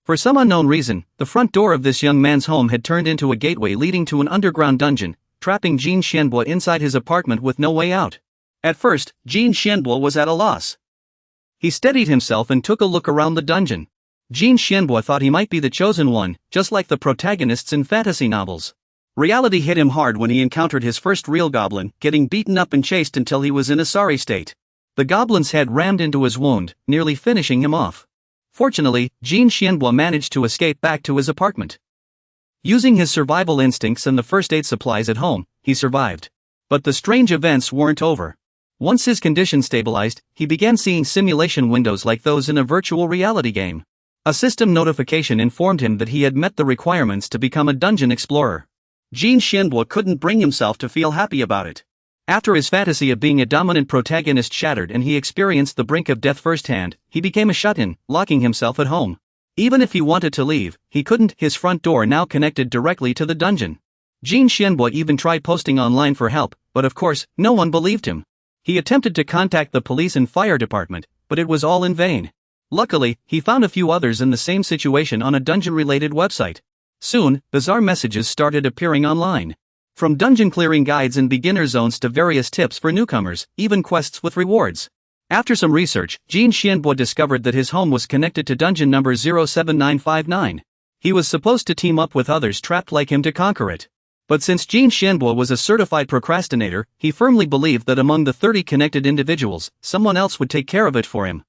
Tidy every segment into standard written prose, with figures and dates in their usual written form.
For some unknown reason, the front door of this young man's home had turned into a gateway leading to an underground dungeon, trapping Jin Xianbo inside his apartment with no way out. At first, Jin Xianbo was at a loss. He steadied himself and took a look around the dungeon. Jin Xianbo thought he might be the chosen one, just like the protagonists in fantasy novels. Reality hit him hard when he encountered his first real goblin, getting beaten up and chased until he was in a sorry state. The goblin's head rammed into his wound, nearly finishing him off. Fortunately, Jin Xianbo managed to escape back to his apartment. Using his survival instincts and the first aid supplies at home, he survived. But the strange events weren't over. Once his condition stabilized, he began seeing simulation windows like those in a virtual reality game. A system notification informed him that he had met the requirements to become a dungeon explorer. Jin Xianbo couldn't bring himself to feel happy about it. After his fantasy of being a dominant protagonist shattered and he experienced the brink of death firsthand, he became a shut-in, locking himself at home. Even if he wanted to leave, he couldn't, his front door now connected directly to the dungeon. Jin Xianbo even tried posting online for help, but of course, no one believed him. He attempted to contact the police and fire department, but it was all in vain. Luckily, he found a few others in the same situation on a dungeon-related website. Soon, bizarre messages started appearing online. From dungeon clearing guides and beginner zones to various tips for newcomers, even quests with rewards. After some research, Jin Xianbo discovered that his home was connected to dungeon number 07959. He was supposed to team up with others trapped like him to conquer it. But since Jin Xianbo was a certified procrastinator, he firmly believed that among the 30 connected individuals, someone else would take care of it for him.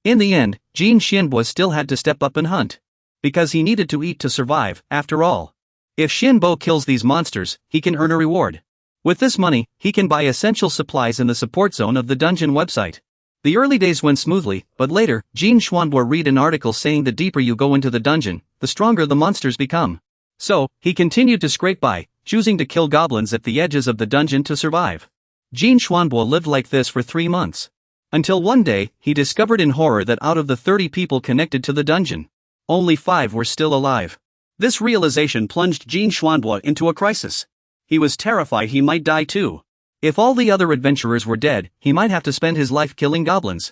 In the end, Jin Xianbo still had to step up and hunt. Because he needed to eat to survive, after all. If Xianbo kills these monsters, he can earn a reward. With this money, he can buy essential supplies in the support zone of the dungeon website. The early days went smoothly, but later, Jin Xianbo read an article saying the deeper you go into the dungeon, the stronger the monsters become. So, he continued to scrape by, choosing to kill goblins at the edges of the dungeon to survive. Jin Xianbo lived like this for 3 months. Until one day, he discovered in horror that out of the 30 people connected to the dungeon, only 5 were still alive. This realization plunged Jin Xianbo into a crisis. He was terrified he might die too. If all the other adventurers were dead, he might have to spend his life killing goblins.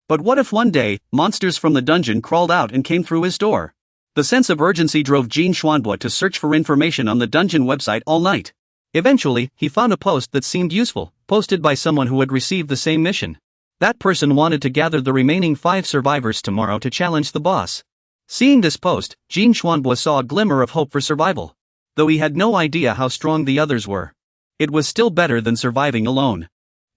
But what if one day, monsters from the dungeon crawled out and came through his door? The sense of urgency drove Jin Xianbo to search for information on the dungeon website all night. Eventually, he found a post that seemed useful, posted by someone who had received the same mission. That person wanted to gather the remaining 5 survivors tomorrow to challenge the boss. Seeing this post, Jin Xianbo saw a glimmer of hope for survival. Though he had no idea how strong the others were. It was still better than surviving alone.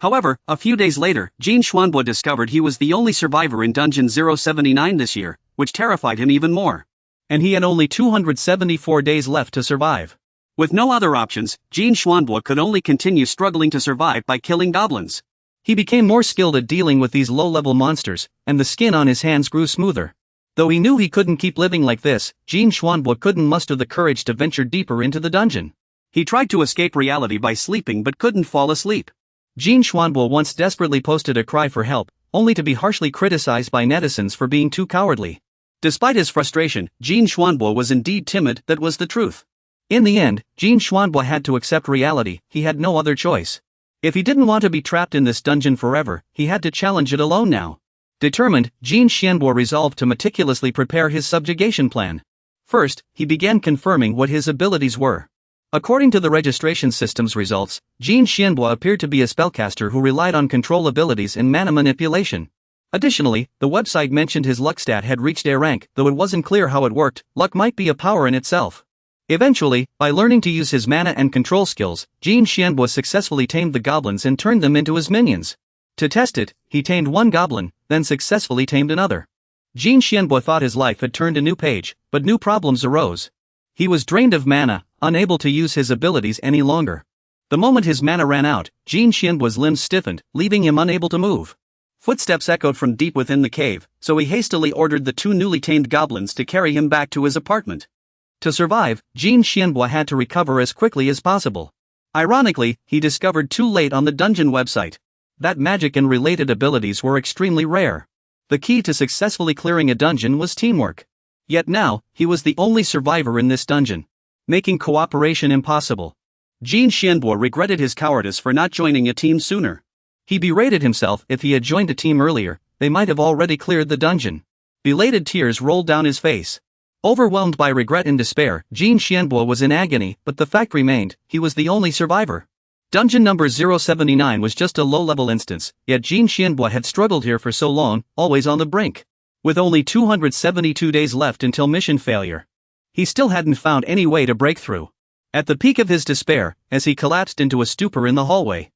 However, a few days later, Jin Xianbo discovered he was the only survivor in Dungeon 079 this year, which terrified him even more. And he had only 274 days left to survive. With no other options, Jin Xianbo could only continue struggling to survive by killing goblins. He became more skilled at dealing with these low-level monsters, and the skin on his hands grew smoother. Though he knew he couldn't keep living like this, Jin Xianbo couldn't muster the courage to venture deeper into the dungeon. He tried to escape reality by sleeping but couldn't fall asleep. Jin Xianbo once desperately posted a cry for help, only to be harshly criticized by netizens for being too cowardly. Despite his frustration, Jin Xianbo was indeed timid, that was the truth. In the end, Jin Xianbo had to accept reality, he had no other choice. If he didn't want to be trapped in this dungeon forever, he had to challenge it alone now. Determined, Jin Xianbo resolved to meticulously prepare his subjugation plan. First, he began confirming what his abilities were. According to the registration system's results, Jin Xianbo appeared to be a spellcaster who relied on control abilities and mana manipulation. Additionally, the website mentioned his luck stat had reached A rank, though it wasn't clear how it worked. Luck might be a power in itself. Eventually, by learning to use his mana and control skills, Jin Xianbo successfully tamed the goblins and turned them into his minions. To test it, he tamed one goblin, then successfully tamed another. Jin Xianbo thought his life had turned a new page, but new problems arose. He was drained of mana, unable to use his abilities any longer. The moment his mana ran out, Jin Xianbo's limbs stiffened, leaving him unable to move. Footsteps echoed from deep within the cave, so he hastily ordered the 2 newly tamed goblins to carry him back to his apartment. To survive, Jin Xianbo had to recover as quickly as possible. Ironically, he discovered too late on the dungeon website that magic and related abilities were extremely rare. The key to successfully clearing a dungeon was teamwork. Yet now, he was the only survivor in this dungeon, making cooperation impossible. Jin Xianbo regretted his cowardice for not joining a team sooner. He berated himself. If he had joined a team earlier, they might have already cleared the dungeon. Belated tears rolled down his face. Overwhelmed by regret and despair, Jin Xianbo was in agony, but the fact remained, he was the only survivor. Dungeon number 079 was just a low-level instance, yet Jin Xianbo had struggled here for so long, always on the brink. With only 272 days left until mission failure, he still hadn't found any way to break through. At the peak of his despair, as he collapsed into a stupor in the hallway,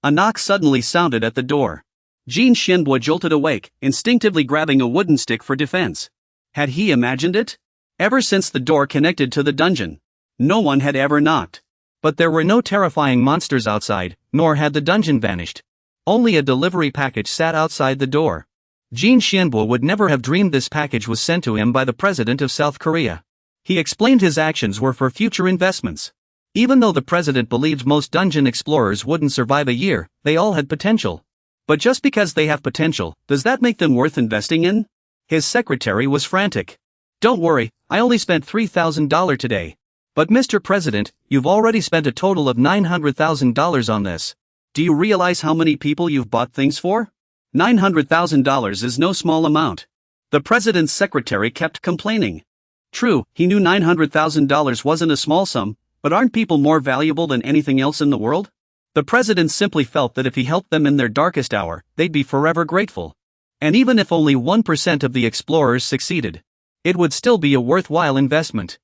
a knock suddenly sounded at the door. Jin Xianbo jolted awake, instinctively grabbing a wooden stick for defense. Had he imagined it? Ever since the door connected to the dungeon, no one had ever knocked. But there were no terrifying monsters outside, nor had the dungeon vanished. Only a delivery package sat outside the door. Jin Xianbo would never have dreamed this package was sent to him by the president of South Korea. He explained his actions were for future investments. Even though the president believed most dungeon explorers wouldn't survive a year, they all had potential. But just because they have potential, does that make them worth investing in? His secretary was frantic. Don't worry, I only spent $3,000 today. But Mr. President, you've already spent a total of $900,000 on this. Do you realize how many people you've bought things for? $900,000 is no small amount. The president's secretary kept complaining. True, he knew $900,000 wasn't a small sum, but aren't people more valuable than anything else in the world? The president simply felt that if he helped them in their darkest hour, they'd be forever grateful. And even if only 1% of the explorers succeeded, it would still be a worthwhile investment.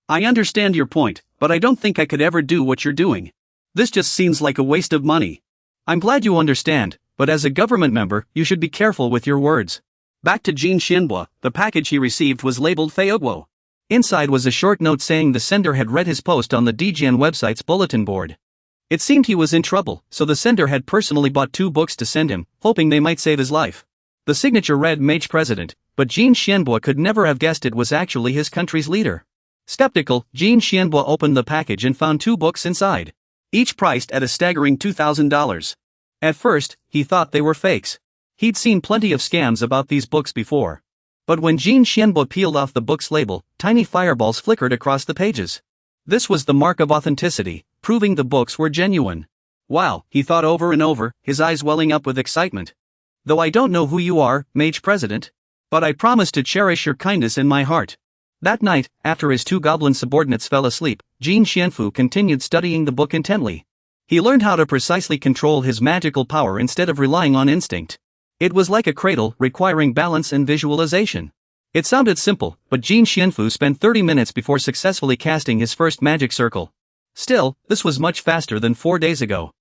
I understand your point, but I don't think I could ever do what you're doing. This just seems like a waste of money. I'm glad you understand, but as a government member, you should be careful with your words. Back to Jin Xianbo, the package he received was labeled Feogwo. Inside was a short note saying the sender had read his post on the DGN website's bulletin board. It seemed he was in trouble, so the sender had personally bought 2 books to send him, hoping they might save his life. The signature read Mage President, but Jin Xianbo could never have guessed it was actually his country's leader. Skeptical, Jin Xianbo opened the package and found 2 books inside, each priced at a staggering $2,000. At first, he thought they were fakes. He'd seen plenty of scams about these books before. But when Jin Xianbo peeled off the book's label, tiny fireballs flickered across the pages. This was the mark of authenticity, proving the books were genuine. Wow, he thought over and over, his eyes welling up with excitement. Though I don't know who you are, Mage President, but I promise to cherish your kindness in my heart. That night, after his 2 goblin subordinates fell asleep, Jin Xianfu continued studying the book intently. He learned how to precisely control his magical power instead of relying on instinct. It was like a cradle, requiring balance and visualization. It sounded simple, but Jin Xianfu spent 30 minutes before successfully casting his first magic circle. Still, this was much faster than 4 days ago.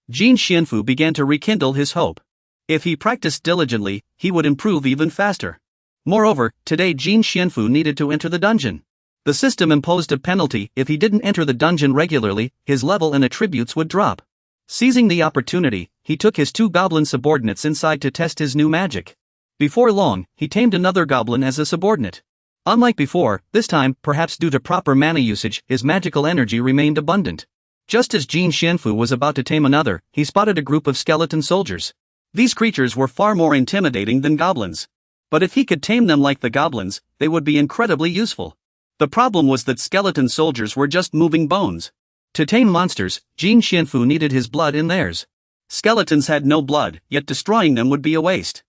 Jin Xianfu began to rekindle his hope. If he practiced diligently, he would improve even faster. Moreover, today Jin Xianfu needed to enter the dungeon. The system imposed a penalty if he didn't enter the dungeon regularly, his level and attributes would drop. Seizing the opportunity, he took his 2 goblin subordinates inside to test his new magic. Before long, he tamed another goblin as a subordinate. Unlike before, this time, perhaps due to proper mana usage, his magical energy remained abundant. Just as Jin Xianfu was about to tame another, he spotted a group of skeleton soldiers. These creatures were far more intimidating than goblins. But if he could tame them like the goblins, they would be incredibly useful. The problem was that skeleton soldiers were just moving bones. To tame monsters, Jin Xianfu needed his blood in theirs. Skeletons had no blood, yet destroying them would be a waste.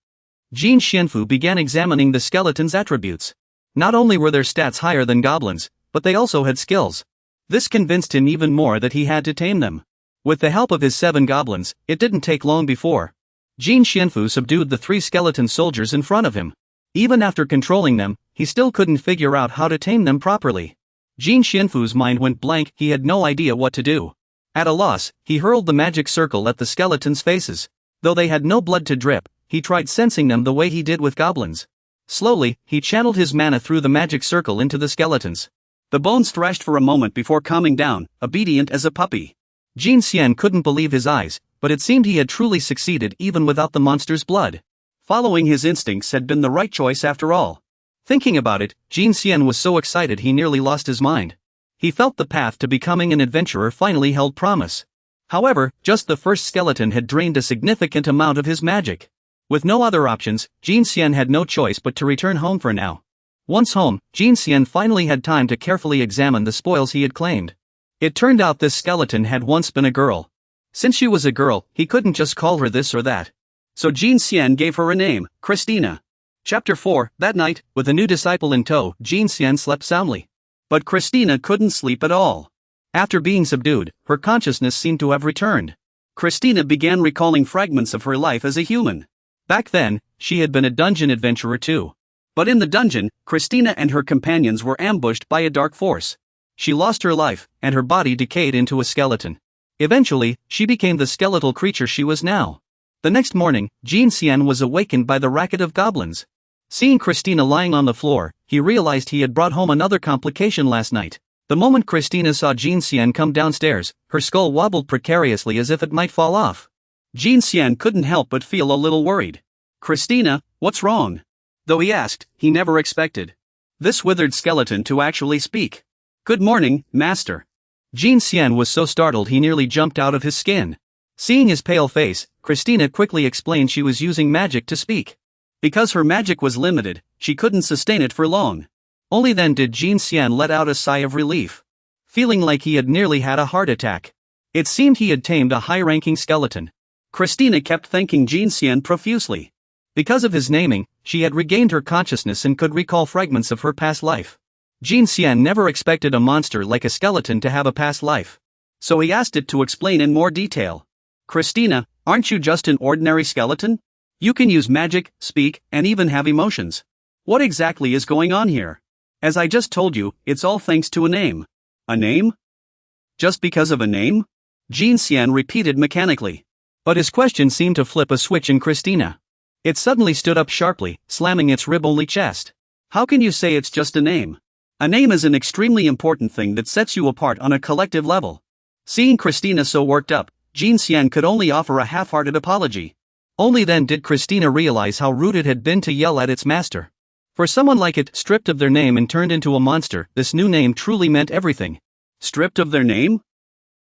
Jin Xianfu began examining the skeletons' attributes. Not only were their stats higher than goblins, but they also had skills. This convinced him even more that he had to tame them. With the help of his 7 goblins, it didn't take long before Jin Xianfu subdued the 3 skeleton soldiers in front of him. Even after controlling them, he still couldn't figure out how to tame them properly. Jin Xianfu's mind went blank, he had no idea what to do. At a loss, he hurled the magic circle at the skeletons' faces. Though they had no blood to drip, he tried sensing them the way he did with goblins. Slowly, he channeled his mana through the magic circle into the skeletons. The bones thrashed for a moment before calming down, obedient as a puppy. Jin Xian couldn't believe his eyes, but it seemed he had truly succeeded even without the monster's blood. Following his instincts had been the right choice after all. Thinking about it, Jin Xian was so excited he nearly lost his mind. He felt the path to becoming an adventurer finally held promise. However, just the first skeleton had drained a significant amount of his magic. With no other options, Jin Xian had no choice but to return home for now. Once home, Jin Xian finally had time to carefully examine the spoils he had claimed. It turned out this skeleton had once been a girl. Since she was a girl, he couldn't just call her this or that. So Jin Xian gave her a name, Christina. Chapter 4. That night, with a new disciple in tow, Jin Xian slept soundly. But Christina couldn't sleep at all. After being subdued, her consciousness seemed to have returned. Christina began recalling fragments of her life as a human. Back then, she had been a dungeon adventurer too. But in the dungeon, Christina and her companions were ambushed by a dark force. She lost her life, and her body decayed into a skeleton. Eventually, she became the skeletal creature she was now. The next morning, Jin Xian was awakened by the racket of goblins. Seeing Christina lying on the floor, he realized he had brought home another complication last night. The moment Christina saw Jin Xian come downstairs, her skull wobbled precariously as if it might fall off. Jin Xian couldn't help but feel a little worried. "Christina, what's wrong?" Though he asked, he never expected this withered skeleton to actually speak. "Good morning, master." Jin Xian was so startled he nearly jumped out of his skin. Seeing his pale face, Christina quickly explained she was using magic to speak. Because her magic was limited, she couldn't sustain it for long. Only then did Jin Xian let out a sigh of relief, feeling like he had nearly had a heart attack. It seemed he had tamed a high-ranking skeleton. Christina kept thanking Jin Xian profusely. Because of his naming, she had regained her consciousness and could recall fragments of her past life. Jin Xian never expected a monster like a skeleton to have a past life. So he asked it to explain in more detail. "Christina, aren't you just an ordinary skeleton? You can use magic, speak, and even have emotions. What exactly is going on here? As I just told you, it's all thanks to a name." "A name? Just because of a name?" Jin Xian repeated mechanically. But his question seemed to flip a switch in Christina. It suddenly stood up sharply, slamming its rib-only chest. "How can you say it's just a name? A name is an extremely important thing that sets you apart on a collective level." Seeing Christina so worked up, Jin Xian could only offer a half-hearted apology. Only then did Christina realize how rude it had been to yell at its master. For someone like it, stripped of their name and turned into a monster, this new name truly meant everything. "Stripped of their name?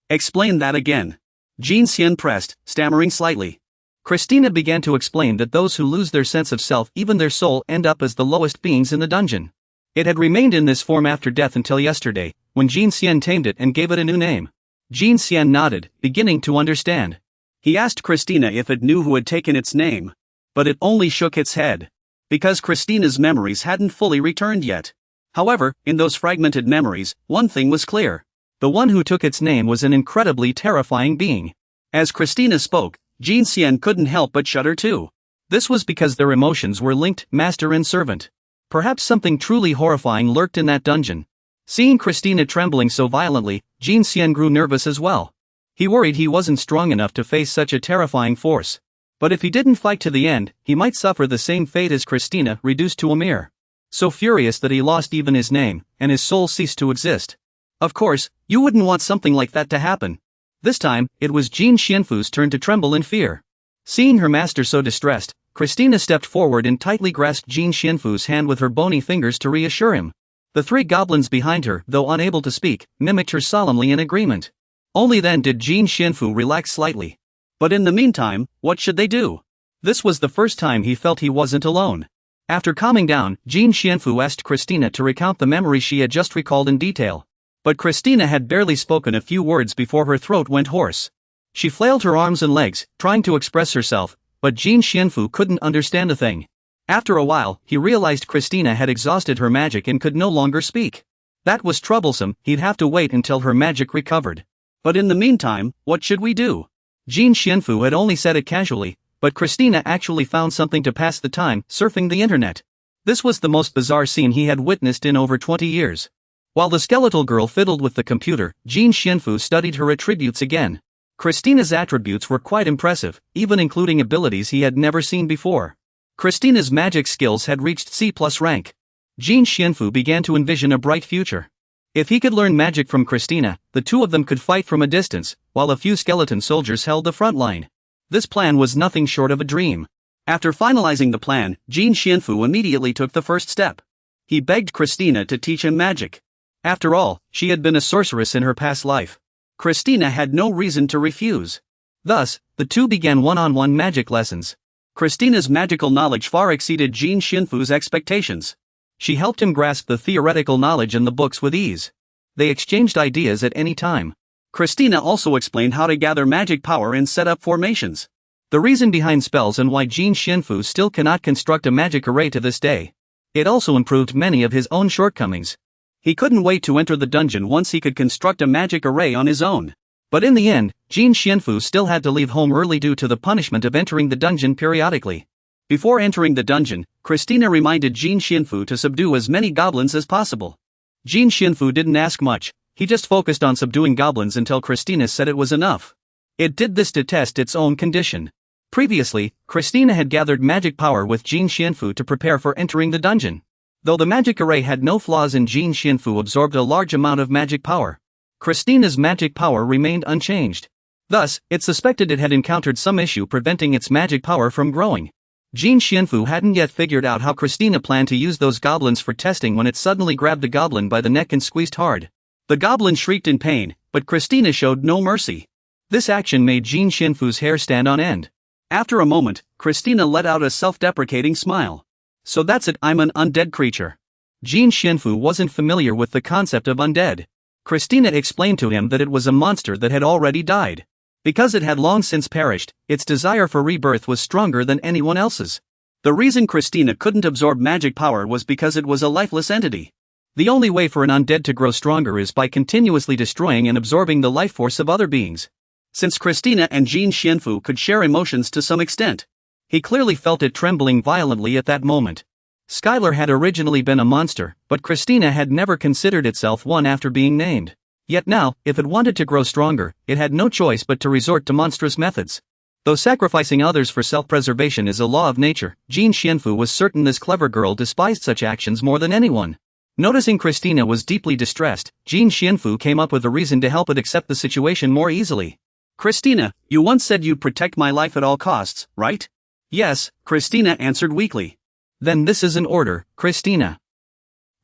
Explain that again." Jin Xian pressed, stammering slightly. Christina began to explain that those who lose their sense of self, even their soul, end up as the lowest beings in the dungeon. It had remained in this form after death until yesterday, when Jin Xian tamed it and gave it a new name. Jin Xian nodded, beginning to understand. He asked Christina if it knew who had taken its name. But it only shook its head. Because Christina's memories hadn't fully returned yet. However, in those fragmented memories, one thing was clear. The one who took its name was an incredibly terrifying being. As Christina spoke, Jin Xian couldn't help but shudder too. This was because their emotions were linked, master and servant. Perhaps something truly horrifying lurked in that dungeon. Seeing Christina trembling so violently, Jin Xian grew nervous as well. He worried he wasn't strong enough to face such a terrifying force. But if he didn't fight to the end, he might suffer the same fate as Christina, reduced to a mere. So furious that he lost even his name, and his soul ceased to exist. Of course, you wouldn't want something like that to happen. This time, it was Jin Xianfu's turn to tremble in fear. Seeing her master so distressed, Christina stepped forward and tightly grasped Jin Xianfu's hand with her bony fingers to reassure him. The three goblins behind her, though unable to speak, mimicked her solemnly in agreement. Only then did Jin Xianfu relax slightly. But in the meantime, what should they do? This was the first time he felt he wasn't alone. After calming down, Jin Xianfu asked Christina to recount the memory she had just recalled in detail. But Christina had barely spoken a few words before her throat went hoarse. She flailed her arms and legs, trying to express herself, but Jin Xianfu couldn't understand a thing. After a while, he realized Christina had exhausted her magic and could no longer speak. That was troublesome, he'd have to wait until her magic recovered. But in the meantime, what should we do? Jin Xianfu had only said it casually, but Christina actually found something to pass the time, surfing the internet. This was the most bizarre scene he had witnessed in over 20 years. While the skeletal girl fiddled with the computer, Jin Xianfu studied her attributes again. Christina's attributes were quite impressive, even including abilities he had never seen before. Christina's magic skills had reached C+ rank. Jin Xianfu began to envision a bright future. If he could learn magic from Christina, the two of them could fight from a distance, while a few skeleton soldiers held the front line. This plan was nothing short of a dream. After finalizing the plan, Jin Xianfu immediately took the first step. He begged Christina to teach him magic. After all, she had been a sorceress in her past life. Christina had no reason to refuse. Thus, the two began one-on-one magic lessons. Christina's magical knowledge far exceeded Jin Xianfu's expectations. She helped him grasp the theoretical knowledge in the books with ease. They exchanged ideas at any time. Christina also explained how to gather magic power and set up formations. The reason behind spells and why Jin Xianfu still cannot construct a magic array to this day. It also improved many of his own shortcomings. He couldn't wait to enter the dungeon once he could construct a magic array on his own. But in the end, Jin Xianfu still had to leave home early due to the punishment of entering the dungeon periodically. Before entering the dungeon, Christina reminded Jin Xianfu to subdue as many goblins as possible. Jin Xianfu didn't ask much, he just focused on subduing goblins until Christina said it was enough. It did this to test its own condition. Previously, Christina had gathered magic power with Jin Xianfu to prepare for entering the dungeon. Though the magic array had no flaws and Jin Xianfu absorbed a large amount of magic power, Christina's magic power remained unchanged. Thus, it suspected it had encountered some issue preventing its magic power from growing. Jin Xianfu hadn't yet figured out how Christina planned to use those goblins for testing when it suddenly grabbed the goblin by the neck and squeezed hard. The goblin shrieked in pain, but Christina showed no mercy. This action made Jin Xianfu's hair stand on end. After a moment, Christina let out a self-deprecating smile. So that's it, I'm an undead creature. Jin Xianfu wasn't familiar with the concept of undead. Christina explained to him that it was a monster that had already died. Because it had long since perished, its desire for rebirth was stronger than anyone else's. The reason Christina couldn't absorb magic power was because it was a lifeless entity. The only way for an undead to grow stronger is by continuously destroying and absorbing the life force of other beings. Since Christina and Jin Xianfu could share emotions to some extent, he clearly felt it trembling violently at that moment. Skylar had originally been a monster, but Christina had never considered itself one after being named. Yet now, if it wanted to grow stronger, it had no choice but to resort to monstrous methods. Though sacrificing others for self-preservation is a law of nature, Jin Xianfu was certain this clever girl despised such actions more than anyone. Noticing Christina was deeply distressed, Jin Xianfu came up with a reason to help it accept the situation more easily. Christina, you once said you'd protect my life at all costs, right? Yes, Christina answered weakly. Then this is an order, Christina.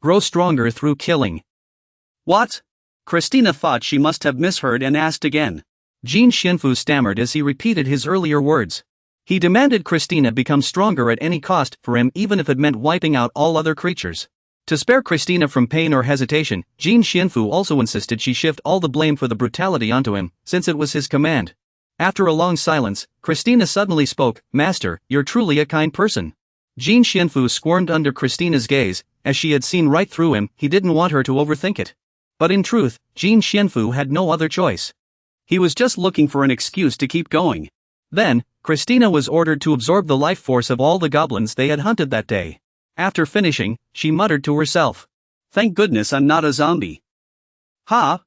Grow stronger through killing. What? Christina thought she must have misheard and asked again. Jin Xianfu stammered as he repeated his earlier words. He demanded Christina become stronger at any cost for him, even if it meant wiping out all other creatures. To spare Christina from pain or hesitation, Jin Xianfu also insisted she shift all the blame for the brutality onto him, since it was his command. After a long silence, Christina suddenly spoke, Master, you're truly a kind person. Jin Xianfu squirmed under Christina's gaze, as she had seen right through him. He didn't want her to overthink it. But in truth, Jin Xianfu had no other choice. He was just looking for an excuse to keep going. Then, Christina was ordered to absorb the life force of all the goblins they had hunted that day. After finishing, she muttered to herself. Thank goodness I'm not a zombie. Ha!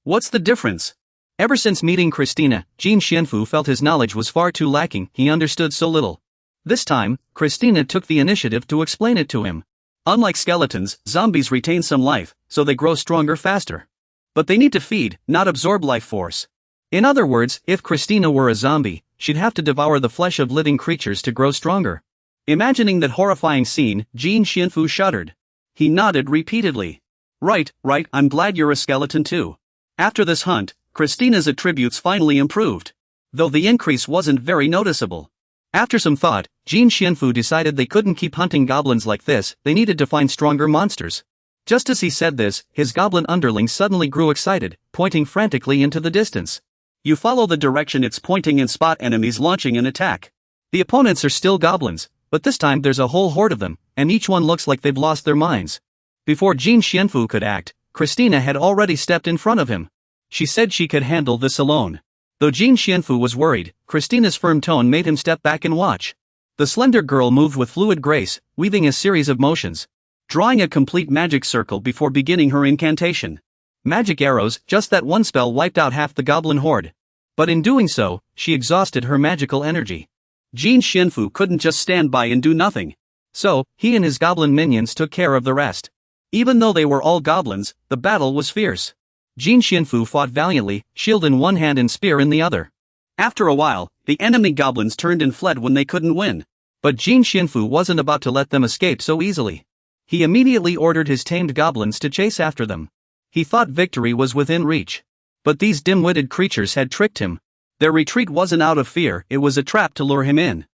What's the difference? Ever since meeting Christina, Jin Xianfu felt his knowledge was far too lacking, he understood so little. This time, Christina took the initiative to explain it to him. Unlike skeletons, zombies retain some life, so they grow stronger faster. But they need to feed, not absorb life force. In other words, if Christina were a zombie, she'd have to devour the flesh of living creatures to grow stronger. Imagining that horrifying scene, Jin Xianfu shuddered. He nodded repeatedly. Right, I'm glad you're a skeleton too. After this hunt, Christina's attributes finally improved. Though the increase wasn't very noticeable. After some thought, Jin Xianfu decided they couldn't keep hunting goblins like this, they needed to find stronger monsters. Just as he said this, his goblin underling suddenly grew excited, pointing frantically into the distance. You follow the direction it's pointing and spot enemies launching an attack. The opponents are still goblins, but this time there's a whole horde of them, and each one looks like they've lost their minds. Before Jin Xianfu could act, Christina had already stepped in front of him. She said she could handle this alone. Though Jin Xianfu was worried, Christina's firm tone made him step back and watch. The slender girl moved with fluid grace, weaving a series of motions, drawing a complete magic circle before beginning her incantation. Magic arrows, just that one spell wiped out half the goblin horde. But in doing so, she exhausted her magical energy. Jin Xianfu couldn't just stand by and do nothing. So, he and his goblin minions took care of the rest. Even though they were all goblins, the battle was fierce. Jin Xianfu fought valiantly, shield in one hand and spear in the other. After a while, the enemy goblins turned and fled when they couldn't win. But Jin Xianfu wasn't about to let them escape so easily. He immediately ordered his tamed goblins to chase after them. He thought victory was within reach. But these dim-witted creatures had tricked him. Their retreat wasn't out of fear, it was a trap to lure him in.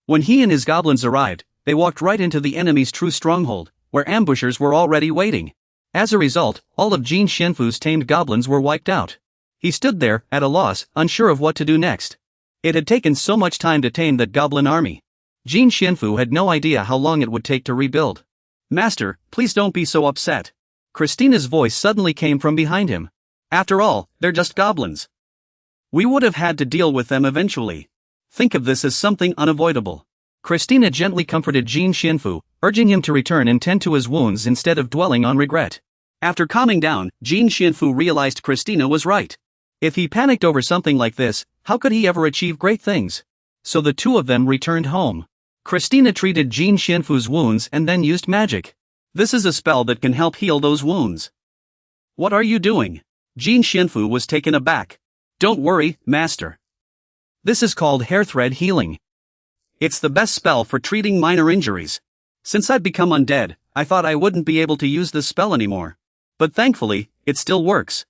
When he and his goblins arrived, they walked right into the enemy's true stronghold, where ambushers were already waiting. As a result, all of Jin Xianfu's tamed goblins were wiped out. He stood there, at a loss, unsure of what to do next. It had taken so much time to tame that goblin army. Jin Xianfu had no idea how long it would take to rebuild. Master, please don't be so upset. Christina's voice suddenly came from behind him. After all, they're just goblins. We would have had to deal with them eventually. Think of this as something unavoidable. Christina gently comforted Jin Xianfu, urging him to return and tend to his wounds instead of dwelling on regret. After calming down, Jin Xianfu realized Christina was right. If he panicked over something like this, how could he ever achieve great things? So the two of them returned home. Christina treated Jin Xianfu's wounds and then used magic. This is a spell that can help heal those wounds. What are you doing? Jin Xianfu was taken aback. Don't worry, master. This is called hair thread healing. It's the best spell for treating minor injuries. Since I'd become undead, I thought I wouldn't be able to use this spell anymore. But thankfully, it still works.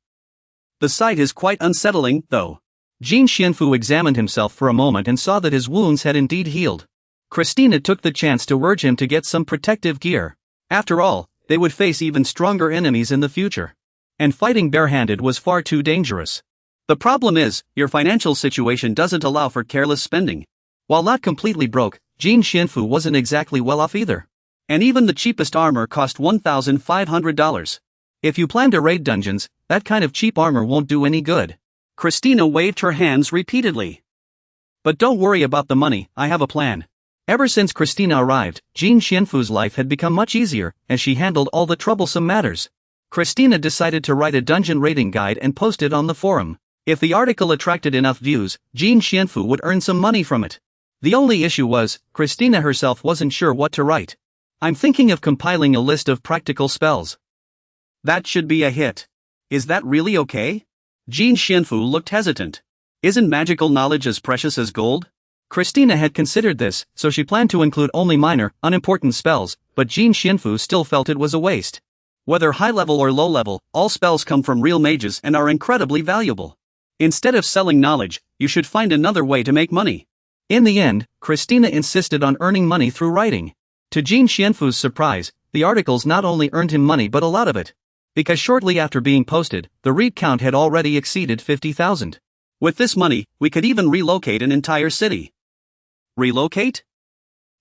The sight is quite unsettling, though. Jin Xianfu examined himself for a moment and saw that his wounds had indeed healed. Christina took the chance to urge him to get some protective gear. After all, they would face even stronger enemies in the future. And fighting barehanded was far too dangerous. The problem is, your financial situation doesn't allow for careless spending. While not completely broke, Jin Xianfu wasn't exactly well off either. And even the cheapest armor cost $1,500. If you plan to raid dungeons, that kind of cheap armor won't do any good. Christina waved her hands repeatedly. But don't worry about the money, I have a plan. Ever since Christina arrived, Jin Xianfu's life had become much easier, as she handled all the troublesome matters. Christina decided to write a dungeon raiding guide and post it on the forum. If the article attracted enough views, Jin Xianfu would earn some money from it. The only issue was, Christina herself wasn't sure what to write. I'm thinking of compiling a list of practical spells. That should be a hit. Is that really okay? Jin Xianfu looked hesitant. Isn't magical knowledge as precious as gold? Christina had considered this, so she planned to include only minor, unimportant spells, but Jin Xianfu still felt it was a waste. Whether high level or low level, all spells come from real mages and are incredibly valuable. Instead of selling knowledge, you should find another way to make money. In the end, Christina insisted on earning money through writing. To Jin Xianfu's surprise, the articles not only earned him money but a lot of it. Because shortly after being posted, the read count had already exceeded 50,000. With this money, we could even relocate an entire city. Relocate?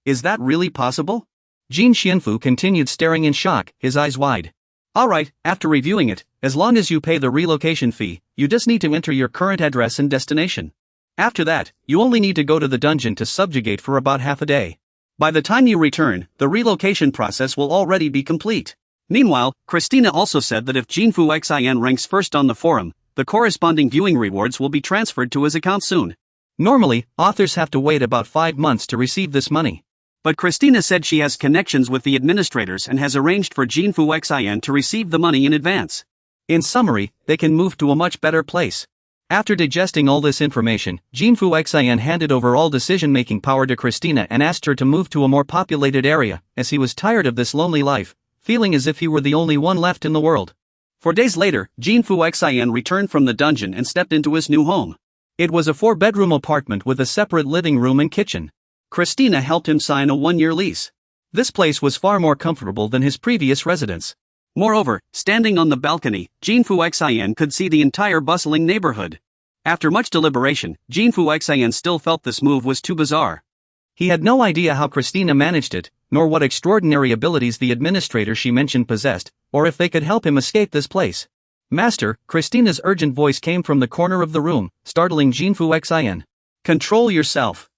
Is that really possible? Jin Xianfu continued staring in shock, his eyes wide. Alright, after reviewing it, as long as you pay the relocation fee, you just need to enter your current address and destination. After that, you only need to go to the dungeon to subjugate for about half a day. By the time you return, the relocation process will already be complete. Meanwhile, Christina also said that if Jinfu Xin ranks first on the forum, the corresponding viewing rewards will be transferred to his account soon. Normally, authors have to wait about 5 months to receive this money. But Christina said she has connections with the administrators and has arranged for Jinfu Xin to receive the money in advance. In summary, they can move to a much better place. After digesting all this information, Jinfu Xin handed over all decision-making power to Christina and asked her to move to a more populated area, as he was tired of this lonely life, feeling as if he were the only one left in the world. 4 days later, Jinfu Xin returned from the dungeon and stepped into his new home. It was a 4-bedroom apartment with a separate living room and kitchen. Christina helped him sign a 1-year lease. This place was far more comfortable than his previous residence. Moreover, standing on the balcony, Jinfu Xin could see the entire bustling neighborhood. After much deliberation, Jinfu Xin still felt this move was too bizarre. He had no idea how Christina managed it, nor what extraordinary abilities the administrator she mentioned possessed, or if they could help him escape this place. Master, Christina's urgent voice came from the corner of the room, startling Jinfu Xin. Control yourself.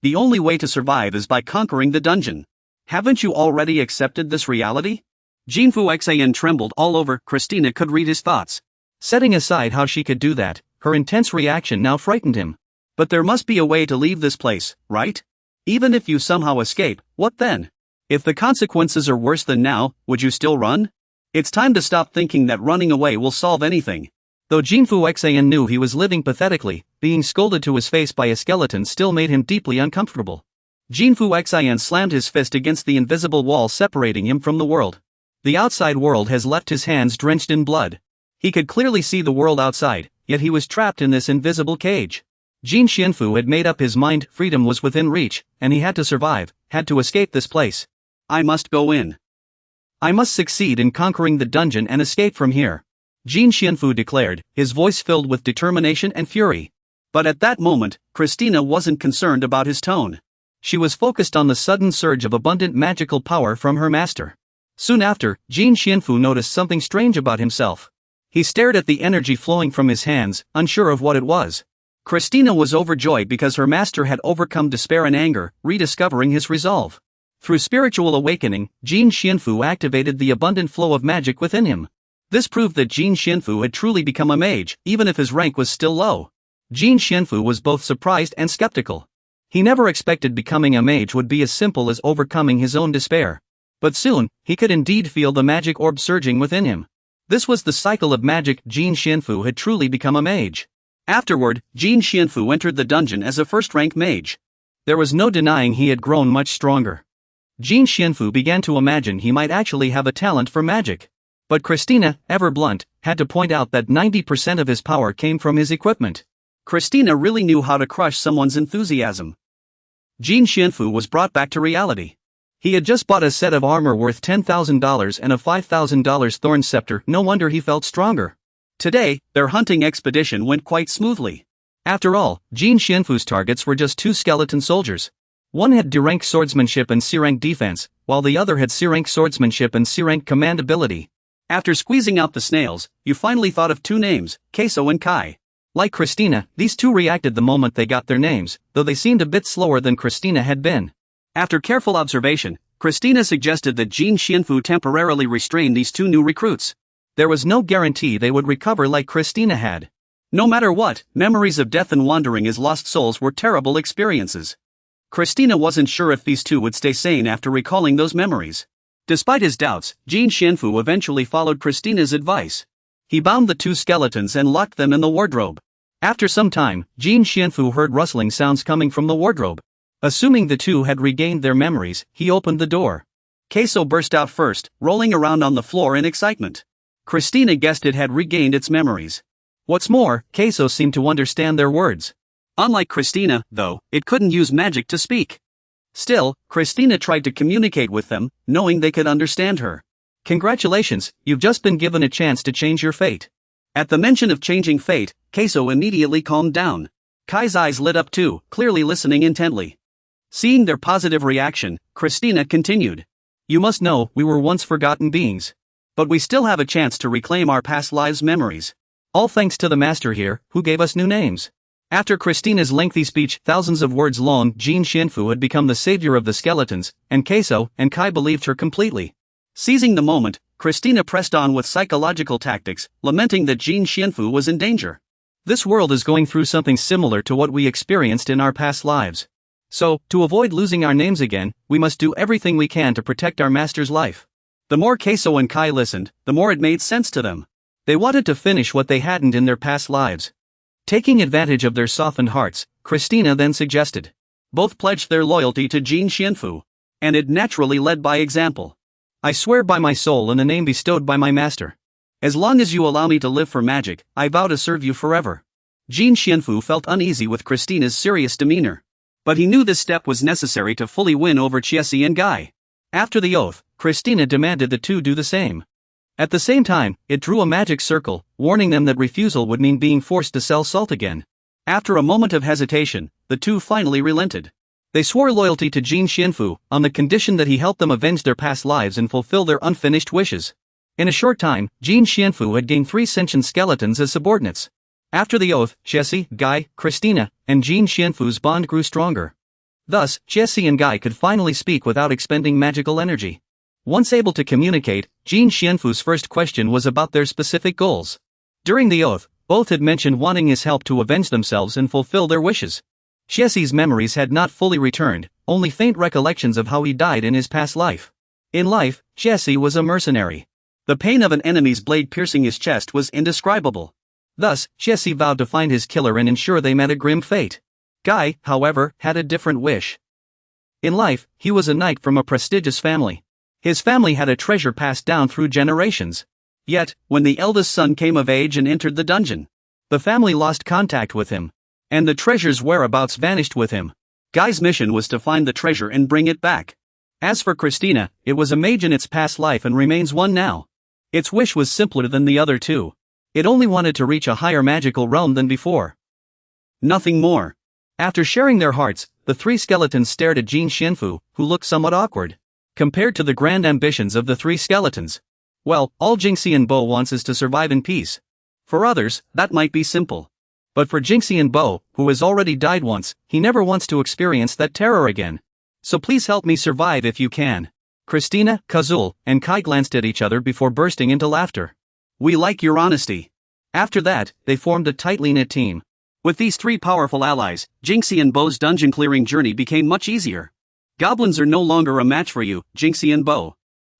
The only way to survive is by conquering the dungeon. Haven't you already accepted this reality? Jinfu Xin trembled all over. Christina could read his thoughts. Setting aside how she could do that, her intense reaction now frightened him. But there must be a way to leave this place, right? Even if you somehow escape, what then? If the consequences are worse than now, would you still run? It's time to stop thinking that running away will solve anything. Though Jinfu Xin knew he was living pathetically, being scolded to his face by a skeleton still made him deeply uncomfortable. Jinfu Xin slammed his fist against the invisible wall separating him from the world. The outside world has left his hands drenched in blood. He could clearly see the world outside, yet he was trapped in this invisible cage. Jin Xianfu had made up his mind freedom was within reach, and he had to survive, had to escape this place. I must go in. I must succeed in conquering the dungeon and escape from here. Jin Xianfu declared, his voice filled with determination and fury. But at that moment, Christina wasn't concerned about his tone. She was focused on the sudden surge of abundant magical power from her master. Soon after, Jin Xianfu noticed something strange about himself. He stared at the energy flowing from his hands, unsure of what it was. Christina was overjoyed because her master had overcome despair and anger, rediscovering his resolve. Through spiritual awakening, Jin Xianfu activated the abundant flow of magic within him. This proved that Jin Xianfu had truly become a mage, even if his rank was still low. Jin Xianfu was both surprised and skeptical. He never expected becoming a mage would be as simple as overcoming his own despair. But soon, he could indeed feel the magic orb surging within him. This was the cycle of magic. Jin Xianfu had truly become a mage. Afterward, Jin Xianfu entered the dungeon as a first-rank mage. There was no denying he had grown much stronger. Jin Xianfu began to imagine he might actually have a talent for magic. But Christina, ever blunt, had to point out that 90% of his power came from his equipment. Christina really knew how to crush someone's enthusiasm. Jin Xianfu was brought back to reality. He had just bought a set of armor worth $10,000 and a $5,000 thorn scepter. No wonder he felt stronger. Today, their hunting expedition went quite smoothly. After all, Jin Xianfu's targets were just 2 skeleton soldiers. One had D-rank swordsmanship and C-rank defense, while the other had C-rank swordsmanship and C-rank command ability. After squeezing out the snails, you finally thought of 2 names, Queso and Kai. Like Christina, these 2 reacted the moment they got their names, though they seemed a bit slower than Christina had been. After careful observation, Christina suggested that Jin Xianfu temporarily restrain these 2 new recruits. There was no guarantee they would recover like Christina had. No matter what, memories of death and wandering as lost souls were terrible experiences. Christina wasn't sure if these 2 would stay sane after recalling those memories. Despite his doubts, Jin Xianfu eventually followed Christina's advice. He bound the 2 skeletons and locked them in the wardrobe. After some time, Jin Xianfu heard rustling sounds coming from the wardrobe. Assuming the 2 had regained their memories, he opened the door. Queso burst out first, rolling around on the floor in excitement. Christina guessed it had regained its memories. What's more, Queso seemed to understand their words. Unlike Christina, though, it couldn't use magic to speak. Still, Christina tried to communicate with them, knowing they could understand her. Congratulations, you've just been given a chance to change your fate. At the mention of changing fate, Queso immediately calmed down. Kai's eyes lit up too, clearly listening intently. Seeing their positive reaction, Christina continued. You must know, we were once forgotten beings. But we still have a chance to reclaim our past lives' memories. All thanks to the master here, who gave us new names. After Christina's lengthy speech, thousands of words long, Jin Xianfu had become the savior of the skeletons, and Queso and Kai believed her completely. Seizing the moment, Christina pressed on with psychological tactics, lamenting that Jin Xianfu was in danger. This world is going through something similar to what we experienced in our past lives. So, to avoid losing our names again, we must do everything we can to protect our master's life. The more Queso and Kai listened, the more it made sense to them. They wanted to finish what they hadn't in their past lives. Taking advantage of their softened hearts, Christina then suggested. Both pledged their loyalty to Jin Xianfu. And it naturally led by example. I swear by my soul and the name bestowed by my master. As long as you allow me to live for magic, I vow to serve you forever. Jin Xianfu felt uneasy with Christina's serious demeanor. But he knew this step was necessary to fully win over Chiesi and Guy. After the oath, Christina demanded the 2 do the same. At the same time, it drew a magic circle, warning them that refusal would mean being forced to sell salt again. After a moment of hesitation, the 2 finally relented. They swore loyalty to Jin Xianfu, on the condition that he helped them avenge their past lives and fulfill their unfinished wishes. In a short time, Jin Xianfu had gained 3 sentient skeletons as subordinates. After the oath, Chiesi, Guy, Christina, and Jin Xianfu's bond grew stronger. Thus, Chiesi and Guy could finally speak without expending magical energy. Once able to communicate, Jin Xianfu's first question was about their specific goals. During the oath, both had mentioned wanting his help to avenge themselves and fulfill their wishes. Chiesi's memories had not fully returned, only faint recollections of how he died in his past life. In life, Chiesi was a mercenary. The pain of an enemy's blade piercing his chest was indescribable. Thus, Chiesi vowed to find his killer and ensure they met a grim fate. Guy, however, had a different wish. In life, he was a knight from a prestigious family. His family had a treasure passed down through generations. Yet, when the eldest son came of age and entered the dungeon, the family lost contact with him. And the treasure's whereabouts vanished with him. Guy's mission was to find the treasure and bring it back. As for Christina, it was a mage in its past life and remains one now. Its wish was simpler than the other 2. It only wanted to reach a higher magical realm than before. Nothing more. After sharing their hearts, the three skeletons stared at Jin Xianfu, who looked somewhat awkward. Compared to the grand ambitions of the three skeletons. Well, all Jingxianbo wants is to survive in peace. For others, that might be simple. But for Jingxianbo, who has already died once, he never wants to experience that terror again. So please help me survive if you can. Christina, Kazul, and Kai glanced at each other before bursting into laughter. We like your honesty. After that, they formed a tightly knit team. With these three powerful allies, Jingxianbo's dungeon clearing journey became much easier. Goblins are no longer a match for you, Jingxianbo.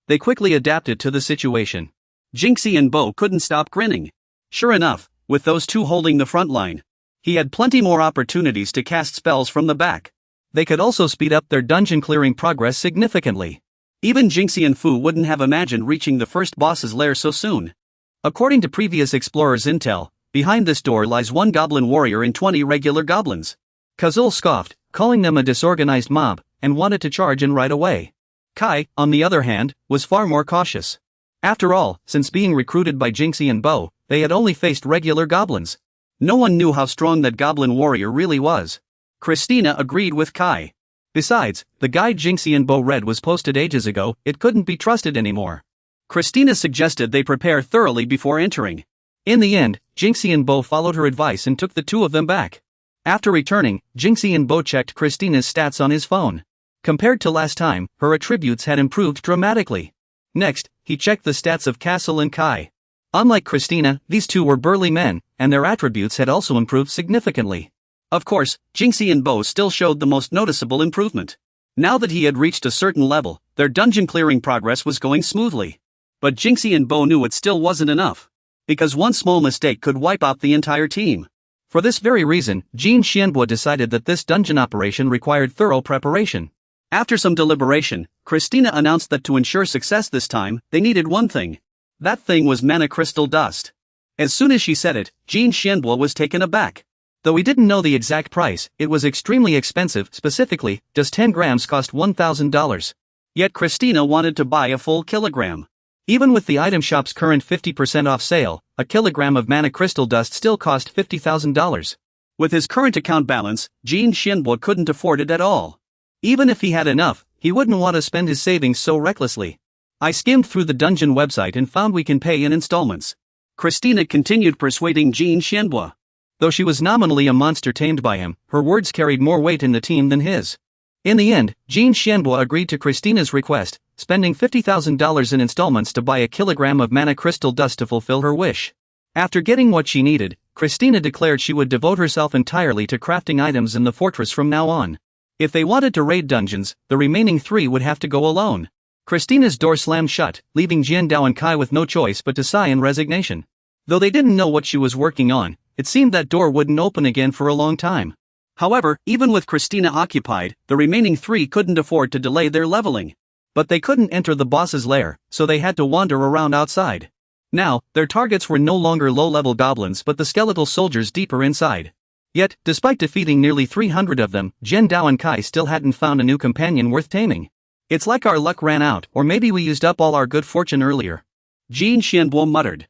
They quickly adapted to the situation. Jingxianbo couldn't stop grinning. Sure enough, with those two holding the front line, he had plenty more opportunities to cast spells from the back. They could also speed up their dungeon clearing progress significantly. Even Jingxianfu wouldn't have imagined reaching the first boss's lair so soon. According to previous explorers' intel, behind this door lies one goblin warrior and 20 regular goblins. Kazul scoffed, calling them a disorganized mob, and wanted to charge in right away. Kai, on the other hand, was far more cautious. After all, since being recruited by Jingxianbo, they had only faced regular goblins. No one knew how strong that goblin warrior really was. Christina agreed with Kai. Besides, the guide Jingxianbo read was posted ages ago, it couldn't be trusted anymore. Christina suggested they prepare thoroughly before entering. In the end, Jingxianbo followed her advice and took the two of them back. After returning, Jingxianbo checked Christina's stats on his phone. Compared to last time, her attributes had improved dramatically. Next, he checked the stats of Castle and Kai. Unlike Christina, these two were burly men, and their attributes had also improved significantly. Of course, Jingxianbo still showed the most noticeable improvement. Now that he had reached a certain level, their dungeon clearing progress was going smoothly. But Jingxianbo knew it still wasn't enough. Because one small mistake could wipe out the entire team. For this very reason, Jin Xianbo decided that this dungeon operation required thorough preparation. After some deliberation, Christina announced that to ensure success this time, they needed one thing. That thing was mana crystal dust. As soon as she said it, Jin Xianbo was taken aback. Though he didn't know the exact price, it was extremely expensive. Specifically, just 10 grams cost $1,000. Yet Christina wanted to buy a full kilogram. Even with the item shop's current 50% off sale, a kilogram of mana crystal dust still cost $50,000. With his current account balance, Jin Xianbo couldn't afford it at all. Even if he had enough, he wouldn't want to spend his savings so recklessly. I skimmed through the dungeon website and found we can pay in installments. Christina continued persuading Jin Xianbo. Though she was nominally a monster tamed by him, her words carried more weight in the team than his. In the end, Jin Xianbo agreed to Christina's request, spending $50,000 in installments to buy a kilogram of mana crystal dust to fulfill her wish. After getting what she needed, Christina declared she would devote herself entirely to crafting items in the fortress from now on. If they wanted to raid dungeons, the remaining three would have to go alone. Christina's door slammed shut, leaving Jiandao and Kai with no choice but to sigh in resignation. Though they didn't know what she was working on, it seemed that door wouldn't open again for a long time. However, even with Christina occupied, the remaining three couldn't afford to delay their leveling. But they couldn't enter the boss's lair, so they had to wander around outside. Now, their targets were no longer low-level goblins but the skeletal soldiers deeper inside. Yet, despite defeating nearly 300 of them, Jiandao and Kai still hadn't found a new companion worth taming. It's like our luck ran out, or maybe we used up all our good fortune earlier. Jin Xianbo muttered.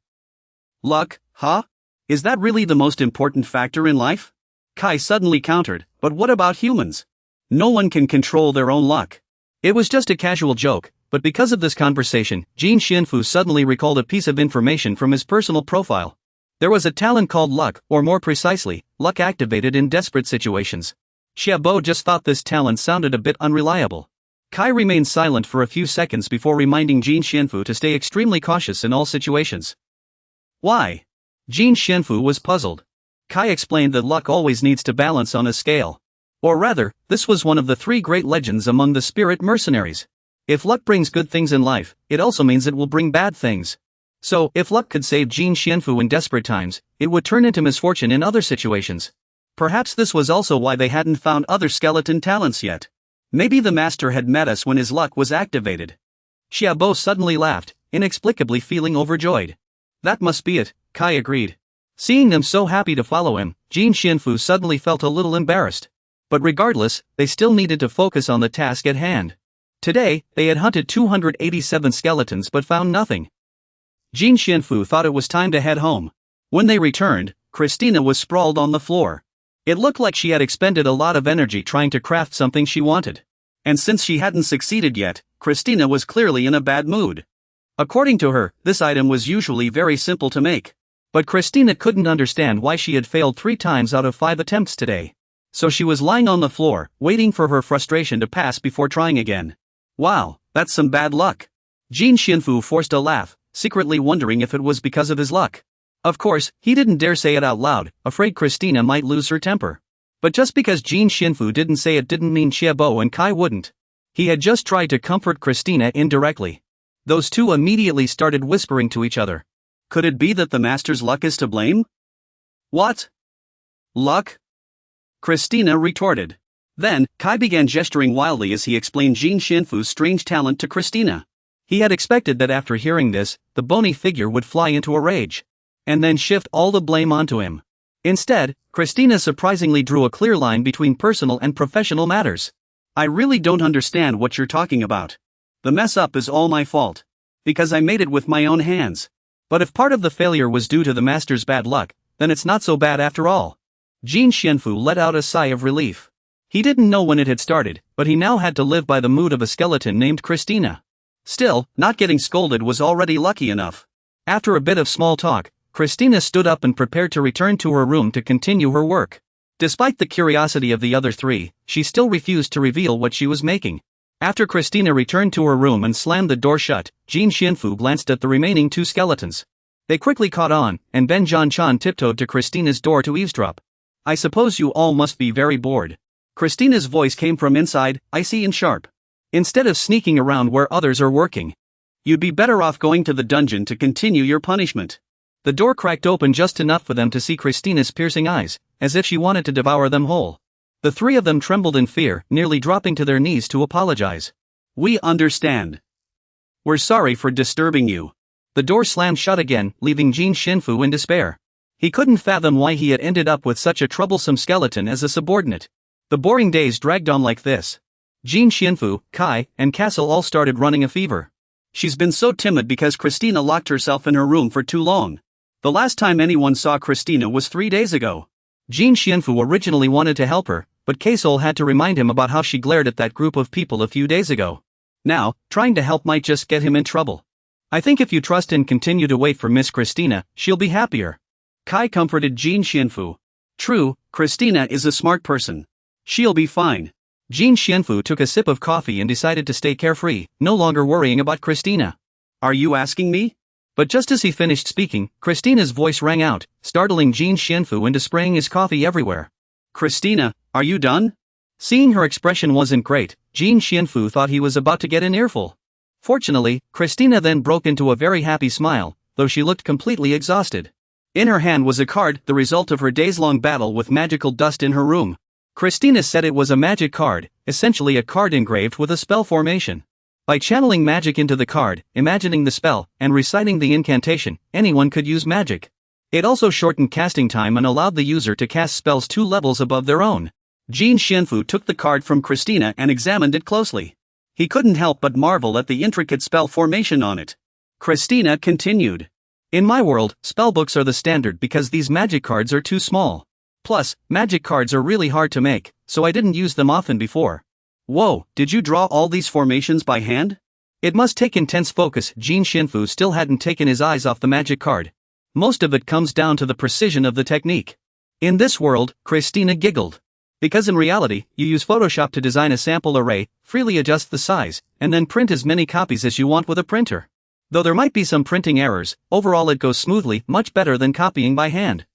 Luck, huh? Is that really the most important factor in life? Kai suddenly countered, but what about humans? No one can control their own luck. It was just a casual joke, but because of this conversation, Jin Xianfu suddenly recalled a piece of information from his personal profile. There was a talent called luck, or more precisely, luck activated in desperate situations. Xiaobo just thought this talent sounded a bit unreliable. Kai remained silent for a few seconds before reminding Jin Xianfu to stay extremely cautious in all situations. Why? Jin Xianfu was puzzled. Kai explained that luck always needs to balance on a scale. Or rather, this was one of the three great legends among the spirit mercenaries. If luck brings good things in life, it also means it will bring bad things. So, if luck could save Jin Xianfu in desperate times, it would turn into misfortune in other situations. Perhaps this was also why they hadn't found other skeleton talents yet. Maybe the master had met us when his luck was activated. Xiaobo suddenly laughed, inexplicably feeling overjoyed. That must be it, Kai agreed. Seeing them so happy to follow him, Jin Xianfu suddenly felt a little embarrassed. But regardless, they still needed to focus on the task at hand. Today, they had hunted 287 skeletons but found nothing. Jin Xianfu thought it was time to head home. When they returned, Christina was sprawled on the floor. It looked like she had expended a lot of energy trying to craft something she wanted. And since she hadn't succeeded yet, Christina was clearly in a bad mood. According to her, this item was usually very simple to make. But Christina couldn't understand why she had failed 3 times out of 5 attempts today. So she was lying on the floor, waiting for her frustration to pass before trying again. Wow, that's some bad luck. Jin Xianfu forced a laugh, secretly wondering if it was because of his luck. Of course, he didn't dare say it out loud, afraid Christina might lose her temper. But just because Jin Xianfu didn't say it didn't mean Xiaobo and Kai wouldn't. He had just tried to comfort Christina indirectly. Those two immediately started whispering to each other. Could it be that the master's luck is to blame? What? Luck? Christina retorted. Then, Kai began gesturing wildly as he explained Jin Xianfu's strange talent to Christina. He had expected that after hearing this, the bony figure would fly into a rage. And then shift all the blame onto him. Instead, Christina surprisingly drew a clear line between personal and professional matters. I really don't understand what you're talking about. The mess up is all my fault. Because I made it with my own hands. But if part of the failure was due to the master's bad luck, then it's not so bad after all. Jin Xianfu let out a sigh of relief. He didn't know when it had started, but he now had to live by the mood of a skeleton named Christina. Still, not getting scolded was already lucky enough. After a bit of small talk, Christina stood up and prepared to return to her room to continue her work. Despite the curiosity of the other 3, she still refused to reveal what she was making. After Christina returned to her room and slammed the door shut, Jin Xianfu glanced at the remaining 2 skeletons. They quickly caught on, and Ben Zhanchan tiptoed to Christina's door to eavesdrop. I suppose you all must be very bored. Christina's voice came from inside, icy and sharp. Instead of sneaking around where others are working. You'd be better off going to the dungeon to continue your punishment. The door cracked open just enough for them to see Christina's piercing eyes, as if she wanted to devour them whole. The 3 of them trembled in fear, nearly dropping to their knees to apologize. We understand. We're sorry for disturbing you. The door slammed shut again, leaving Jin Xianfu in despair. He couldn't fathom why he had ended up with such a troublesome skeleton as a subordinate. The boring days dragged on like this. Jin Xianfu, Kai, and Castle all started running a fever. She's been so timid because Christina locked herself in her room for too long. The last time anyone saw Christina was 3 days ago. Jin Xianfu originally wanted to help her, but Kaisol had to remind him about how she glared at that group of people a few days ago. Now, trying to help might just get him in trouble. I think if you trust and continue to wait for Miss Christina, she'll be happier. Kai comforted Jin Xianfu. True, Christina is a smart person. She'll be fine. Jin Xianfu took a sip of coffee and decided to stay carefree, no longer worrying about Christina. Are you asking me? But just as he finished speaking, Christina's voice rang out, startling Jin Xianfu into spraying his coffee everywhere. Christina, are you done? Seeing her expression wasn't great, Jin Xianfu thought he was about to get an earful. Fortunately, Christina then broke into a very happy smile, though she looked completely exhausted. In her hand was a card, the result of her days-long battle with magical dust in her room. Christina said it was a magic card, essentially a card engraved with a spell formation. By channeling magic into the card, imagining the spell, and reciting the incantation, anyone could use magic. It also shortened casting time and allowed the user to cast spells 2 levels above their own. Jin Xianfu took the card from Christina and examined it closely. He couldn't help but marvel at the intricate spell formation on it. Christina continued. In my world, spellbooks are the standard because these magic cards are too small. Plus, magic cards are really hard to make, so I didn't use them often before. Whoa, did you draw all these formations by hand? It must take intense focus. Jin Xianfu still hadn't taken his eyes off the magic card. Most of it comes down to the precision of the technique. In this world, Christina giggled. Because in reality, you use Photoshop to design a sample array, freely adjust the size, and then print as many copies as you want with a printer. Though there might be some printing errors, overall it goes smoothly, much better than copying by hand.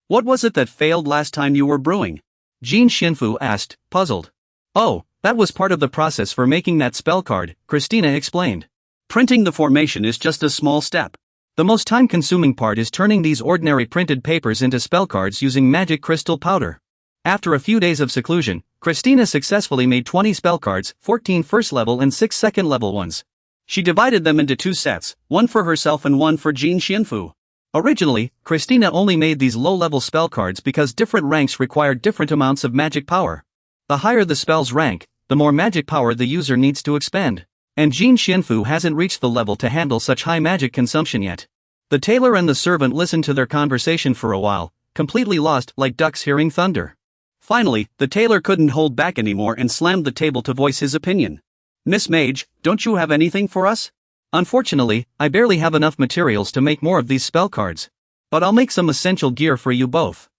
What was it that failed last time you were brewing? Jin Xianfu asked, puzzled. Oh, that was part of the process for making that spell card, Christina explained. Printing the formation is just a small step. The most time-consuming part is turning these ordinary printed papers into spell cards using magic crystal powder. After a few days of seclusion, Christina successfully made 20 spell cards, 14 first-level and 6 second-level ones. She divided them into 2 sets, one for herself and one for Jin Xianfu. Originally, Christina only made these low-level spell cards because different ranks required different amounts of magic power. The higher the spell's rank, the more magic power the user needs to expend. And Jin Xianfu hasn't reached the level to handle such high magic consumption yet. The tailor and the servant listened to their conversation for a while, completely lost like ducks hearing thunder. Finally, the tailor couldn't hold back anymore and slammed the table to voice his opinion. "Miss Mage, don't you have anything for us?" "Unfortunately, I barely have enough materials to make more of these spell cards. But I'll make some essential gear for you both."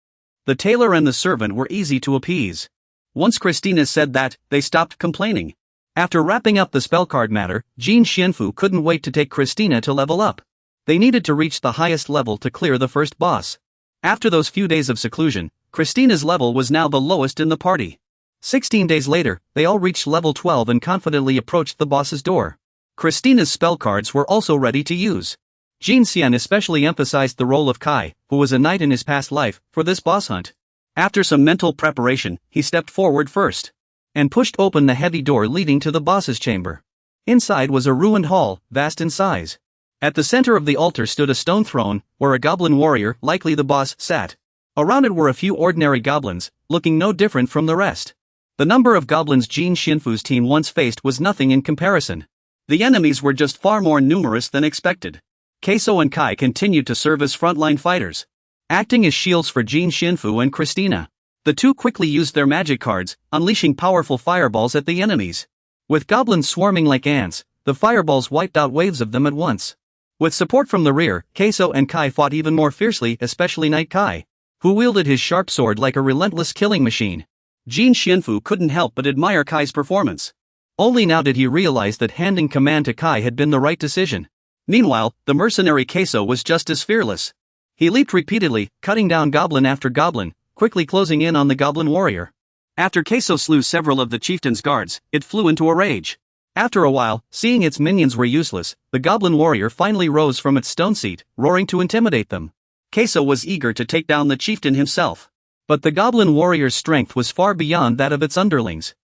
The tailor and the servant were easy to appease. Once Christina said that, they stopped complaining. After wrapping up the spell card matter, Jin Xianfu couldn't wait to take Christina to level up. They needed to reach the highest level to clear the first boss. After those few days of seclusion, Christina's level was now the lowest in the party. 16 days later, they all reached level 12 and confidently approached the boss's door. Christina's spell cards were also ready to use. Jin Xian especially emphasized the role of Kai, who was a knight in his past life, for this boss hunt. After some mental preparation, he stepped forward first and pushed open the heavy door leading to the boss's chamber. Inside was a ruined hall, vast in size. At the center of the altar stood a stone throne, where a goblin warrior, likely the boss, sat. Around it were a few ordinary goblins, looking no different from the rest. The number of goblins Jin Xianfu's team once faced was nothing in comparison. The enemies were just far more numerous than expected. Queso and Kai continued to serve as frontline fighters, acting as shields for Jin Xianfu and Christina. The two quickly used their magic cards, unleashing powerful fireballs at the enemies. With goblins swarming like ants, the fireballs wiped out waves of them at once. With support from the rear, Queso and Kai fought even more fiercely, especially Knight Kai, who wielded his sharp sword like a relentless killing machine. Jin Xianfu couldn't help but admire Kai's performance. Only now did he realize that handing command to Kai had been the right decision. Meanwhile, the mercenary Queso was just as fearless. He leaped repeatedly, cutting down goblin after goblin, quickly closing in on the goblin warrior. After Queso slew several of the chieftain's guards, it flew into a rage. After a while, seeing its minions were useless, the goblin warrior finally rose from its stone seat, roaring to intimidate them. Queso was eager to take down the chieftain himself. But the goblin warrior's strength was far beyond that of its underlings.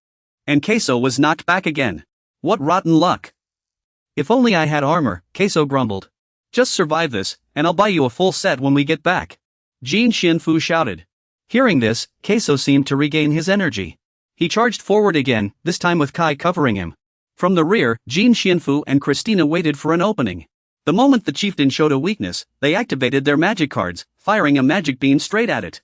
And Queso was knocked back again. What rotten luck! "If only I had armor," Queso grumbled. "Just survive this, and I'll buy you a full set when we get back," Jin Xianfu shouted. Hearing this, Queso seemed to regain his energy. He charged forward again, this time with Kai covering him. From the rear, Jin Xianfu and Christina waited for an opening. The moment the chieftain showed a weakness, they activated their magic cards, firing a magic beam straight at it.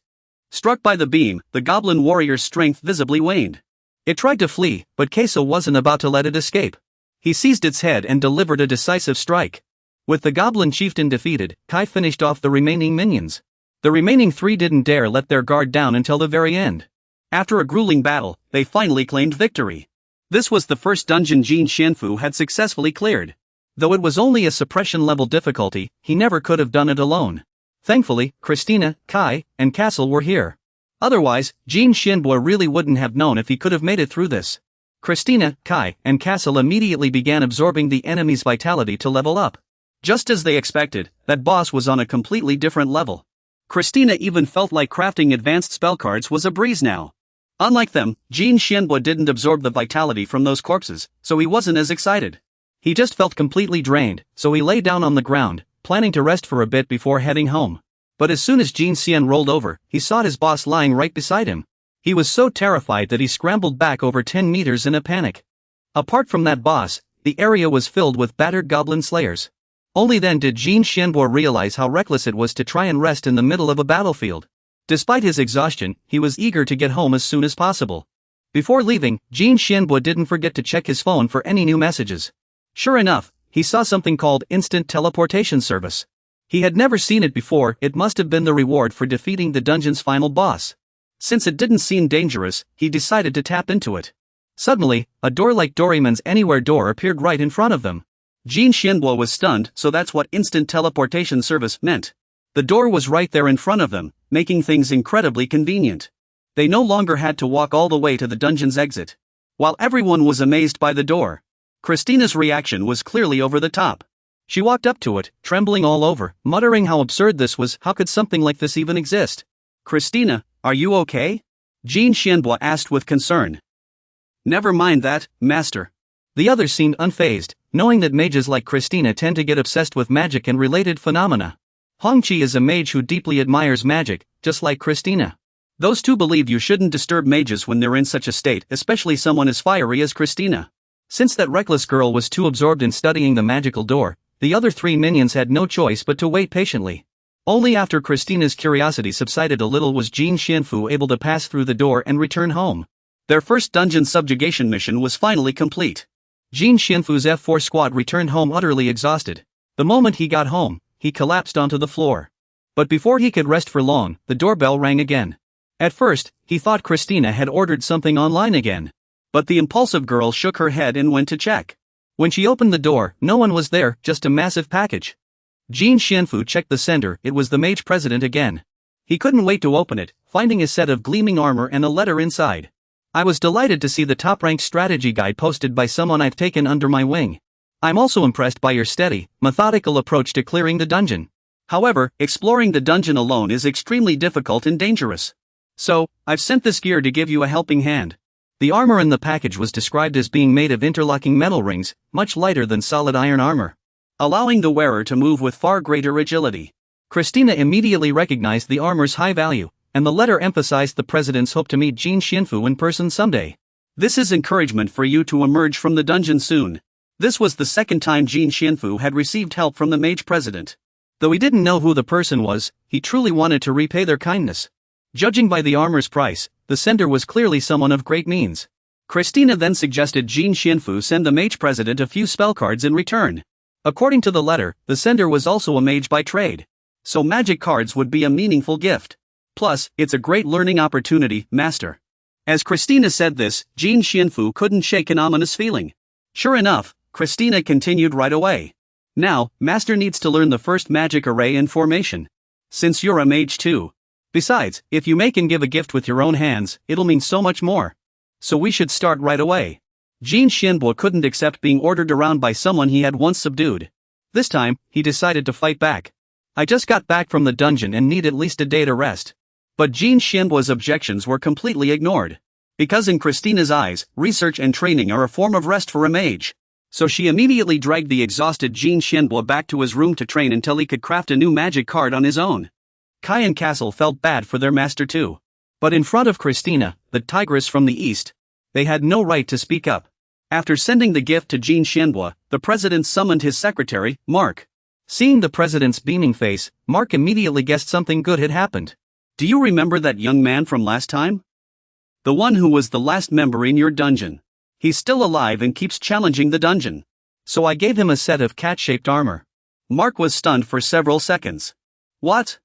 Struck by the beam, the goblin warrior's strength visibly waned. It tried to flee, but Queso wasn't about to let it escape. He seized its head and delivered a decisive strike. With the goblin chieftain defeated, Kai finished off the remaining minions. The remaining three didn't dare let their guard down until the very end. After a grueling battle, they finally claimed victory. This was the first dungeon Jin Xianfu had successfully cleared. Though it was only a suppression-level difficulty, he never could have done it alone. Thankfully, Christina, Kai, and Castle were here. Otherwise, Jin Xianbo really wouldn't have known if he could have made it through this. Christina, Kai, and Castle immediately began absorbing the enemy's vitality to level up. Just as they expected, that boss was on a completely different level. Christina even felt like crafting advanced spell cards was a breeze now. Unlike them, Jin Xianbo didn't absorb the vitality from those corpses, so he wasn't as excited. He just felt completely drained, so he lay down on the ground, planning to rest for a bit before heading home. But as soon as Jin Xian rolled over, he saw his boss lying right beside him. He was so terrified that he scrambled back over 10 meters in a panic. Apart from that boss, the area was filled with battered goblin slayers. Only then did Jin Xianbo realize how reckless it was to try and rest in the middle of a battlefield. Despite his exhaustion, he was eager to get home as soon as possible. Before leaving, Jin Xianbo didn't forget to check his phone for any new messages. Sure enough, he saw something called instant teleportation service. He had never seen it before. It must have been the reward for defeating the dungeon's final boss. Since it didn't seem dangerous, he decided to tap into it. Suddenly, a door like Doraemon's Anywhere door appeared right in front of them. Jin Xianbo was stunned, so that's what instant teleportation service meant. The door was right there in front of them, making things incredibly convenient. They no longer had to walk all the way to the dungeon's exit. While everyone was amazed by the door, Christina's reaction was clearly over the top. She walked up to it, trembling all over, muttering how absurd this was. How could something like this even exist? "Christina, are you okay?" Jin Xianbo asked with concern. "Never mind that, master." The others seemed unfazed, knowing that mages like Christina tend to get obsessed with magic and related phenomena. Hongqi is a mage who deeply admires magic, just like Christina. Those two believe you shouldn't disturb mages when they're in such a state, especially someone as fiery as Christina. Since that reckless girl was too absorbed in studying the magical door, the other three minions had no choice but to wait patiently. Only after Christina's curiosity subsided a little was Jin Xianfu able to pass through the door and return home. Their first dungeon subjugation mission was finally complete. Jin Xianfu's F4 squad returned home utterly exhausted. The moment he got home, he collapsed onto the floor. But before he could rest for long, the doorbell rang again. At first, he thought Christina had ordered something online again. But the impulsive girl shook her head and went to check. When she opened the door, no one was there, just a massive package. Jin Xianfu checked the sender, it was the mage president again. He couldn't wait to open it, finding a set of gleaming armor and a letter inside. I was delighted to see the top-ranked strategy guide posted by someone I've taken under my wing. I'm also impressed by your steady, methodical approach to clearing the dungeon. However, exploring the dungeon alone is extremely difficult and dangerous. So, I've sent this gear to give you a helping hand. The armor in the package was described as being made of interlocking metal rings, much lighter than solid iron armor, allowing the wearer to move with far greater agility. Christina immediately recognized the armor's high value, and the letter emphasized the president's hope to meet Jin Xianfu in person someday. This is encouragement for you to emerge from the dungeon soon. This was the second time Jin Xianfu had received help from the mage president. Though he didn't know who the person was, he truly wanted to repay their kindness. Judging by the armor's price, the sender was clearly someone of great means. Christina then suggested Jin Xianfu send the mage president a few spell cards in return. According to the letter, the sender was also a mage by trade. So magic cards would be a meaningful gift. Plus, it's a great learning opportunity, master. As Christina said this, Jin Xianfu couldn't shake an ominous feeling. Sure enough, Christina continued right away. Now, master needs to learn the first magic array in formation. Since you're a mage too. Besides, if you make and give a gift with your own hands, it'll mean so much more. So we should start right away. Jin Xianbo couldn't accept being ordered around by someone he had once subdued. This time, he decided to fight back. I just got back from the dungeon and need at least a day to rest. But Jin Xianbo's objections were completely ignored. Because in Christina's eyes, research and training are a form of rest for a mage. So she immediately dragged the exhausted Jin Xianbo back to his room to train until he could craft a new magic card on his own. Kai and Castle felt bad for their master too. But in front of Christina, the tigress from the east, they had no right to speak up. After sending the gift to Jin Xianbo, the president summoned his secretary, Mark. Seeing the president's beaming face, Mark immediately guessed something good had happened. Do you remember that young man from last time? The one who was the last member in your dungeon. He's still alive and keeps challenging the dungeon. So I gave him a set of cat-shaped armor. Mark was stunned for several seconds. What?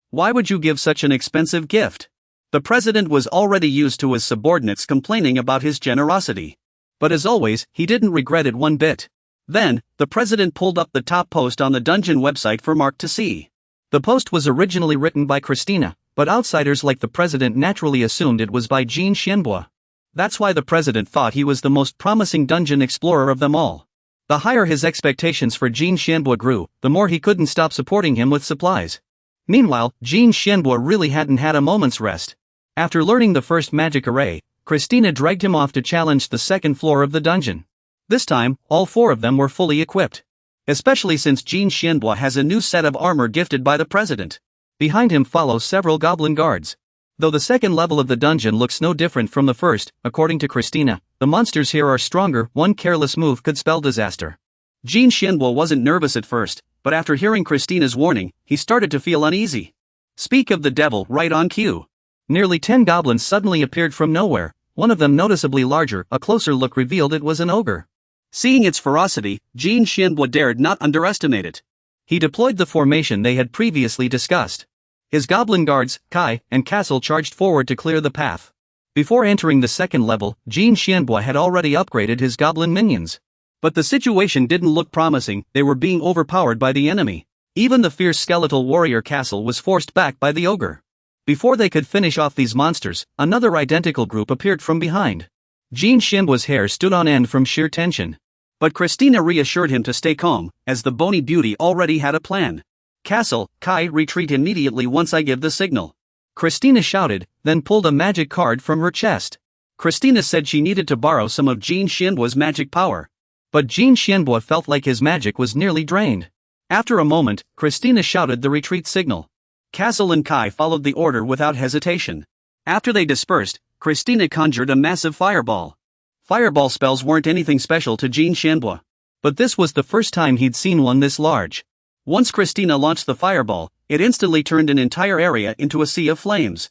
Why would you give such an expensive gift? The president was already used to his subordinates complaining about his generosity. But as always, he didn't regret it one bit. Then, the president pulled up the top post on the dungeon website for Mark to see. The post was originally written by Christina, but outsiders like the president naturally assumed it was by Jin Xianbo. That's why the president thought he was the most promising dungeon explorer of them all. The higher his expectations for Jin Xianbo grew, the more he couldn't stop supporting him with supplies. Meanwhile, Jin Xianbo really hadn't had a moment's rest. After learning the first magic array, Christina dragged him off to challenge the second floor of the dungeon. This time, all four of them were fully equipped. Especially since Jin Xianbo has a new set of armor gifted by the president. Behind him follow several goblin guards. Though the second level of the dungeon looks no different from the first, according to Christina, the monsters here are stronger, one careless move could spell disaster. Jin Xianbo wasn't nervous at first, but after hearing Christina's warning, he started to feel uneasy. Speak of the devil, right on cue. Nearly 10 goblins suddenly appeared from nowhere, one of them noticeably larger. A closer look revealed it was an ogre. Seeing its ferocity, Jin Xianbo dared not underestimate it. He deployed the formation they had previously discussed. His goblin guards, Kai and Castle, charged forward to clear the path. Before entering the second level, Jin Xianbo had already upgraded his goblin minions. But the situation didn't look promising, they were being overpowered by the enemy. Even the fierce skeletal warrior Castle was forced back by the ogre. Before they could finish off these monsters, another identical group appeared from behind. Jin Xianbo's hair stood on end from sheer tension. But Christina reassured him to stay calm, as the bony beauty already had a plan. Castle, Kai, retreat immediately once I give the signal. Christina shouted, then pulled a magic card from her chest. Christina said she needed to borrow some of Jin Xianbo's magic power. But Jin Xianbo felt like his magic was nearly drained. After a moment, Christina shouted the retreat signal. Castle and Kai followed the order without hesitation. After they dispersed, Christina conjured a massive fireball. Fireball spells weren't anything special to Jin Xianbo. But this was the first time he'd seen one this large. Once Christina launched the fireball, it instantly turned an entire area into a sea of flames.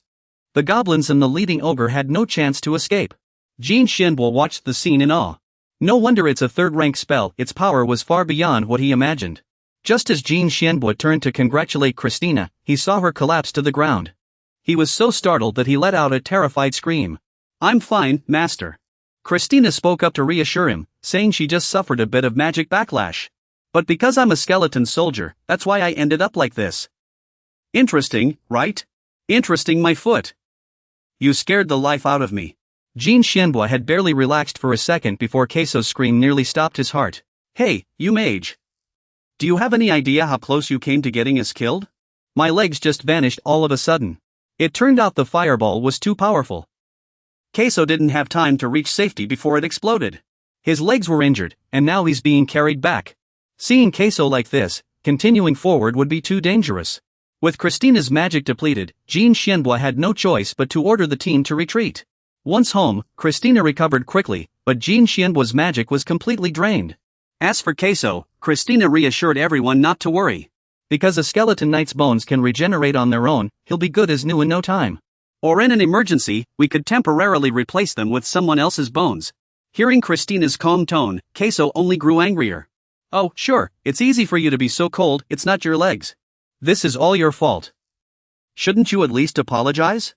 The goblins and the leading ogre had no chance to escape. Jin Xianbo watched the scene in awe. No wonder it's a third-rank spell, its power was far beyond what he imagined. Just as Jin Xianbo turned to congratulate Christina, he saw her collapse to the ground. He was so startled that he let out a terrified scream. "I'm fine, master." Christina spoke up to reassure him, saying she just suffered a bit of magic backlash. "But because I'm a skeleton soldier, that's why I ended up like this." "Interesting, right? Interesting, my foot. You scared the life out of me." Jin Xianbo had barely relaxed for a second before Queso's scream nearly stopped his heart. "Hey, you mage. Do you have any idea how close you came to getting us killed? My legs just vanished all of a sudden. It turned out the fireball was too powerful." Queso didn't have time to reach safety before it exploded. His legs were injured, and now he's being carried back. Seeing Queso like this, continuing forward would be too dangerous. With Christina's magic depleted, Jin Xianbo had no choice but to order the team to retreat. Once home, Christina recovered quickly, but Jin Xianbo's magic was completely drained. As for Queso, Christina reassured everyone not to worry. Because a skeleton knight's bones can regenerate on their own, he'll be good as new in no time. Or in an emergency, we could temporarily replace them with someone else's bones. Hearing Christina's calm tone, Queso only grew angrier. "Oh, sure, it's easy for you to be so cold, it's not your legs. This is all your fault. Shouldn't you at least apologize?"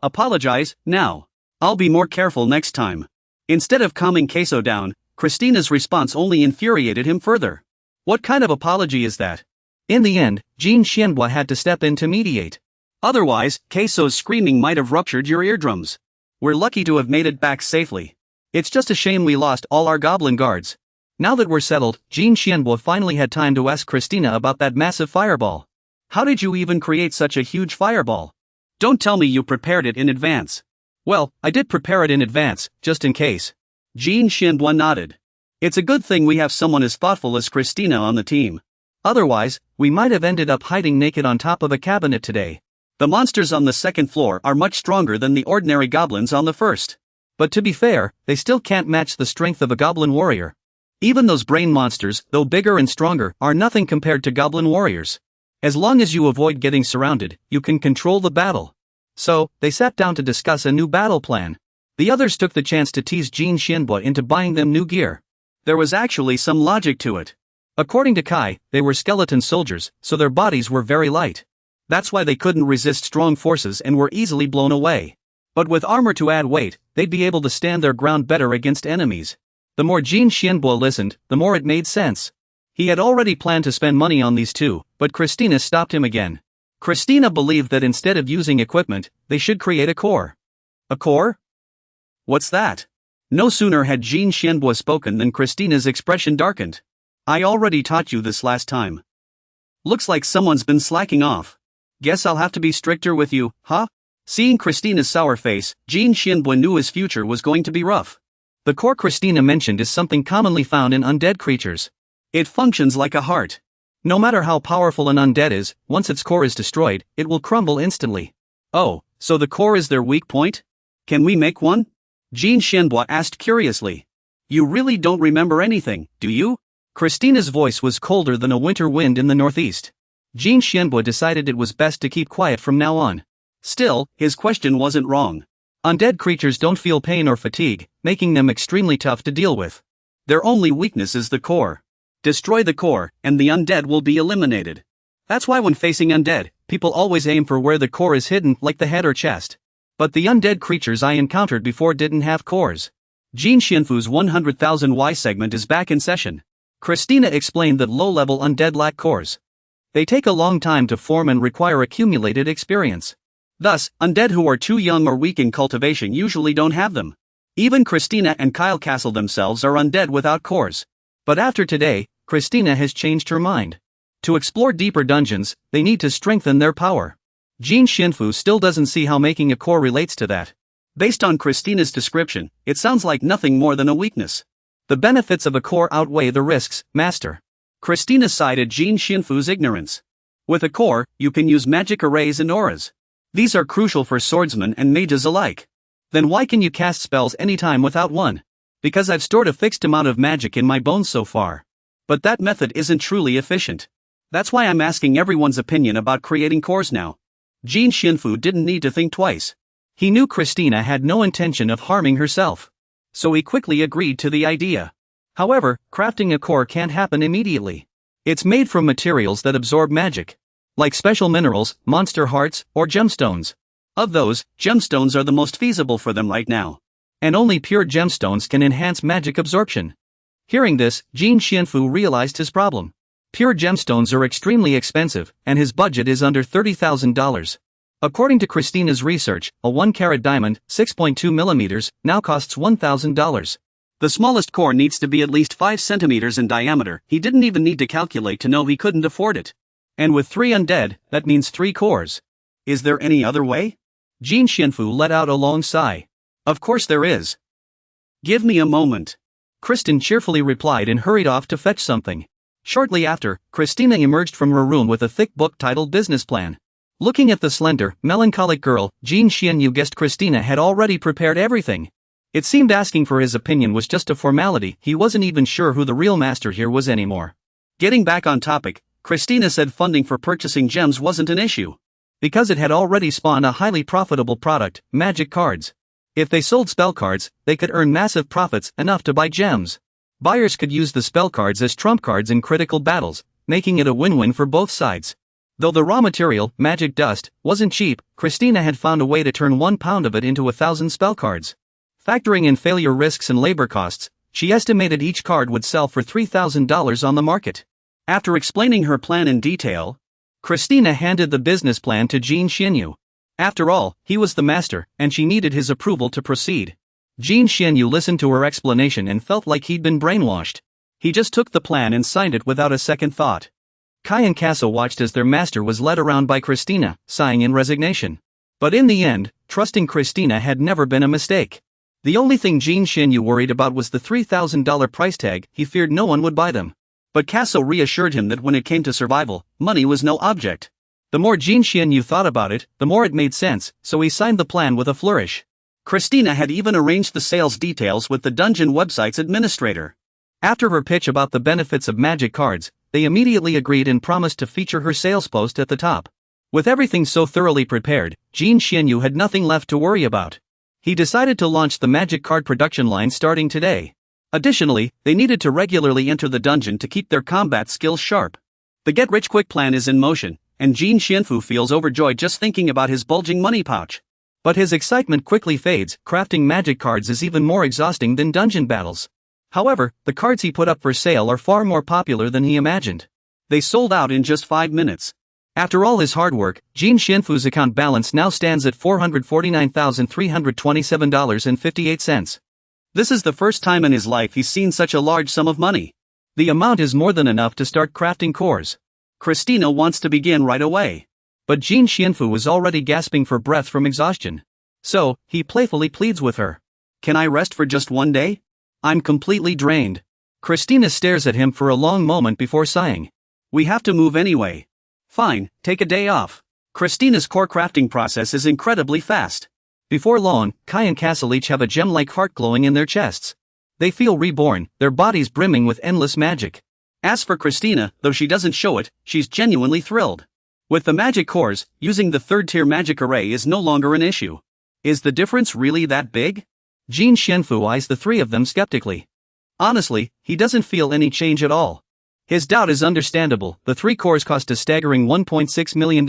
"Apologize, now. I'll be more careful next time." Instead of calming Queso down, Christina's response only infuriated him further. What kind of apology is that? In the end, Jin Xianbo had to step in to mediate. Otherwise, Queso's screaming might have ruptured your eardrums. We're lucky to have made it back safely. It's just a shame we lost all our goblin guards. Now that we're settled, Jin Xianbo finally had time to ask Christina about that massive fireball. "How did you even create such a huge fireball? Don't tell me you prepared it in advance." "Well, I did prepare it in advance, just in case." Jin Xianbo nodded. "It's a good thing we have someone as thoughtful as Christina on the team. Otherwise, we might have ended up hiding naked on top of a cabinet today. The monsters on the second floor are much stronger than the ordinary goblins on the first. But to be fair, they still can't match the strength of a goblin warrior. Even those brain monsters, though bigger and stronger, are nothing compared to goblin warriors. As long as you avoid getting surrounded, you can control the battle." So, they sat down to discuss a new battle plan. The others took the chance to tease Jin Xianbo into buying them new gear. There was actually some logic to it. According to Kai, they were skeleton soldiers, so their bodies were very light. That's why they couldn't resist strong forces and were easily blown away. But with armor to add weight, they'd be able to stand their ground better against enemies. The more Jin Xianbo listened, the more it made sense. He had already planned to spend money on these two, but Christina stopped him again. Christina believed that instead of using equipment, they should create a core. A core? What's that? No sooner had Jin Xianbo spoken than Christina's expression darkened. "I already taught you this last time. Looks like someone's been slacking off. Guess I'll have to be stricter with you, huh?" Seeing Christina's sour face, Jin Xianbo knew his future was going to be rough. The core Christina mentioned is something commonly found in undead creatures. It functions like a heart. No matter how powerful an undead is, once its core is destroyed, it will crumble instantly. "Oh, so the core is their weak point? Can we make one?" Jin Xianbo asked curiously. "You really don't remember anything, do you?" Christina's voice was colder than a winter wind in the northeast. Jin Xianbo decided it was best to keep quiet from now on. Still, his question wasn't wrong. Undead creatures don't feel pain or fatigue, making them extremely tough to deal with. Their only weakness is the core. Destroy the core, and the undead will be eliminated. That's why when facing undead, people always aim for where the core is hidden, like the head or chest. But the undead creatures I encountered before didn't have cores. Jin Xianfu's 100,000 Y segment is back in session. Christina explained that low-level undead lack cores. They take a long time to form and require accumulated experience. Thus, undead who are too young or weak in cultivation usually don't have them. Even Christina and Kyle Castle themselves are undead without cores. But after today, Christina has changed her mind. To explore deeper dungeons, they need to strengthen their power. Jin Xianfu still doesn't see how making a core relates to that. Based on Christina's description, it sounds like nothing more than a weakness. The benefits of a core outweigh the risks, master. Christina sighed at Jin Xianfu's ignorance. With a core, you can use magic arrays and auras. These are crucial for swordsmen and mages alike. Then why can you cast spells anytime without one? Because I've stored a fixed amount of magic in my bones so far. But that method isn't truly efficient. That's why I'm asking everyone's opinion about creating cores now. Jin Xianfu didn't need to think twice. He knew Christina had no intention of harming herself. So he quickly agreed to the idea. However, crafting a core can't happen immediately. It's made from materials that absorb magic, like special minerals, monster hearts, or gemstones. Of those, gemstones are the most feasible for them right now. And only pure gemstones can enhance magic absorption. Hearing this, Jin Xianfu realized his problem. Pure gemstones are extremely expensive, and his budget is under $30,000. According to Christina's research, a 1-carat diamond, 6.2 mm, now costs $1,000. The smallest core needs to be at least 5 centimeters in diameter. He didn't even need to calculate to know he couldn't afford it. And with 3 undead, that means 3 cores. Is there any other way? Jin Xianfu let out a long sigh. Of course there is. Give me a moment. Kristen cheerfully replied and hurried off to fetch something. Shortly after, Christina emerged from her room with a thick book titled Business Plan. Looking at the slender, melancholic girl, Jin Xianyu guessed Christina had already prepared everything. It seemed asking for his opinion was just a formality. He wasn't even sure who the real master here was anymore. Getting back on topic, Christina said funding for purchasing gems wasn't an issue. Because it had already spawned a highly profitable product, magic cards. If they sold spell cards, they could earn massive profits, enough to buy gems. Buyers could use the spell cards as trump cards in critical battles, making it a win-win for both sides. Though the raw material, magic dust, wasn't cheap, Christina had found a way to turn 1 pound of it into 1,000 spell cards. Factoring in failure risks and labor costs, she estimated each card would sell for $3,000 on the market. After explaining her plan in detail, Christina handed the business plan to Jin Xianyu. After all, he was the master, and she needed his approval to proceed. Jin Xianyu listened to her explanation and felt like he'd been brainwashed. He just took the plan and signed it without a second thought. Kai and Casa watched as their master was led around by Christina, sighing in resignation. But in the end, trusting Christina had never been a mistake. The only thing Jin Xianyu worried about was the $3,000 price tag. He feared no one would buy them. But Casa reassured him that when it came to survival, money was no object. The more Jin Xianyu thought about it, the more it made sense, so he signed the plan with a flourish. Christina had even arranged the sales details with the dungeon website's administrator. After her pitch about the benefits of magic cards, they immediately agreed and promised to feature her sales post at the top. With everything so thoroughly prepared, Jin Xianyu had nothing left to worry about. He decided to launch the magic card production line starting today. Additionally, they needed to regularly enter the dungeon to keep their combat skills sharp. The get-rich-quick plan is in motion, and Jin Xianfu feels overjoyed just thinking about his bulging money pouch. But his excitement quickly fades. Crafting magic cards is even more exhausting than dungeon battles. However, the cards he put up for sale are far more popular than he imagined. They sold out in just 5 minutes. After all his hard work, Jin Xianfu's account balance now stands at $449,327.58. This is the first time in his life he's seen such a large sum of money. The amount is more than enough to start crafting cores. Christina wants to begin right away. But Jin Xianfu was already gasping for breath from exhaustion. So, he playfully pleads with her. Can I rest for just 1 day? I'm completely drained. Christina stares at him for a long moment before sighing. We have to move anyway. Fine, take a day off. Christina's core crafting process is incredibly fast. Before long, Kai and Castle each have a gem-like heart glowing in their chests. They feel reborn, their bodies brimming with endless magic. As for Christina, though she doesn't show it, she's genuinely thrilled. With the magic cores, using the third-tier magic array is no longer an issue. Is the difference really that big? Jin Xianfu eyes the three of them skeptically. Honestly, he doesn't feel any change at all. His doubt is understandable. The 3 cores cost a staggering $1.6 million.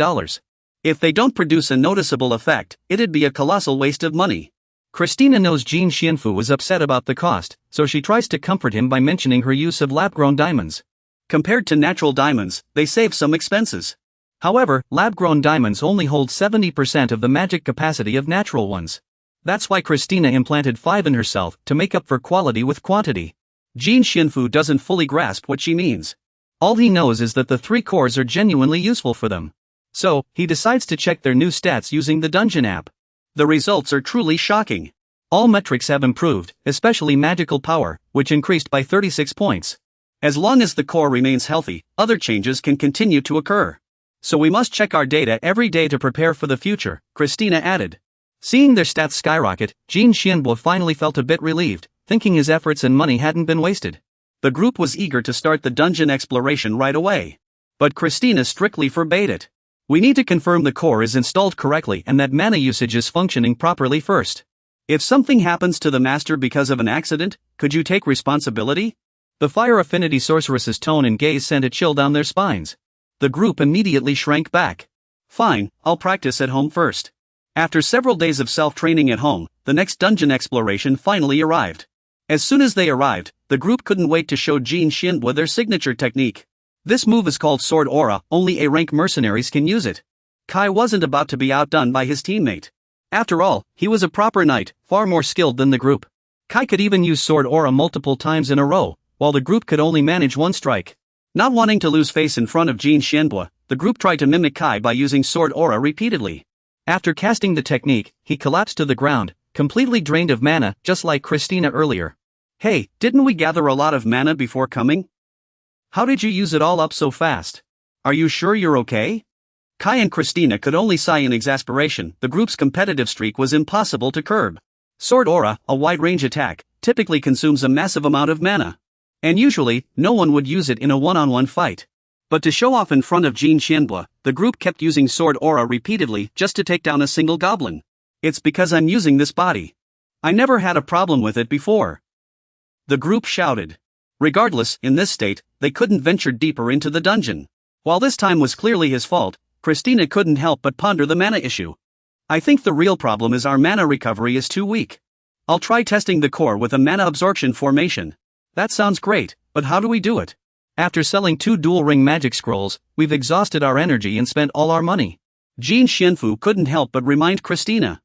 If they don't produce a noticeable effect, it'd be a colossal waste of money. Christina knows Jin Xianfu was upset about the cost, so she tries to comfort him by mentioning her use of lab-grown diamonds. Compared to natural diamonds, they save some expenses. However, lab-grown diamonds only hold 70% of the magic capacity of natural ones. That's why Christina implanted 5 in herself, to make up for quality with quantity. Jin Xianfu doesn't fully grasp what she means. All he knows is that the 3 cores are genuinely useful for them. So, he decides to check their new stats using the dungeon app. The results are truly shocking. All metrics have improved, especially magical power, which increased by 36 points. As long as the core remains healthy, other changes can continue to occur. So we must check our data every day to prepare for the future, Christina added. Seeing their stats skyrocket, Jin Xianbo finally felt a bit relieved, thinking his efforts and money hadn't been wasted. The group was eager to start the dungeon exploration right away. But Christina strictly forbade it. We need to confirm the core is installed correctly and that mana usage is functioning properly first. If something happens to the master because of an accident, could you take responsibility? The Fire Affinity sorceress's tone and gaze sent a chill down their spines. The group immediately shrank back. Fine, I'll practice at home first. After several days of self-training at home, the next dungeon exploration finally arrived. As soon as they arrived, the group couldn't wait to show Jin Shinbwa their signature technique. This move is called Sword Aura, only A-rank mercenaries can use it. Kai wasn't about to be outdone by his teammate. After all, he was a proper knight, far more skilled than the group. Kai could even use Sword Aura multiple times in a row, while the group could only manage one strike. Not wanting to lose face in front of Jin Shinbwa, the group tried to mimic Kai by using Sword Aura repeatedly. After casting the technique, he collapsed to the ground, completely drained of mana, just like Christina earlier. Hey, didn't we gather a lot of mana before coming? How did you use it all up so fast? Are you sure you're okay? Kai and Christina could only sigh in exasperation. The group's competitive streak was impossible to curb. Sword Aura, a wide-range attack, typically consumes a massive amount of mana. And usually, no one would use it in a one-on-one fight. But to show off in front of Jin Shinbwa, the group kept using Sword Aura repeatedly just to take down a single goblin. It's because I'm using this body. I never had a problem with it before. The group shouted. Regardless, in this state, they couldn't venture deeper into the dungeon. While this time was clearly his fault, Christina couldn't help but ponder the mana issue. I think the real problem is our mana recovery is too weak. I'll try testing the core with a mana absorption formation. That sounds great, but how do we do it? After selling 2 dual ring magic scrolls, we've exhausted our energy and spent all our money. Jin Shinfu couldn't help but remind Christina.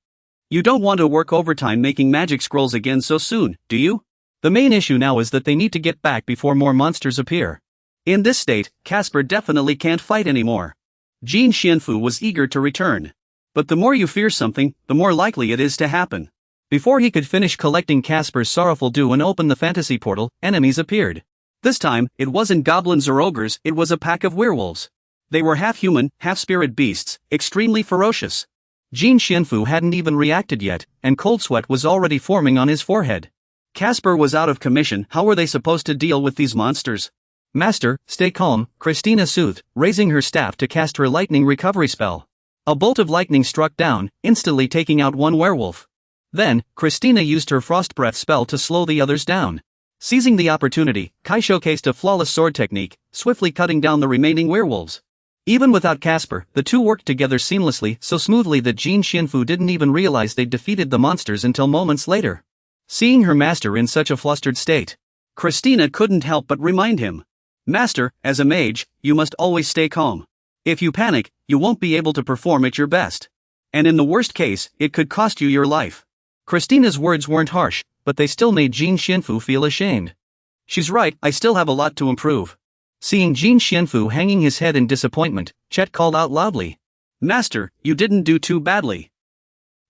You don't want to work overtime making magic scrolls again so soon, do you? The main issue now is that they need to get back before more monsters appear. In this state, Casper definitely can't fight anymore. Jin Shinfu was eager to return. But the more you fear something, the more likely it is to happen. Before he could finish collecting Casper's sorrowful due and open the fantasy portal, enemies appeared. This time, it wasn't goblins or ogres, it was a pack of werewolves. They were half-human, half-spirit beasts, extremely ferocious. Jin Shinfu hadn't even reacted yet, and cold sweat was already forming on his forehead. Casper was out of commission. How were they supposed to deal with these monsters? Master, stay calm, Christina soothed, raising her staff to cast her lightning recovery spell. A bolt of lightning struck down, instantly taking out one werewolf. Then, Christina used her frost breath spell to slow the others down. Seizing the opportunity, Kai showcased a flawless sword technique, swiftly cutting down the remaining werewolves. Even without Casper, the two worked together seamlessly, so smoothly that Jin Shinfu didn't even realize they'd defeated the monsters until moments later. Seeing her master in such a flustered state, Christina couldn't help but remind him. Master, as a mage, you must always stay calm. If you panic, you won't be able to perform at your best. And in the worst case, it could cost you your life. Christina's words weren't harsh, but they still made Jin Shinfu feel ashamed. She's right, I still have a lot to improve. Seeing Jin Shinfu hanging his head in disappointment, Chet called out loudly. Master, you didn't do too badly.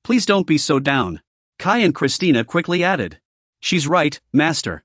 Please don't be so down. Kai and Christina quickly added. She's right, Master.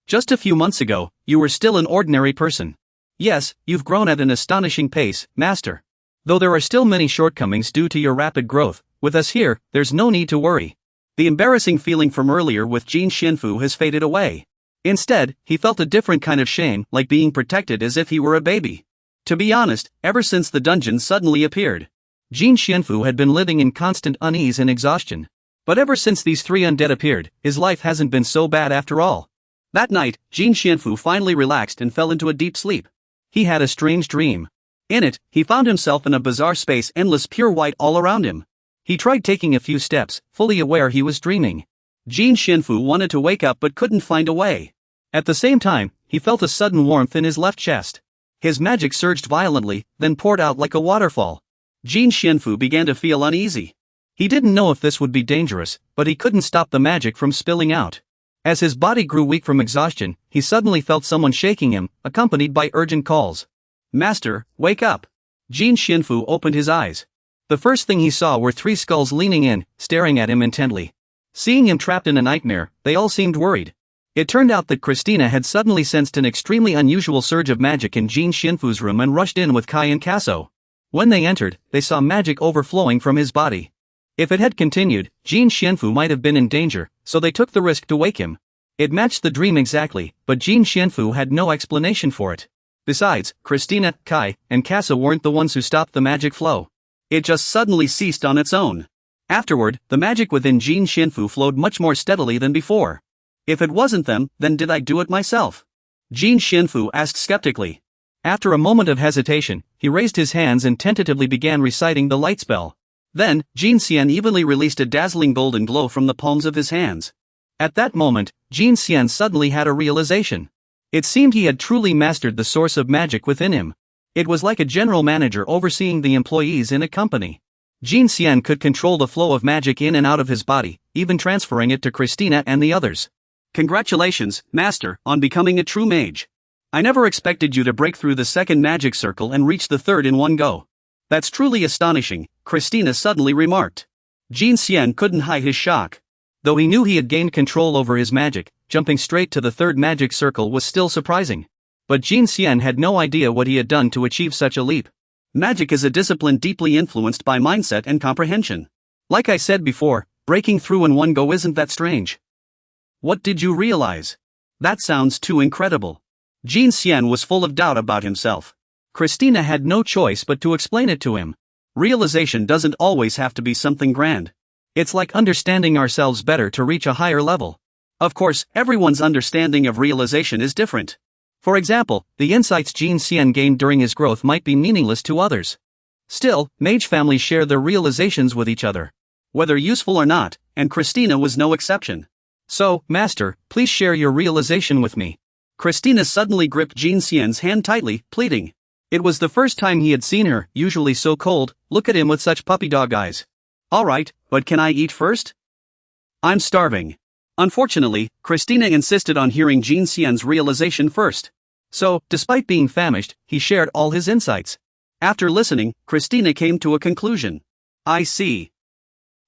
Just a few months ago, you were still an ordinary person. Yes, you've grown at an astonishing pace, Master. Though there are still many shortcomings due to your rapid growth, with us here, there's no need to worry. The embarrassing feeling from earlier with Jin Shinfu has faded away. Instead, he felt a different kind of shame, like being protected as if he were a baby. To be honest, ever since the dungeon suddenly appeared, Jin Shinfu had been living in constant unease and exhaustion. But ever since these 3 undead appeared, his life hasn't been so bad after all. That night, Jin Shinfu finally relaxed and fell into a deep sleep. He had a strange dream. In it, he found himself in a bizarre space, endless pure white all around him. He tried taking a few steps, fully aware he was dreaming. Jin Shinfu wanted to wake up but couldn't find a way. At the same time, he felt a sudden warmth in his left chest. His magic surged violently, then poured out like a waterfall. Jin Shinfu began to feel uneasy. He didn't know if this would be dangerous, but he couldn't stop the magic from spilling out. As his body grew weak from exhaustion, he suddenly felt someone shaking him, accompanied by urgent calls. Master, wake up! Jin Shinfu opened his eyes. The first thing he saw were 3 skulls leaning in, staring at him intently. Seeing him trapped in a nightmare, they all seemed worried. It turned out that Christina had suddenly sensed an extremely unusual surge of magic in Jin Shinfu's room and rushed in with Kai and Kaso. When they entered, they saw magic overflowing from his body. If it had continued, Jin Shinfu might have been in danger, so they took the risk to wake him. It matched the dream exactly, but Jin Shinfu had no explanation for it. Besides, Christina, Kai, and Kasa weren't the ones who stopped the magic flow. It just suddenly ceased on its own. Afterward, the magic within Jin Xianfu flowed much more steadily than before. If it wasn't them, then did I do it myself? Jin Xianfu asked skeptically. After a moment of hesitation, he raised his hands and tentatively began reciting the light spell. Then, Jin Xian evenly released a dazzling golden glow from the palms of his hands. At that moment, Jin Xian suddenly had a realization. It seemed he had truly mastered the source of magic within him. It was like a general manager overseeing the employees in a company. Jin Xian could control the flow of magic in and out of his body, even transferring it to Christina and the others. Congratulations, Master, on becoming a true mage. I never expected you to break through the second magic circle and reach the third in one go. That's truly astonishing, Christina suddenly remarked. Jin Xian couldn't hide his shock. Though he knew he had gained control over his magic, jumping straight to the third magic circle was still surprising. But Jin Xian had no idea what he had done to achieve such a leap. Magic is a discipline deeply influenced by mindset and comprehension. Like I said before, breaking through in one go isn't that strange. What did you realize? That sounds too incredible. Jin Xian was full of doubt about himself. Christina had no choice but to explain it to him. Realization doesn't always have to be something grand. It's like understanding ourselves better to reach a higher level. Of course, everyone's understanding of realization is different. For example, the insights Jin Xian gained during his growth might be meaningless to others. Still, mage families share their realizations with each other, whether useful or not, and Christina was no exception. So, Master, please share your realization with me. Christina suddenly gripped Jin Xian's hand tightly, pleading. It was the first time he had seen her, usually so cold, look at him with such puppy dog eyes. Alright, but can I eat first? I'm starving. Unfortunately, Christina insisted on hearing Jin Xian's realization first. So, despite being famished, he shared all his insights. After listening, Christina came to a conclusion. I see.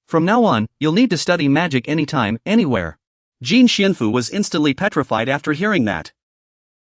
From now on, you'll need to study magic anytime, anywhere. Jin Xianfu was instantly petrified after hearing that.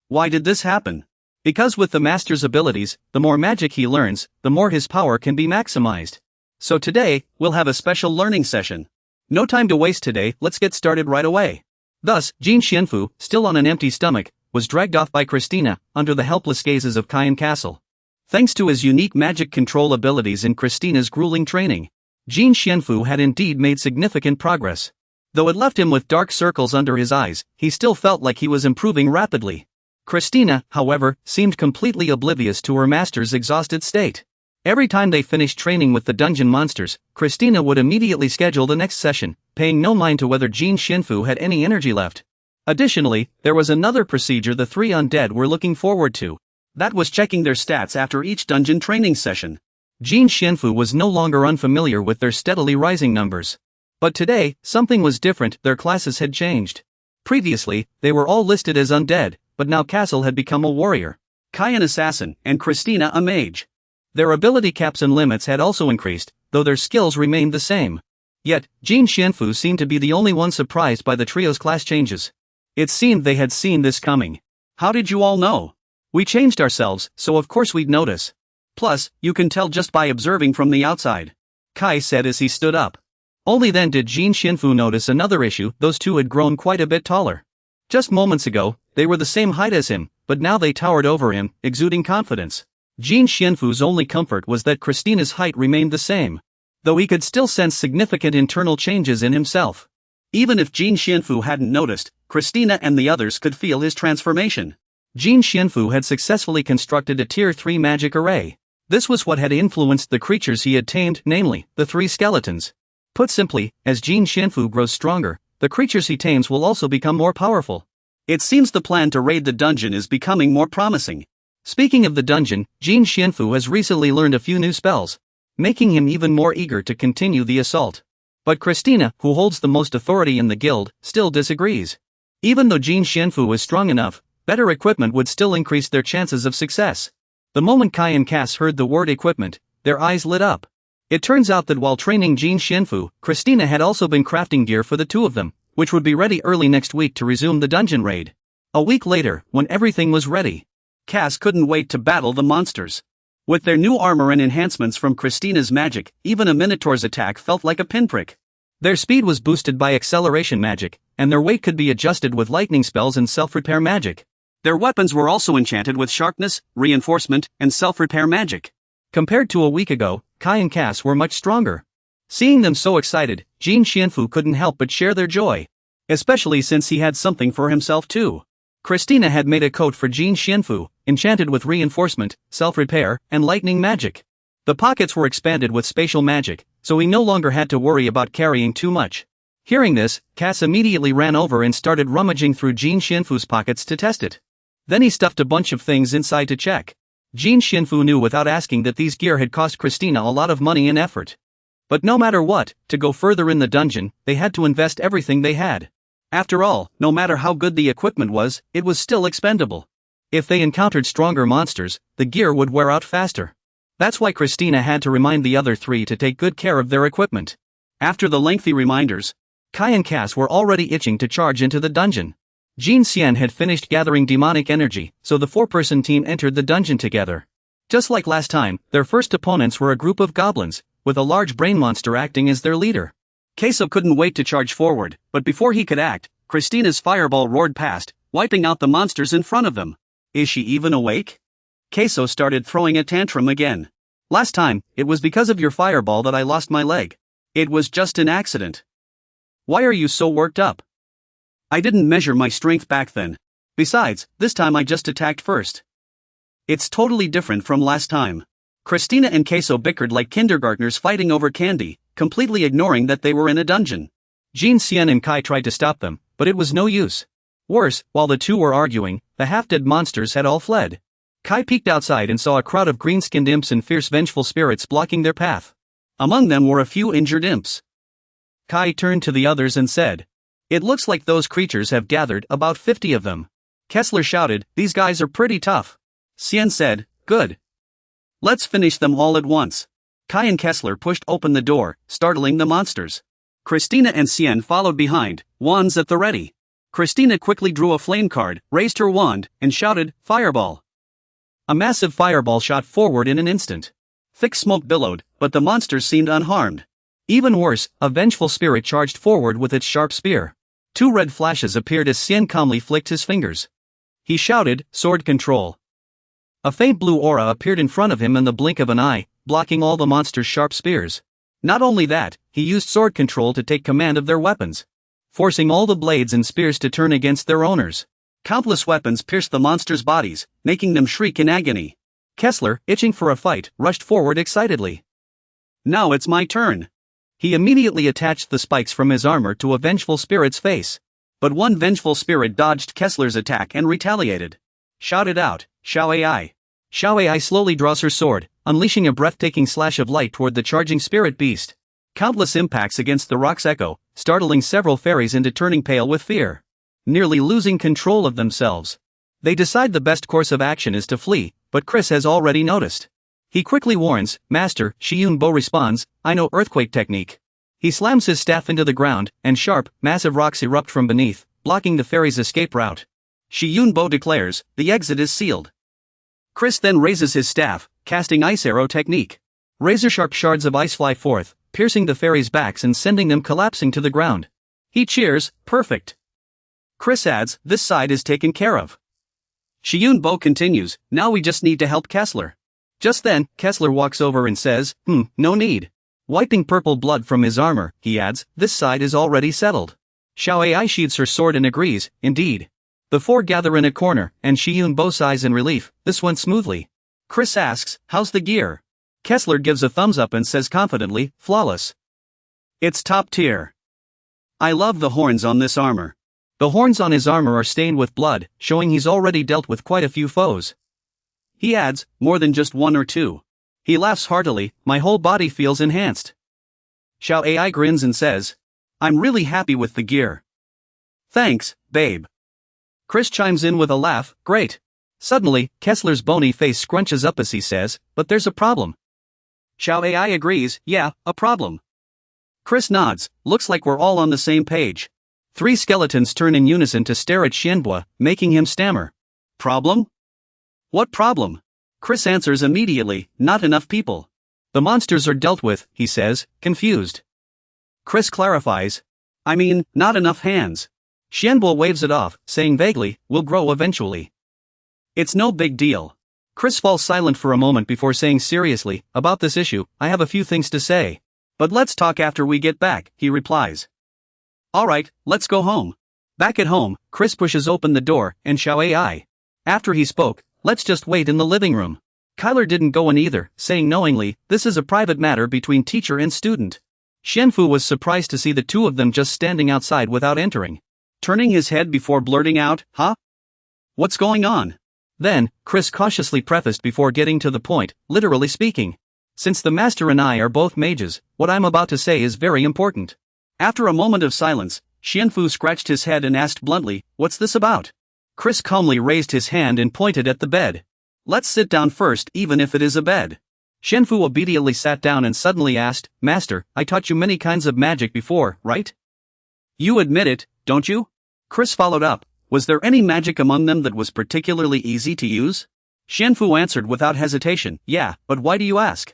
Why did this happen? Because with the master's abilities, the more magic he learns, the more his power can be maximized. So today, we'll have a special learning session. No time to waste today, let's get started right away. Thus, Jin Xianfu, still on an empty stomach, was dragged off by Christina, under the helpless gazes of Kai and Castle. Thanks to his unique magic control abilities and Christina's grueling training, Jin Xianfu had indeed made significant progress. Though it left him with dark circles under his eyes, he still felt like he was improving rapidly. Christina, however, seemed completely oblivious to her master's exhausted state. Every time they finished training with the dungeon monsters, Christina would immediately schedule the next session, paying no mind to whether Jin Xianfu had any energy left. Additionally, there was another procedure the three undead were looking forward to. That was checking their stats after each dungeon training session. Jin Xianfu was no longer unfamiliar with their steadily rising numbers. But today, something was different, their classes had changed. Previously, they were all listed as undead, but now Castle had become a warrior, Kai an assassin, and Christina a mage. Their ability caps and limits had also increased, though their skills remained the same. Yet, Jin Xianfu seemed to be the only one surprised by the trio's class changes. It seemed they had seen this coming. How did you all know? We changed ourselves, so of course we'd notice. Plus, you can tell just by observing from the outside, Kai said as he stood up. Only then did Jin Xianfu notice another issue, those two had grown quite a bit taller. Just moments ago, they were the same height as him, but now they towered over him, exuding confidence. Jin Xianfu's only comfort was that Christina's height remained the same, though he could still sense significant internal changes in himself. Even if Jin Xianfu hadn't noticed, Christina and the others could feel his transformation. Jin Xianfu had successfully constructed a Tier 3 magic array. This was what had influenced the creatures he had tamed, namely, the three skeletons. Put simply, as Jin Xianfu grows stronger, the creatures he tames will also become more powerful. It seems the plan to raid the dungeon is becoming more promising. Speaking of the dungeon, Jin Xianfu has recently learned a few new spells, making him even more eager to continue the assault. But Christina, who holds the most authority in the guild, still disagrees. Even though Jin Xianfu is strong enough, better equipment would still increase their chances of success. The moment Kai and Cass heard the word equipment, their eyes lit up. It turns out that while training Jin Xianfu, Christina had also been crafting gear for the two of them, which would be ready early next week to resume the dungeon raid. A week later, when everything was ready, Cass couldn't wait to battle the monsters. With their new armor and enhancements from Christina's magic, even a Minotaur's attack felt like a pinprick. Their speed was boosted by acceleration magic, and their weight could be adjusted with lightning spells and self-repair magic. Their weapons were also enchanted with sharpness, reinforcement, and self-repair magic. Compared to a week ago, Kai and Cass were much stronger. Seeing them so excited, Jin Xianfu couldn't help but share their joy. Especially since he had something for himself too. Christina had made a coat for Jin Xianfu, enchanted with reinforcement, self-repair, and lightning magic. The pockets were expanded with spatial magic, so he no longer had to worry about carrying too much. Hearing this, Cass immediately ran over and started rummaging through Jin Xianfu's pockets to test it. Then he stuffed a bunch of things inside to check. Jin Xianfu knew without asking that these gear had cost Christina a lot of money and effort. But no matter what, to go further in the dungeon, they had to invest everything they had. After all, no matter how good the equipment was, it was still expendable. If they encountered stronger monsters, the gear would wear out faster. That's why Christina had to remind the other three to take good care of their equipment. After the lengthy reminders, Kai and Cass were already itching to charge into the dungeon. Jin Xian had finished gathering demonic energy, so the four-person team entered the dungeon together. Just like last time, their first opponents were a group of goblins, with a large brain monster acting as their leader. Queso couldn't wait to charge forward, but before he could act, Christina's fireball roared past, wiping out the monsters in front of them. Is she even awake? Queso started throwing a tantrum again. Last time, it was because of your fireball that I lost my leg. It was just an accident. Why are you so worked up? I didn't measure my strength back then. Besides, this time I just attacked first. It's totally different from last time. Christina and Queso bickered like kindergartners fighting over candy, completely ignoring that they were in a dungeon. Jin Xian and Kai tried to stop them, but it was no use. Worse, while the two were arguing, the half-dead monsters had all fled. Kai peeked outside and saw a crowd of green-skinned imps and fierce vengeful spirits blocking their path. Among them were a few injured imps. Kai turned to the others and said, "It looks like those creatures have gathered about 50 of them." Kessler shouted, "These guys are pretty tough." Xian said, "Good. Let's finish them all at once." Kai and Kessler pushed open the door, startling the monsters. Christina and Xian followed behind, wands at the ready. Christina quickly drew a flame card, raised her wand, and shouted, "Fireball." A massive fireball shot forward in an instant. Thick smoke billowed, but the monsters seemed unharmed. Even worse, a vengeful spirit charged forward with its sharp spear. Two red flashes appeared as Xian calmly flicked his fingers. He shouted, "Sword control." A faint blue aura appeared in front of him in the blink of an eye, blocking all the monsters' sharp spears. Not only that, he used sword control to take command of their weapons, forcing all the blades and spears to turn against their owners. Countless weapons pierced the monsters' bodies, making them shriek in agony. Kessler, itching for a fight, rushed forward excitedly. "Now it's my turn." He immediately attached the spikes from his armor to a vengeful spirit's face. But one vengeful spirit dodged Kessler's attack and retaliated. Shouted out, "Xiao AI." Xiao AI slowly draws her sword, unleashing a breathtaking slash of light toward the charging spirit beast. Countless impacts against the rocks echo, startling several fairies into turning pale with fear. Nearly losing control of themselves. They decide the best course of action is to flee, but Chris has already noticed. He quickly warns, "Master," Shiyun Bo responds, "I know earthquake technique." He slams his staff into the ground, and sharp, massive rocks erupt from beneath, blocking the fairy's escape route. Shiyun Bo declares, "The exit is sealed." Chris then raises his staff, casting ice arrow technique. Razor-sharp shards of ice fly forth, piercing the fairies' backs and sending them collapsing to the ground. He cheers, "Perfect." Chris adds, "This side is taken care of." Shiyun Bo continues, "Now we just need to help Kessler." Just then, Kessler walks over and says, "No need." Wiping purple blood from his armor, he adds, "This side is already settled." Xiao Ai sheathes her sword and agrees, "Indeed." The four gather in a corner, and Shiyun Bo sighs in relief, "This went smoothly." Chris asks, "How's the gear?" Kessler gives a thumbs up and says confidently, "Flawless. It's top tier. I love the horns on this armor." The horns on his armor are stained with blood, showing he's already dealt with quite a few foes. He adds, "More than just one or two." He laughs heartily, "My whole body feels enhanced." Xiao Ai grins and says, "I'm really happy with the gear." "Thanks, babe." Chris chimes in with a laugh, "Great." Suddenly, Kessler's bony face scrunches up as he says, "But there's a problem." Xiao Ai agrees, "Yeah, a problem." Chris nods, "Looks like we're all on the same page." Three skeletons turn in unison to stare at Xianbua, making him stammer. "Problem? What problem?" Chris answers immediately, "Not enough people." "The monsters are dealt with," he says, confused. Chris clarifies, "I mean, not enough hands." Xianbua waves it off, saying vaguely, "We'll grow eventually." It's no big deal. Chris falls silent for a moment before saying seriously, about this issue, I have a few things to say. But let's talk after we get back, he replies. Alright, let's go home. Back at home, Chris pushes open the door, and Xiao Ai. After he spoke, let's just wait in the living room. Kyler didn't go in either, saying knowingly, this is a private matter between teacher and student. Xianfu was surprised to see the two of them just standing outside without entering. Turning his head before blurting out, huh? What's going on? Then, Chris cautiously prefaced before getting to the point, literally speaking. Since the master and I are both mages, what I'm about to say is very important. After a moment of silence, Xianfu scratched his head and asked bluntly, what's this about? Chris calmly raised his hand and pointed at the bed. Let's sit down first, even if it is a bed. Xianfu obediently sat down and suddenly asked, Master, I taught you many kinds of magic before, right? You admit it, don't you? Chris followed up, was there any magic among them that was particularly easy to use? Xianfu answered without hesitation, yeah, but why do you ask?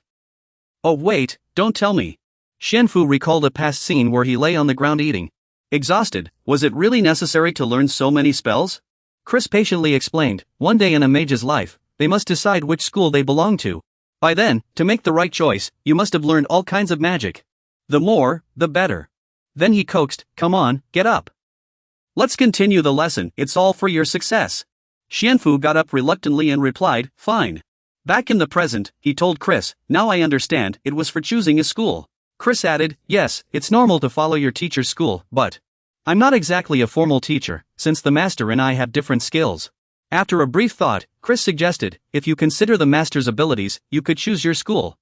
Oh wait, don't tell me. Xianfu recalled a past scene where he lay on the ground eating. Exhausted, was it really necessary to learn so many spells? Chris patiently explained, one day in a mage's life, they must decide which school they belong to. By then, to make the right choice, you must have learned all kinds of magic. The more, the better. Then he coaxed, come on, get up. Let's continue the lesson, it's all for your success. Xianfu got up reluctantly and replied, fine. Back in the present, he told Chris, now I understand, it was for choosing a school. Chris added, yes, it's normal to follow your teacher's school, but I'm not exactly a formal teacher, since the master and I have different skills. After a brief thought, Chris suggested, if you consider the master's abilities, you could choose your school.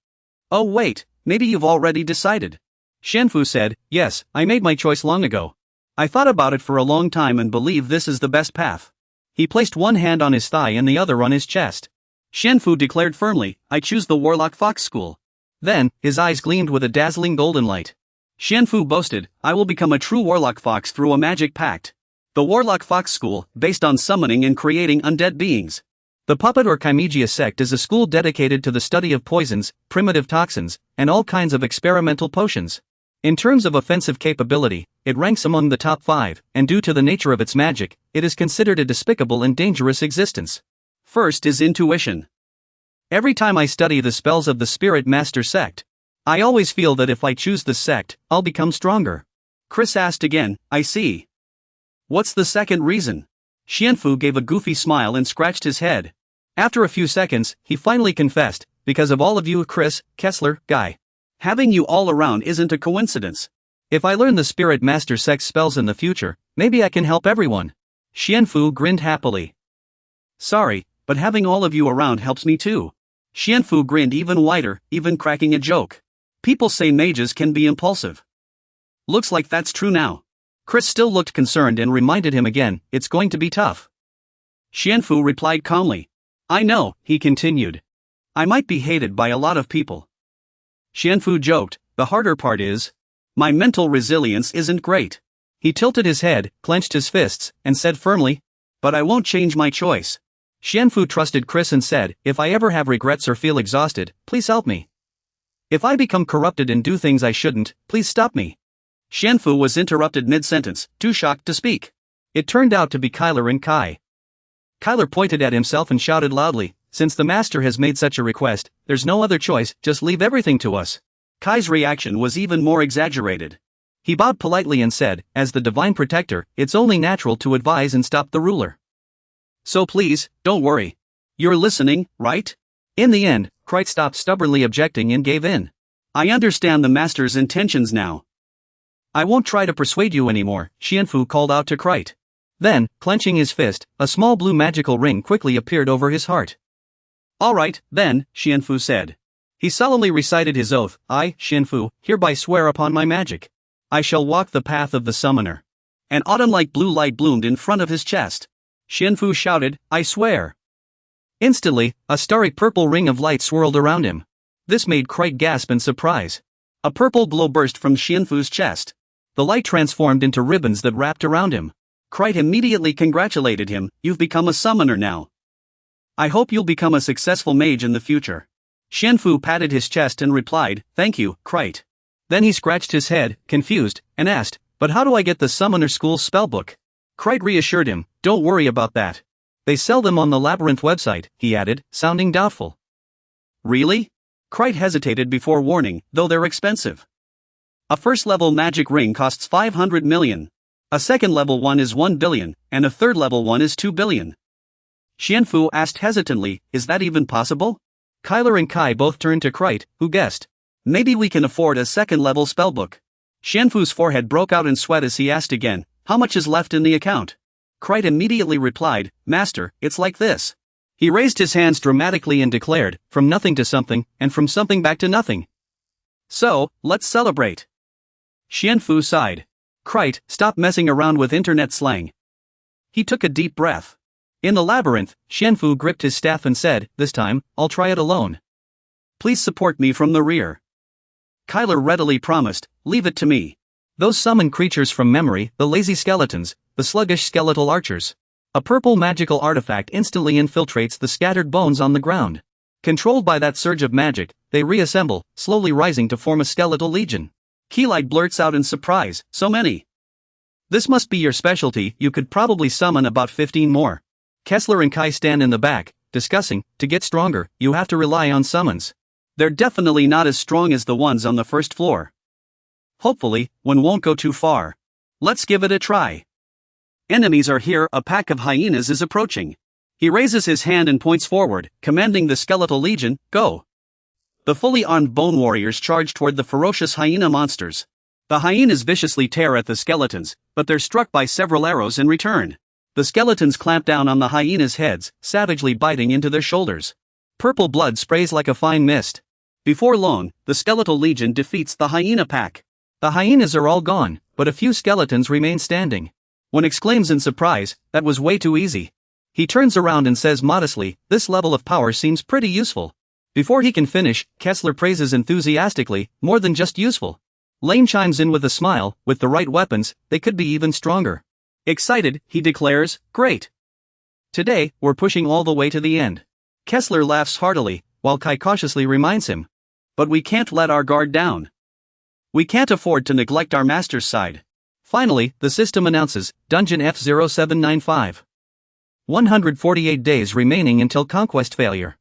Oh wait, maybe you've already decided. Xianfu said, yes, I made my choice long ago. I thought about it for a long time and believe this is the best path. He placed one hand on his thigh and the other on his chest. Xianfu declared firmly, I choose the Warlock Fox School. Then, his eyes gleamed with a dazzling golden light. Xianfu boasted, I will become a true Warlock Fox through a magic pact. The Warlock Fox School, based on summoning and creating undead beings. The Puppet or Chimejia sect is a school dedicated to the study of poisons, primitive toxins, and all kinds of experimental potions. In terms of offensive capability, it ranks among the top 5, and due to the nature of its magic, it is considered a despicable and dangerous existence. First is intuition. Every time I study the spells of the Spirit Master sect, I always feel that if I choose the sect, I'll become stronger. Chris asked again, I see. What's the second reason? Xianfu gave a goofy smile and scratched his head. After a few seconds, he finally confessed, because of all of you, Chris, Kessler, Guy. Having you all around isn't a coincidence. If I learn the Spirit Master sect spells in the future, maybe I can help everyone. Xianfu grinned happily. Sorry, but having all of you around helps me too. Xianfu grinned even wider, even cracking a joke. People say mages can be impulsive. Looks like that's true now. Chris still looked concerned and reminded him again, it's going to be tough. Xianfu replied calmly. I know, he continued. I might be hated by a lot of people. Xianfu joked, the harder part is, my mental resilience isn't great. He tilted his head, clenched his fists, and said firmly, but I won't change my choice. Xianfu trusted Chris and said, if I ever have regrets or feel exhausted, please help me. If I become corrupted and do things I shouldn't, please stop me. Xianfu was interrupted mid-sentence, too shocked to speak. It turned out to be Kyler and Kai. Kyler pointed at himself and shouted loudly, since the master has made such a request, there's no other choice, just leave everything to us. Kai's reaction was even more exaggerated. He bowed politely and said, as the divine protector, it's only natural to advise and stop the ruler. So please, don't worry. You're listening, right? In the end, Krite stopped stubbornly objecting and gave in. I understand the master's intentions now. I won't try to persuade you anymore, Xianfu called out to Krite. Then, clenching his fist, a small blue magical ring quickly appeared over his heart. Alright, then, Xianfu said. He solemnly recited his oath, I, Xianfu, hereby swear upon my magic. I shall walk the path of the summoner. An autumn-like blue light bloomed in front of his chest. Xianfu shouted, I swear. Instantly, a starry purple ring of light swirled around him. This made Krite gasp in surprise. A purple glow burst from Xianfu's chest. The light transformed into ribbons that wrapped around him. Krite immediately congratulated him, you've become a summoner now. I hope you'll become a successful mage in the future. Xianfu patted his chest and replied, thank you, Krite. Then he scratched his head, confused, and asked, but how do I get the summoner school's spellbook? Krite reassured him, don't worry about that. They sell them on the Labyrinth website, he added, sounding doubtful. Really? Krite hesitated before warning, though they're expensive. A first-level magic ring costs 500 million. A second-level one is 1 billion, and a third-level one is 2 billion. Xianfu asked hesitantly, is that even possible? Kyler and Kai both turned to Krite, who guessed. Maybe we can afford a second-level spellbook. Xianfu's forehead broke out in sweat as he asked again, how much is left in the account? Krite immediately replied, Master, it's like this. He raised his hands dramatically and declared, from nothing to something, and from something back to nothing. So, let's celebrate. Xianfu sighed. Krite, stop messing around with internet slang. He took a deep breath. In the labyrinth, Xianfu gripped his staff and said, this time, I'll try it alone. Please support me from the rear. Kyler readily promised, leave it to me. Those summoned creatures from memory, the lazy skeletons, the sluggish skeletal archers. A purple magical artifact instantly infiltrates the scattered bones on the ground. Controlled by that surge of magic, they reassemble, slowly rising to form a skeletal legion. Keylight blurts out in surprise, so many. This must be your specialty, you could probably summon about 15 more. Kessler and Kai stand in the back, discussing, to get stronger, you have to rely on summons. They're definitely not as strong as the ones on the first floor. Hopefully, one won't go too far. Let's give it a try. Enemies are here, a pack of hyenas is approaching. He raises his hand and points forward, commanding the skeletal legion, go. The fully armed bone warriors charge toward the ferocious hyena monsters. The hyenas viciously tear at the skeletons, but they're struck by several arrows in return. The skeletons clamp down on the hyenas' heads, savagely biting into their shoulders. Purple blood sprays like a fine mist. Before long, the skeletal legion defeats the hyena pack. The hyenas are all gone, but a few skeletons remain standing. One exclaims in surprise, that was way too easy. He turns around and says modestly, this level of power seems pretty useful. Before he can finish, Kessler praises enthusiastically, more than just useful. Lane chimes in with a smile, with the right weapons, they could be even stronger. Excited, he declares, great. Today, we're pushing all the way to the end. Kessler laughs heartily, while Kai cautiously reminds him. But we can't let our guard down. We can't afford to neglect our master's side. Finally, the system announces, Dungeon F0795. 148 days remaining until conquest failure.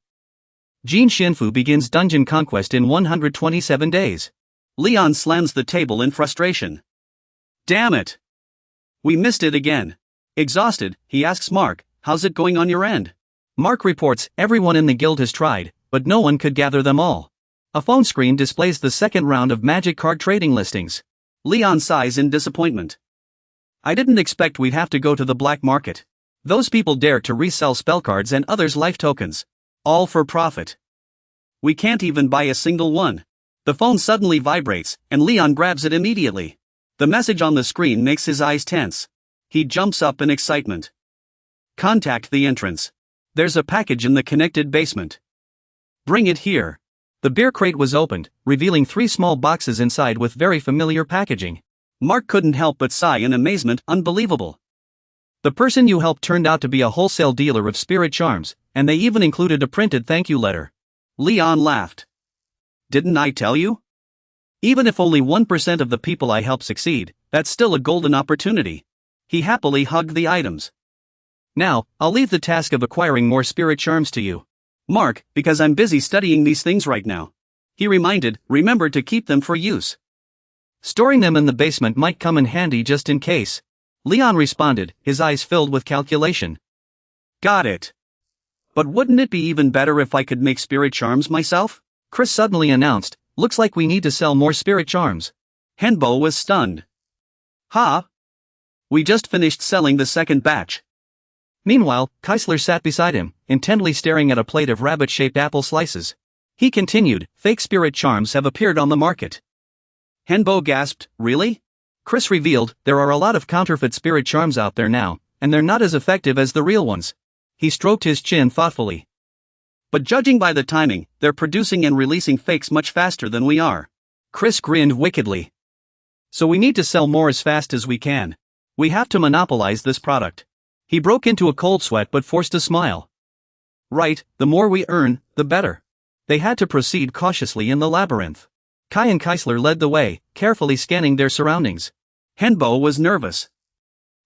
Jin Xianfu begins dungeon conquest in 127 days. Leon slams the table in frustration. Damn it! We missed it again. Exhausted, he asks Mark, how's it going on your end? Mark reports, everyone in the guild has tried, but no one could gather them all. A phone screen displays the second round of magic card trading listings. Leon sighs in disappointment. I didn't expect we'd have to go to the black market. Those people dare to resell spell cards and others' life tokens. All for profit. We can't even buy a single one. The phone suddenly vibrates, and Leon grabs it immediately. The message on the screen makes his eyes tense. He jumps up in excitement. Contact the entrance. There's a package in the connected basement. Bring it here. The beer crate was opened, revealing 3 small boxes inside with very familiar packaging. Mark couldn't help but sigh in amazement, unbelievable. The person you helped turned out to be a wholesale dealer of spirit charms, and they even included a printed thank you letter. Leon laughed. Didn't I tell you? Even if only 1% of the people I help succeed, that's still a golden opportunity. He happily hugged the items. Now, I'll leave the task of acquiring more spirit charms to you, Mark, because I'm busy studying these things right now. He reminded, remember to keep them for use. Storing them in the basement might come in handy just in case. Leon responded, his eyes filled with calculation. Got it. But wouldn't it be even better if I could make spirit charms myself? Chris suddenly announced, looks like we need to sell more spirit charms. Henbo was stunned. Ha! We just finished selling the second batch. Meanwhile, Keisler sat beside him, intently staring at a plate of rabbit-shaped apple slices. He continued, fake spirit charms have appeared on the market. Henbo gasped, really? Chris revealed, there are a lot of counterfeit spirit charms out there now, and they're not as effective as the real ones. He stroked his chin thoughtfully. But judging by the timing, they're producing and releasing fakes much faster than we are. Chris grinned wickedly. So we need to sell more as fast as we can. We have to monopolize this product. He broke into a cold sweat but forced a smile. Right, the more we earn, the better. They had to proceed cautiously in the labyrinth. Kai and Keisler led the way, carefully scanning their surroundings. Henbo was nervous.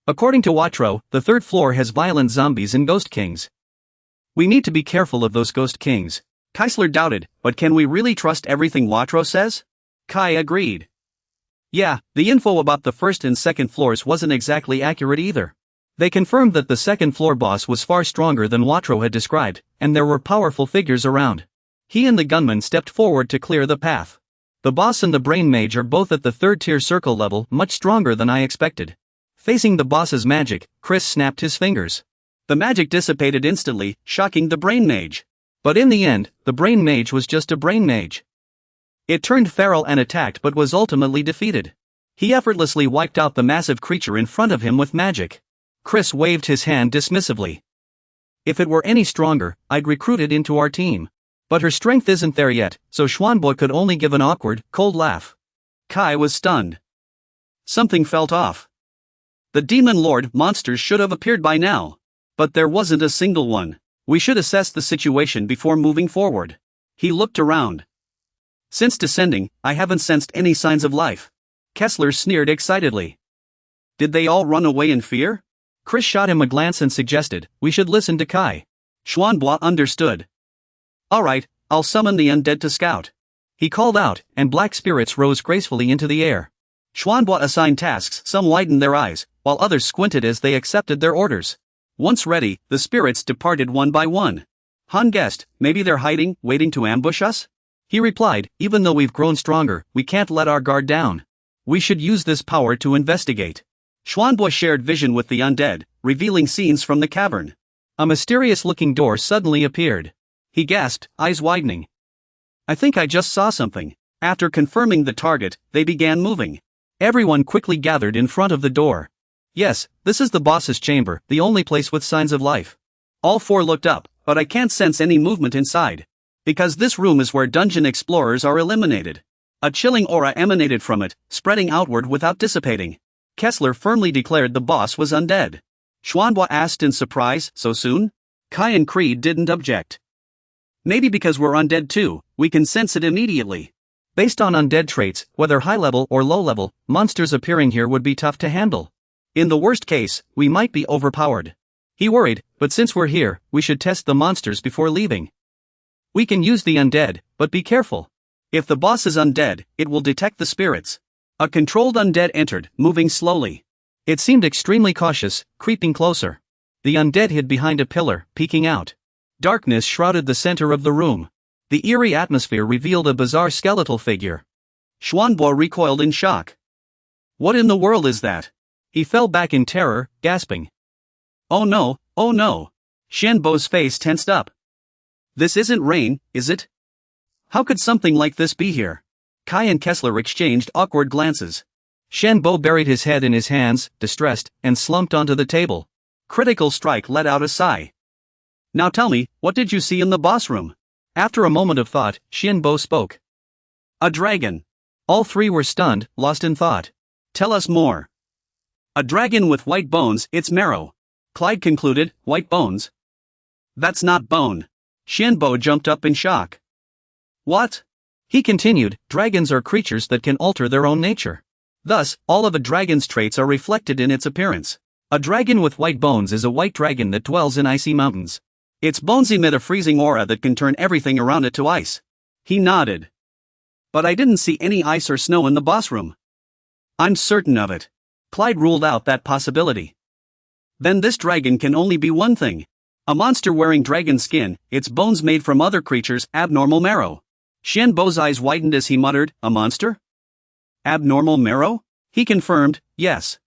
According to Watro, the third floor has violent zombies and ghost kings. We need to be careful of those ghost kings. Keisler doubted, but can we really trust everything Watro says? Kai agreed. Yeah, the info about the first and second floors wasn't exactly accurate either. They confirmed that the second floor boss was far stronger than Watro had described, and there were powerful figures around. He and the gunman stepped forward to clear the path. The boss and the brain mage are both at the third tier circle level, much stronger than I expected. Facing the boss's magic, Chris snapped his fingers. The magic dissipated instantly, shocking the brain mage. But in the end, the brain mage was just a brain mage. It turned feral and attacked but was ultimately defeated. He effortlessly wiped out the massive creature in front of him with magic. Chris waved his hand dismissively. If it were any stronger, I'd recruit it into our team. But her strength isn't there yet, so Schwanbo could only give an awkward, cold laugh. Kai was stunned. Something felt off. The Demon Lord monsters should have appeared by now. But there wasn't a single one. We should assess the situation before moving forward. He looked around. Since descending, I haven't sensed any signs of life. Kessler sneered excitedly. Did they all run away in fear? Chris shot him a glance and suggested, we should listen to Kai. Schwanbois understood. Alright, I'll summon the undead to scout. He called out, and black spirits rose gracefully into the air. Schwanbois assigned tasks, some widened their eyes, while others squinted as they accepted their orders. Once ready, the spirits departed one by one. Han guessed, maybe they're hiding, waiting to ambush us? He replied, even though we've grown stronger, we can't let our guard down. We should use this power to investigate. Schwanbois shared vision with the undead, revealing scenes from the cavern. A mysterious-looking door suddenly appeared. He gasped, eyes widening. I think I just saw something. After confirming the target, they began moving. Everyone quickly gathered in front of the door. Yes, this is the boss's chamber, the only place with signs of life. All four looked up, but I can't sense any movement inside. Because this room is where dungeon explorers are eliminated. A chilling aura emanated from it, spreading outward without dissipating. Kessler firmly declared the boss was undead. Schwanbois asked in surprise, so soon? Kai and Creed didn't object. Maybe because we're undead too, we can sense it immediately. Based on undead traits, whether high level or low level, monsters appearing here would be tough to handle. In the worst case, we might be overpowered. He worried, but since we're here, we should test the monsters before leaving. We can use the undead, but be careful. If the boss is undead, it will detect the spirits. A controlled undead entered, moving slowly. It seemed extremely cautious, creeping closer. The undead hid behind a pillar, peeking out. Darkness shrouded the center of the room. The eerie atmosphere revealed a bizarre skeletal figure. Schwanbois recoiled in shock. What in the world is that? He fell back in terror, gasping. Oh no, oh no. Shenbo's face tensed up. This isn't rain, is it? How could something like this be here? Kai and Kessler exchanged awkward glances. Shenbo buried his head in his hands, distressed, and slumped onto the table. Critical Strike let out a sigh. Now tell me, what did you see in the boss room? After a moment of thought, Shenbo spoke. A dragon. All three were stunned, lost in thought. Tell us more. A dragon with white bones, it's marrow. Clyde concluded, white bones? That's not bone. Shenbo jumped up in shock. What? He continued, dragons are creatures that can alter their own nature. Thus, all of a dragon's traits are reflected in its appearance. A dragon with white bones is a white dragon that dwells in icy mountains. Its bones emit a freezing aura that can turn everything around it to ice. He nodded. But I didn't see any ice or snow in the boss room. I'm certain of it. Clyde ruled out that possibility. Then this dragon can only be one thing. A monster wearing dragon skin, its bones made from other creatures, abnormal marrow. Shenbo's eyes widened as he muttered, a monster? Abnormal marrow? He confirmed, yes.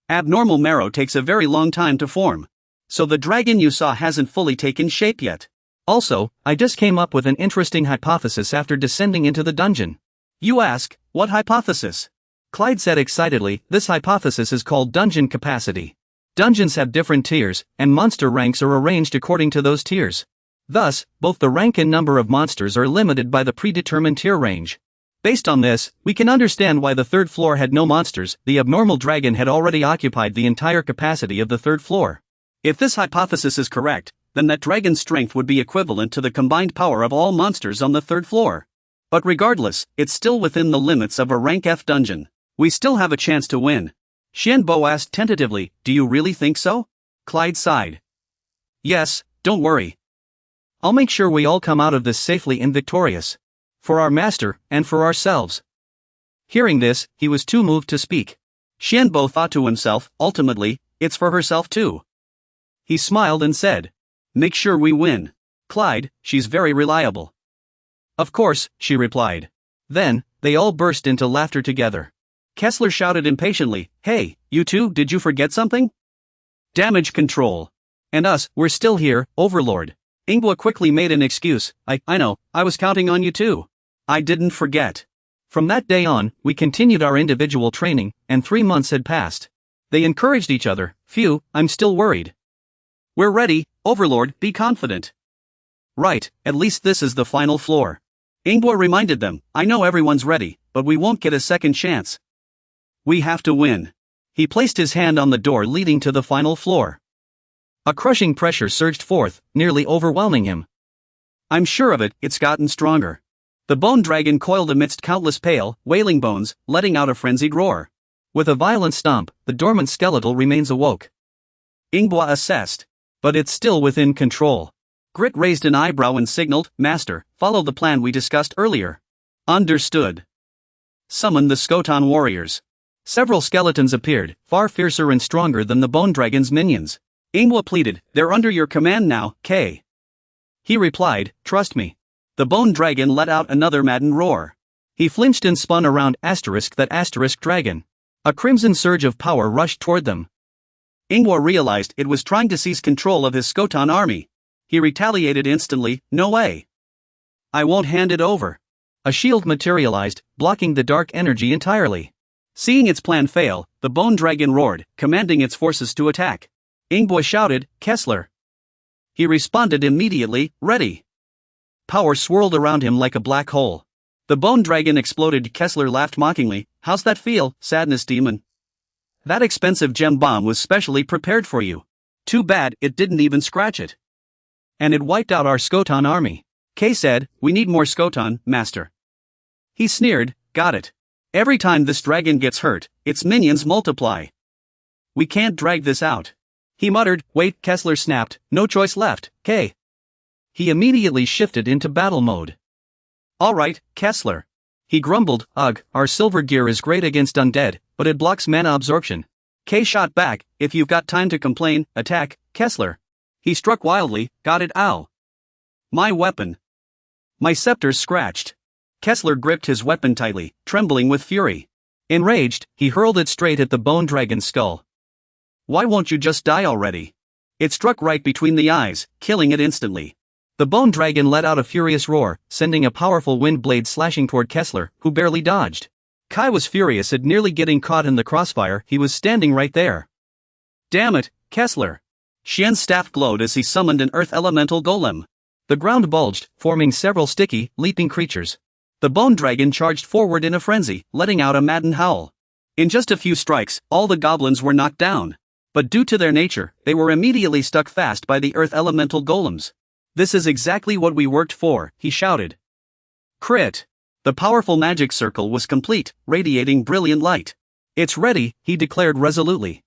Abnormal marrow takes a very long time to form. So the dragon you saw hasn't fully taken shape yet. Also, I just came up with an interesting hypothesis after descending into the dungeon. You ask, what hypothesis? Clyde said excitedly, this hypothesis is called dungeon capacity. Dungeons have different tiers, and monster ranks are arranged according to those tiers. Thus, both the rank and number of monsters are limited by the predetermined tier range. Based on this, we can understand why the third floor had no monsters. The abnormal dragon had already occupied the entire capacity of the third floor. If this hypothesis is correct, then that dragon's strength would be equivalent to the combined power of all monsters on the third floor. But regardless, it's still within the limits of a rank F dungeon. We still have a chance to win. Xianbo asked tentatively, do you really think so? Clyde sighed. Yes, don't worry. I'll make sure we all come out of this safely and victorious. For our master, and for ourselves. Hearing this, he was too moved to speak. Xianbo thought to himself, ultimately, it's for herself too. He smiled and said, make sure we win. Clyde, she's very reliable. Of course, she replied. Then, they all burst into laughter together. Kessler shouted impatiently, hey, you two, did you forget something? Damage control. And us, we're still here, Overlord. Ingwa quickly made an excuse, I know, I was counting on you too. I didn't forget. From that day on, we continued our individual training, and 3 months had passed. They encouraged each other. Phew, I'm still worried. We're ready, Overlord, be confident. Right, at least this is the final floor. Ingwa reminded them, I know everyone's ready, but we won't get a second chance. We have to win. He placed his hand on the door leading to the final floor. A crushing pressure surged forth, nearly overwhelming him. I'm sure of it, it's gotten stronger. The bone dragon coiled amidst countless pale, wailing bones, letting out a frenzied roar. With a violent stomp, the dormant skeletal remains awoke. Ingwa assessed. But it's still within control. Grit raised an eyebrow and signaled, Master, follow the plan we discussed earlier. Understood. Summon the Skotan warriors. Several skeletons appeared, far fiercer and stronger than the bone dragon's minions. Ingwa pleaded, they're under your command now, K. He replied, trust me. The bone dragon let out another maddened roar. He flinched and spun around that dragon. A crimson surge of power rushed toward them. Ingwa realized it was trying to seize control of his Skotan army. He retaliated instantly, no way. I won't hand it over. A shield materialized, blocking the dark energy entirely. Seeing its plan fail, the bone dragon roared, commanding its forces to attack. Ingwa shouted, Kessler. He responded immediately, ready. Power swirled around him like a black hole. The bone dragon exploded. Kessler laughed mockingly, how's that feel, sadness demon? That expensive gem bomb was specially prepared for you. Too bad it didn't even scratch it. And it wiped out our Skotan army. Kay said, we need more Skotan, Master. He sneered, got it. Every time this dragon gets hurt, its minions multiply. We can't drag this out. He muttered, wait, Kessler snapped, no choice left, K. He immediately shifted into battle mode. Alright, Kessler. He grumbled, ugh, our silver gear is great against undead, but it blocks mana absorption. K shot back, if you've got time to complain, attack, Kessler. He struck wildly, got it, ow. My weapon. My scepter's scratched. Kessler gripped his weapon tightly, trembling with fury. Enraged, he hurled it straight at the bone dragon's skull. Why won't you just die already? It struck right between the eyes, killing it instantly. The bone dragon let out a furious roar, sending a powerful wind blade slashing toward Kessler, who barely dodged. Kai was furious at nearly getting caught in the crossfire. He was standing right there. Damn it, Kessler. Xian's staff glowed as he summoned an earth elemental golem. The ground bulged, forming several sticky, leaping creatures. The bone dragon charged forward in a frenzy, letting out a maddened howl. In just a few strikes, all the goblins were knocked down. But due to their nature, they were immediately stuck fast by the earth elemental golems. This is exactly what we worked for, he shouted. Crit. The powerful magic circle was complete, radiating brilliant light. It's ready, he declared resolutely.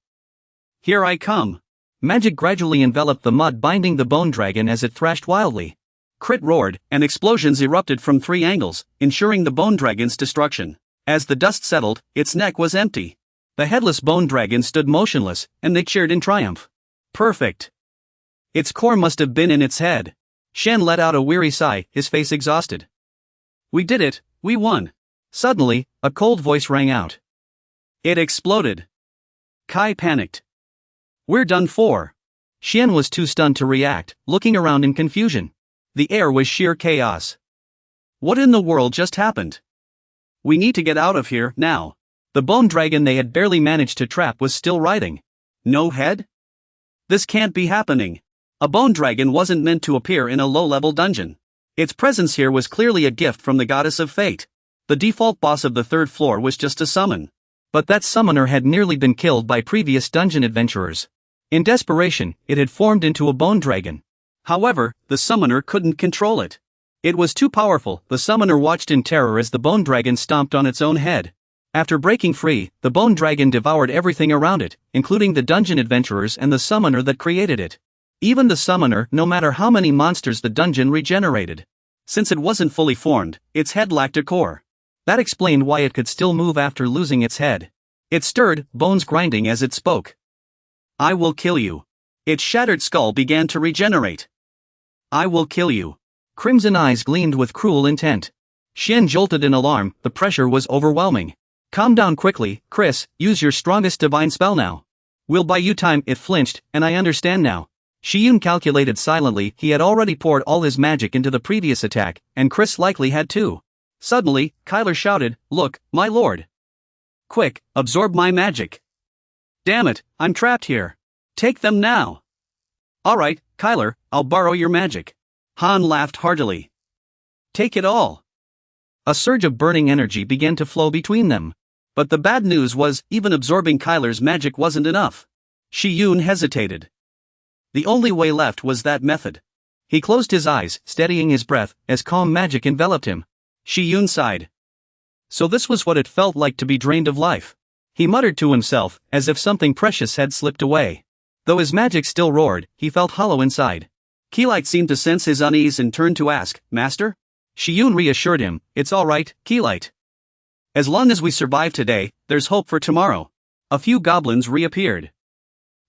Here I come. Magic gradually enveloped the mud binding the bone dragon as it thrashed wildly. Crit roared, and explosions erupted from 3 angles, ensuring the bone dragon's destruction. As the dust settled, its neck was empty. The headless bone dragon stood motionless, and they cheered in triumph. Perfect. Its core must have been in its head. Shen let out a weary sigh, his face exhausted. We did it, we won. Suddenly, a cold voice rang out. It exploded. Kai panicked. We're done for. Shen was too stunned to react, looking around in confusion. The air was sheer chaos. What in the world just happened? We need to get out of here, now. The bone dragon they had barely managed to trap was still writhing. No head? This can't be happening. A bone dragon wasn't meant to appear in a low-level dungeon. Its presence here was clearly a gift from the goddess of fate. The default boss of the 3rd floor was just a summon. But that summoner had nearly been killed by previous dungeon adventurers. In desperation, it had formed into a bone dragon. However, the summoner couldn't control it. It was too powerful. The summoner watched in terror as the bone dragon stomped on its own head. After breaking free, the bone dragon devoured everything around it, including the dungeon adventurers and the summoner that created it. Even the summoner, no matter how many monsters the dungeon regenerated. Since it wasn't fully formed, its head lacked a core. That explained why it could still move after losing its head. It stirred, bones grinding as it spoke. I will kill you. Its shattered skull began to regenerate. I will kill you. Crimson eyes gleamed with cruel intent. Xian jolted in alarm, the pressure was overwhelming. Calm down quickly, Chris, use your strongest divine spell now. We'll buy you time, it flinched, and I understand now. Shiyun calculated silently, he had already poured all his magic into the previous attack, and Chris likely had too. Suddenly, Kyler shouted, look, my lord. Quick, absorb my magic. Damn it, I'm trapped here. Take them now. Alright, Kyler, I'll borrow your magic. Han laughed heartily. Take it all. A surge of burning energy began to flow between them. But the bad news was, even absorbing Kyler's magic wasn't enough. Shiyun hesitated. The only way left was that method. He closed his eyes, steadying his breath, as calm magic enveloped him. Shiyun sighed. So this was what it felt like to be drained of life. He muttered to himself, as if something precious had slipped away. Though his magic still roared, he felt hollow inside. Keelite seemed to sense his unease and turned to ask, Master? Shiyun reassured him, it's alright, Keelite. As long as we survive today, there's hope for tomorrow. A few goblins reappeared.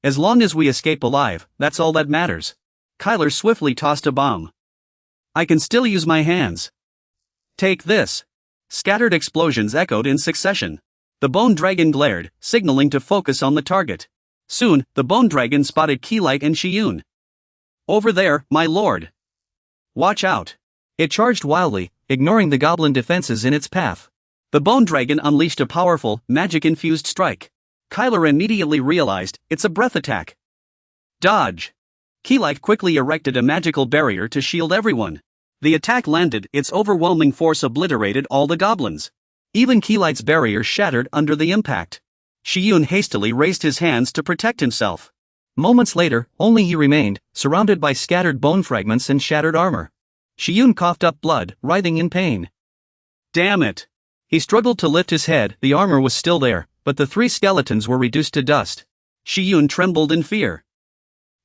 As long as we escape alive, that's all that matters. Kyler swiftly tossed a bomb. I can still use my hands. Take this. Scattered explosions echoed in succession. The bone dragon glared, signaling to focus on the target. Soon, the bone dragon spotted Keelite and Shiyun. Over there, my lord. Watch out. It charged wildly, ignoring the goblin defenses in its path. The bone dragon unleashed a powerful, magic-infused strike. Kyler immediately realized, it's a breath attack. Dodge. Keelite quickly erected a magical barrier to shield everyone. The attack landed, its overwhelming force obliterated all the goblins. Even Keelite's barrier shattered under the impact. Shiyun hastily raised his hands to protect himself. Moments later, only he remained, surrounded by scattered bone fragments and shattered armor. Shiyun coughed up blood, writhing in pain. Damn it. He struggled to lift his head, the armor was still there, but the three skeletons were reduced to dust. Shiyun trembled in fear.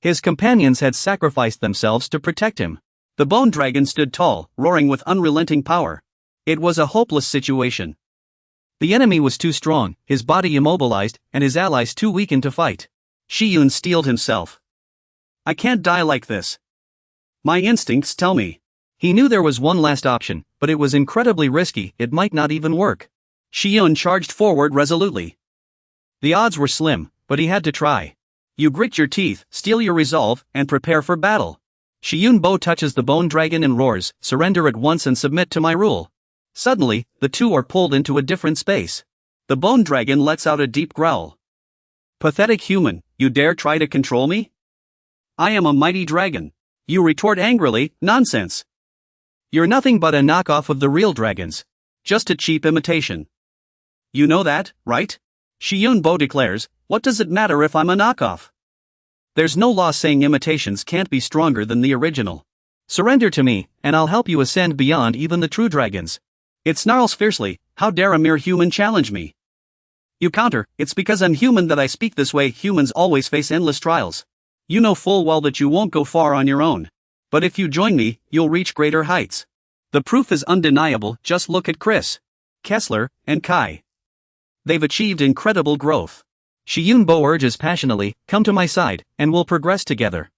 His companions had sacrificed themselves to protect him. The bone dragon stood tall, roaring with unrelenting power. It was a hopeless situation. The enemy was too strong, his body immobilized, and his allies too weakened to fight. Shiyun steeled himself. I can't die like this. My instincts tell me. He knew there was one last option, but it was incredibly risky, it might not even work. Shiyun charged forward resolutely. The odds were slim, but he had to try. You grit your teeth, steel your resolve, and prepare for battle. Shiyun Bo touches the bone dragon and roars, surrender at once and submit to my rule. Suddenly, the two are pulled into a different space. The bone dragon lets out a deep growl. Pathetic human, you dare try to control me? I am a mighty dragon. You retort angrily, nonsense. You're nothing but a knockoff of the real dragons. Just a cheap imitation. You know that, right? Shiyun Bo declares, what does it matter if I'm a knockoff? There's no law saying imitations can't be stronger than the original. Surrender to me, and I'll help you ascend beyond even the true dragons. It snarls fiercely, how dare a mere human challenge me? You counter, it's because I'm human that I speak this way. Humans always face endless trials. You know full well that you won't go far on your own. But if you join me, you'll reach greater heights. The proof is undeniable, just look at Chris, Kessler, and Kai. They've achieved incredible growth. Shiyun Bo urges passionately, come to my side, and we'll progress together.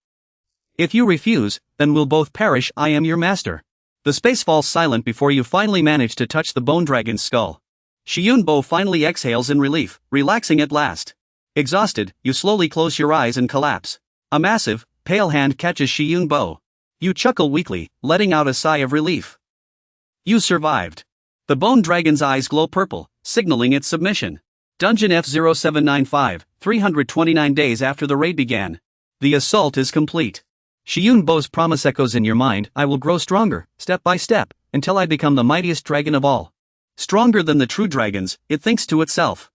If you refuse, then we'll both perish. I am your master. The space falls silent before you finally manage to touch the bone dragon's skull. Shiyun Bo finally exhales in relief, relaxing at last. Exhausted, you slowly close your eyes and collapse. A massive, pale hand catches Shiyun Bo. You chuckle weakly, letting out a sigh of relief. You survived. The bone dragon's eyes glow purple, signaling its submission. Dungeon F0795, 329 days after the raid began. The assault is complete. Shiyun Bo's promise echoes in your mind, I will grow stronger, step by step, until I become the mightiest dragon of all. Stronger than the true dragons, it thinks to itself.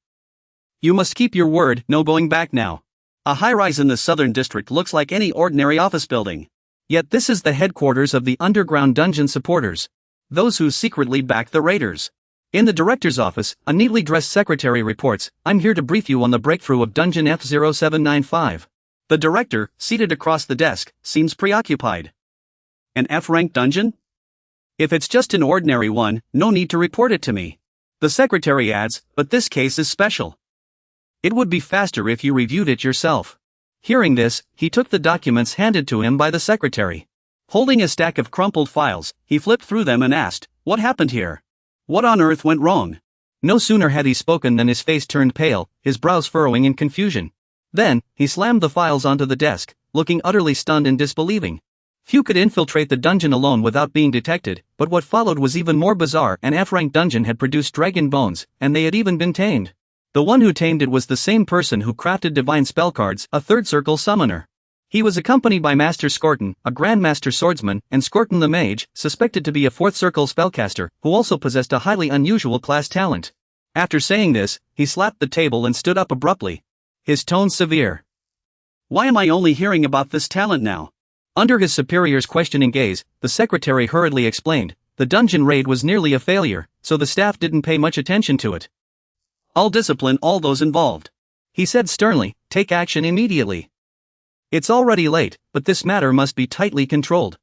You must keep your word, no going back now. A high-rise in the southern district looks like any ordinary office building. Yet this is the headquarters of the underground dungeon supporters. Those who secretly back the raiders. In the director's office, a neatly dressed secretary reports, "I'm here to brief you on the breakthrough of Dungeon F0795. The director, seated across the desk, seems preoccupied. An F-rank dungeon? If it's just an ordinary one, no need to report it to me. The secretary adds, but this case is special. It would be faster if you reviewed it yourself. Hearing this, he took the documents handed to him by the secretary. Holding a stack of crumpled files, he flipped through them and asked, "What happened here? What on earth went wrong?" No sooner had he spoken than his face turned pale, his brows furrowing in confusion. Then, he slammed the files onto the desk, looking utterly stunned and disbelieving. Few could infiltrate the dungeon alone without being detected, but what followed was even more bizarre. An F-rank dungeon had produced dragon bones, and they had even been tamed. The one who tamed it was the same person who crafted divine spell cards, a third circle summoner. He was accompanied by Master Skorton, a grandmaster swordsman, and Skorton the mage, suspected to be a fourth circle spellcaster, who also possessed a highly unusual class talent. After saying this, he slapped the table and stood up abruptly. His tone severe. "Why am I only hearing about this talent now?" Under his superior's questioning gaze, the secretary hurriedly explained, "The dungeon raid was nearly a failure, so the staff didn't pay much attention to it. I'll discipline all those involved," he said sternly. "Take action immediately. It's already late, but this matter must be tightly controlled.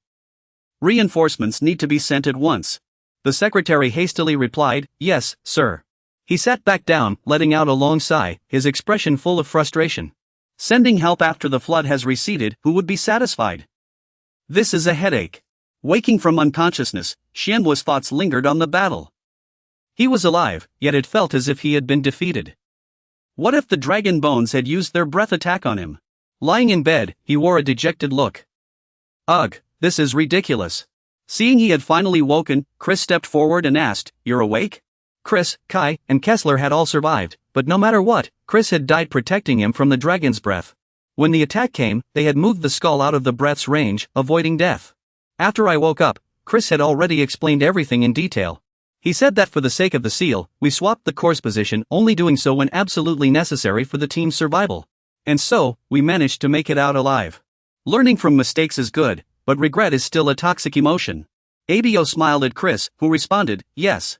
Reinforcements need to be sent at once." The secretary hastily replied, "Yes, sir." He sat back down, letting out a long sigh, his expression full of frustration. Sending help after the flood has receded, who would be satisfied? This is a headache. Waking from unconsciousness, Xianhua's thoughts lingered on the battle. He was alive, yet it felt as if he had been defeated. What if the dragon bones had used their breath attack on him? Lying in bed, he wore a dejected look. Ugh, this is ridiculous. Seeing he had finally woken, Chris stepped forward and asked, "You're awake?" Chris, Kai, and Kessler had all survived, but no matter what, Chris had died protecting him from the dragon's breath. When the attack came, they had moved the skull out of the breath's range, avoiding death. After I woke up, Chris had already explained everything in detail. He said that for the sake of the seal, we swapped the course position, only doing so when absolutely necessary for the team's survival. And so, we managed to make it out alive. Learning from mistakes is good, but regret is still a toxic emotion. Abo smiled at Chris, who responded, "Yes.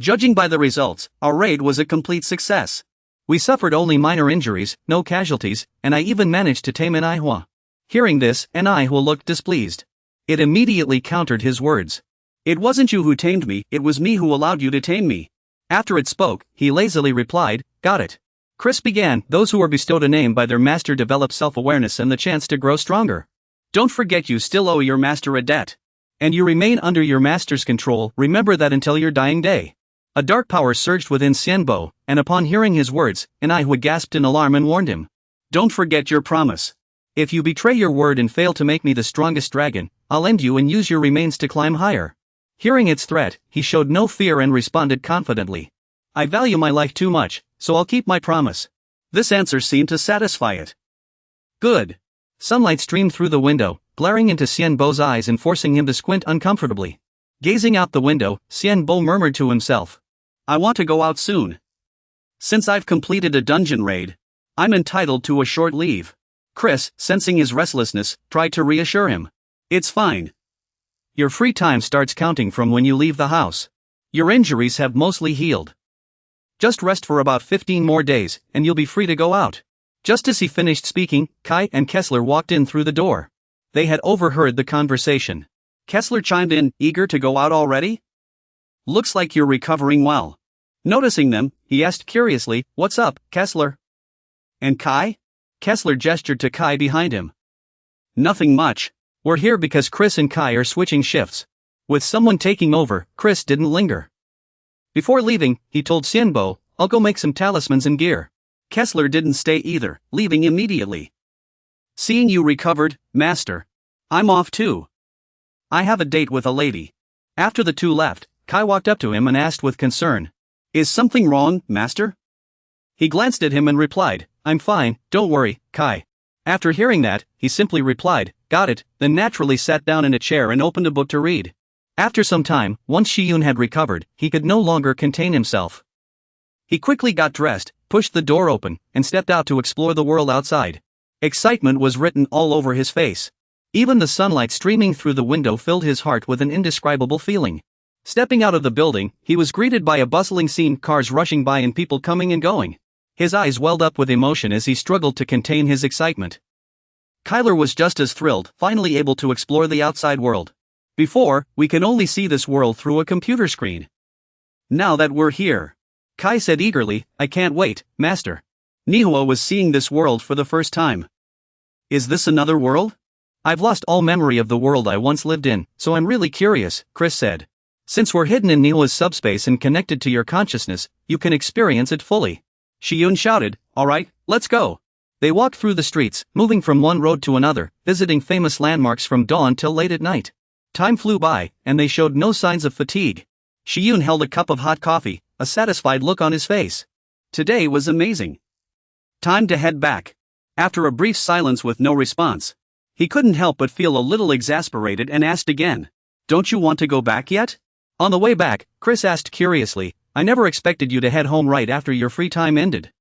Judging by the results, our raid was a complete success. We suffered only minor injuries, no casualties, and I even managed to tame an Manhwa." Hearing this, an Manhwa looked displeased. It immediately countered his words. "It wasn't you who tamed me, it was me who allowed you to tame me." After it spoke, he lazily replied, "Got it." Chris began, "Those who are bestowed a name by their master develop self-awareness and the chance to grow stronger. Don't forget you still owe your master a debt. And you remain under your master's control, remember that until your dying day." A dark power surged within Xianbo, and upon hearing his words, an Manhwa gasped in alarm and warned him. "Don't forget your promise. If you betray your word and fail to make me the strongest dragon, I'll end you and use your remains to climb higher." Hearing its threat, he showed no fear and responded confidently. "I value my life too much, so I'll keep my promise." This answer seemed to satisfy it. Good. Sunlight streamed through the window, glaring into Xianbo's eyes and forcing him to squint uncomfortably. Gazing out the window, Xianbo murmured to himself, "I want to go out soon. Since I've completed a dungeon raid, I'm entitled to a short leave." Chris, sensing his restlessness, tried to reassure him. "It's fine. Your free time starts counting from when you leave the house. Your injuries have mostly healed. Just rest for about 15 more days, and you'll be free to go out." Just as he finished speaking, Kai and Kessler walked in through the door. They had overheard the conversation. Kessler chimed in, "Eager to go out already? Looks like you're recovering well." Noticing them, he asked curiously, "What's up, Kessler?" "And Kai?" Kessler gestured to Kai behind him. "Nothing much. We're here because Chris and Kai are switching shifts. With someone taking over, Chris didn't linger. Before leaving, he told Xianbo, "I'll go make some talismans and gear." Kessler didn't stay either, leaving immediately. "Seeing you recovered, Master. I'm off too. I have a date with a lady." After the two left, Kai walked up to him and asked with concern, "Is something wrong, Master?" He glanced at him and replied, "I'm fine, don't worry, Kai." After hearing that, he simply replied, "Got it," then naturally sat down in a chair and opened a book to read. After some time, once Shiyun had recovered, he could no longer contain himself. He quickly got dressed, pushed the door open, and stepped out to explore the world outside. Excitement was written all over his face. Even the sunlight streaming through the window filled his heart with an indescribable feeling. Stepping out of the building, he was greeted by a bustling scene, cars rushing by and people coming and going. His eyes welled up with emotion as he struggled to contain his excitement. Kyler was just as thrilled, finally able to explore the outside world. Before, we can only see this world through a computer screen. Now that we're here, Kai said eagerly, I can't wait, Master. Nihua was seeing this world for the first time. Is this another world? I've lost all memory of the world I once lived in, so I'm really curious, Chris said. Since we're hidden in Nihua's subspace and connected to your consciousness, you can experience it fully. Shiyun shouted, alright, let's go. They walked through the streets, moving from one road to another, visiting famous landmarks from dawn till late at night. Time flew by, and they showed no signs of fatigue. Shiyun held a cup of hot coffee, a satisfied look on his face. Today was amazing. Time to head back. After a brief silence with no response, he couldn't help but feel a little exasperated and asked again, don't you want to go back yet? On the way back, Chris asked curiously, I never expected you to head home right after your free time ended.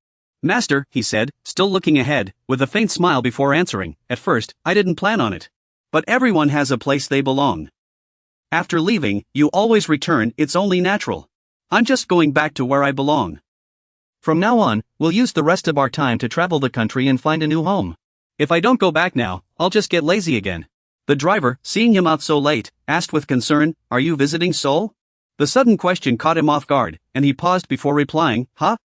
Master, he said, still looking ahead, with a faint smile before answering, at first, I didn't plan on it. But everyone has a place they belong. After leaving, you always return, it's only natural. I'm just going back to where I belong. From now on, we'll use the rest of our time to travel the country and find a new home. If I don't go back now, I'll just get lazy again. The driver, seeing him out so late, asked with concern, are you visiting Seoul? The sudden question caught him off guard, and he paused before replying, huh?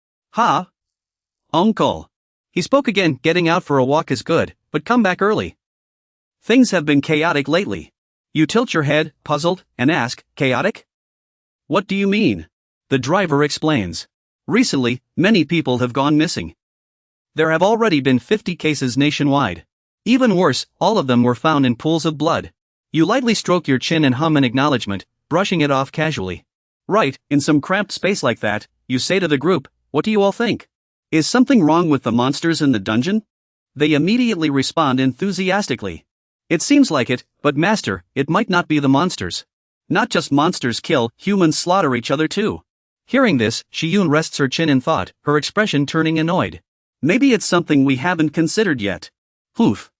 Uncle. He spoke again, getting out for a walk is good, but come back early. Things have been chaotic lately. You tilt your head, puzzled, and ask, chaotic? What do you mean? The driver explains. Recently, many people have gone missing. There have already been 50 cases nationwide. Even worse, all of them were found in pools of blood. You lightly stroke your chin and hum an acknowledgement, brushing it off casually. Right, in some cramped space like that, you say to the group, what do you all think? Is something wrong with the monsters in the dungeon? They immediately respond enthusiastically. It seems like it, but Master, it might not be the monsters. Not just monsters kill, humans slaughter each other too. Hearing this, Shiyun rests her chin in thought, her expression turning annoyed. Maybe it's something we haven't considered yet. Oof.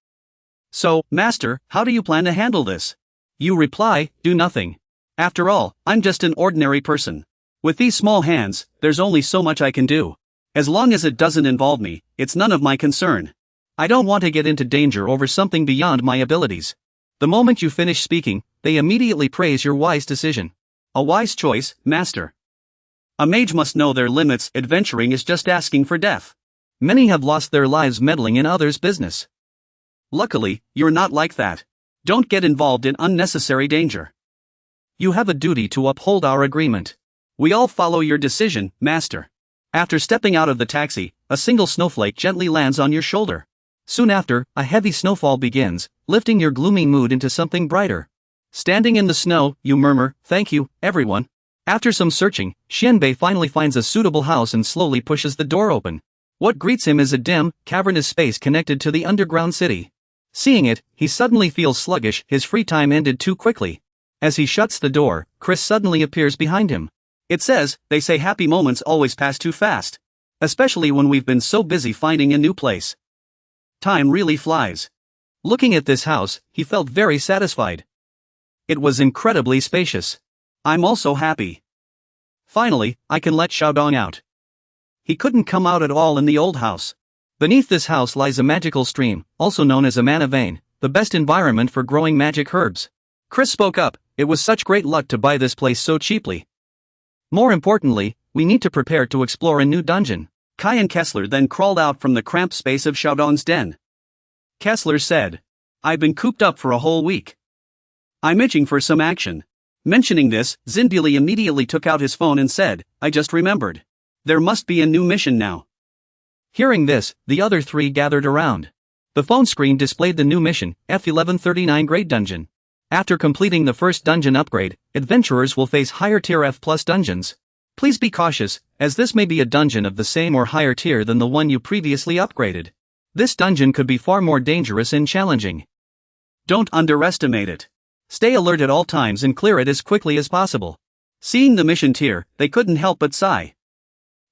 So, Master, how do you plan to handle this? You reply, do nothing. After all, I'm just an ordinary person. With these small hands, there's only so much I can do. As long as it doesn't involve me, it's none of my concern. I don't want to get into danger over something beyond my abilities. The moment you finish speaking, they immediately praise your wise decision. A wise choice, Master. A mage must know their limits, adventuring is just asking for death. Many have lost their lives meddling in others' business. Luckily, you're not like that. Don't get involved in unnecessary danger. You have a duty to uphold our agreement. We all follow your decision, Master. After stepping out of the taxi, a single snowflake gently lands on your shoulder. Soon after, a heavy snowfall begins, lifting your gloomy mood into something brighter. Standing in the snow, you murmur, thank you, everyone. After some searching, Xianbei finally finds a suitable house and slowly pushes the door open. What greets him is a dim, cavernous space connected to the underground city. Seeing it, he suddenly feels sluggish, his free time ended too quickly. As he shuts the door, Chris suddenly appears behind him. It says, they say happy moments always pass too fast. Especially when we've been so busy finding a new place. Time really flies. Looking at this house, he felt very satisfied. It was incredibly spacious. I'm also happy. Finally, I can let Xiaodong out. He couldn't come out at all in the old house. Beneath this house lies a magical stream, also known as a mana vein, the best environment for growing magic herbs. Chris spoke up, it was such great luck to buy this place so cheaply. More importantly, we need to prepare to explore a new dungeon. Kai and Kessler then crawled out from the cramped space of Xiaodong's den. Kessler said, I've been cooped up for a whole week. I'm itching for some action. Mentioning this, Zinbuli immediately took out his phone and said, I just remembered. There must be a new mission now. Hearing this, the other three gathered around. The phone screen displayed the new mission, F1139 Grade Dungeon. After completing the first dungeon upgrade, adventurers will face higher tier F+ dungeons. Please be cautious, as this may be a dungeon of the same or higher tier than the one you previously upgraded. This dungeon could be far more dangerous and challenging. Don't underestimate it. Stay alert at all times and clear it as quickly as possible. Seeing the mission tier, they couldn't help but sigh.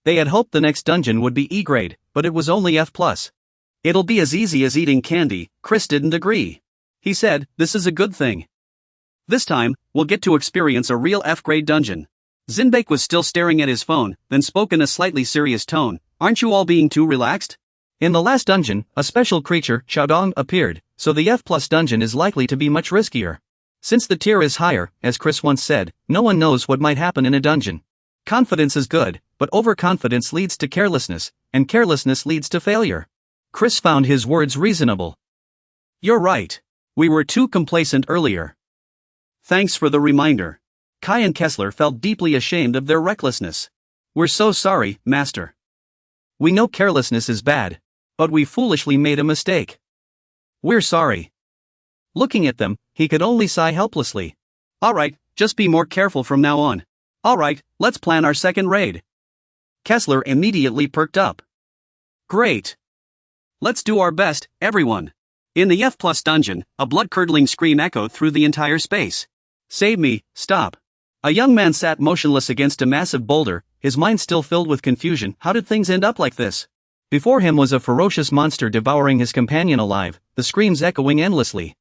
They had hoped the next dungeon would be E grade, but it was only F+. It'll be as easy as eating candy. Chris didn't agree. He said, this is a good thing. This time, we'll get to experience a real F-grade dungeon. Zinbek was still staring at his phone, then spoke in a slightly serious tone. Aren't you all being too relaxed? In the last dungeon, a special creature, Xiaodong, appeared, so the F+ dungeon is likely to be much riskier. Since the tier is higher, as Chris once said, no one knows what might happen in a dungeon. Confidence is good, but overconfidence leads to carelessness, and carelessness leads to failure. Chris found his words reasonable. You're right. We were too complacent earlier. Thanks for the reminder. Kai and Kessler felt deeply ashamed of their recklessness. We're so sorry, Master. We know carelessness is bad, but we foolishly made a mistake. We're sorry. Looking at them, he could only sigh helplessly. Alright, just be more careful from now on. Alright, let's plan our second raid. Kessler immediately perked up. Great. Let's do our best, everyone. In the F+ dungeon, a blood-curdling scream echoed through the entire space. Save me, stop. A young man sat motionless against a massive boulder, his mind still filled with confusion. How did things end up like this? Before him was a ferocious monster devouring his companion alive, the screams echoing endlessly.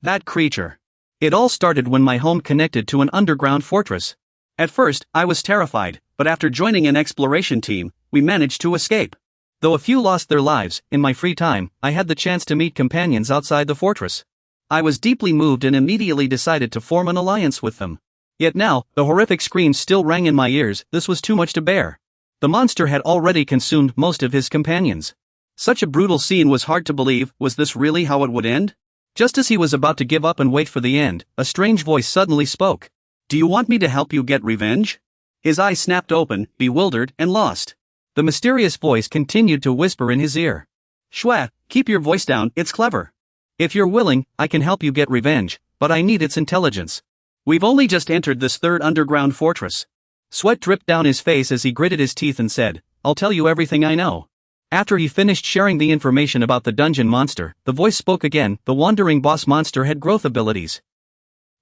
That creature. It all started when my home connected to an underground fortress. At first, I was terrified, but after joining an exploration team, we managed to escape. Though a few lost their lives, in my free time, I had the chance to meet companions outside the fortress. I was deeply moved and immediately decided to form an alliance with them. Yet now, the horrific screams still rang in my ears. This was too much to bear. The monster had already consumed most of his companions. Such a brutal scene was hard to believe. Was this really how it would end? Just as he was about to give up and wait for the end, a strange voice suddenly spoke. Do you want me to help you get revenge? His eyes snapped open, bewildered and lost. The mysterious voice continued to whisper in his ear. Shwa, keep your voice down, it's clever. If you're willing, I can help you get revenge, but I need its intelligence. We've only just entered this third underground fortress. Sweat dripped down his face as he gritted his teeth and said, I'll tell you everything I know. After he finished sharing the information about the dungeon monster, the voice spoke again. The wandering boss monster had growth abilities.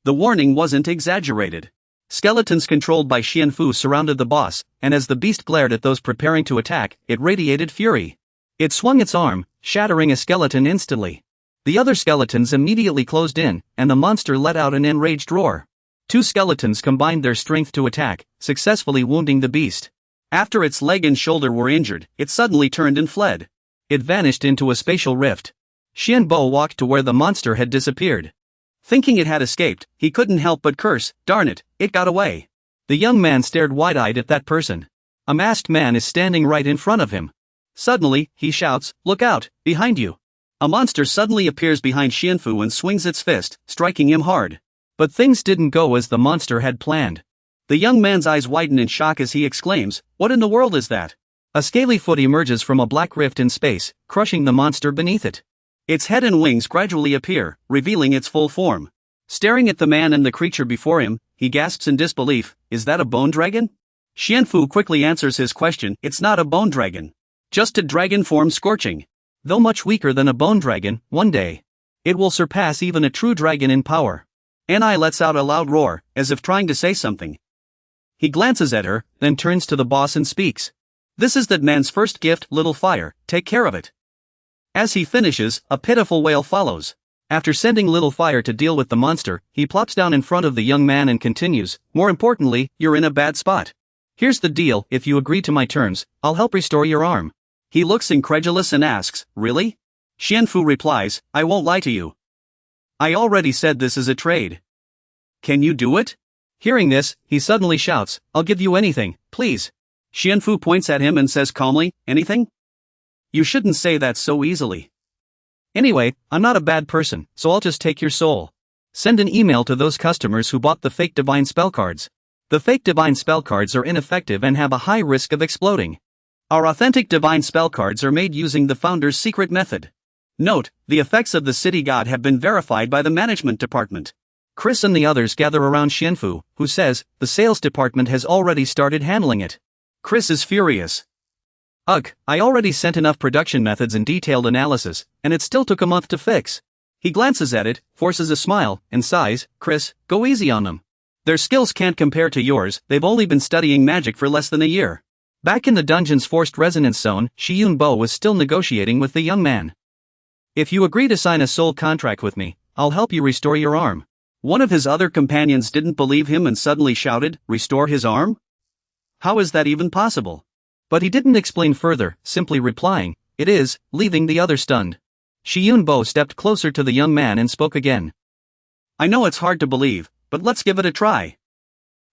The warning wasn't exaggerated. Skeletons controlled by Xianfu surrounded the boss, and as the beast glared at those preparing to attack, it radiated fury. It swung its arm, shattering a skeleton instantly. The other skeletons immediately closed in, and the monster let out an enraged roar. Two skeletons combined their strength to attack, successfully wounding the beast. After its leg and shoulder were injured, it suddenly turned and fled. It vanished into a spatial rift. Xianbo walked to where the monster had disappeared. Thinking it had escaped, he couldn't help but curse, darn it, it got away. The young man stared wide-eyed at that person. A masked man is standing right in front of him. Suddenly, he shouts, look out, behind you. A monster suddenly appears behind Xianfu and swings its fist, striking him hard. But things didn't go as the monster had planned. The young man's eyes widen in shock as he exclaims, what in the world is that? A scaly foot emerges from a black rift in space, crushing the monster beneath it. Its head and wings gradually appear, revealing its full form. Staring at the man and the creature before him, he gasps in disbelief, is that a bone dragon? Xianfu quickly answers his question, it's not a bone dragon. Just a dragon form scorching. Though much weaker than a bone dragon, one day it will surpass even a true dragon in power. Anai lets out a loud roar, as if trying to say something. He glances at her, then turns to the boss and speaks. This is that man's first gift, little fire, take care of it. As he finishes, a pitiful wail follows. After sending little fire to deal with the monster, he plops down in front of the young man and continues, more importantly, you're in a bad spot. Here's the deal, if you agree to my terms, I'll help restore your arm. He looks incredulous and asks, really? Xianfu replies, I won't lie to you. I already said this is a trade. Can you do it? Hearing this, he suddenly shouts, I'll give you anything, please. Xianfu points at him and says calmly, anything? You shouldn't say that so easily. Anyway, I'm not a bad person, so I'll just take your soul. Send an email to those customers who bought the fake divine spell cards. The fake divine spell cards are ineffective and have a high risk of exploding. Our authentic divine spell cards are made using the founder's secret method. Note, the effects of the city god have been verified by the management department. Chris and the others gather around Xianfu, who says, the sales department has already started handling it. Chris is furious. Ugh, I already sent enough production methods and detailed analysis, and it still took a month to fix. He glances at it, forces a smile, and sighs, Chris, go easy on them. Their skills can't compare to yours, they've only been studying magic for less than a year. Back in the dungeon's forced resonance zone, Shiyun Bo was still negotiating with the young man. If you agree to sign a soul contract with me, I'll help you restore your arm. One of his other companions didn't believe him and suddenly shouted, "Restore his arm? How is that even possible?" But he didn't explain further, simply replying, "It is," leaving the other stunned. Shi Yunbo stepped closer to the young man and spoke again. "I know it's hard to believe, but let's give it a try."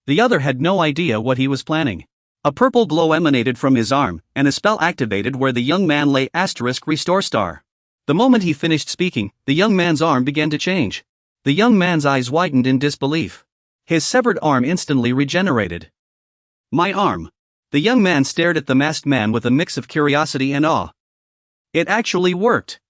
The other had no idea what he was planning. A purple glow emanated from his arm, and a spell activated where the young man lay *restore star. The moment he finished speaking, the young man's arm began to change. The young man's eyes widened in disbelief. His severed arm instantly regenerated. "My arm." The young man stared at the masked man with a mix of curiosity and awe. "It actually worked.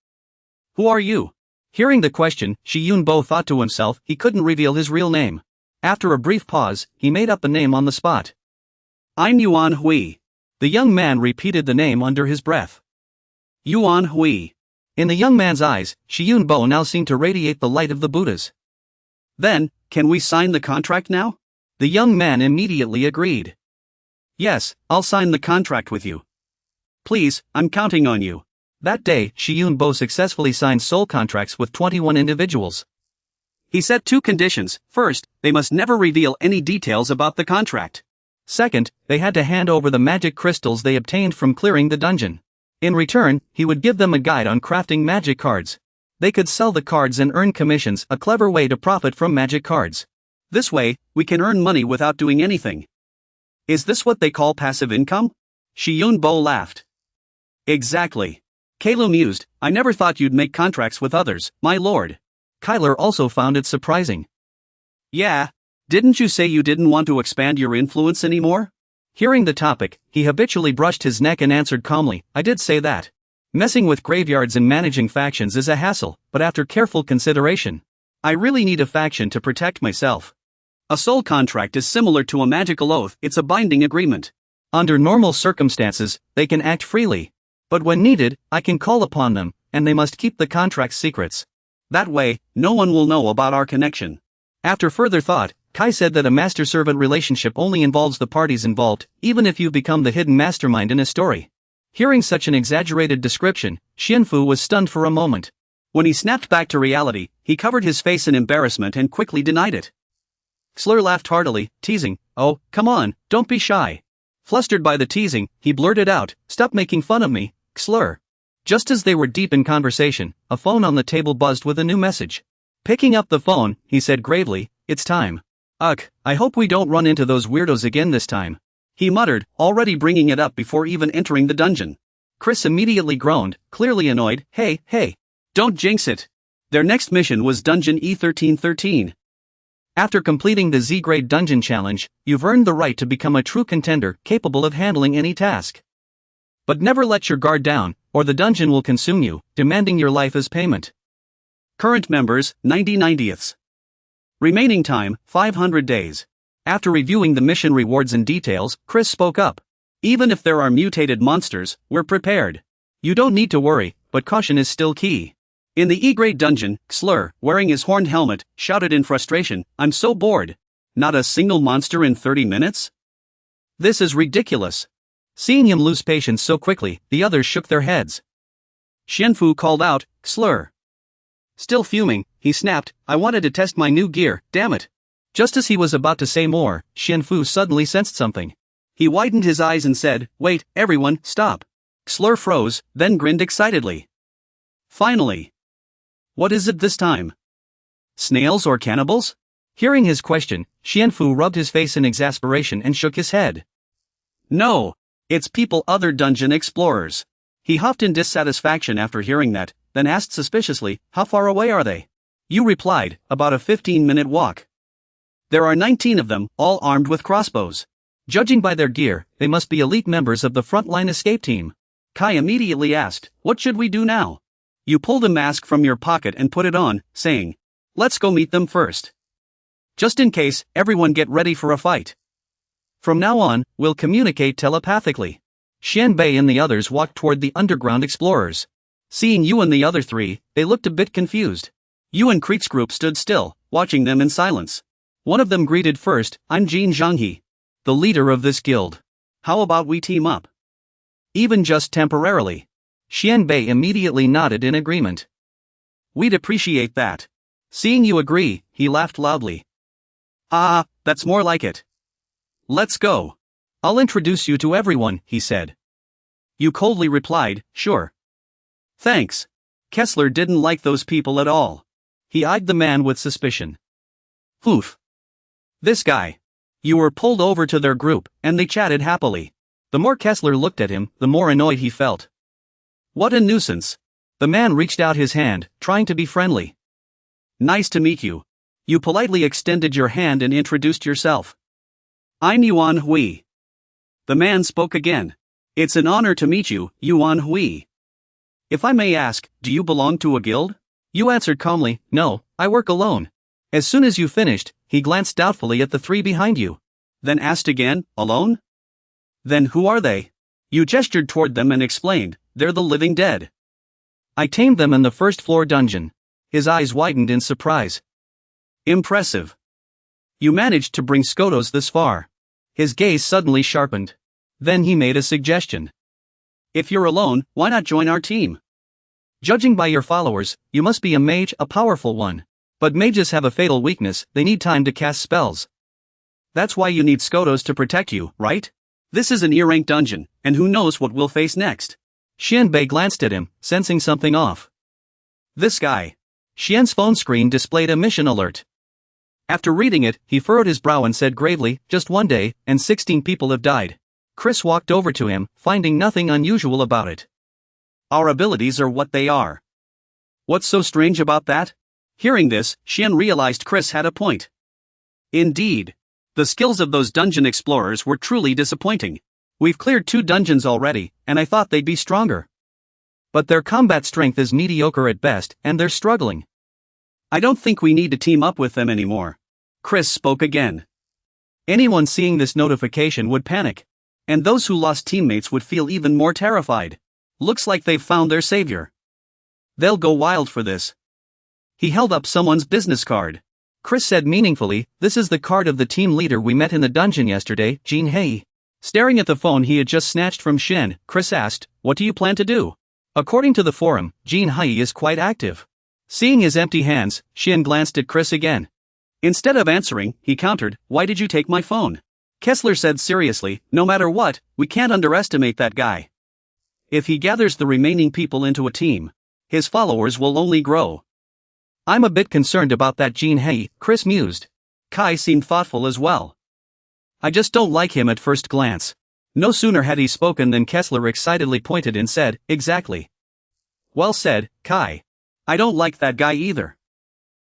Who are you?" Hearing the question, Shi Yunbo thought to himself he couldn't reveal his real name. After a brief pause, he made up a name on the spot. "I'm Yuan Hui." The young man repeated the name under his breath. Yuan Hui. In the young man's eyes, Shi Yunbo now seemed to radiate the light of the Buddhas. "Then, can we sign the contract now?" The young man immediately agreed. "Yes, I'll sign the contract with you. Please, I'm counting on you." That day, Shi Yunbo successfully signed soul contracts with 21 individuals. He set 2 conditions. First, they must never reveal any details about the contract. Second, they had to hand over the magic crystals they obtained from clearing the dungeon. In return, he would give them a guide on crafting magic cards. They could sell the cards and earn commissions, a clever way to profit from magic cards. This way, we can earn money without doing anything. Is this what they call passive income? Shi Yunbo laughed. Exactly. Kalu mused, "I never thought you'd make contracts with others, my lord." Kyler also found it surprising. "Yeah. Didn't you say you didn't want to expand your influence anymore?" Hearing the topic, he habitually brushed his neck and answered calmly, "I did say that. Messing with graveyards and managing factions is a hassle, but after careful consideration, I really need a faction to protect myself." A soul contract is similar to a magical oath, it's a binding agreement. Under normal circumstances, they can act freely. But when needed, I can call upon them, and they must keep the contract's secrets. That way, no one will know about our connection. After further thought, Kai said that a master-servant relationship only involves the parties involved, even if you've become the hidden mastermind in a story. Hearing such an exaggerated description, Xianfu was stunned for a moment. When he snapped back to reality, he covered his face in embarrassment and quickly denied it. Slur laughed heartily, teasing, "Oh, come on, don't be shy." Flustered by the teasing, he blurted out, "Stop making fun of me, Slur." Just as they were deep in conversation, a phone on the table buzzed with a new message. Picking up the phone, he said gravely, "It's time. Ugh, I hope we don't run into those weirdos again this time," he muttered, already bringing it up before even entering the dungeon. Chris immediately groaned, clearly annoyed, Hey, don't jinx it." Their next mission was Dungeon E1313. After completing the Z-grade dungeon challenge, you've earned the right to become a true contender capable of handling any task. But never let your guard down, or the dungeon will consume you, demanding your life as payment. Current members, 90/90ths. Remaining time, 500 days. After reviewing the mission rewards in details, Chris spoke up. "Even if there are mutated monsters, we're prepared. You don't need to worry, but caution is still key." In the E-grade dungeon, Slur, wearing his horned helmet, shouted in frustration, "I'm so bored. Not a single monster in 30 minutes? This is ridiculous." Seeing him lose patience so quickly, the others shook their heads. Xianfu called out, "Slur." Still fuming, he snapped, "I wanted to test my new gear, damn it." Just as he was about to say more, Xianfu suddenly sensed something. He widened his eyes and said, "Wait, everyone, stop." Slur froze, then grinned excitedly. "Finally. What is it this time? Snails or cannibals?" Hearing his question, Xianfu rubbed his face in exasperation and shook his head. "No, it's people, other dungeon explorers." He huffed in dissatisfaction after hearing that, then asked suspiciously, "How far away are they?" You replied, "About a 15-minute walk. There are 19 of them, all armed with crossbows. Judging by their gear, they must be elite members of the frontline escape team." Kai immediately asked, "What should we do now?" You pulled a mask from your pocket and put it on, saying, "Let's go meet them first. Just in case, everyone get ready for a fight. From now on, we'll communicate telepathically." Xianbei and the others walked toward the underground explorers. Seeing you and the other three, they looked a bit confused. You and Creek's group stood still, watching them in silence. One of them greeted first, "I'm Jin Zhanghe, the leader of this guild. How about we team up? Even just temporarily?" Xianbei immediately nodded in agreement. "We'd appreciate that." Seeing you agree, he laughed loudly. Ah, that's more like it. Let's go. I'll introduce you to everyone, he said. You coldly replied, sure. Thanks. Kessler didn't like those people at all. He eyed the man with suspicion. Oof. This guy. You were pulled over to their group, and they chatted happily. The more Kessler looked at him, the more annoyed he felt. What a nuisance. The man reached out his hand, trying to be friendly. Nice to meet you. You politely extended your hand and introduced yourself. I'm Yuan Hui. The man spoke again. It's an honor to meet you, Yuan Hui. If I may ask, do you belong to a guild? You answered calmly, no, I work alone. As soon as you finished, he glanced doubtfully at the three behind you. Then asked again, alone? Then who are they? You gestured toward them and explained, they're the living dead. I tamed them in the first floor dungeon. His eyes widened in surprise. Impressive. You managed to bring Skotos this far. His gaze suddenly sharpened. Then he made a suggestion. If you're alone, why not join our team? Judging by your followers, you must be a mage, a powerful one. But mages have a fatal weakness, they need time to cast spells. That's why you need Skotos to protect you, right? This is an E-rank dungeon, and who knows what we'll face next. Xianbei glanced at him, sensing something off. This guy. Xian's phone screen displayed a mission alert. After reading it, he furrowed his brow and said gravely, just one day, and 16 people have died. Chris walked over to him, finding nothing unusual about it. Our abilities are what they are. What's so strange about that? Hearing this, Xian realized Chris had a point. Indeed. The skills of those dungeon explorers were truly disappointing. We've cleared 2 dungeons already, and I thought they'd be stronger. But their combat strength is mediocre at best, and they're struggling. I don't think we need to team up with them anymore. Chris spoke again. Anyone seeing this notification would panic. And those who lost teammates would feel even more terrified. Looks like they've found their savior. They'll go wild for this. He held up someone's business card. Chris said meaningfully, this is the card of the team leader we met in the dungeon yesterday, Jin Hei. Staring at the phone he had just snatched from Xian, Chris asked, what do you plan to do? According to the forum, Jin Hei is quite active. Seeing his empty hands, Xian glanced at Chris again. Instead of answering, he countered, why did you take my phone? Kessler said seriously, no matter what, we can't underestimate that guy. If he gathers the remaining people into a team, his followers will only grow. I'm a bit concerned about that Jin Hei, Chris mused. Kai seemed thoughtful as well. I just don't like him at first glance. No sooner had he spoken than Kessler excitedly pointed and said, exactly. Well said, Kai. I don't like that guy either.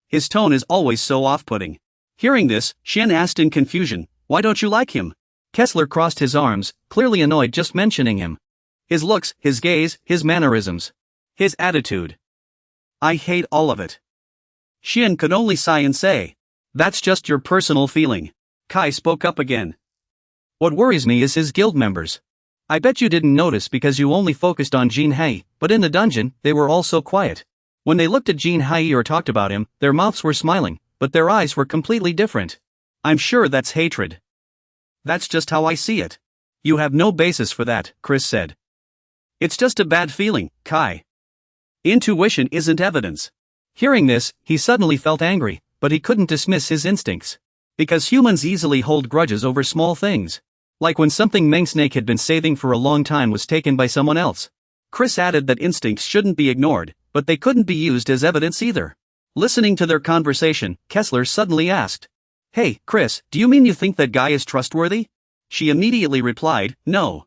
His tone is always so off-putting. Hearing this, Xian asked in confusion, why don't you like him? Kessler crossed his arms, clearly annoyed just mentioning him. His looks, his gaze, his mannerisms. His attitude. I hate all of it. Xian could only sigh and say, that's just your personal feeling. Kai spoke up again. What worries me is his guild members. I bet you didn't notice because you only focused on Jin Hei, but in the dungeon, they were all so quiet. When they looked at Jin Hei or talked about him, their mouths were smiling, but their eyes were completely different. I'm sure that's hatred. That's just how I see it. You have no basis for that, Chris said. It's just a bad feeling, Kai. Intuition isn't evidence. Hearing this, he suddenly felt angry, but he couldn't dismiss his instincts. Because humans easily hold grudges over small things. Like when something Meng Snake had been saving for a long time was taken by someone else. Chris added that instincts shouldn't be ignored, but they couldn't be used as evidence either. Listening to their conversation, Kessler suddenly asked, hey, Chris, do you mean you think that guy is trustworthy? She immediately replied, no.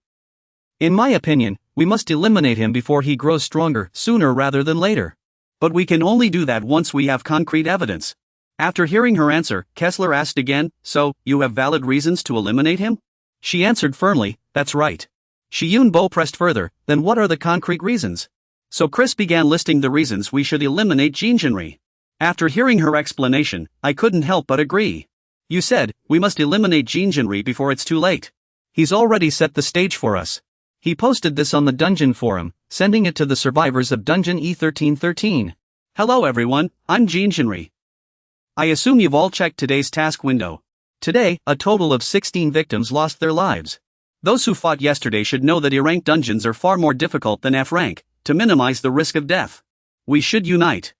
In my opinion, we must eliminate him before he grows stronger, sooner rather than later. But we can only do that once we have concrete evidence. After hearing her answer, Kessler asked again, so, you have valid reasons to eliminate him? She answered firmly, that's right. Yunbo pressed further, then what are the concrete reasons? So Chris began listing the reasons we should eliminate Jinjinri. After hearing her explanation, I couldn't help but agree. You said, we must eliminate Jinjinri before it's too late. He's already set the stage for us. He posted this on the dungeon forum, sending it to the survivors of Dungeon E1313. Hello everyone, I'm Jinjinri. I assume you've all checked today's task window. Today, a total of 16 victims lost their lives. Those who fought yesterday should know that E-rank dungeons are far more difficult than F-rank, to minimize the risk of death. We should unite.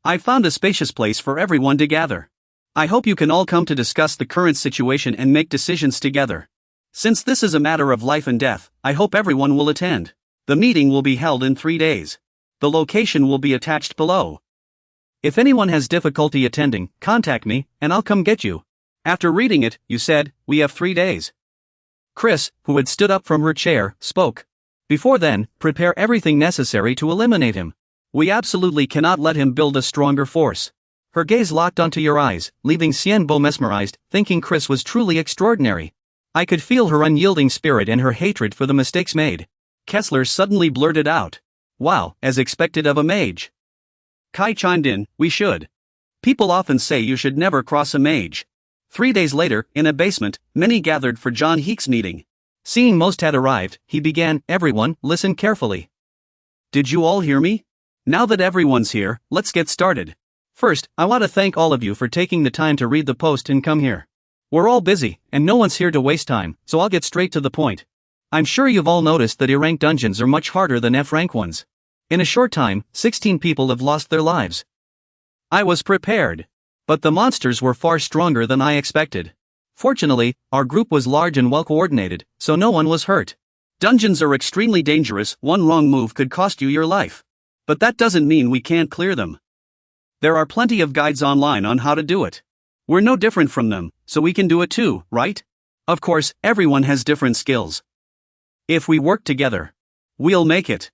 I found a spacious place for everyone to gather. I hope you can all come to discuss the current situation and make decisions together. Since this is a matter of life and death, I hope everyone will attend. The meeting will be held in 3 days. The location will be attached below. If anyone has difficulty attending, contact me, and I'll come get you. After reading it, you said, we have 3 days. Chris, who had stood up from her chair, spoke. Before then, prepare everything necessary to eliminate him. We absolutely cannot let him build a stronger force. Her gaze locked onto your eyes, leaving Xianbo mesmerized, thinking Chris was truly extraordinary. I could feel her unyielding spirit and her hatred for the mistakes made. Kessler suddenly blurted out. Wow, as expected of a mage. Kai chimed in, we should. People often say you should never cross a mage. 3 days later, in a basement, many gathered for John Heek's meeting. Seeing most had arrived, he began, everyone, listen carefully. Did you all hear me? Now that everyone's here, let's get started. First, I want to thank all of you for taking the time to read the post and come here. We're all busy, and no one's here to waste time, so I'll get straight to the point. I'm sure you've all noticed that E-rank dungeons are much harder than F-rank ones. In a short time, 16 people have lost their lives. I was prepared. But the monsters were far stronger than I expected. Fortunately, our group was large and well coordinated, so no one was hurt. Dungeons are extremely dangerous, one wrong move could cost you your life. But that doesn't mean we can't clear them. There are plenty of guides online on how to do it. We're no different from them, so we can do it too, right? Of course, everyone has different skills. If we work together, we'll make it.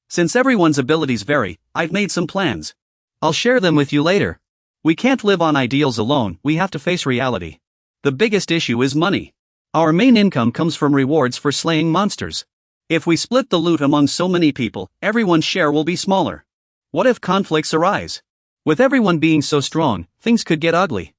Since everyone's abilities vary, I've made some plans. I'll share them with you later. We can't live on ideals alone, we have to face reality. The biggest issue is money. Our main income comes from rewards for slaying monsters. If we split the loot among so many people, everyone's share will be smaller. What if conflicts arise? With everyone being so strong, things could get ugly.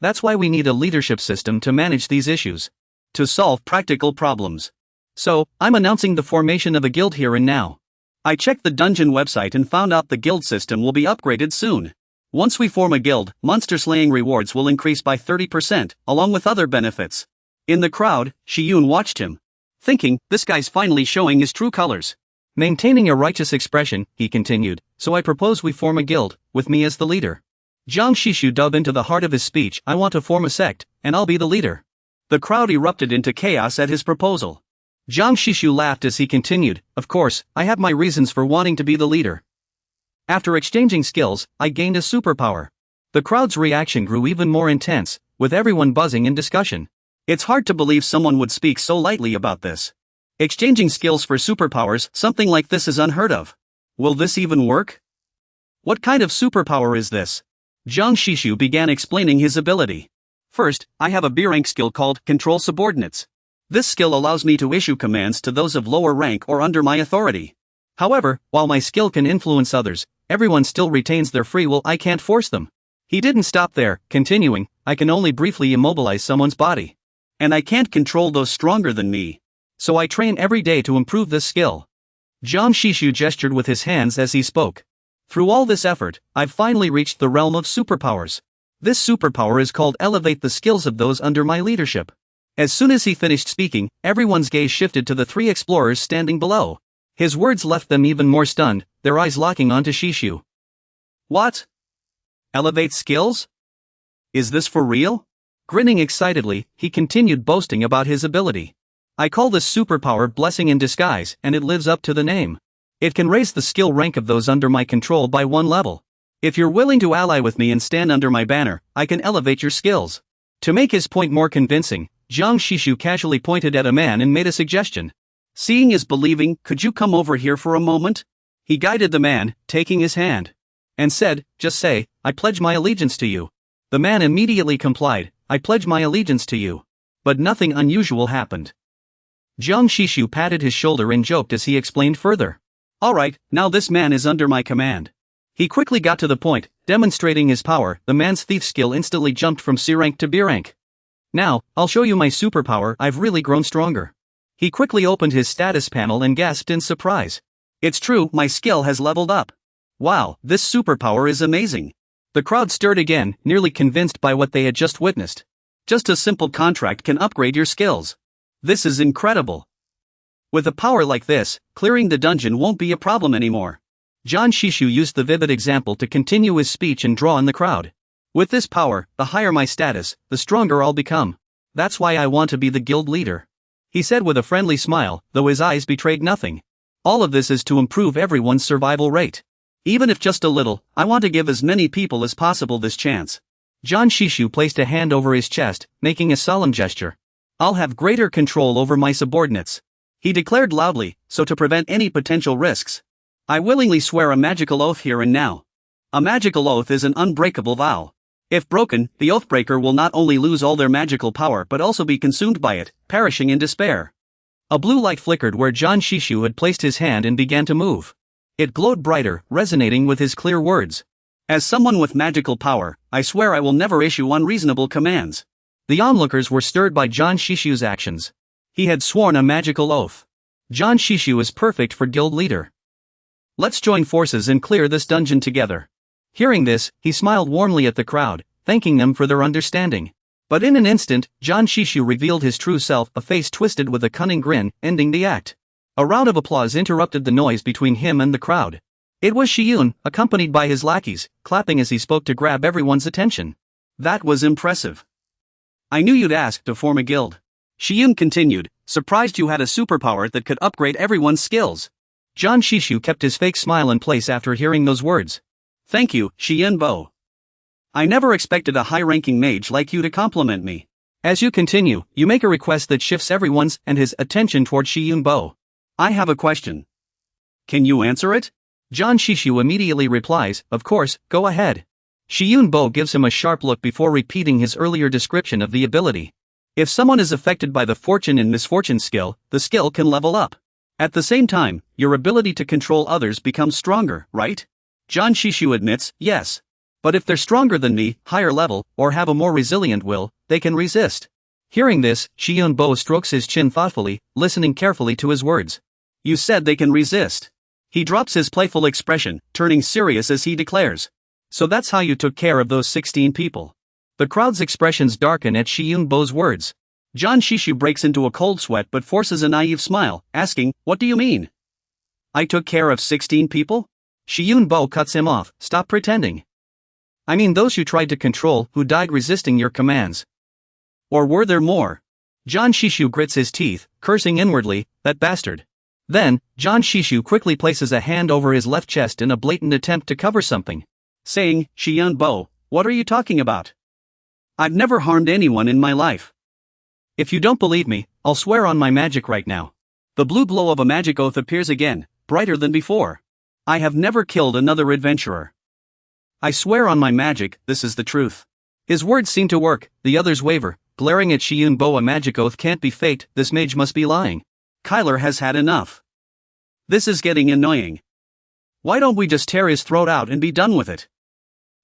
That's why we need a leadership system to manage these issues. To solve practical problems. So, I'm announcing the formation of a guild here and now. I checked the dungeon website and found out the guild system will be upgraded soon. Once we form a guild, monster slaying rewards will increase by 30%, along with other benefits. In the crowd, Shiyun watched him. Thinking, this guy's finally showing his true colors. Maintaining a righteous expression, he continued, so I propose we form a guild, with me as the leader. Jiang Shishu dove into the heart of his speech, I want to form a sect, and I'll be the leader. The crowd erupted into chaos at his proposal. Jiang Shishu laughed as he continued, of course, I have my reasons for wanting to be the leader. After exchanging skills, I gained a superpower. The crowd's reaction grew even more intense, with everyone buzzing in discussion. It's hard to believe someone would speak so lightly about this. Exchanging skills for superpowers, something like this is unheard of. Will this even work? What kind of superpower is this? Jiang Shishu began explaining his ability. First, I have a B-rank skill called Control Subordinates. This skill allows me to issue commands to those of lower rank or under my authority. However, while my skill can influence others, everyone still retains their free will, I can't force them. He didn't stop there, continuing, I can only briefly immobilize someone's body. And I can't control those stronger than me. So I train every day to improve this skill. Jiang Shishu gestured with his hands as he spoke. Through all this effort, I've finally reached the realm of superpowers. This superpower is called Elevate the skills of those under my leadership. As soon as he finished speaking, everyone's gaze shifted to the 3 explorers standing below. His words left them even more stunned, their eyes locking onto Shishu. What? Elevate skills? Is this for real? Grinning excitedly, he continued boasting about his ability. I call this superpower Blessing in Disguise, and it lives up to the name. It can raise the skill rank of those under my control by 1 level. If you're willing to ally with me and stand under my banner, I can elevate your skills. To make his point more convincing, Jiang Shishu casually pointed at a man and made a suggestion. Seeing is believing, could you come over here for a moment? He guided the man, taking his hand. And said, just say, I pledge my allegiance to you. The man immediately complied, I pledge my allegiance to you. But nothing unusual happened. Jiang Shishu patted his shoulder and joked as he explained further. Alright, now this man is under my command. He quickly got to the point, demonstrating his power. The man's thief skill instantly jumped from C rank to B rank. Now, I'll show you my superpower, I've really grown stronger. He quickly opened his status panel and gasped in surprise. It's true, my skill has leveled up. Wow, this superpower is amazing. The crowd stirred again, nearly convinced by what they had just witnessed. Just a simple contract can upgrade your skills. This is incredible. With a power like this, clearing the dungeon won't be a problem anymore. John Shishu used the vivid example to continue his speech and draw in the crowd. With this power, the higher my status, the stronger I'll become. That's why I want to be the guild leader. He said with a friendly smile, though his eyes betrayed nothing. All of this is to improve everyone's survival rate. Even if just a little, I want to give as many people as possible this chance. John Shishu placed a hand over his chest, making a solemn gesture. I'll have greater control over my subordinates. He declared loudly, so to prevent any potential risks. I willingly swear a magical oath here and now. A magical oath is an unbreakable vow. If broken, the oathbreaker will not only lose all their magical power but also be consumed by it, perishing in despair. A blue light flickered where John Shishu had placed his hand and began to move. It glowed brighter, resonating with his clear words. As someone with magical power, I swear I will never issue unreasonable commands. The onlookers were stirred by John Shishu's actions. He had sworn a magical oath. John Shishu is perfect for guild leader. Let's join forces and clear this dungeon together. Hearing this, he smiled warmly at the crowd, thanking them for their understanding. But in an instant, John Shishu revealed his true self, a face twisted with a cunning grin, ending the act. A round of applause interrupted the noise between him and the crowd. It was Shiyun, accompanied by his lackeys, clapping as he spoke to grab everyone's attention. That was impressive. I knew you'd ask to form a guild. Shiyun continued, surprised you had a superpower that could upgrade everyone's skills. John Shishu kept his fake smile in place after hearing those words. Thank you, Shiyun Bo. I never expected a high-ranking mage like you to compliment me. As you continue, you make a request that shifts everyone's and his attention toward Shiyun Bo. I have a question. Can you answer it? John Shishu immediately replies, of course, go ahead. Shiyun Bo gives him a sharp look before repeating his earlier description of the ability. If someone is affected by the fortune and misfortune skill, the skill can level up. At the same time, your ability to control others becomes stronger, right? John Shishu admits, yes. But if they're stronger than me, higher level, or have a more resilient will, they can resist. Hearing this, Shiyun Bo strokes his chin thoughtfully, listening carefully to his words. You said they can resist. He drops his playful expression, turning serious as he declares. So that's how you took care of those 16 people. The crowd's expressions darken at Shiyun Bo's words. John Shishu breaks into a cold sweat but forces a naive smile, asking, what do you mean? I took care of 16 people? Shiyun Bo cuts him off, stop pretending. I mean those you tried to control, who died resisting your commands. Or were there more? John Shishu grits his teeth, cursing inwardly, that bastard. Then, John Shishu quickly places a hand over his left chest in a blatant attempt to cover something. Saying, Shiyun Bo, what are you talking about? I've never harmed anyone in my life. If you don't believe me, I'll swear on my magic right now. The blue glow of a magic oath appears again, brighter than before. I have never killed another adventurer. I swear on my magic, this is the truth. His words seem to work, the others waver, glaring at Shiyun Bo. A magic oath can't be faked, this mage must be lying. Kyler has had enough. This is getting annoying. Why don't we just tear his throat out and be done with it?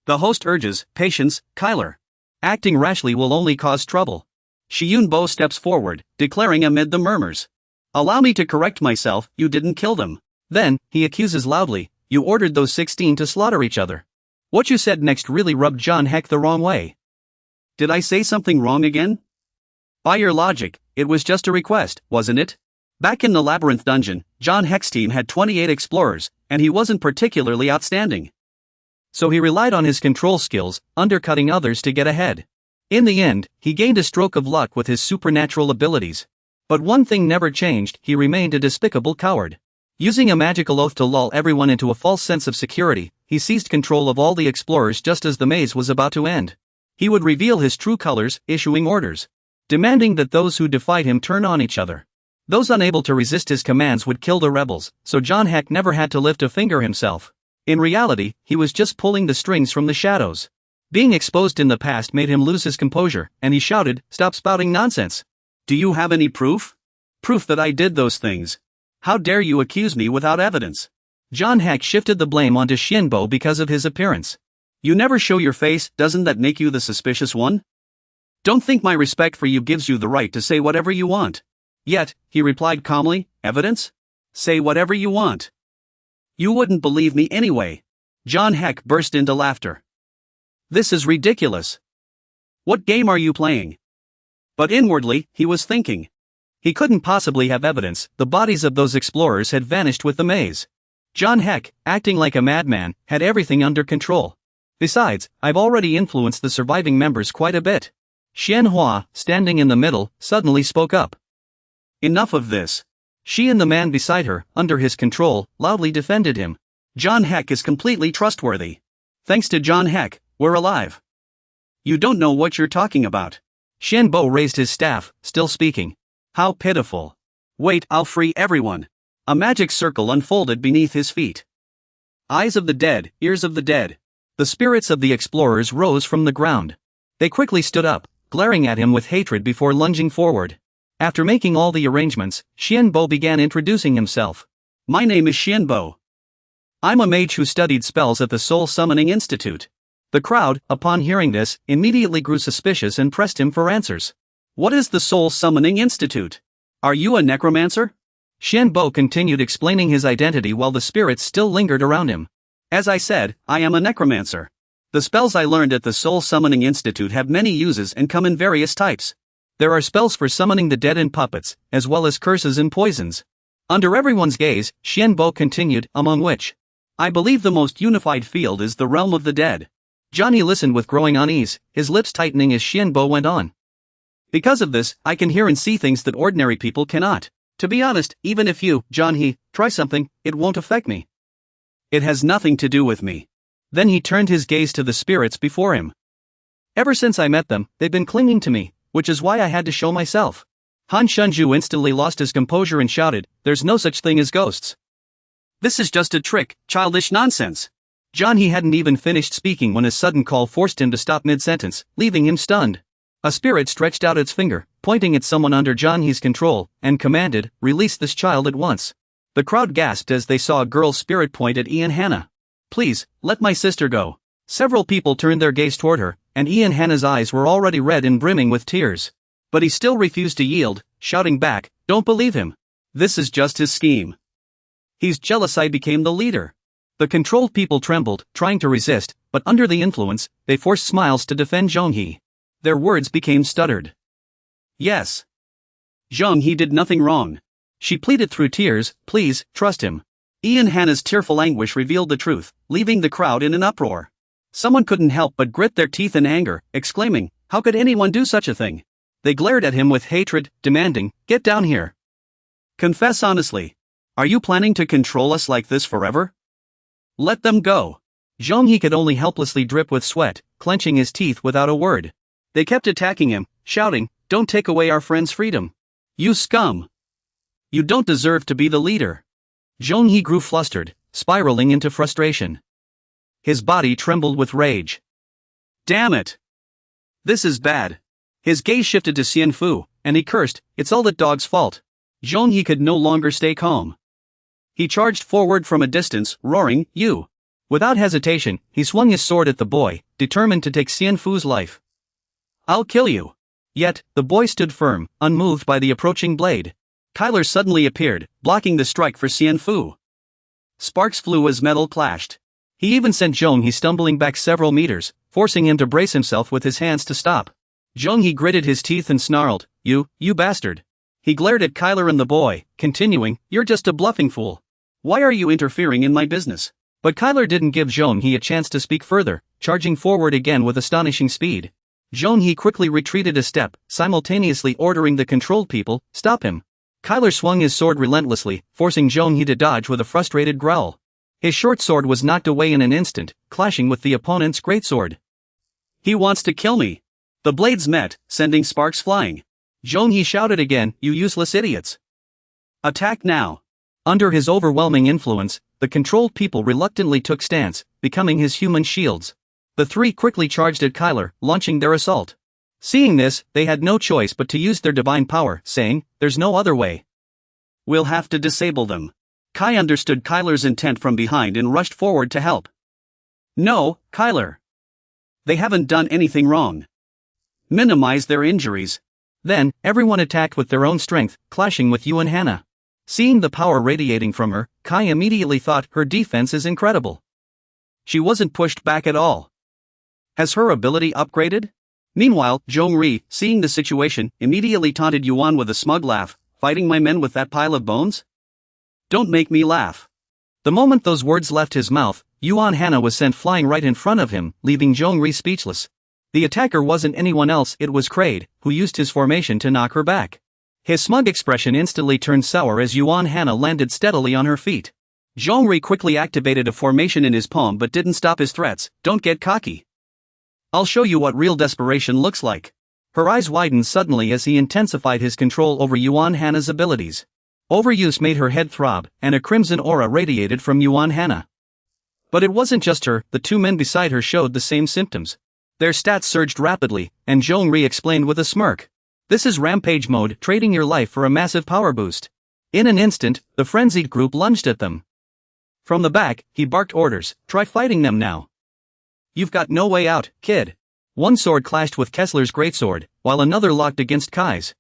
The host urges, patience, Kyler. Acting rashly will only cause trouble. Shiyun Bo steps forward, declaring amid the murmurs. Allow me to correct myself, you didn't kill them. Then, he accuses loudly, you ordered those 16 to slaughter each other. What you said next really rubbed John Heck the wrong way. Did I say something wrong again? By your logic, it was just a request, wasn't it? Back in the Labyrinth dungeon, John Heck's team had 28 explorers, and he wasn't particularly outstanding. So he relied on his control skills, undercutting others to get ahead. In the end, he gained a stroke of luck with his supernatural abilities. But one thing never changed, he remained a despicable coward. Using a magical oath to lull everyone into a false sense of security, he seized control of all the explorers just as the maze was about to end. He would reveal his true colors, issuing orders, demanding that those who defied him turn on each other. Those unable to resist his commands would kill the rebels, so John Heck never had to lift a finger himself. In reality, he was just pulling the strings from the shadows. Being exposed in the past made him lose his composure, and he shouted, "Stop spouting nonsense! Do you have any proof? Proof that I did those things? How dare you accuse me without evidence?" John Heck shifted the blame onto Shiyun Bo because of his appearance. You never show your face, doesn't that make you the suspicious one? Don't think my respect for you gives you the right to say whatever you want. Yet, he replied calmly, evidence? Say whatever you want. You wouldn't believe me anyway. John Heck burst into laughter. This is ridiculous. What game are you playing? But inwardly, he was thinking. He couldn't possibly have evidence, the bodies of those explorers had vanished with the maze. John Heck, acting like a madman, had everything under control. Besides, I've already influenced the surviving members quite a bit. Xianhua, standing in the middle, suddenly spoke up. Enough of this. She and the man beside her, under his control, loudly defended him. John Heck is completely trustworthy. Thanks to John Heck, we're alive. You don't know what you're talking about. Xianbo raised his staff, still speaking. How pitiful. Wait, I'll free everyone. A magic circle unfolded beneath his feet. Eyes of the dead, ears of the dead. The spirits of the explorers rose from the ground. They quickly stood up, glaring at him with hatred before lunging forward. After making all the arrangements, Xianbo began introducing himself. My name is Xianbo. I'm a mage who studied spells at the Soul Summoning Institute. The crowd, upon hearing this, immediately grew suspicious and pressed him for answers. What is the Soul Summoning Institute? Are you a necromancer? Xianbo continued explaining his identity while the spirits still lingered around him. As I said, I am a necromancer. The spells I learned at the Soul Summoning Institute have many uses and come in various types. There are spells for summoning the dead and puppets, as well as curses and poisons. Under everyone's gaze, Xianbo continued, among which, I believe the most unified field is the realm of the dead. Johnny listened with growing unease, his lips tightening as Xianbo went on. Because of this, I can hear and see things that ordinary people cannot. To be honest, even if you, John try something, it won't affect me. It has nothing to do with me. Then he turned his gaze to the spirits before him. Ever since I met them, they've been clinging to me, which is why I had to show myself. Han Shunju instantly lost his composure and shouted, there's no such thing as ghosts. This is just a trick, childish nonsense. John hadn't even finished speaking when a sudden call forced him to stop mid-sentence, leaving him stunned. A spirit stretched out its finger, pointing at someone under Johnny's control, and commanded, release this child at once. The crowd gasped as they saw a girl's spirit point at Ian Hannah. Please, let my sister go. Several people turned their gaze toward her, and Ian Hannah's eyes were already red and brimming with tears. But he still refused to yield, shouting back, don't believe him. This is just his scheme. He's jealous I became the leader. The controlled people trembled, trying to resist, but under the influence, they forced smiles to defend Zhonghe. Their words became stuttered. Yes. Zhonghe did nothing wrong. She pleaded through tears, please, trust him. Ian Hannah's tearful anguish revealed the truth, leaving the crowd in an uproar. Someone couldn't help but grit their teeth in anger, exclaiming, how could anyone do such a thing? They glared at him with hatred, demanding, get down here. Confess honestly. Are you planning to control us like this forever? Let them go. Zhonghe could only helplessly drip with sweat, clenching his teeth without a word. They kept attacking him, shouting, don't take away our friend's freedom. You scum. You don't deserve to be the leader. Zhonghe grew flustered, spiraling into frustration. His body trembled with rage. Damn it. This is bad. His gaze shifted to Xianfu, and he cursed, it's all that dog's fault. Zhonghe could no longer stay calm. He charged forward from a distance, roaring, you. Without hesitation, he swung his sword at the boy, determined to take Xianfu's life. I'll kill you. Yet, the boy stood firm, unmoved by the approaching blade. Kyler suddenly appeared, blocking the strike for Xianfu. Sparks flew as metal clashed. He even sent Zhonghe stumbling back several meters, forcing him to brace himself with his hands to stop. Zhonghe gritted his teeth and snarled, you bastard. He glared at Kyler and the boy, continuing, you're just a bluffing fool. Why are you interfering in my business? But Kyler didn't give Zhonghe a chance to speak further, charging forward again with astonishing speed. Zhonghe quickly retreated a step, simultaneously ordering the controlled people, stop him. Kyler swung his sword relentlessly, forcing Zhonghe to dodge with a frustrated growl. His short sword was knocked away in an instant, clashing with the opponent's greatsword. He wants to kill me. The blades met, sending sparks flying. Zhonghe shouted again, you useless idiots. Attack now. Under his overwhelming influence, the controlled people reluctantly took stance, becoming his human shields. The three quickly charged at Kyler, launching their assault. Seeing this, they had no choice but to use their divine power, saying, there's no other way. We'll have to disable them. Kai understood Kyler's intent from behind and rushed forward to help. No, Kyler. They haven't done anything wrong. Minimize their injuries. Then, everyone attacked with their own strength, clashing with Yuan Hannah. Seeing the power radiating from her, Kai immediately thought her defense is incredible. She wasn't pushed back at all. Has her ability upgraded? Meanwhile, Zhongri, seeing the situation, immediately taunted Yuan with a smug laugh, fighting my men with that pile of bones? Don't make me laugh. The moment those words left his mouth, Yuan Hana was sent flying right in front of him, leaving Zhongri speechless. The attacker wasn't anyone else, it was Kraid, who used his formation to knock her back. His smug expression instantly turned sour as Yuan Hana landed steadily on her feet. Zhongri quickly activated a formation in his palm but didn't stop his threats. "Don't get cocky. I'll show you what real desperation looks like." Her eyes widened suddenly as he intensified his control over Yuan Hana's abilities. Overuse made her head throb, and a crimson aura radiated from Yuan Hana. But it wasn't just her, the two men beside her showed the same symptoms. Their stats surged rapidly, and Zhongri explained with a smirk. "This is Rampage mode, trading your life for a massive power boost." In an instant, the frenzied group lunged at them. From the back, he barked orders, "Try fighting them now. You've got no way out, kid." One sword clashed with Kessler's greatsword, while another locked against Kai's.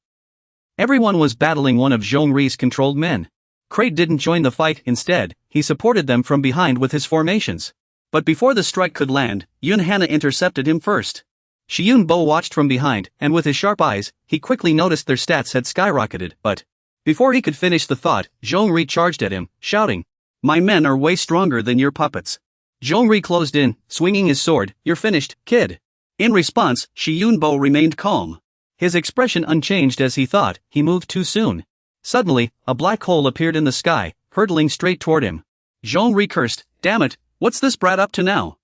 Everyone was battling one of Zhongri's controlled men. Kraid didn't join the fight, instead, he supported them from behind with his formations. But before the strike could land, Yun Hana intercepted him first. Shiyun Bo watched from behind, and with his sharp eyes, he quickly noticed their stats had skyrocketed, but before he could finish the thought, Zhongri charged at him, shouting, "My men are way stronger than your puppets." Zhongri closed in, swinging his sword, "You're finished, kid." In response, Shiyun Bo remained calm. His expression unchanged as he thought, he moved too soon. Suddenly, a black hole appeared in the sky, hurtling straight toward him. Zhongri cursed, "Damn it, what's this brat up to now?"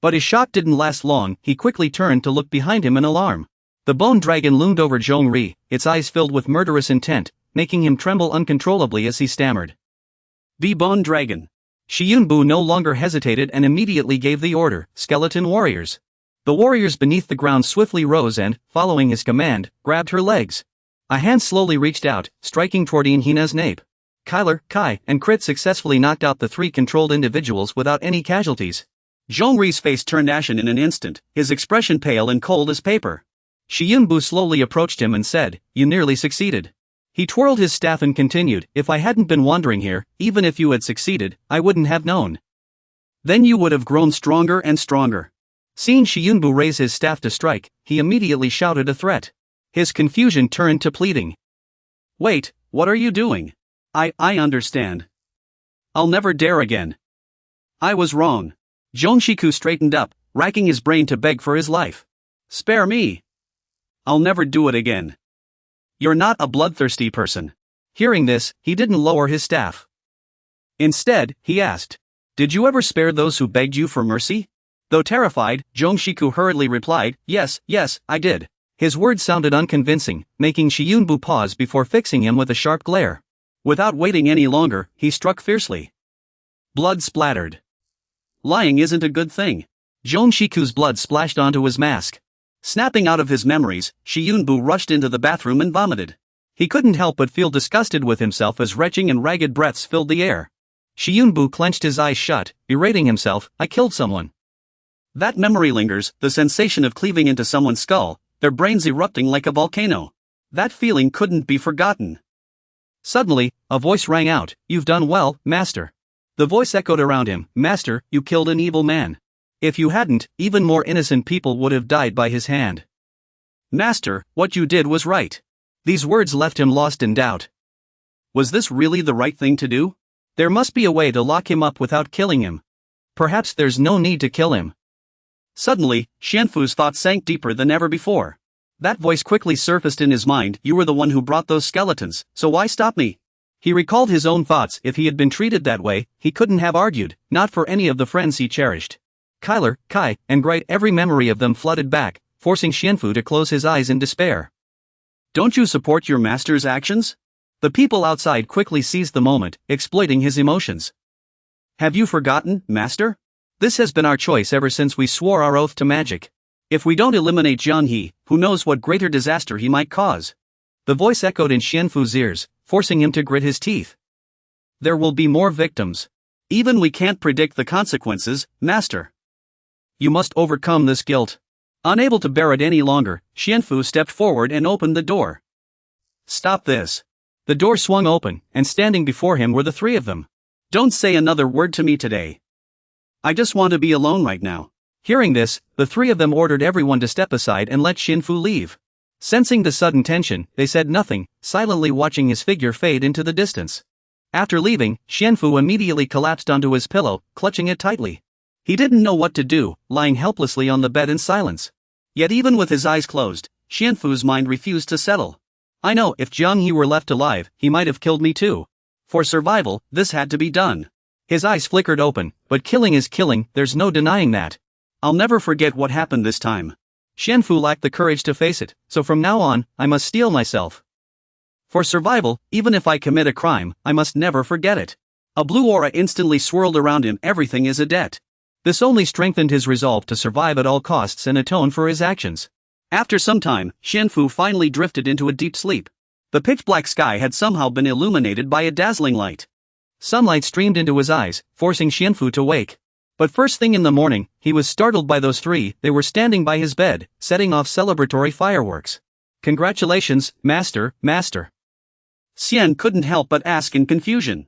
But his shock didn't last long, he quickly turned to look behind him in alarm. The bone dragon loomed over Zhongri, its eyes filled with murderous intent, making him tremble uncontrollably as he stammered. "The bone dragon." Shiyunbu no longer hesitated and immediately gave the order, "Skeleton warriors." The warriors beneath the ground swiftly rose and, following his command, grabbed her legs. A hand slowly reached out, striking toward Hina's nape. Kyler, Kai, and Crit successfully knocked out the three controlled individuals without any casualties. Zhongri's face turned ashen in an instant, his expression pale and cold as paper. Shiyunbu slowly approached him and said, "You nearly succeeded." He twirled his staff and continued, "If I hadn't been wandering here, even if you had succeeded, I wouldn't have known. Then you would have grown stronger and stronger." Seeing Shiyunbu raise his staff to strike, he immediately shouted a threat. His confusion turned to pleading. "Wait, what are you doing? I understand. I'll never dare again. I was wrong." Jongshiku straightened up, racking his brain to beg for his life. "Spare me. I'll never do it again." "You're not a bloodthirsty person." Hearing this, he didn't lower his staff. Instead, he asked, "Did you ever spare those who begged you for mercy?" Though terrified, Jongshiku hurriedly replied, Yes, I did." His words sounded unconvincing, making Shiyunbu pause before fixing him with a sharp glare. Without waiting any longer, he struck fiercely. Blood splattered. Lying isn't a good thing. Jonshiku's blood splashed onto his mask. Snapping out of his memories, Shiyunbu rushed into the bathroom and vomited. He couldn't help but feel disgusted with himself as retching and ragged breaths filled the air. Shiyunbu clenched his eyes shut, berating himself, "I killed someone." That memory lingers, the sensation of cleaving into someone's skull, their brains erupting like a volcano. That feeling couldn't be forgotten. Suddenly, a voice rang out, "You've done well, Master." The voice echoed around him, "Master, you killed an evil man. If you hadn't, even more innocent people would have died by his hand. Master, what you did was right." These words left him lost in doubt. Was this really the right thing to do? There must be a way to lock him up without killing him. Perhaps there's no need to kill him. Suddenly, Xianfu's thoughts sank deeper than ever before. That voice quickly surfaced in his mind, "You were the one who brought those skeletons, so why stop me?" He recalled his own thoughts. If he had been treated that way, he couldn't have argued, not for any of the friends he cherished. Kyler, Kai, and Bright, every memory of them flooded back, forcing Xianfu to close his eyes in despair. "Don't you support your master's actions?" The people outside quickly seized the moment, exploiting his emotions. "Have you forgotten, Master? This has been our choice ever since we swore our oath to magic. If we don't eliminate Jian He, who knows what greater disaster he might cause?" The voice echoed in Xianfu's ears, forcing him to grit his teeth. "There will be more victims. Even we can't predict the consequences, Master. You must overcome this guilt." Unable to bear it any longer, Xianfu stepped forward and opened the door. "Stop this." The door swung open, and standing before him were the three of them. "Don't say another word to me today. I just want to be alone right now." Hearing this, the three of them ordered everyone to step aside and let Xianfu leave. Sensing the sudden tension, they said nothing, silently watching his figure fade into the distance. After leaving, Xianfu immediately collapsed onto his pillow, clutching it tightly. He didn't know what to do, lying helplessly on the bed in silence. Yet even with his eyes closed, Xianfu's mind refused to settle. I know if Jiang He were left alive, he might have killed me too. For survival, this had to be done. His eyes flickered open, but killing is killing, there's no denying that. I'll never forget what happened this time. Xianfu lacked the courage to face it, so from now on, I must steel myself. For survival, even if I commit a crime, I must never forget it. A blue aura instantly swirled around him, everything is a debt. This only strengthened his resolve to survive at all costs and atone for his actions. After some time, Xianfu finally drifted into a deep sleep. The pitch-black sky had somehow been illuminated by a dazzling light. Sunlight streamed into his eyes, forcing Xianfu to wake. But first thing in the morning, he was startled by those three. They were standing by his bed, setting off celebratory fireworks. Congratulations, Master, Master. Xian couldn't help but ask in confusion.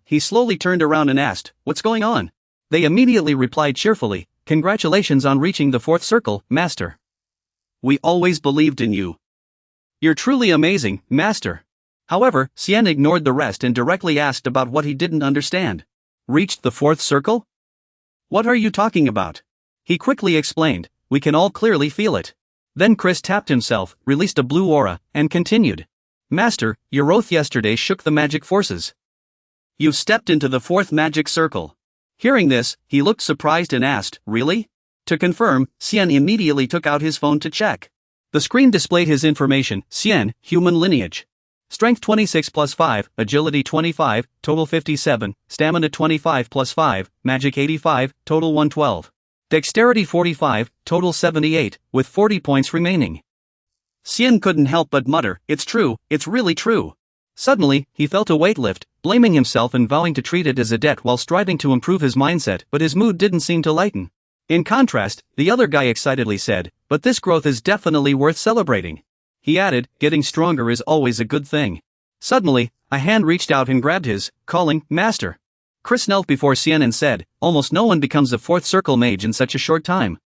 He slowly turned around and asked, what's going on? They immediately replied cheerfully, congratulations on reaching the 4th circle, Master. We always believed in you. You're truly amazing, Master. However, Xian ignored the rest and directly asked about what he didn't understand. Reached the 4th circle? What are you talking about? He quickly explained, we can all clearly feel it. Then Chris tapped himself, released a blue aura, and continued. Master, your oath yesterday shook the magic forces. You've stepped into the 4th magic circle. Hearing this, he looked surprised and asked, really? To confirm, Xian immediately took out his phone to check. The screen displayed his information, Xian, human lineage. Strength 26 plus 5, agility 25, total 57, stamina 25 plus 5, magic 85, total 112. Dexterity 45, total 78, with 40 points remaining. Xian couldn't help but mutter, it's true, it's really true. Suddenly, he felt a weight lift, blaming himself and vowing to treat it as a debt while striving to improve his mindset, but his mood didn't seem to lighten. In contrast, the other guy excitedly said, but this growth is definitely worth celebrating. He added, getting stronger is always a good thing. Suddenly, a hand reached out and grabbed his, calling, Master. Chris knelt before Xian and said, almost no one becomes a 4th circle mage in such a short time.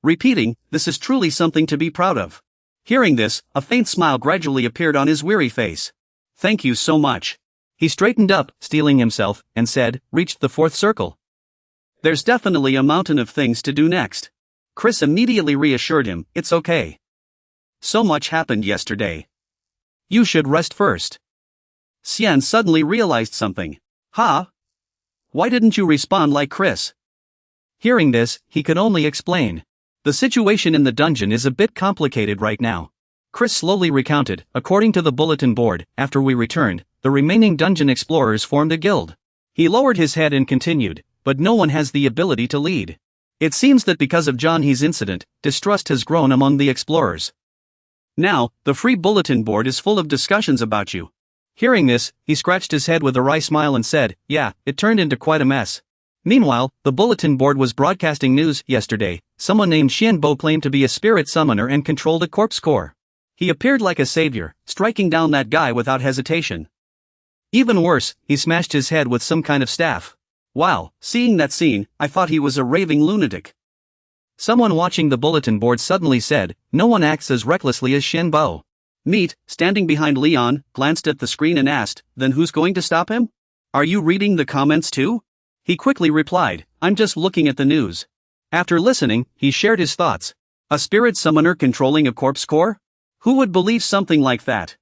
Repeating, this is truly something to be proud of. Hearing this, a faint smile gradually appeared on his weary face. Thank you so much. He straightened up, steeling himself, and said, reached the 4th circle. There's definitely a mountain of things to do next. Chris immediately reassured him, it's okay. So much happened yesterday. You should rest first. Xian suddenly realized something. Why didn't you respond like Chris? Hearing this, he could only explain. The situation in the dungeon is a bit complicated right now. Chris slowly recounted, according to the bulletin board, after we returned, the remaining dungeon explorers formed a guild. He lowered his head and continued, but no one has the ability to lead. It seems that because of Jiang He's incident, distrust has grown among the explorers. Now, the free bulletin board is full of discussions about you. Hearing this, he scratched his head with a wry smile and said, yeah, it turned into quite a mess. Meanwhile, the bulletin board was broadcasting news yesterday. Someone named Xian Bo claimed to be a spirit summoner and controlled a corpse core. He appeared like a savior, striking down that guy without hesitation. Even worse, he smashed his head with some kind of staff. Wow, seeing that scene, I thought he was a raving lunatic. Someone watching the bulletin board suddenly said, no one acts as recklessly as Xian Bo. Meat, standing behind Leon, glanced at the screen and asked, then who's going to stop him? Are you reading the comments too? He quickly replied, I'm just looking at the news. After listening, he shared his thoughts. A spirit summoner controlling a corpse core? Who would believe something like that?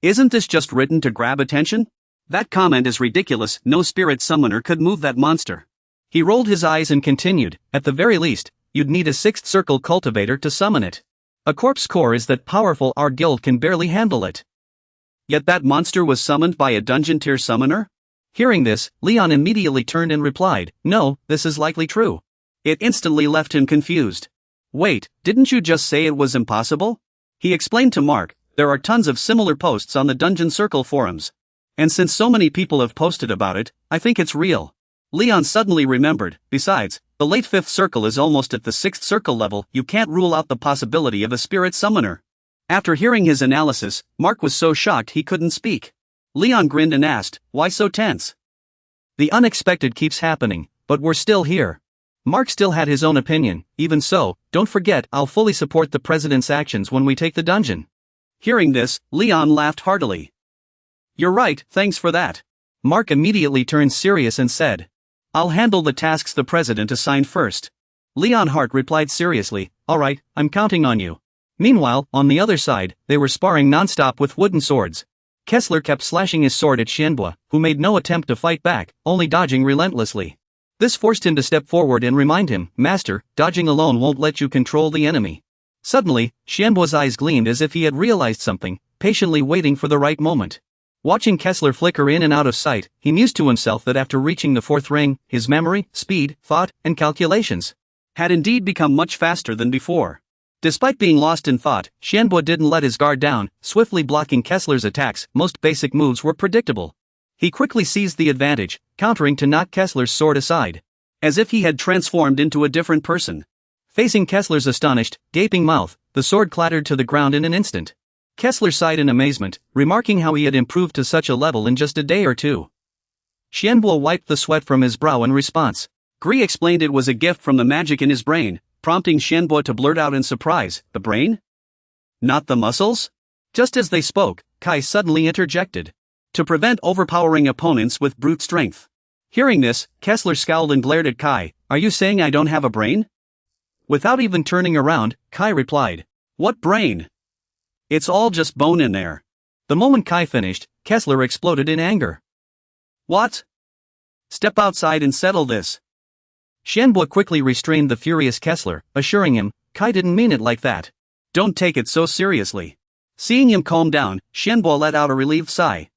Isn't this just written to grab attention? That comment is ridiculous, no spirit summoner could move that monster. He rolled his eyes and continued, at the very least, you'd need a 6th circle cultivator to summon it. A corpse core is that powerful our guild can barely handle it. Yet that monster was summoned by a dungeon tier summoner? Hearing this, Leon immediately turned and replied, no, this is likely true. It instantly left him confused. Wait, didn't you just say it was impossible? He explained to Mark, there are tons of similar posts on the Dungeon Circle forums. And since so many people have posted about it, I think it's real. Leon suddenly remembered, besides, the late 5th circle is almost at the 6th circle level, you can't rule out the possibility of a spirit summoner. After hearing his analysis, Mark was so shocked he couldn't speak. Leon grinned and asked, why so tense? The unexpected keeps happening, but we're still here. Mark still had his own opinion, even so, don't forget I'll fully support the president's actions when we take the dungeon. Hearing this, Leon laughed heartily. You're right, thanks for that. Mark immediately turned serious and said, "I'll handle the tasks the president assigned first." Leonhardt replied seriously, "Alright, I'm counting on you." Meanwhile, on the other side, they were sparring non-stop with wooden swords. Kessler kept slashing his sword at Xianbo, who made no attempt to fight back, only dodging relentlessly. This forced him to step forward and remind him, "Master, dodging alone won't let you control the enemy." Suddenly, Xianbo's eyes gleamed as if he had realized something, patiently waiting for the right moment. Watching Kessler flicker in and out of sight, he mused to himself that after reaching the fourth ring, his memory, speed, thought, and calculations had indeed become much faster than before. Despite being lost in thought, Xianbo didn't let his guard down, swiftly blocking Kessler's attacks. Most basic moves were predictable. He quickly seized the advantage, countering to knock Kessler's sword aside, as if he had transformed into a different person. Facing Kessler's astonished, gaping mouth, the sword clattered to the ground in an instant. Kessler sighed in amazement, remarking how he had improved to such a level in just a day or two. Xianbo wiped the sweat from his brow in response. Gri explained it was a gift from the magic in his brain, prompting Xianbo to blurt out in surprise, "The brain? Not the muscles?" Just as they spoke, Kai suddenly interjected, "To prevent overpowering opponents with brute strength." Hearing this, Kessler scowled and glared at Kai, "Are you saying I don't have a brain?" Without even turning around, Kai replied, "What brain? It's all just bone in there." The moment Kai finished, Kessler exploded in anger. "What? Step outside and settle this." Xianbo quickly restrained the furious Kessler, assuring him, "Kai didn't mean it like that. Don't take it so seriously." Seeing him calm down, Xianbo let out a relieved sigh.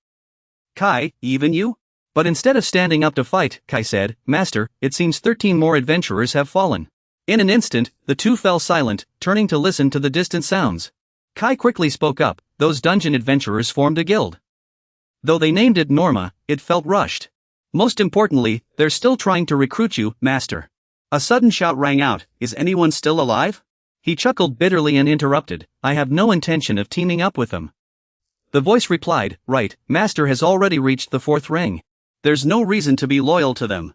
"Kai, even you?" But instead of standing up to fight, Kai said, "Master, it seems 13 more adventurers have fallen." In an instant, the two fell silent, turning to listen to the distant sounds. Kai quickly spoke up, "Those dungeon adventurers formed a guild. Though they named it Norma, it felt rushed. Most importantly, they're still trying to recruit you, Master." A sudden shout rang out, "Is anyone still alive?" He chuckled bitterly and interrupted, "I have no intention of teaming up with them." The voice replied, "Right, Master has already reached the fourth ring. There's no reason to be loyal to them.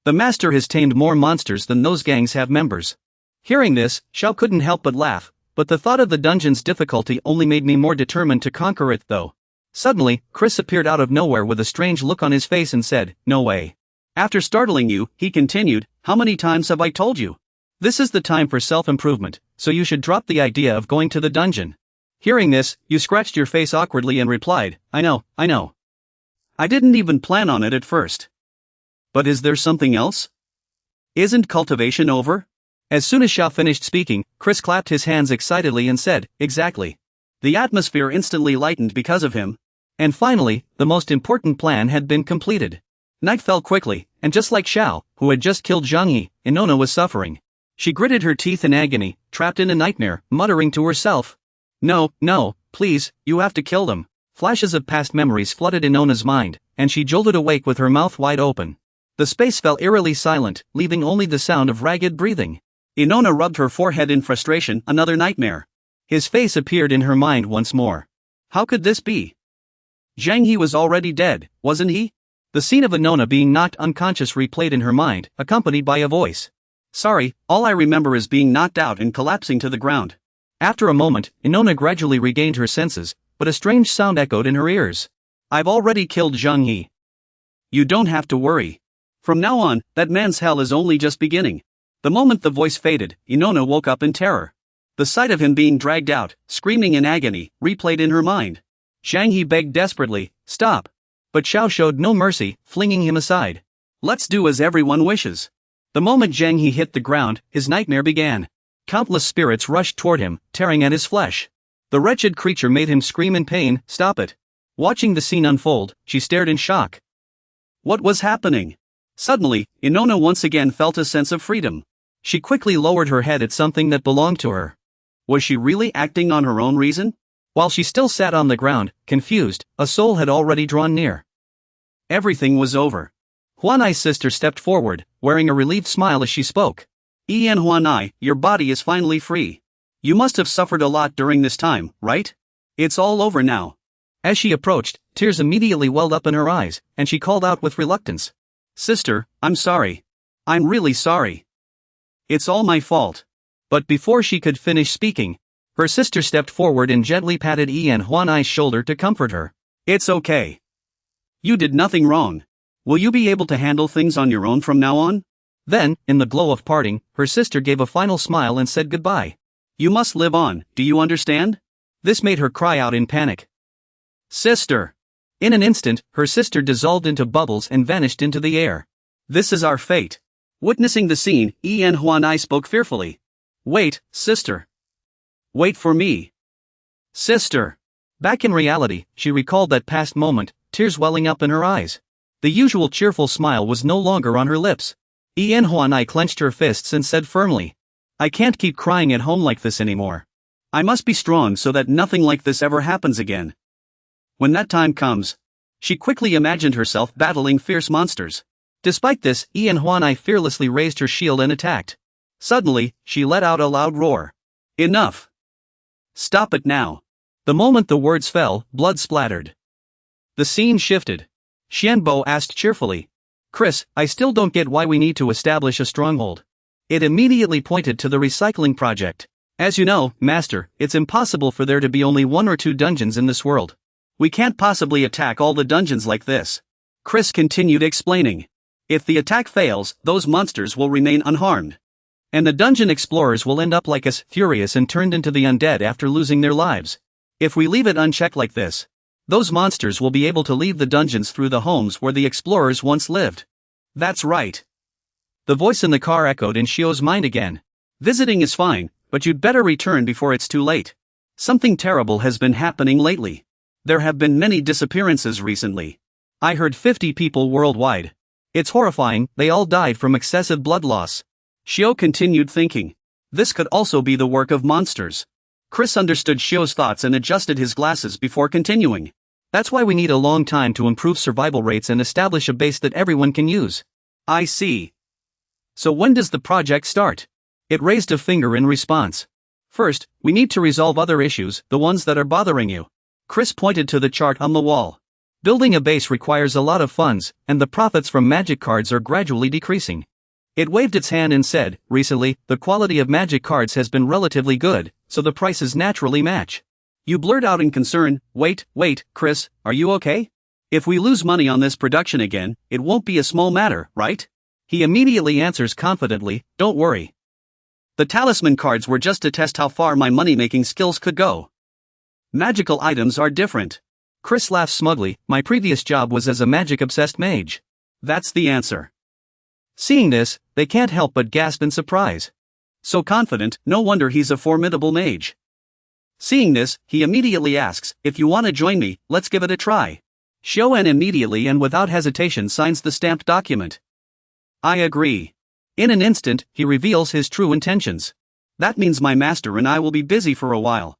The Master has tamed more monsters than those gangs have members." Hearing this, Xiao couldn't help but laugh, but the thought of the dungeon's difficulty only made me more determined to conquer it though. Suddenly, Chris appeared out of nowhere with a strange look on his face and said, "No way." After startling you, he continued, "How many times have I told you? This is the time for self-improvement, so you should drop the idea of going to the dungeon." Hearing this, you scratched your face awkwardly and replied, I know. I didn't even plan on it at first. But is there something else? Isn't cultivation over?" As soon as Xiao finished speaking, Chris clapped his hands excitedly and said, "Exactly." The atmosphere instantly lightened because of him. And finally, the most important plan had been completed. Night fell quickly, and just like Xiao, who had just killed Zhang Yi, Inona was suffering. She gritted her teeth in agony, trapped in a nightmare, muttering to herself, No, please, you have to kill them." Flashes of past memories flooded Inona's mind, and she jolted awake with her mouth wide open. The space fell eerily silent, leaving only the sound of ragged breathing. Inona rubbed her forehead in frustration, another nightmare. His face appeared in her mind once more. How could this be? Zhang He was already dead, wasn't he? The scene of Inona being knocked unconscious replayed in her mind, accompanied by a voice. "Sorry, all I remember is being knocked out and collapsing to the ground." After a moment, Inona gradually regained her senses, but a strange sound echoed in her ears. "I've already killed Zhang He. You don't have to worry. From now on, that man's hell is only just beginning." The moment the voice faded, Inona woke up in terror. The sight of him being dragged out, screaming in agony, replayed in her mind. Zhang He begged desperately, "Stop." But Xiao showed no mercy, flinging him aside. "Let's do as everyone wishes." The moment Zhang He hit the ground, his nightmare began. Countless spirits rushed toward him, tearing at his flesh. The wretched creature made him scream in pain, "Stop it." Watching the scene unfold, she stared in shock. What was happening? Suddenly, Inona once again felt a sense of freedom. She quickly lowered her head at something that belonged to her. Was she really acting on her own reason? While she still sat on the ground, confused, a soul had already drawn near. Everything was over. Huanai's sister stepped forward, wearing a relieved smile as she spoke. "Ian Huanai, your body is finally free. You must have suffered a lot during this time, right? It's all over now." As she approached, tears immediately welled up in her eyes, and she called out with reluctance, "Sister, I'm sorry. I'm really sorry. It's all my fault." But before she could finish speaking, her sister stepped forward and gently patted Ian Huanai's shoulder to comfort her. "It's okay. You did nothing wrong. Will you be able to handle things on your own from now on? Then, in the glow of parting, her sister gave a final smile and said goodbye. You must live on, do you understand? This made her cry out in panic. Sister! In an instant, her sister dissolved into bubbles and vanished into the air. This is our fate. Witnessing the scene, En Huanai spoke fearfully. Wait, sister. Wait for me. Sister. Back in reality, she recalled that past moment, tears welling up in her eyes. The usual cheerful smile was no longer on her lips. En Huanai clenched her fists and said firmly, I can't keep crying at home like this anymore. I must be strong so that nothing like this ever happens again. When that time comes, she quickly imagined herself battling fierce monsters. Despite this, En Huanai fearlessly raised her shield and attacked. Suddenly, she let out a loud roar. Enough! Stop it now! The moment the words fell, blood splattered. The scene shifted. Xianbo asked cheerfully, Chris, I still don't get why we need to establish a stronghold. It immediately pointed to the recycling project. As you know, Master, it's impossible for there to be only 1 or 2 dungeons in this world. We can't possibly attack all the dungeons like this. Chris continued explaining. If the attack fails, those monsters will remain unharmed. And the dungeon explorers will end up like us, furious and turned into the undead after losing their lives. If we leave it unchecked like this, those monsters will be able to leave the dungeons through the homes where the explorers once lived. That's right. The voice in the car echoed in Shio's mind again. Visiting is fine, but you'd better return before it's too late. Something terrible has been happening lately. There have been many disappearances recently. I heard 50 people worldwide. It's horrifying, they all died from excessive blood loss. Shio continued thinking. This could also be the work of monsters. Chris understood Shio's thoughts and adjusted his glasses before continuing. That's why we need a long time to improve survival rates and establish a base that everyone can use. I see. So when does the project start? It raised a finger in response. First, we need to resolve other issues, the ones that are bothering you. Chris pointed to the chart on the wall. Building a base requires a lot of funds, and the profits from magic cards are gradually decreasing. It waved its hand and said, recently, the quality of magic cards has been relatively good, so the prices naturally match. You blurt out in concern, wait, Chris, are you okay? If we lose money on this production again, it won't be a small matter, right? He immediately answers confidently, don't worry. The talisman cards were just to test how far my money-making skills could go. Magical items are different. Chris laughed smugly, my previous job was as a magic-obsessed mage. That's the answer. Seeing this, they can't help but gasp in surprise. So confident, no wonder he's a formidable mage. Seeing this, he immediately asks, if you want to join me, let's give it a try. Xiao immediately and without hesitation signs the stamped document. I agree. In an instant, he reveals his true intentions. That means my master and I will be busy for a while.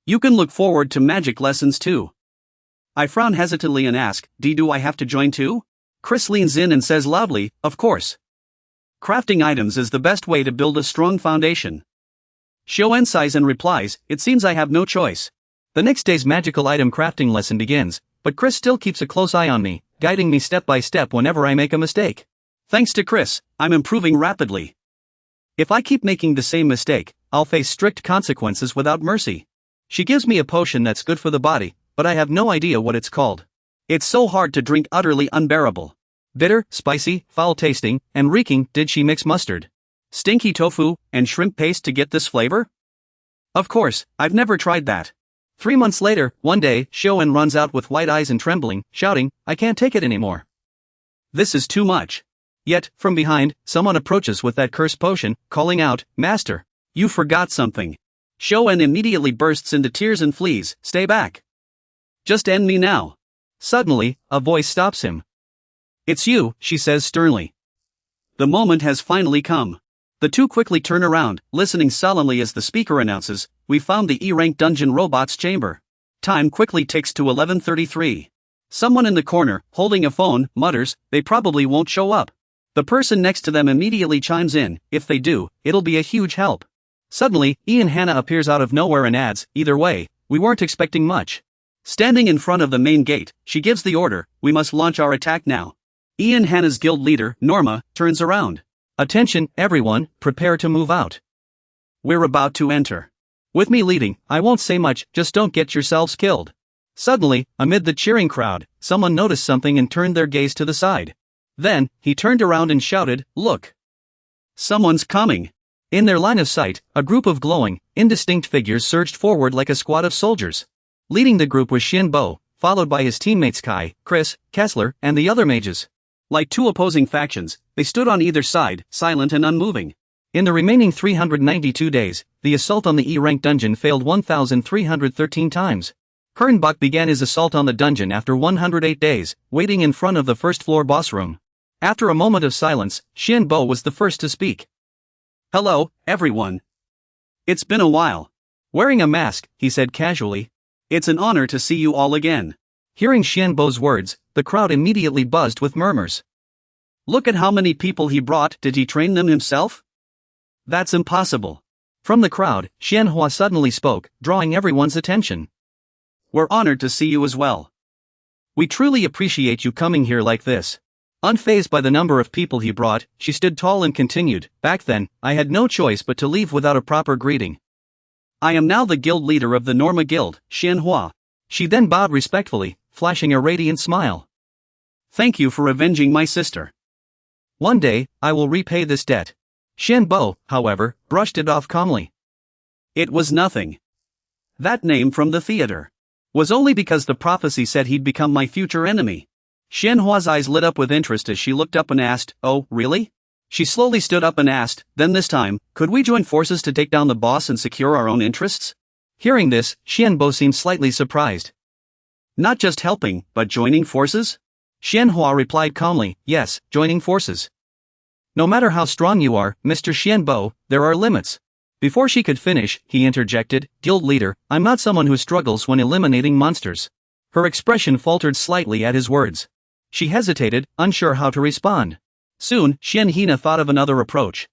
You can look forward to magic lessons too. I frown hesitantly and ask, do I have to join too? Chris leans in and says loudly, of course. Crafting items is the best way to build a strong foundation. Xiao sighs and replies, it seems I have no choice. The next day's magical item crafting lesson begins, but Chris still keeps a close eye on me, guiding me step by step whenever I make a mistake. Thanks to Chris, I'm improving rapidly. If I keep making the same mistake, I'll face strict consequences without mercy. She gives me a potion that's good for the body, but I have no idea what it's called. It's so hard to drink, utterly unbearable. Bitter, spicy, foul-tasting, and reeking. Did she mix mustard, stinky tofu, and shrimp paste to get this flavor? Of course, I've never tried that. 3 months later, one day, Xiao runs out with white eyes and trembling, shouting, I can't take it anymore. This is too much. Yet, from behind, someone approaches with that cursed potion, calling out, Master, you forgot something. Xiao immediately bursts into tears and flees, stay back. Just end me now. Suddenly, a voice stops him. It's you, she says sternly. The moment has finally come. The two quickly turn around, listening solemnly as the speaker announces, we found the E-rank dungeon robot's chamber. Time quickly ticks to 11:33. Someone in the corner, holding a phone, mutters, they probably won't show up. The person next to them immediately chimes in, if they do, it'll be a huge help. Suddenly, Ian Hannah appears out of nowhere and adds, either way, we weren't expecting much. Standing in front of the main gate, she gives the order, we must launch our attack now. Ian Hannah's guild leader, Norma, turns around. Attention, everyone, prepare to move out. We're about to enter. With me leading, I won't say much, just don't get yourselves killed. Suddenly, amid the cheering crowd, someone noticed something and turned their gaze to the side. Then, he turned around and shouted, "Look! Someone's coming!" In their line of sight, a group of glowing, indistinct figures surged forward like a squad of soldiers. Leading the group was Shinbo, followed by his teammates Kai, Chris, Kessler, and the other mages. Like two opposing factions, they stood on either side, silent and unmoving. In the remaining 392 days, the assault on the E-rank dungeon failed 1,313 times. Kernbach began his assault on the dungeon after 108 days, waiting in front of the first-floor boss room. After a moment of silence, Shinbo was the first to speak. "Hello, everyone. It's been a while." Wearing a mask, he said casually, "It's an honor to see you all again." Hearing Shinbo's words, the crowd immediately buzzed with murmurs. "Look at how many people he brought. Did he train them himself?" "That's impossible." From the crowd, Manhwa suddenly spoke, drawing everyone's attention. "We're honored to see you as well. We truly appreciate you coming here like this." Unfazed by the number of people he brought, she stood tall and continued, "Back then, I had no choice but to leave without a proper greeting. I am now the guild leader of the Norma Guild, Manhwa." She then bowed respectfully, flashing a radiant smile. "Thank you for avenging my sister. One day, I will repay this debt." Shinbo, however, brushed it off calmly. "It was nothing. That name from the theater was only because the prophecy said he'd become my future enemy." Shenhua's eyes lit up with interest as she looked up and asked, "Oh, really?" She slowly stood up and asked, "Then this time, could we join forces to take down the boss and secure our own interests?" Hearing this, Shenbo seemed slightly surprised. "Not just helping, but joining forces?" Shenhua replied calmly, "Yes, joining forces. No matter how strong you are, Mr. Shenbo, there are limits." Before she could finish, he interjected, "Guild leader, I'm not someone who struggles when eliminating monsters." Her expression faltered slightly at his words. She hesitated, unsure how to respond. Soon, Shenhina thought of another approach.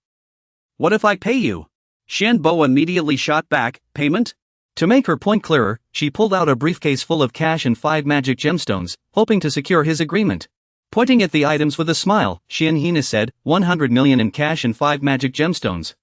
"What if I pay you?" Shenbo immediately shot back, "Payment?" To make her point clearer, she pulled out a briefcase full of cash and 5 magic gemstones, hoping to secure his agreement. Pointing at the items with a smile, Shenhina said, 100 million in cash and 5 magic gemstones.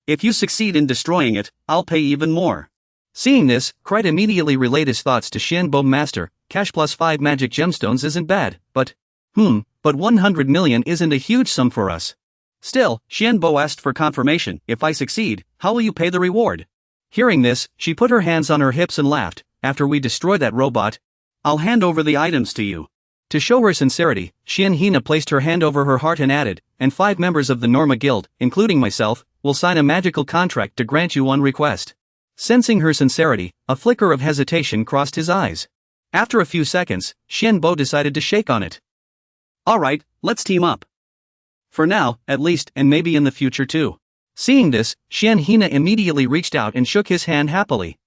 If you succeed in destroying it, I'll pay even more. Seeing this, Krite immediately relayed his thoughts to Shenbo. Master, cash plus 5 magic gemstones isn't bad, but 100 million isn't a huge sum for us. Still, Shenbo asked for confirmation, if I succeed, how will you pay the reward? Hearing this, she put her hands on her hips and laughed, after we destroy that robot, I'll hand over the items to you. To show her sincerity, Shenhina placed her hand over her heart and added, and 5 members of the Norma Guild, including myself, will sign a magical contract to grant you one request. Sensing her sincerity, a flicker of hesitation crossed his eyes. After a few seconds, Shenbo decided to shake on it. Alright, let's team up. For now, at least, and maybe in the future too. Seeing this, Shenhina immediately reached out and shook his hand happily.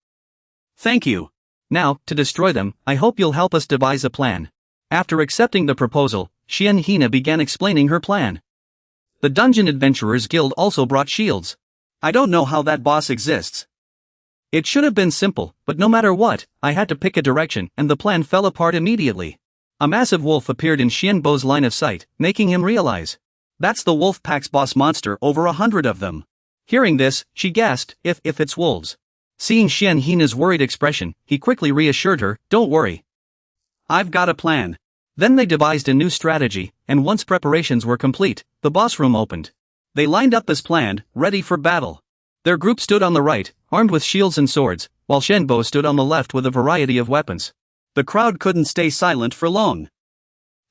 Thank you. Now, to destroy them, I hope you'll help us devise a plan. After accepting the proposal, Shenhina began explaining her plan. The Dungeon Adventurers Guild also brought shields. I don't know how that boss exists. It should have been simple, but no matter what, I had to pick a direction and the plan fell apart immediately. A massive wolf appeared in Shenbo's line of sight, making him realize. That's the wolf pack's boss monster, over 100 of them. Hearing this, she gasped, if it's wolves. Seeing Shenhina's worried expression, he quickly reassured her, don't worry. I've got a plan. Then they devised a new strategy, and once preparations were complete, the boss room opened. They lined up as planned, ready for battle. Their group stood on the right, armed with shields and swords, while Shenbo stood on the left with a variety of weapons. The crowd couldn't stay silent for long.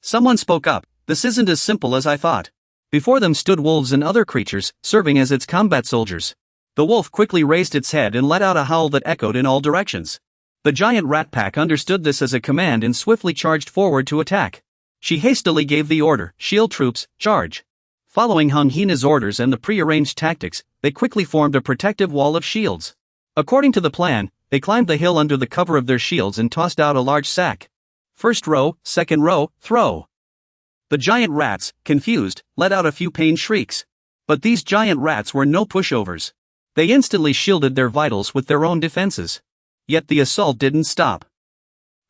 Someone spoke up, this isn't as simple as I thought. Before them stood wolves and other creatures, serving as its combat soldiers. The wolf quickly raised its head and let out a howl that echoed in all directions. The giant rat pack understood this as a command and swiftly charged forward to attack. She hastily gave the order, shield troops, charge. Following Hina's orders and the pre-arranged tactics, they quickly formed a protective wall of shields. According to the plan, they climbed the hill under the cover of their shields and tossed out a large sack. First row, second row, throw. The giant rats, confused, let out a few pained shrieks. But these giant rats were no pushovers. They instantly shielded their vitals with their own defenses. Yet the assault didn't stop.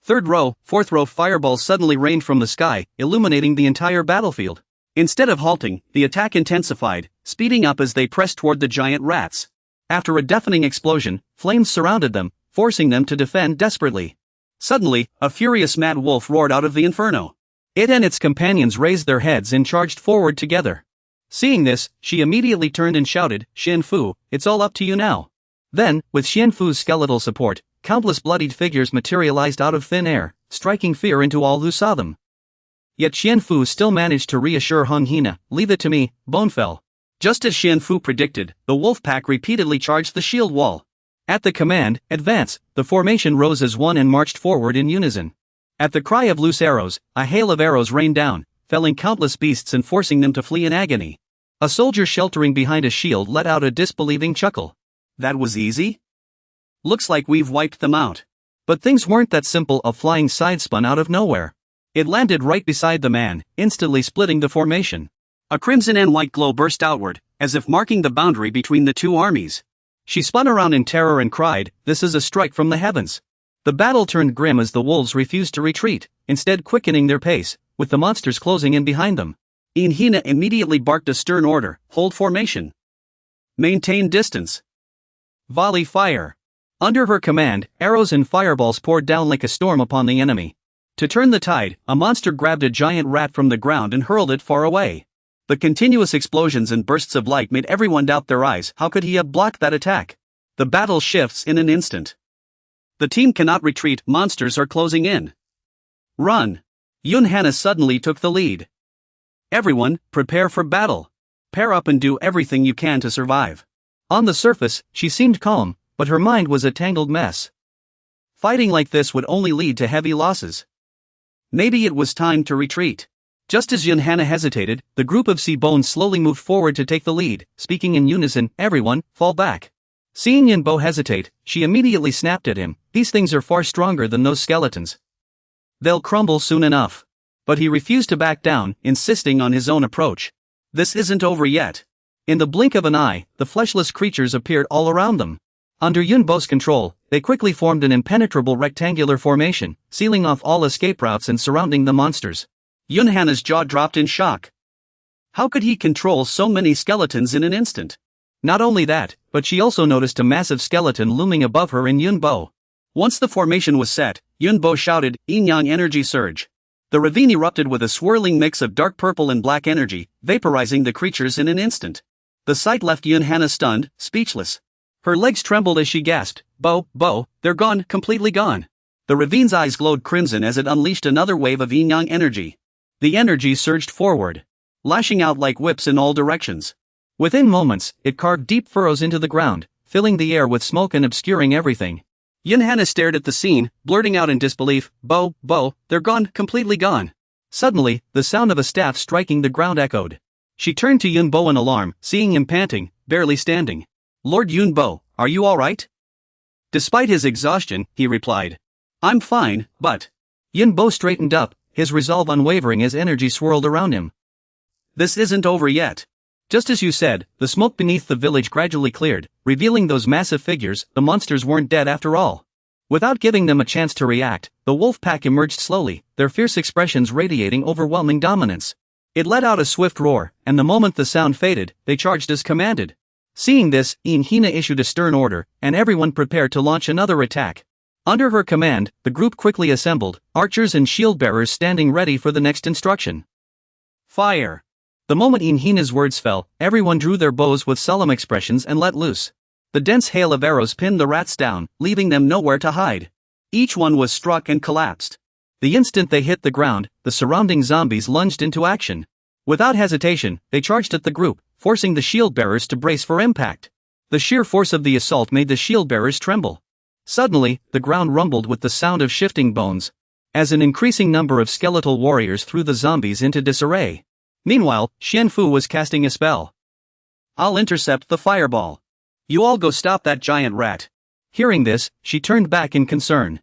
Third row, fourth row fireballs suddenly rained from the sky, illuminating the entire battlefield. Instead of halting, the attack intensified, speeding up as they pressed toward the giant rats. After a deafening explosion, flames surrounded them, forcing them to defend desperately. Suddenly, a furious mad wolf roared out of the inferno. It and its companions raised their heads and charged forward together. Seeing this, she immediately turned and shouted, "Xian Fu, it's all up to you now." Then, with Xian Fu's skeletal support, countless bloodied figures materialized out of thin air, striking fear into all who saw them. Yet Xian Fu still managed to reassure Hung Hina, "Leave it to me, Bonefell." Just as Xian Fu predicted, the wolf pack repeatedly charged the shield wall. At the command, "Advance," the formation rose as one and marched forward in unison. At the cry of "Loose arrows," a hail of arrows rained down, felling countless beasts and forcing them to flee in agony. A soldier sheltering behind a shield let out a disbelieving chuckle. "That was easy? Looks like we've wiped them out." But things weren't that simple. A flying side spun out of nowhere. It landed right beside the man, instantly splitting the formation. A crimson and white glow burst outward, as if marking the boundary between the two armies. She spun around in terror and cried, "This is a strike from the heavens." The battle turned grim as the wolves refused to retreat, instead quickening their pace, with the monsters closing in behind them. Hina immediately barked a stern order, "Hold formation. Maintain distance. Volley fire." Under her command, arrows and fireballs poured down like a storm upon the enemy. To turn the tide, a monster grabbed a giant rat from the ground and hurled it far away. The continuous explosions and bursts of light made everyone doubt their eyes. How could he have blocked that attack? The battle shifts in an instant. The team cannot retreat, monsters are closing in. Run! Yun Hana suddenly took the lead. "Everyone, prepare for battle. Pair up and do everything you can to survive." On the surface, she seemed calm, but her mind was a tangled mess. Fighting like this would only lead to heavy losses. Maybe it was time to retreat. Just as Yun Hana hesitated, the group of sea bones slowly moved forward to take the lead, speaking in unison, "Everyone, fall back." Seeing Yin Bo hesitate, she immediately snapped at him, "These things are far stronger than those skeletons. They'll crumble soon enough." But he refused to back down, insisting on his own approach. This isn't over yet. In the blink of an eye, the fleshless creatures appeared all around them. Under Yun Bo's control, they quickly formed an impenetrable rectangular formation, sealing off all escape routes and surrounding the monsters. Yun Hana's jaw dropped in shock. How could he control so many skeletons in an instant? Not only that, but she also noticed a massive skeleton looming above her in Yun Bo. Once the formation was set, Yun Bo shouted, "Yin-yang energy surge." The ravine erupted with a swirling mix of dark purple and black energy, vaporizing the creatures in an instant. The sight left Yun Hana stunned, speechless. Her legs trembled as she gasped, Bo, they're gone, completely gone." The ravine's eyes glowed crimson as it unleashed another wave of yin-yang energy. The energy surged forward, lashing out like whips in all directions. Within moments, it carved deep furrows into the ground, filling the air with smoke and obscuring everything. Yun Hana stared at the scene, blurting out in disbelief, Bo, they're gone, completely gone." Suddenly, the sound of a staff striking the ground echoed. She turned to Yun Bo in alarm, seeing him panting, barely standing. "Lord Yun Bo, are you alright?" Despite his exhaustion, he replied, "I'm fine, but..." Yun Bo straightened up, his resolve unwavering as energy swirled around him. "This isn't over yet." Just as you said, the smoke beneath the village gradually cleared, revealing those massive figures. The monsters weren't dead after all. Without giving them a chance to react, the wolf pack emerged slowly, their fierce expressions radiating overwhelming dominance. It let out a swift roar, and the moment the sound faded, they charged as commanded. Seeing this, Hina issued a stern order, and everyone prepared to launch another attack. Under her command, the group quickly assembled, archers and shield-bearers standing ready for the next instruction. Fire! The moment Hina's words fell, everyone drew their bows with solemn expressions and let loose. The dense hail of arrows pinned the rats down, leaving them nowhere to hide. Each one was struck and collapsed. The instant they hit the ground, the surrounding zombies lunged into action. Without hesitation, they charged at the group, forcing the shield-bearers to brace for impact. The sheer force of the assault made the shield-bearers tremble. Suddenly, the ground rumbled with the sound of shifting bones, as an increasing number of skeletal warriors threw the zombies into disarray. Meanwhile, Xian Fu was casting a spell. "I'll intercept the fireball. You all go stop that giant rat." Hearing this, she turned back in concern.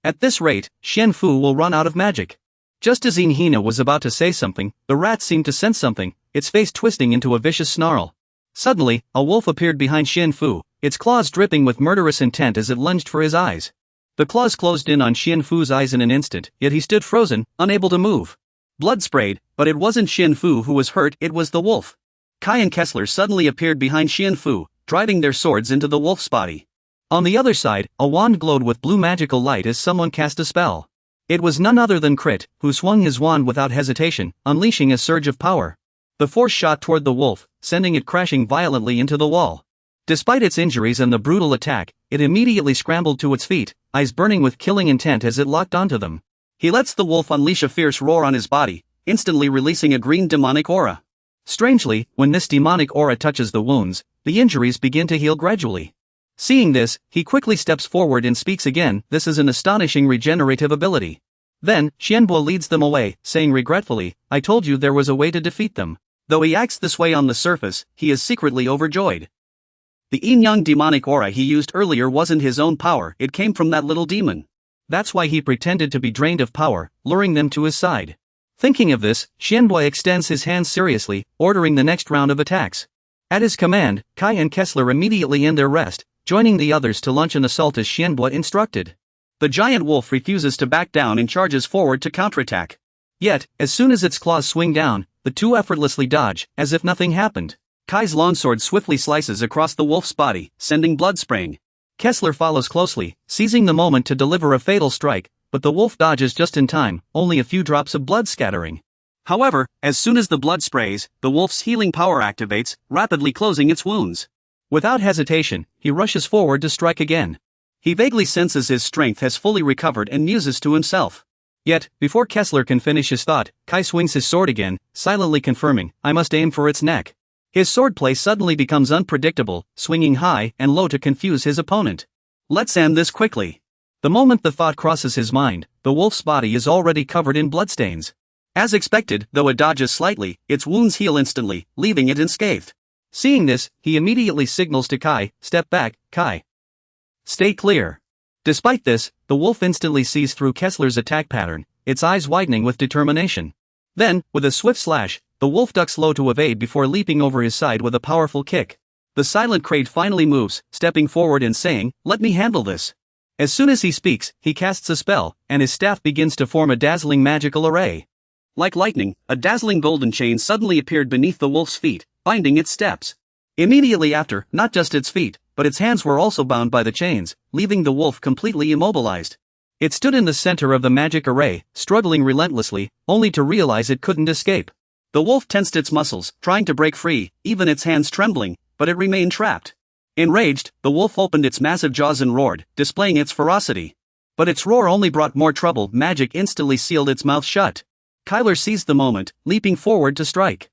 At this rate, Xian Fu will run out of magic. Just as Hina was about to say something, the rat seemed to sense something, its face twisting into a vicious snarl. Suddenly, a wolf appeared behind Xian Fu, its claws dripping with murderous intent as it lunged for his eyes. The claws closed in on Xian Fu's eyes in an instant, yet he stood frozen, unable to move. Blood sprayed, but it wasn't Xian Fu who was hurt, it was the wolf. Kai and Kessler suddenly appeared behind Xian Fu, driving their swords into the wolf's body. On the other side, a wand glowed with blue magical light as someone cast a spell. It was none other than Crit, who swung his wand without hesitation, unleashing a surge of power. The force shot toward the wolf, sending it crashing violently into the wall. Despite its injuries and the brutal attack, it immediately scrambled to its feet, eyes burning with killing intent as it locked onto them. He lets the wolf unleash a fierce roar on his body, instantly releasing a green demonic aura. Strangely, when this demonic aura touches the wounds, the injuries begin to heal gradually. Seeing this, he quickly steps forward and speaks again. This is an astonishing regenerative ability. Then, Xianbo leads them away, saying regretfully, I told you there was a way to defeat them. Though he acts this way on the surface, he is secretly overjoyed. The yin-yang demonic aura he used earlier wasn't his own power, it came from that little demon. That's why he pretended to be drained of power, luring them to his side. Thinking of this, Xianbo extends his hands seriously, ordering the next round of attacks. At his command, Kai and Kessler immediately end their rest, joining the others to launch an assault as Xianbo instructed. The giant wolf refuses to back down and charges forward to counterattack. Yet, as soon as its claws swing down, the two effortlessly dodge, as if nothing happened. Kai's longsword swiftly slices across the wolf's body, sending blood spraying. Kessler follows closely, seizing the moment to deliver a fatal strike, but the wolf dodges just in time, only a few drops of blood scattering. However, as soon as the blood sprays, the wolf's healing power activates, rapidly closing its wounds. Without hesitation, he rushes forward to strike again. He vaguely senses his strength has fully recovered and muses to himself. Yet, before Kessler can finish his thought, Kai swings his sword again, silently confirming, I must aim for its neck. His swordplay suddenly becomes unpredictable, swinging high and low to confuse his opponent. Let's end this quickly. The moment the thought crosses his mind, the wolf's body is already covered in bloodstains. As expected, though it dodges slightly, its wounds heal instantly, leaving it unscathed. Seeing this, he immediately signals to Kai, step back, Kai. Stay clear. Despite this, the wolf instantly sees through Kessler's attack pattern, its eyes widening with determination. Then, with a swift slash, the wolf ducks low to evade before leaping over his side with a powerful kick. The silent Crate finally moves, stepping forward and saying, let me handle this. As soon as he speaks, he casts a spell, and his staff begins to form a dazzling magical array. Like lightning, a dazzling golden chain suddenly appeared beneath the wolf's feet, binding its steps. Immediately after, not just its feet, but its hands were also bound by the chains, leaving the wolf completely immobilized. It stood in the center of the magic array, struggling relentlessly, only to realize it couldn't escape. The wolf tensed its muscles, trying to break free, even its hands trembling, but it remained trapped. Enraged, the wolf opened its massive jaws and roared, displaying its ferocity. But its roar only brought more trouble. Magic instantly sealed its mouth shut. Kyler seized the moment, leaping forward to strike.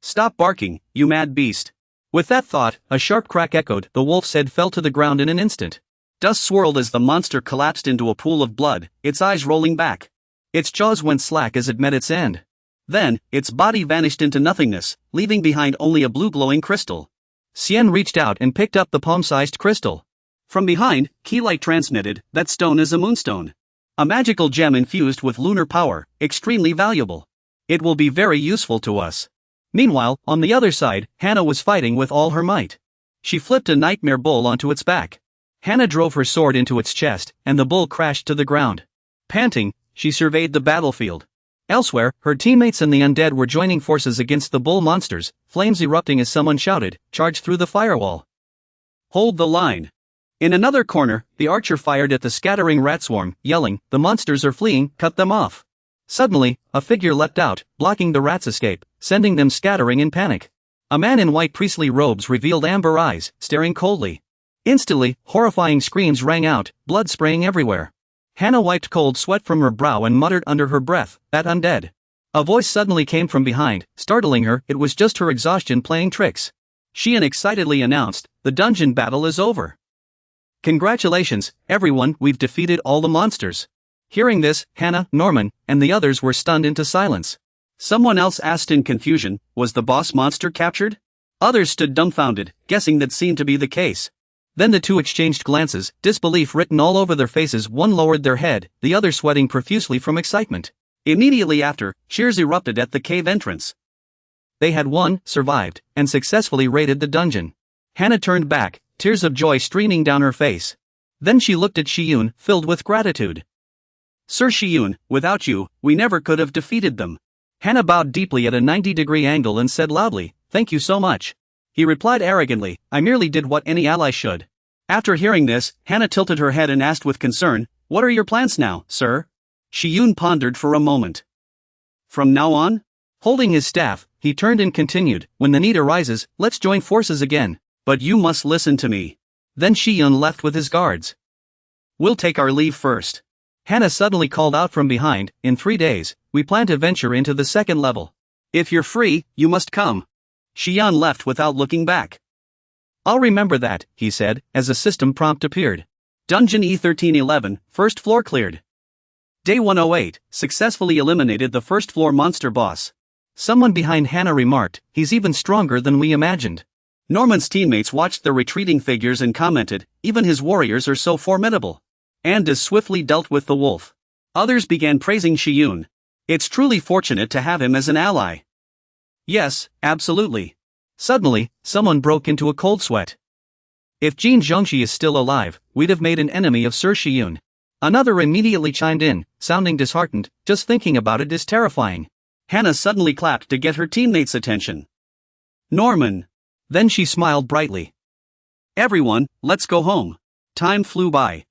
Stop barking, you mad beast. With that thought, a sharp crack echoed. The wolf's head fell to the ground in an instant. Dust swirled as the monster collapsed into a pool of blood, its eyes rolling back. Its jaws went slack as it met its end. Then, its body vanished into nothingness, leaving behind only a blue glowing crystal. Xian reached out and picked up the palm-sized crystal. From behind, Keylight transmitted, that stone is a moonstone. A magical gem infused with lunar power, extremely valuable. It will be very useful to us. Meanwhile, on the other side, Hannah was fighting with all her might. She flipped a nightmare bull onto its back. Hannah drove her sword into its chest, and the bull crashed to the ground. Panting, she surveyed the battlefield. Elsewhere, her teammates and the undead were joining forces against the bull monsters, flames erupting as someone shouted, charge through the firewall. Hold the line. In another corner, the archer fired at the scattering rat swarm, yelling, the monsters are fleeing, cut them off. Suddenly, a figure leapt out, blocking the rats' escape, sending them scattering in panic. A man in white priestly robes revealed amber eyes, staring coldly. Instantly, horrifying screams rang out, blood spraying everywhere. Hannah wiped cold sweat from her brow and muttered under her breath, that undead. A voice suddenly came from behind, startling her. It was just her exhaustion playing tricks. She excitedly announced, the dungeon battle is over. Congratulations, everyone, we've defeated all the monsters. Hearing this, Hannah, Norman, and the others were stunned into silence. Someone else asked in confusion, was the boss monster captured? Others stood dumbfounded, guessing that seemed to be the case. Then the two exchanged glances, disbelief written all over their faces. One lowered their head, the other sweating profusely from excitement. Immediately after, cheers erupted at the cave entrance. They had won, survived, and successfully raided the dungeon. Hannah turned back, tears of joy streaming down her face. Then she looked at Shiyun, filled with gratitude. Sir Shiyun, without you, we never could have defeated them. Hannah bowed deeply at a 90-degree angle and said loudly, thank you so much. He replied arrogantly, I merely did what any ally should. After hearing this, Hannah tilted her head and asked with concern, "What are your plans now, sir?" Shi-yun pondered for a moment. "From now on?" Holding his staff, he turned and continued, "When the need arises, let's join forces again. "But you must listen to me." Then Shi-yun left with his guards. "We'll take our leave first." Hannah suddenly called out from behind, "In 3 days, we plan to venture into the second level. If you're free, you must come." Shi-yun left without looking back. "I'll remember that," he said, as a system prompt appeared. Dungeon E1311, first floor cleared. Day 108, successfully eliminated the first floor monster boss. Someone behind Hannah remarked, "He's even stronger than we imagined." Norman's teammates watched the retreating figures and commented, "Even his warriors are so formidable." And as swiftly dealt with the wolf. Others began praising Shi-yun. It's truly fortunate to have him as an ally. Yes, absolutely. Suddenly, someone broke into a cold sweat. If Jin Zhongxi is still alive, we'd have made an enemy of Sir Shi-yun. Another immediately chimed in, sounding disheartened, "Just thinking about it is terrifying." Hannah suddenly clapped to get her teammates' attention. "Norman." Then she smiled brightly. "Everyone, let's go home." Time flew by.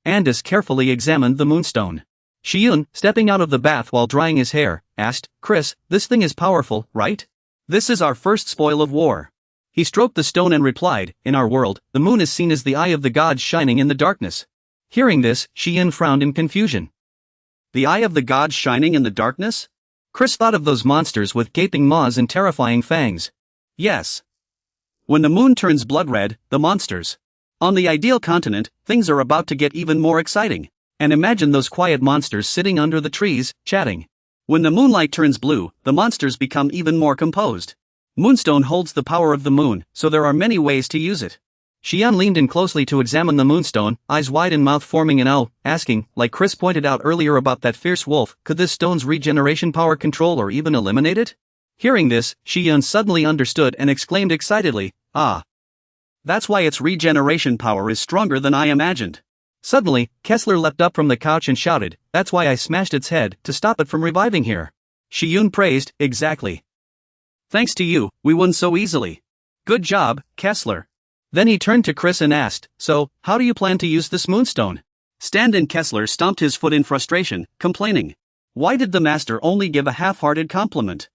Andis carefully examined the moonstone. Shi-yun, stepping out of the bath while drying his hair, asked, "Chris, this thing is powerful, right?" "This is our first spoil of war." He stroked the stone and replied, "In our world, the moon is seen as the eye of the gods shining in the darkness." Hearing this, Shi-yun frowned in confusion. The eye of the gods shining in the darkness? Chris thought of those monsters with gaping maws and terrifying fangs. Yes. When the moon turns blood red, the monsters. On the ideal continent, things are about to get even more exciting. And imagine those quiet monsters sitting under the trees, chatting. When the moonlight turns blue, the monsters become even more composed. Moonstone holds the power of the moon, so there are many ways to use it. Shi-yun leaned in closely to examine the moonstone, eyes wide and mouth forming an O, asking, like Chris pointed out earlier about that fierce wolf, could this stone's regeneration power control or even eliminate it? Hearing this, Shi-yun suddenly understood and exclaimed excitedly, "Ah! That's why its regeneration power is stronger than I imagined." Suddenly, Kessler leapt up from the couch and shouted, "That's why I smashed its head, to stop it from reviving here." Shi-yun praised, "Exactly. Thanks to you, we won so easily. Good job, Kessler." Then he turned to Chris and asked, "So, how do you plan to use this moonstone?" Stand-in Kessler stomped his foot in frustration, complaining. Why did the master only give a half-hearted compliment?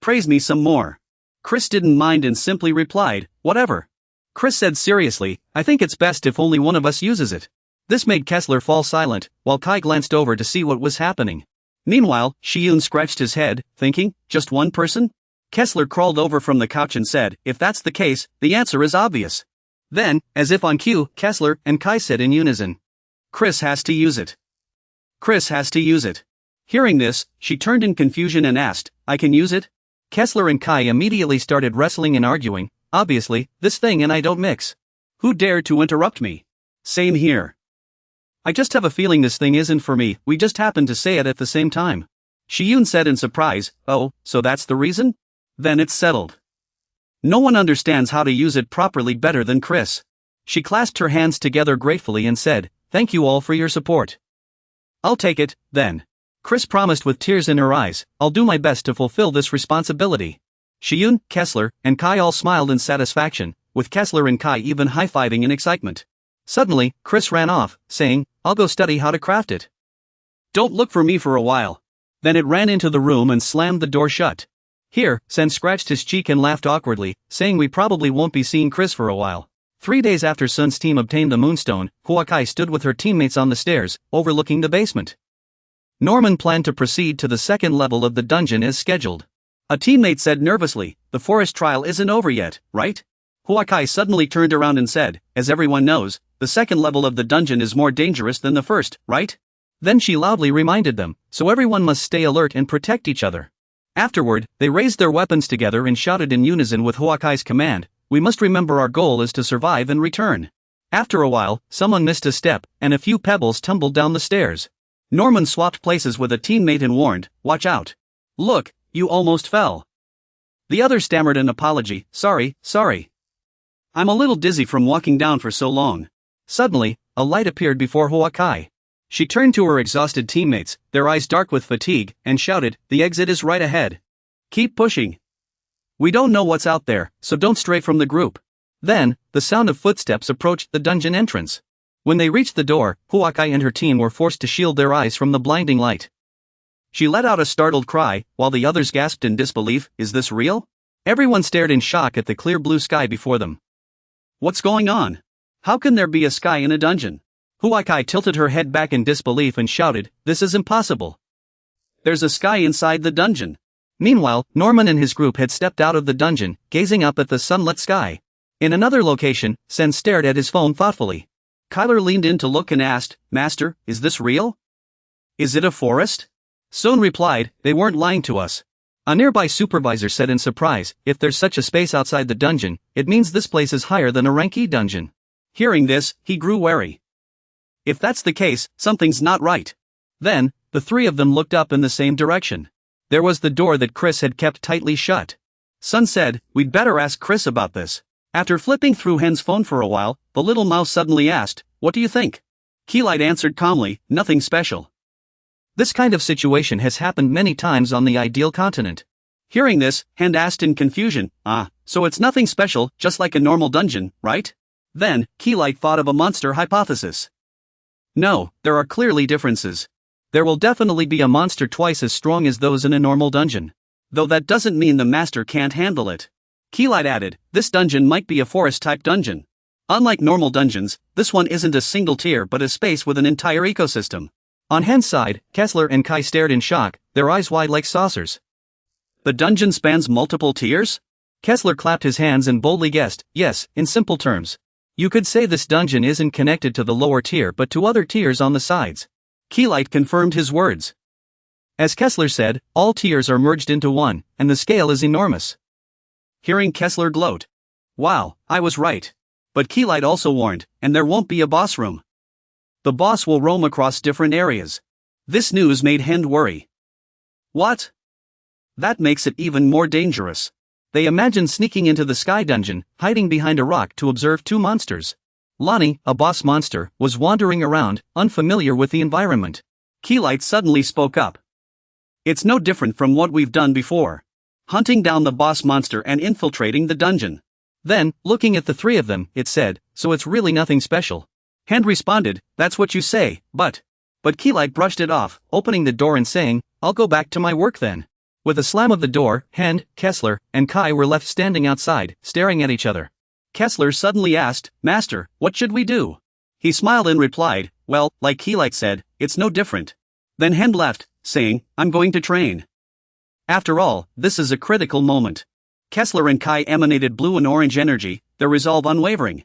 Praise me some more. Chris didn't mind and simply replied, "Whatever." Chris said seriously, "I think it's best if only one of us uses it." This made Kessler fall silent, while Kai glanced over to see what was happening. Meanwhile, Shi-yun scratched his head, thinking, just one person? Kessler crawled over from the couch and said, "If that's the case, the answer is obvious." Then, as if on cue, Kessler and Kai said in unison, "Chris has to use it. Chris has to use it." Hearing this, she turned in confusion and asked, "I can use it?" Kessler and Kai immediately started wrestling and arguing. "Obviously, this thing and I don't mix." "Who dared to interrupt me?" "Same here." "I just have a feeling this thing isn't for me, we just happened to say it at the same time." Shi-yun said in surprise, "Oh, so that's the reason? Then it's settled. No one understands how to use it properly better than Chris." She clasped her hands together gratefully and said, "Thank you all for your support." "I'll take it, then." Chris promised with tears in her eyes, "I'll do my best to fulfill this responsibility." Shi-yun, Kessler, and Kai all smiled in satisfaction, with Kessler and Kai even high-fiving in excitement. Suddenly, Chris ran off, saying, "I'll go study how to craft it. Don't look for me for a while." Then it ran into the room and slammed the door shut. Here, Sen scratched his cheek and laughed awkwardly, saying we probably won't be seeing Chris for a while. 3 days after Sun's team obtained the moonstone, Huakai stood with her teammates on the stairs, overlooking the basement. Norman planned to proceed to the second level of the dungeon as scheduled. A teammate said nervously, "The forest trial isn't over yet, right?" Huakai suddenly turned around and said, "As everyone knows, the second level of the dungeon is more dangerous than the first, right?" Then she loudly reminded them, "So everyone must stay alert and protect each other." Afterward, they raised their weapons together and shouted in unison with Huakai's command, "We must remember our goal is to survive and return." After a while, someone missed a step, and a few pebbles tumbled down the stairs. Norman swapped places with a teammate and warned, "Watch out. Look, you almost fell." The other stammered an apology, sorry. I'm a little dizzy from walking down for so long." Suddenly, a light appeared before Huakai. She turned to her exhausted teammates, their eyes dark with fatigue, and shouted, "The exit is right ahead. Keep pushing. We don't know what's out there, so don't stray from the group." Then, the sound of footsteps approached the dungeon entrance. When they reached the door, Huakai and her team were forced to shield their eyes from the blinding light. She let out a startled cry, while the others gasped in disbelief. Is this real? Everyone stared in shock at the clear blue sky before them. What's going on? How can there be a sky in a dungeon? Huakai tilted her head back in disbelief and shouted, this is impossible. There's a sky inside the dungeon. Meanwhile, Norman and his group had stepped out of the dungeon, gazing up at the sunlit sky. In another location, Sen stared at his phone thoughtfully. Kyler leaned in to look and asked, Master, is this real? Is it a forest? Son replied, they weren't lying to us. A nearby supervisor said in surprise, if there's such a space outside the dungeon, it means this place is higher than a rank E dungeon. Hearing this, he grew wary. If that's the case, something's not right. Then, the three of them looked up in the same direction. There was the door that Chris had kept tightly shut. Sun said, we'd better ask Chris about this. After flipping through Hen's phone for a while, the little mouse suddenly asked, what do you think? Keylight answered calmly, nothing special. This kind of situation has happened many times on the ideal continent. Hearing this, Hen asked in confusion, so it's nothing special, just like a normal dungeon, right? Then, Keylight thought of a monster hypothesis. No, there are clearly differences. There will definitely be a monster twice as strong as those in a normal dungeon. Though that doesn't mean the master can't handle it. Keylight added, this dungeon might be a forest-type dungeon. Unlike normal dungeons, this one isn't a single tier but a space with an entire ecosystem. On Hen's side, Kessler and Kai stared in shock, their eyes wide like saucers. The dungeon spans multiple tiers? Kessler clapped his hands and boldly guessed, yes, in simple terms. You could say this dungeon isn't connected to the lower tier but to other tiers on the sides. Keylight confirmed his words. As Kessler said, all tiers are merged into one, and the scale is enormous. Hearing Kessler gloat. Wow, I was right. But Keylight also warned, and there won't be a boss room. The boss will roam across different areas. This news made Hen worry. What? That makes it even more dangerous. They imagined sneaking into the sky dungeon, hiding behind a rock to observe two monsters. Lonnie, a boss monster, was wandering around, unfamiliar with the environment. Keylight suddenly spoke up. It's no different from what we've done before. Hunting down the boss monster and infiltrating the dungeon. Then, looking at the three of them, it said, so it's really nothing special. Hen responded, that's what you say, but Keylight brushed it off, opening the door and saying, I'll go back to my work then. With a slam of the door, Hen, Kessler, and Kai were left standing outside, staring at each other. Kessler suddenly asked, Master, what should we do? He smiled and replied, well, like Keylight said, it's no different. Then Hen left, saying, I'm going to train. After all, this is a critical moment. Kessler and Kai emanated blue and orange energy, their resolve unwavering.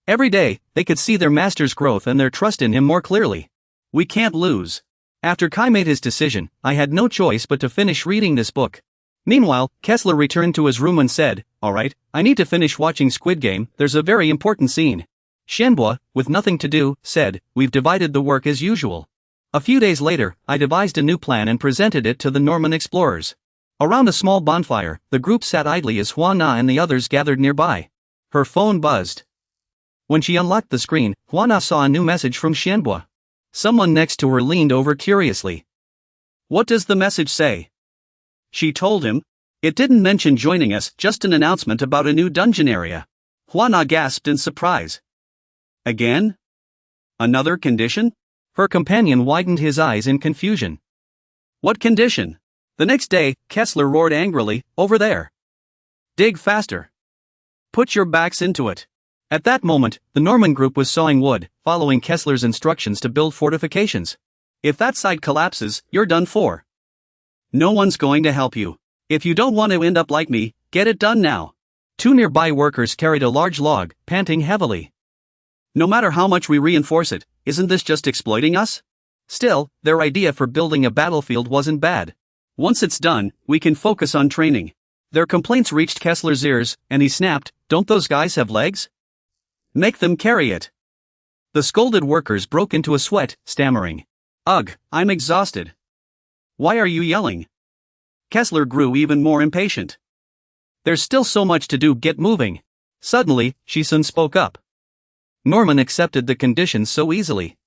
Every day, they could see their master's growth and their trust in him more clearly. We can't lose. After Kai made his decision, I had no choice but to finish reading this book. Meanwhile, Kessler returned to his room and said, alright, I need to finish watching Squid Game, there's a very important scene. Shenhua, with nothing to do, said, we've divided the work as usual. A few days later, I devised a new plan and presented it to the Norman explorers. Around a small bonfire, the group sat idly as Hua-Na and the others gathered nearby. Her phone buzzed. When she unlocked the screen, Hua-Na saw a new message from Shenhua. Someone next to her leaned over curiously. What does the message say? She told him. It didn't mention joining us, just an announcement about a new dungeon area. Hua-Na gasped in surprise. Again? Another condition? Her companion widened his eyes in confusion. What condition? The next day, Kessler roared angrily, over there. Dig faster. Put your backs into it. At that moment, the Norman group was sawing wood, following Kessler's instructions to build fortifications. If that side collapses, you're done for. No one's going to help you. If you don't want to end up like me, get it done now. Two nearby workers carried a large log, panting heavily. No matter how much we reinforce it, isn't this just exploiting us? Still, their idea for building a battlefield wasn't bad. Once it's done, we can focus on training. Their complaints reached Kessler's ears, and he snapped, don't those guys have legs? Make them carry it. The scolded workers broke into a sweat, stammering. Ugh, I'm exhausted. Why are you yelling? Kessler grew even more impatient. There's still so much to do, get moving. Suddenly, Shisun spoke up. Norman accepted the conditions so easily.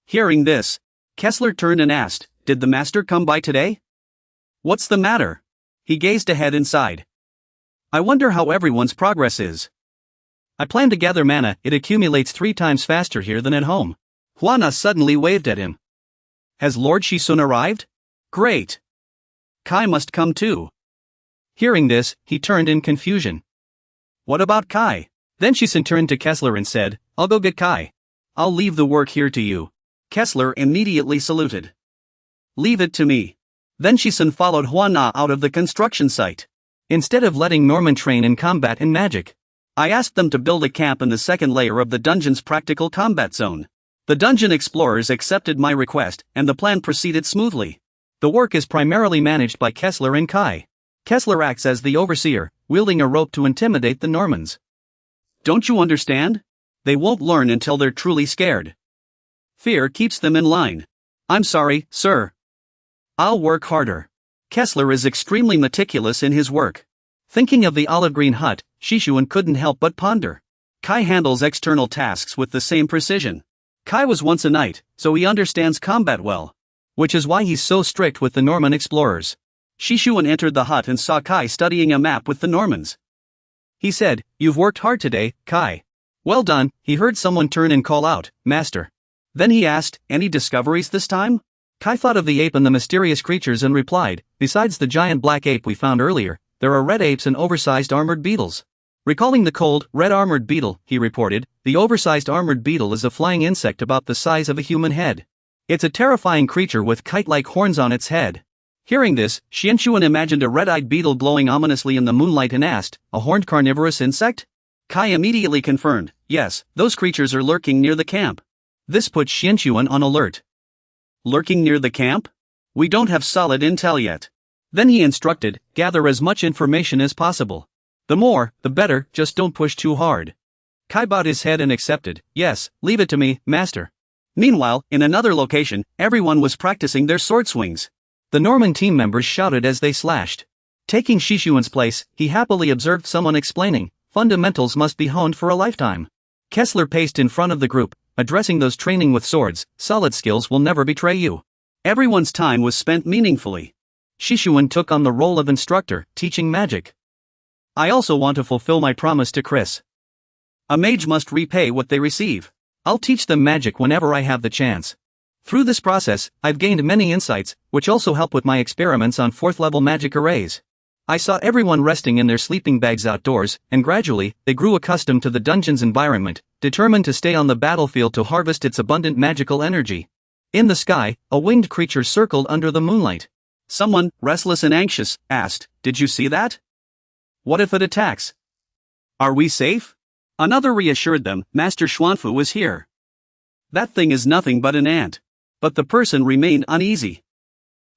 Hearing this, Kessler turned and asked, did the master come by today? What's the matter? He gazed ahead inside. I wonder how everyone's progress is. I plan to gather mana, it accumulates 3 times faster here than at home. Hwana suddenly waved at him. Has Lord Shisun arrived? Great. Kai must come too. Hearing this, he turned in confusion. What about Kai? Then Shisun turned to Kessler and said, I'll go get Kai. I'll leave the work here to you. Kessler immediately saluted. Leave it to me. Then Shisun followed Hwana out of the construction site. Instead of letting Norman train in combat and magic, I asked them to build a camp in the second layer of the dungeon's practical combat zone. The dungeon explorers accepted my request, and the plan proceeded smoothly. The work is primarily managed by Kessler and Kai. Kessler acts as the overseer, wielding a rope to intimidate the Normans. Don't you understand? They won't learn until they're truly scared. Fear keeps them in line. I'm sorry, sir. I'll work harder. Kessler is extremely meticulous in his work. Thinking of the olive green hut, Shishuan couldn't help but ponder. Kai handles external tasks with the same precision. Kai was once a knight, so he understands combat well. Which is why he's so strict with the Norman explorers. Shishuan entered the hut and saw Kai studying a map with the Normans. He said, You've worked hard today, Kai. Well done. He heard someone turn and call out, Master. Then he asked, Any discoveries this time? Kai thought of the ape and the mysterious creatures and replied, Besides the giant black ape we found earlier, there are red apes and oversized armored beetles. Recalling the cold, red armored beetle, he reported, the oversized armored beetle is a flying insect about the size of a human head. It's a terrifying creature with kite-like horns on its head. Hearing this, Xianchuan imagined a red-eyed beetle glowing ominously in the moonlight and asked, A horned carnivorous insect? Kai immediately confirmed, Yes, those creatures are lurking near the camp. This put Xianchuan on alert. Lurking near the camp? We don't have solid intel yet. Then he instructed, Gather as much information as possible. The more, the better, just don't push too hard. Kai bowed his head and accepted, Yes, leave it to me, master. Meanwhile, in another location, everyone was practicing their sword swings. The Norman team members shouted as they slashed. Taking Shishuan's place, he happily observed someone explaining, Fundamentals must be honed for a lifetime. Kessler paced in front of the group, addressing those training with swords, solid skills will never betray you. Everyone's time was spent meaningfully. Shishuan took on the role of instructor, teaching magic. I also want to fulfill my promise to Chris. A mage must repay what they receive. I'll teach them magic whenever I have the chance. Through this process, I've gained many insights, which also help with my experiments on 4th-level magic arrays. I saw everyone resting in their sleeping bags outdoors, and gradually, they grew accustomed to the dungeon's environment, determined to stay on the battlefield to harvest its abundant magical energy. In the sky, a winged creature circled under the moonlight. Someone, restless and anxious, asked, Did you see that? What if it attacks? Are we safe? Another reassured them, Master Xuanfu was here. That thing is nothing but an ant. But the person remained uneasy.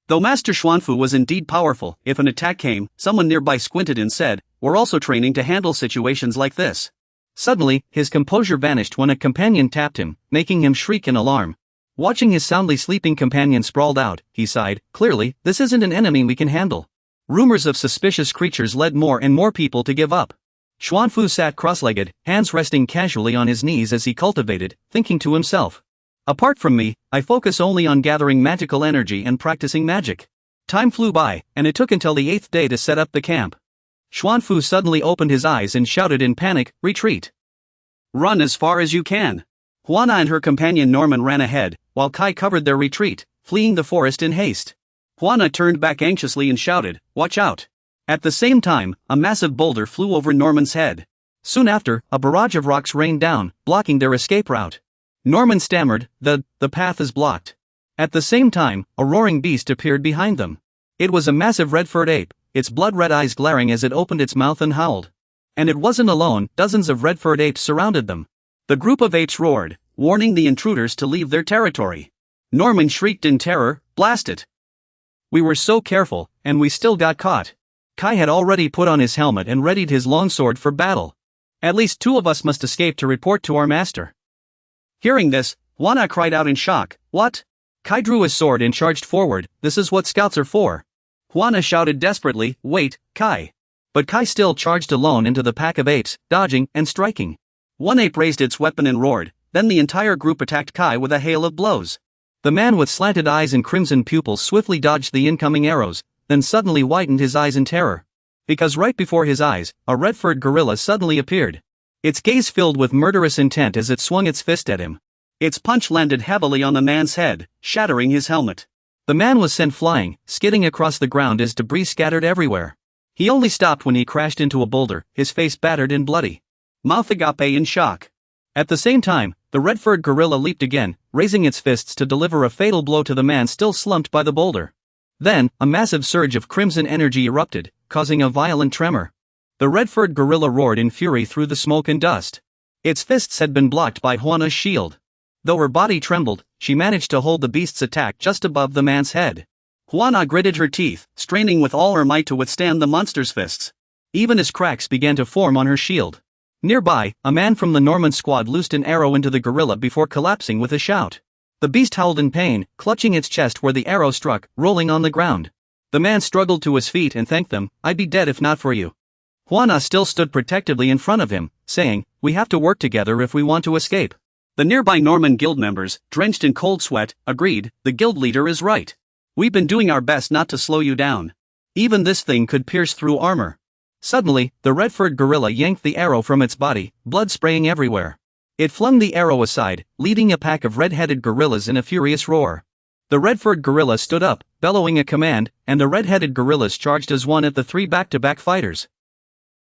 Though Master Xuanfu was indeed powerful, if an attack came, someone nearby squinted and said, We're also training to handle situations like this. Suddenly, his composure vanished when a companion tapped him, making him shriek in alarm. Watching his soundly sleeping companion sprawled out, he sighed, Clearly, this isn't an enemy we can handle. Rumors of suspicious creatures led more and more people to give up. Xuanfu sat cross-legged, hands resting casually on his knees as he cultivated, thinking to himself. Apart from me, I focus only on gathering magical energy and practicing magic. Time flew by, and it took until the 8th day to set up the camp. Xuanfu suddenly opened his eyes and shouted in panic, Retreat! Run as far as you can! Hwana and her companion Norman ran ahead, while Kai covered their retreat, fleeing the forest in haste. Hwana turned back anxiously and shouted, Watch out! At the same time, a massive boulder flew over Norman's head. Soon after, a barrage of rocks rained down, blocking their escape route. Norman stammered, the path is blocked. At the same time, a roaring beast appeared behind them. It was a massive red-furred ape, its blood-red eyes glaring as it opened its mouth and howled. And it wasn't alone, dozens of red-furred apes surrounded them. The group of apes roared, warning the intruders to leave their territory. Norman shrieked in terror, Blast it! We were so careful, and we still got caught. Kai had already put on his helmet and readied his longsword for battle. At least 2 of us must escape to report to our master. Hearing this, Hwana cried out in shock, What? Kai drew his sword and charged forward, This is what scouts are for. Hwana shouted desperately, Wait, Kai. But Kai still charged alone into the pack of apes, dodging and striking. One ape raised its weapon and roared, then the entire group attacked Kai with a hail of blows. The man with slanted eyes and crimson pupils swiftly dodged the incoming arrows, then suddenly widened his eyes in terror. Because right before his eyes, a red-furred gorilla suddenly appeared. its gaze filled with murderous intent as it swung its fist at him. Its punch landed heavily on the man's head, shattering his helmet. The man was sent flying, skidding across the ground as debris scattered everywhere. He only stopped when he crashed into a boulder, his face battered and bloody. Mouth agape in shock. At the same time, the red-furred gorilla leaped again, raising its fists to deliver a fatal blow to the man still slumped by the boulder. Then, a massive surge of crimson energy erupted, causing a violent tremor. The red-furred gorilla roared in fury through the smoke and dust. Its fists had been blocked by Hwana's shield. Though her body trembled, she managed to hold the beast's attack just above the man's head. Hwana gritted her teeth, straining with all her might to withstand the monster's fists. Even as cracks began to form on her shield. Nearby, a man from the Norman squad loosed an arrow into the gorilla before collapsing with a shout. The beast howled in pain, clutching its chest where the arrow struck, rolling on the ground. The man struggled to his feet and thanked them. "I'd be dead if not for you." Hwana still stood protectively in front of him, saying, "We have to work together if we want to escape." The nearby Norman guild members, drenched in cold sweat, agreed, "The guild leader is right. We've been doing our best not to slow you down. Even this thing could pierce through armor." Suddenly, the red-furred gorilla yanked the arrow from its body, blood spraying everywhere. It flung the arrow aside, leading a pack of red-headed gorillas in a furious roar. The red-furred gorilla stood up, bellowing a command, and the red-headed gorillas charged as one at the three back-to-back fighters.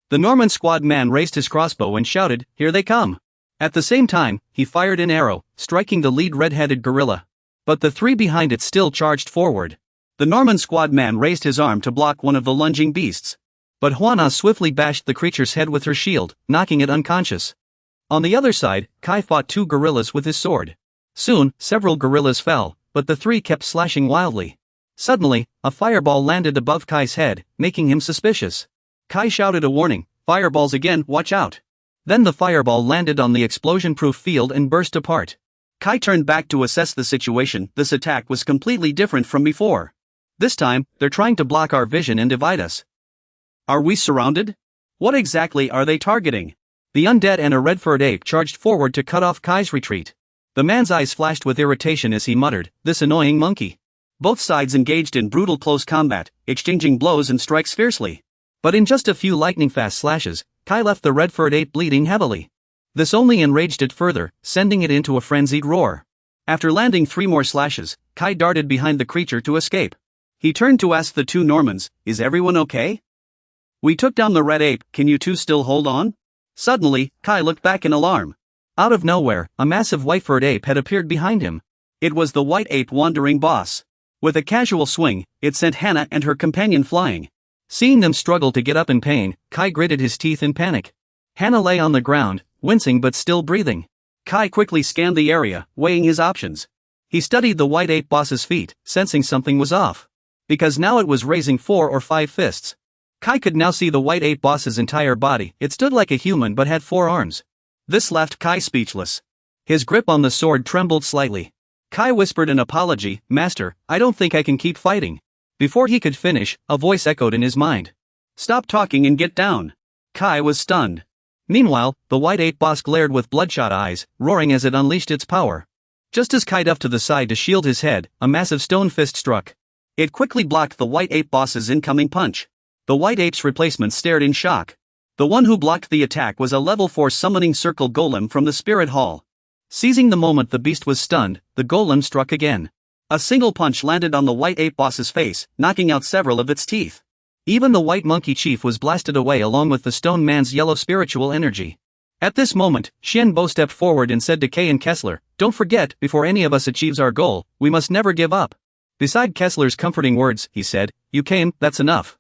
The Norman squad man raised his crossbow and shouted, "Here they come!" At the same time, he fired an arrow, striking the lead red-headed gorilla. But the three behind it still charged forward. The Norman squad man raised his arm to block one of the lunging beasts. But Hwana swiftly bashed the creature's head with her shield, knocking it unconscious. On the other side, Kai fought two gorillas with his sword. Soon, several gorillas fell, but the three kept slashing wildly. Suddenly, a fireball landed above Kai's head, making him suspicious. Kai shouted a warning, "Fireballs again, watch out." Then the fireball landed on the explosion-proof field and burst apart. Kai turned back to assess the situation. This attack was completely different from before. This time, they're trying to block our vision and divide us. Are we surrounded? What exactly are they targeting? The undead and a red-furred ape charged forward to cut off Kai's retreat. The man's eyes flashed with irritation as he muttered, "This annoying monkey." Both sides engaged in brutal close combat, exchanging blows and strikes fiercely. But in just a few lightning-fast slashes, Kai left the red-furred ape bleeding heavily. This only enraged it further, sending it into a frenzied roar. After landing 3 more slashes, Kai darted behind the creature to escape. He turned to ask the two Normans, "Is everyone okay? We took down the red ape, can you two still hold on?" Suddenly, Kai looked back in alarm. Out of nowhere, a massive white-furred ape had appeared behind him. It was the white ape wandering boss. With a casual swing, it sent Hannah and her companion flying. Seeing them struggle to get up in pain, Kai gritted his teeth in panic. Hannah lay on the ground, wincing but still breathing. Kai quickly scanned the area, weighing his options. He studied the white ape boss's feet, sensing something was off. Because now it was raising 4 or 5 fists. Kai could now see the white ape boss's entire body. It stood like a human but had 4 arms. This left Kai speechless. His grip on the sword trembled slightly. Kai whispered an apology, "Master, I don't think I can keep fighting." Before he could finish, a voice echoed in his mind. "Stop talking and get down." Kai was stunned. Meanwhile, the white ape boss glared with bloodshot eyes, roaring as it unleashed its power. Just as Kai ducked to the side to shield his head, a massive stone fist struck. It quickly blocked the white ape boss's incoming punch. The white ape's replacement stared in shock. The one who blocked the attack was a level 4 summoning circle golem from the spirit hall. Seizing the moment the beast was stunned, the golem struck again. A single punch landed on the white ape boss's face, knocking out several of its teeth. Even the white monkey chief was blasted away along with the stone man's yellow spiritual energy. At this moment, Xianbo stepped forward and said to Kay and Kessler, "Don't forget, before any of us achieves our goal, we must never give up." Beside Kessler's comforting words, he said, "You came, that's enough.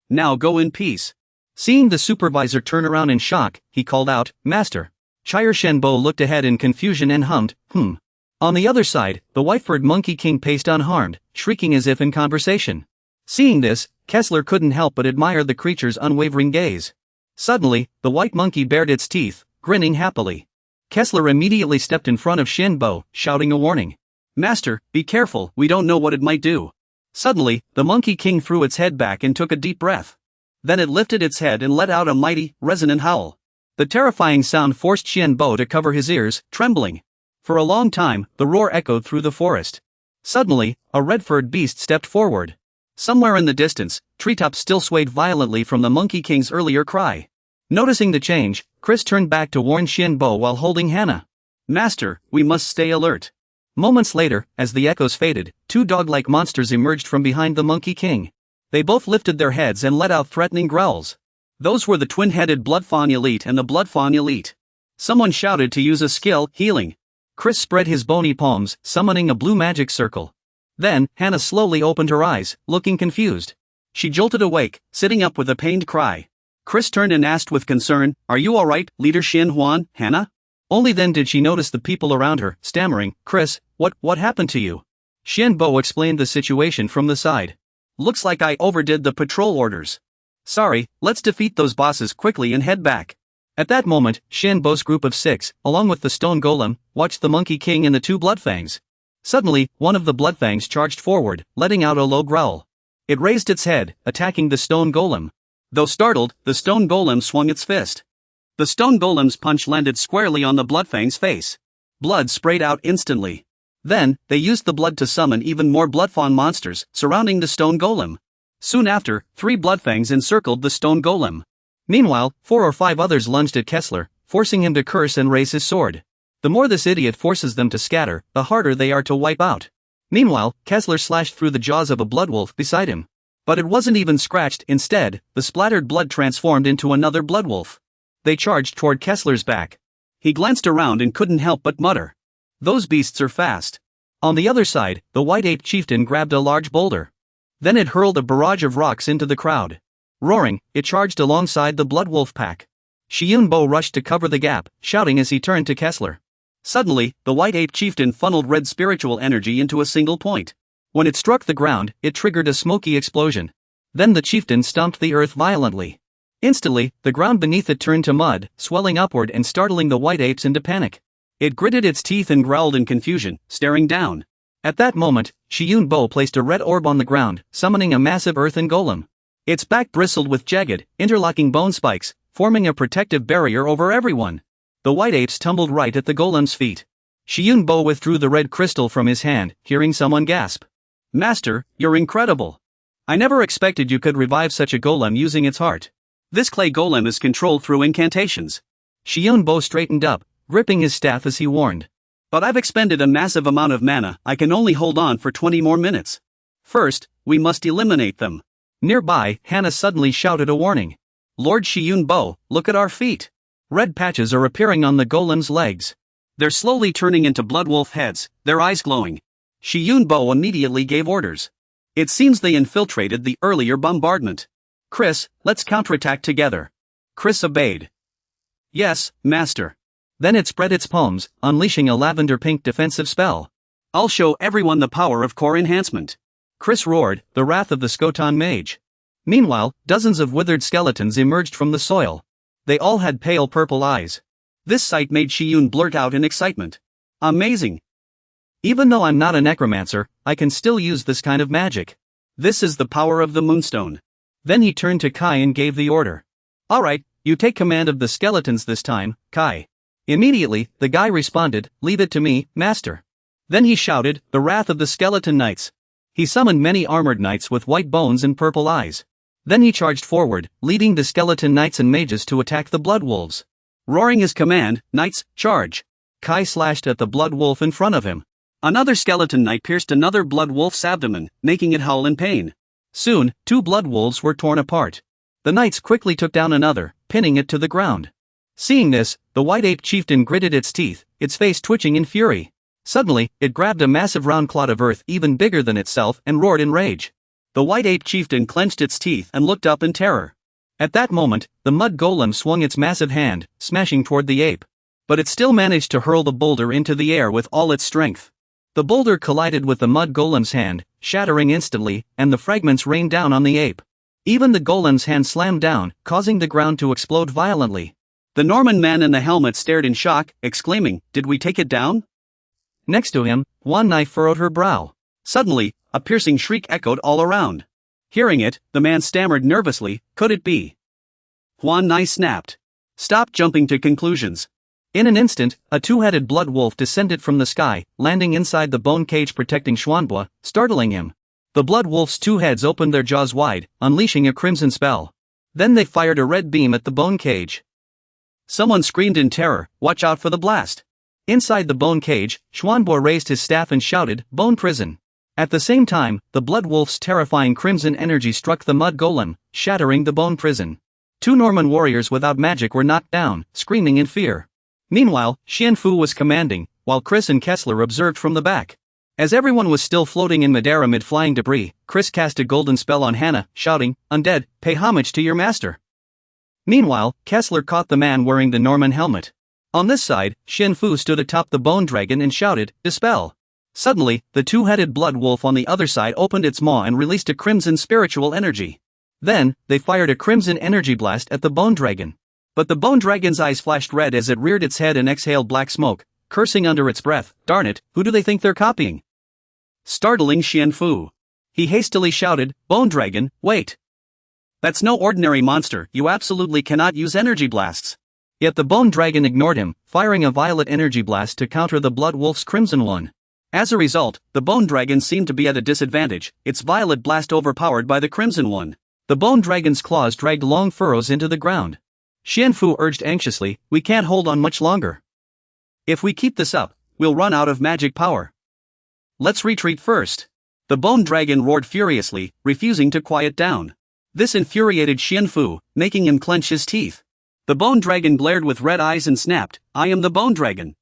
Now go in peace." Seeing the supervisor turn around in shock, he called out, "Master." Chire Shenbo looked ahead in confusion and hummed, On the other side, the white-furred monkey king paced unharmed, shrieking as if in conversation. Seeing this, Kessler couldn't help but admire the creature's unwavering gaze. Suddenly, the white monkey bared its teeth, grinning happily. Kessler immediately stepped in front of Shenbo, shouting a warning. "Master, be careful, we don't know what it might do." Suddenly, the monkey king threw its head back and took a deep breath. Then it lifted its head and let out a mighty, resonant howl. The terrifying sound forced Xianbo to cover his ears, trembling. For a long time, the roar echoed through the forest. Suddenly, a red-furred beast stepped forward. Somewhere in the distance, treetops still swayed violently from the Monkey King's earlier cry. Noticing the change, Chris turned back to warn Xianbo while holding Hannah. Master, we must stay alert. Moments later, as the echoes faded, two dog-like monsters emerged from behind the Monkey King. They both lifted their heads and let out threatening growls. Those were the twin-headed Blood Fawn Elite and the Blood Fawn Elite. Someone shouted to use a skill, healing. Chris spread his bony palms, summoning a blue magic circle. Then, Hannah slowly opened her eyes, looking confused. She jolted awake, sitting up with a pained cry. Chris turned and asked with concern, "Are you alright, Leader Xin Huan, Hannah?" Only then did she notice the people around her, stammering, "Chris, what happened to you?" Xianbo explained the situation from the side. "Looks like I overdid the patrol orders. Sorry, let's defeat those bosses quickly and head back." At that moment, Xianbo's group of 6, along with the stone golem, watched the Monkey King and the two Bloodfangs. Suddenly, one of the Bloodfangs charged forward, letting out a low growl. It raised its head, attacking the stone golem. Though startled, the stone golem swung its fist. The stone golem's punch landed squarely on the Bloodfang's face. Blood sprayed out instantly. Then, they used the blood to summon even more Bloodfawn monsters, surrounding the stone golem. Soon after, 3 Bloodfangs encircled the stone golem. Meanwhile, 4 or 5 others lunged at Kessler, forcing him to curse and raise his sword. The more this idiot forces them to scatter, the harder they are to wipe out. Meanwhile, Kessler slashed through the jaws of a bloodwolf beside him. But it wasn't even scratched. Instead, the splattered blood transformed into another bloodwolf. They charged toward Kessler's back. He glanced around and couldn't help but mutter, "Those beasts are fast." On the other side, the white ape chieftain grabbed a large boulder. Then it hurled a barrage of rocks into the crowd. Roaring, it charged alongside the bloodwolf pack. Xianbo rushed to cover the gap, shouting as he turned to Kessler. Suddenly, the white ape chieftain funneled red spiritual energy into a single point. When it struck the ground, it triggered a smoky explosion. Then the chieftain stomped the earth violently. Instantly, the ground beneath it turned to mud, swelling upward and startling the white apes into panic. It gritted its teeth and growled in confusion, staring down. At that moment, Xianbo placed a red orb on the ground, summoning a massive earthen golem. Its back bristled with jagged, interlocking bone spikes, forming a protective barrier over everyone. The white apes tumbled right at the golem's feet. Xianbo withdrew the red crystal from his hand, hearing someone gasp. "Master, you're incredible. I never expected you could revive such a golem using its heart. This clay golem is controlled through incantations." Xianbo straightened up, gripping his staff as he warned. "But I've expended a massive amount of mana. I can only hold on for 20 more minutes. First, we must eliminate them." Nearby, Hannah suddenly shouted a warning. "Lord Xianbo, look at our feet. Red patches are appearing on the golem's legs. They're slowly turning into bloodwolf heads, their eyes glowing." Xianbo immediately gave orders. It seems they infiltrated the earlier bombardment. "Chris, let's counterattack together." Chris obeyed. "Yes, Master." Then it spread its palms, unleashing a lavender-pink defensive spell. "I'll show everyone the power of core enhancement." Chris roared, the wrath of the Skotan mage. Meanwhile, dozens of withered skeletons emerged from the soil. They all had pale purple eyes. This sight made Shiyun blurt out in excitement. "Amazing! Even though I'm not a necromancer, I can still use this kind of magic. This is the power of the Moonstone." Then he turned to Kai and gave the order. "Alright, you take command of the skeletons this time, Kai." Immediately, the guy responded, "Leave it to me, Master." Then he shouted, "The wrath of the skeleton knights." He summoned many armored knights with white bones and purple eyes. Then he charged forward, leading the skeleton knights and mages to attack the blood wolves. Roaring his command, "Knights, charge!" Kai slashed at the blood wolf in front of him. Another skeleton knight pierced another blood wolf's abdomen, making it howl in pain. Soon, 2 blood wolves were torn apart. The knights quickly took down another, pinning it to the ground. Seeing this, the white ape chieftain gritted its teeth, its face twitching in fury. Suddenly, it grabbed a massive round clod of earth even bigger than itself and roared in rage. The white ape chieftain clenched its teeth and looked up in terror. At that moment, the mud golem swung its massive hand, smashing toward the ape. But it still managed to hurl the boulder into the air with all its strength. The boulder collided with the mud golem's hand, shattering instantly, and the fragments rained down on the ape. Even the golem's hand slammed down, causing the ground to explode violently. The Norman man in the helmet stared in shock, exclaiming, "Did we take it down?" Next to him, one knife furrowed her brow. Suddenly, a piercing shriek echoed all around. Hearing it, the man stammered nervously, "Could it be?" Huan Nai snapped. "Stop jumping to conclusions." In an instant, a 2-headed blood wolf descended from the sky, landing inside the bone cage protecting Xuanbo, startling him. The blood wolf's 2 heads opened their jaws wide, unleashing a crimson spell. Then they fired a red beam at the bone cage. Someone screamed in terror, "Watch out for the blast!" Inside the bone cage, Xuanbo raised his staff and shouted, "Bone prison!" At the same time, the Blood Wolf's terrifying crimson energy struck the mud golem, shattering the bone prison. 2 Norman warriors without magic were knocked down, screaming in fear. Meanwhile, Xianfu was commanding, while Chris and Kessler observed from the back. As everyone was still floating in midair amid flying debris, Chris cast a golden spell on Hannah, shouting, "Undead, pay homage to your master." Meanwhile, Kessler caught the man wearing the Norman helmet. On this side, Xianfu stood atop the bone dragon and shouted, "Dispel." Suddenly, the 2-headed blood wolf on the other side opened its maw and released a crimson spiritual energy. Then, they fired a crimson energy blast at the bone dragon. But the bone dragon's eyes flashed red as it reared its head and exhaled black smoke, cursing under its breath, "Darn it, who do they think they're copying?" Startling Xianfu. He hastily shouted, "Bone dragon, wait. That's no ordinary monster, you absolutely cannot use energy blasts." Yet the bone dragon ignored him, firing a violet energy blast to counter the blood wolf's crimson one. As a result, the bone dragon seemed to be at a disadvantage, its violet blast overpowered by the crimson one. The bone dragon's claws dragged long furrows into the ground. Xianfu urged anxiously, "We can't hold on much longer. If we keep this up, we'll run out of magic power. Let's retreat first." The bone dragon roared furiously, refusing to quiet down. This infuriated Xianfu, making him clench his teeth. The bone dragon glared with red eyes and snapped, "I am the bone dragon.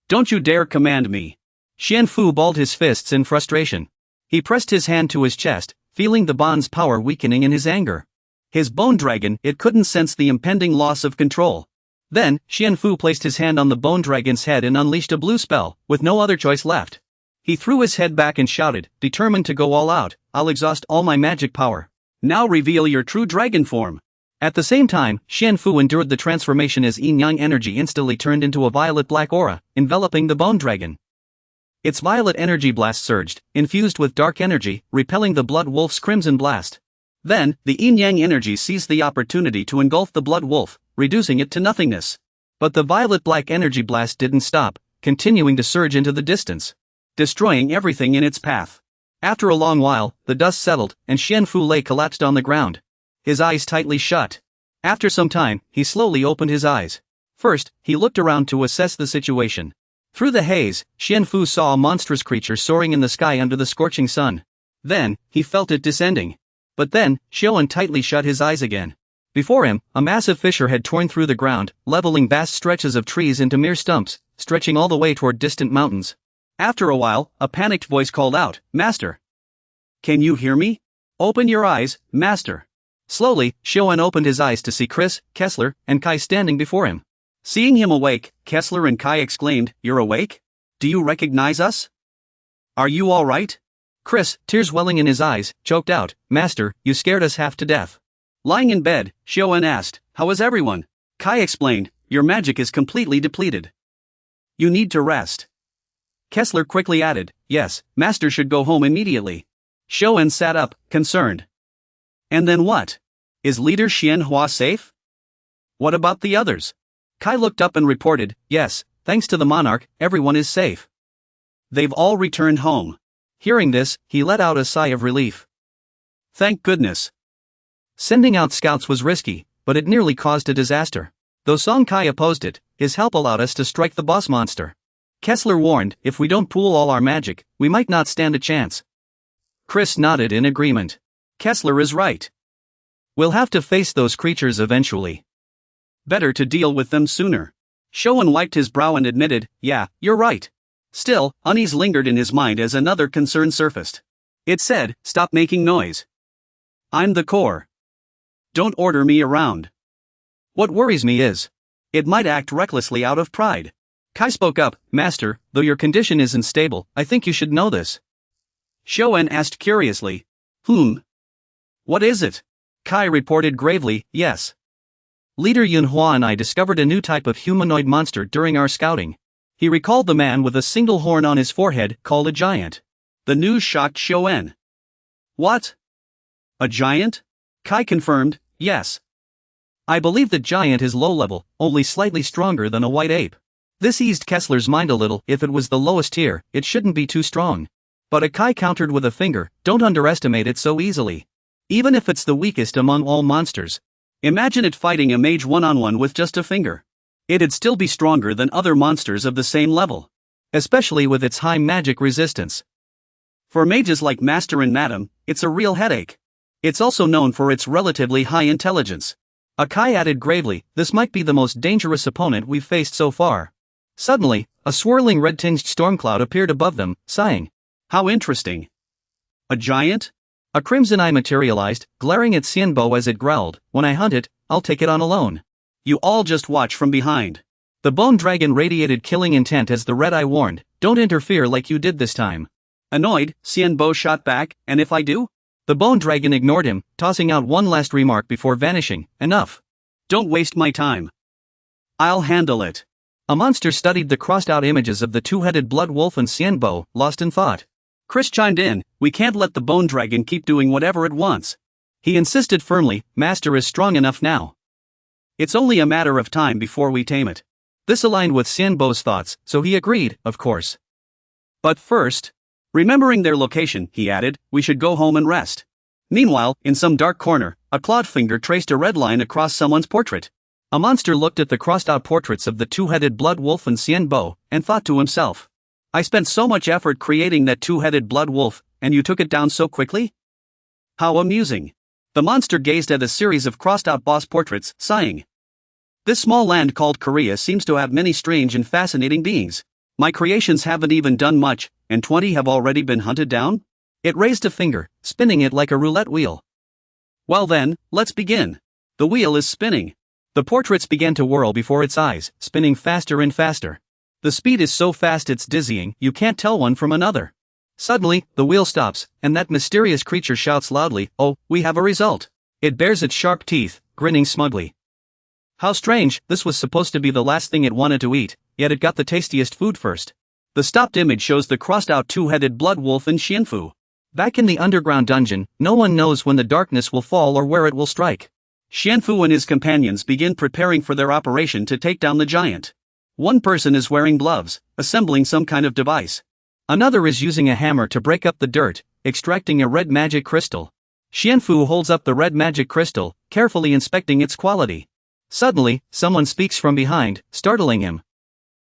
Don't you dare command me." Xianfu balled his fists in frustration. He pressed his hand to his chest, feeling the bond's power weakening in his anger. His bone dragon, it couldn't sense the impending loss of control. Then, Xianfu placed his hand on the bone dragon's head and unleashed a blue spell, with no other choice left. He threw his head back and shouted, determined to go all out, "I'll exhaust all my magic power. Now reveal your true dragon form." At the same time, Xianfu endured the transformation as yin-yang energy instantly turned into a violet-black aura, enveloping the bone dragon. Its violet energy blast surged, infused with dark energy, repelling the blood wolf's crimson blast. Then, the yin-yang energy seized the opportunity to engulf the blood wolf, reducing it to nothingness. But the violet-black energy blast didn't stop, continuing to surge into the distance, destroying everything in its path. After a long while, the dust settled, and Xianfu lay collapsed on the ground, his eyes tightly shut. After some time, he slowly opened his eyes. First, he looked around to assess the situation. Through the haze, Xianfu saw a monstrous creature soaring in the sky under the scorching sun. Then, he felt it descending. But then, Xiaoan tightly shut his eyes again. Before him, a massive fissure had torn through the ground, leveling vast stretches of trees into mere stumps, stretching all the way toward distant mountains. After a while, a panicked voice called out, "Master! Can you hear me? Open your eyes, Master!" Slowly, Xiaoan opened his eyes to see Chris, Kessler, and Kai standing before him. Seeing him awake, Kessler and Kai exclaimed, "You're awake? Do you recognize us? Are you all right?" Chris, tears welling in his eyes, choked out, "Master, you scared us half to death." Lying in bed, Xiaoan asked, "How is everyone?" Kai explained, "Your magic is completely depleted. You need to rest." Kessler quickly added, "Yes, Master should go home immediately." Xiaoan sat up, concerned. "And then what? Is leader Xianhua safe? What about the others?" Kai looked up and reported, "Yes, thanks to the monarch, everyone is safe. They've all returned home." Hearing this, he let out a sigh of relief. Thank goodness. Sending out scouts was risky, but it nearly caused a disaster. Though Song Kai opposed it, his help allowed us to strike the boss monster. Kessler warned, "If we don't pool all our magic, we might not stand a chance." Chris nodded in agreement. Kessler is right. We'll have to face those creatures eventually. Better to deal with them sooner. Xiaoan wiped his brow and admitted, "Yeah, you're right." Still, unease lingered in his mind as another concern surfaced. It said, "Stop making noise. I'm the core. Don't order me around." What worries me is, it might act recklessly out of pride. Kai spoke up, "Master, though your condition isn't stable, I think you should know this." Xiaoan asked curiously, What is it?" Kai reported gravely, "Yes. Leader Yunhua and I discovered a new type of humanoid monster during our scouting." He recalled the man with a single horn on his forehead, called a giant. The news shocked Xiaoan. "What? A giant?" Kai confirmed, "Yes. I believe the giant is low-level, only slightly stronger than a white ape." This eased Kessler's mind a little. If it was the lowest tier, it shouldn't be too strong. But Kai countered with a finger, "Don't underestimate it so easily. Even if it's the weakest among all monsters, Imagine it fighting a mage one-on-one with just a finger. It'd still be stronger than other monsters of the same level. Especially with its high magic resistance. For mages like Master and Madam, it's a real headache. It's also known for its relatively high intelligence. Akai added gravely, this might be the most dangerous opponent we've faced so far. Suddenly, a swirling red-tinged storm cloud appeared above them, sighing. How interesting. A giant? A crimson eye materialized, glaring at Xianbo as it growled, when I hunt it, I'll take it on alone. You all just watch from behind. The bone dragon radiated killing intent as the red eye warned, don't interfere like you did this time. Annoyed, Xianbo shot back, and if I do? The bone dragon ignored him, tossing out one last remark before vanishing, enough. Don't waste my time. I'll handle it. A monster studied the crossed-out images of the two-headed blood wolf and Xianbo, lost in thought. Chris chimed in, we can't let the bone dragon keep doing whatever it wants. He insisted firmly, Master is strong enough now. It's only a matter of time before we tame it. This aligned with Xianbo's thoughts, so he agreed, of course. But first, remembering their location, he added, we should go home and rest. Meanwhile, in some dark corner, a clawed finger traced a red line across someone's portrait. A monster looked at the crossed-out portraits of the two-headed blood wolf and Xianbo, and thought to himself. I spent so much effort creating that two-headed blood wolf, and you took it down so quickly? How amusing. The monster gazed at a series of crossed-out boss portraits, sighing. This small land called Korea seems to have many strange and fascinating beings. My creations haven't even done much, and 20 have already been hunted down? It raised a finger, spinning it like a roulette wheel. Well then, let's begin. The wheel is spinning. The portraits began to whirl before its eyes, spinning faster and faster. The speed is so fast it's dizzying, you can't tell one from another. Suddenly, the wheel stops, and that mysterious creature shouts loudly, oh, we have a result. It bares its sharp teeth, grinning smugly. How strange, this was supposed to be the last thing it wanted to eat, yet it got the tastiest food first. The stopped image shows the crossed-out two-headed blood wolf and Xianfu. Back in the underground dungeon, no one knows when the darkness will fall or where it will strike. Xianfu and his companions begin preparing for their operation to take down the giant. One person is wearing gloves, assembling some kind of device. Another is using a hammer to break up the dirt, extracting a red magic crystal. Xianfu holds up the red magic crystal, carefully inspecting its quality. Suddenly, someone speaks from behind, startling him.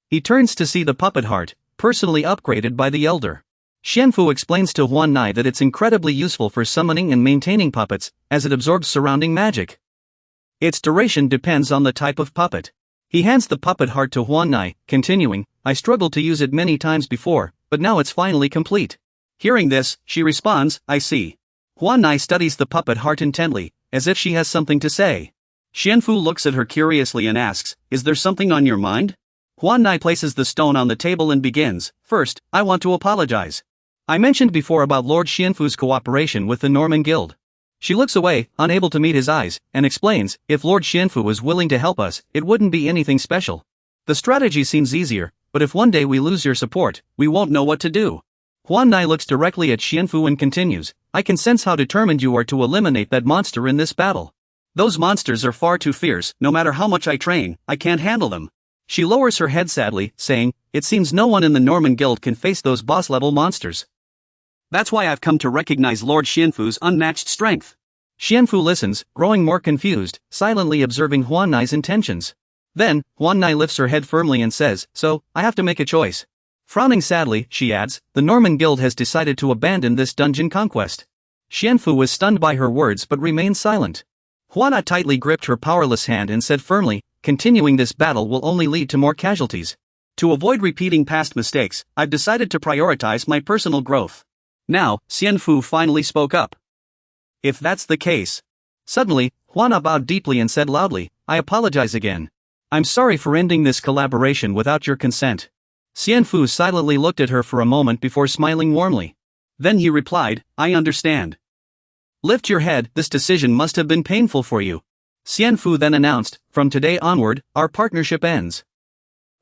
He turns to see the puppet heart, personally upgraded by the elder. Xianfu explains to Huan Nai that it's incredibly useful for summoning and maintaining puppets, as it absorbs surrounding magic. Its duration depends on the type of puppet. He hands the puppet heart to Huan Nai, continuing, I struggled to use it many times before, but now it's finally complete. Hearing this, she responds, I see. Huan Nai studies the puppet heart intently, as if she has something to say. Xianfu looks at her curiously and asks, is there something on your mind? Huan Nai places the stone on the table and begins, first, I want to apologize. I mentioned before about Lord Xianfu's cooperation with the Norman Guild. She looks away, unable to meet his eyes, and explains, if Lord Xianfu was willing to help us, it wouldn't be anything special. The strategy seems easier, but if one day we lose your support, we won't know what to do. Huan Nai looks directly at Xianfu and continues, I can sense how determined you are to eliminate that monster in this battle. Those monsters are far too fierce, no matter how much I train, I can't handle them. She lowers her head sadly, saying, it seems no one in the Norman Guild can face those boss-level monsters. That's why I've come to recognize Lord Xianfu's unmatched strength. Xianfu listens, growing more confused, silently observing Huan Nai's intentions. Then, Huan Nai lifts her head firmly and says, so, I have to make a choice. Frowning sadly, she adds, the Norman Guild has decided to abandon this dungeon conquest. Xianfu was stunned by her words but remained silent. Huan Nai tightly gripped her powerless hand and said firmly, continuing this battle will only lead to more casualties. To avoid repeating past mistakes, I've decided to prioritize my personal growth. Now, Xianfu finally spoke up. If that's the case. Suddenly, Huan Nai bowed deeply and said loudly, I apologize again. I'm sorry for ending this collaboration without your consent. Xianfu silently looked at her for a moment before smiling warmly. Then he replied, I understand. Lift your head, this decision must have been painful for you. Xianfu then announced, from today onward, our partnership ends.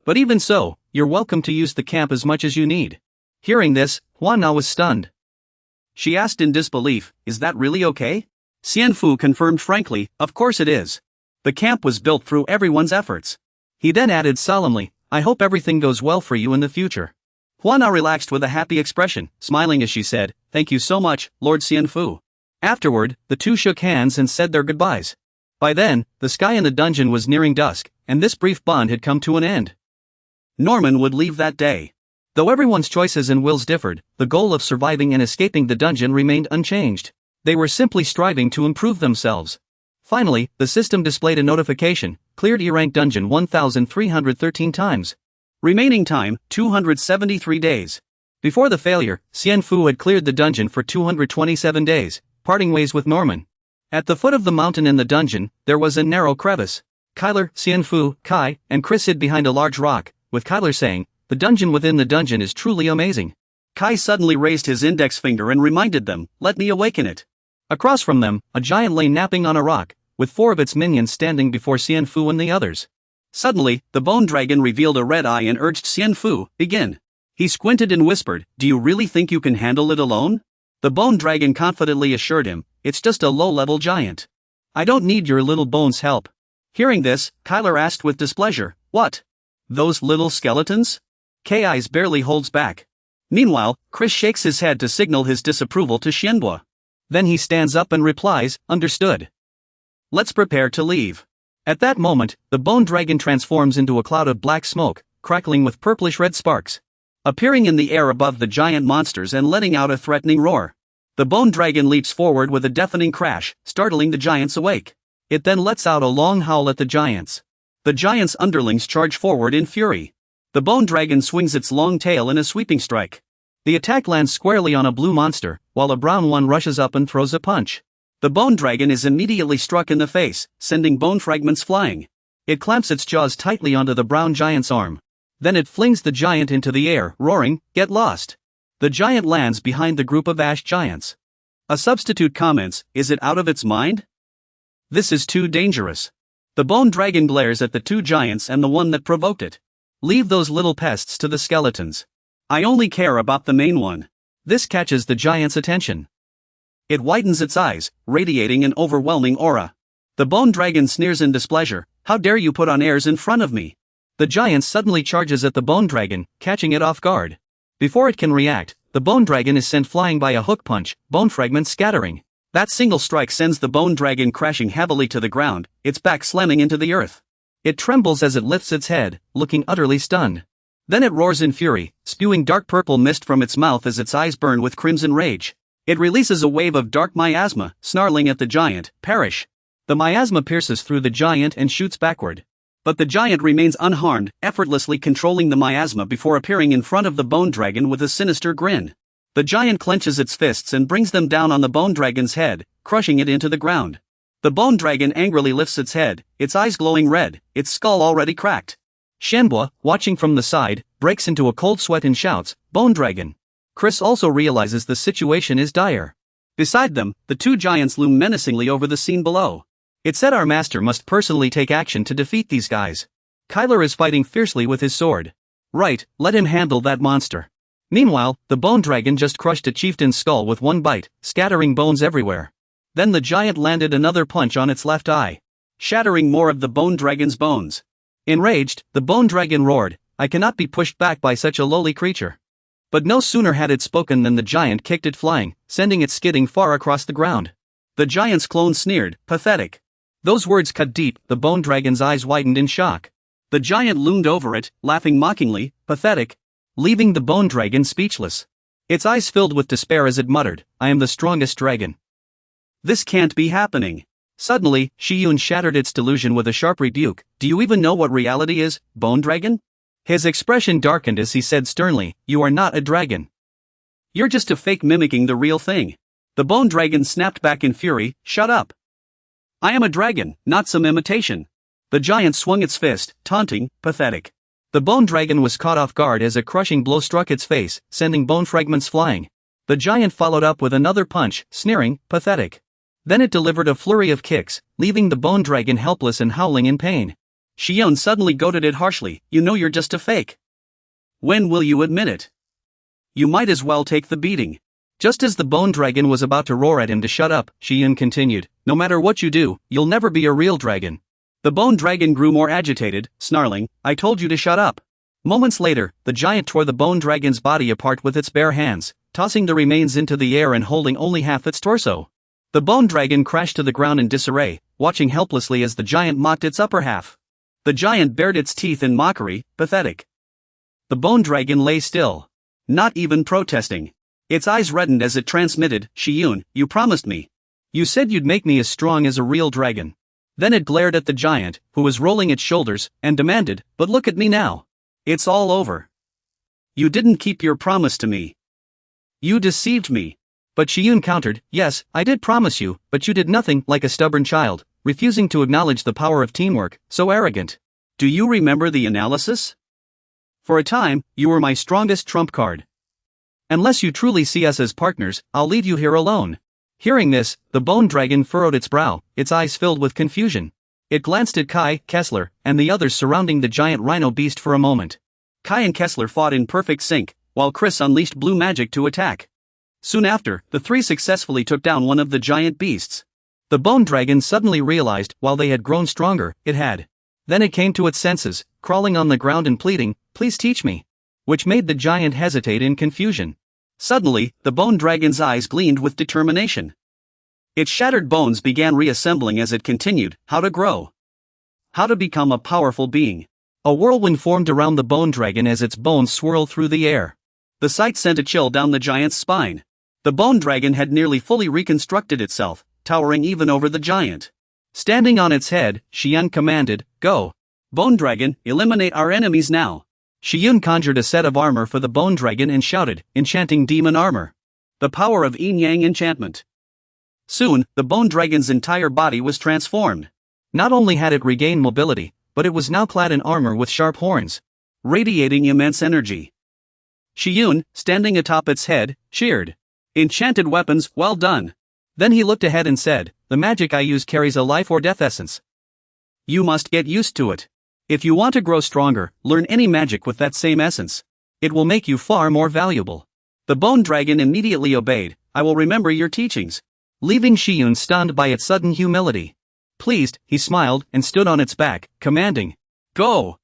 But even so, you're welcome to use the camp as much as you need. Hearing this, Huan Nai was stunned. She asked in disbelief, is that really okay? Xianfu confirmed frankly, of course it is. The camp was built through everyone's efforts. He then added solemnly, I hope everything goes well for you in the future. Huan Nai relaxed with a happy expression, smiling as she said, thank you so much, Lord Xianfu. Afterward, the two shook hands and said their goodbyes. By then, the sky in the dungeon was nearing dusk, and this brief bond had come to an end. Norman would leave that day. Though everyone's choices and wills differed, the goal of surviving and escaping the dungeon remained unchanged. They were simply striving to improve themselves. Finally, the system displayed a notification: cleared E-rank dungeon 1,313 times. Remaining time, 273 days. Before the failure, Xian Fu had cleared the dungeon for 227 days, parting ways with Norman. At the foot of the mountain in the dungeon, there was a narrow crevice. Kyler, Xian Fu, Kai, and Chris hid behind a large rock, with Kyler saying, "The dungeon within the dungeon is truly amazing." Kai suddenly raised his index finger and reminded them, "Let me awaken it." Across from them, a giant lay napping on a rock, with 4 of its minions standing before Xian Fu and the others. Suddenly, the bone dragon revealed a red eye and urged Xian Fu, "Begin." He squinted and whispered, "Do you really think you can handle it alone?" The bone dragon confidently assured him, "It's just a low-level giant. I don't need your little bones' help." Hearing this, Kyler asked with displeasure, "What? Those little skeletons?" Kai's barely holds back. Meanwhile, Chris shakes his head to signal his disapproval to Xianbo. Then he stands up and replies, "Understood. Let's prepare to leave." At that moment, the bone dragon transforms into a cloud of black smoke, crackling with purplish-red sparks, appearing in the air above the giant monsters and letting out a threatening roar. The bone dragon leaps forward with a deafening crash, startling the giants awake. It then lets out a long howl at the giants. The giants' underlings charge forward in fury. The bone dragon swings its long tail in a sweeping strike. The attack lands squarely on a blue monster, while a brown one rushes up and throws a punch. The bone dragon is immediately struck in the face, sending bone fragments flying. It clamps its jaws tightly onto the brown giant's arm. Then it flings the giant into the air, roaring, "Get lost!" The giant lands behind the group of ash giants. A substitute comments, "Is it out of its mind? This is too dangerous." The bone dragon glares at the 2 giants and the one that provoked it. "Leave those little pests to the skeletons. I only care about the main one." This catches the giant's attention. It widens its eyes, radiating an overwhelming aura. The bone dragon sneers in displeasure, "How dare you put on airs in front of me?" The giant suddenly charges at the bone dragon, catching it off guard. Before it can react, the bone dragon is sent flying by a hook punch, bone fragments scattering. That single strike sends the bone dragon crashing heavily to the ground, its back slamming into the earth. It trembles as it lifts its head, looking utterly stunned. Then it roars in fury, spewing dark purple mist from its mouth as its eyes burn with crimson rage. It releases a wave of dark miasma, snarling at the giant, "Perish!" The miasma pierces through the giant and shoots backward. But the giant remains unharmed, effortlessly controlling the miasma before appearing in front of the bone dragon with a sinister grin. The giant clenches its fists and brings them down on the bone dragon's head, crushing it into the ground. The bone dragon angrily lifts its head, its eyes glowing red, its skull already cracked. Shenhua, watching from the side, breaks into a cold sweat and shouts, "Bone dragon!" Chris also realizes the situation is dire. Beside them, the 2 giants loom menacingly over the scene below. It said our master must personally take action to defeat these guys. Kyler is fighting fiercely with his sword. Right, let him handle that monster. Meanwhile, the bone dragon just crushed a chieftain's skull with one bite, scattering bones everywhere. Then the giant landed another punch on its left eye, shattering more of the bone dragon's bones. Enraged, the bone dragon roared, "I cannot be pushed back by such a lowly creature." But no sooner had it spoken than the giant kicked it flying, sending it skidding far across the ground. The giant's clone sneered, "Pathetic." Those words cut deep, the bone dragon's eyes widened in shock. The giant loomed over it, laughing mockingly, "Pathetic," leaving the bone dragon speechless. Its eyes filled with despair as it muttered, "I am the strongest dragon. This can't be happening." Suddenly, Shiyun shattered its delusion with a sharp rebuke, "Do you even know what reality is, bone dragon?" His expression darkened as he said sternly, "You are not a dragon. You're just a fake mimicking the real thing." The bone dragon snapped back in fury, "Shut up. I am a dragon, not some imitation." The giant swung its fist, taunting, "Pathetic." The bone dragon was caught off guard as a crushing blow struck its face, sending bone fragments flying. The giant followed up with another punch, sneering, "Pathetic." Then it delivered a flurry of kicks, leaving the bone dragon helpless and howling in pain. Shion suddenly goaded it harshly, "You know you're just a fake. When will you admit it? You might as well take the beating." Just as the bone dragon was about to roar at him to shut up, Shion continued, "No matter what you do, you'll never be a real dragon." The bone dragon grew more agitated, snarling, "I told you to shut up." Moments later, the giant tore the bone dragon's body apart with its bare hands, tossing the remains into the air and holding only half its torso. The bone dragon crashed to the ground in disarray, watching helplessly as the giant mocked its upper half. The giant bared its teeth in mockery, pathetic. The bone dragon lay still, not even protesting. Its eyes reddened as it transmitted, "Shiyun, you promised me. You said you'd make me as strong as a real dragon." Then it glared at the giant, who was rolling its shoulders, and demanded, "But look at me now. It's all over. You didn't keep your promise to me. You deceived me." But Shiyun countered, "Yes, I did promise you, but you did nothing," like a stubborn child, refusing to acknowledge the power of teamwork, so arrogant. "Do you remember the analysis? For a time, you were my strongest trump card. Unless you truly see us as partners, I'll leave you here alone." Hearing this, the bone dragon furrowed its brow, its eyes filled with confusion. It glanced at Kai, Kessler, and the others surrounding the giant rhino beast for a moment. Kai and Kessler fought in perfect sync, while Chris unleashed blue magic to attack. Soon after, the three successfully took down one of the giant beasts. The bone dragon suddenly realized, while they had grown stronger, it had. Then it came to its senses, crawling on the ground and pleading, "Please teach me." Which made the giant hesitate in confusion. Suddenly, the bone dragon's eyes gleamed with determination. Its shattered bones began reassembling as it continued, how to grow. How to become a powerful being. A whirlwind formed around the bone dragon as its bones swirled through the air. The sight sent a chill down the giant's spine. The bone dragon had nearly fully reconstructed itself, towering even over the giant. Standing on its head, Shiyun commanded, "Go. Bone dragon, eliminate our enemies now." Shiyun conjured a set of armor for the bone dragon and shouted, "Enchanting demon armor." The power of yin-yang enchantment. Soon, the bone dragon's entire body was transformed. Not only had it regained mobility, but it was now clad in armor with sharp horns, radiating immense energy. Shiyun, standing atop its head, cheered. "Enchanted weapons, well done." Then he looked ahead and said, "The magic I use carries a life or death essence. You must get used to it. If you want to grow stronger, learn any magic with that same essence. It will make you far more valuable." The bone dragon immediately obeyed, "I will remember your teachings." Leaving Shiyun stunned by its sudden humility. Pleased, he smiled and stood on its back, commanding, "Go!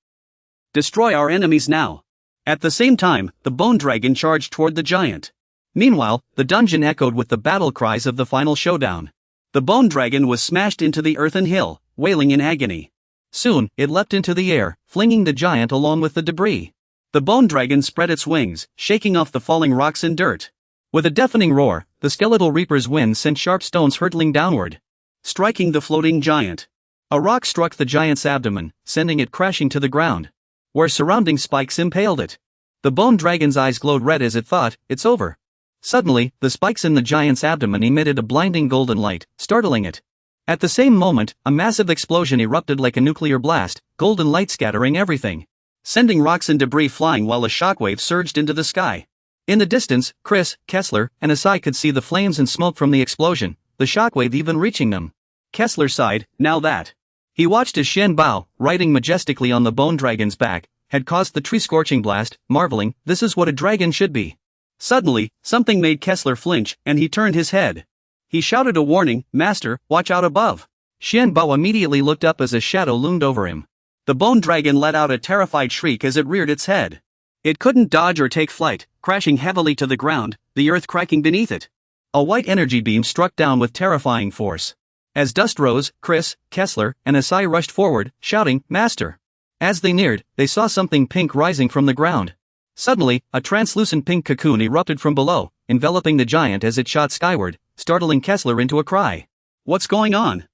Destroy our enemies now." At the same time, the bone dragon charged toward the giant. Meanwhile, the dungeon echoed with the battle cries of the final showdown. The bone dragon was smashed into the earthen hill, wailing in agony. Soon, it leapt into the air, flinging the giant along with the debris. The bone dragon spread its wings, shaking off the falling rocks and dirt. With a deafening roar, the skeletal reaper's wind sent sharp stones hurtling downward, striking the floating giant. A rock struck the giant's abdomen, sending it crashing to the ground, where surrounding spikes impaled it. The bone dragon's eyes glowed red as it thought, "It's over." Suddenly, the spikes in the giant's abdomen emitted a blinding golden light, startling it. At the same moment, a massive explosion erupted like a nuclear blast, golden light scattering everything, sending rocks and debris flying while a shockwave surged into the sky. In the distance, Chris, Kessler, and Asai could see the flames and smoke from the explosion, the shockwave even reaching them. Kessler sighed, "Now that." He watched as Shen Bao, riding majestically on the bone dragon's back, had caused the tree-scorching blast, marveling, "This is what a dragon should be." Suddenly, something made Kessler flinch, and he turned his head. He shouted a warning, "Master, watch out above." Shen Bao immediately looked up as a shadow loomed over him. The bone dragon let out a terrified shriek as it reared its head. It couldn't dodge or take flight, crashing heavily to the ground, the earth cracking beneath it. A white energy beam struck down with terrifying force. As dust rose, Chris, Kessler, and Asai rushed forward, shouting, "Master!" As they neared, they saw something pink rising from the ground. Suddenly, a translucent pink cocoon erupted from below, enveloping the giant as it shot skyward, startling Kessler into a cry. "What's going on?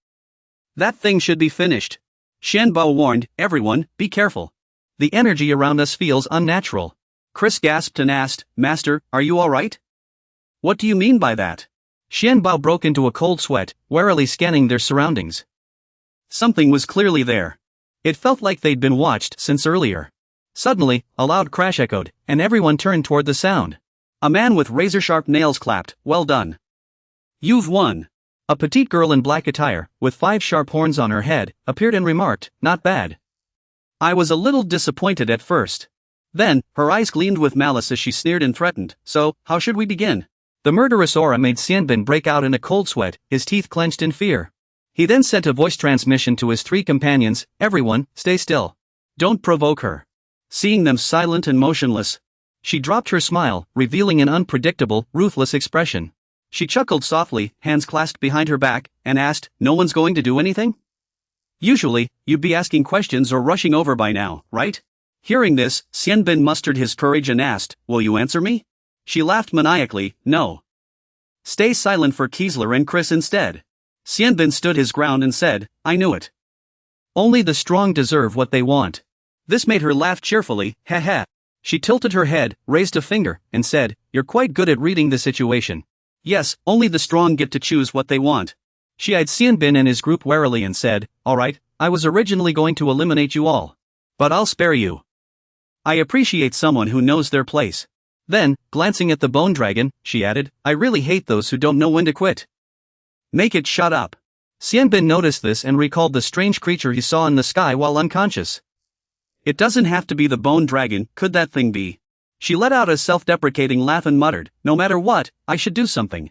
That thing should be finished." Shen Bao warned, "Everyone, be careful. The energy around us feels unnatural." Chris gasped and asked, "Master, are you alright? What do you mean by that?" Shen Bao broke into a cold sweat, warily scanning their surroundings. Something was clearly there. It felt like they'd been watched since earlier. Suddenly, a loud crash echoed, and everyone turned toward the sound. A man with razor-sharp nails clapped, "Well done. You've won." A petite girl in black attire, with 5 sharp horns on her head, appeared and remarked, "Not bad." I was a little disappointed at first. Then, her eyes gleamed with malice as she sneered and threatened, "So, how should we begin?" The murderous aura made Xianbin break out in a cold sweat, his teeth clenched in fear. He then sent a voice transmission to his 3 companions, "Everyone, stay still. Don't provoke her." Seeing them silent and motionless, she dropped her smile, revealing an unpredictable, ruthless expression. She chuckled softly, hands clasped behind her back, and asked, "No one's going to do anything?" Usually, you'd be asking questions or rushing over by now, right? Hearing this, Xianbin mustered his courage and asked, "Will you answer me?" She laughed maniacally, "No. Stay silent for Kiesler and Chris instead." Xianbin stood his ground and said, "I knew it. Only the strong deserve what they want." This made her laugh cheerfully, "Ha ha." She tilted her head, raised a finger, and said, "You're quite good at reading the situation. Yes, only the strong get to choose what they want." She eyed Xianbin and his group warily and said, "Alright, I was originally going to eliminate you all. But I'll spare you. I appreciate someone who knows their place." Then, glancing at the bone dragon, she added, "I really hate those who don't know when to quit. Make it shut up." Xianbin noticed this and recalled the strange creature he saw in the sky while unconscious. "It doesn't have to be the bone dragon, could that thing be?" She let out a self-deprecating laugh and muttered, "No matter what, I should do something.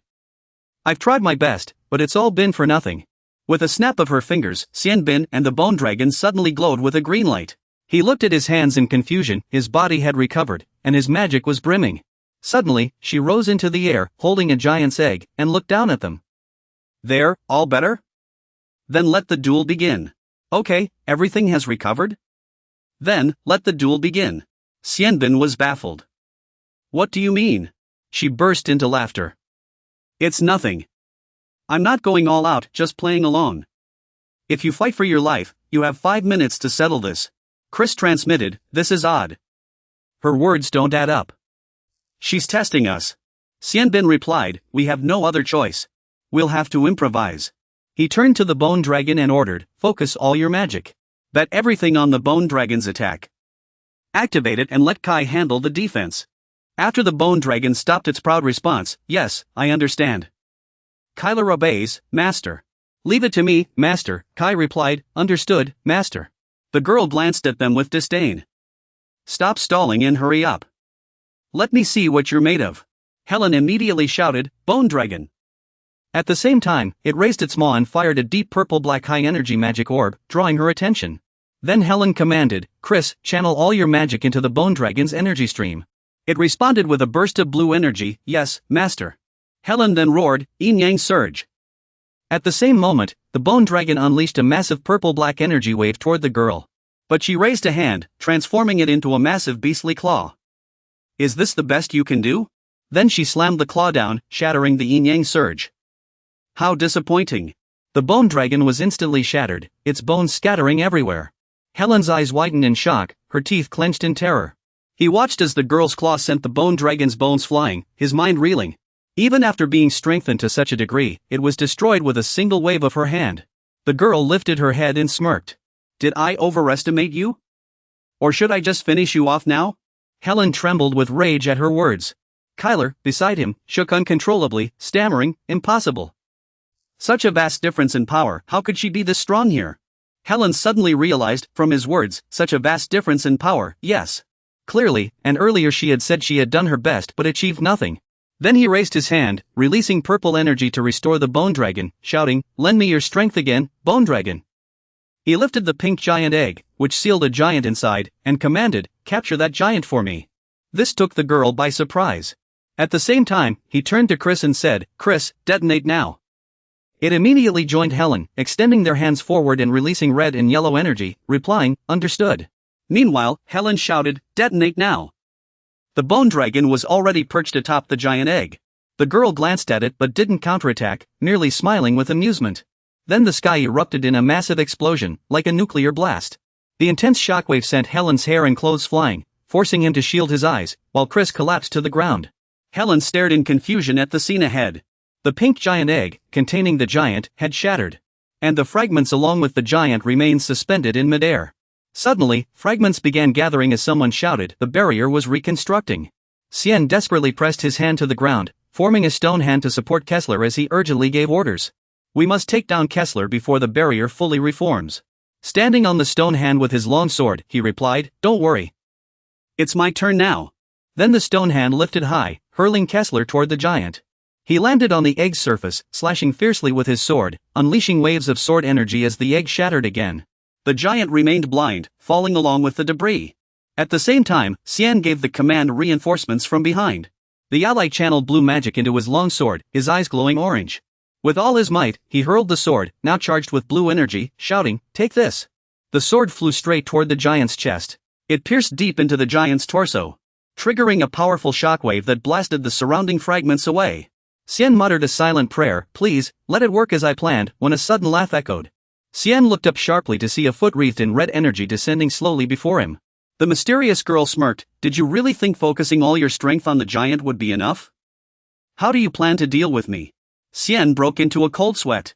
I've tried my best, but it's all been for nothing." With a snap of her fingers, Xianbin and the bone dragon suddenly glowed with a green light. He looked at his hands in confusion, his body had recovered, and his magic was brimming. Suddenly, she rose into the air, holding a giant's egg, and looked down at them. "There, all better? Then let the duel begin." "Okay, everything has recovered? Then, let the duel begin." Xianbin was baffled. "What do you mean?" She burst into laughter. "It's nothing. I'm not going all out, just playing along. If you fight for your life, you have 5 minutes to settle this." Chris transmitted, "This is odd. Her words don't add up. She's testing us." Xianbin replied, "We have no other choice. We'll have to improvise." He turned to the bone dragon and ordered, "Focus all your magic. Bet everything on the bone dragon's attack. Activate it and let Kai handle the defense." After the bone dragon stopped its proud response, "Yes, I understand." Kyler obeys, "Master." "Leave it to me, Master," Kai replied, "Understood, Master." The girl glanced at them with disdain. "Stop stalling and hurry up. Let me see what you're made of." Helen immediately shouted, "Bone dragon." At the same time, it raised its maw and fired a deep purple-black high-energy magic orb, drawing her attention. Then Helen commanded, "Chris, channel all your magic into the bone dragon's energy stream." It responded with a burst of blue energy, "Yes, Master." Helen then roared, "Yin-Yang Surge." At the same moment, the bone dragon unleashed a massive purple-black energy wave toward the girl. But she raised a hand, transforming it into a massive beastly claw. "Is this the best you can do?" Then she slammed the claw down, shattering the Yin-Yang Surge. How disappointing. The bone dragon was instantly shattered, its bones scattering everywhere. Helen's eyes widened in shock, her teeth clenched in terror. He watched as the girl's claw sent the bone dragon's bones flying, his mind reeling. Even after being strengthened to such a degree, it was destroyed with a single wave of her hand. The girl lifted her head and smirked. "Did I overestimate you? Or should I just finish you off now?" Helen trembled with rage at her words. Kyler, beside him, shook uncontrollably, stammering, "Impossible. Such a vast difference in power, how could she be this strong here?" Helen suddenly realized, from his words, such a vast difference in power, yes. Clearly, and earlier she had said she had done her best but achieved nothing. Then he raised his hand, releasing purple energy to restore the bone dragon, shouting, "Lend me your strength again, bone dragon." He lifted the pink giant egg, which sealed a giant inside, and commanded, "Capture that giant for me." This took the girl by surprise. At the same time, he turned to Chris and said, "Chris, detonate now." It immediately joined Helen, extending their hands forward and releasing red and yellow energy, replying, "Understood." Meanwhile, Helen shouted, "Detonate now." The bone dragon was already perched atop the giant egg. The girl glanced at it but didn't counterattack, merely smiling with amusement. Then the sky erupted in a massive explosion, like a nuclear blast. The intense shockwave sent Helen's hair and clothes flying, forcing him to shield his eyes, while Chris collapsed to the ground. Helen stared in confusion at the scene ahead. The pink giant egg, containing the giant, had shattered. And the fragments along with the giant remained suspended in midair. Suddenly, fragments began gathering as someone shouted, "The barrier was reconstructing." Xian desperately pressed his hand to the ground, forming a stone hand to support Kessler as he urgently gave orders. "We must take down Kessler before the barrier fully reforms." Standing on the stone hand with his long sword, he replied, "Don't worry. It's my turn now." Then the stone hand lifted high, hurling Kessler toward the giant. He landed on the egg's surface, slashing fiercely with his sword, unleashing waves of sword energy as the egg shattered again. The giant remained blind, falling along with the debris. At the same time, Xian gave the command reinforcements from behind. The ally channeled blue magic into his long sword, his eyes glowing orange. With all his might, he hurled the sword, now charged with blue energy, shouting, "Take this!" The sword flew straight toward the giant's chest. It pierced deep into the giant's torso, triggering a powerful shockwave that blasted the surrounding fragments away. Xian muttered a silent prayer, "Please, let it work as I planned," when a sudden laugh echoed. Xian looked up sharply to see a foot wreathed in red energy descending slowly before him. The mysterious girl smirked. "Did you really think focusing all your strength on the giant would be enough? How do you plan to deal with me?" Xian broke into a cold sweat.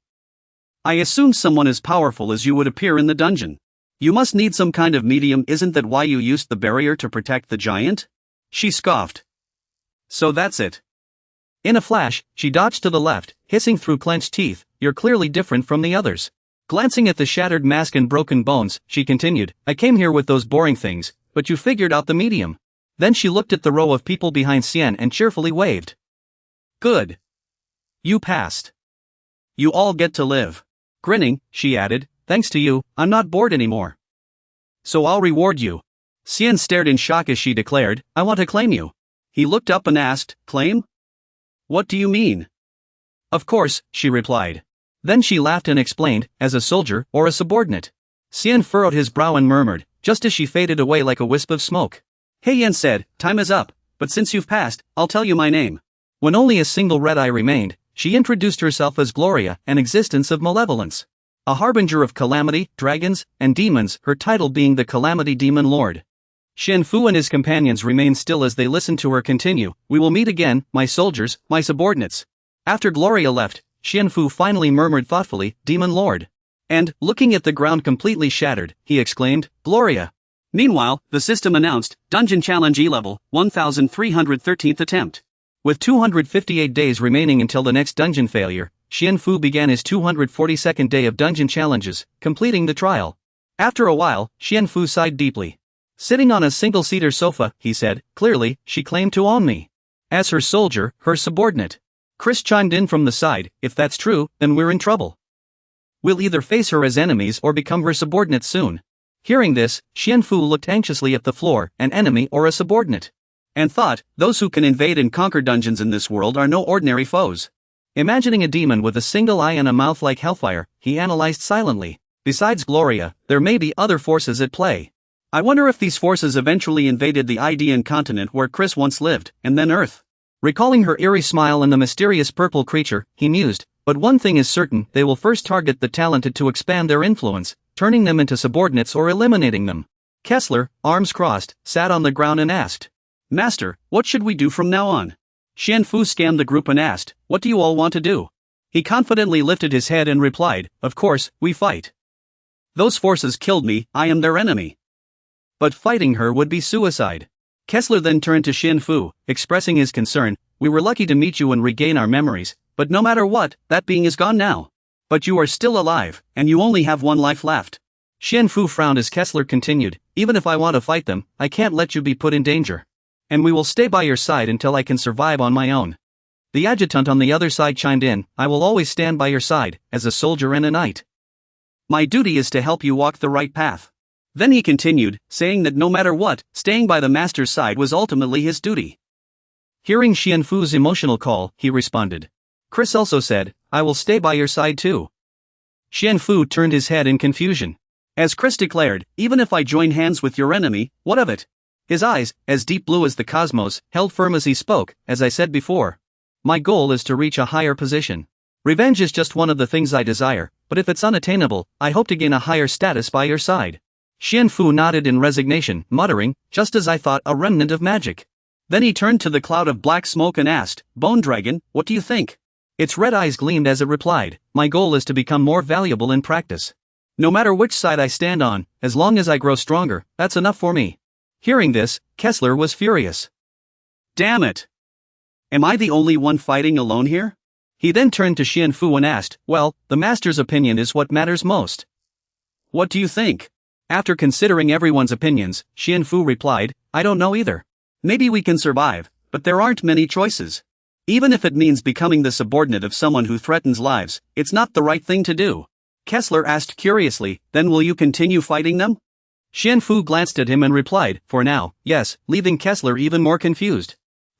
"I assume someone as powerful as you would appear in the dungeon. You must need some kind of medium, isn't that why you used the barrier to protect the giant?" She scoffed. "So that's it." In a flash, she dodged to the left, hissing through clenched teeth, "You're clearly different from the others." Glancing at the shattered mask and broken bones, she continued, "I came here with those boring things, but you figured out the medium." Then she looked at the row of people behind Xian and cheerfully waved. "Good. You passed. You all get to live." Grinning, she added, "Thanks to you, I'm not bored anymore. So I'll reward you." Xian stared in shock as she declared, "I want to claim you." He looked up and asked, "Claim? What do you mean?" "Of course," she replied. Then she laughed and explained, "As a soldier, or a subordinate." Xian furrowed his brow and murmured, just as she faded away like a wisp of smoke. Heian said, "Time is up, but since you've passed, I'll tell you my name." When only a single red eye remained, she introduced herself as Gloria, an existence of malevolence. A harbinger of calamity, dragons, and demons, her title being the Calamity Demon Lord. Xian Fu and his companions remained still as they listened to her continue, "We will meet again, my soldiers, my subordinates." After Gloria left, Xian Fu finally murmured thoughtfully, "Demon Lord." And, looking at the ground completely shattered, he exclaimed, "Gloria." Meanwhile, the system announced, Dungeon Challenge E-Level, 1313th attempt. With 258 days remaining until the next dungeon failure, Xian Fu began his 242nd day of dungeon challenges, completing the trial. After a while, Xian Fu sighed deeply. Sitting on a single-seater sofa, he said, "Clearly, she claimed to own me. As her soldier, her subordinate." Chris chimed in from the side, "If that's true, then we're in trouble. We'll either face her as enemies or become her subordinates soon." Hearing this, Xian Fu looked anxiously at the floor, an enemy or a subordinate. And thought, those who can invade and conquer dungeons in this world are no ordinary foes. Imagining a demon with a single eye and a mouth like hellfire, he analyzed silently. Besides Gloria, there may be other forces at play. I wonder if these forces eventually invaded the Idean continent where Chris once lived, and then Earth. Recalling her eerie smile and the mysterious purple creature, he mused, but one thing is certain, they will first target the talented to expand their influence, turning them into subordinates or eliminating them. Kessler, arms crossed, sat on the ground and asked, "Master, what should we do from now on?" Xian Fu scanned the group and asked, "What do you all want to do?" He confidently lifted his head and replied, "Of course, we fight. Those forces killed me, I am their enemy. But fighting her would be suicide." Kessler then turned to Xian Fu, expressing his concern, "We were lucky to meet you and regain our memories, but no matter what, that being is gone now. But you are still alive, and you only have one life left." Xian Fu frowned as Kessler continued, "Even if I want to fight them, I can't let you be put in danger. And we will stay by your side until I can survive on my own." The adjutant on the other side chimed in, "I will always stand by your side, as a soldier and a knight. My duty is to help you walk the right path." Then he continued, saying that no matter what, staying by the master's side was ultimately his duty. Hearing Xian Fu's emotional call, he responded. Chris also said, "I will stay by your side too." Xian Fu turned his head in confusion. As Chris declared, "Even if I join hands with your enemy, what of it?" His eyes, as deep blue as the cosmos, held firm as he spoke, "As I said before. My goal is to reach a higher position. Revenge is just one of the things I desire, but if it's unattainable, I hope to gain a higher status by your side." Xian Fu nodded in resignation, muttering, "Just as I thought, a remnant of magic." Then he turned to the cloud of black smoke and asked, "Bone Dragon, what do you think?" Its red eyes gleamed as it replied, "My goal is to become more valuable in practice. No matter which side I stand on, as long as I grow stronger, that's enough for me." Hearing this, Kessler was furious. "Damn it! Am I the only one fighting alone here?" He then turned to Xian Fu and asked, "Well, the master's opinion is what matters most. What do you think?" After considering everyone's opinions, Xian Fu replied, "I don't know either. Maybe we can survive, but there aren't many choices. Even if it means becoming the subordinate of someone who threatens lives, it's not the right thing to do." Kessler asked curiously, "Then will you continue fighting them?" Xian Fu glanced at him and replied, "For now, yes," leaving Kessler even more confused.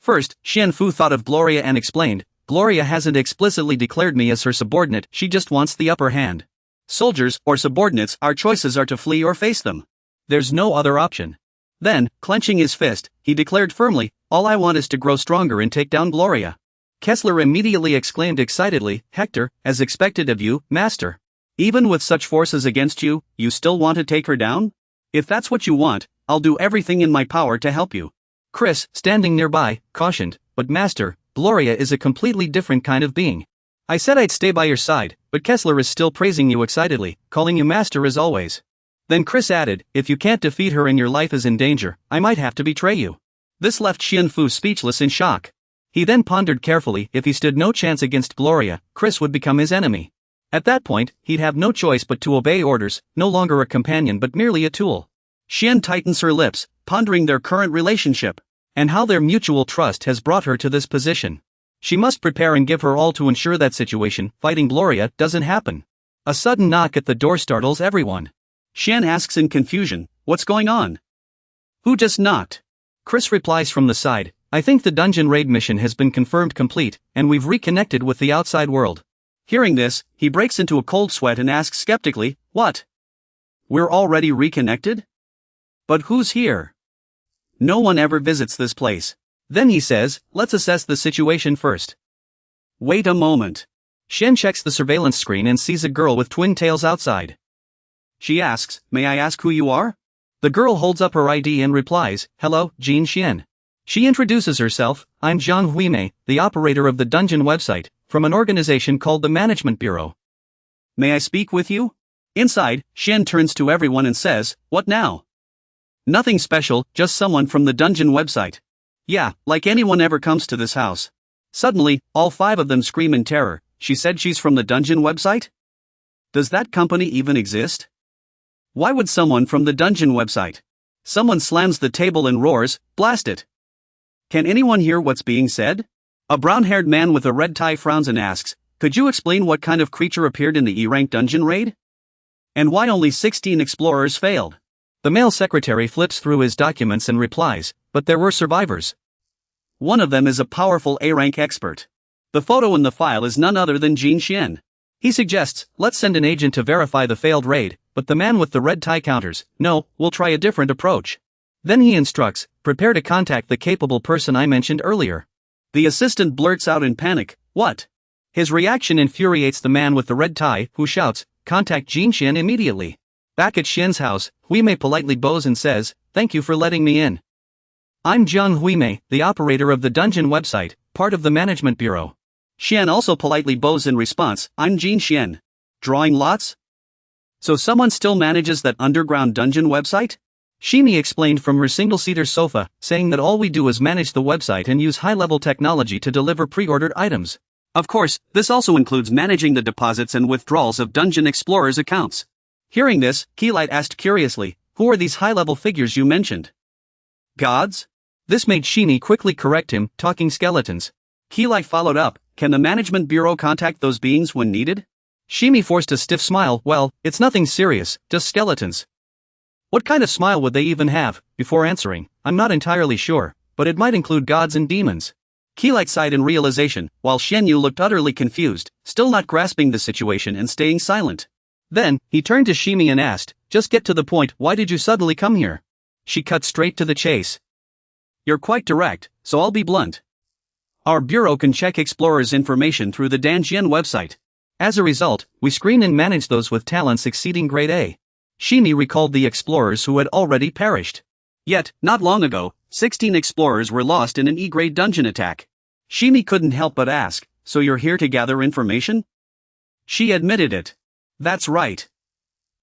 First, Xianfu thought of Gloria and explained, Gloria hasn't explicitly declared me as her subordinate, she just wants the upper hand. Soldiers, or subordinates, our choices are to flee or face them. There's no other option. Then, clenching his fist, he declared firmly, all I want is to grow stronger and take down Gloria. Kessler immediately exclaimed excitedly, Hector, as expected of you, master. Even with such forces against you, you still want to take her down? If that's what you want, I'll do everything in my power to help you. Chris, standing nearby, cautioned, but master, Gloria is a completely different kind of being. I said I'd stay by your side, but Kessler is still praising you excitedly, calling you master as always. Then Chris added, if you can't defeat her and your life is in danger, I might have to betray you. This left Xianfu speechless in shock. He then pondered carefully, if he stood no chance against Gloria, Chris would become his enemy. At that point, he'd have no choice but to obey orders, no longer a companion but merely a tool. Xian tightens her lips, pondering their current relationship, and how their mutual trust has brought her to this position. She must prepare and give her all to ensure that situation, fighting Gloria, doesn't happen. A sudden knock at the door startles everyone. Xian asks in confusion, what's going on? Who just knocked? Chris replies from the side, I think the dungeon raid mission has been confirmed complete, and we've reconnected with the outside world. Hearing this, he breaks into a cold sweat and asks skeptically, what? We're already reconnected? But who's here? No one ever visits this place. Then he says, let's assess the situation first. Wait a moment. Shen checks the surveillance screen and sees a girl with twin tails outside. She asks, may I ask who you are? The girl holds up her ID and replies, hello, Jin Xian. She introduces herself, I'm Zhang Huimei, the operator of the dungeon website, from an organization called the Management Bureau. May I speak with you? Inside, Shen turns to everyone and says, what now? Nothing special, just someone from the dungeon website. Yeah, like anyone ever comes to this house. Suddenly, all 5 of them scream in terror. She said she's from the dungeon website? Does that company even exist? Why would someone from the dungeon website? Someone slams the table and roars, blast it. Can anyone hear what's being said? A brown-haired man with a red tie frowns and asks, could you explain what kind of creature appeared in the E-rank dungeon raid? And why only 16 explorers failed? The male secretary flips through his documents and replies, but there were survivors. One of them is a powerful A-rank expert. The photo in the file is none other than Jin Xian. He suggests, let's send an agent to verify the failed raid, but the man with the red tie counters, no, we'll try a different approach. Then he instructs, prepare to contact the capable person I mentioned earlier. The assistant blurts out in panic, what? His reaction infuriates the man with the red tie, who shouts, contact Jin Xian immediately. Back at Xian's house, Huimei politely bows and says, thank you for letting me in. I'm Zhang Huimei, the operator of the dungeon website, part of the Management Bureau. Xian also politely bows in response, I'm Jin Xian. Drawing lots? So someone still manages that underground dungeon website? Shimi explained from her single-seater sofa, saying that all we do is manage the website and use high-level technology to deliver pre-ordered items. Of course, this also includes managing the deposits and withdrawals of dungeon explorers' accounts. Hearing this, Keylight asked curiously, who are these high-level figures you mentioned? Gods? This made Shimi quickly correct him, talking skeletons. Keylight followed up, can the Management Bureau contact those beings when needed? Shimi forced a stiff smile, well, it's nothing serious, just skeletons. What kind of smile would they even have? Before answering, I'm not entirely sure, but it might include gods and demons. Keylight sighed in realization, while Shenyu looked utterly confused, still not grasping the situation and staying silent. Then, he turned to Shimi and asked, just get to the point, why did you suddenly come here? She cut straight to the chase. You're quite direct, so I'll be blunt. Our bureau can check explorers' information through the Danjian website. As a result, we screen and manage those with talents exceeding grade A. Shimi recalled the explorers who had already perished. Yet, not long ago, 16 explorers were lost in an E-grade dungeon attack. Shimi couldn't help but ask, so you're here to gather information? She admitted it. That's right.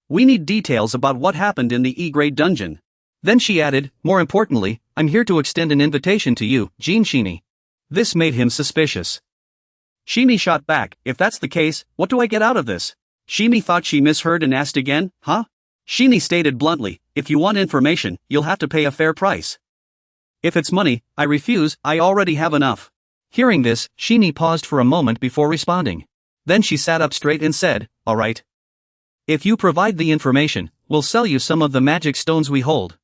We need details about what happened in the E-grade dungeon. Then she added, more importantly, I'm here to extend an invitation to you, Jin Shimi. This made him suspicious. Shimi shot back, if that's the case, what do I get out of this? Shimi thought she misheard and asked again, huh? Shimi stated bluntly, if you want information, you'll have to pay a fair price. If it's money, I refuse, I already have enough. Hearing this, Shimi paused for a moment before responding. Then she sat up straight and said, all right. If you provide the information, we'll sell you some of the magic stones we hold.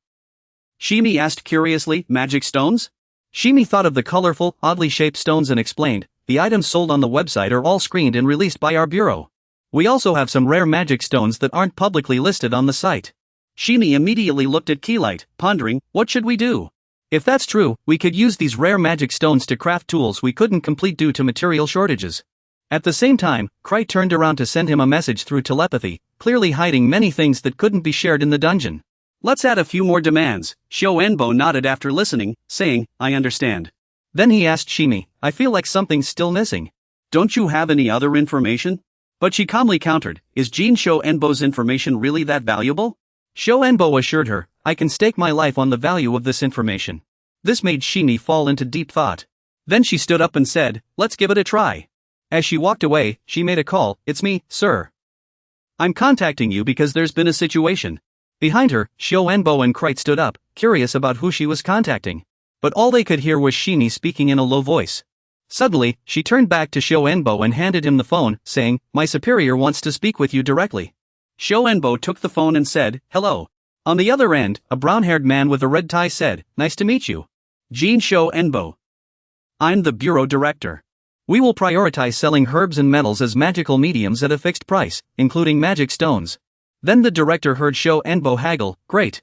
Shimi asked curiously, magic stones? Shimi thought of the colorful, oddly shaped stones and explained, the items sold on the website are all screened and released by our bureau. We also have some rare magic stones that aren't publicly listed on the site. Shimi immediately looked at Keylight, pondering, what should we do? If that's true, we could use these rare magic stones to craft tools we couldn't complete due to material shortages. At the same time, Krite turned around to send him a message through telepathy, clearly hiding many things that couldn't be shared in the dungeon. Let's add a few more demands. Shoenbo nodded after listening, saying, I understand. Then he asked Shimi, I feel like something's still missing. Don't you have any other information? But she calmly countered, is Jin Shoenbo's information really that valuable? Shoenbo assured her, I can stake my life on the value of this information. This made Shimi fall into deep thought. Then she stood up and said, let's give it a try. As she walked away, she made a call, it's me, sir. I'm contacting you because there's been a situation. Behind her, Shoenbo and Krite stood up, curious about who she was contacting. But all they could hear was Shimi speaking in a low voice. Suddenly, she turned back to Shoenbo and handed him the phone, saying, my superior wants to speak with you directly. Shoenbo took the phone and said, hello. On the other end, a brown-haired man with a red tie said, nice to meet you. Jin Shoenbo. I'm the bureau director. We will prioritize selling herbs and metals as magical mediums at a fixed price, including magic stones. Then the director heard Shoenbo haggle, great.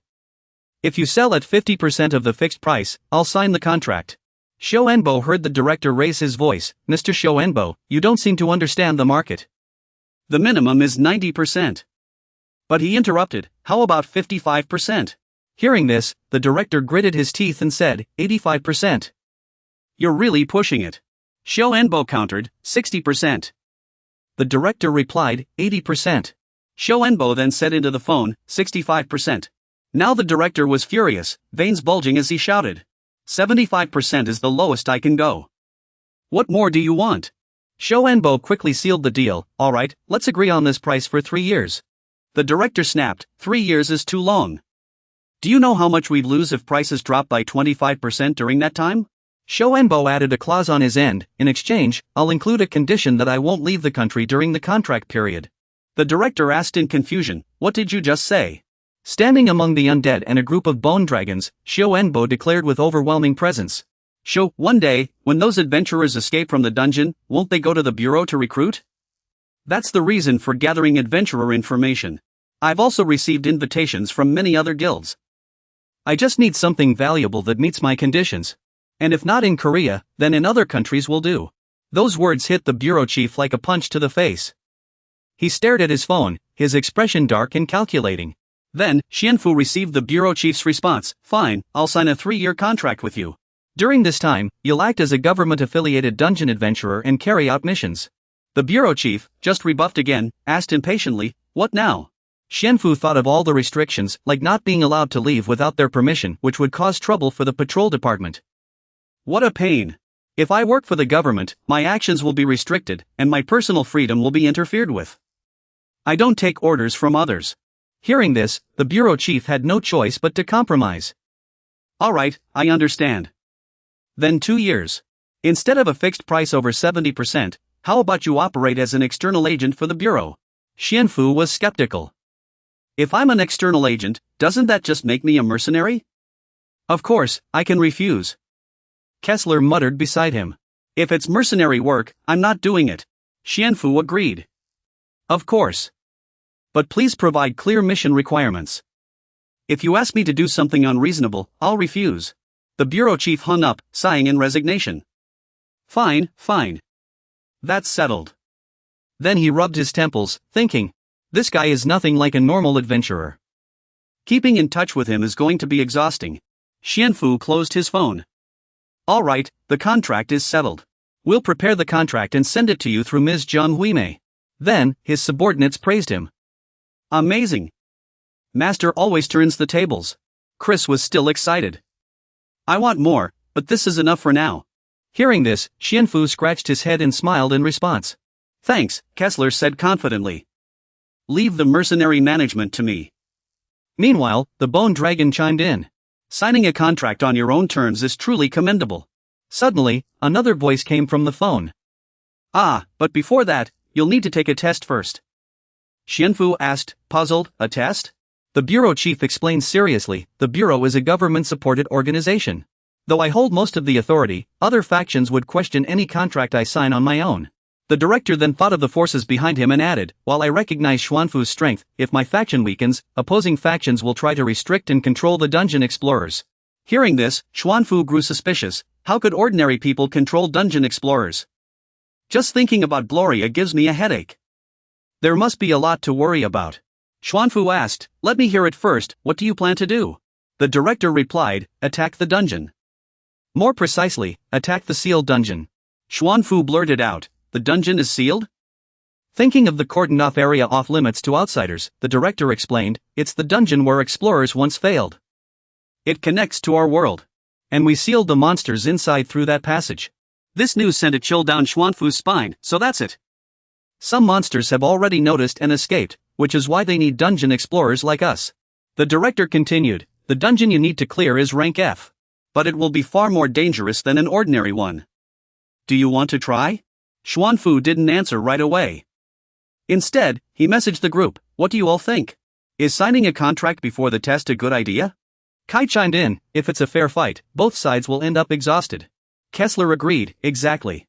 If you sell at 50% of the fixed price, I'll sign the contract. Shoenbo heard the director raise his voice, Mr. Shoenbo, you don't seem to understand the market. The minimum is 90%. But he interrupted, how about 55%? Hearing this, the director gritted his teeth and said, 85%. You're really pushing it. Shoenbo countered, 60%. The director replied, 80%. Shoenbo then said into the phone, 65%. Now the director was furious, veins bulging as he shouted. 75% is the lowest I can go. What more do you want? Shoenbo quickly sealed the deal, alright, let's agree on this price for 3 years. The director snapped, 3 years is too long. Do you know how much we'd lose if prices drop by 25% during that time? Shoenbo added a clause on his end, in exchange, I'll include a condition that I won't leave the country during the contract period. The director asked in confusion, what did you just say? Standing among the undead and a group of bone dragons, Shoenbo declared with overwhelming presence. One day, when those adventurers escape from the dungeon, won't they go to the bureau to recruit? That's the reason for gathering adventurer information. I've also received invitations from many other guilds. I just need something valuable that meets my conditions. And if not in Korea, then in other countries will do. Those words hit the bureau chief like a punch to the face. He stared at his phone, his expression dark and calculating. Then, Xianfu received the bureau chief's response, fine, I'll sign a 3-year contract with you. During this time, you'll act as a government-affiliated dungeon adventurer and carry out missions. The bureau chief, just rebuffed again, asked impatiently, what now? Xianfu thought of all the restrictions, like not being allowed to leave without their permission, which would cause trouble for the patrol department. What a pain. If I work for the government, my actions will be restricted, and my personal freedom will be interfered with. I don't take orders from others. Hearing this, the bureau chief had no choice but to compromise. Alright, I understand. Then 2 years. Instead of a fixed price over 70%, how about you operate as an external agent for the bureau? Xianfu was skeptical. If I'm an external agent, doesn't that just make me a mercenary? Of course, I can refuse. Kessler muttered beside him. If it's mercenary work, I'm not doing it. Xianfu agreed. Of course. But please provide clear mission requirements. If you ask me to do something unreasonable, I'll refuse. The bureau chief hung up, sighing in resignation. Fine. That's settled. Then he rubbed his temples, thinking, this guy is nothing like a normal adventurer. Keeping in touch with him is going to be exhausting. Xianfu closed his phone. Alright, the contract is settled. We'll prepare the contract and send it to you through Ms. Zhang Huimei. Then, his subordinates praised him. Amazing. Master always turns the tables. Chris was still excited. I want more, but this is enough for now. Hearing this, Xianfu scratched his head and smiled in response. Thanks, Kessler said confidently. Leave the mercenary management to me. Meanwhile, the bone dragon chimed in. Signing a contract on your own terms is truly commendable. Suddenly, another voice came from the phone. But before that, you'll need to take a test first. Xianfu asked, puzzled, a test? The bureau chief explained seriously, the bureau is a government-supported organization. Though I hold most of the authority, other factions would question any contract I sign on my own. The director then thought of the forces behind him and added, while I recognize Xuanfu's strength, if my faction weakens, opposing factions will try to restrict and control the dungeon explorers. Hearing this, Xuanfu grew suspicious. How could ordinary people control dungeon explorers? Just thinking about Gloria gives me a headache. There must be a lot to worry about. Xuanfu asked, let me hear it first, what do you plan to do? The director replied, attack the dungeon. More precisely, attack the sealed dungeon. Xuanfu blurted out, the dungeon is sealed? Thinking of the cordoned-off area off-limits to outsiders, the director explained, it's the dungeon where explorers once failed. It connects to our world. And we sealed the monsters inside through that passage. This news sent a chill down Xuanfu's spine, so that's it. Some monsters have already noticed and escaped, which is why they need dungeon explorers like us. The director continued, the dungeon you need to clear is rank F. But it will be far more dangerous than an ordinary one. Do you want to try? Xuanfu didn't answer right away. Instead, he messaged the group, what do you all think? Is signing a contract before the test a good idea? Kai chimed in, if it's a fair fight, both sides will end up exhausted. Kessler agreed, exactly.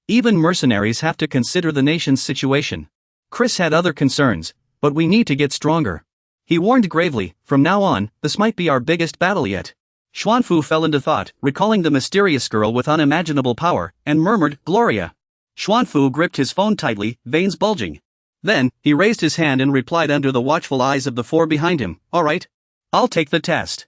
Even mercenaries have to consider the nation's situation. Chris had other concerns, but we need to get stronger. He warned gravely, from now on, this might be our biggest battle yet. Xuanfu fell into thought, recalling the mysterious girl with unimaginable power, and murmured, Gloria. Xuanfu gripped his phone tightly, veins bulging. Then, he raised his hand and replied under the watchful eyes of the four behind him, all right. I'll take the test.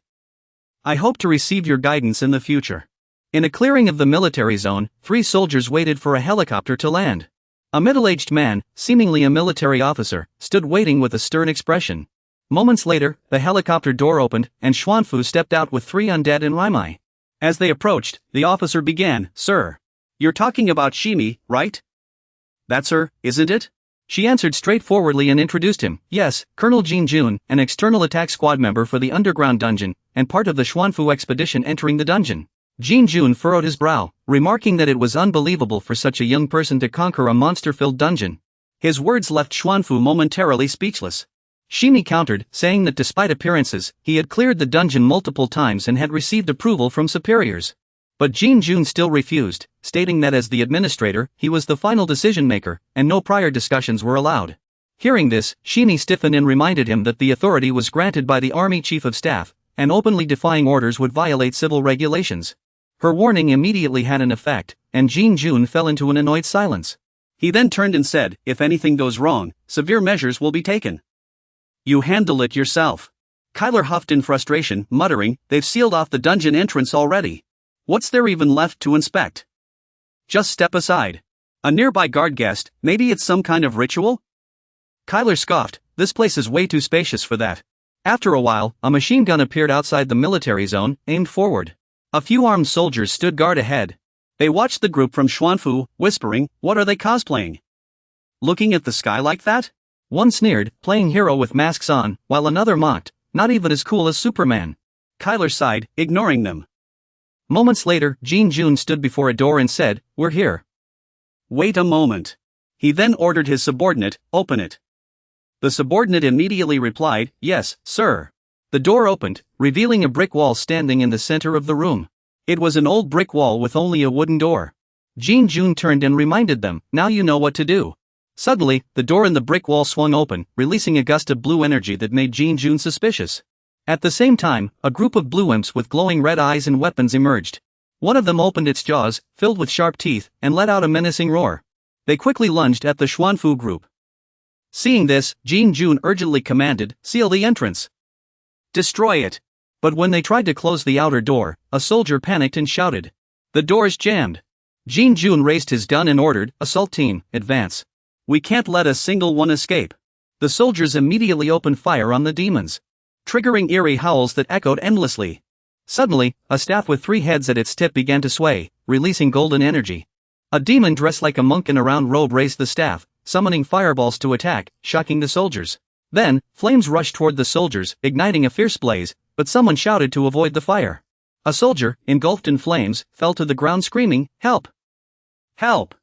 I hope to receive your guidance in the future. In a clearing of the military zone, 3 soldiers waited for a helicopter to land. A middle-aged man, seemingly a military officer, stood waiting with a stern expression. Moments later, the helicopter door opened, and Xuanfu stepped out with 3 undead and Raimai. As they approached, the officer began, Sir. You're talking about Shimi, right? That's her, isn't it? She answered straightforwardly and introduced him, yes, Colonel Jin Jun, an external attack squad member for the underground dungeon, and part of the Xuanfu expedition entering the dungeon. Jin Jun furrowed his brow, remarking that it was unbelievable for such a young person to conquer a monster-filled dungeon. His words left Xuanfu momentarily speechless. Shimi countered, saying that despite appearances, he had cleared the dungeon multiple times and had received approval from superiors. But Jin Jun still refused, stating that as the administrator, he was the final decision-maker, and no prior discussions were allowed. Hearing this, Shimi stiffened and reminded him that the authority was granted by the Army Chief of Staff, and openly defying orders would violate civil regulations. Her warning immediately had an effect, and Jin Jun fell into an annoyed silence. He then turned and said, if anything goes wrong, severe measures will be taken. You handle it yourself. Kyler huffed in frustration, muttering, they've sealed off the dungeon entrance already. What's there even left to inspect? Just step aside. A nearby guard guessed, maybe it's some kind of ritual? Kyler scoffed, this place is way too spacious for that. After a while, a machine gun appeared outside the military zone, aimed forward. A few armed soldiers stood guard ahead. They watched the group from Xuanfu, whispering, what are they cosplaying? Looking at the sky like that? One sneered, playing hero with masks on, while another mocked, not even as cool as Superman. Kyler sighed, ignoring them. Moments later, Jin Jun stood before a door and said, we're here. Wait a moment. He then ordered his subordinate, open it. The subordinate immediately replied, yes, sir. The door opened, revealing a brick wall standing in the center of the room. It was an old brick wall with only a wooden door. Jin Jun turned and reminded them, now you know what to do. Suddenly, the door in the brick wall swung open, releasing a gust of blue energy that made Jin Jun suspicious. At the same time, a group of blue imps with glowing red eyes and weapons emerged. One of them opened its jaws, filled with sharp teeth, and let out a menacing roar. They quickly lunged at the Xuanfu group. Seeing this, Jin Jun urgently commanded, seal the entrance. Destroy it. But when they tried to close the outer door, a soldier panicked and shouted. The door's jammed. Jin Jun raised his gun and ordered, assault team, advance. We can't let a single one escape. The soldiers immediately opened fire on the demons, triggering eerie howls that echoed endlessly. Suddenly, a staff with 3 heads at its tip began to sway, releasing golden energy. A demon dressed like a monk in a round robe raised the staff, summoning fireballs to attack, shocking the soldiers. Then, flames rushed toward the soldiers, igniting a fierce blaze, but someone shouted to avoid the fire. A soldier, engulfed in flames, fell to the ground screaming, help! Help!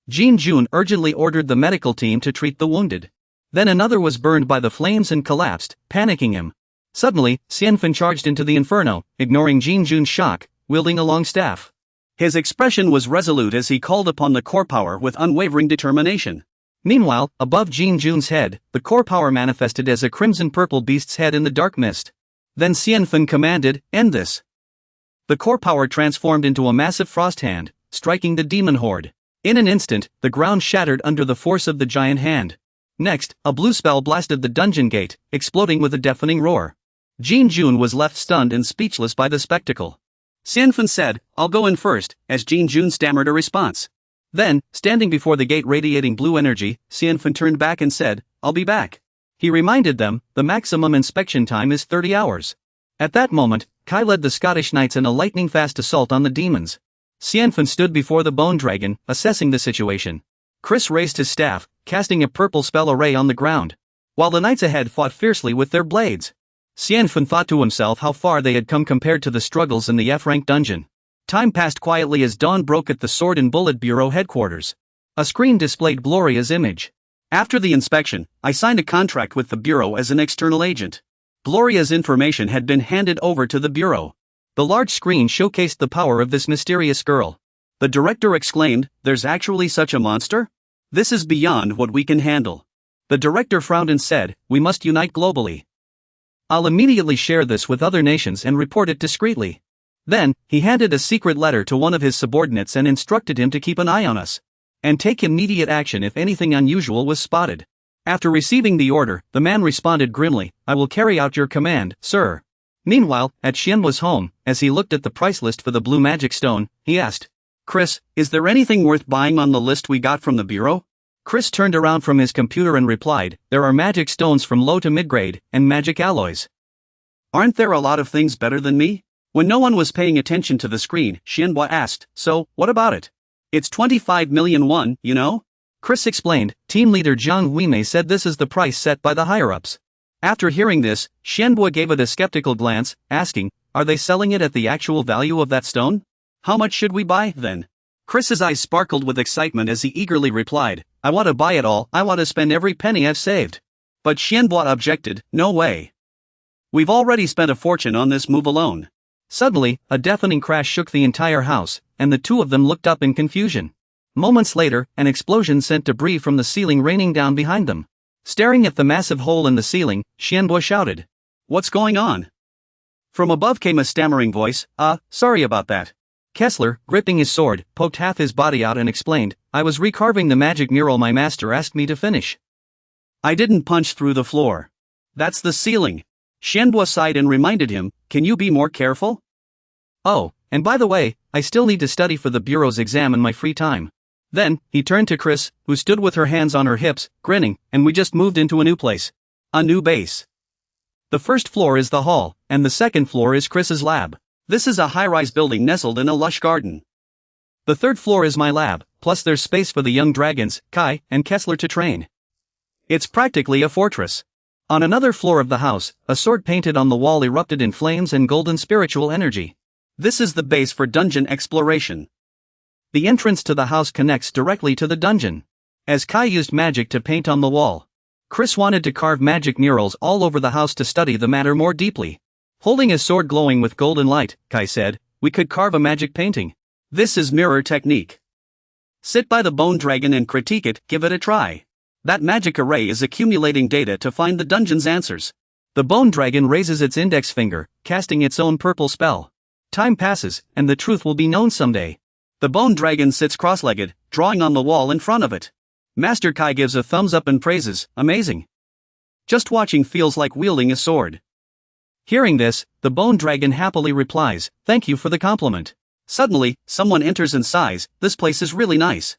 Jin Jun urgently ordered the medical team to treat the wounded. Then another was burned by the flames and collapsed, panicking him. Suddenly, Xianfen charged into the inferno, ignoring Jin Jun's shock, wielding a long staff. His expression was resolute as he called upon the core power with unwavering determination. Meanwhile, above Jin Jun's head, the core power manifested as a crimson-purple beast's head in the dark mist. Then Xianfen commanded, "End this." The core power transformed into a massive frost hand, striking the demon horde. In an instant, the ground shattered under the force of the giant hand. Next, a blue spell blasted the dungeon gate, exploding with a deafening roar. Jin Jun was left stunned and speechless by the spectacle. Xianfen said, "I'll go in first," as Jin Jun stammered a response. Then, standing before the gate radiating blue energy, Xianfen turned back and said, "I'll be back." He reminded them, the maximum inspection time is 30 hours. At that moment, Kai led the Scottish Knights in a lightning-fast assault on the demons. Xianfen stood before the bone dragon, assessing the situation. Chris raised his staff, casting a purple spell array on the ground, while the knights ahead fought fiercely with their blades. Xianfen thought to himself how far they had come compared to the struggles in the F-rank dungeon. Time passed quietly as dawn broke at the Sword and Bullet Bureau headquarters. A screen displayed Gloria's image. After the inspection, I signed a contract with the Bureau as an external agent. Gloria's information had been handed over to the Bureau. The large screen showcased the power of this mysterious girl. The director exclaimed, "There's actually such a monster? This is beyond what we can handle." The director frowned and said, "We must unite globally. I'll immediately share this with other nations and report it discreetly." Then, he handed a secret letter to one of his subordinates and instructed him to keep an eye on us and take immediate action if anything unusual was spotted. After receiving the order, the man responded grimly, "I will carry out your command, sir." Meanwhile, at Xianhua's home, as he looked at the price list for the blue magic stone, he asked, "Chris, is there anything worth buying on the list we got from the Bureau?" Chris turned around from his computer and replied, "There are magic stones from low to mid-grade, and magic alloys." "Aren't there a lot of things better than me?" When no one was paying attention to the screen, Xianhua asked, "So, what about it? It's 25 million won, you know?" Chris explained, "Team leader Zhang Weimei said this is the price set by the higher-ups." After hearing this, Xianhua gave it a skeptical glance, asking, "Are they selling it at the actual value of that stone? How much should we buy, then?" Chris's eyes sparkled with excitement as he eagerly replied, "I want to buy it all, I want to spend every penny I've saved." But Xianhua objected, "No way. We've already spent a fortune on this move alone." Suddenly, a deafening crash shook the entire house, and the two of them looked up in confusion. Moments later, an explosion sent debris from the ceiling raining down behind them. Staring at the massive hole in the ceiling, Xianhua shouted, "What's going on?" From above came a stammering voice, Sorry about that." Kessler, gripping his sword, poked half his body out and explained, "I was recarving the magic mural my master asked me to finish." "I didn't punch through the floor. That's the ceiling." Xianhua sighed and reminded him, "Can you be more careful?" "Oh, and by the way, I still need to study for the Bureau's exam in my free time." Then, he turned to Chris, who stood with her hands on her hips, grinning, "And we just moved into a new place. A new base. The first floor is the hall, and the second floor is Chris's lab. This is a high-rise building nestled in a lush garden. The third floor is my lab, plus there's space for the young dragons, Kai and Kessler to train. It's practically a fortress." On another floor of the house, a sword painted on the wall erupted in flames and golden spiritual energy. This is the base for dungeon exploration. The entrance to the house connects directly to the dungeon. As Kai used magic to paint on the wall, Chris wanted to carve magic murals all over the house to study the matter more deeply. Holding his sword glowing with golden light, Kai said, "We could carve a magic painting." "This is mirror technique. Sit by the bone dragon and critique it, give it a try. That magic array is accumulating data to find the dungeon's answers." The bone dragon raises its index finger, casting its own purple spell. Time passes, and the truth will be known someday. The bone dragon sits cross-legged, drawing on the wall in front of it. Master Kai gives a thumbs up and praises, "Amazing. Just watching feels like wielding a sword." Hearing this, the bone dragon happily replies, "Thank you for the compliment." Suddenly, someone enters and sighs, "This place is really nice."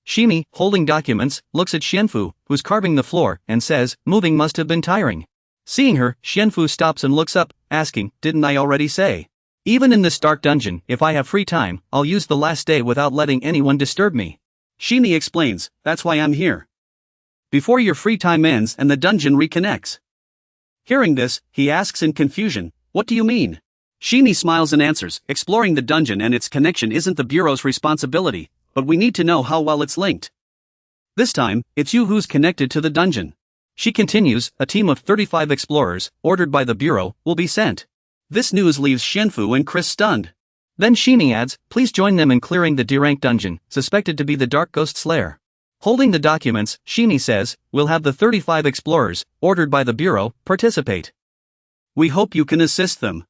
Shimi, holding documents, looks at Xianfu, who's carving the floor, and says, "Moving must have been tiring." Seeing her, Xianfu stops and looks up, asking, "Didn't I already say? Even in this dark dungeon, if I have free time, I'll use the last day without letting anyone disturb me." Shimi explains, "That's why I'm here. Before your free time ends and the dungeon reconnects." Hearing this, he asks in confusion, "What do you mean?" Shimi smiles and answers, "Exploring the dungeon and its connection isn't the Bureau's responsibility, but we need to know how well it's linked. This time, it's you who's connected to the dungeon. She continues, a team of 35 explorers, ordered by the Bureau, will be sent. This news leaves Xianfu and Chris stunned. Then Shini adds, please join them in clearing the D-rank dungeon, suspected to be the Dark Ghost Slayer. Holding the documents, Shini says, we'll have the 35 explorers, ordered by the Bureau, participate. We hope you can assist them.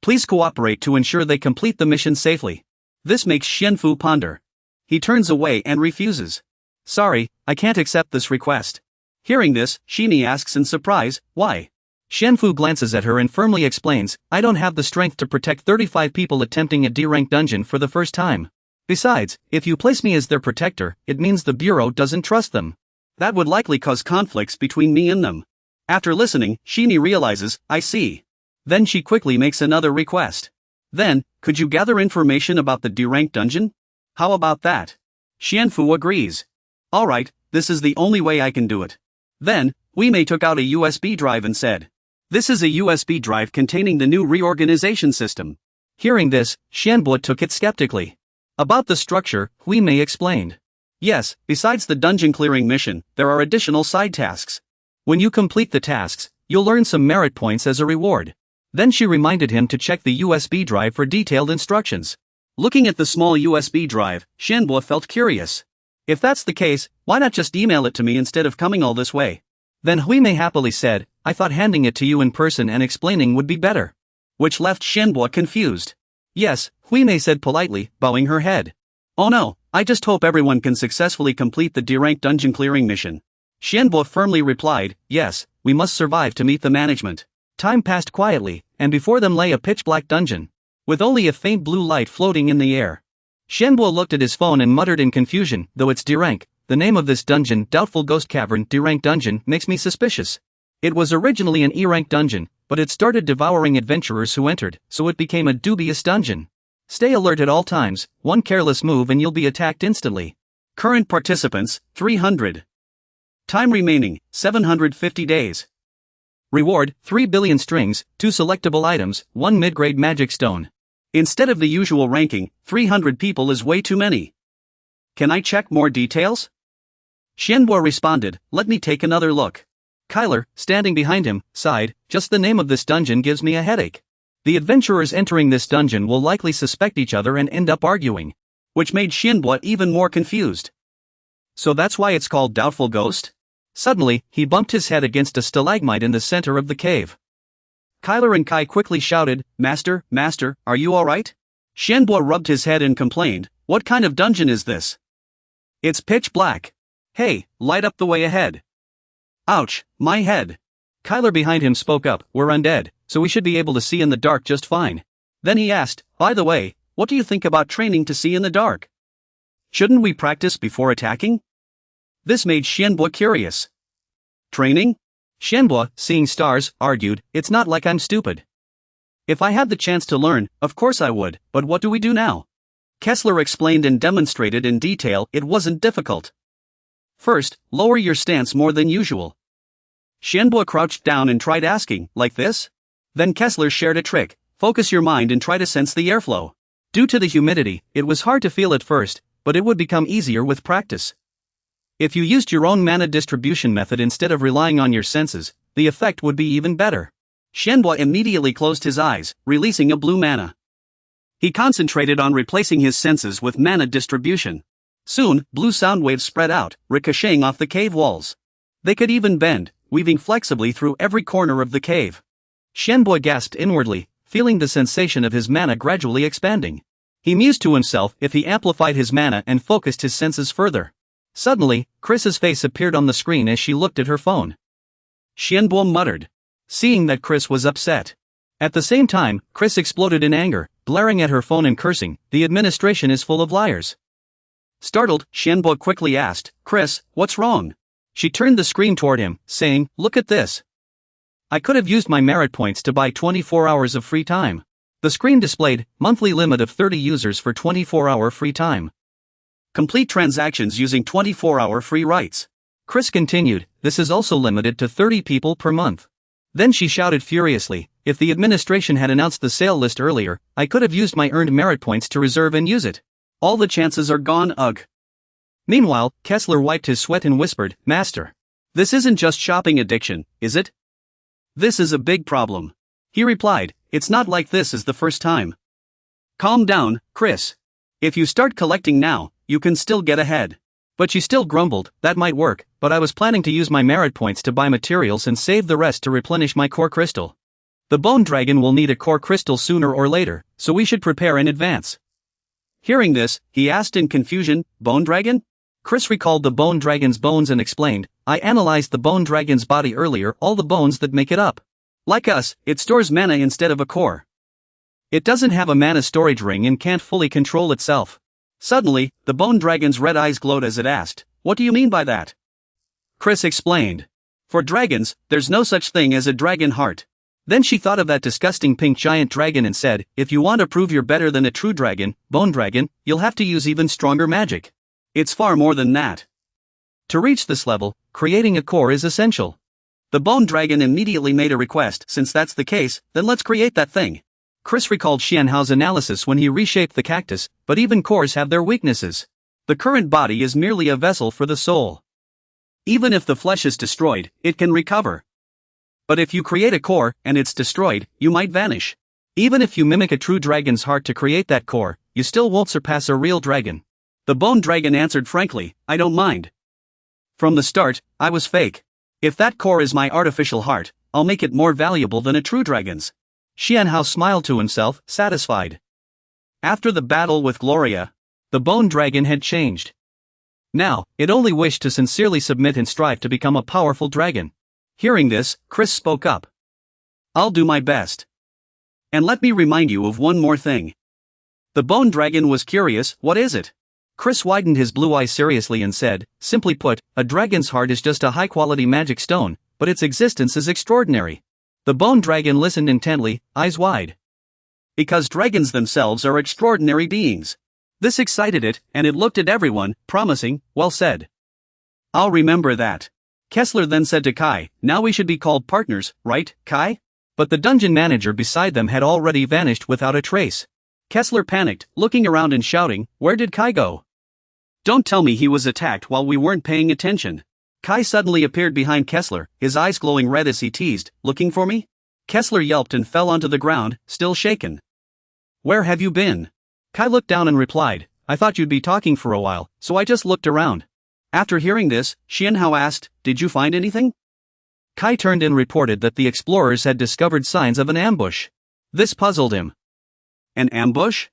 Please cooperate to ensure they complete the mission safely. This makes Xianfu ponder. He turns away and refuses. Sorry, I can't accept this request. Hearing this, Shini asks in surprise, why? Xianfu glances at her and firmly explains, I don't have the strength to protect 35 people attempting a D-rank dungeon for the first time. Besides, if you place me as their protector, it means the Bureau doesn't trust them. That would likely cause conflicts between me and them. After listening, Shini realizes, I see. Then she quickly makes another request. Then, could you gather information about the D-rank dungeon? How about that? Xianfu agrees. Alright, this is the only way I can do it. Then, Huimei took out a USB drive and said, this is a USB drive containing the new reorganization system. Hearing this, Xianbo took it skeptically. About the structure, Huimei explained. Yes, besides the dungeon clearing mission, there are additional side tasks. When you complete the tasks, you'll earn some merit points as a reward. Then she reminded him to check the USB drive for detailed instructions. Looking at the small USB drive, Xianbo felt curious. If that's the case, why not just email it to me instead of coming all this way? Then Huimei happily said, I thought handing it to you in person and explaining would be better. Which left Xianbo confused. Yes, Huimei said politely, bowing her head. Oh no, I just hope everyone can successfully complete the D-rank dungeon clearing mission. Xianbo firmly replied, yes, we must survive to meet the management. Time passed quietly, and before them lay a pitch-black dungeon, with only a faint blue light floating in the air. Xianbo looked at his phone and muttered in confusion, though it's D-rank, the name of this dungeon, Doubtful Ghost Cavern D-rank dungeon, makes me suspicious. It was originally an E-rank dungeon, but it started devouring adventurers who entered, so it became a dubious dungeon. Stay alert at all times, one careless move and you'll be attacked instantly. Current participants, 300. Time remaining, 750 days. Reward, 3 billion strings, 2 selectable items, 1 mid-grade magic stone. Instead of the usual ranking, 300 people is way too many. Can I check more details? Xianbo responded, let me take another look. Kyler, standing behind him, sighed, just the name of this dungeon gives me a headache. The adventurers entering this dungeon will likely suspect each other and end up arguing. Which made Xianbo even more confused. So that's why it's called Doubtful Ghost? Suddenly, he bumped his head against a stalagmite in the center of the cave. Kyler and Kai quickly shouted, Master, are you alright? Xianbo rubbed his head and complained, what kind of dungeon is this? It's pitch black. Hey, light up the way ahead. Ouch, my head. Kyler behind him spoke up, we're undead, so we should be able to see in the dark just fine. Then he asked, by the way, what do you think about training to see in the dark? Shouldn't we practice before attacking? This made Xianbo curious. Training? Xianbo, seeing stars, argued, it's not like I'm stupid. If I had the chance to learn, of course I would, but what do we do now? Kessler explained and demonstrated in detail it wasn't difficult. First, lower your stance more than usual. Xianbo crouched down and tried asking, like this? Then Kessler shared a trick, focus your mind and try to sense the airflow. Due to the humidity, it was hard to feel at first, but it would become easier with practice. If you used your own mana distribution method instead of relying on your senses, the effect would be even better. Xianbo immediately closed his eyes, releasing a blue mana. He concentrated on replacing his senses with mana distribution. Soon, blue sound waves spread out, ricocheting off the cave walls. They could even bend, weaving flexibly through every corner of the cave. Xianbo gasped inwardly, feeling the sensation of his mana gradually expanding. He mused to himself if he amplified his mana and focused his senses further. Suddenly, Chris's face appeared on the screen as she looked at her phone. Xianbo muttered, seeing that Chris was upset. At the same time, Chris exploded in anger, blaring at her phone and cursing, the administration is full of liars. Startled, Xianbo quickly asked, Chris, what's wrong? She turned the screen toward him, saying, look at this. I could have used my merit points to buy 24 hours of free time. The screen displayed, monthly limit of 30 users for 24-hour free time. Complete transactions using 24-hour free rights. Chris continued, this is also limited to 30 people per month. Then she shouted furiously, if the administration had announced the sale list earlier, I could have used my earned merit points to reserve and use it. All the chances are gone, ugh. Meanwhile, Kessler wiped his sweat and whispered, Master. This isn't just shopping addiction, is it? This is a big problem. He replied, it's not like this is the first time. Calm down, Chris. If you start collecting now, you can still get ahead. But she still grumbled, that might work, but I was planning to use my merit points to buy materials and save the rest to replenish my core crystal. The bone dragon will need a core crystal sooner or later, so we should prepare in advance. Hearing this, he asked in confusion, bone dragon? Chris recalled the bone dragon's bones and explained, I analyzed the bone dragon's body earlier, all the bones that make it up. Like us, it stores mana instead of a core. It doesn't have a mana storage ring and can't fully control itself. Suddenly, the bone dragon's red eyes glowed as it asked, what do you mean by that? Chris explained. For dragons, there's no such thing as a dragon heart. Then she thought of that disgusting pink giant dragon and said, if you want to prove you're better than a true dragon, bone dragon, you'll have to use even stronger magic. It's far more than that. To reach this level, creating a core is essential. The bone dragon immediately made a request, since that's the case, then let's create that thing. Chris recalled Xianhao's analysis when he reshaped the cactus, but even cores have their weaknesses. The current body is merely a vessel for the soul. Even if the flesh is destroyed, it can recover. But if you create a core, and it's destroyed, you might vanish. Even if you mimic a true dragon's heart to create that core, you still won't surpass a real dragon. The bone dragon answered frankly, I don't mind. From the start, I was fake. If that core is my artificial heart, I'll make it more valuable than a true dragon's. Xianhao smiled to himself, satisfied. After the battle with Gloria, the bone dragon had changed. Now, it only wished to sincerely submit and strive to become a powerful dragon. Hearing this, Chris spoke up. I'll do my best. And let me remind you of one more thing. The bone dragon was curious, what is it? Chris widened his blue eyes seriously and said, simply put, a dragon's heart is just a high-quality magic stone, but its existence is extraordinary. The bone dragon listened intently, eyes wide. Because dragons themselves are extraordinary beings. This excited it, and it looked at everyone, promising, well said. I'll remember that. Kessler then said to Kai, now we should be called partners, right, Kai? But the dungeon manager beside them had already vanished without a trace. Kessler panicked, looking around and shouting, where did Kai go? Don't tell me he was attacked while we weren't paying attention. Kai suddenly appeared behind Kessler, his eyes glowing red as he teased, looking for me? Kessler yelped and fell onto the ground, still shaken. Where have you been? Kai looked down and replied, I thought you'd be talking for a while, so I just looked around. After hearing this, Xianhao asked, did you find anything? Kai turned and reported that the explorers had discovered signs of an ambush. This puzzled him. An ambush?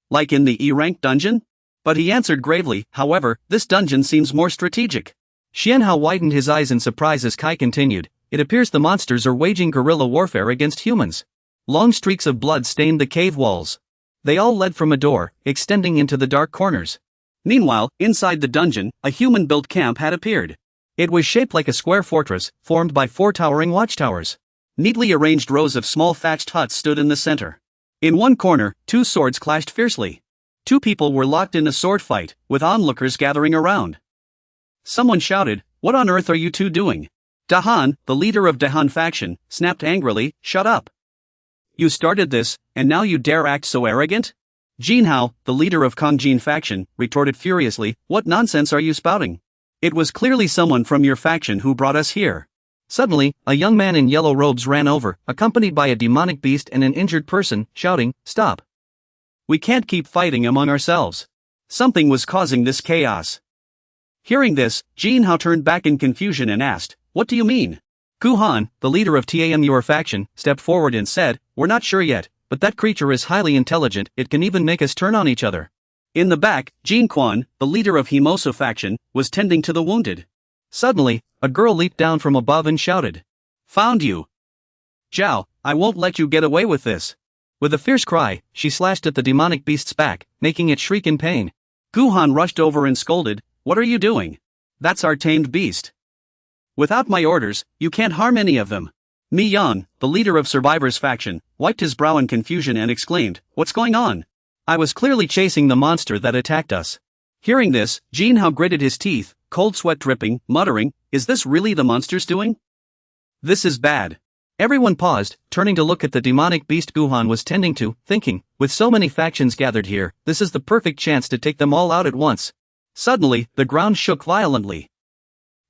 Like in the E-rank dungeon? But he answered gravely, however, this dungeon seems more strategic. Xianhao widened his eyes in surprise as Kai continued, it appears the monsters are waging guerrilla warfare against humans. Long streaks of blood stained the cave walls. They all led from a door, extending into the dark corners. Meanwhile, inside the dungeon, a human-built camp had appeared. It was shaped like a square fortress, formed by 4 towering watchtowers. Neatly arranged rows of small thatched huts stood in the center. In one corner, 2 swords clashed fiercely. 2 people were locked in a sword fight, with onlookers gathering around. Someone shouted, what on earth are you 2 doing? Dahan, the leader of Dahan faction, snapped angrily, shut up. You started this, and now you dare act so arrogant? Jinhao, the leader of Kongjin faction, retorted furiously, what nonsense are you spouting? It was clearly someone from your faction who brought us here. Suddenly, a young man in yellow robes ran over, accompanied by a demonic beast and an injured person, shouting, stop. We can't keep fighting among ourselves. Something was causing this chaos. Hearing this, Jinhao turned back in confusion and asked, what do you mean? Guhan, the leader of Taming faction, stepped forward and said, we're not sure yet, but that creature is highly intelligent, it can even make us turn on each other. In the back, Jin Quan, the leader of Himoso faction, was tending to the wounded. Suddenly, a girl leaped down from above and shouted, found you. Zhao, I won't let you get away with this. With a fierce cry, she slashed at the demonic beast's back, making it shriek in pain. Guhan rushed over and scolded, what are you doing? That's our tamed beast. Without my orders, you can't harm any of them. Mi Yang, the leader of Survivor's faction, wiped his brow in confusion and exclaimed, what's going on? I was clearly chasing the monster that attacked us. Hearing this, Jinhao gritted his teeth, cold sweat dripping, muttering, is this really the monster's doing? This is bad. Everyone paused, turning to look at the demonic beast Guhan was tending to, thinking, with so many factions gathered here, this is the perfect chance to take them all out at once. Suddenly, the ground shook violently.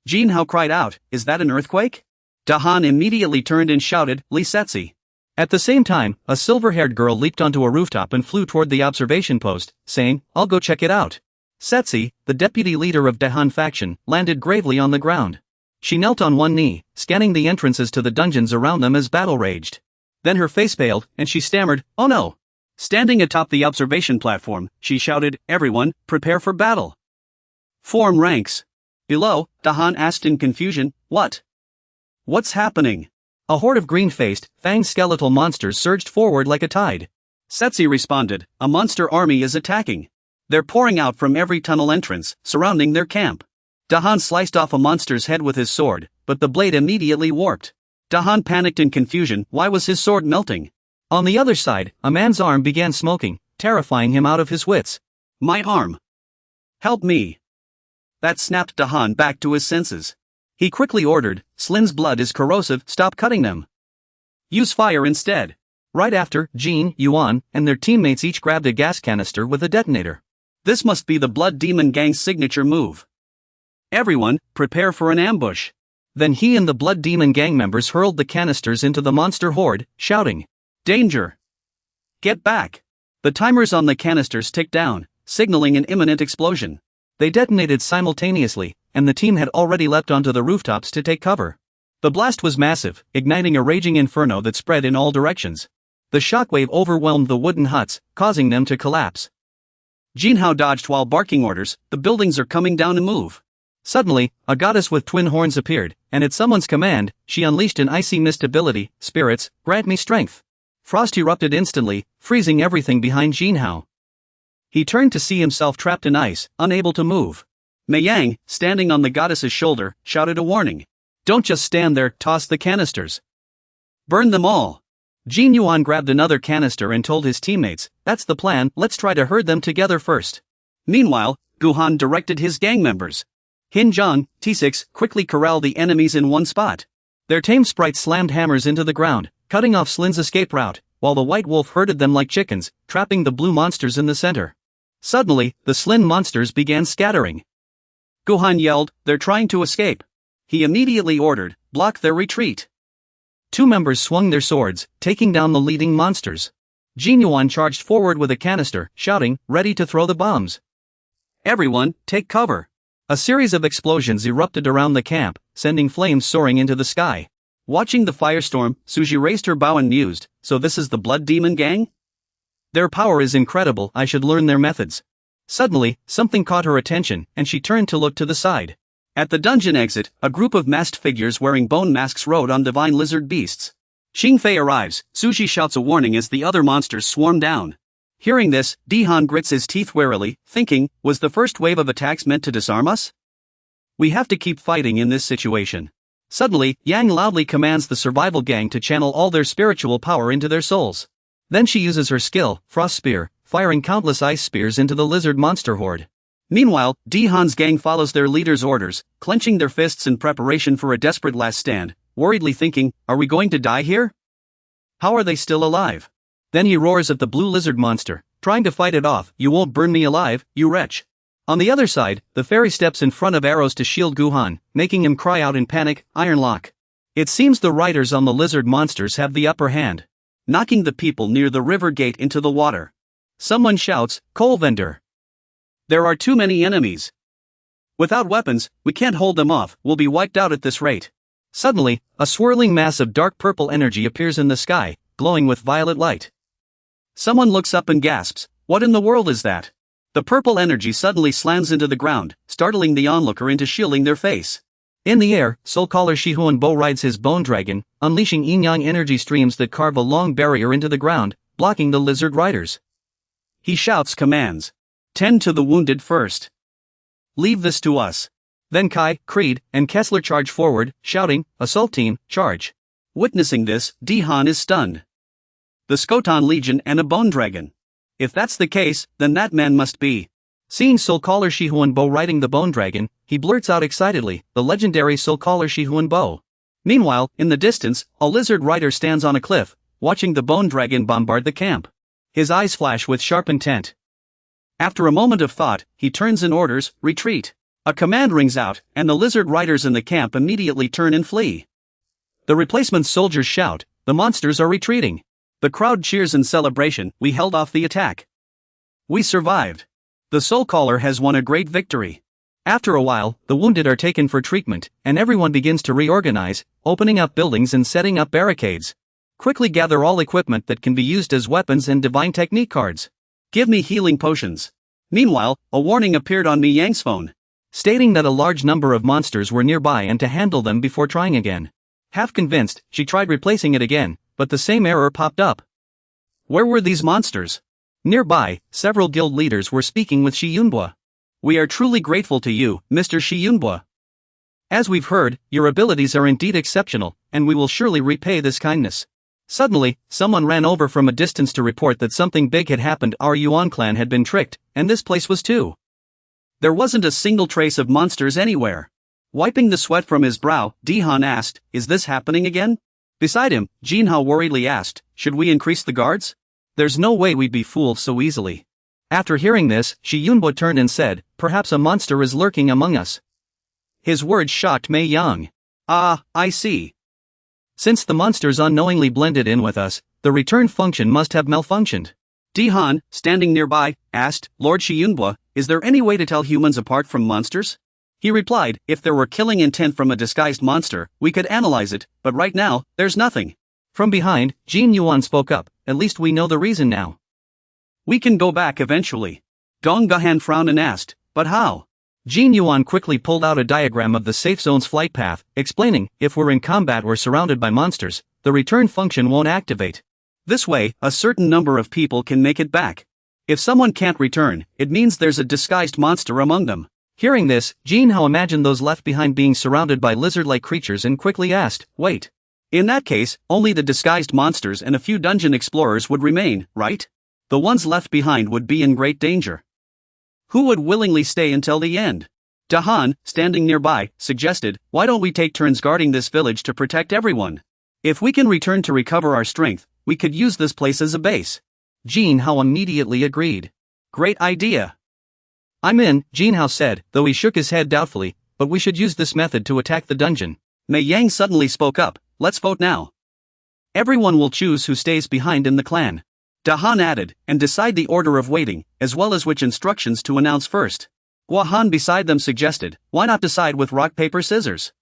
Jin Hao cried out, "Is that an earthquake?" Dahan immediately turned and shouted, "Li Setsi." At the same time, a silver-haired girl leaped onto a rooftop and flew toward the observation post, saying, "I'll go check it out." Setsi, the deputy leader of Dahan faction, landed gravely on the ground. She knelt on one knee, scanning the entrances to the dungeons around them as battle raged. Then her face paled, and she stammered, "Oh no!" Standing atop the observation platform, she shouted, "Everyone, prepare for battle. Form ranks." Below, Dahan asked in confusion, What's happening?" A horde of green-faced, fanged skeletal monsters surged forward like a tide. Setsi responded, "A monster army is attacking. They're pouring out from every tunnel entrance, surrounding their camp." Dahan sliced off a monster's head with his sword, but the blade immediately warped. Dahan panicked in confusion. Why was his sword melting? On the other side, a man's arm began smoking, terrifying him out of his wits. "My arm! Help me!" That snapped Dahan back to his senses. He quickly ordered, "Slin's blood is corrosive, stop cutting them. Use fire instead." Right after, Jin, Yuan, and their teammates each grabbed a gas canister with a detonator. This must be the Blood Demon Gang's signature move. "Everyone, prepare for an ambush." Then he and the Blood Demon Gang members hurled the canisters into the monster horde, shouting, "Danger! Get back!" The timers on the canisters ticked down, signaling an imminent explosion. They detonated simultaneously, and the team had already leapt onto the rooftops to take cover. The blast was massive, igniting a raging inferno that spread in all directions. The shockwave overwhelmed the wooden huts, causing them to collapse. Jin Hao dodged while barking orders, "The buildings are coming down and move." Suddenly, a goddess with twin horns appeared, and at someone's command, she unleashed an icy mist ability, "Spirits, grant me strength." Frost erupted instantly, freezing everything behind Jin Hao. He turned to see himself trapped in ice, unable to move. Mei Yang, standing on the goddess's shoulder, shouted a warning. "Don't just stand there, toss the canisters. Burn them all." Jin Yuan grabbed another canister and told his teammates, "That's the plan, let's try to herd them together first." Meanwhile, Guhan directed his gang members. Hin Zhang, T6, quickly corral the enemies in one spot. Their tame sprites slammed hammers into the ground, cutting off Slin's escape route, while the white wolf herded them like chickens, trapping the blue monsters in the center. Suddenly, the Slin monsters began scattering. Guhan yelled, "They're trying to escape." He immediately ordered, "Block their retreat." Two members swung their swords, taking down the leading monsters. Jin Yuan charged forward with a canister, shouting, "Ready to throw the bombs. Everyone, take cover." A series of explosions erupted around the camp, sending flames soaring into the sky. Watching the firestorm, Suji raised her bow and mused, "So this is the Blood Demon Gang? Their power is incredible, I should learn their methods." Suddenly, something caught her attention, and she turned to look to the side. At the dungeon exit, a group of masked figures wearing bone masks rode on divine lizard beasts. Xing Fei arrives, Suji shouts a warning as the other monsters swarm down. Hearing this, Dihan grits his teeth warily, thinking, was the first wave of attacks meant to disarm us? We have to keep fighting in this situation. Suddenly, Yang loudly commands the survival gang to channel all their spiritual power into their souls. Then she uses her skill, Frost Spear, firing countless ice spears into the lizard monster horde. Meanwhile, Dihan's gang follows their leader's orders, clenching their fists in preparation for a desperate last stand, worriedly thinking, "Are we going to die here? How are they still alive?" Then he roars at the blue lizard monster, trying to fight it off, "You won't burn me alive, you wretch." On the other side, the fairy steps in front of arrows to shield Guhan, making him cry out in panic, "Iron Lock." It seems the riders on the lizard monsters have the upper hand, knocking the people near the river gate into the water. Someone shouts, "Coal vendor! There are too many enemies. Without weapons, we can't hold them off, we'll be wiped out at this rate." Suddenly, a swirling mass of dark purple energy appears in the sky, glowing with violet light. Someone looks up and gasps, "What in the world is that?" The purple energy suddenly slams into the ground, startling the onlooker into shielding their face. In the air, Soul Caller Shihuan Bo rides his bone dragon, unleashing yin-yang energy streams that carve a long barrier into the ground, blocking the lizard riders. He shouts commands. "Tend to the wounded first. Leave this to us." Then Kai, Creed, and Kessler charge forward, shouting, "Assault team, charge." Witnessing this, Dihan is stunned. The Skotan Legion and a bone dragon. If that's the case, then that man must be. Seeing Soul Caller Shihuan Bo riding the bone dragon, he blurts out excitedly, "The legendary Soul Caller Shihuan Bo." Meanwhile, in the distance, a lizard rider stands on a cliff, watching the bone dragon bombard the camp. His eyes flash with sharp intent. After a moment of thought, he turns and orders, "Retreat." A command rings out, and the lizard riders in the camp immediately turn and flee. The replacement soldiers shout, "The monsters are retreating." The crowd cheers in celebration. We held off the attack. We survived. The Soul Caller has won a great victory. After a while, the wounded are taken for treatment, and everyone begins to reorganize, opening up buildings and setting up barricades. Quickly gather all equipment that can be used as weapons and divine technique cards. Give me healing potions. Meanwhile, a warning appeared on Mi Yang's phone, stating that a large number of monsters were nearby and to handle them before trying again. Half convinced, she tried replacing it again, but the same error popped up. Where were these monsters? Nearby, several guild leaders were speaking with Shi Yunbua. "We are truly grateful to you, Mr. Shi Yunbua. As we've heard, your abilities are indeed exceptional, and we will surely repay this kindness." Suddenly, someone ran over from a distance to report that something big had happened. Our Yuan clan had been tricked, and this place was too. There wasn't a single trace of monsters anywhere. Wiping the sweat from his brow, Dihan asked, "Is this happening again?" Beside him, Jinhao worriedly asked, "Should we increase the guards? There's no way we'd be fooled so easily." After hearing this, Shi Yunbo turned and said, "Perhaps a monster is lurking among us." His words shocked Mei Yang. "Ah, I see. Since the monsters unknowingly blended in with us, the return function must have malfunctioned." Dihan, standing nearby, asked, "Lord Shi Yunbo, is there any way to tell humans apart from monsters?" He replied, "If there were killing intent from a disguised monster, we could analyze it, but right now, there's nothing." From behind, Jin Yuan spoke up, "At least we know the reason now. We can go back eventually." Dong Gahan frowned and asked, "But how?" Jin Yuan quickly pulled out a diagram of the safe zone's flight path, explaining, "If we're in combat or surrounded by monsters, the return function won't activate. This way, a certain number of people can make it back. If someone can't return, it means there's a disguised monster among them." Hearing this, Jin Hao imagined those left behind being surrounded by lizard-like creatures and quickly asked, "Wait. In that case, only the disguised monsters and a few dungeon explorers would remain, right? The ones left behind would be in great danger. Who would willingly stay until the end?" Dahan, standing nearby, suggested, "Why don't we take turns guarding this village to protect everyone? If we can return to recover our strength, we could use this place as a base." Jin Hao immediately agreed. "Great idea." "I'm in," Jin Hao said, though he shook his head doubtfully, "but we should use this method to attack the dungeon." Mei Yang suddenly spoke up, "Let's vote now. Everyone will choose who stays behind in the clan." Dahan added, "And decide the order of waiting, as well as which instructions to announce first." Guahan beside them suggested, "Why not decide with rock paper scissors?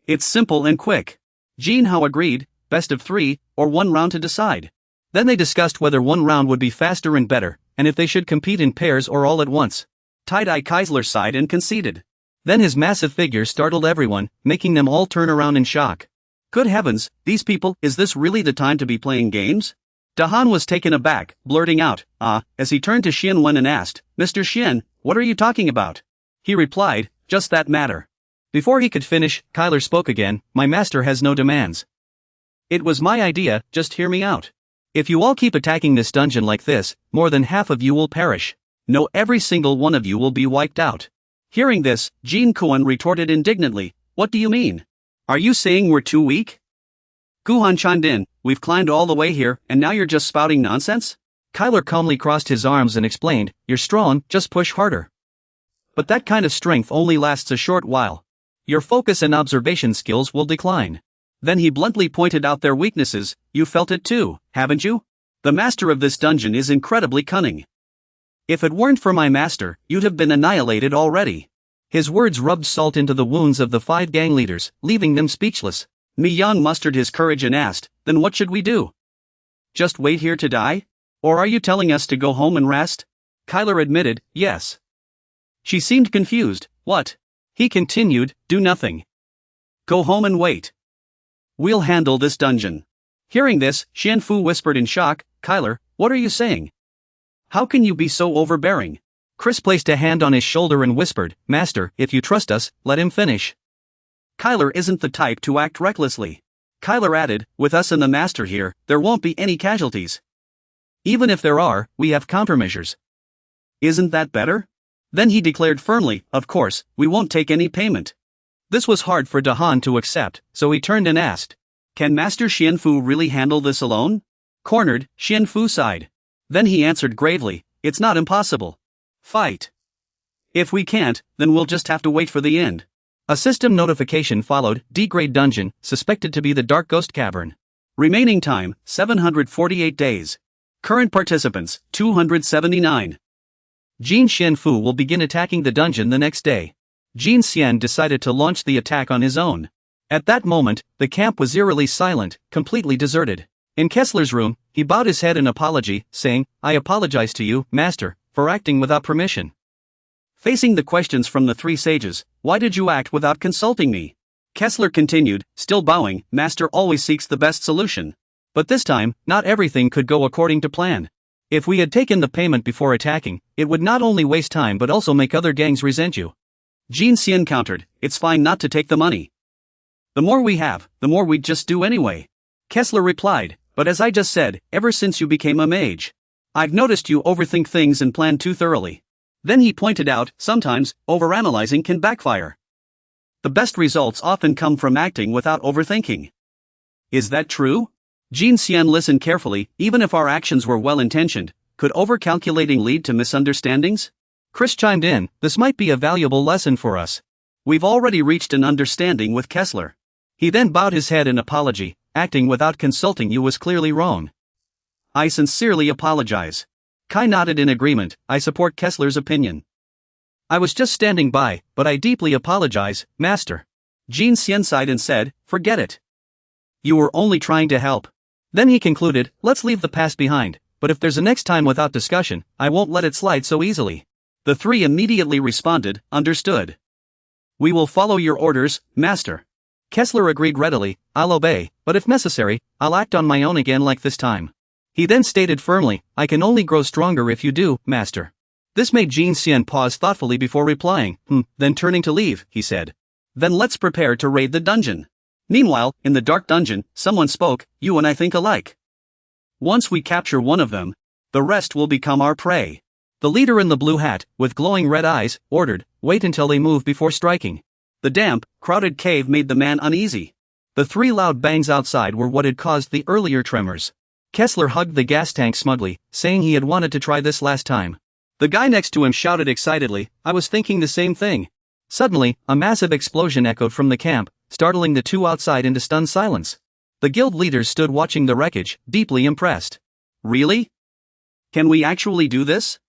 It's simple and quick." Jin Hao agreed, best of 3, or 1 round to decide. Then they discussed whether 1 round would be faster and better, and if they should compete in pairs or all at once. Tie-Dye Keisler sighed and conceded. Then his massive figure startled everyone, making them all turn around in shock. "Good heavens, these people, is this really the time to be playing games?" Dahan was taken aback, blurting out, as he turned to Xian Wen and asked, "Mr. Xian, what are you talking about?" He replied, "Just that matter." Before he could finish, Kyler spoke again, "My master has no demands. It was my idea, just hear me out. If you all keep attacking this dungeon like this, more than half of you will perish. No, every single one of you will be wiped out." Hearing this, Jin Kuan retorted indignantly, "What do you mean? Are you saying we're too weak?" Guhan chimed in, "We've climbed all the way here, and now you're just spouting nonsense?" Kyler calmly crossed his arms and explained, "You're strong, just push harder. But that kind of strength only lasts a short while. Your focus and observation skills will decline." Then he bluntly pointed out their weaknesses. "You felt it too, haven't you? The master of this dungeon is incredibly cunning. If it weren't for my master, you'd have been annihilated already." His words rubbed salt into the wounds of the 5 gang leaders, leaving them speechless. Mi Yang mustered his courage and asked, "Then what should we do? Just wait here to die? Or are you telling us to go home and rest?" Kyler admitted, "Yes." She seemed confused. "What?" He continued, "Do nothing. Go home and wait. We'll handle this dungeon." Hearing this, Xian Fu whispered in shock, "Kyler, what are you saying? How can you be so overbearing?" Chris placed a hand on his shoulder and whispered, "Master, if you trust us, let him finish. Kyler isn't the type to act recklessly." Kyler added, "With us and the master here, there won't be any casualties. Even if there are, we have countermeasures. Isn't that better?" Then he declared firmly, "Of course, we won't take any payment." This was hard for Dahan to accept, so he turned and asked, "Can Master Xian Fu really handle this alone?" Cornered, Xian Fu sighed. Then he answered gravely, "It's not impossible. Fight. If we can't, then we'll just have to wait for the end. A system notification followed, D-grade dungeon, suspected to be the Dark Ghost Cavern. Remaining time, 748 days. Current participants, 279. Jin Xianfu will begin attacking the dungeon the next day. Jin Xian decided to launch the attack on his own. At that moment, the camp was eerily silent, completely deserted. In Kessler's room, he bowed his head in apology, saying, "I apologize to you, Master, for acting without permission." Facing the questions from the three sages, "Why did you act without consulting me?" Kessler continued, still bowing, "Master always seeks the best solution. But this time, not everything could go according to plan. If we had taken the payment before attacking, it would not only waste time but also make other gangs resent you." Jin Xian countered, "It's fine not to take the money. The more we have, the more we'd just do anyway." Kessler replied, "But as I just said, ever since you became a mage, I've noticed you overthink things and plan too thoroughly." Then he pointed out, sometimes, overanalyzing can backfire. The best results often come from acting without overthinking. Is that true? Jin Xian listened carefully. Even if our actions were well-intentioned, could overcalculating lead to misunderstandings? Chris chimed in, "This might be a valuable lesson for us." We've already reached an understanding with Kessler. He then bowed his head in apology. "Acting without consulting you was clearly wrong. I sincerely apologize." Kai nodded in agreement. "I support Kessler's opinion. I was just standing by, but I deeply apologize, Master." Jin Xian sighed and said, "Forget it. You were only trying to help." Then he concluded, "Let's leave the past behind, but if there's a next time without discussion, I won't let it slide so easily." The three immediately responded, "Understood. We will follow your orders, Master." Kessler agreed readily, "I'll obey, but if necessary, I'll act on my own again like this time." He then stated firmly, "I can only grow stronger if you do, Master." This made Jin Xian pause thoughtfully before replying, Then turning to leave, he said, "Then let's prepare to raid the dungeon." Meanwhile, in the dark dungeon, someone spoke, "You and I think alike. Once we capture one of them, the rest will become our prey." The leader in the blue hat, with glowing red eyes, ordered, "Wait until they move before striking." The damp, crowded cave made the man uneasy. The three loud bangs outside were what had caused the earlier tremors. Kessler hugged the gas tank smugly, saying he had wanted to try this last time. The guy next to him shouted excitedly, "I was thinking the same thing." Suddenly, a massive explosion echoed from the camp, startling the two outside into stunned silence. The guild leaders stood watching the wreckage, deeply impressed. "Really? Can we actually do this?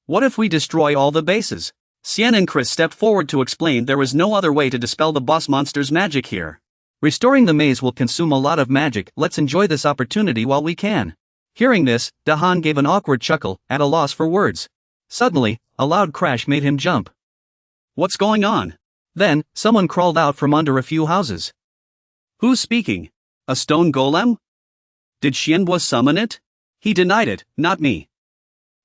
What if we destroy all the bases?" Xian and Chris stepped forward to explain there was no other way to dispel the boss monster's magic here. "Restoring the maze will consume a lot of magic, let's enjoy this opportunity while we can." Hearing this, Dahan gave an awkward chuckle, at a loss for words. Suddenly, a loud crash made him jump. "What's going on?" Then, someone crawled out from under a few houses. "Who's speaking? A stone golem? Did Xianbo summon it?" He denied it, "Not me.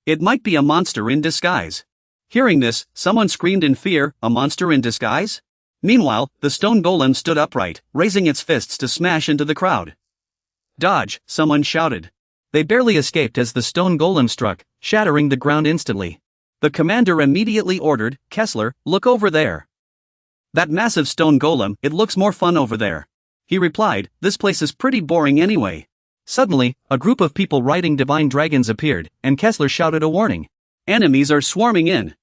It might be a monster in disguise." Hearing this, someone screamed in fear, "A monster in disguise?" Meanwhile, the stone golem stood upright, raising its fists to smash into the crowd. "Dodge," someone shouted. They barely escaped as the stone golem struck, shattering the ground instantly. The commander immediately ordered, "Kessler, look over there. That massive stone golem, it looks more fun over there." He replied, "This place is pretty boring anyway." Suddenly, a group of people riding divine dragons appeared, and Kessler shouted a warning. "Enemies are swarming in.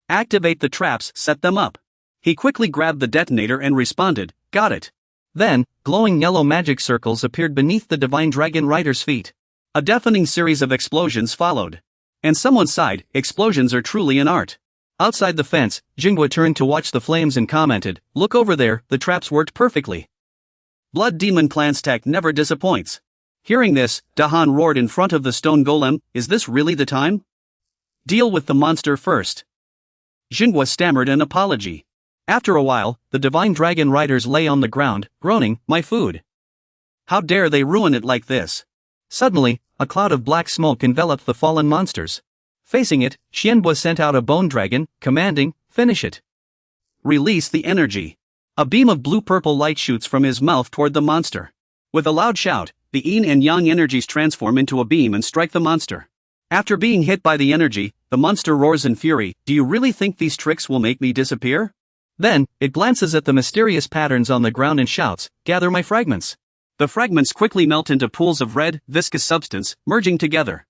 Activate the traps, set them up." He quickly grabbed the detonator and responded, "Got it." Then, glowing yellow magic circles appeared beneath the divine dragon rider's feet. A deafening series of explosions followed. And someone sighed, "Explosions are truly an art." Outside the fence, Jinghua turned to watch the flames and commented, "Look over there, the traps worked perfectly." Blood Demon Clan's tech never disappoints. Hearing this, Dahan roared in front of the stone golem, "Is this really the time? Deal with the monster first." Jinghua stammered an apology. After a while, the divine dragon riders lay on the ground, groaning, "My food. How dare they ruin it like this?" Suddenly, a cloud of black smoke enveloped the fallen monsters. Facing it, Xianbo sent out a bone dragon, commanding, "Finish it. Release the energy." A beam of blue-purple light shoots from his mouth toward the monster. With a loud shout, the yin and yang energies transform into a beam and strike the monster. After being hit by the energy, the monster roars in fury, "Do you really think these tricks will make me disappear?" Then, it glances at the mysterious patterns on the ground and shouts, "Gather my fragments." The fragments quickly melt into pools of red, viscous substance, merging together.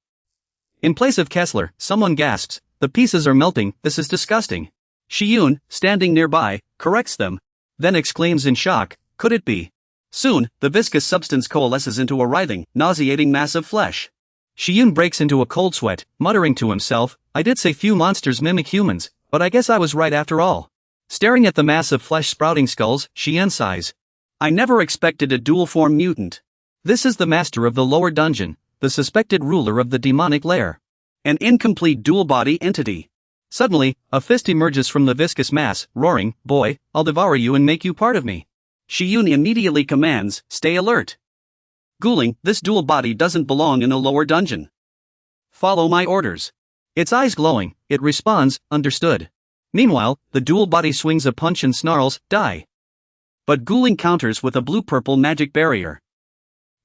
In place of Kessler, someone gasps, The pieces are melting, this is disgusting. Shiyun, standing nearby, corrects them, then exclaims in shock, could it be? Soon, the viscous substance coalesces into a writhing, nauseating mass of flesh. Shiyun breaks into a cold sweat, muttering to himself, I did say few monsters mimic humans, but I guess I was right after all. Staring at the mass of flesh sprouting skulls, Shiyun sighs. I never expected a dual-form mutant. This is the master of the lower dungeon, the suspected ruler of the demonic lair. An incomplete dual-body entity. Suddenly, a fist emerges from the viscous mass, roaring, boy, I'll devour you and make you part of me. Shiyun immediately commands, stay alert. Ghouling, this dual body doesn't belong in a lower dungeon. Follow my orders. Its eyes glowing, it responds, understood. Meanwhile, the dual body swings a punch and snarls, die. But Ghouling counters with a blue-purple magic barrier.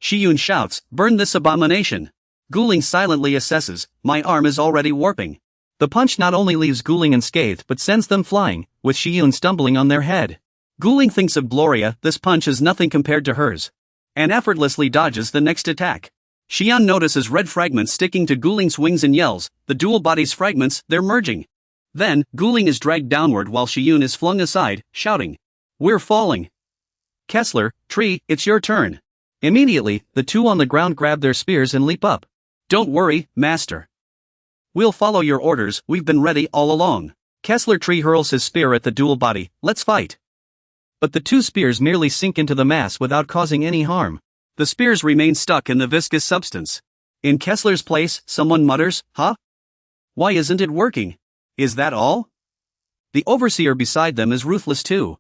Shiyun shouts, burn this abomination. Ghouling silently assesses, my arm is already warping. The punch not only leaves Ghouling unscathed but sends them flying, with Shiyun stumbling on their head. Ghouling thinks of Gloria, this punch is nothing compared to hers, and effortlessly dodges the next attack. Shiyun notices red fragments sticking to Ghouling's wings and yells, the dual body's fragments, they're merging. Then, Ghouling is dragged downward while Shiyun is flung aside, shouting, we're falling. Kessler, Tree, it's your turn. Immediately, the two on the ground grab their spears and leap up. Don't worry, Master. We'll follow your orders, we've been ready all along. Kessler Tree hurls his spear at the dual body, let's fight. But the two spears merely sink into the mass without causing any harm. The spears remain stuck in the viscous substance. In Kessler's place, someone mutters, huh? Why isn't it working? Is that all? The overseer beside them is ruthless too.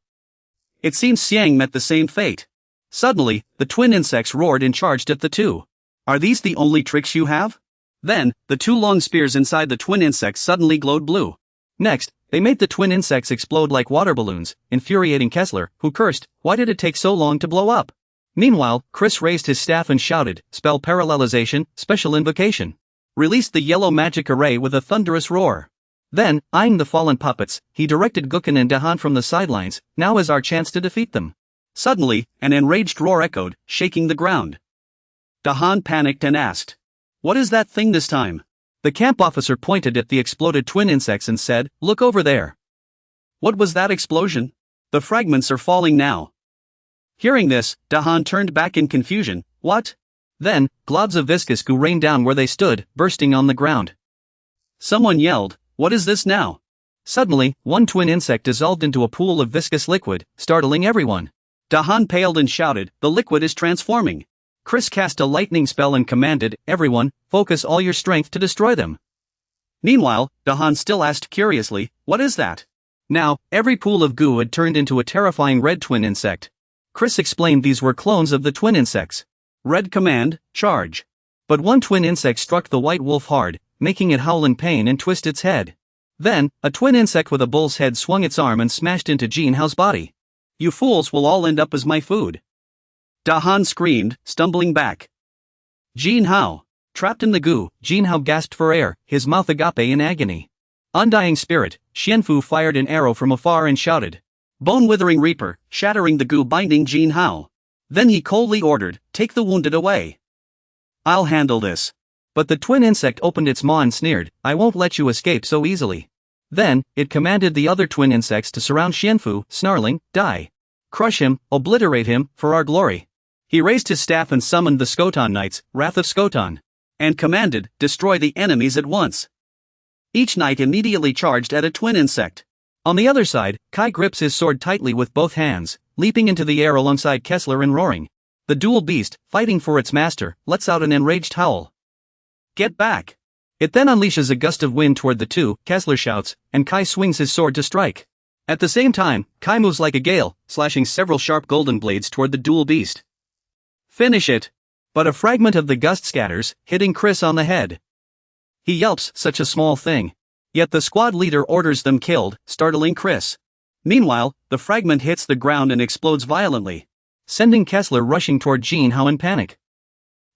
It seems Xiang met the same fate. Suddenly, the twin insects roared and charged at the two. Are these the only tricks you have? Then, the two long spears inside the twin insects suddenly glowed blue. Next, they made the twin insects explode like water balloons, infuriating Kessler, who cursed, why did it take so long to blow up? Meanwhile, Chris raised his staff and shouted, spell parallelization, special invocation. Released the yellow magic array with a thunderous roar. Then, eyeing the fallen puppets, he directed Guken and Dahan from the sidelines, now is our chance to defeat them. Suddenly, an enraged roar echoed, shaking the ground. Dahan panicked and asked, what is that thing this time? The camp officer pointed at the exploded twin insects and said, look over there. What was that explosion? The fragments are falling now. Hearing this, Dahan turned back in confusion, what? Then, globs of viscous goo rained down where they stood, bursting on the ground. Someone yelled, what is this now? Suddenly, one twin insect dissolved into a pool of viscous liquid, startling everyone. Dahan paled and shouted, the liquid is transforming. Chris cast a lightning spell and commanded, everyone, focus all your strength to destroy them. Meanwhile, Dahan still asked curiously, what is that? Now, every pool of goo had turned into a terrifying red twin insect. Chris explained these were clones of the twin insects. Red command, charge. But one twin insect struck the white wolf hard, making it howl in pain and twist its head. Then, a twin insect with a bull's head swung its arm and smashed into Jin Hao's body. You fools will all end up as my food. Dahan screamed, stumbling back. Jin Hao. Trapped in the goo, Jin Hao gasped for air, his mouth agape in agony. Undying spirit, Xianfu fired an arrow from afar and shouted. Bone-withering reaper, shattering the goo binding Jin Hao. Then he coldly ordered, take the wounded away. I'll handle this. But the twin insect opened its maw and sneered, I won't let you escape so easily. Then, it commanded the other twin insects to surround Xianfu, snarling, die. Crush him, obliterate him, for our glory. He raised his staff and summoned the Skotan Knights, Wrath of Skotan, and commanded, destroy the enemies at once. Each knight immediately charged at a twin insect. On the other side, Kai grips his sword tightly with both hands, leaping into the air alongside Kessler and roaring. The dual beast, fighting for its master, lets out an enraged howl. Get back! It then unleashes a gust of wind toward the two, Kessler shouts, and Kai swings his sword to strike. At the same time, Kai moves like a gale, slashing several sharp golden blades toward the dual beast. Finish it! But a fragment of the gust scatters, hitting Chris on the head. He yelps, such a small thing. Yet the squad leader orders them killed, startling Chris. Meanwhile, the fragment hits the ground and explodes violently, sending Kessler rushing toward Jin Hao in panic.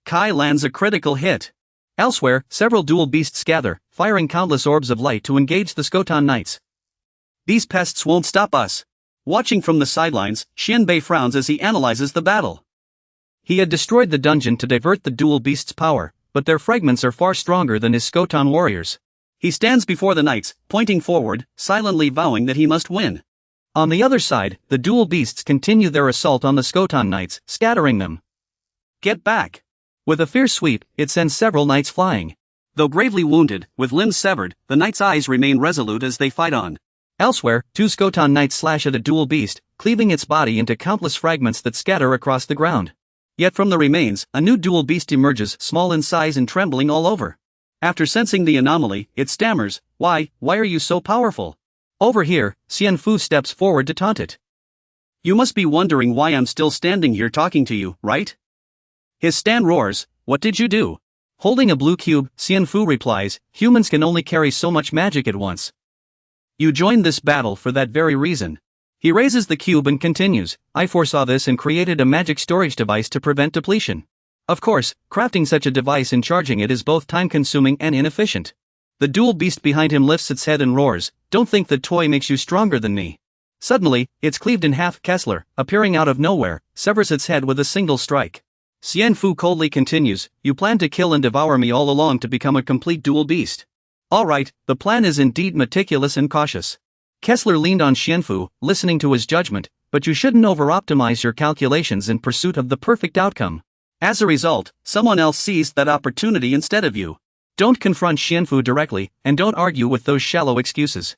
Kai lands a critical hit. Elsewhere, several dual beasts gather, firing countless orbs of light to engage the Skotan Knights. These pests won't stop us. Watching from the sidelines, Xianbei frowns as he analyzes the battle. He had destroyed the dungeon to divert the dual beasts' power, but their fragments are far stronger than his Skotan warriors. He stands before the knights, pointing forward, silently vowing that he must win. On the other side, the dual beasts continue their assault on the Skoton knights, scattering them. Get back! With a fierce sweep, it sends several knights flying. Though gravely wounded, with limbs severed, the knights' eyes remain resolute as they fight on. Elsewhere, 2 Skoton knights slash at a dual beast, cleaving its body into countless fragments that scatter across the ground. Yet from the remains, a new dual beast emerges, small in size and trembling all over. After sensing the anomaly, it stammers, why are you so powerful? Over here, Xian Fu steps forward to taunt it. You must be wondering why I'm still standing here talking to you, right? His stand roars, what did you do? Holding a blue cube, Xian Fu replies, humans can only carry so much magic at once. You joined this battle for that very reason. He raises the cube and continues, I foresaw this and created a magic storage device to prevent depletion. Of course, crafting such a device and charging it is both time-consuming and inefficient. The dual beast behind him lifts its head and roars, don't think the toy makes you stronger than me. Suddenly, it's cleaved in half. Kessler, appearing out of nowhere, severs its head with a single strike. Xian Fu coldly continues, you planned to kill and devour me all along to become a complete dual beast. Alright, the plan is indeed meticulous and cautious. Kessler leaned on Xian Fu, listening to his judgment, but you shouldn't over-optimize your calculations in pursuit of the perfect outcome. As a result, someone else seized that opportunity instead of you. Don't confront Xian Fu directly, and don't argue with those shallow excuses.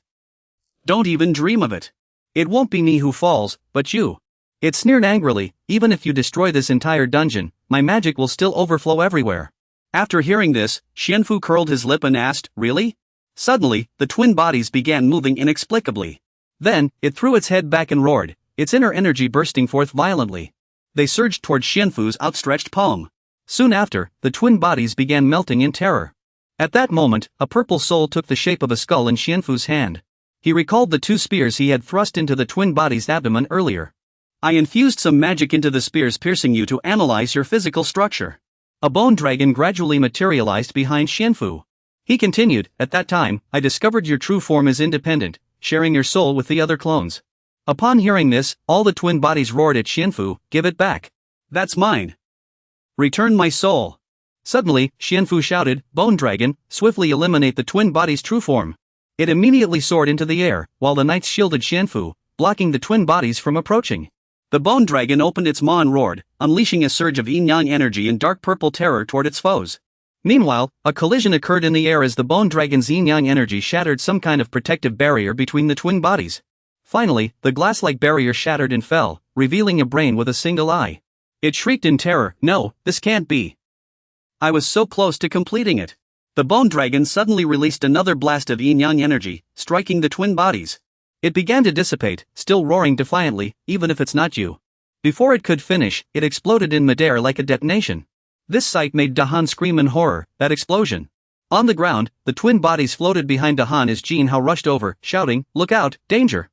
Don't even dream of it. It won't be me who falls, but you. It sneered angrily, even if you destroy this entire dungeon, my magic will still overflow everywhere. After hearing this, Xian Fu curled his lip and asked, really? Suddenly, the twin bodies began moving inexplicably. Then, it threw its head back and roared, its inner energy bursting forth violently. They surged toward Xian Fu's outstretched palm. Soon after, the twin bodies began melting in terror. At that moment, a purple soul took the shape of a skull in Xian Fu's hand. He recalled the 2 spears he had thrust into the twin bodies' abdomen earlier. I infused some magic into the spears piercing you to analyze your physical structure. A bone dragon gradually materialized behind Xian Fu. He continued, at that time, I discovered your true form is independent, sharing your soul with the other clones. Upon hearing this, all the twin bodies roared at Xian Fu, give it back. That's mine. Return my soul. Suddenly, Xian Fu shouted, Bone Dragon, swiftly eliminate the twin body's true form. It immediately soared into the air, while the knights shielded Xian Fu, blocking the twin bodies from approaching. The bone dragon opened its maw and roared, unleashing a surge of yin-yang energy and dark purple terror toward its foes. Meanwhile, a collision occurred in the air as the bone dragon's yin-yang energy shattered some kind of protective barrier between the twin bodies. Finally, the glass-like barrier shattered and fell, revealing a brain with a single eye. It shrieked in terror, no, this can't be. I was so close to completing it. The bone dragon suddenly released another blast of yin-yang energy, striking the twin bodies. It began to dissipate, still roaring defiantly, even if it's not you. Before it could finish, it exploded in midair like a detonation. This sight made Dahan scream in horror, that explosion. On the ground, the twin bodies floated behind Dahan as Jin Hao rushed over, shouting, look out, danger.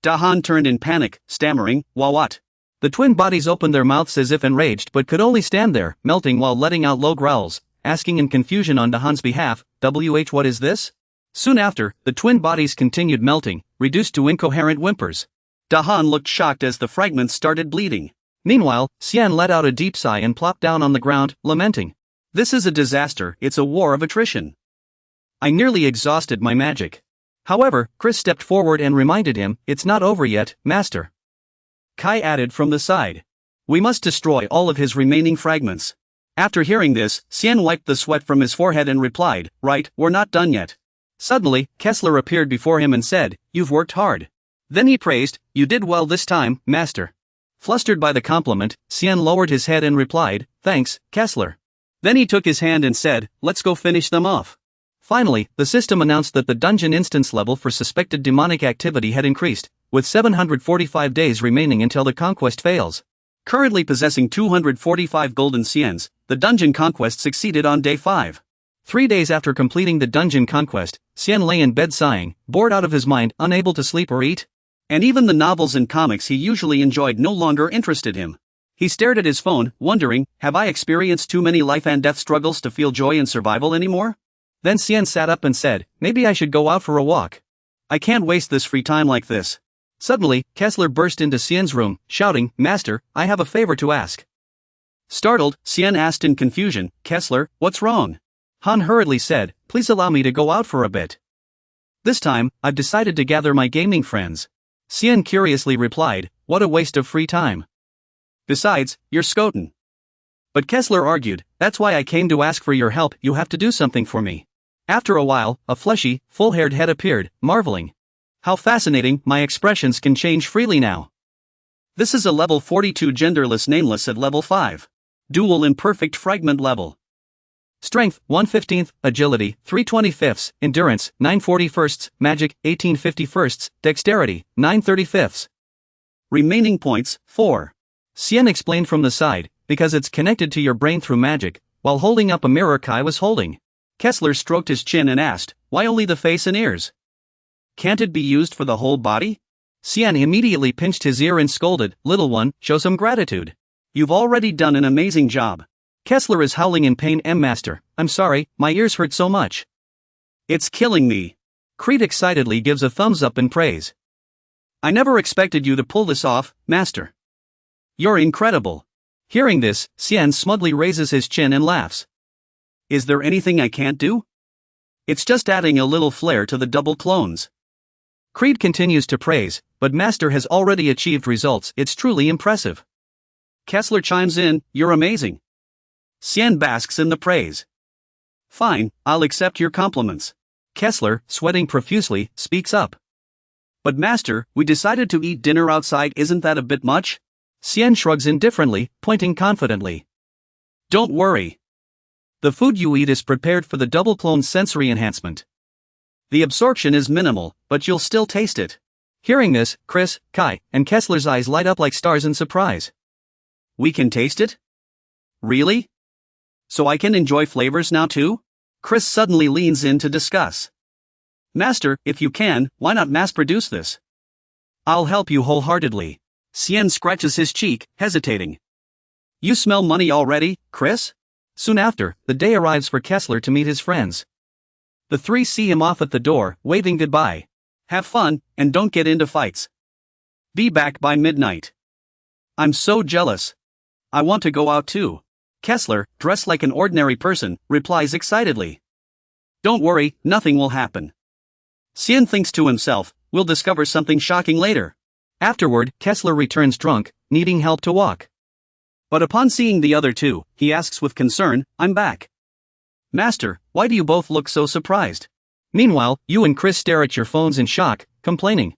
Dahan turned in panic, stammering, what? The twin bodies opened their mouths as if enraged but could only stand there, melting while letting out low growls, asking in confusion on Dahan's behalf, what is this? Soon after, the twin bodies continued melting, reduced to incoherent whimpers. Dahan looked shocked as the fragments started bleeding. Meanwhile, Xian let out a deep sigh and plopped down on the ground, lamenting. This is a disaster, it's a war of attrition. I nearly exhausted my magic. However, Chris stepped forward and reminded him, it's not over yet, Master. Kai added from the side. We must destroy all of his remaining fragments. After hearing this, Xian wiped the sweat from his forehead and replied, right, we're not done yet. Suddenly, Kessler appeared before him and said, you've worked hard. Then he praised, you did well this time, Master. Flustered by the compliment, Xian lowered his head and replied, thanks, Kessler. Then he took his hand and said, let's go finish them off. Finally, the system announced that the dungeon instance level for suspected demonic activity had increased, with 745 days remaining until the conquest fails. Currently possessing 245 golden xians, the dungeon conquest succeeded on day 5. 3 days after completing the dungeon conquest, Xian lay in bed sighing, bored out of his mind, unable to sleep or eat. And even the novels and comics he usually enjoyed no longer interested him. He stared at his phone, wondering, have I experienced too many life and death struggles to feel joy in survival anymore? Then Xian sat up and said, maybe I should go out for a walk. I can't waste this free time like this. Suddenly, Kessler burst into Xian's room, shouting, Master, I have a favor to ask. Startled, Xian asked in confusion, Kessler, what's wrong? Han hurriedly said, Please allow me to go out for a bit. This time, I've decided to gather my gaming friends. Xian curiously replied, what a waste of free time. Besides, you're Skoten. But Kessler argued, that's why I came to ask for your help, you have to do something for me. After a while, a fleshy, full-haired head appeared, marveling. How fascinating, my expressions can change freely now. This is a level 42 genderless nameless at level 5. Dual imperfect fragment level. Strength, 1/15, agility, 3/25, endurance, 9/41, magic, 18/51, dexterity, 9/35. Remaining points, 4. Xian explained from the side, because it's connected to your brain through magic, while holding up a mirror Kai was holding. Kessler stroked his chin and asked, why only the face and ears? Can't it be used for the whole body? Xian immediately pinched his ear and scolded, little one, show some gratitude. You've already done an amazing job. Kessler is howling in pain. Master, I'm sorry, my ears hurt so much. It's killing me. Creed excitedly gives a thumbs up in praise. I never expected you to pull this off, Master. You're incredible. Hearing this, Xian smugly raises his chin and laughs. Is there anything I can't do? It's just adding a little flair to the double clones. Creed continues to praise, but Master has already achieved results. It's truly impressive. Kessler chimes in, you're amazing. Xian basks in the praise. Fine, I'll accept your compliments. Kessler, sweating profusely, speaks up. But Master, we decided to eat dinner outside, isn't that a bit much? Xian shrugs indifferently, pointing confidently. Don't worry. The food you eat is prepared for the double clone sensory enhancement. The absorption is minimal, but you'll still taste it. Hearing this, Chris, Kai, and Kessler's eyes light up like stars in surprise. We can taste it? Really? So I can enjoy flavors now too? Chris suddenly leans in to discuss. Master, if you can, why not mass produce this? I'll help you wholeheartedly. Xian scratches his cheek, hesitating. You smell money already, Chris? Soon after, the day arrives for Kessler to meet his friends. The three see him off at the door, waving goodbye. Have fun, and don't get into fights. Be back by midnight. I'm so jealous. I want to go out too. Kessler, dressed like an ordinary person, replies excitedly. Don't worry, nothing will happen. Xian thinks to himself, we'll discover something shocking later. Afterward, Kessler returns drunk, needing help to walk. But upon seeing the other two, he asks with concern, I'm back. Master, why do you both look so surprised? Meanwhile, you and Chris stare at your phones in shock, complaining.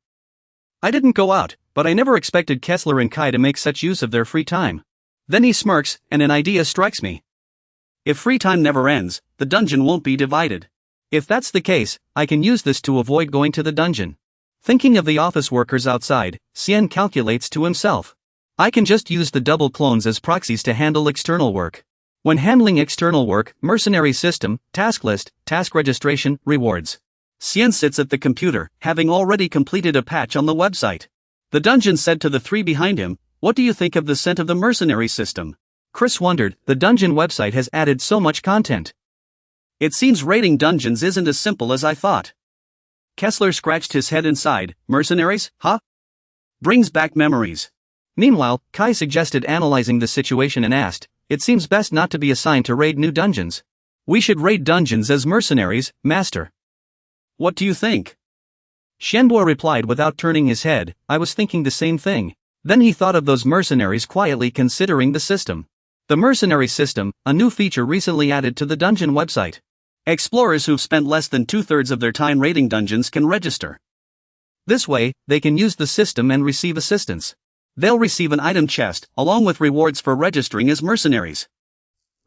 I didn't go out, but I never expected Kessler and Kai to make such use of their free time. Then he smirks, and an idea strikes me. If free time never ends, the dungeon won't be divided. If that's the case, I can use this to avoid going to the dungeon. Thinking of the office workers outside, Xian calculates to himself. I can just use the double clones as proxies to handle external work. When handling external work, mercenary system, task list, task registration, rewards. Xian sits at the computer, having already completed a patch on the website. The dungeon said to the three behind him, what do you think of the scent of the mercenary system? Chris wondered, the dungeon website has added so much content. It seems raiding dungeons isn't as simple as I thought. Kessler scratched his head and sighed, mercenaries, huh? Brings back memories. Meanwhile, Kai suggested analyzing the situation and asked, it seems best not to be assigned to raid new dungeons. We should raid dungeons as mercenaries, Master. What do you think? Shenbo replied without turning his head, I was thinking the same thing. Then he thought of those mercenaries quietly considering the system. The mercenary system, a new feature recently added to the dungeon website. Explorers who've spent less than 2/3 of their time raiding dungeons can register. This way, they can use the system and receive assistance. They'll receive an item chest, along with rewards for registering as mercenaries.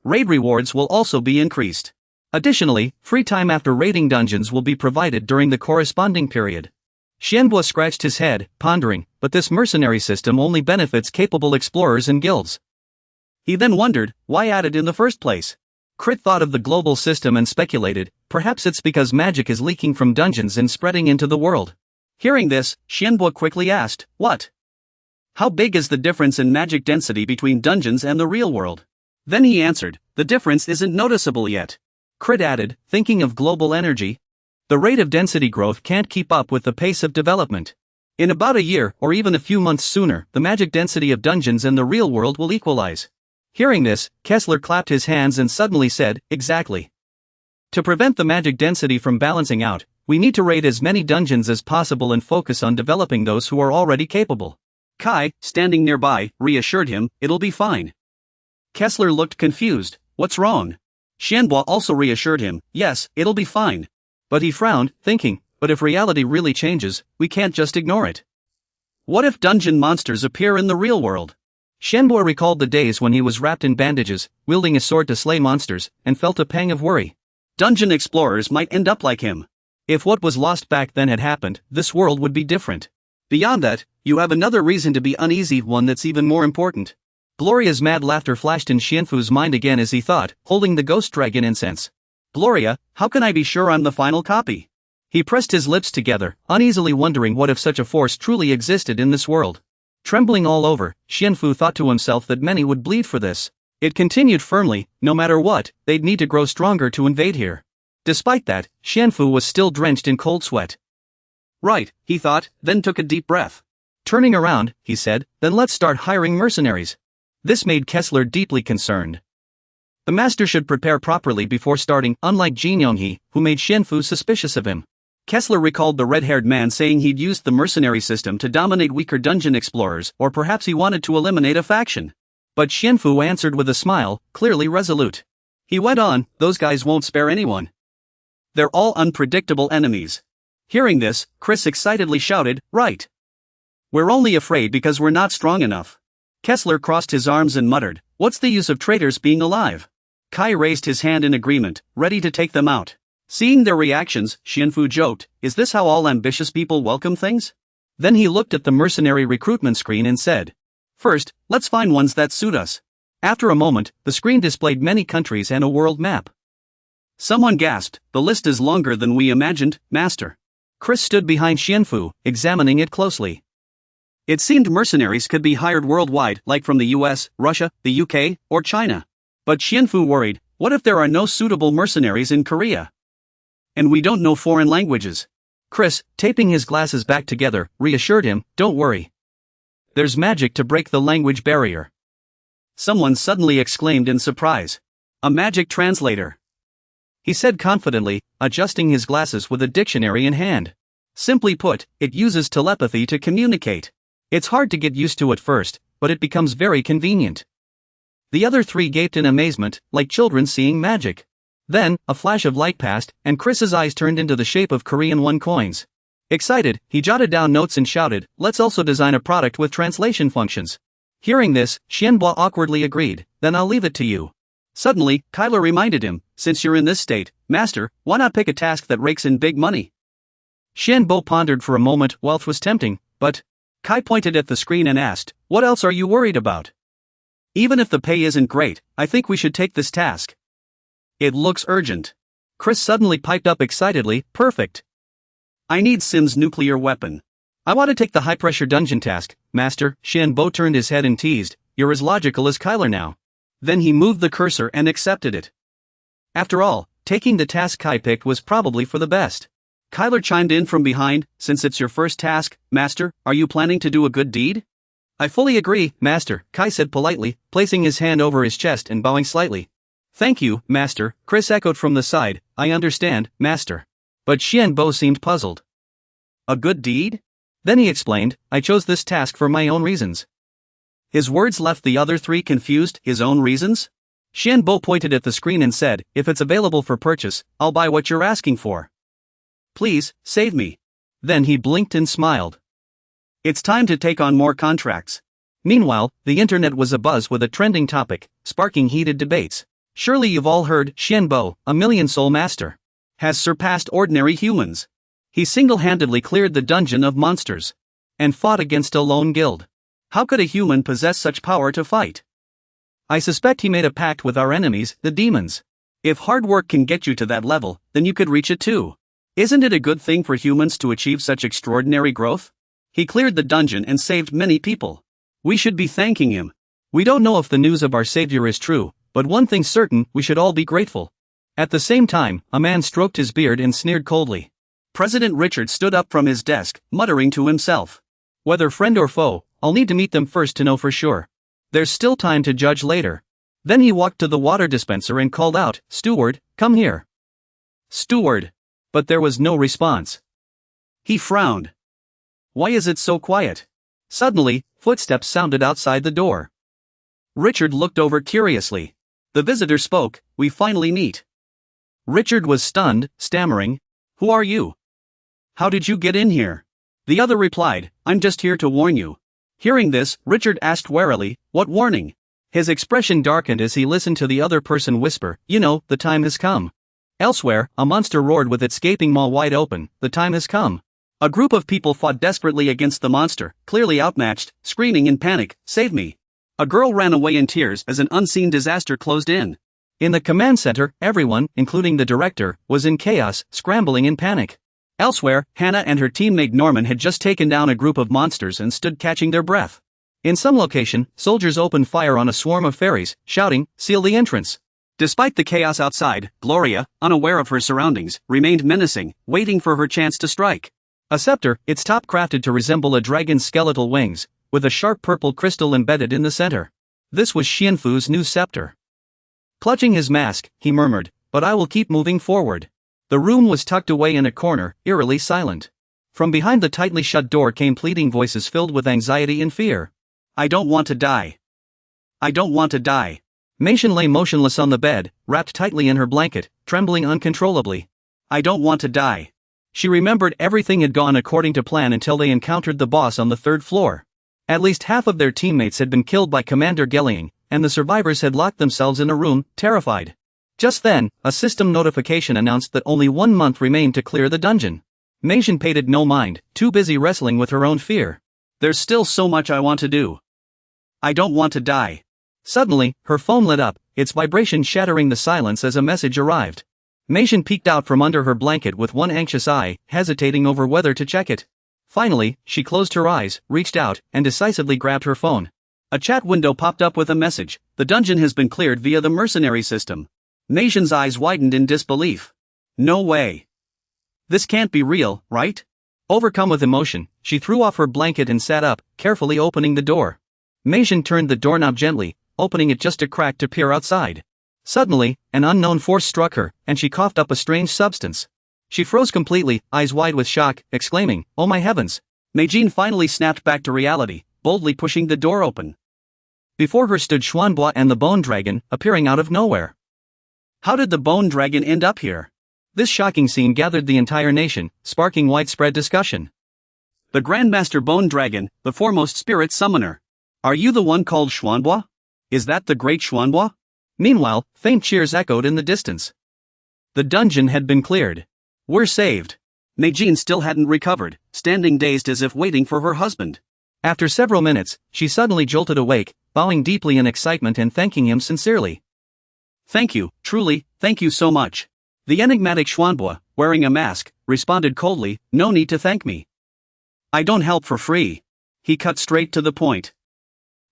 Raid rewards will also be increased. Additionally, free time after raiding dungeons will be provided during the corresponding period. Shenbo scratched his head, pondering, but this mercenary system only benefits capable explorers and guilds. He then wondered, why add it in the first place? Crit thought of the global system and speculated, perhaps it's because magic is leaking from dungeons and spreading into the world. Hearing this, Shenbo quickly asked, what? How big is the difference in magic density between dungeons and the real world? Then he answered, the difference isn't noticeable yet. Crit added, thinking of global energy. The rate of density growth can't keep up with the pace of development. In about a year, or even a few months sooner, the magic density of dungeons and the real world will equalize. Hearing this, Kessler clapped his hands and suddenly said, exactly. To prevent the magic density from balancing out, we need to raid as many dungeons as possible and focus on developing those who are already capable. Kai, standing nearby, reassured him, it'll be fine. Kessler looked confused, what's wrong? Xianbo also reassured him, yes, it'll be fine. But he frowned, thinking, but if reality really changes, we can't just ignore it. What if dungeon monsters appear in the real world? Xianbo recalled the days when he was wrapped in bandages, wielding a sword to slay monsters, and felt a pang of worry. Dungeon explorers might end up like him. If what was lost back then had happened, this world would be different. Beyond that, you have another reason to be uneasy, one that's even more important. Gloria's mad laughter flashed in Xianfu's mind again as he thought, holding the ghost dragon incense. Gloria, how can I be sure I'm the final copy? He pressed his lips together, uneasily wondering what if such a force truly existed in this world. Trembling all over, Xianfu thought to himself that many would bleed for this. It continued firmly, no matter what, they'd need to grow stronger to invade here. Despite that, Xianfu was still drenched in cold sweat. Right, he thought, then took a deep breath. Turning around, he said, then let's start hiring mercenaries. This made Kessler deeply concerned. The master should prepare properly before starting, unlike Jin Yonghe, who made Xianfu suspicious of him. Kessler recalled the red-haired man saying he'd used the mercenary system to dominate weaker dungeon explorers, or perhaps he wanted to eliminate a faction. But Xianfu answered with a smile, clearly resolute. He went on, those guys won't spare anyone. They're all unpredictable enemies. Hearing this, Chris excitedly shouted, right. We're only afraid because we're not strong enough. Kessler crossed his arms and muttered, what's the use of traitors being alive? Kai raised his hand in agreement, ready to take them out. Seeing their reactions, Xianfu joked, is this how all ambitious people welcome things? Then he looked at the mercenary recruitment screen and said, first, let's find ones that suit us. After a moment, the screen displayed many countries and a world map. Someone gasped, the list is longer than we imagined, Master. Chris stood behind Xianfu, examining it closely. It seemed mercenaries could be hired worldwide, like from the US, Russia, the UK, or China. But Xianfu worried, what if there are no suitable mercenaries in Korea? And we don't know foreign languages. Chris, taping his glasses back together, reassured him, don't worry. There's magic to break the language barrier. Someone suddenly exclaimed in surprise. A magic translator. He said confidently, adjusting his glasses with a dictionary in hand. Simply put, it uses telepathy to communicate. It's hard to get used to at first, but it becomes very convenient. The other three gaped in amazement, like children seeing magic. Then, a flash of light passed, and Chris's eyes turned into the shape of Korean 1 coins. Excited, he jotted down notes and shouted, let's also design a product with translation functions. Hearing this, Xianbo awkwardly agreed, then I'll leave it to you. Suddenly, Kyler reminded him, since you're in this state, Master, why not pick a task that rakes in big money? Xianbo pondered for a moment. Wealth was tempting, but... Kai pointed at the screen and asked, what else are you worried about? Even if the pay isn't great, I think we should take this task. It looks urgent. Chris suddenly piped up excitedly, perfect. I need Sim's nuclear weapon. I want to take the high-pressure dungeon task, Master. Xianbo turned his head and teased, you're as logical as Kyler now. Then he moved the cursor and accepted it. After all, taking the task Kai picked was probably for the best. Kyler chimed in from behind, since it's your first task, Master, are you planning to do a good deed? I fully agree, Master, Kai said politely, placing his hand over his chest and bowing slightly. Thank you, Master, Chris echoed from the side, I understand, Master. But Xianbo seemed puzzled. A good deed? Then he explained, I chose this task for my own reasons. His words left the other three confused, his own reasons? Xianbo pointed at the screen and said, if it's available for purchase, I'll buy what you're asking for. Please, save me. Then he blinked and smiled. It's time to take on more contracts. Meanwhile, the internet was abuzz with a trending topic, sparking heated debates. Surely you've all heard, Xianbo, a million-soul master, has surpassed ordinary humans. He single-handedly cleared the dungeon of monsters and fought against a lone guild. How could a human possess such power to fight? I suspect he made a pact with our enemies, the demons. If hard work can get you to that level, then you could reach it too. Isn't it a good thing for humans to achieve such extraordinary growth? He cleared the dungeon and saved many people. We should be thanking him. We don't know if the news of our savior is true, but one thing's certain, we should all be grateful. At the same time, a man stroked his beard and sneered coldly. President Richard stood up from his desk, muttering to himself. Whether friend or foe, I'll need to meet them first to know for sure. There's still time to judge later. Then he walked to the water dispenser and called out, Steward, come here. Steward. But there was no response. He frowned. Why is it so quiet? Suddenly, footsteps sounded outside the door. Richard looked over curiously. The visitor spoke, "We finally meet." Richard was stunned, stammering, "Who are you? How did you get in here?" The other replied, "I'm just here to warn you." Hearing this, Richard asked warily, "What warning?" His expression darkened as he listened to the other person whisper, "You know, the time has come." Elsewhere, a monster roared with its gaping maw wide open, "The time has come." A group of people fought desperately against the monster, clearly outmatched, screaming in panic, "Save me!" A girl ran away in tears as an unseen disaster closed in. In the command center, everyone, including the director, was in chaos, scrambling in panic. Elsewhere, Hannah and her teammate Norman had just taken down a group of monsters and stood catching their breath. In some location, soldiers opened fire on a swarm of fairies, shouting, "Seal the entrance!" Despite the chaos outside, Gloria, unaware of her surroundings, remained menacing, waiting for her chance to strike. A scepter, its top crafted to resemble a dragon's skeletal wings, with a sharp purple crystal embedded in the center. This was Xianfu's new scepter. Clutching his mask, he murmured, "But I will keep moving forward." The room was tucked away in a corner, eerily silent. From behind the tightly shut door came pleading voices filled with anxiety and fear. "I don't want to die. I don't want to die." Meishin lay motionless on the bed, wrapped tightly in her blanket, trembling uncontrollably. "I don't want to die." She remembered everything had gone according to plan until they encountered the boss on the third floor. At least half of their teammates had been killed by Commander Gelling, and the survivors had locked themselves in a room, terrified. Just then, a system notification announced that only 1 month remained to clear the dungeon. Meishin paid no mind, too busy wrestling with her own fear. "There's still so much I want to do. I don't want to die." Suddenly, her phone lit up, its vibration shattering the silence as a message arrived. Meishin peeked out from under her blanket with one anxious eye, hesitating over whether to check it. Finally, she closed her eyes, reached out, and decisively grabbed her phone. A chat window popped up with a message: "The dungeon has been cleared via the mercenary system." Meishin's eyes widened in disbelief. "No way. This can't be real, right?" Overcome with emotion, she threw off her blanket and sat up, carefully opening the door. Meishin turned the doorknob gently, opening it just a crack to peer outside. Suddenly, an unknown force struck her, and she coughed up a strange substance. She froze completely, eyes wide with shock, exclaiming, "Oh my heavens!" Meijin finally snapped back to reality, boldly pushing the door open. Before her stood Xuanbua and the Bone Dragon, appearing out of nowhere. How did the Bone Dragon end up here? This shocking scene gathered the entire nation, sparking widespread discussion. "The Grandmaster Bone Dragon, the foremost spirit summoner. Are you the one called Xuanbua? Is that the great Xuanbua?" Meanwhile, faint cheers echoed in the distance. The dungeon had been cleared. "We're saved." Meijin still hadn't recovered, standing dazed as if waiting for her husband. After several minutes, she suddenly jolted awake, bowing deeply in excitement and thanking him sincerely. "Thank you, truly, thank you so much." The enigmatic Xuanbua, wearing a mask, responded coldly, "No need to thank me. I don't help for free." He cut straight to the point.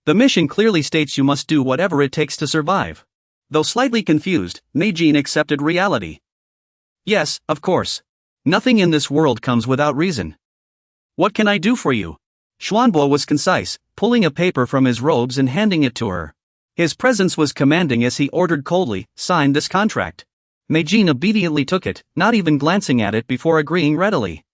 "The mission clearly states you must do whatever it takes to survive." Though slightly confused, Meijin accepted reality. "Yes, of course. Nothing in this world comes without reason. What can I do for you?" Xuanbo was concise, pulling a paper from his robes and handing it to her. His presence was commanding as he ordered coldly, "Sign this contract." Meijin obediently took it, not even glancing at it before agreeing readily.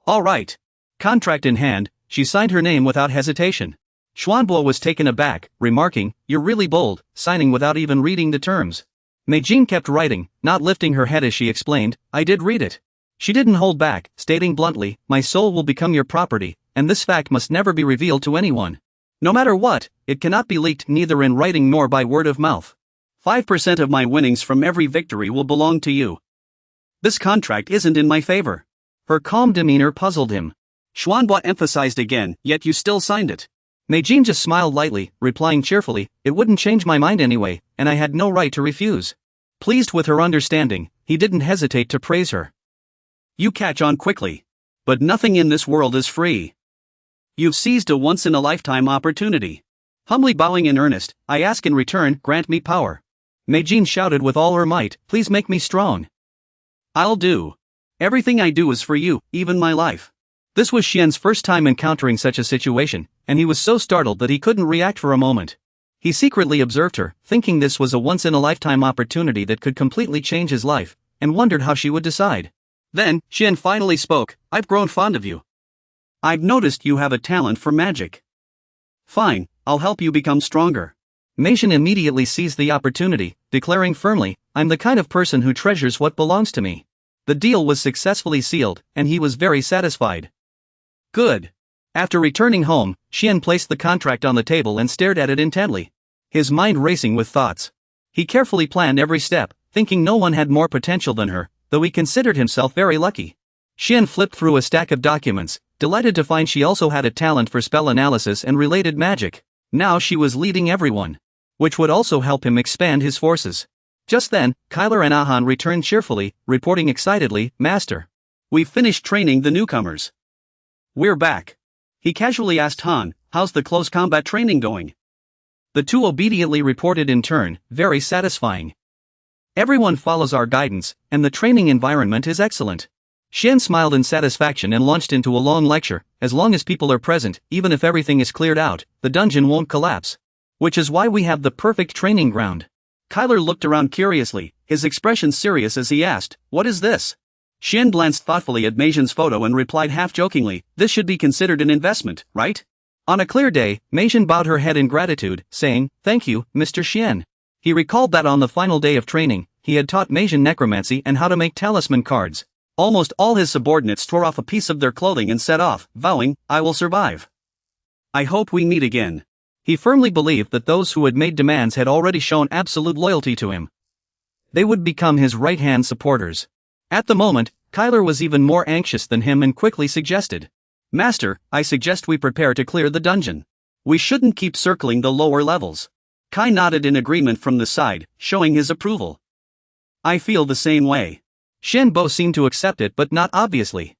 "All right." Contract in hand, she signed her name without hesitation. Xuanbo was taken aback, remarking, "You're really bold, signing without even reading the terms." Meijin kept writing, not lifting her head as she explained, "I did read it." She didn't hold back, stating bluntly, "My soul will become your property, and this fact must never be revealed to anyone. No matter what, it cannot be leaked neither in writing nor by word of mouth. 5% of my winnings from every victory will belong to you. This contract isn't in my favor." Her calm demeanor puzzled him. Xuanbo emphasized again, "Yet you still signed it." Meijin just smiled lightly, replying cheerfully, "It wouldn't change my mind anyway, and I had no right to refuse." Pleased with her understanding, he didn't hesitate to praise her. "You catch on quickly. But nothing in this world is free. You've seized a once-in-a-lifetime opportunity. Humbly bowing in earnest, I ask in return, grant me power." Meijin shouted with all her might, "Please make me strong. I'll do. Everything I do is for you, even my life." This was Xian's first time encountering such a situation, and he was so startled that he couldn't react for a moment. He secretly observed her, thinking this was a once-in-a-lifetime opportunity that could completely change his life, and wondered how she would decide. Then, Xian finally spoke, "I've grown fond of you. I've noticed you have a talent for magic. Fine, I'll help you become stronger." Mei Xin immediately seized the opportunity, declaring firmly, "I'm the kind of person who treasures what belongs to me." The deal was successfully sealed, and he was very satisfied. Good. After returning home, Xian placed the contract on the table and stared at it intently, his mind racing with thoughts. He carefully planned every step, thinking no one had more potential than her, though he considered himself very lucky. Xian flipped through a stack of documents, delighted to find she also had a talent for spell analysis and related magic. Now she was leading everyone, which would also help him expand his forces. Just then, Kyler and Ahan returned cheerfully, reporting excitedly, "Master, we've finished training the newcomers. We're back." He casually asked Han, "How's the close combat training going?" The two obediently reported in turn, "Very satisfying. Everyone follows our guidance, and the training environment is excellent." Xian smiled in satisfaction and launched into a long lecture. "As long as people are present, even if everything is cleared out, the dungeon won't collapse. Which is why we have the perfect training ground." Kyler looked around curiously, his expression serious as he asked, "What is this?" Xian glanced thoughtfully at Mei Xin's photo and replied half-jokingly, "This should be considered an investment, right?" On a clear day, Mei Xin bowed her head in gratitude, saying, "Thank you, Mr. Xian." He recalled that on the final day of training, he had taught Mei Xin necromancy and how to make talisman cards. Almost all his subordinates tore off a piece of their clothing and set off, vowing, "I will survive. I hope we meet again." He firmly believed that those who had made demands had already shown absolute loyalty to him. They would become his right-hand supporters. At the moment, Kyler was even more anxious than him and quickly suggested, "Master, I suggest we prepare to clear the dungeon. We shouldn't keep circling the lower levels." Kai nodded in agreement from the side, showing his approval. "I feel the same way." Shenbo seemed to accept it but not obviously.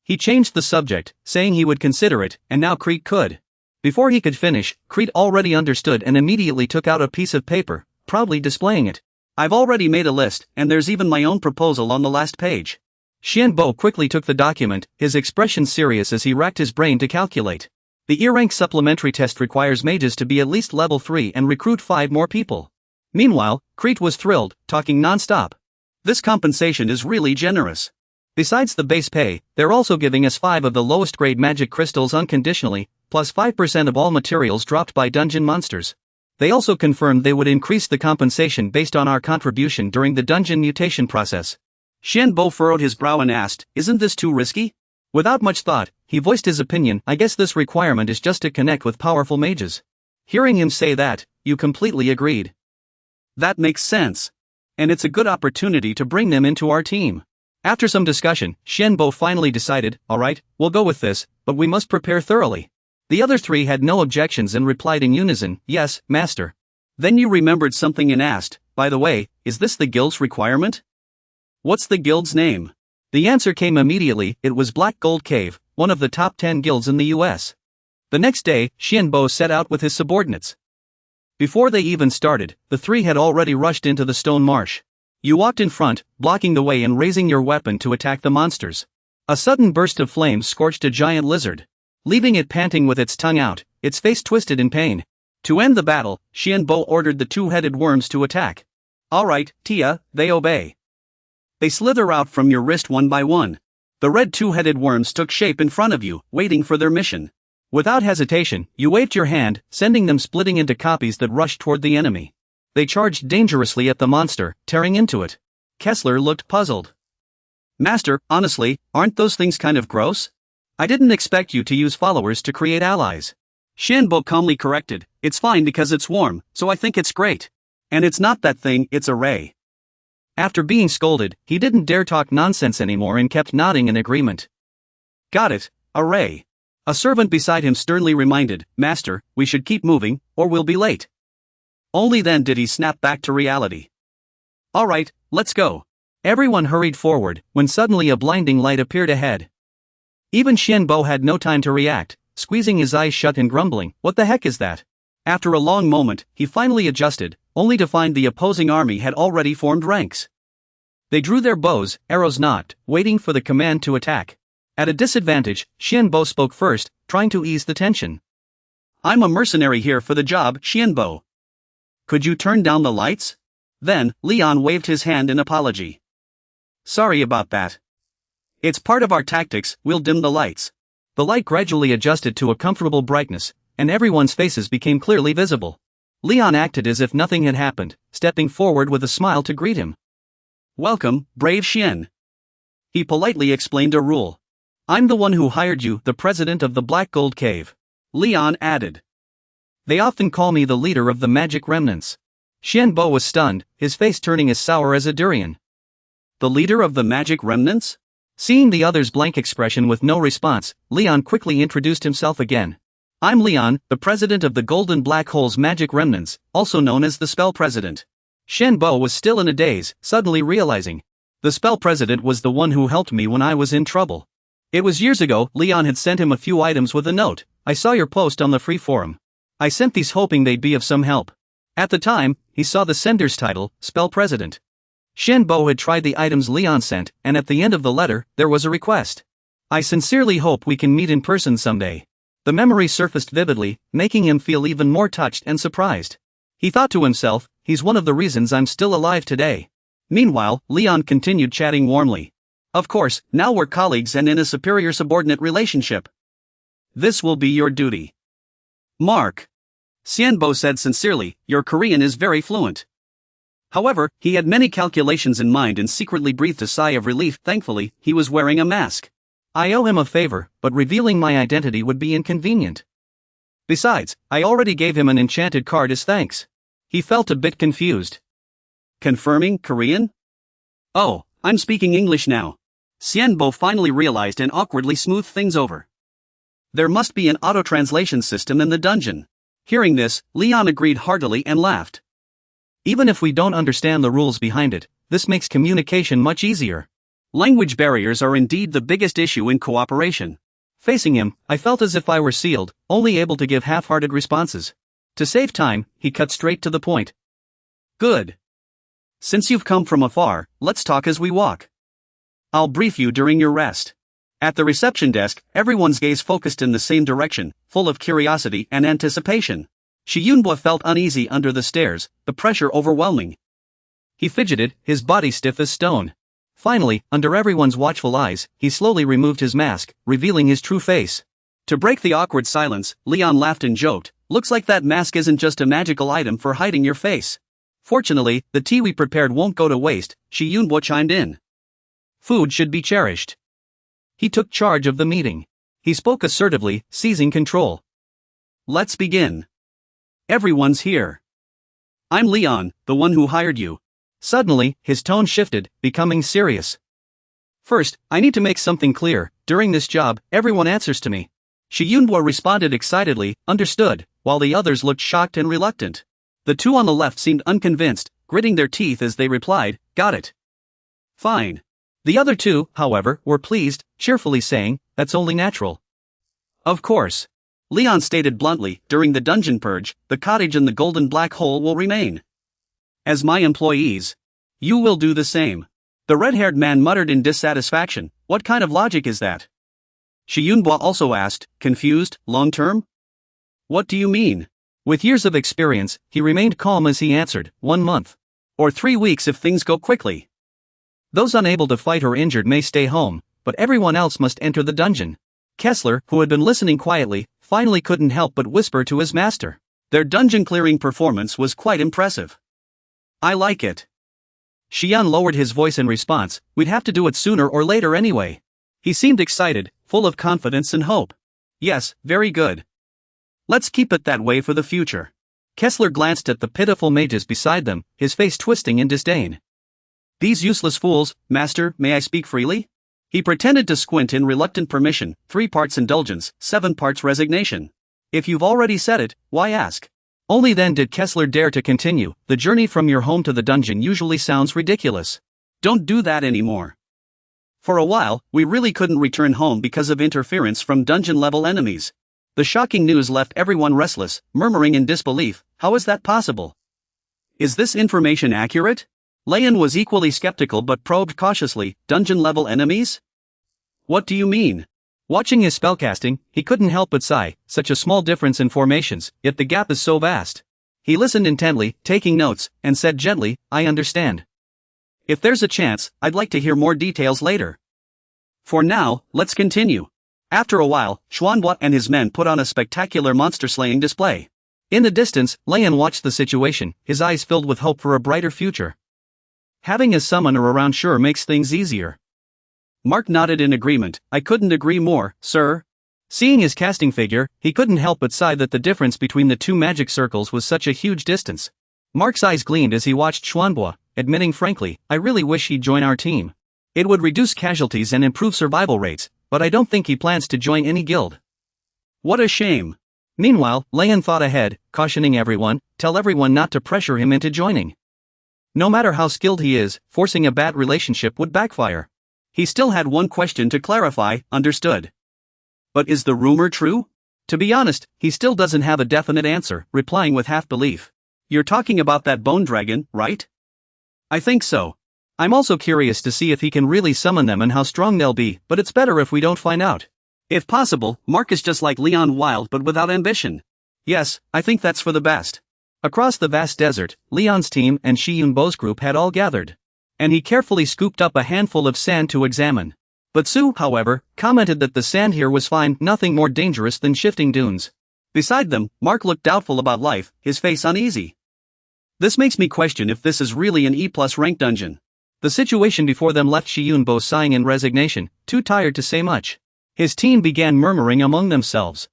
He changed the subject, saying he would consider it, and now Crete could. Before he could finish, Crete already understood and immediately took out a piece of paper, proudly displaying it. "I've already made a list, and there's even my own proposal on the last page." Shenbo quickly took the document, his expression serious as he racked his brain to calculate. The E-rank supplementary test requires mages to be at least level 3 and recruit 5 more people. Meanwhile, Crete was thrilled, talking non-stop. "This compensation is really generous. Besides the base pay, they're also giving us 5 of the lowest grade magic crystals unconditionally, plus 5% of all materials dropped by dungeon monsters. They also confirmed they would increase the compensation based on our contribution during the dungeon mutation process." Shenbo furrowed his brow and asked, "Isn't this too risky?" Without much thought, he voiced his opinion, "I guess this requirement is just to connect with powerful mages." Hearing him say that, Yu completely agreed. "That makes sense. And it's a good opportunity to bring them into our team." After some discussion, Shenbo finally decided, "Alright, we'll go with this, but we must prepare thoroughly." The other 3 had no objections and replied in unison, "Yes, Master." Then Yu remembered something and asked, "By the way, is this the guild's requirement? What's the guild's name?" The answer came immediately, it was Black Gold Cave, one of the top 10 guilds in the US. The next day, Shenbo set out with his subordinates. Before they even started, the 3 had already rushed into the stone marsh. You walked in front, blocking the way and raising your weapon to attack the monsters. A sudden burst of flames scorched a giant lizard, leaving it panting with its tongue out, its face twisted in pain. To end the battle, Shenbo ordered the 2-headed worms to attack. "Alright, Tia," they obey. They slither out from your wrist one by one. The red 2-headed worms took shape in front of you, waiting for their mission. Without hesitation, you waved your hand, sending them splitting into copies that rushed toward the enemy. They charged dangerously at the monster, tearing into it. Kessler looked puzzled. "Master, honestly, aren't those things kind of gross? I didn't expect you to use followers to create allies." Shenbo calmly corrected, "It's fine because it's warm, so I think it's great. And it's not that thing, it's a ray." After being scolded, he didn't dare talk nonsense anymore and kept nodding in agreement. "Got it, a ray." A servant beside him sternly reminded, "Master, we should keep moving, or we'll be late." Only then did he snap back to reality. "Alright, let's go." Everyone hurried forward, when suddenly a blinding light appeared ahead. Even Shenbo had no time to react, squeezing his eyes shut and grumbling, "What the heck is that?" After a long moment, he finally adjusted, only to find the opposing army had already formed ranks. They drew their bows, arrows nocked, waiting for the command to attack. At a disadvantage, Shenbo spoke first, trying to ease the tension. "I'm a mercenary here for the job, Shenbo. Could you turn down the lights?" Then, Leon waved his hand in apology. Sorry about that. It's part of our tactics, we'll dim the lights. The light gradually adjusted to a comfortable brightness, and everyone's faces became clearly visible. Leon acted as if nothing had happened, stepping forward with a smile to greet him. Welcome, brave Xian. He politely explained a rule. I'm the one who hired you, the president of the Black Gold Cave. Leon added. They often call me the leader of the magic remnants. Xianbo was stunned, his face turning as sour as a durian. The leader of the magic remnants? Seeing the other's blank expression with no response, Leon quickly introduced himself again. I'm Leon, the president of the Golden Black Hole's magic remnants, also known as the Spell President. Xianbo was still in a daze, suddenly realizing. The Spell President was the one who helped me when I was in trouble. It was years ago. Leon had sent him a few items with a note. I saw your post on the free forum. I sent these hoping they'd be of some help. At the time, he saw the sender's title, Spell President. Xianbo had tried the items Leon sent, and at the end of the letter, there was a request. I sincerely hope we can meet in person someday. The memory surfaced vividly, making him feel even more touched and surprised. He thought to himself, he's one of the reasons I'm still alive today. Meanwhile, Leon continued chatting warmly. Of course, now we're colleagues and in a superior-subordinate relationship. This will be your duty. Mark. Xianbo said sincerely, your Korean is very fluent. However, he had many calculations in mind and secretly breathed a sigh of relief. Thankfully, he was wearing a mask. I owe him a favor, but revealing my identity would be inconvenient. Besides, I already gave him an enchanted card as thanks. He felt a bit confused. Confirming Korean? Oh, I'm speaking English now. Xianbo finally realized and awkwardly smoothed things over. There must be an auto-translation system in the dungeon. Hearing this, Leon agreed heartily and laughed. Even if we don't understand the rules behind it, this makes communication much easier. Language barriers are indeed the biggest issue in cooperation. Facing him, I felt as if I were sealed, only able to give half-hearted responses. To save time, he cut straight to the point. Good. Since you've come from afar, let's talk as we walk. I'll brief you during your rest. At the reception desk, everyone's gaze focused in the same direction, full of curiosity and anticipation. Yunbo felt uneasy under the stairs, the pressure overwhelming. He fidgeted, his body stiff as stone. Finally, under everyone's watchful eyes, he slowly removed his mask, revealing his true face. To break the awkward silence, Leon laughed and joked, looks like that mask isn't just a magical item for hiding your face. Fortunately, the tea we prepared won't go to waste, Yunbo chimed in. Food should be cherished. He took charge of the meeting. He spoke assertively, seizing control. Let's begin. Everyone's here. I'm Leon, the one who hired you. Suddenly, his tone shifted, becoming serious. First, I need to make something clear. During this job, everyone answers to me. Yunbo responded excitedly, understood, while the others looked shocked and reluctant. The two on the left seemed unconvinced, gritting their teeth as they replied, got it. Fine. The other two, however, were pleased, cheerfully saying, that's only natural. Of course. Leon stated bluntly, during the dungeon purge, the cottage and the Golden Black Hole will remain. As my employees. You will do the same. The red-haired man muttered in dissatisfaction, what kind of logic is that? Yunbo also asked, confused, long-term? What do you mean? With years of experience, he remained calm as he answered, 1 month. Or 3 weeks if things go quickly. Those unable to fight or injured may stay home, but everyone else must enter the dungeon. Kessler, who had been listening quietly, finally couldn't help but whisper to his master. Their dungeon-clearing performance was quite impressive. I like it. Xian lowered his voice in response, we'd have to do it sooner or later anyway. He seemed excited, full of confidence and hope. Yes, very good. Let's keep it that way for the future. Kessler glanced at the pitiful mages beside them, his face twisting in disdain. These useless fools, master, may I speak freely? He pretended to squint in reluctant permission, 3 parts indulgence, 7 parts resignation. If you've already said it, why ask? Only then did Kessler dare to continue, the journey from your home to the dungeon usually sounds ridiculous. Don't do that anymore. For a while, we really couldn't return home because of interference from dungeon-level enemies. The shocking news left everyone restless, murmuring in disbelief, how is that possible? Is this information accurate? Leon was equally skeptical but probed cautiously, dungeon-level enemies? What do you mean? Watching his spellcasting, he couldn't help but sigh, such a small difference in formations, yet the gap is so vast. He listened intently, taking notes, and said gently, I understand. If there's a chance, I'd like to hear more details later. For now, let's continue. After a while, Xuanhua and his men put on a spectacular monster-slaying display. In the distance, Lian watched the situation, his eyes filled with hope for a brighter future. Having a summoner around sure makes things easier. Mark nodded in agreement. I couldn't agree more, sir. Seeing his casting figure, he couldn't help but sigh that the difference between the two magic circles was such a huge distance. Mark's eyes gleamed as he watched Xuanhua, admitting frankly, I really wish he'd join our team. It would reduce casualties and improve survival rates, but I don't think he plans to join any guild. What a shame. Meanwhile, Lian thought ahead, cautioning everyone, tell everyone not to pressure him into joining. No matter how skilled he is, forcing a bad relationship would backfire. He still had one question to clarify, understood. But is the rumor true? To be honest, he still doesn't have a definite answer, replying with half belief. You're talking about that bone dragon, right? I think so. I'm also curious to see if he can really summon them and how strong they'll be, but it's better if we don't find out. If possible, Mark is just like Leon Wild but without ambition. Yes, I think that's for the best. Across the vast desert, Leon's team and Shi Yunbo's group had all gathered. And he carefully scooped up a handful of sand to examine. But Su, however, commented that the sand here was fine, nothing more dangerous than shifting dunes. Beside them, Mark looked doubtful about life, his face uneasy. This makes me question if this is really an E+ rank dungeon. The situation before them left Shi Yunbo sighing in resignation, too tired to say much. His team began murmuring among themselves.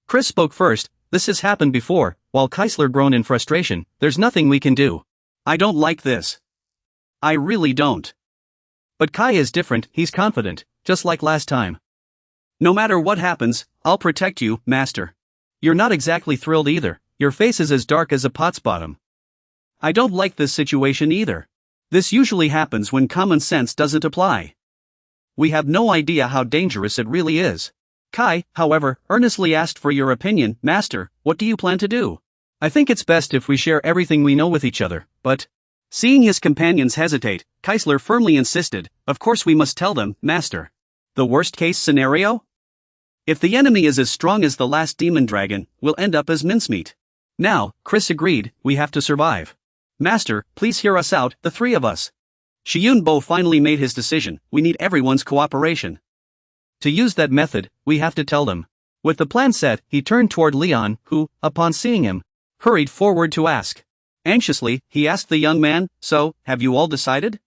Chris spoke first. This has happened before, while Keisler groaned in frustration. There's nothing we can do. I don't like this. I really don't. But Kai is different, he's confident, just like last time. No matter what happens, I'll protect you, Master. You're not exactly thrilled either, your face is as dark as a pot's bottom. I don't like this situation either. This usually happens when common sense doesn't apply. We have no idea how dangerous it really is. Kai, however, earnestly asked for your opinion, Master, what do you plan to do? I think it's best if we share everything we know with each other, but... Seeing his companions hesitate, Keisler firmly insisted, of course we must tell them, Master. The worst-case scenario? If the enemy is as strong as the last demon dragon, we'll end up as mincemeat. Now, Chris agreed, we have to survive. Master, please hear us out, the three of us. Shi Yunbo finally made his decision, we need everyone's cooperation. To use that method, we have to tell them. With the plan set, he turned toward Leon, who, upon seeing him, hurried forward to ask. Anxiously, he asked the young man, so, have you all decided?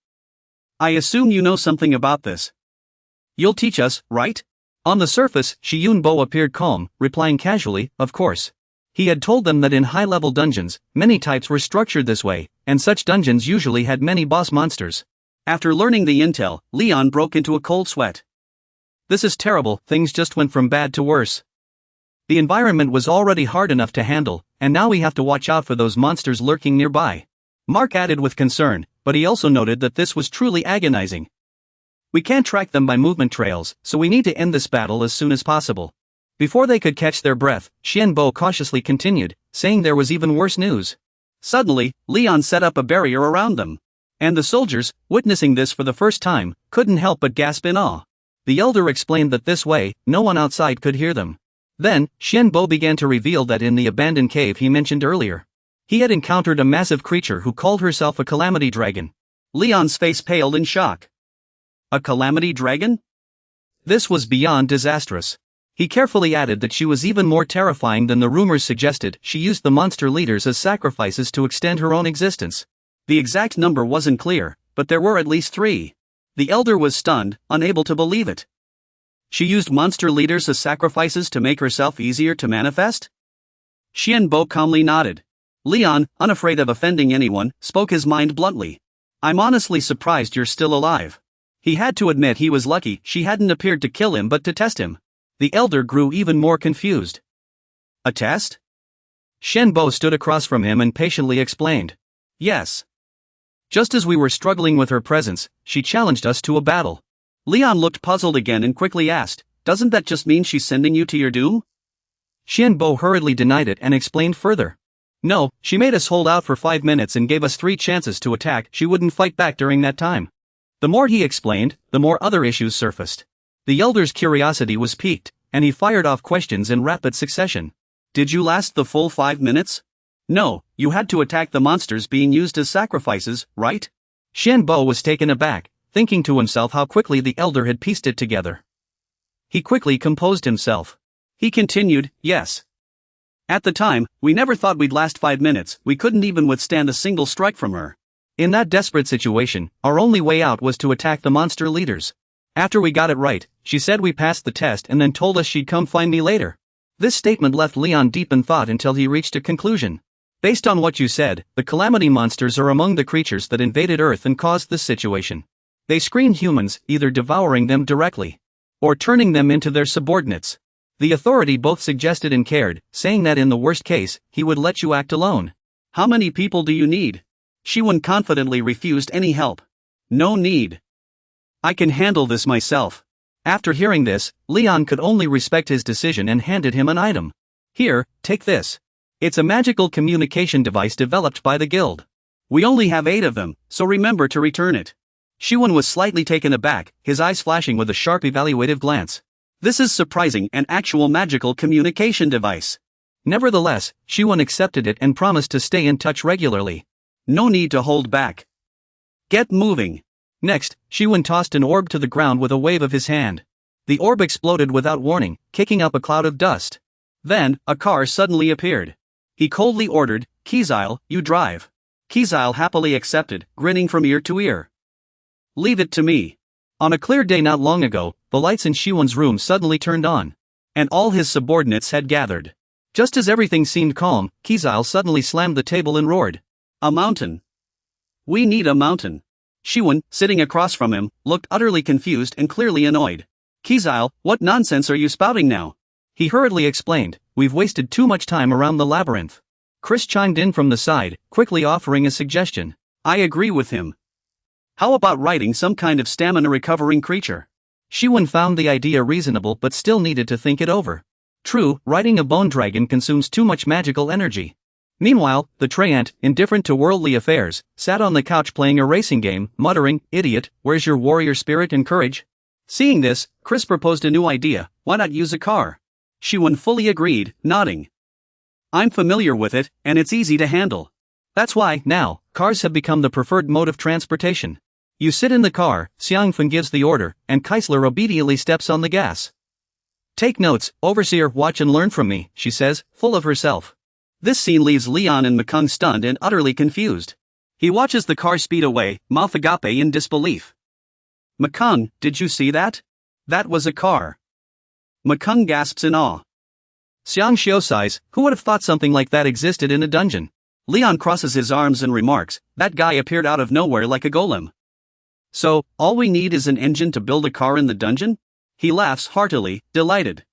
I assume you know something about this. You'll teach us, right? On the surface, Shi Yunbo appeared calm, replying casually, of course. He had told them that in high-level dungeons, many types were structured this way, and such dungeons usually had many boss monsters. After learning the intel, Leon broke into a cold sweat. This is terrible, things just went from bad to worse. The environment was already hard enough to handle, and now we have to watch out for those monsters lurking nearby. Mark added with concern, but he also noted that this was truly agonizing. We can't track them by movement trails, so we need to end this battle as soon as possible. Before they could catch their breath, Xianbo cautiously continued, saying there was even worse news. Suddenly, Leon set up a barrier around them. And the soldiers, witnessing this for the first time, couldn't help but gasp in awe. The elder explained that this way, no one outside could hear them. Then, Xianbo began to reveal that in the abandoned cave he mentioned earlier, he had encountered a massive creature who called herself a calamity dragon. Leon's face paled in shock. A calamity dragon? This was beyond disastrous. He carefully added that she was even more terrifying than the rumors suggested. She used the monster leaders as sacrifices to extend her own existence. The exact number wasn't clear, but there were at least 3. The elder was stunned, unable to believe it. She used monster leaders as sacrifices to make herself easier to manifest? Xianbo calmly nodded. Leon, unafraid of offending anyone, spoke his mind bluntly. I'm honestly surprised you're still alive. He had to admit he was lucky she hadn't appeared to kill him but to test him. The elder grew even more confused. A test? Xianbo stood across from him and patiently explained. Yes. Just as we were struggling with her presence, she challenged us to a battle. Leon looked puzzled again and quickly asked, doesn't that just mean she's sending you to your doom? Xianbo hurriedly denied it and explained further. No, she made us hold out for 5 minutes and gave us 3 chances to attack. She wouldn't fight back during that time. The more he explained, the more other issues surfaced. The elder's curiosity was piqued, and he fired off questions in rapid succession. Did you last the full 5 minutes? No, you had to attack the monsters being used as sacrifices, right? Xianbo was taken aback, thinking to himself how quickly the elder had pieced it together. He quickly composed himself. He continued, yes. At the time, we never thought we'd last 5 minutes, we couldn't even withstand a single strike from her. In that desperate situation, our only way out was to attack the monster leaders. After we got it right, she said we passed the test and then told us she'd come find me later. This statement left Leon deep in thought until he reached a conclusion. Based on what you said, the Calamity monsters are among the creatures that invaded Earth and caused this situation. They screened humans, either devouring them directly or turning them into their subordinates. The authority both suggested and cared, saying that in the worst case, he would let you act alone. How many people do you need? Shiwen confidently refused any help. No need. I can handle this myself. After hearing this, Leon could only respect his decision and handed him an item. Here, take this. It's a magical communication device developed by the guild. We only have 8 of them, so remember to return it. Shiwen was slightly taken aback, his eyes flashing with a sharp evaluative glance. This is surprising, an actual magical communication device. Nevertheless, Shiwen accepted it and promised to stay in touch regularly. No need to hold back. Get moving. Next, Shiwen tossed an orb to the ground with a wave of his hand. The orb exploded without warning, kicking up a cloud of dust. Then, a car suddenly appeared. He coldly ordered, Kizile, you drive. Kizile happily accepted, grinning from ear to ear. Leave it to me. On a clear day not long ago, the lights in Shiwen's room suddenly turned on. And all his subordinates had gathered. Just as everything seemed calm, Kizile suddenly slammed the table and roared. A mountain. We need a mountain. Shiwen, sitting across from him, looked utterly confused and clearly annoyed. Kizile, what nonsense are you spouting now? He hurriedly explained, we've wasted too much time around the labyrinth. Chris chimed in from the side, quickly offering a suggestion. I agree with him. How about riding some kind of stamina-recovering creature? Shiwen found the idea reasonable but still needed to think it over. True, riding a bone dragon consumes too much magical energy. Meanwhile, the Treant, indifferent to worldly affairs, sat on the couch playing a racing game, muttering, Idiot, where's your warrior spirit and courage? Seeing this, Chris proposed a new idea, why not use a car? Shiwen fully agreed, nodding. I'm familiar with it, and it's easy to handle. That's why, now, cars have become the preferred mode of transportation. You sit in the car, Xiangfen gives the order, and Keisler obediently steps on the gas. Take notes, Overseer, watch and learn from me, she says, full of herself. This scene leaves Leon and Mekong stunned and utterly confused. He watches the car speed away, mouth agape in disbelief. Mekong, did you see that? That was a car. Mekong gasps in awe. Xiang Xiu sighs, who would have thought something like that existed in a dungeon? Leon crosses his arms and remarks, that guy appeared out of nowhere like a golem. So, all we need is an engine to build a car in the dungeon? He laughs heartily, delighted.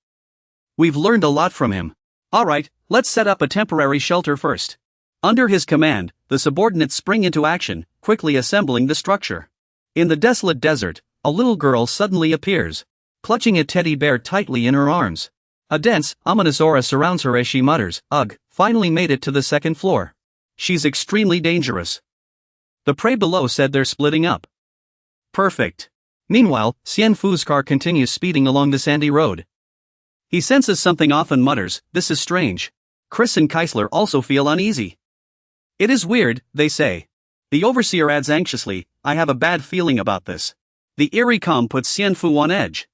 We've learned a lot from him. Alright, let's set up a temporary shelter first. Under his command, the subordinates spring into action, quickly assembling the structure. In the desolate desert, a little girl suddenly appears, clutching a teddy bear tightly in her arms. A dense, ominous aura surrounds her as she mutters, Ugh, finally made it to the 2nd floor. She's extremely dangerous. The prey below said they're splitting up. Perfect. Meanwhile, Xian Fu's car continues speeding along the sandy road. He senses something off and mutters, this is strange. Chris and Keisler also feel uneasy. It is weird, they say. The overseer adds anxiously, I have a bad feeling about this. The eerie calm puts Xian Fu on edge.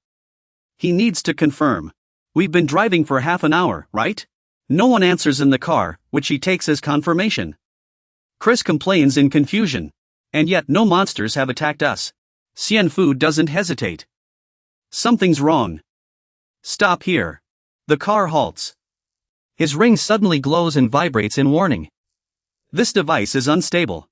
He needs to confirm. We've been driving for half an hour, right? No one answers in the car, which he takes as confirmation. Chris complains in confusion. And yet no monsters have attacked us. Xian Fu doesn't hesitate. Something's wrong. Stop here. The car halts. His ring suddenly glows and vibrates in warning. This device is unstable.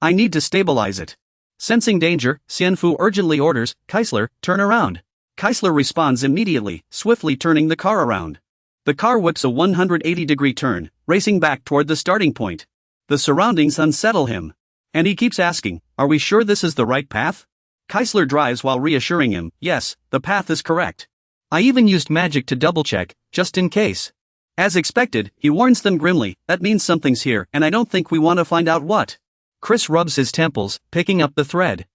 I need to stabilize it. Sensing danger, Xian Fu urgently orders, Keisler, turn around. Keisler responds immediately, swiftly turning the car around. The car whips a 180-degree turn, racing back toward the starting point. The surroundings unsettle him. And he keeps asking, are we sure this is the right path? Keisler drives while reassuring him, yes, the path is correct. I even used magic to double-check, just in case. As expected, he warns them grimly, that means something's here and I don't think we want to find out what. Chris rubs his temples, picking up the thread.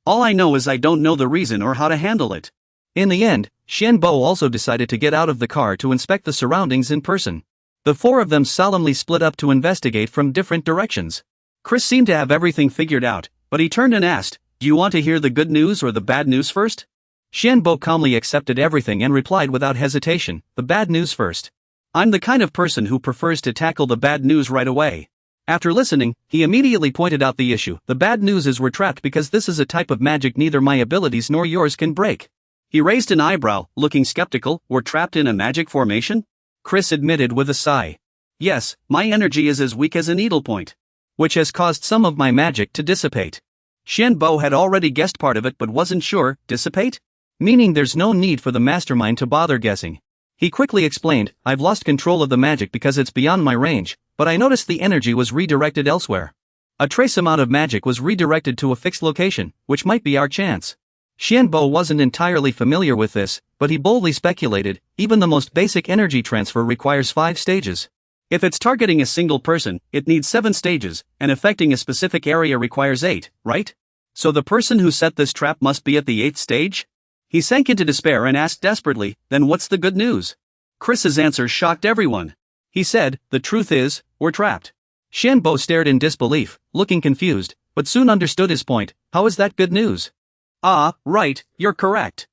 All I know is I don't know the reason or how to handle it. In the end, Xianbo also decided to get out of the car to inspect the surroundings in person. The 4 of them solemnly split up to investigate from different directions. Chris seemed to have everything figured out, But he turned and asked, "Do you want to hear the good news or the bad news first?" Xianbo calmly accepted everything and replied without hesitation, "The bad news first." I'm the kind of person who prefers to tackle the bad news right away. After listening, he immediately pointed out the issue. "The bad news is we're trapped because this is a type of magic neither my abilities nor yours can break." He raised an eyebrow, looking skeptical. "We're trapped in a magic formation?" Chris admitted with a sigh. "Yes, my energy is as weak as a needlepoint, which has caused some of my magic to dissipate." Xianbo had already guessed part of it but wasn't sure. Dissipate? Meaning there's no need for the mastermind to bother guessing. He quickly explained, "I've lost control of the magic because it's beyond my range, but I noticed the energy was redirected elsewhere. A trace amount of magic was redirected to a fixed location, which might be our chance." Xianbo wasn't entirely familiar with this, but he boldly speculated, even the most basic energy transfer requires 5 stages. If it's targeting a single person, it needs 7 stages, and affecting a specific area requires 8, right? So the person who set this trap must be at the 8th stage? He sank into despair and asked desperately, "Then what's the good news?" Chris's answer shocked everyone. He said, "The truth is, we're trapped." Xianbo stared in disbelief, looking confused, but soon understood his point. "How is that good news?" "Ah, right, you're correct."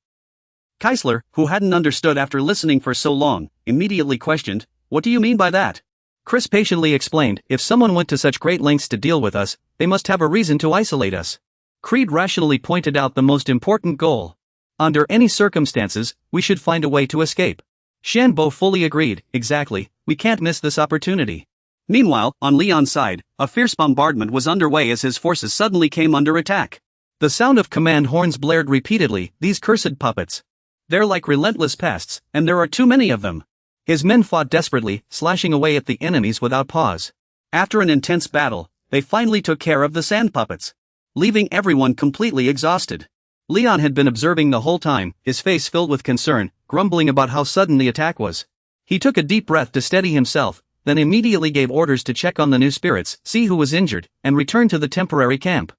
Keisler, who hadn't understood after listening for so long, immediately questioned, "What do you mean by that?" Chris patiently explained, "If someone went to such great lengths to deal with us, they must have a reason to isolate us." Creed rationally pointed out the most important goal. "Under any circumstances, we should find a way to escape." Xianbo fully agreed, "Exactly, we can't miss this opportunity." Meanwhile, on Leon's side, a fierce bombardment was underway as his forces suddenly came under attack. The sound of command horns blared repeatedly. "These cursed puppets. They're like relentless pests, and there are too many of them." His men fought desperately, slashing away at the enemies without pause. After an intense battle, they finally took care of the sand puppets, leaving everyone completely exhausted. Leon had been observing the whole time, his face filled with concern, grumbling about how sudden the attack was. He took a deep breath to steady himself, then immediately gave orders to check on the new spirits, see who was injured, and return to the temporary camp.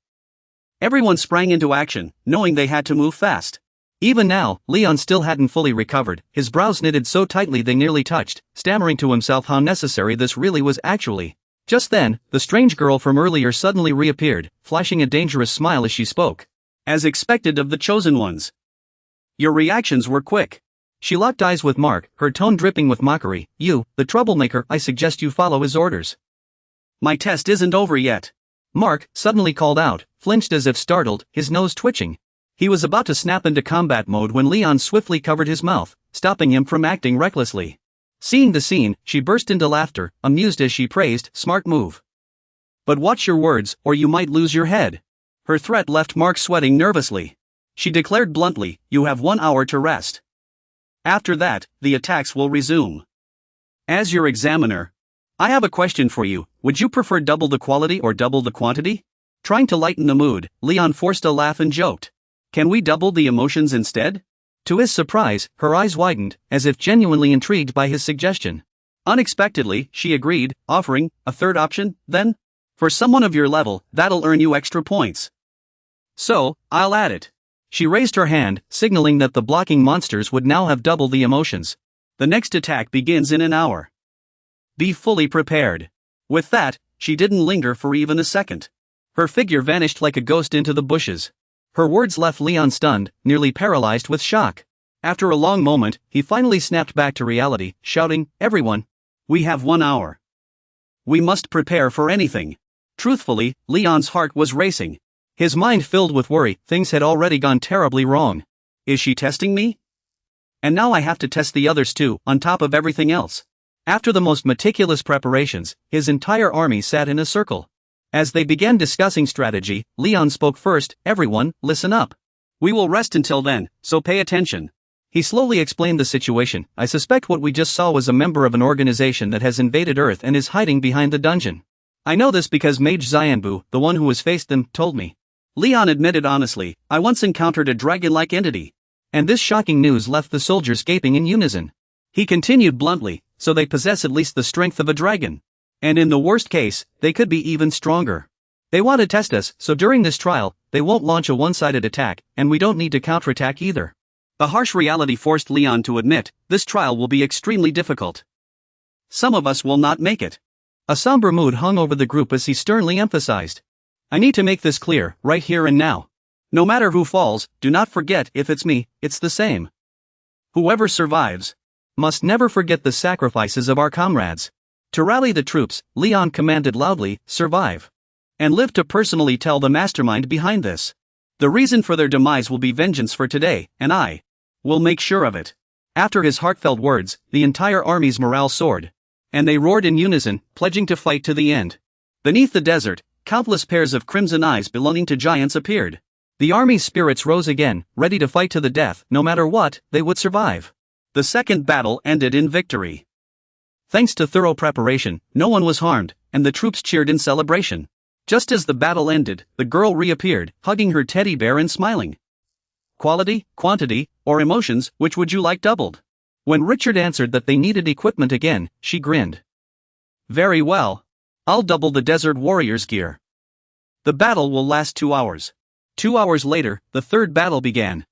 Everyone sprang into action, knowing they had to move fast. Even now, Leon still hadn't fully recovered, his brows knitted so tightly they nearly touched, stammering to himself how necessary this really was actually. Just then, the strange girl from earlier suddenly reappeared, flashing a dangerous smile as she spoke. As expected of the chosen ones. Your reactions were quick. She locked eyes with Mark, her tone dripping with mockery. "You, the troublemaker, I suggest you follow his orders." "My test isn't over yet." Mark suddenly called out, flinched as if startled, his nose twitching. He was about to snap into combat mode when Leon swiftly covered his mouth, stopping him from acting recklessly. Seeing the scene, she burst into laughter, amused as she praised, "Smart move. But watch your words, or you might lose your head." Her threat left Mark sweating nervously. She declared bluntly, "You have 1 hour to rest. After that, the attacks will resume. As your examiner, I have a question for you. Would you prefer double the quality or double the quantity?" Trying to lighten the mood, Leon forced a laugh and joked, "Can we double the emotions instead?" To his surprise, her eyes widened, as if genuinely intrigued by his suggestion. Unexpectedly, she agreed, offering, "A third option, then? For someone of your level, that'll earn you extra points. So, I'll add it." She raised her hand, signaling that the blocking monsters would now have double the emotions. "The next attack begins in an hour. Be fully prepared." With that, she didn't linger for even a second. Her figure vanished like a ghost into the bushes. Her words left Leon stunned, nearly paralyzed with shock. After a long moment, he finally snapped back to reality, shouting, "Everyone! We have 1 hour. We must prepare for anything." Truthfully, Leon's heart was racing. His mind filled with worry, things had already gone terribly wrong. Is she testing me? And now I have to test the others too, on top of everything else. After the most meticulous preparations, his entire army sat in a circle. As they began discussing strategy, Leon spoke first, "Everyone, listen up. We will rest until then, so pay attention." He slowly explained the situation. "I suspect what we just saw was a member of an organization that has invaded Earth and is hiding behind the dungeon. I know this because Mage Xianbu, the one who has faced them, told me." Leon admitted honestly, "I once encountered a dragon-like entity." And this shocking news left the soldiers gaping in unison. He continued bluntly, "So they possess at least the strength of a dragon. And in the worst case, they could be even stronger. They want to test us, so during this trial, they won't launch a one-sided attack, and we don't need to counterattack either." The harsh reality forced Leon to admit, this trial will be extremely difficult. Some of us will not make it. A somber mood hung over the group as he sternly emphasized, I need to make this clear, right here and now. No matter who falls, do not forget if it's me, it's the same. Whoever survives must never forget the sacrifices of our comrades. To rally the troops, Leon commanded loudly, survive. And live to personally tell the mastermind behind this. The reason for their demise will be vengeance for today, and I will make sure of it. After his heartfelt words, the entire army's morale soared. And they roared in unison, pledging to fight to the end. Beneath the desert, countless pairs of crimson eyes belonging to giants appeared. The army's spirits rose again, ready to fight to the death. No matter what, they would survive. The second battle ended in victory. Thanks to thorough preparation, no one was harmed, and the troops cheered in celebration. Just as the battle ended, the girl reappeared, hugging her teddy bear and smiling. Quality, quantity, or emotions, which would you like doubled? When Richard answered that they needed equipment again, she grinned. Very well. I'll double the Desert Warrior's gear. The battle will last 2 hours. 2 hours later, the third battle began.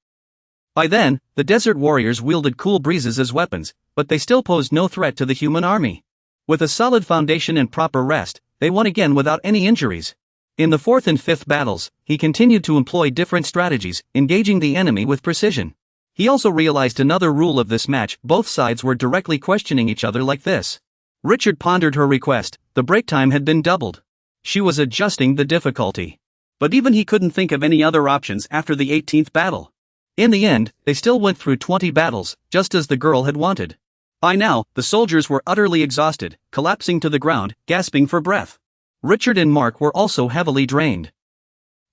By then, the Desert Warriors wielded cool breezes as weapons, but they still posed no threat to the human army. With a solid foundation and proper rest, they won again without any injuries. In the fourth and fifth battles, he continued to employ different strategies, engaging the enemy with precision. He also realized another rule of this match: both sides were directly questioning each other like this. Richard pondered her request. The break time had been doubled. She was adjusting the difficulty. But even he couldn't think of any other options after the 18th battle. In the end, they still went through 20 battles, just as the girl had wanted. By now, the soldiers were utterly exhausted, collapsing to the ground, gasping for breath. Richard and Mark were also heavily drained.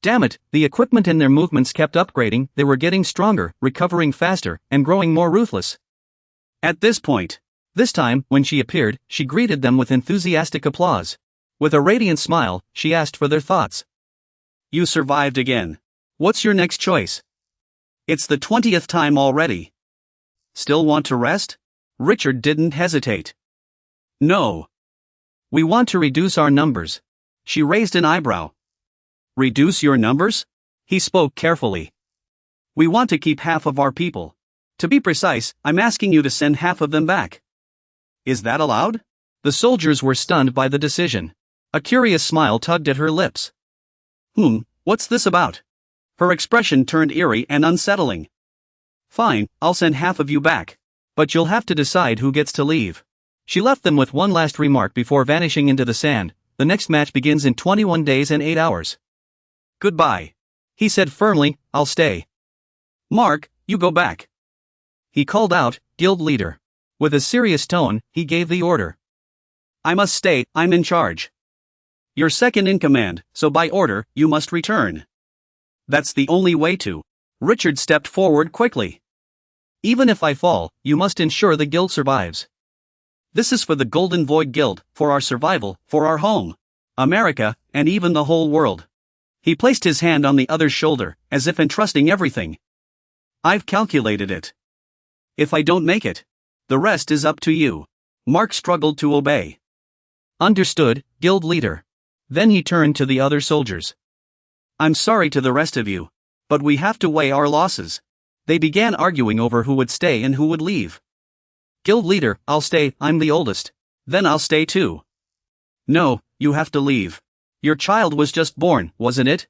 Damn it, the equipment and their movements kept upgrading. They were getting stronger, recovering faster, and growing more ruthless. At this time, when she appeared, she greeted them with enthusiastic applause. With a radiant smile, she asked for their thoughts. You survived again. What's your next choice? It's the 20th time already. Still want to rest? Richard didn't hesitate. No. We want to reduce our numbers. She raised an eyebrow. Reduce your numbers? He spoke carefully. We want to keep half of our people. To be precise, I'm asking you to send half of them back. Is that allowed? The soldiers were stunned by the decision. A curious smile tugged at her lips. What's this about? Her expression turned eerie and unsettling. Fine, I'll send half of you back. But you'll have to decide who gets to leave. She left them with one last remark before vanishing into the sand. The next match begins in 21 days and 8 hours. Goodbye. He said firmly, I'll stay. Mark, you go back. He called out, guild leader. With a serious tone, he gave the order. I must stay, I'm in charge. You're second in command, so by order, you must return. That's the only way to. Richard stepped forward quickly. Even if I fall, you must ensure the guild survives. This is for the Golden Void Guild, for our survival, for our home, America, and even the whole world. He placed his hand on the other's shoulder, as if entrusting everything. I've calculated it. If I don't make it, the rest is up to you. Mark struggled to obey. Understood, guild leader. Then he turned to the other soldiers. I'm sorry to the rest of you, but we have to weigh our losses. They began arguing over who would stay and who would leave. Guild leader, I'll stay, I'm the oldest. Then I'll stay too. No, you have to leave. Your child was just born, wasn't it?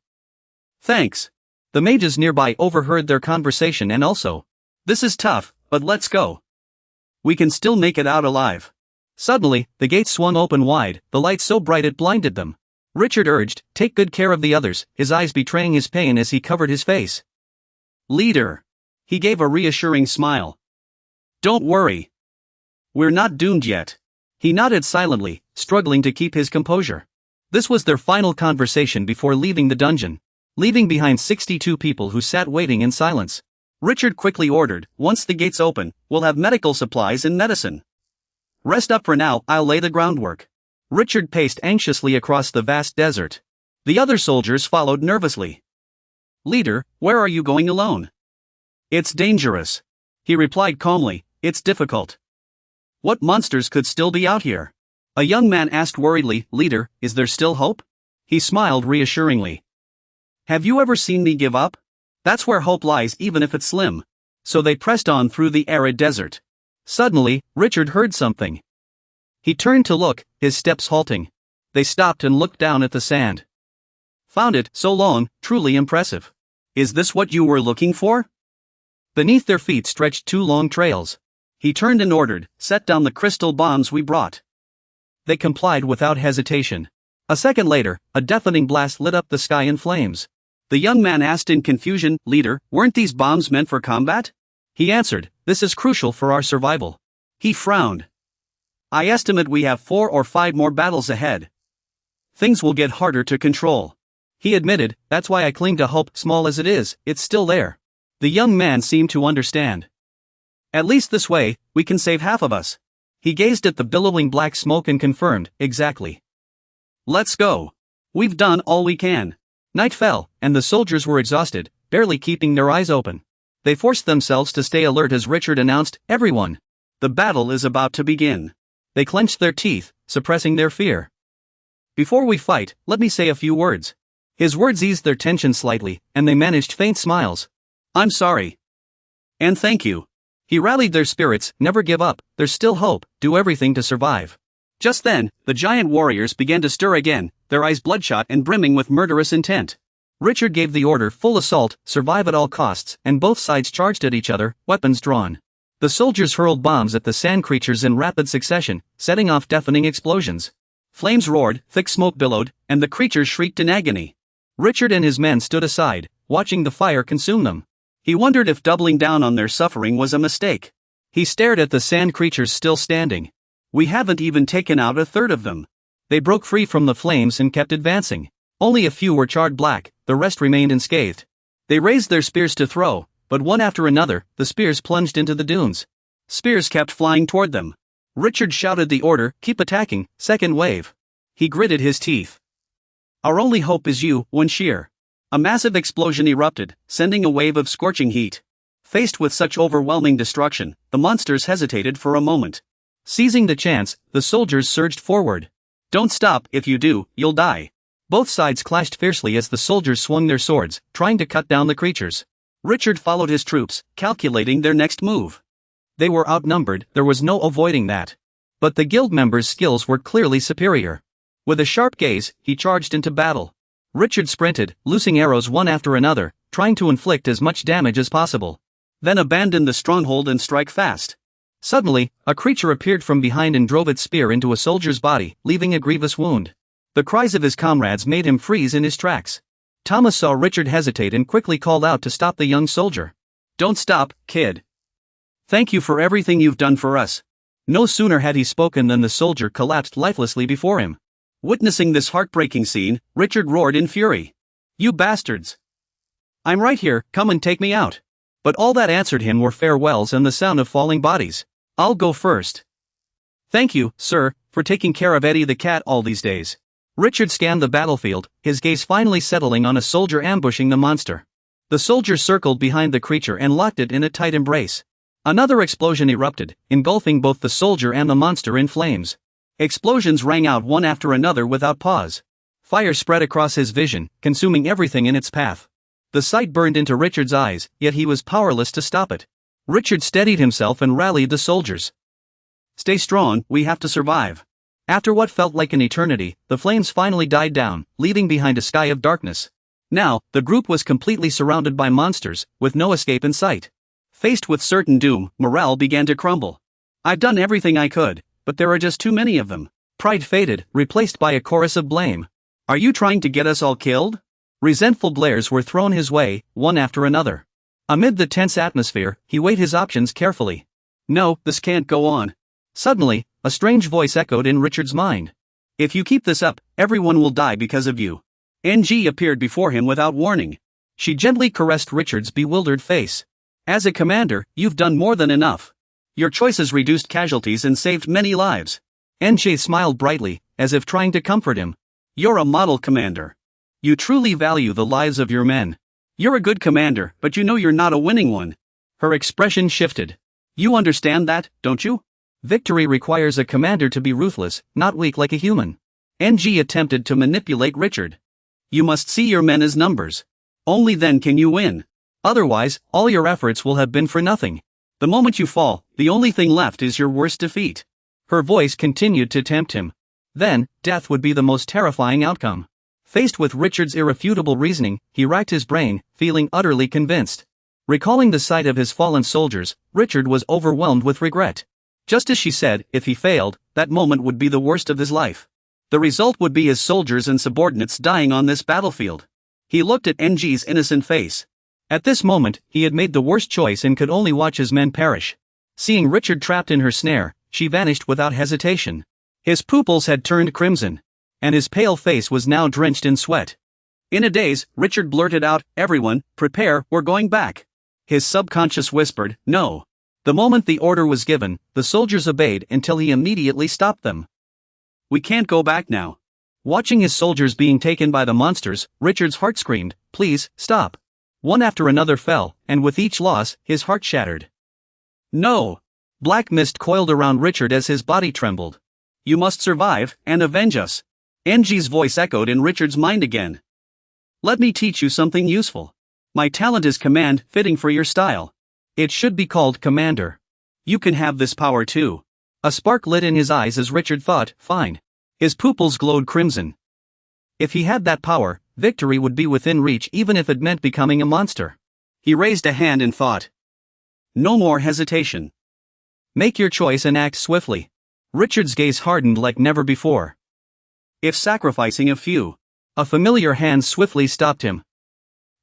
Thanks. The mages nearby overheard their conversation and also. This is tough, but let's go. We can still make it out alive. Suddenly, the gates swung open wide, the light so bright it blinded them. Richard urged, take good care of the others, his eyes betraying his pain as he covered his face. Leader. He gave a reassuring smile. Don't worry. We're not doomed yet. He nodded silently, struggling to keep his composure. This was their final conversation before leaving the dungeon, leaving behind 62 people who sat waiting in silence. Richard quickly ordered, once the gates open, we'll have medical supplies and medicine. Rest up for now, I'll lay the groundwork. Richard paced anxiously across the vast desert. The other soldiers followed nervously. Leader, where are you going alone? It's dangerous. He replied calmly, it's difficult. What monsters could still be out here? A young man asked worriedly, Leader, is there still hope? He smiled reassuringly. Have you ever seen me give up? That's where hope lies, even if it's slim. So they pressed on through the arid desert. Suddenly, Richard heard something. He turned to look, his steps halting. They stopped and looked down at the sand. Found it, so long, truly impressive. Is this what you were looking for? Beneath their feet stretched 2 long trails. He turned and ordered, set down the crystal bombs we brought. They complied without hesitation. A second later, a deafening blast lit up the sky in flames. The young man asked in confusion, "Leader, weren't these bombs meant for combat?" He answered, "This is crucial for our survival." He frowned. "I estimate we have 4 or 5 more battles ahead. Things will get harder to control." He admitted, "That's why I cling to hope, small as it is, it's still there." The young man seemed to understand. "At least this way, we can save half of us." He gazed at the billowing black smoke and confirmed, "Exactly. Let's go. We've done all we can." Night fell, and the soldiers were exhausted, barely keeping their eyes open. They forced themselves to stay alert as Richard announced, "Everyone! The battle is about to begin." They clenched their teeth, suppressing their fear. "Before we fight, let me say a few words." His words eased their tension slightly, and they managed faint smiles. "I'm sorry. And thank you." He rallied their spirits, "Never give up, there's still hope, do everything to survive." Just then, the giant warriors began to stir again, their eyes bloodshot and brimming with murderous intent. Richard gave the order, "Full assault, survive at all costs," and both sides charged at each other, weapons drawn. The soldiers hurled bombs at the sand creatures in rapid succession, setting off deafening explosions. Flames roared, thick smoke billowed, and the creatures shrieked in agony. Richard and his men stood aside, watching the fire consume them. He wondered if doubling down on their suffering was a mistake. He stared at the sand creatures still standing. "We haven't even taken out a third of them." They broke free from the flames and kept advancing. Only a few were charred black, the rest remained unscathed. They raised their spears to throw, but one after another, the spears plunged into the dunes. Spears kept flying toward them. Richard shouted the order, "Keep attacking, second wave." He gritted his teeth. "Our only hope is you, one sheer." A massive explosion erupted, sending a wave of scorching heat. Faced with such overwhelming destruction, the monsters hesitated for a moment. Seizing the chance, the soldiers surged forward. "Don't stop, if you do, you'll die." Both sides clashed fiercely as the soldiers swung their swords, trying to cut down the creatures. Richard followed his troops, calculating their next move. They were outnumbered, there was no avoiding that. But the guild members' skills were clearly superior. With a sharp gaze, he charged into battle. Richard sprinted, loosing arrows one after another, trying to inflict as much damage as possible. Then abandoned the stronghold and strike fast. Suddenly, a creature appeared from behind and drove its spear into a soldier's body, leaving a grievous wound. The cries of his comrades made him freeze in his tracks. Thomas saw Richard hesitate and quickly called out to stop the young soldier. "Don't stop, kid. Thank you for everything you've done for us." No sooner had he spoken than the soldier collapsed lifelessly before him. Witnessing this heartbreaking scene, Richard roared in fury. "You bastards! I'm right here, come and take me out." But all that answered him were farewells and the sound of falling bodies. "I'll go first." "Thank you, sir, for taking care of Eddie the cat all these days." Richard scanned the battlefield, his gaze finally settling on a soldier ambushing the monster. The soldier circled behind the creature and locked it in a tight embrace. Another explosion erupted, engulfing both the soldier and the monster in flames. Explosions rang out one after another without pause. Fire spread across his vision, consuming everything in its path. The sight burned into Richard's eyes, yet he was powerless to stop it. Richard steadied himself and rallied the soldiers. "Stay strong, we have to survive." After what felt like an eternity, the flames finally died down, leaving behind a sky of darkness. Now, the group was completely surrounded by monsters, with no escape in sight. Faced with certain doom, morale began to crumble. "I've done everything I could, but there are just too many of them." Pride faded, replaced by a chorus of blame. "Are you trying to get us all killed?" Resentful glares were thrown his way, one after another. Amid the tense atmosphere, he weighed his options carefully. "No, this can't go on." Suddenly, a strange voice echoed in Richard's mind. "If you keep this up, everyone will die because of you." NG appeared before him without warning. She gently caressed Richard's bewildered face. "As a commander, you've done more than enough. Your choices reduced casualties and saved many lives." NG smiled brightly, as if trying to comfort him. "You're a model commander. You truly value the lives of your men. You're a good commander, but you know you're not a winning one." Her expression shifted. "You understand that, don't you?" Victory requires a commander to be ruthless, not weak like a human. NG attempted to manipulate Richard. "You must see your men as numbers. Only then can you win. Otherwise, all your efforts will have been for nothing. The moment you fall, the only thing left is your worst defeat." Her voice continued to tempt him. Then, death would be the most terrifying outcome. Faced with Richard's irrefutable reasoning, he racked his brain, feeling utterly convinced. Recalling the sight of his fallen soldiers, Richard was overwhelmed with regret. Just as she said, if he failed, that moment would be the worst of his life. The result would be his soldiers and subordinates dying on this battlefield. He looked at NG's innocent face. At this moment, he had made the worst choice and could only watch his men perish. Seeing Richard trapped in her snare, she vanished without hesitation. His pupils had turned crimson, and his pale face was now drenched in sweat. In a daze, Richard blurted out, "Everyone, prepare, we're going back." His subconscious whispered, "No." The moment the order was given, the soldiers obeyed until he immediately stopped them. "We can't go back now." Watching his soldiers being taken by the monsters, Richard's heart screamed, "Please, stop." One after another fell, and with each loss, his heart shattered. "No!" Black mist coiled around Richard as his body trembled. "You must survive, and avenge us." NG's voice echoed in Richard's mind again. "Let me teach you something useful. My talent is command, fitting for your style. It should be called Commander. You can have this power too." A spark lit in his eyes as Richard thought, "Fine." His pupils glowed crimson. If he had that power, victory would be within reach even if it meant becoming a monster. He raised a hand and thought. No more hesitation. Make your choice and act swiftly. Richard's gaze hardened like never before. If sacrificing a few. A familiar hand swiftly stopped him.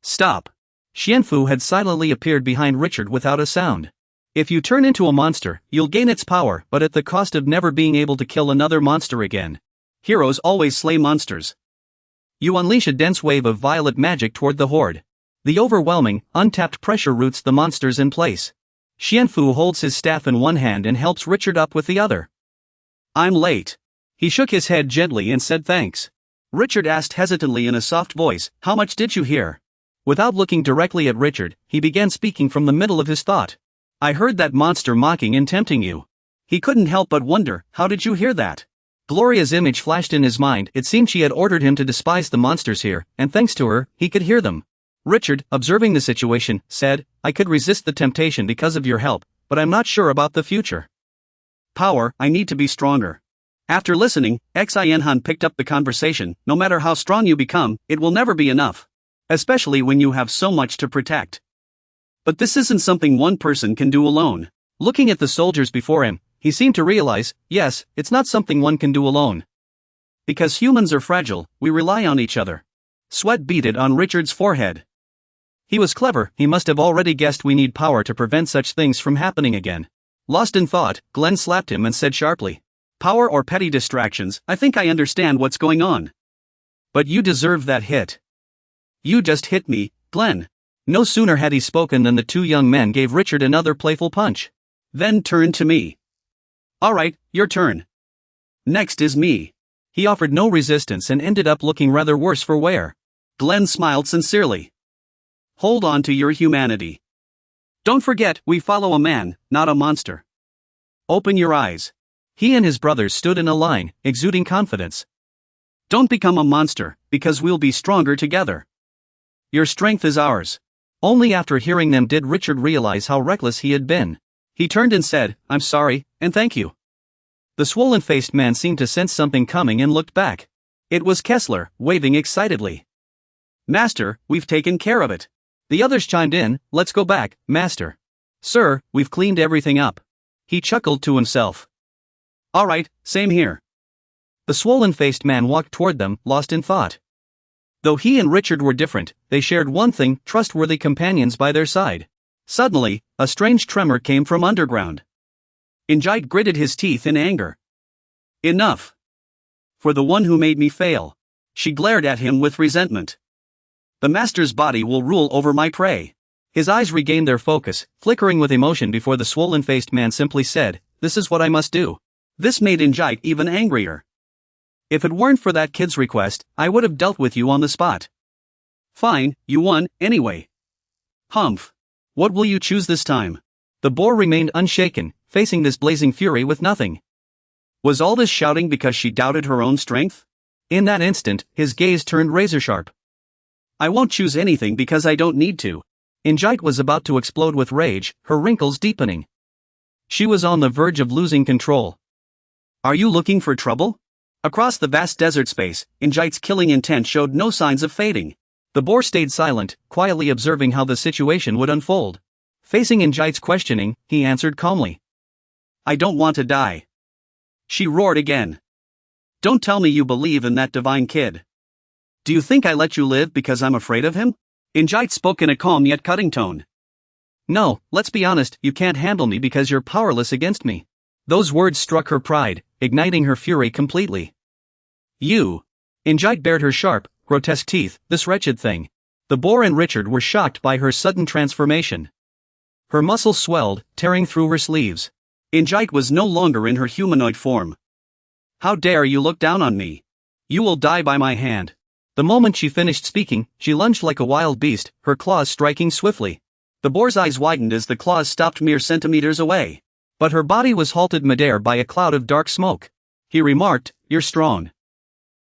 Stop. Xianfu had silently appeared behind Richard without a sound. If you turn into a monster, you'll gain its power, but at the cost of never being able to kill another monster again. Heroes always slay monsters. You unleash a dense wave of violet magic toward the horde. The overwhelming, untapped pressure roots the monsters in place. Xianfu holds his staff in one hand and helps Richard up with the other. I'm late. He shook his head gently and said thanks. Richard asked hesitantly in a soft voice, how much did you hear? Without looking directly at Richard, he began speaking from the middle of his thought. I heard that monster mocking and tempting you. He couldn't help but wonder, how did you hear that? Gloria's image flashed in his mind. It seemed she had ordered him to despise the monsters here, and thanks to her, he could hear them. Richard, observing the situation, said, I could resist the temptation because of your help, but I'm not sure about the future. Power, I need to be stronger. After listening, Xianhan picked up the conversation. No matter how strong you become, it will never be enough. Especially when you have so much to protect. But this isn't something one person can do alone. Looking at the soldiers before him, he seemed to realize, yes, it's not something one can do alone. Because humans are fragile, we rely on each other. Sweat beaded on Richard's forehead. He was clever, he must have already guessed we need power to prevent such things from happening again. Lost in thought, Glenn slapped him and said sharply, power or petty distractions, I think I understand what's going on. But you deserve that hit. You just hit me, Glenn. No sooner had he spoken than the two young men gave Richard another playful punch. Then turned to me. Alright, your turn. Next is me. He offered no resistance and ended up looking rather worse for wear. Glenn smiled sincerely. Hold on to your humanity. Don't forget, we follow a man, not a monster. Open your eyes. He and his brothers stood in a line, exuding confidence. Don't become a monster, because we'll be stronger together. Your strength is ours. Only after hearing them did Richard realize how reckless he had been. He turned and said, I'm sorry, and thank you. The swollen-faced man seemed to sense something coming and looked back. It was Kessler, waving excitedly. Master, we've taken care of it. The others chimed in, let's go back, Master. Sir, we've cleaned everything up. He chuckled to himself. Alright, same here. The swollen-faced man walked toward them, lost in thought. Though he and Richard were different, they shared one thing, trustworthy companions by their side. Suddenly, a strange tremor came from underground. Injite gritted his teeth in anger. Enough. For the one who made me fail. She glared at him with resentment. The master's body will rule over my prey. His eyes regained their focus, flickering with emotion before the swollen-faced man simply said, this is what I must do. This made Injite even angrier. If it weren't for that kid's request, I would have dealt with you on the spot. Fine, you won, anyway. Humph. What will you choose this time? The boar remained unshaken, facing this blazing fury with nothing. Was all this shouting because she doubted her own strength? In that instant, his gaze turned razor-sharp. I won't choose anything because I don't need to. Injite was about to explode with rage, her wrinkles deepening. She was on the verge of losing control. Are you looking for trouble? Across the vast desert space, Injite's killing intent showed no signs of fading. The boar stayed silent, quietly observing how the situation would unfold. Facing Injite's questioning, he answered calmly. I don't want to die. She roared again. Don't tell me you believe in that divine kid. Do you think I let you live because I'm afraid of him? Injite spoke in a calm yet cutting tone. No, let's be honest, you can't handle me because you're powerless against me. Those words struck her pride, igniting her fury completely. You. Injite bared her sharp, grotesque teeth, this wretched thing. The boar and Richard were shocked by her sudden transformation. Her muscles swelled, tearing through her sleeves. Injite was no longer in her humanoid form. How dare you look down on me? You will die by my hand. The moment she finished speaking, she lunged like a wild beast, her claws striking swiftly. The boar's eyes widened as the claws stopped mere centimeters away. But her body was halted midair by a cloud of dark smoke. He remarked, You're strong.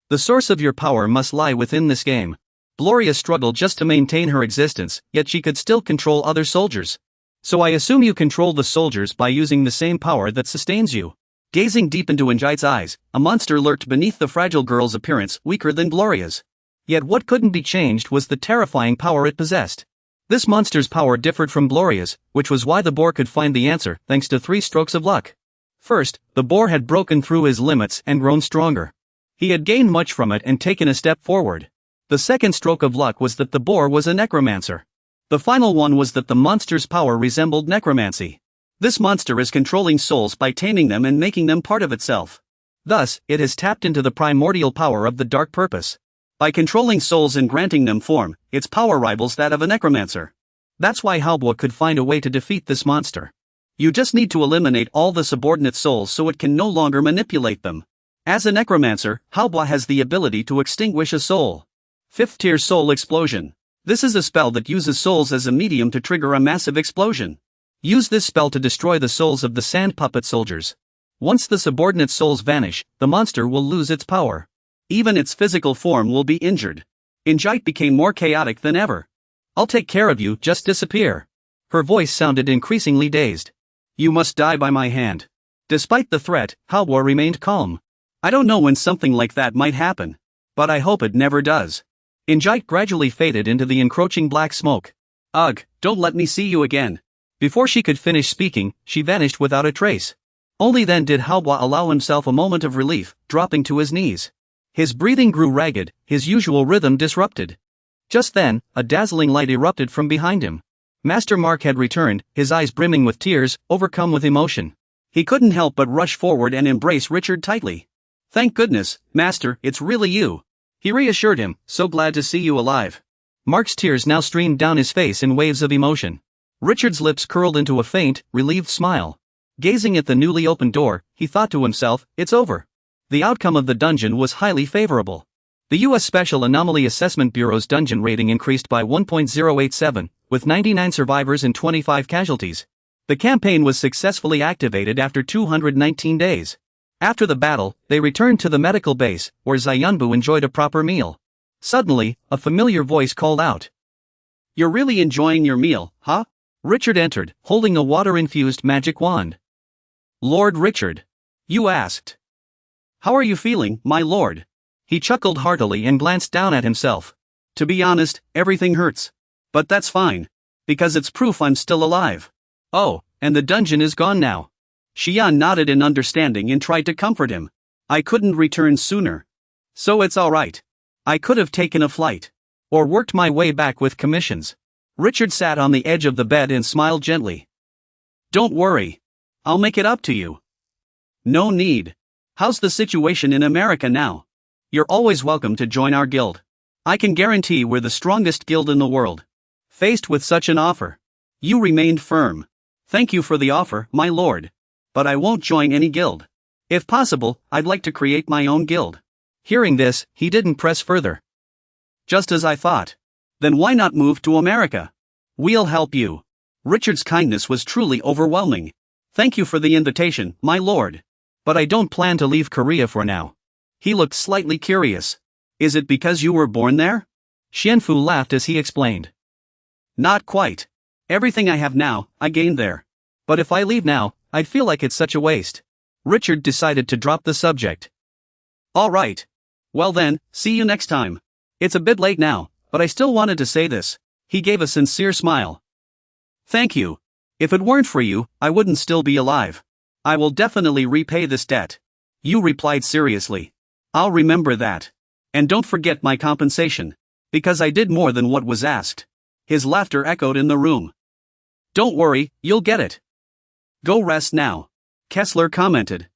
The source of your power must lie within this game. Gloria struggled just to maintain her existence, yet she could still control other soldiers. So I assume you control the soldiers by using the same power that sustains you. Gazing deep into Injite's eyes, a monster lurked beneath the fragile girl's appearance, weaker than Gloria's. Yet what couldn't be changed was the terrifying power it possessed. This monster's power differed from Gloria's, which was why the boar could find the answer thanks to 3 strokes of luck. First, the boar had broken through his limits and grown stronger. He had gained much from it and taken a step forward. The second stroke of luck was that the boar was a necromancer. The final one was that the monster's power resembled necromancy. This monster is controlling souls by taming them and making them part of itself. Thus, it has tapped into the primordial power of the dark purpose. By controlling souls and granting them form, its power rivals that of a necromancer. That's why Halbwa could find a way to defeat this monster. You just need to eliminate all the subordinate souls so it can no longer manipulate them. As a necromancer, Halbwa has the ability to extinguish a soul. 5th tier soul explosion. This is a spell that uses souls as a medium to trigger a massive explosion. Use this spell to destroy the souls of the sand puppet soldiers. Once the subordinate souls vanish, the monster will lose its power. Even its physical form will be injured. Injite became more chaotic than ever. I'll take care of you, just disappear. Her voice sounded increasingly dazed. You must die by my hand. Despite the threat, Halbwa remained calm. I don't know when something like that might happen. But I hope it never does. Injite gradually faded into the encroaching black smoke. Ugh, don't let me see you again. Before she could finish speaking, she vanished without a trace. Only then did Halbwa allow himself a moment of relief, dropping to his knees. His breathing grew ragged, his usual rhythm disrupted. Just then, a dazzling light erupted from behind him. Master Mark had returned, his eyes brimming with tears, overcome with emotion. He couldn't help but rush forward and embrace Richard tightly. Thank goodness, Master, it's really you. He reassured him, so glad to see you alive. Mark's tears now streamed down his face in waves of emotion. Richard's lips curled into a faint, relieved smile. Gazing at the newly opened door, he thought to himself, it's over. The outcome of the dungeon was highly favorable. The U.S. Special Anomaly Assessment Bureau's dungeon rating increased by 1.087, with 99 survivors and 25 casualties. The campaign was successfully activated after 219 days. After the battle, they returned to the medical base, where Zayunbu enjoyed a proper meal. Suddenly, a familiar voice called out. You're really enjoying your meal, huh? Richard entered, holding a water-infused magic wand. Lord Richard. You asked. How are you feeling, my lord? He chuckled heartily and glanced down at himself. To be honest, everything hurts. But that's fine. Because it's proof I'm still alive. Oh, and the dungeon is gone now. Xian nodded in understanding and tried to comfort him. I couldn't return sooner. So it's alright. I could have taken a flight. Or worked my way back with commissions. Richard sat on the edge of the bed and smiled gently. Don't worry. I'll make it up to you. No need. How's the situation in America now? You're always welcome to join our guild. I can guarantee we're the strongest guild in the world. Faced with such an offer, you remained firm. Thank you for the offer, my lord. But I won't join any guild. If possible, I'd like to create my own guild. Hearing this, he didn't press further. Just as I thought. Then why not move to America? We'll help you. Richard's kindness was truly overwhelming. Thank you for the invitation, my lord. But I don't plan to leave Korea for now. He looked slightly curious. Is it because you were born there? Xianfu laughed as he explained. Not quite. Everything I have now, I gained there. But if I leave now, I'd feel like it's such a waste. Richard decided to drop the subject. Alright. Well then, see you next time. It's a bit late now, but I still wanted to say this. He gave a sincere smile. Thank you. If it weren't for you, I wouldn't still be alive. I will definitely repay this debt. Yu replied seriously. I'll remember that. And don't forget my compensation. Because I did more than what was asked. His laughter echoed in the room. Don't worry, you'll get it. Go rest now. Kessler commented.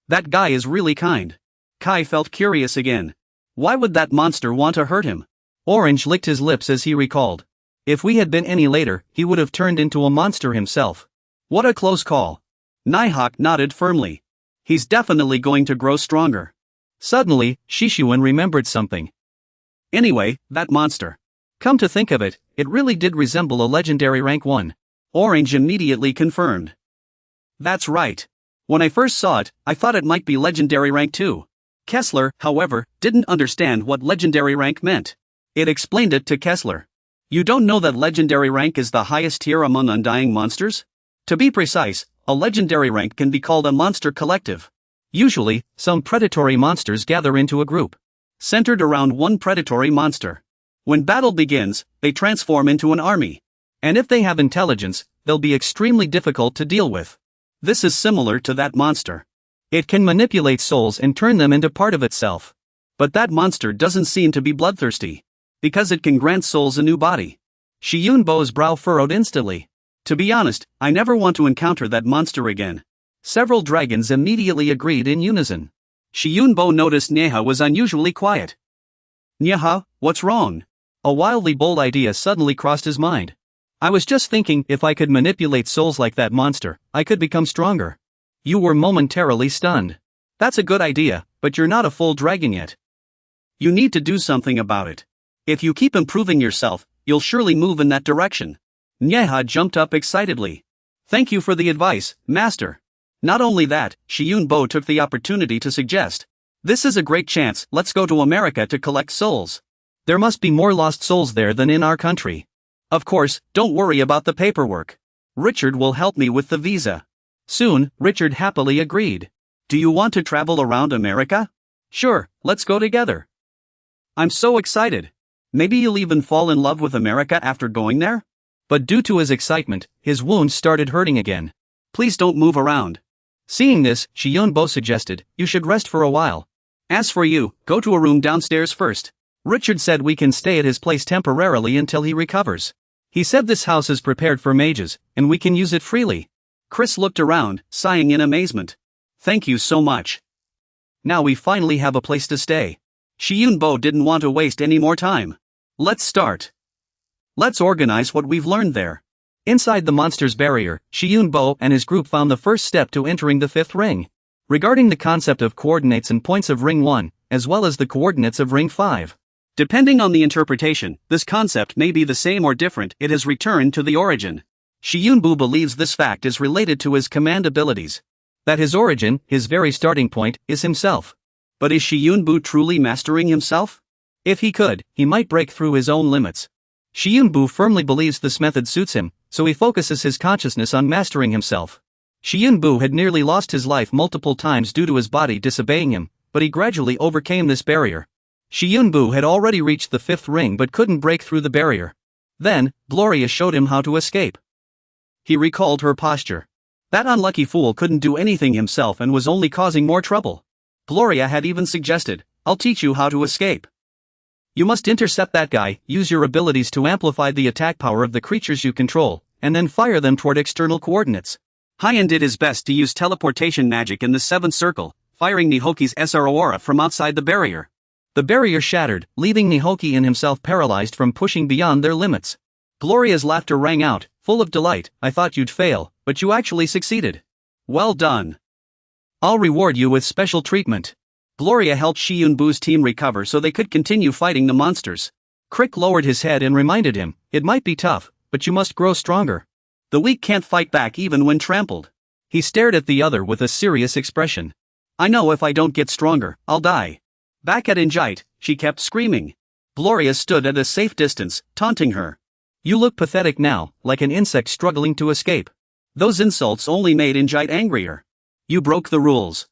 That guy is really kind. Kai felt curious again. Why would that monster want to hurt him? Orange licked his lips as he recalled. If we had been any later, he would have turned into a monster himself. What a close call. Nighthawk nodded firmly. He's definitely going to grow stronger. Suddenly, Shishuan remembered something. Anyway, that monster. Come to think of it, it really did resemble a legendary rank 1. Orange immediately confirmed. That's right. When I first saw it, I thought it might be legendary rank 2. Kessler, however, didn't understand what legendary rank meant. It explained it to Kessler. You don't know that legendary rank is the highest tier among undying monsters? To be precise, a legendary rank can be called a monster collective. Usually, some predatory monsters gather into a group, centered around one predatory monster. When battle begins, they transform into an army. And if they have intelligence, they'll be extremely difficult to deal with. This is similar to that monster. It can manipulate souls and turn them into part of itself. But that monster doesn't seem to be bloodthirsty. Because it can grant souls a new body. Shi Yunbo's brow furrowed instantly. To be honest, I never want to encounter that monster again. Several dragons immediately agreed in unison. Shi Yunbo noticed Neha was unusually quiet. Neha, what's wrong? A wildly bold idea suddenly crossed his mind. I was just thinking if I could manipulate souls like that monster, I could become stronger. You were momentarily stunned. That's a good idea, but you're not a full dragon yet. You need to do something about it. If you keep improving yourself, you'll surely move in that direction. Neha jumped up excitedly. Thank you for the advice, Master. Not only that, Shi Yunbo took the opportunity to suggest. This is a great chance, let's go to America to collect souls. There must be more lost souls there than in our country. Of course, don't worry about the paperwork. Richard will help me with the visa. Soon, Richard happily agreed. Do you want to travel around America? Sure, let's go together. I'm so excited. Maybe you'll even fall in love with America after going there? But due to his excitement, his wounds started hurting again. Please don't move around. Seeing this, Shi Yunbo suggested, you should rest for a while. As for you, go to a room downstairs first. Richard said we can stay at his place temporarily until he recovers. He said this house is prepared for mages, and we can use it freely. Chris looked around, sighing in amazement. Thank you so much. Now we finally have a place to stay. Shi Yunbo didn't want to waste any more time. Let's start. Let's organize what we've learned there. Inside the monster's barrier, Shi Yunbo and his group found the first step to entering the 5th ring. Regarding the concept of coordinates and points of ring 1, as well as the coordinates of ring 5. Depending on the interpretation, this concept may be the same or different, it has returned to the origin. Shi Yunbo believes this fact is related to his command abilities. That his origin, his very starting point, is himself. But is Shi Yunbo truly mastering himself? If he could, he might break through his own limits. Shi Yunbo firmly believes this method suits him, so he focuses his consciousness on mastering himself. Shi Yunbo had nearly lost his life multiple times due to his body disobeying him, but he gradually overcame this barrier. Shi Yunbo had already reached the 5th ring but couldn't break through the barrier. Then, Gloria showed him how to escape. He recalled her posture. That unlucky fool couldn't do anything himself and was only causing more trouble. Gloria had even suggested, I'll teach you how to escape. You must intercept that guy, use your abilities to amplify the attack power of the creatures you control, and then fire them toward external coordinates. Hyen did his best to use teleportation magic in the 7th circle, firing Nihoki's SR aura from outside the barrier. The barrier shattered, leaving Nihoki and himself paralyzed from pushing beyond their limits. Gloria's laughter rang out, full of delight. I thought you'd fail, but you actually succeeded. Well done. I'll reward you with special treatment. Gloria helped Shi Yunbo's team recover so they could continue fighting the monsters. Crick lowered his head and reminded him, it might be tough, but you must grow stronger. The weak can't fight back even when trampled. He stared at the other with a serious expression. I know if I don't get stronger, I'll die. Back at Injite, she kept screaming. Gloria stood at a safe distance, taunting her. You look pathetic now, like an insect struggling to escape. Those insults only made Injite angrier. You broke the rules.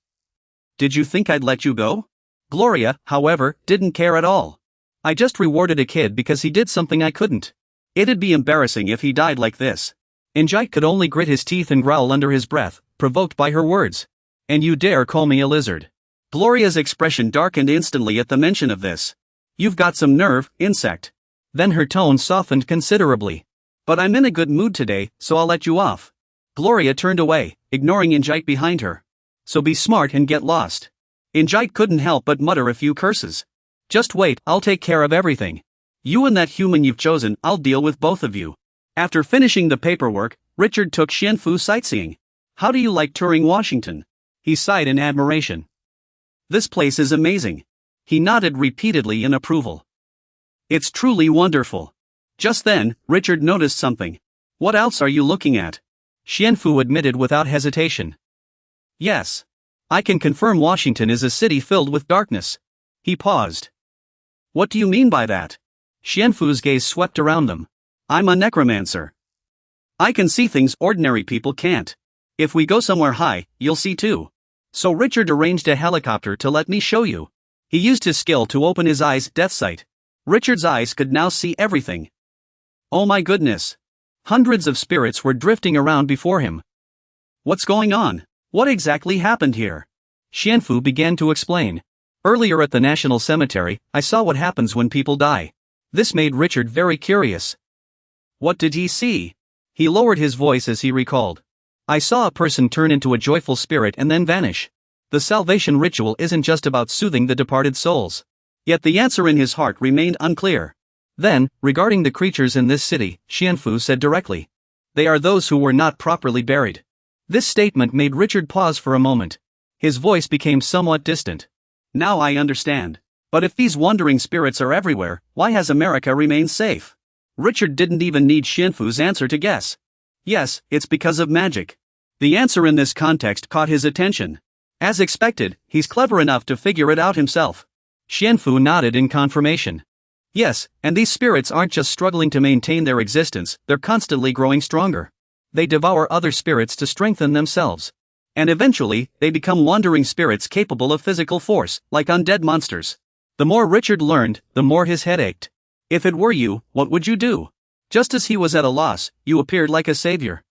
Did you think I'd let you go? Gloria, however, didn't care at all. I just rewarded a kid because he did something I couldn't. It'd be embarrassing if he died like this. Injite could only grit his teeth and growl under his breath, provoked by her words. And you dare call me a lizard? Gloria's expression darkened instantly at the mention of this. You've got some nerve, insect. Then her tone softened considerably. But I'm in a good mood today, so I'll let you off. Gloria turned away, ignoring Injite behind her. So be smart and get lost. Injite couldn't help but mutter a few curses. Just wait, I'll take care of everything. You and that human you've chosen, I'll deal with both of you. After finishing the paperwork, Richard took Xianfu sightseeing. How do you like touring Washington? He sighed in admiration. This place is amazing. He nodded repeatedly in approval. It's truly wonderful. Just then, Richard noticed something. What else are you looking at? Xianfu admitted without hesitation. Yes. I can confirm Washington is a city filled with darkness. He paused. What do you mean by that? Xianfu's gaze swept around them. I'm a necromancer. I can see things ordinary people can't. If we go somewhere high, you'll see too. So Richard arranged a helicopter to let me show you. He used his skill to open his eyes' death sight. Richard's eyes could now see everything. Oh my goodness. Hundreds of spirits were drifting around before him. What's going on? What exactly happened here? Xianfu began to explain. Earlier at the National Cemetery, I saw what happens when people die. This made Richard very curious. What did he see? He lowered his voice as he recalled. I saw a person turn into a joyful spirit and then vanish. The salvation ritual isn't just about soothing the departed souls. Yet the answer in his heart remained unclear. Then, regarding the creatures in this city, Xianfu said directly. They are those who were not properly buried. This statement made Richard pause for a moment. His voice became somewhat distant. Now I understand. But if these wandering spirits are everywhere, why has America remained safe? Richard didn't even need Xianfu's answer to guess. Yes, it's because of magic. The answer in this context caught his attention. As expected, he's clever enough to figure it out himself. Xianfu nodded in confirmation. Yes, and these spirits aren't just struggling to maintain their existence, they're constantly growing stronger. They devour other spirits to strengthen themselves. And eventually, they become wandering spirits capable of physical force, like undead monsters. The more Richard learned, the more his head ached. If it were you, what would you do? Just as he was at a loss, you appeared like a savior.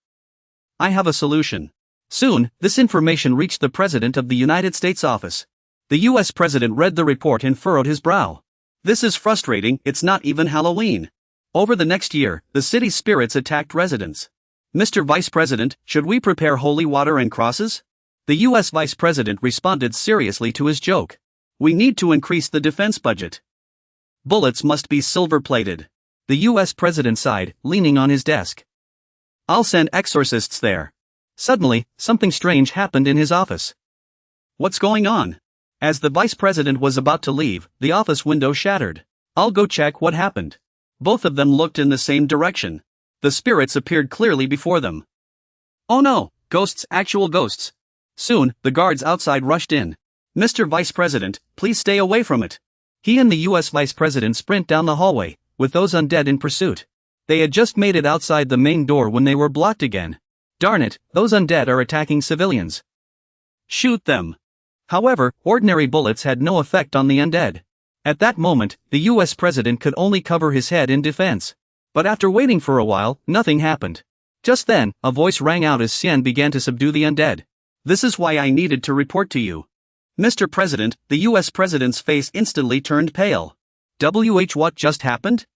I have a solution. Soon, this information reached the President of the United States office. The US President read the report and furrowed his brow. This is frustrating, it's not even Halloween. Over the next year, the city's spirits attacked residents. Mr. Vice President, should we prepare holy water and crosses? The US Vice President responded seriously to his joke. We need to increase the defense budget. Bullets must be silver-plated. The US President sighed, leaning on his desk. I'll send exorcists there. Suddenly, something strange happened in his office. What's going on? As the Vice President was about to leave, the office window shattered. I'll go check what happened. Both of them looked in the same direction. The spirits appeared clearly before them. Oh no, ghosts, actual ghosts. Soon, the guards outside rushed in. Mr. Vice President, please stay away from it. He and the US Vice President sprint down the hallway, with those undead in pursuit. They had just made it outside the main door when they were blocked again. Darn it, those undead are attacking civilians. Shoot them. However, ordinary bullets had no effect on the undead. At that moment, the US President could only cover his head in defense. But after waiting for a while, nothing happened. Just then, a voice rang out as Xian began to subdue the undead. This is why I needed to report to you. Mr. President, the US President's face instantly turned pale. What just happened?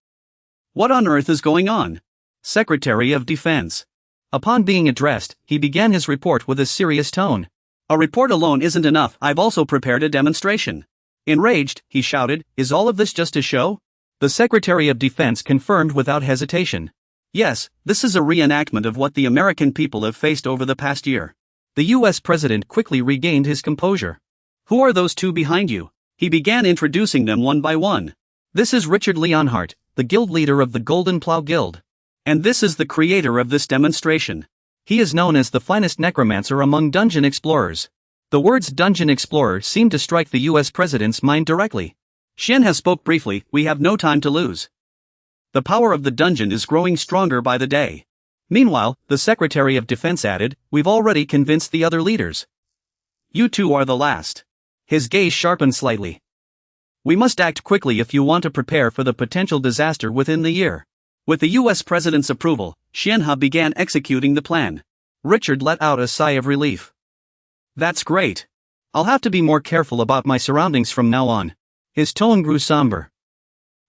What on earth is going on? Secretary of Defense. Upon being addressed, he began his report with a serious tone. A report alone isn't enough, I've also prepared a demonstration. Enraged, he shouted, is all of this just a show? The Secretary of Defense confirmed without hesitation. Yes, this is a reenactment of what the American people have faced over the past year. The US President quickly regained his composure. Who are those two behind you? He began introducing them one by one. This is Richard Leonhardt, the guild leader of the Golden Plow Guild. And this is the creator of this demonstration. He is known as the finest necromancer among dungeon explorers. The words dungeon explorer seemed to strike the US President's mind directly. Xian has spoke briefly, we have no time to lose. The power of the dungeon is growing stronger by the day. Meanwhile, the Secretary of Defense added, we've already convinced the other leaders. You two are the last. His gaze sharpened slightly. We must act quickly if you want to prepare for the potential disaster within the year. With the US President's approval, Xianhe began executing the plan. Richard let out a sigh of relief. That's great. I'll have to be more careful about my surroundings from now on. His tone grew somber.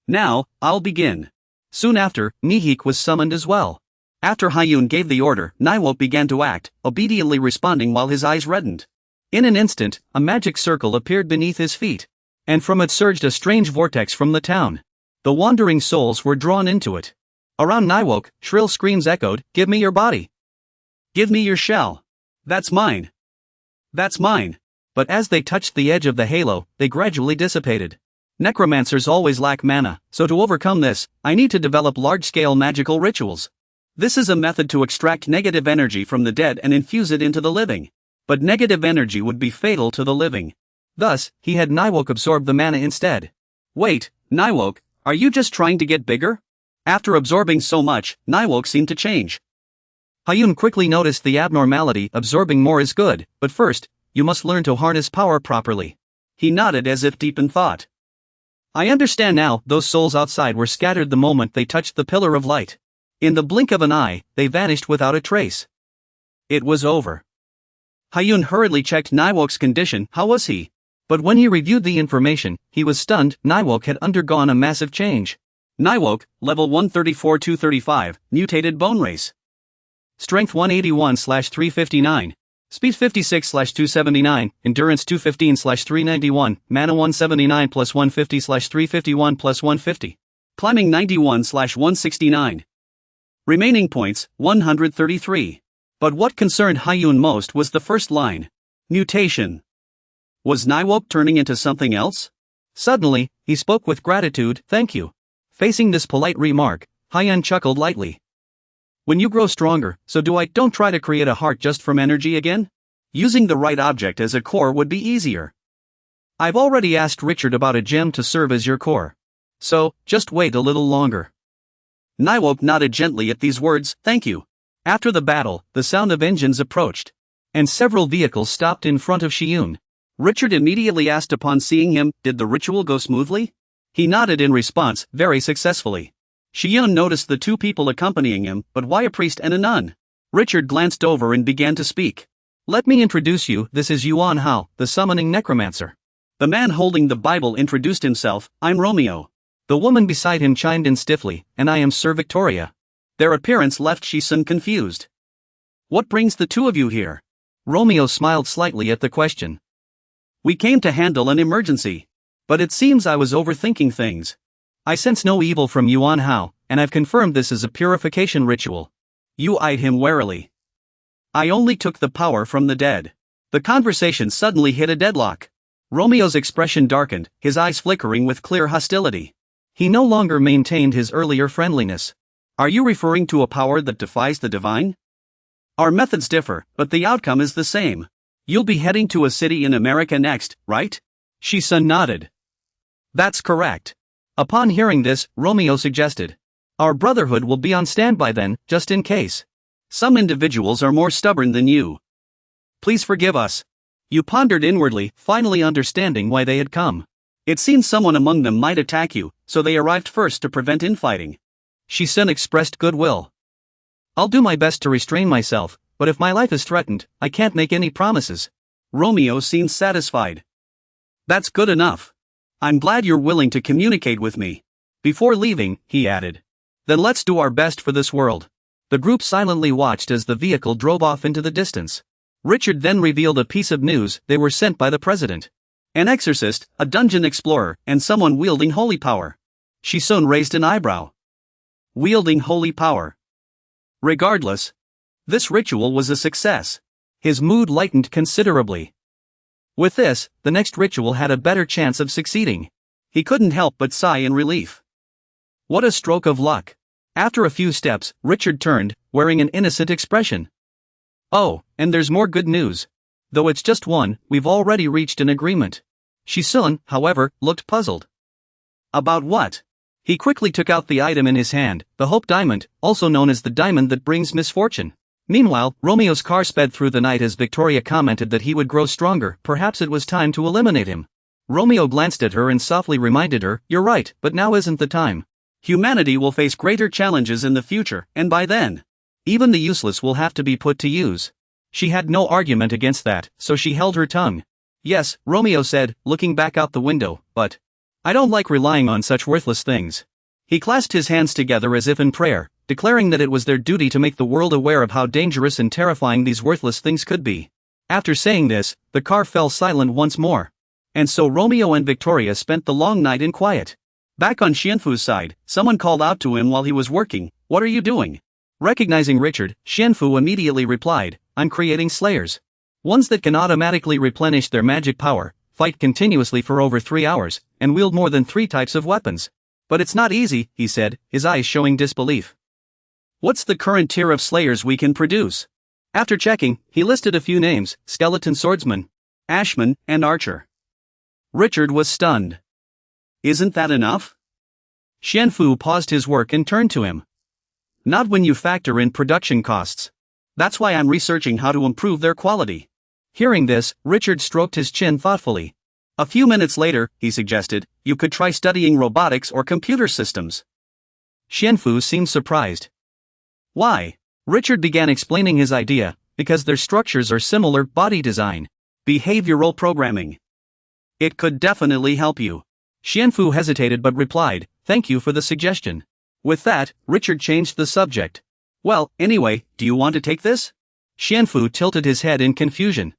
Now, I'll begin. Soon after, Nihik was summoned as well. After Hyun gave the order, Niwok began to act, obediently responding while his eyes reddened. In an instant, a magic circle appeared beneath his feet. And from it surged a strange vortex from the town. The wandering souls were drawn into it. Around Niwok, shrill screams echoed, "Give me your body! Give me your shell! That's mine! That's mine!" But as they touched the edge of the halo, they gradually dissipated. Necromancers always lack mana, so to overcome this, I need to develop large-scale magical rituals. This is a method to extract negative energy from the dead and infuse it into the living. But negative energy would be fatal to the living. Thus, he had Niwok absorb the mana instead. Wait, Niwok, are you just trying to get bigger? After absorbing so much, Niwok seemed to change. Hyun quickly noticed the abnormality. Absorbing more is good, but first, you must learn to harness power properly. He nodded as if deep in thought. I understand now. Those souls outside were scattered the moment they touched the pillar of light. In the blink of an eye, they vanished without a trace. It was over. Hyun hurriedly checked Niwok's condition. How was he? But when he reviewed the information, he was stunned. Niwok had undergone a massive change. Niwok, level 134-235, mutated bone race. Strength 181/359. Speed 56/279, Endurance 215/391, Mana 179 plus 150/351 plus 150. Climbing 91/169. Remaining points, 133. But what concerned Hyun most was the first line. Mutation. Was Niwok turning into something else? Suddenly, he spoke with gratitude. Thank you. Facing this polite remark, Hyun chuckled lightly. When you grow stronger, so do I. Don't try to create a heart just from energy again. Using the right object as a core would be easier. I've already asked Richard about a gem to serve as your core. So, just wait a little longer. Niwok nodded gently at these words. Thank you. After the battle, the sound of engines approached. And several vehicles stopped in front of Hyun. Richard immediately asked upon seeing him, did the ritual go smoothly? He nodded in response, very successfully. Hyun noticed the two people accompanying him, but why a priest and a nun? Richard glanced over and began to speak. Let me introduce you, this is Yuan Hao, the summoning necromancer. The man holding the Bible introduced himself, I'm Romeo. The woman beside him chimed in stiffly, and I am Sir Victoria. Their appearance left Shisun confused. What brings the two of you here? Romeo smiled slightly at the question. We came to handle an emergency. But it seems I was overthinking things. I sense no evil from Yuan Hao, and I've confirmed this is a purification ritual. You eyed him warily. I only took the power from the dead. The conversation suddenly hit a deadlock. Romeo's expression darkened, his eyes flickering with clear hostility. He no longer maintained his earlier friendliness. Are you referring to a power that defies the divine? Our methods differ, but the outcome is the same. You'll be heading to a city in America next, right? Shisun nodded. That's correct. Upon hearing this, Romeo suggested. Our brotherhood will be on standby then, just in case. Some individuals are more stubborn than you. Please forgive us. You pondered inwardly, finally understanding why they had come. It seemed someone among them might attack you, so they arrived first to prevent infighting. Shisun expressed goodwill. I'll do my best to restrain myself, but if my life is threatened, I can't make any promises. Romeo seemed satisfied. That's good enough. I'm glad you're willing to communicate with me. Before leaving, he added. Then let's do our best for this world. The group silently watched as the vehicle drove off into the distance. Richard then revealed a piece of news: they were sent by the president. An exorcist, a dungeon explorer, and someone wielding holy power. Shisun raised an eyebrow. Wielding holy power. Regardless, this ritual was a success. His mood lightened considerably. With this, the next ritual had a better chance of succeeding. He couldn't help but sigh in relief. What a stroke of luck. After a few steps, Richard turned, wearing an innocent expression. Oh, and there's more good news. Though it's just one, we've already reached an agreement. Shisun, however, looked puzzled. About what? He quickly took out the item in his hand, the Hope Diamond, also known as the diamond that brings misfortune. Meanwhile, Romeo's car sped through the night as Victoria commented that he would grow stronger. Perhaps it was time to eliminate him. Romeo glanced at her and softly reminded her, "You're right, but now isn't the time. Humanity will face greater challenges in the future, and by then, even the useless will have to be put to use." She had no argument against that, so she held her tongue. "Yes," Romeo said, looking back out the window, "but I don't like relying on such worthless things." He clasped his hands together as if in prayer, declaring that it was their duty to make the world aware of how dangerous and terrifying these worthless things could be. After saying this, the car fell silent once more. And so Romeo and Victoria spent the long night in quiet. Back on Xianfu's side, someone called out to him while he was working, "What are you doing?" Recognizing Richard, Xianfu immediately replied, "I'm creating slayers. Ones that can automatically replenish their magic power, fight continuously for over 3 hours, and wield more than 3 types of weapons. But it's not easy," he said, his eyes showing disbelief. "What's the current tier of slayers we can produce?" After checking, he listed a few names: Skeleton Swordsman, Ashman, and Archer. Richard was stunned. "Isn't that enough?" Xianfu paused his work and turned to him. "Not when you factor in production costs. That's why I'm researching how to improve their quality." Hearing this, Richard stroked his chin thoughtfully. "A few minutes later," he suggested, "you could try studying robotics or computer systems." Xianfu seemed surprised. "Why?" Richard began explaining his idea, "because their structures are similar: body design, behavioral programming. It could definitely help you." Xianfu hesitated but replied, "Thank you for the suggestion." With that, Richard changed the subject. "Well, anyway, do you want to take this?" Xianfu tilted his head in confusion.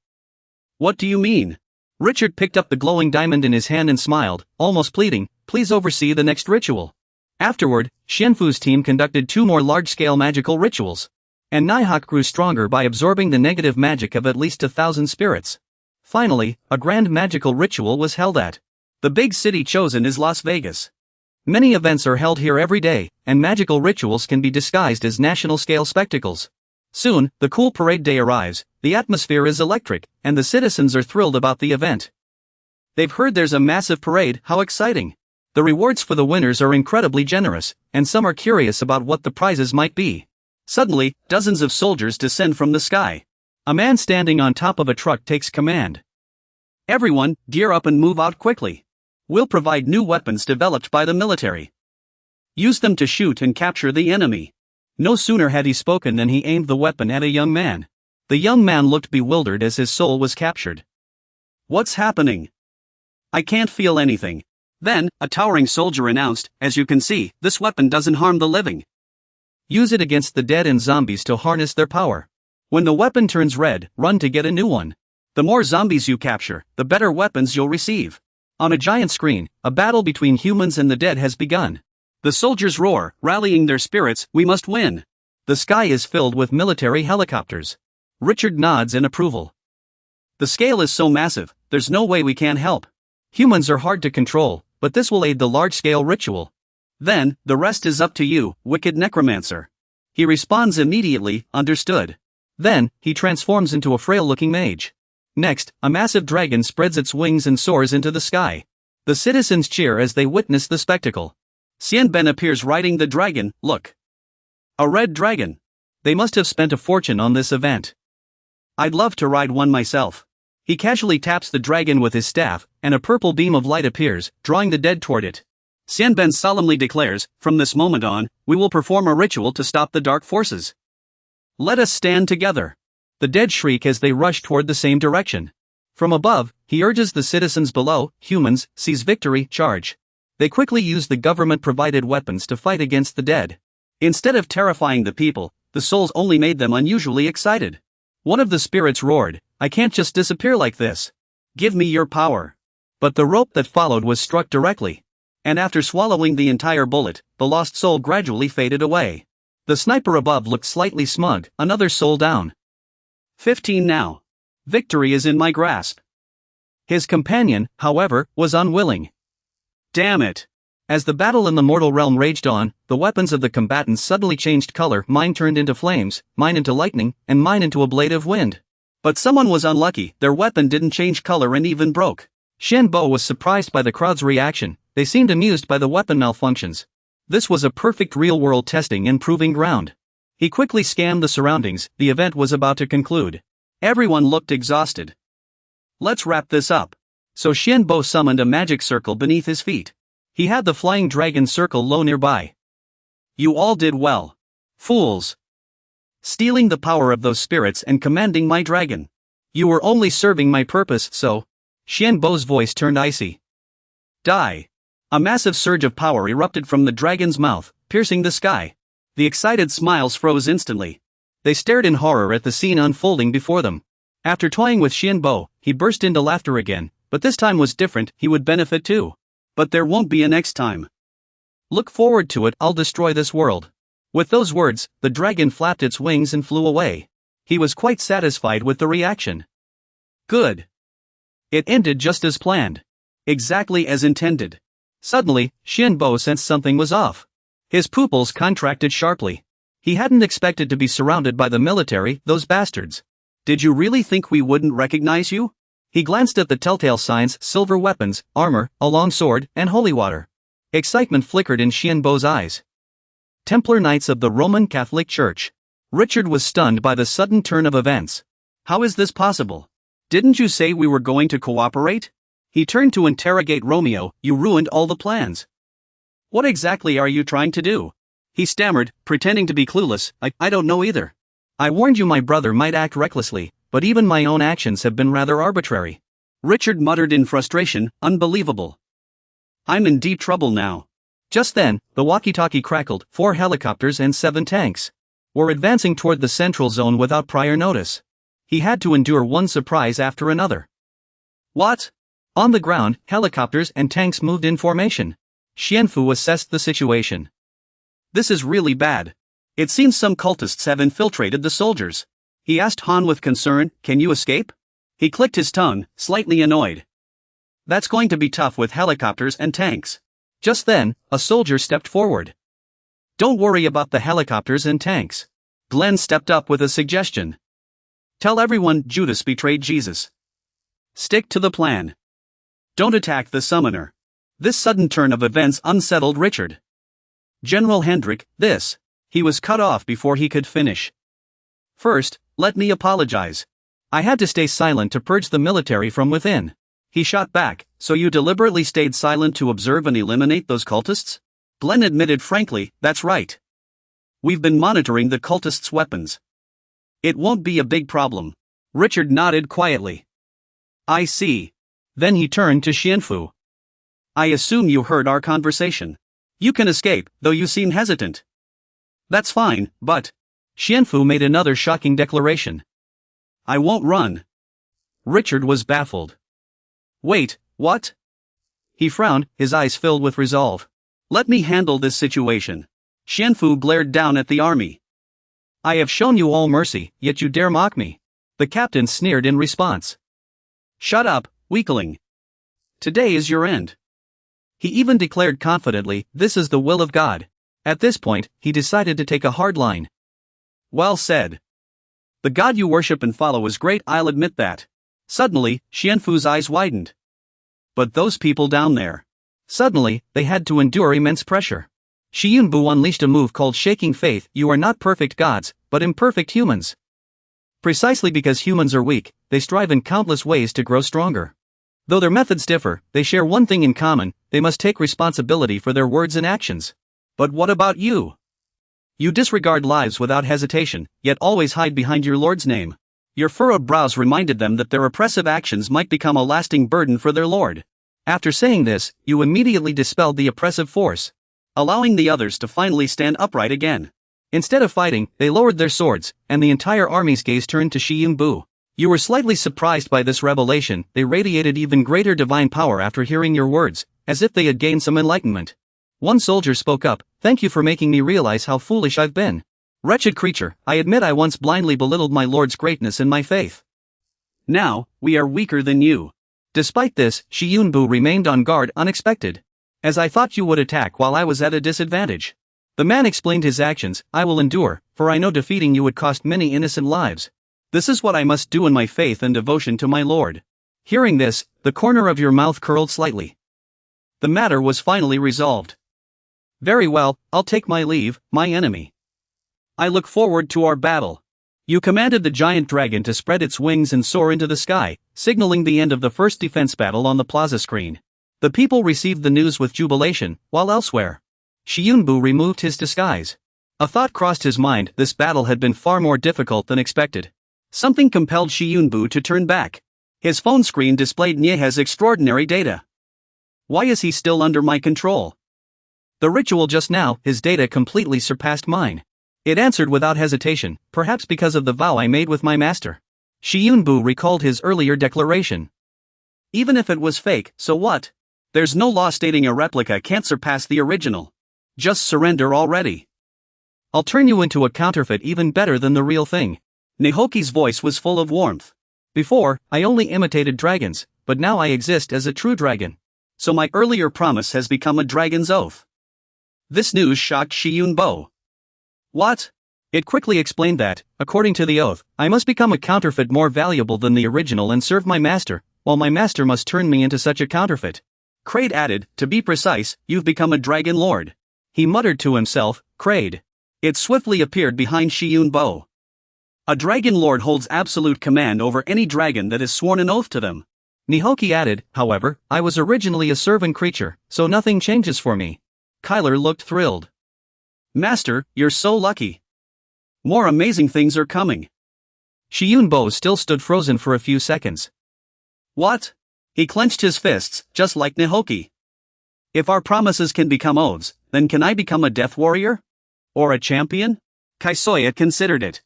"What do you mean?" Richard picked up the glowing diamond in his hand and smiled, almost pleading, "Please oversee the next ritual." Afterward, Xianfu's team conducted 2 more large-scale magical rituals. And Nighthawk grew stronger by absorbing the negative magic of at least 1,000 spirits. Finally, a grand magical ritual was held at the big city chosen is Las Vegas. Many events are held here every day, and magical rituals can be disguised as national-scale spectacles. Soon, the cool parade day arrives, the atmosphere is electric, and the citizens are thrilled about the event. They've heard there's a massive parade, how exciting! The rewards for the winners are incredibly generous, and some are curious about what the prizes might be. Suddenly, dozens of soldiers descend from the sky. A man standing on top of a truck takes command. "Everyone, gear up and move out quickly. We'll provide new weapons developed by the military. Use them to shoot and capture the enemy." No sooner had he spoken than he aimed the weapon at a young man. The young man looked bewildered as his soul was captured. "What's happening? I can't feel anything." Then, a towering soldier announced, "As you can see, this weapon doesn't harm the living. Use it against the dead and zombies to harness their power. When the weapon turns red, run to get a new one. The more zombies you capture, the better weapons you'll receive." On a giant screen, a battle between humans and the dead has begun. The soldiers roar, rallying their spirits, "We must win." The sky is filled with military helicopters. Richard nods in approval. "The scale is so massive, there's no way we can't help. Humans are hard to control, but this will aid the large-scale ritual. Then, the rest is up to you, wicked necromancer." He responds immediately, "Understood." Then, he transforms into a frail-looking mage. Next, a massive dragon spreads its wings and soars into the sky. The citizens cheer as they witness the spectacle. Xian Ben appears riding the dragon. "Look. A red dragon. They must have spent a fortune on this event. I'd love to ride one myself." He casually taps the dragon with his staff, and a purple beam of light appears, drawing the dead toward it. Xian Ben solemnly declares, "From this moment on, we will perform a ritual to stop the dark forces. Let us stand together." The dead shriek as they rush toward the same direction. From above, he urges the citizens below, "Humans, seize victory, charge." They quickly use the government-provided weapons to fight against the dead. Instead of terrifying the people, the souls only made them unusually excited. One of the spirits roared, "I can't just disappear like this. Give me your power." But the rope that followed was struck directly. And after swallowing the entire bullet, the lost soul gradually faded away. The sniper above looked slightly smug, another soul down. 15 now. Victory is in my grasp. His companion, however, was unwilling. Damn it! As the battle in the mortal realm raged on, the weapons of the combatants suddenly changed color. Mine turned into flames, mine into lightning, and mine into a blade of wind. But someone was unlucky, their weapon didn't change color and even broke. Shen Bo was surprised by the crowd's reaction, they seemed amused by the weapon malfunctions. This was a perfect real-world testing and proving ground. He quickly scanned the surroundings, the event was about to conclude. Everyone looked exhausted. Let's wrap this up. So Xianbo summoned a magic circle beneath his feet. He had the flying dragon circle low nearby. You all did well. Fools. Stealing the power of those spirits and commanding my dragon. You were only serving my purpose, so. Xianbo's voice turned icy. Die. A massive surge of power erupted from the dragon's mouth, piercing the sky. The excited smiles froze instantly. They stared in horror at the scene unfolding before them. After toying with Xianbo, he burst into laughter again, but this time was different, he would benefit too. But there won't be a next time. Look forward to it, I'll destroy this world. With those words, the dragon flapped its wings and flew away. He was quite satisfied with the reaction. Good. It ended just as planned. Exactly as intended. Suddenly, Xianbo sensed something was off. His pupils contracted sharply. He hadn't expected to be surrounded by the military, those bastards. Did you really think we wouldn't recognize you? He glanced at the telltale signs: silver weapons, armor, a long sword, and holy water. Excitement flickered in Xianbo's eyes. Templar Knights of the Roman Catholic Church. Richard was stunned by the sudden turn of events. How is this possible? Didn't you say we were going to cooperate? He turned to interrogate Romeo. You ruined all the plans. What exactly are you trying to do? He stammered, pretending to be clueless. I don't know either. I warned you my brother might act recklessly, but even my own actions have been rather arbitrary. Richard muttered in frustration, unbelievable. I'm in deep trouble now. Just then, the walkie-talkie crackled. 4 helicopters and 7 tanks were advancing toward the central zone without prior notice. He had to endure one surprise after another. What? On the ground, helicopters and tanks moved in formation. Xianfu assessed the situation. This is really bad. It seems some cultists have infiltrated the soldiers. He asked Han with concern, can you escape? He clicked his tongue, slightly annoyed. That's going to be tough with helicopters and tanks. Just then, a soldier stepped forward. Don't worry about the helicopters and tanks. Glenn stepped up with a suggestion. Tell everyone Judas betrayed Jesus. Stick to the plan. Don't attack the summoner. This sudden turn of events unsettled Richard. General Hendrik, this. He was cut off before he could finish. First, let me apologize. I had to stay silent to purge the military from within. He shot back, so you deliberately stayed silent to observe and eliminate those cultists? Glenn admitted frankly, that's right. We've been monitoring the cultists' weapons. It won't be a big problem. Richard nodded quietly. I see. Then he turned to Xianfu. I assume you heard our conversation. You can escape, though you seem hesitant. That's fine, but... Xianfu made another shocking declaration. I won't run. Richard was baffled. Wait, what? He frowned, his eyes filled with resolve. Let me handle this situation. Xianfu glared down at the army. I have shown you all mercy, yet you dare mock me. The captain sneered in response. Shut up, weakling. Today is your end. He even declared confidently, this is the will of God. At this point, he decided to take a hard line. Well said. The God you worship and follow is great, I'll admit that. Suddenly, Xianfu's eyes widened. But those people down there. Suddenly, they had to endure immense pressure. Xiyunbu unleashed a move called Shaking Faith. You are not perfect gods, but imperfect humans. Precisely because humans are weak, they strive in countless ways to grow stronger. Though their methods differ, they share one thing in common: they must take responsibility for their words and actions. But what about you? You disregard lives without hesitation, yet always hide behind your Lord's name. Your furrowed brows reminded them that their oppressive actions might become a lasting burden for their Lord. After saying this, you immediately dispelled the oppressive force, allowing the others to finally stand upright again. Instead of fighting, they lowered their swords, and the entire army's gaze turned to Xiyunbu. You were slightly surprised by this revelation. They radiated even greater divine power after hearing your words, as if they had gained some enlightenment. One soldier spoke up, thank you for making me realize how foolish I've been. Wretched creature, I admit I once blindly belittled my Lord's greatness and my faith. Now, we are weaker than you. Despite this, Xiyunbu remained on guard, unexpected. As I thought you would attack while I was at a disadvantage. The man explained his actions. I will endure, for I know defeating you would cost many innocent lives. This is what I must do in my faith and devotion to my Lord. Hearing this, the corner of your mouth curled slightly. The matter was finally resolved. Very well, I'll take my leave, my enemy. I look forward to our battle. You commanded the giant dragon to spread its wings and soar into the sky, signaling the end of the first defense battle on the plaza screen. The people received the news with jubilation, while elsewhere, Xianbu removed his disguise. A thought crossed his mind: this battle had been far more difficult than expected. Something compelled Xianbu to turn back. His phone screen displayed Niehe's extraordinary data. Why is he still under my control? The ritual just now, his data completely surpassed mine. It answered without hesitation, perhaps because of the vow I made with my master. Xianbu recalled his earlier declaration. Even if it was fake, so what? There's no law stating a replica can't surpass the original. Just surrender already. I'll turn you into a counterfeit even better than the real thing. Nihoki's voice was full of warmth. Before, I only imitated dragons, but now I exist as a true dragon. So my earlier promise has become a dragon's oath. This news shocked Xianbu. What? It quickly explained that, according to the oath, I must become a counterfeit more valuable than the original and serve my master, while my master must turn me into such a counterfeit. Kraid added, to be precise, you've become a dragon lord. He muttered to himself, Kraid. It swiftly appeared behind Xianbu. A dragon lord holds absolute command over any dragon that has sworn an oath to them. Nihoki added, however, I was originally a servant creature, so nothing changes for me. Kyler looked thrilled. Master, you're so lucky. More amazing things are coming. Xianbu still stood frozen for a few seconds. What? He clenched his fists, just like Nihoki. If our promises can become oaths, then can I become a death warrior? Or a champion? Kaisoya considered it.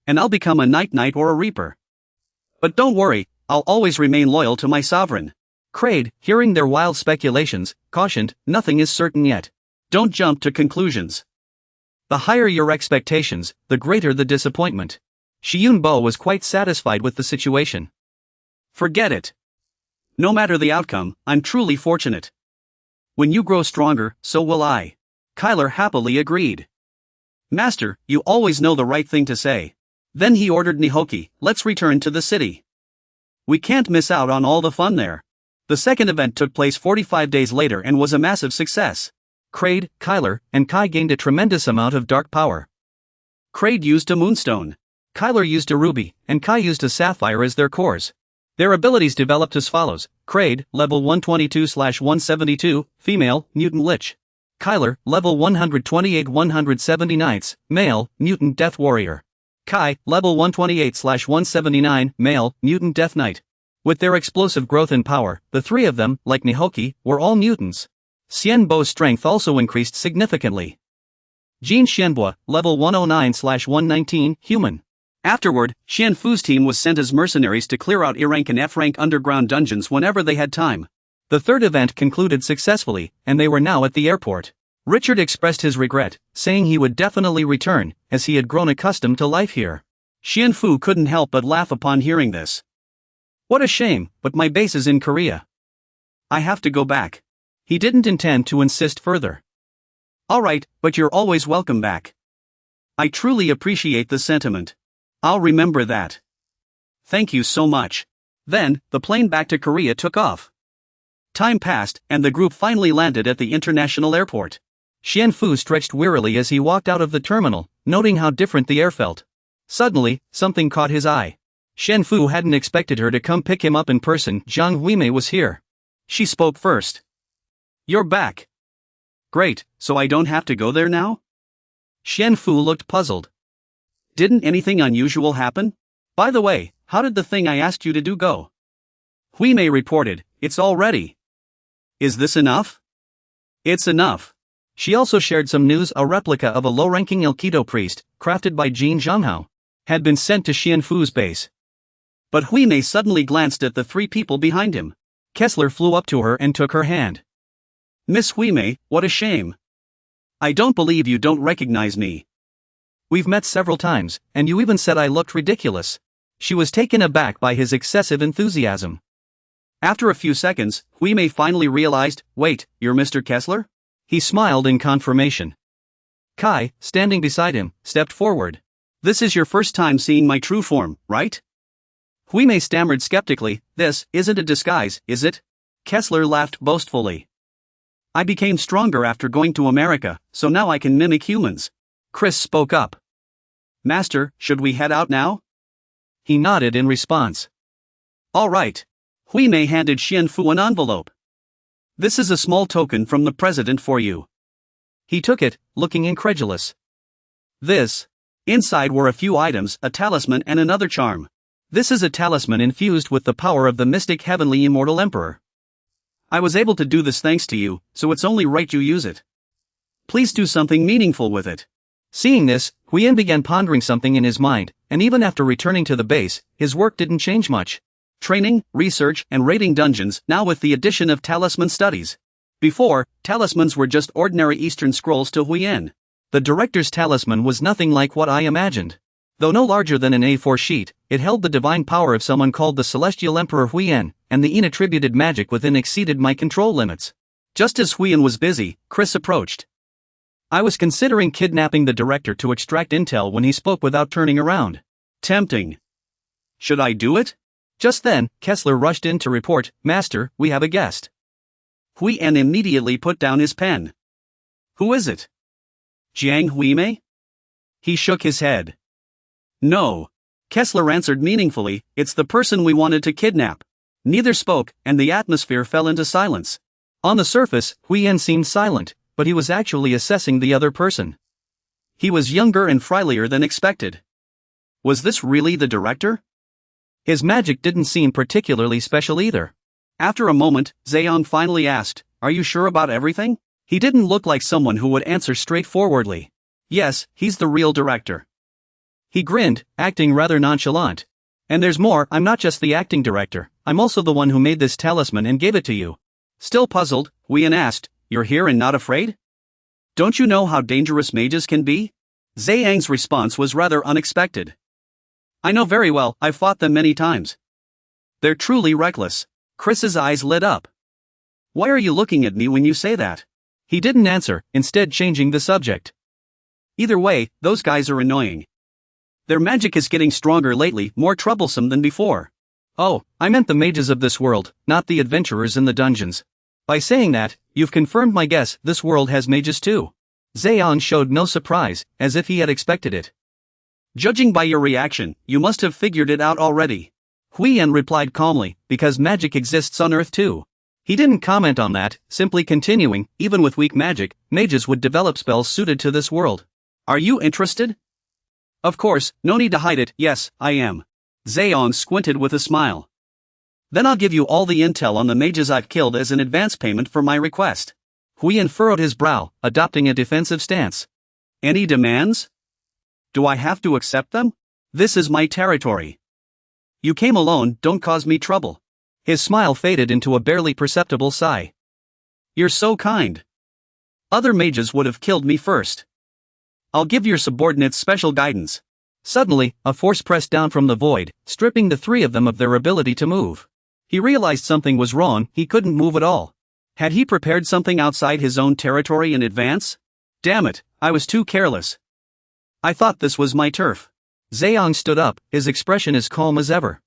And I'll become a night knight or a reaper. But don't worry, I'll always remain loyal to my sovereign. Kraid, hearing their wild speculations, cautioned, nothing is certain yet. Don't jump to conclusions. The higher your expectations, the greater the disappointment. Xianbu was quite satisfied with the situation. Forget it. No matter the outcome, I'm truly fortunate. When you grow stronger, so will I. Kyler happily agreed. Master, you always know the right thing to say. Then he ordered Nihoki, let's return to the city. We can't miss out on all the fun there. The second event took place 45 days later and was a massive success. Kraid, Kyler, and Kai gained a tremendous amount of dark power. Kraid used a moonstone. Kyler used a ruby, and Kai used a sapphire as their cores. Their abilities developed as follows. Kraid, level 122/172, female, mutant lich. Kyler, level 128/179, male, mutant death warrior. Kai, level 128/179, male, mutant death knight. With their explosive growth and power, the three of them, like Nihoki, were all mutants. Xianbu's strength also increased significantly. Jin Xianbo, level 109/119, human. Afterward, Xianfu's team was sent as mercenaries to clear out E-rank and F-rank underground dungeons whenever they had time. The third event concluded successfully, and they were now at the airport. Richard expressed his regret, saying he would definitely return, as he had grown accustomed to life here. Xianfu couldn't help but laugh upon hearing this. What a shame, but my base is in Korea. I have to go back. He didn't intend to insist further. Alright, but you're always welcome back. I truly appreciate the sentiment. I'll remember that. Thank you so much. Then, the plane back to Korea took off. Time passed, and the group finally landed at the international airport. Xianfu stretched wearily as he walked out of the terminal, noting how different the air felt. Suddenly, something caught his eye. Xianfu hadn't expected her to come pick him up in person. Zhang Huimei was here. She spoke first. You're back. Great, so I don't have to go there now? Xianfu looked puzzled. Didn't anything unusual happen? By the way, how did the thing I asked you to do go? Huimei reported, it's all ready. Is this enough? It's enough. She also shared some news. A replica of a low-ranking Aikido priest, crafted by Jin Zhanghao, had been sent to Xianfu's base. But Huimei suddenly glanced at the three people behind him. Kessler flew up to her and took her hand. Miss Huimei, what a shame. I don't believe you don't recognize me. We've met several times, and you even said I looked ridiculous. She was taken aback by his excessive enthusiasm. After a few seconds, Huimei finally realized, wait, you're Mr. Kessler? He smiled in confirmation. Kai, standing beside him, stepped forward. This is your first time seeing my true form, right? Huimei stammered skeptically, this isn't a disguise, is it? Kessler laughed boastfully. I became stronger after going to America, so now I can mimic humans. Chris spoke up. Master, should we head out now? He nodded in response. All right. Hui Mei handed Xianfu an envelope. This is a small token from the president for you. He took it, looking incredulous. This. Inside were a few items, a talisman and another charm. This is a talisman infused with the power of the mystic heavenly immortal emperor. I was able to do this thanks to you, so it's only right you use it. Please do something meaningful with it. Seeing this, Huiyan began pondering something in his mind, and even after returning to the base, his work didn't change much. Training, research, and raiding dungeons, now with the addition of talisman studies. Before, talismans were just ordinary Eastern scrolls to Huiyan. The director's talisman was nothing like what I imagined. Though no larger than an A4 sheet, it held the divine power of someone called the Celestial Emperor Huiyan, and the inattributed magic within exceeded my control limits. Just as Huiyan was busy, Chris approached. I was considering kidnapping the director to extract intel when he spoke without turning around. Tempting. Should I do it? Just then, Kessler rushed in to report, Master, we have a guest. Huiyan immediately put down his pen. Who is it? Jiang Huimei? He shook his head. No. Kessler answered meaningfully, it's the person we wanted to kidnap. Neither spoke, and the atmosphere fell into silence. On the surface, Huiyan seemed silent, but he was actually assessing the other person. He was younger and frilier than expected. Was this really the director? His magic didn't seem particularly special either. After a moment, Zhang finally asked, Are you sure about everything? He didn't look like someone who would answer straightforwardly. Yes, he's the real director. He grinned, acting rather nonchalant. And there's more, I'm not just the acting director, I'm also the one who made this talisman and gave it to you. Still puzzled, Huiyan asked, You're here and not afraid? Don't you know how dangerous mages can be? Zhang's response was rather unexpected. I know very well, I've fought them many times. They're truly reckless. Chris's eyes lit up. Why are you looking at me when you say that? He didn't answer, instead changing the subject. Either way, those guys are annoying. Their magic is getting stronger lately, more troublesome than before. Oh, I meant the mages of this world, not the adventurers in the dungeons. By saying that, you've confirmed my guess, this world has mages too. Zhang showed no surprise, as if he had expected it. Judging by your reaction, you must have figured it out already. Huiyan replied calmly, because magic exists on Earth too. He didn't comment on that, simply continuing, even with weak magic, mages would develop spells suited to this world. Are you interested? Of course, no need to hide it, yes, I am. Zhang squinted with a smile. Then I'll give you all the intel on the mages I've killed as an advance payment for my request. Huiyan furrowed his brow, adopting a defensive stance. Any demands? Do I have to accept them? This is my territory. You came alone, don't cause me trouble. His smile faded into a barely perceptible sigh. You're so kind. Other mages would have killed me first. I'll give your subordinates special guidance. Suddenly, a force pressed down from the void, stripping the three of them of their ability to move. He realized something was wrong, he couldn't move at all. Had he prepared something outside his own territory in advance? Damn it, I was too careless. I thought this was my turf. Zhang stood up, his expression as calm as ever.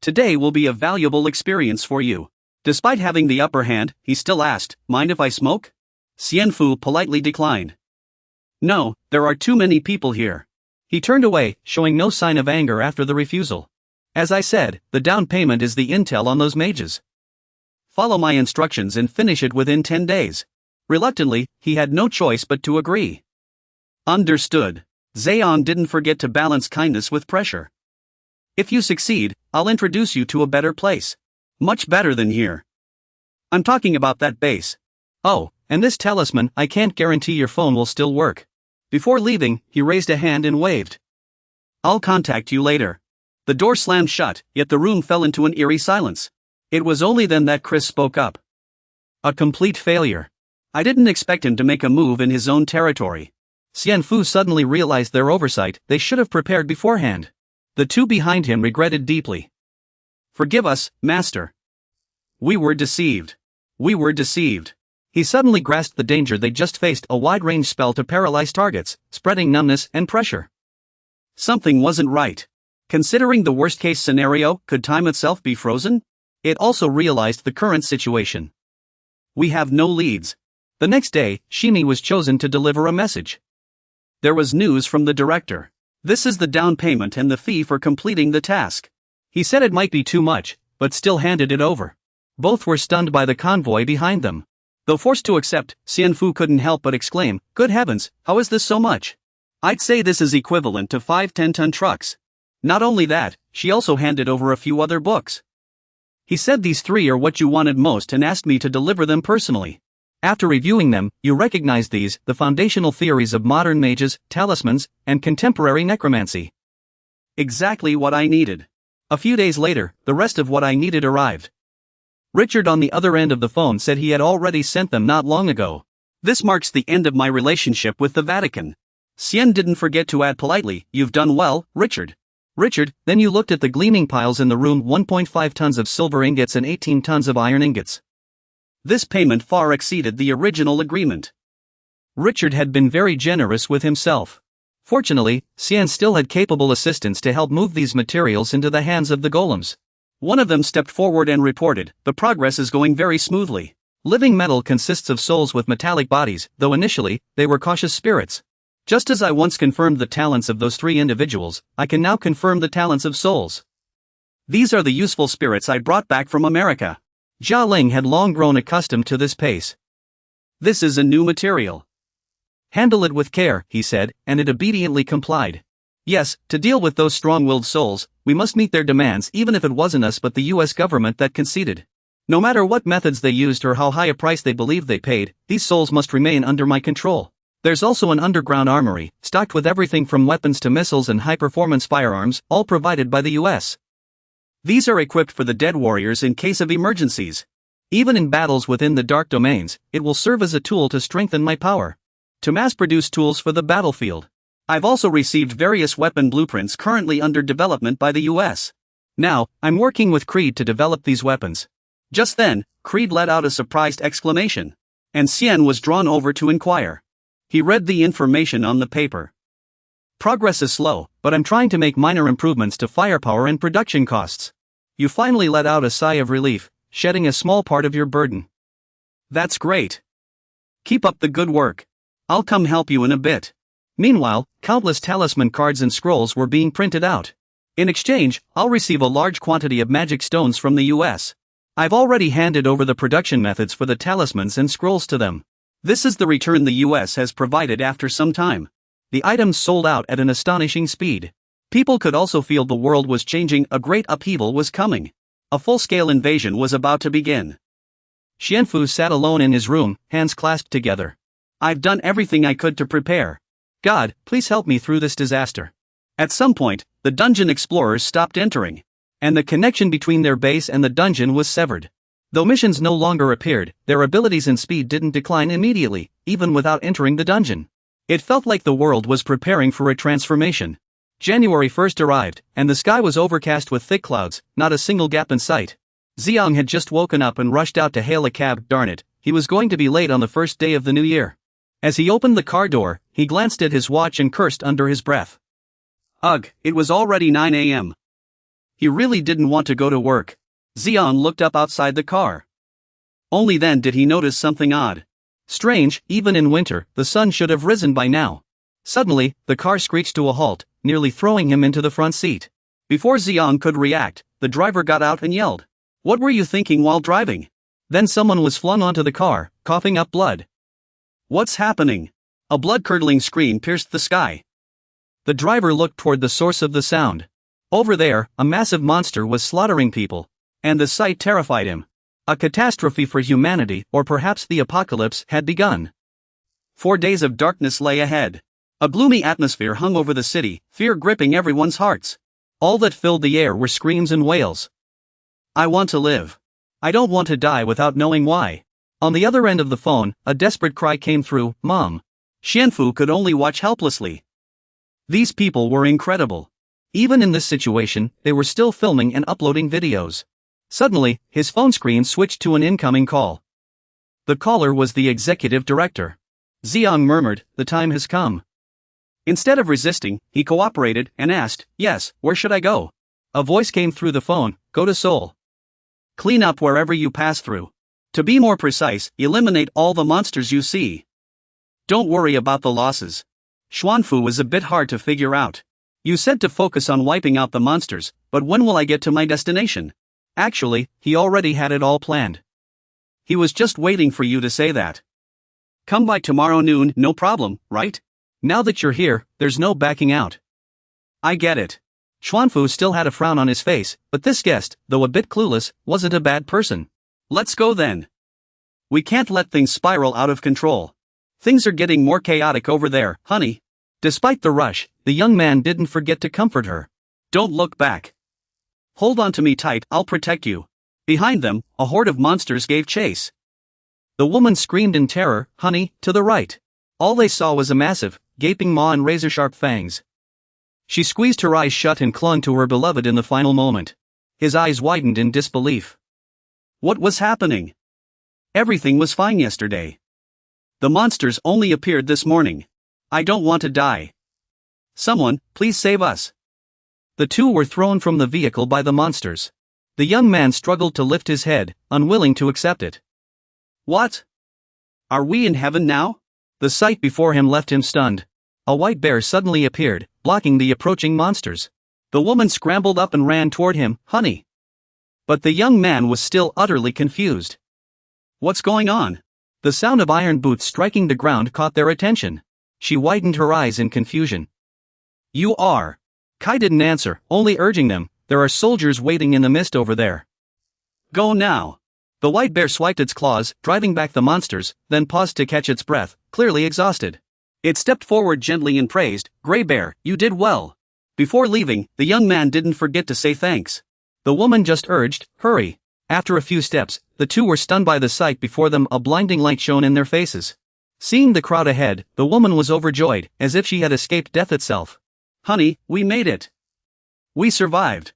Today will be a valuable experience for you. Despite having the upper hand, he still asked, Mind if I smoke? Xianfu politely declined. No, there are too many people here. He turned away, showing no sign of anger after the refusal. As I said, the down payment is the intel on those mages. Follow my instructions and finish it within 10 days. Reluctantly, he had no choice but to agree. Understood. Zhang didn't forget to balance kindness with pressure. If you succeed, I'll introduce you to a better place. Much better than here. I'm talking about that base. Oh, and this talisman, I can't guarantee your phone will still work. Before leaving, he raised a hand and waved. I'll contact you later. The door slammed shut, yet the room fell into an eerie silence. It was only then that Chris spoke up. A complete failure. I didn't expect him to make a move in his own territory. Xianfu suddenly realized their oversight, they should have prepared beforehand. The two behind him regretted deeply. Forgive us, Master. We were deceived. We were deceived. He suddenly grasped the danger they just faced, a wide-range spell to paralyze targets, spreading numbness and pressure. Something wasn't right. Considering the worst-case scenario, could time itself be frozen? It also realized the current situation. We have no leads. The next day, Shimi was chosen to deliver a message. There was news from the director. This is the down payment and the fee for completing the task. He said it might be too much, but still handed it over. Both were stunned by the convoy behind them. Though forced to accept, Xianfu couldn't help but exclaim, "Good heavens, how is this so much? I'd say this is equivalent to 5 10-ton trucks." Not only that, she also handed over a few other books. He said these 3 are what you wanted most and asked me to deliver them personally. After reviewing them, you recognize these, the foundational theories of modern mages, talismans, and contemporary necromancy. Exactly what I needed. A few days later, the rest of what I needed arrived. Richard on the other end of the phone said he had already sent them not long ago. This marks the end of my relationship with the Vatican. Xian didn't forget to add politely, "You've done well, Richard." Richard, then you looked at the gleaming piles in the room, 1.5 tons of silver ingots and 18 tons of iron ingots. This payment far exceeded the original agreement. Richard had been very generous with himself. Fortunately, Xian still had capable assistants to help move these materials into the hands of the golems. One of them stepped forward and reported, "The progress is going very smoothly. Living metal consists of souls with metallic bodies, though initially, they were cautious spirits. Just as I once confirmed the talents of those 3 individuals, I can now confirm the talents of souls. These are the useful spirits I brought back from America." Jia Ling had long grown accustomed to this pace. "This is a new material. Handle it with care," he said, and it obediently complied. "Yes, to deal with those strong-willed souls, we must meet their demands even if it wasn't us but the US government that conceded. No matter what methods they used or how high a price they believed they paid, these souls must remain under my control. There's also an underground armory, stocked with everything from weapons to missiles and high-performance firearms, all provided by the US. These are equipped for the dead warriors in case of emergencies. Even in battles within the dark domains, it will serve as a tool to strengthen my power. To mass-produce tools for the battlefield. I've also received various weapon blueprints currently under development by the US. Now, I'm working with Creed to develop these weapons." Just then, Creed let out a surprised exclamation. And Xian was drawn over to inquire. He read the information on the paper. "Progress is slow, but I'm trying to make minor improvements to firepower and production costs." You finally let out a sigh of relief, shedding a small part of your burden. "That's great. Keep up the good work. I'll come help you in a bit." Meanwhile, countless talisman cards and scrolls were being printed out. In exchange, I'll receive a large quantity of magic stones from the US. I've already handed over the production methods for the talismans and scrolls to them. This is the return the US has provided after some time. The items sold out at an astonishing speed. People could also feel the world was changing, a great upheaval was coming. A full-scale invasion was about to begin. Xianfu sat alone in his room, hands clasped together. "I've done everything I could to prepare. God, please help me through this disaster." At some point, the dungeon explorers stopped entering. And the connection between their base and the dungeon was severed. Though missions no longer appeared, their abilities and speed didn't decline immediately, even without entering the dungeon. It felt like the world was preparing for a transformation. January 1st arrived, and the sky was overcast with thick clouds, not a single gap in sight. Xiang had just woken up and rushed out to hail a cab. Darn it, he was going to be late on the first day of the new year. As he opened the car door, he glanced at his watch and cursed under his breath. Ugh, it was already 9 a.m. He really didn't want to go to work. Xiang looked up outside the car. Only then did he notice something odd. Strange, even in winter, the sun should have risen by now. Suddenly, the car screeched to a halt, nearly throwing him into the front seat. Before Xiang could react, the driver got out and yelled, "What were you thinking while driving?" Then someone was flung onto the car, coughing up blood. "What's happening?" A blood-curdling scream pierced the sky. The driver looked toward the source of the sound. Over there, a massive monster was slaughtering people. And the sight terrified him. A catastrophe for humanity, or perhaps the apocalypse, had begun. 4 days of darkness lay ahead. A gloomy atmosphere hung over the city, fear gripping everyone's hearts. All that filled the air were screams and wails. "I want to live. I don't want to die without knowing why." On the other end of the phone, a desperate cry came through, "Mom." Xianfu could only watch helplessly. These people were incredible. Even in this situation, they were still filming and uploading videos. Suddenly, his phone screen switched to an incoming call. The caller was the executive director. Xiang murmured, "The time has come." Instead of resisting, he cooperated and asked, "Yes, where should I go?" A voice came through the phone, "Go to Seoul. Clean up wherever you pass through. To be more precise, eliminate all the monsters you see. Don't worry about the losses." Xuanfu was a bit hard to figure out. You said to focus on wiping out the monsters, but when will I get to my destination? Actually, he already had it all planned. He was just waiting for you to say that. Come by tomorrow noon, no problem, right? Now that you're here, there's no backing out. I get it. Xuanfu still had a frown on his face, but this guest, though a bit clueless, wasn't a bad person. Let's go then. We can't let things spiral out of control. Things are getting more chaotic over there, honey. Despite the rush, the young man didn't forget to comfort her. Don't look back. Hold on to me tight, I'll protect you. Behind them, a horde of monsters gave chase. The woman screamed in terror, honey, to the right. All they saw was a massive, gaping maw and razor-sharp fangs. She squeezed her eyes shut and clung to her beloved in the final moment. His eyes widened in disbelief. What was happening? Everything was fine yesterday. The monsters only appeared this morning. I don't want to die. Someone, please save us. The two were thrown from the vehicle by the monsters. The young man struggled to lift his head, unwilling to accept it. What? Are we in heaven now? The sight before him left him stunned. A white bear suddenly appeared, blocking the approaching monsters. The woman scrambled up and ran toward him, honey. But the young man was still utterly confused. What's going on? The sound of iron boots striking the ground caught their attention. She widened her eyes in confusion. You are. Kai didn't answer, only urging them, there are soldiers waiting in the mist over there. Go now. The white bear swiped its claws, driving back the monsters, then paused to catch its breath, clearly exhausted. It stepped forward gently and praised, Gray Bear, you did well. Before leaving, the young man didn't forget to say thanks. The woman just urged, hurry. After a few steps, the two were stunned by the sight before them. A blinding light shone in their faces. Seeing the crowd ahead, the woman was overjoyed, as if she had escaped death itself. Honey, we made it. We survived.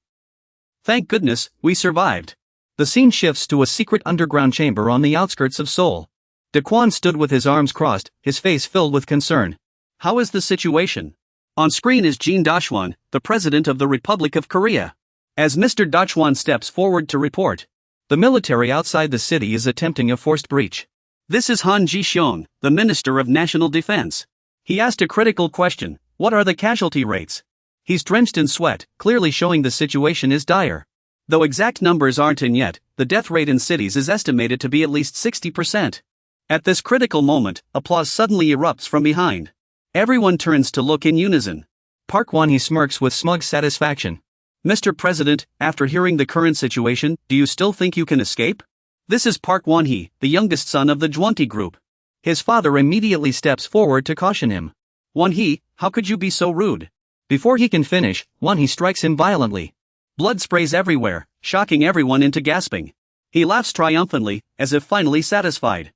Thank goodness, we survived. The scene shifts to a secret underground chamber on the outskirts of Seoul. Daquan stood with his arms crossed, his face filled with concern. How is the situation? On screen is Jean Dachwon, the president of the Republic of Korea. As Mr. Dachwon steps forward to report, the military outside the city is attempting a forced breach. This is Han Ji-seong, the Minister of National Defense. He asked a critical question, what are the casualty rates? He's drenched in sweat, clearly showing the situation is dire. Though exact numbers aren't in yet, the death rate in cities is estimated to be at least 60%. At this critical moment, applause suddenly erupts from behind. Everyone turns to look in unison. Park Won-hee smirks with smug satisfaction. Mr. President, after hearing the current situation, do you still think you can escape? This is Park Won-hee, the youngest son of the Jwonti group. His father immediately steps forward to caution him. Won-hee, how could you be so rude? Before he can finish, Won-hee strikes him violently. Blood sprays everywhere, shocking everyone into gasping. He laughs triumphantly, as if finally satisfied.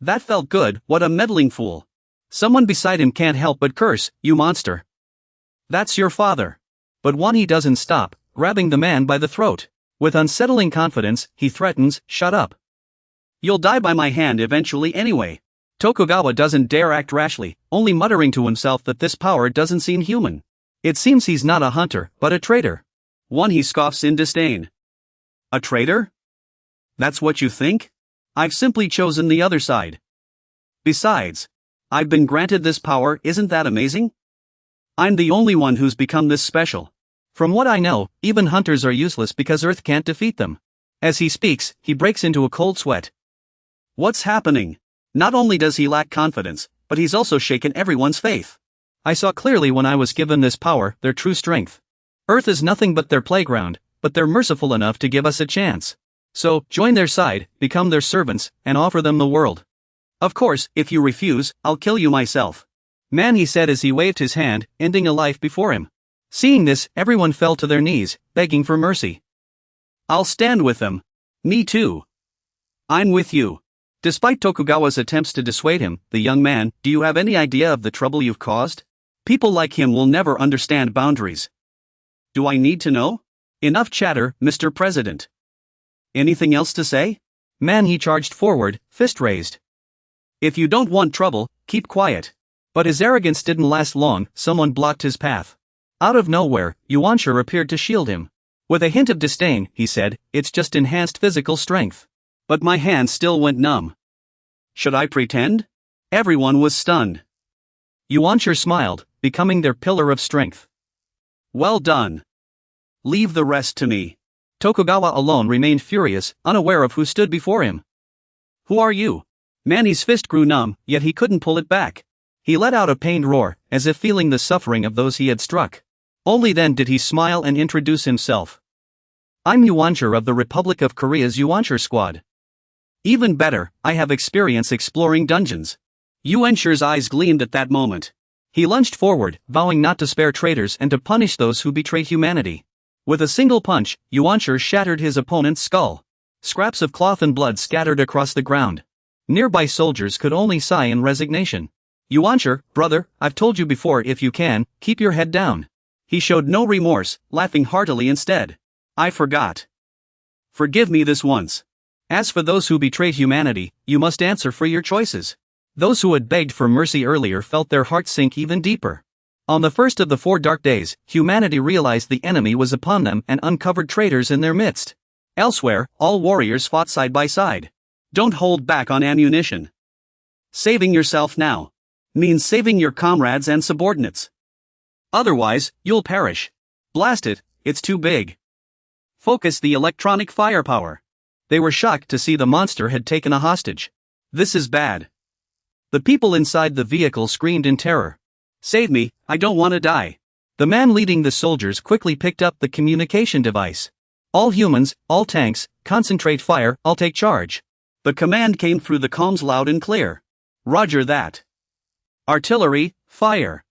That felt good, what a meddling fool. Someone beside him can't help but curse, you monster. That's your father. But Won-hee doesn't stop, grabbing the man by the throat. With unsettling confidence, he threatens, shut up. You'll die by my hand eventually anyway. Tokugawa doesn't dare act rashly, only muttering to himself that this power doesn't seem human. It seems he's not a hunter, but a traitor. Won-hee scoffs in disdain. A traitor? That's what you think? I've simply chosen the other side. Besides, I've been granted this power, isn't that amazing? I'm the only one who's become this special. From what I know, even hunters are useless because Earth can't defeat them. As he speaks, he breaks into a cold sweat. What's happening? Not only does he lack confidence, but he's also shaken everyone's faith. I saw clearly when I was given this power, their true strength. Earth is nothing but their playground, but they're merciful enough to give us a chance. So, join their side, become their servants, and offer them the world. Of course, if you refuse, I'll kill you myself. Man, he said as he waved his hand, ending a life before him. Seeing this, everyone fell to their knees, begging for mercy. I'll stand with them. Me too. I'm with you. Despite Tokugawa's attempts to dissuade him, the young man, do you have any idea of the trouble you've caused? People like him will never understand boundaries. Do I need to know? Enough chatter, Mr. President. Anything else to say? Man, he charged forward, fist raised. If you don't want trouble, keep quiet. But his arrogance didn't last long, someone blocked his path. Out of nowhere, Yuanshir appeared to shield him. With a hint of disdain, he said, it's just enhanced physical strength. But my hand still went numb. Should I pretend? Everyone was stunned. Yuanshir smiled, becoming their pillar of strength. Well done. Leave the rest to me. Tokugawa alone remained furious, unaware of who stood before him. Who are you? Manny's fist grew numb, yet he couldn't pull it back. He let out a pained roar, as if feeling the suffering of those he had struck. Only then did he smile and introduce himself. I'm Yuancher of the Republic of Korea's Yuancher Squad. Even better, I have experience exploring dungeons. Yuancher's eyes gleamed at that moment. He lunged forward, vowing not to spare traitors and to punish those who betray humanity. With a single punch, Yuancher shattered his opponent's skull. Scraps of cloth and blood scattered across the ground. Nearby soldiers could only sigh in resignation. Yuancher, brother, I've told you before, if you can, keep your head down. He showed no remorse, laughing heartily instead. I forgot. Forgive me this once. As for those who betrayed humanity, you must answer for your choices. Those who had begged for mercy earlier felt their hearts sink even deeper. On the first of the 4 dark days, humanity realized the enemy was upon them and uncovered traitors in their midst. Elsewhere, all warriors fought side by side. Don't hold back on ammunition. Saving yourself now means saving your comrades and subordinates. Otherwise, you'll perish. Blast it, it's too big. Focus the electronic firepower. They were shocked to see the monster had taken a hostage. This is bad. The people inside the vehicle screamed in terror. Save me, I don't want to die. The man leading the soldiers quickly picked up the communication device. All humans, all tanks, concentrate fire, I'll take charge. The command came through the comms loud and clear. Roger that. Artillery, fire.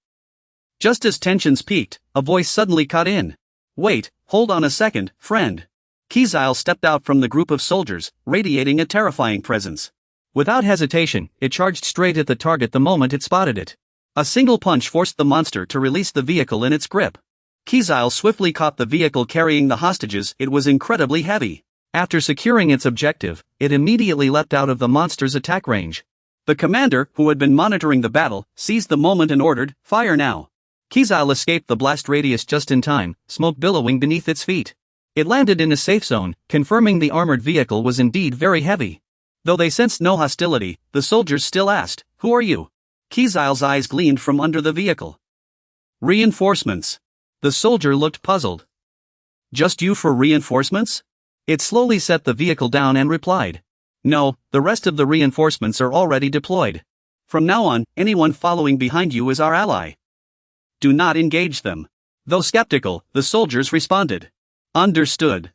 Just as tensions peaked, a voice suddenly cut in. Wait, hold on a second, friend. Kizile stepped out from the group of soldiers, radiating a terrifying presence. Without hesitation, it charged straight at the target the moment it spotted it. A single punch forced the monster to release the vehicle in its grip. Kizile swiftly caught the vehicle carrying the hostages. It was incredibly heavy. After securing its objective, it immediately leapt out of the monster's attack range. The commander, who had been monitoring the battle, seized the moment and ordered, "Fire now." Kizile escaped the blast radius just in time, smoke billowing beneath its feet. It landed in a safe zone, confirming the armored vehicle was indeed very heavy. Though they sensed no hostility, the soldiers still asked, "Who are you?" Kizile's eyes gleamed from under the vehicle. "Reinforcements." The soldier looked puzzled. "Just you for reinforcements?" It slowly set the vehicle down and replied, "No, the rest of the reinforcements are already deployed. From now on, anyone following behind you is our ally. Do not engage them." Though skeptical, the soldiers responded, "Understood."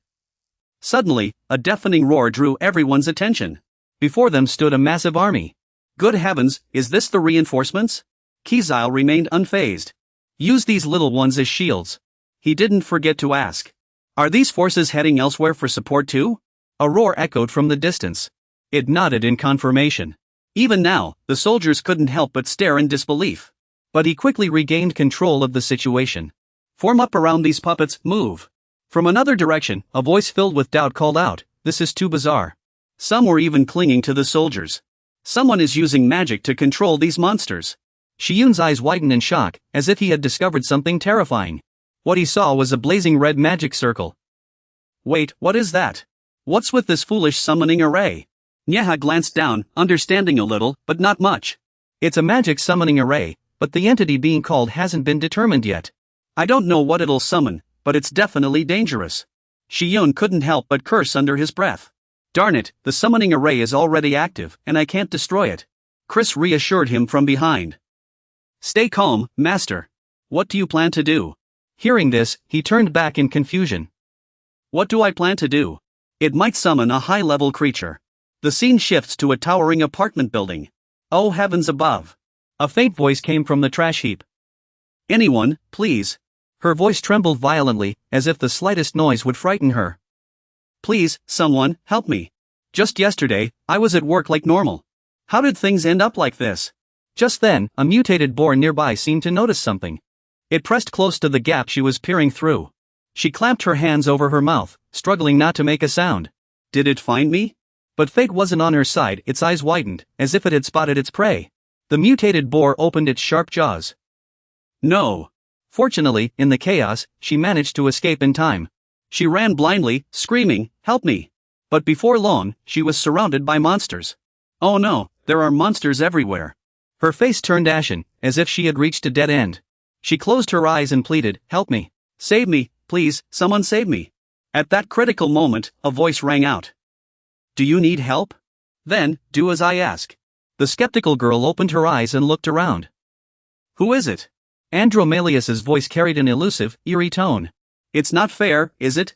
Suddenly, a deafening roar drew everyone's attention. Before them stood a massive army. Good heavens, is this the reinforcements? Kizile remained unfazed. Use these little ones as shields. He didn't forget to ask. Are these forces heading elsewhere for support too? A roar echoed from the distance. It nodded in confirmation. Even now, the soldiers couldn't help but stare in disbelief. But he quickly regained control of the situation. Form up around these puppets, move. From another direction, a voice filled with doubt called out, "This is too bizarre." Some were even clinging to the soldiers. Someone is using magic to control these monsters. Shiyun's eyes widened in shock, as if he had discovered something terrifying. What he saw was a blazing red magic circle. Wait, what is that? What's with this foolish summoning array? Nyeha glanced down, understanding a little, but not much. It's a magic summoning array, but the entity being called hasn't been determined yet. I don't know what it'll summon, but it's definitely dangerous. Shiyun couldn't help but curse under his breath. Darn it, the summoning array is already active, and I can't destroy it. Chris reassured him from behind. Stay calm, Master. What do you plan to do? Hearing this, he turned back in confusion. What do I plan to do? It might summon a high-level creature. The scene shifts to a towering apartment building. Oh heavens above. A faint voice came from the trash heap. Anyone, please. Her voice trembled violently, as if the slightest noise would frighten her. Please, someone, help me. Just yesterday, I was at work like normal. How did things end up like this? Just then, a mutated boar nearby seemed to notice something. It pressed close to the gap she was peering through. She clamped her hands over her mouth, struggling not to make a sound. Did it find me? But fate wasn't on her side. Its eyes widened, as if it had spotted its prey. The mutated boar opened its sharp jaws. No. Fortunately, in the chaos, she managed to escape in time. She ran blindly, screaming, "Help me!" But before long, she was surrounded by monsters. Oh no, there are monsters everywhere. Her face turned ashen, as if she had reached a dead end. She closed her eyes and pleaded, "Help me. Save me, please, someone save me. At that critical moment, a voice rang out. Do you need help? Then, do as I ask. The skeptical girl opened her eyes and looked around. Who is it? Andromalius's voice carried an elusive, eerie tone. It's not fair, is it?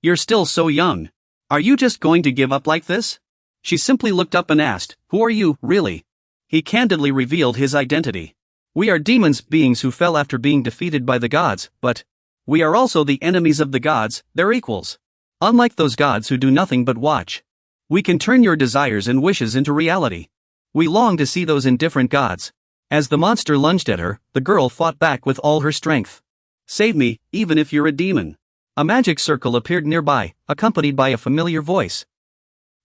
You're still so young. Are you just going to give up like this? She simply looked up and asked, Who are you, really? He candidly revealed his identity. We are demons, beings who fell after being defeated by the gods, but we are also the enemies of the gods, their equals. Unlike those gods who do nothing but watch. We can turn your desires and wishes into reality. We long to see those indifferent gods. As the monster lunged at her, the girl fought back with all her strength. Save me, even if you're a demon. A magic circle appeared nearby, accompanied by a familiar voice.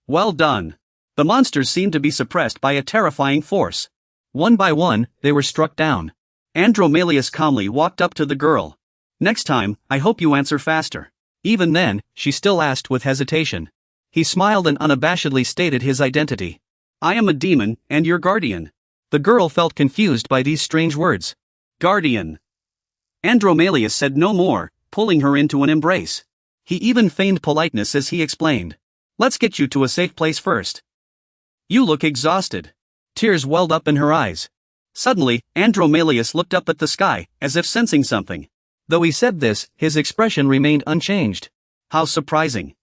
Well done. The monsters seemed to be suppressed by a terrifying force. One by one, they were struck down. Andromalius calmly walked up to the girl. Next time, I hope you answer faster. Even then, she still asked with hesitation. He smiled and unabashedly stated his identity. I am a demon, and your guardian. The girl felt confused by these strange words. Guardian. Andromalius said no more, pulling her into an embrace. He even feigned politeness as he explained. Let's get you to a safe place first. You look exhausted. Tears welled up in her eyes. Suddenly, Andromalius looked up at the sky, as if sensing something. Though he said this, his expression remained unchanged. How surprising.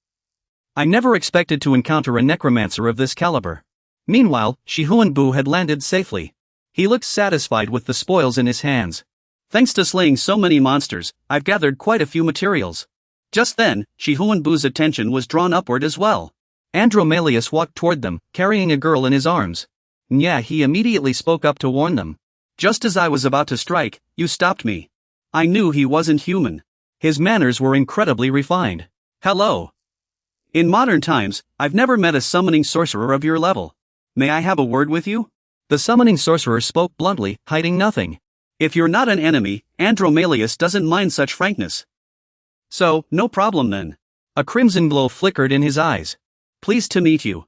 I never expected to encounter a necromancer of this caliber. Meanwhile, Shihuanbu had landed safely. He looked satisfied with the spoils in his hands. Thanks to slaying so many monsters, I've gathered quite a few materials. Just then, Shihuanbu's attention was drawn upward as well. Andromalius walked toward them, carrying a girl in his arms. Nya, he immediately spoke up to warn them. Just as I was about to strike, you stopped me. I knew he wasn't human. His manners were incredibly refined. Hello. In modern times, I've never met a summoning sorcerer of your level. May I have a word with you? The summoning sorcerer spoke bluntly, hiding nothing. If you're not an enemy, Andromalius doesn't mind such frankness. So, no problem then. A crimson glow flickered in his eyes. Pleased to meet you.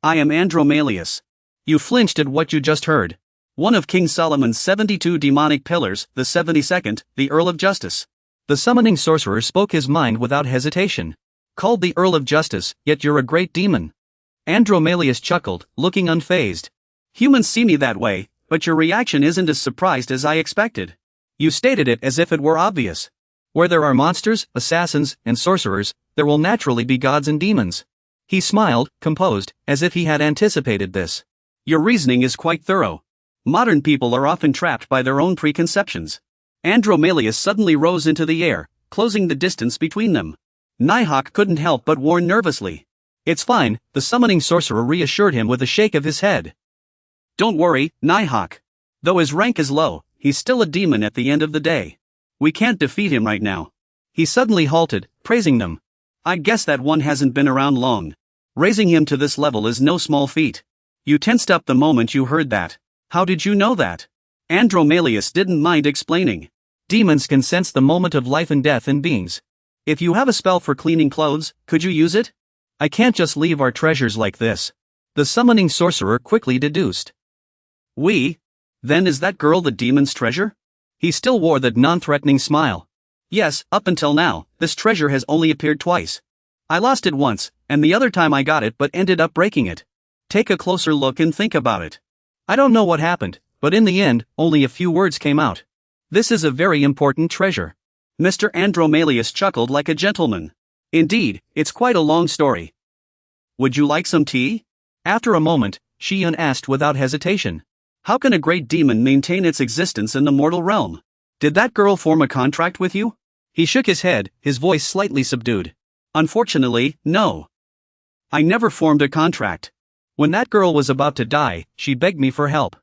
I am Andromalius. You flinched at what you just heard. One of King Solomon's 72 demonic pillars, the 72nd, the Earl of Justice. The summoning sorcerer spoke his mind without hesitation. Called the Earl of Justice, yet you're a great demon. Andromalius chuckled, looking unfazed. Humans see me that way, but your reaction isn't as surprised as I expected. You stated it as if it were obvious. Where there are monsters, assassins, and sorcerers, there will naturally be gods and demons. He smiled, composed, as if he had anticipated this. Your reasoning is quite thorough. Modern people are often trapped by their own preconceptions. Andromalius suddenly rose into the air, closing the distance between them. Nighthawk couldn't help but warn nervously. It's fine, the summoning sorcerer reassured him with a shake of his head. Don't worry, Nighthawk. Though his rank is low, he's still a demon at the end of the day. We can't defeat him right now. He suddenly halted, praising them. I guess that one hasn't been around long. Raising him to this level is no small feat. You tensed up the moment you heard that. How did you know that? Andromalius didn't mind explaining. Demons can sense the moment of life and death in beings. If you have a spell for cleaning clothes, could you use it? I can't just leave our treasures like this. The summoning sorcerer quickly deduced. Then is that girl the demon's treasure? He still wore that non-threatening smile. Yes, up until now, this treasure has only appeared twice. I lost it once, and the other time I got it but ended up breaking it. Take a closer look and think about it. I don't know what happened, but in the end, only a few words came out. This is a very important treasure. Mr. Andromalius chuckled like a gentleman. Indeed, it's quite a long story. Would you like some tea? After a moment, Xian asked without hesitation. How can a great demon maintain its existence in the mortal realm? Did that girl form a contract with you? He shook his head, his voice slightly subdued. Unfortunately, no. I never formed a contract. When that girl was about to die, she begged me for help.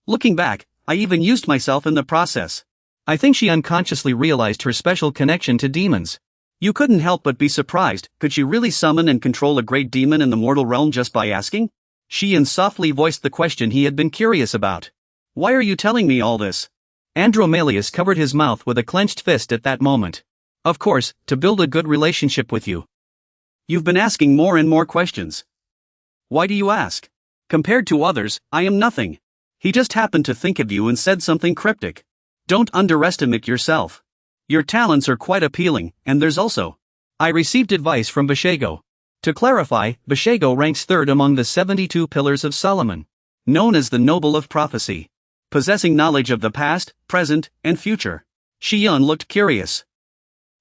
Looking back, I even used myself in the process. I think she unconsciously realized her special connection to demons. You couldn't help but be surprised. Could she really summon and control a great demon in the mortal realm just by asking? Xian softly voiced the question he had been curious about. Why are you telling me all this? Andromalius covered his mouth with a clenched fist at that moment. Of course, to build a good relationship with you. You've been asking more and more questions. Why do you ask? Compared to others, I am nothing. He just happened to think of you and said something cryptic. Don't underestimate yourself. Your talents are quite appealing, and there's also. I received advice from Bashego. To clarify, Bashego ranks third among the 72 Pillars of Solomon. Known as the Noble of Prophecy. Possessing knowledge of the past, present, and future. Shiyun looked curious.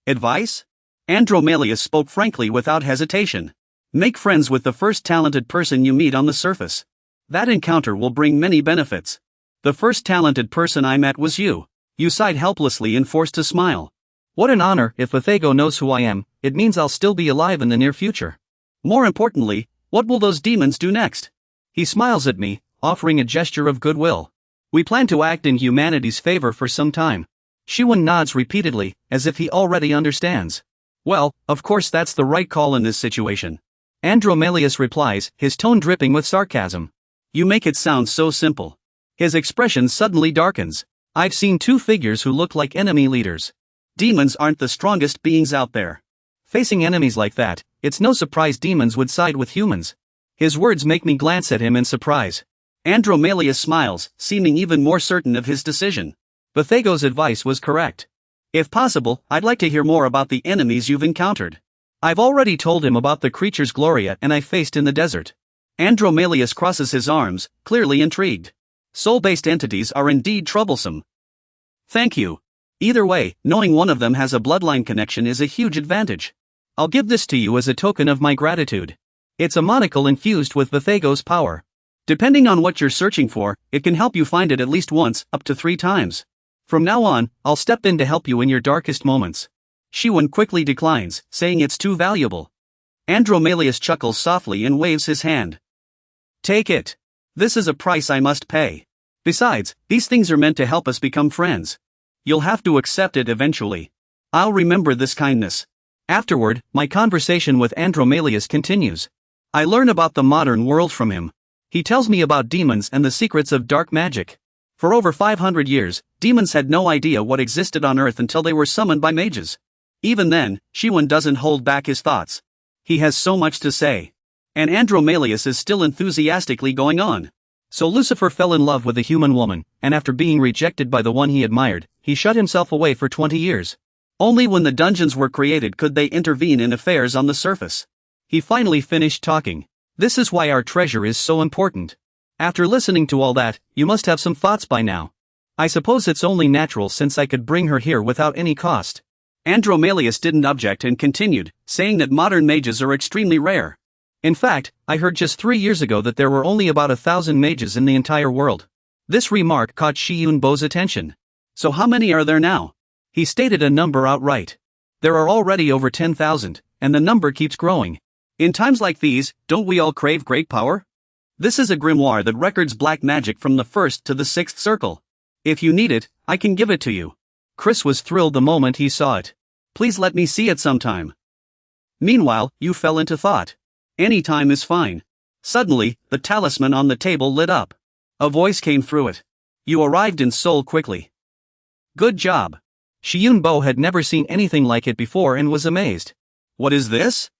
Advice? Andromalius spoke frankly without hesitation. Make friends with the first talented person you meet on the surface. That encounter will bring many benefits. The first talented person I met was you. You sighed helplessly and forced a smile. What an honor. If Bathego knows who I am, it means I'll still be alive in the near future. More importantly, what will those demons do next? He smiles at me, offering a gesture of goodwill. We plan to act in humanity's favor for some time. Shiwen nods repeatedly, as if he already understands. Well, of course that's the right call in this situation. Andromalius replies, his tone dripping with sarcasm. You make it sound so simple. His expression suddenly darkens. I've seen two figures who look like enemy leaders. Demons aren't the strongest beings out there. Facing enemies like that, it's no surprise demons would side with humans. His words make me glance at him in surprise. Andromalius smiles, seeming even more certain of his decision. Bathego's advice was correct. If possible, I'd like to hear more about the enemies you've encountered. I've already told him about the creatures Gloria and I faced in the desert. Andromalius crosses his arms, clearly intrigued. Soul-based entities are indeed troublesome. Thank you. Either way, knowing one of them has a bloodline connection is a huge advantage. I'll give this to you as a token of my gratitude. It's a monocle infused with Bathego's power. Depending on what you're searching for, it can help you find it at least once, up to 3 times. From now on, I'll step in to help you in your darkest moments. Shiwen quickly declines, saying it's too valuable. Andromalius chuckles softly and waves his hand. Take it. This is a price I must pay. Besides, these things are meant to help us become friends. You'll have to accept it eventually. I'll remember this kindness. Afterward, my conversation with Andromalius continues. I learn about the modern world from him. He tells me about demons and the secrets of dark magic. For over 500 years, demons had no idea what existed on Earth until they were summoned by mages. Even then, Shiwen doesn't hold back his thoughts. He has so much to say. And Andromalius is still enthusiastically going on. So Lucifer fell in love with a human woman, and after being rejected by the one he admired, he shut himself away for 20 years. Only when the dungeons were created could they intervene in affairs on the surface. He finally finished talking. This is why our treasure is so important. After listening to all that, you must have some thoughts by now. I suppose it's only natural since I could bring her here without any cost. Andromalius didn't object and continued, saying that modern mages are extremely rare. In fact, I heard just 3 years ago that there were only about 1,000 mages in the entire world. This remark caught Shiyunbo's attention. So how many are there now? He stated a number outright. There are already over 10,000, and the number keeps growing. In times like these, don't we all crave great power? This is a grimoire that records black magic from the 1st to the 6th circle. If you need it, I can give it to you. Chris was thrilled the moment he saw it. Please let me see it sometime. Meanwhile, you fell into thought. Any time is fine. Suddenly, the talisman on the table lit up. A voice came through it. You arrived in Seoul quickly. Good job. Shiyunbo had never seen anything like it before and was amazed. What is this?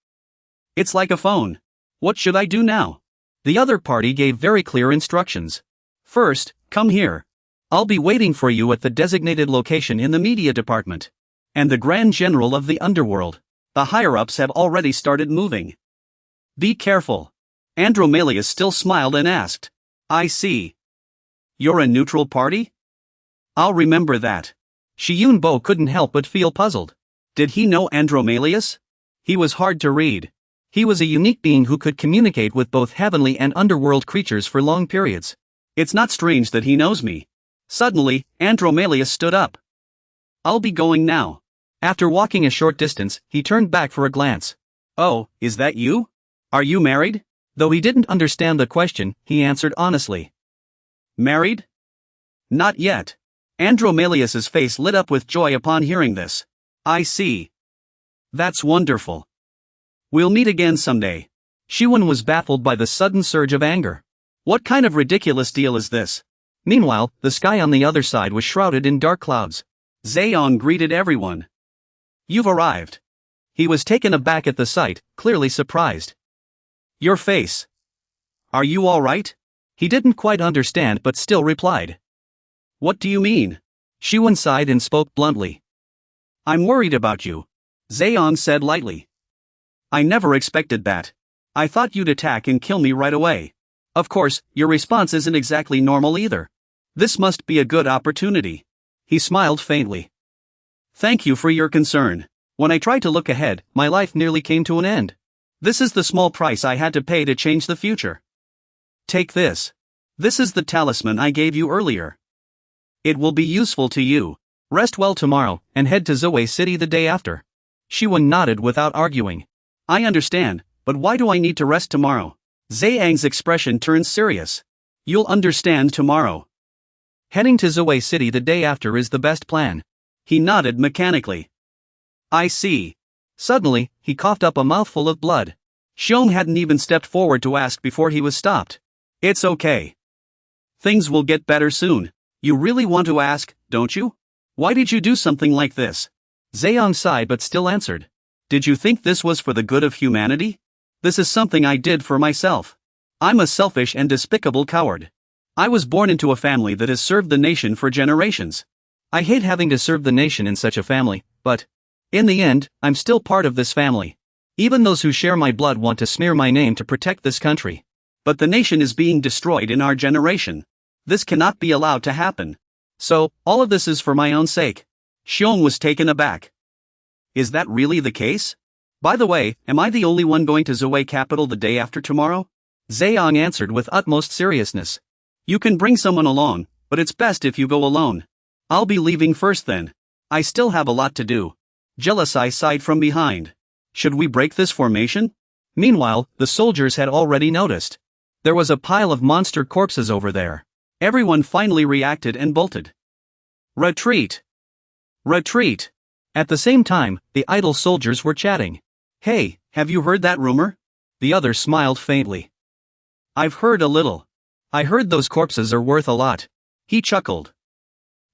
It's like a phone. What should I do now? The other party gave very clear instructions. First, come here. I'll be waiting for you at the designated location in the media department. And the Grand General of the Underworld. The higher-ups have already started moving. Be careful. Andromalius still smiled and asked. I see. You're a neutral party? I'll remember that. Shiyunbo couldn't help but feel puzzled. Did he know Andromalius? He was hard to read. He was a unique being who could communicate with both heavenly and underworld creatures for long periods. It's not strange that he knows me. Suddenly, Andromalius stood up. I'll be going now. After walking a short distance, he turned back for a glance. Oh, is that you? Are you married? Though he didn't understand the question, he answered honestly. Married? Not yet. Andromalius's face lit up with joy upon hearing this. I see. That's wonderful. We'll meet again someday. Shiwen was baffled by the sudden surge of anger. What kind of ridiculous deal is this? Meanwhile, the sky on the other side was shrouded in dark clouds. Zayon greeted everyone. You've arrived. He was taken aback at the sight, clearly surprised. Your face. Are you all right? He didn't quite understand but still replied. What do you mean? Shiwen sighed and spoke bluntly. I'm worried about you. Zayong said lightly. I never expected that. I thought you'd attack and kill me right away. Of course, your response isn't exactly normal either. This must be a good opportunity. He smiled faintly. Thank you for your concern. When I tried to look ahead, my life nearly came to an end. This is the small price I had to pay to change the future. Take this. This is the talisman I gave you earlier. It will be useful to you. Rest well tomorrow, and head to Zoe City the day after. Shiwen nodded without arguing. I understand, but why do I need to rest tomorrow? Zayang's expression turned serious. You'll understand tomorrow. Heading to Zoe City the day after is the best plan. He nodded mechanically. I see. Suddenly, he coughed up a mouthful of blood. Xiong hadn't even stepped forward to ask before he was stopped. It's okay. Things will get better soon. You really want to ask, don't you? Why did you do something like this? Zayong sighed but still answered. Did you think this was for the good of humanity? This is something I did for myself. I'm a selfish and despicable coward. I was born into a family that has served the nation for generations. I hate having to serve the nation in such a family, but in the end, I'm still part of this family. Even those who share my blood want to smear my name to protect this country. But the nation is being destroyed in our generation. This cannot be allowed to happen. So, all of this is for my own sake. Xiong was taken aback. Is that really the case? By the way, am I the only one going to Zoe capital the day after tomorrow? Zayong answered with utmost seriousness. You can bring someone along, but it's best if you go alone. I'll be leaving first then. I still have a lot to do. Jealousy sighed from behind. Should we break this formation? Meanwhile, the soldiers had already noticed. There was a pile of monster corpses over there. Everyone finally reacted and bolted. Retreat! Retreat! At the same time, the idle soldiers were chatting. Hey, have you heard that rumor? The other smiled faintly. I've heard a little. I heard those corpses are worth a lot. He chuckled.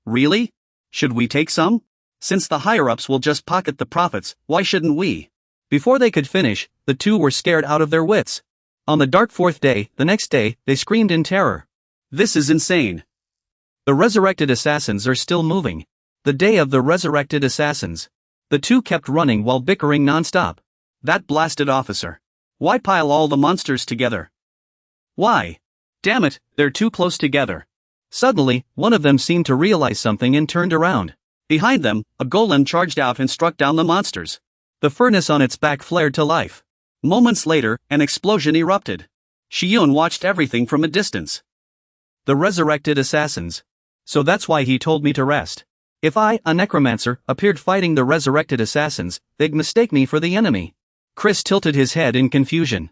Really? Should we take some? Since the higher-ups will just pocket the profits, why shouldn't we? Before they could finish, the two were scared out of their wits. On the dark fourth day, the next day, they screamed in terror. This is insane. The resurrected assassins are still moving. The day of the resurrected assassins. The two kept running while bickering non-stop. That blasted officer. Why pile all the monsters together? Why? Damn it, they're too close together. Suddenly, one of them seemed to realize something and turned around. Behind them, a golem charged out and struck down the monsters. The furnace on its back flared to life. Moments later, an explosion erupted. Shiyun watched everything from a distance. The resurrected assassins. So that's why he told me to rest. If I, a necromancer, appeared fighting the resurrected assassins, they'd mistake me for the enemy. Chris tilted his head in confusion.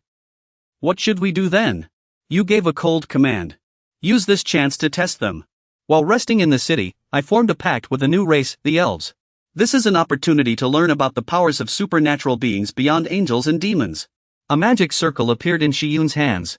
What should we do then? You gave a cold command. Use this chance to test them. While resting in the city, I formed a pact with a new race, the elves. This is an opportunity to learn about the powers of supernatural beings beyond angels and demons. A magic circle appeared in Shiyun's hands.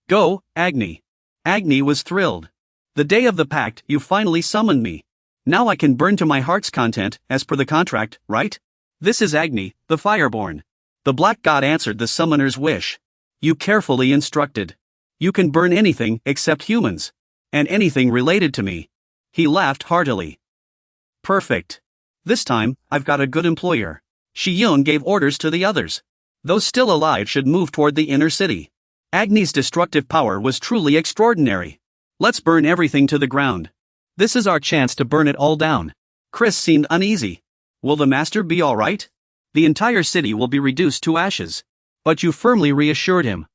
Go, Agni. Agni was thrilled. The day of the pact, you finally summoned me. Now I can burn to my heart's content, as per the contract, right? This is Agni, the Fireborn. The Black God answered the summoner's wish. You carefully instructed. You can burn anything except humans. And anything related to me. He laughed heartily. Perfect. This time, I've got a good employer. Shiyun gave orders to the others. Those still alive should move toward the inner city. Agni's destructive power was truly extraordinary. Let's burn everything to the ground. This is our chance to burn it all down. Chris seemed uneasy. Will the master be all right? The entire city will be reduced to ashes. But you firmly reassured him.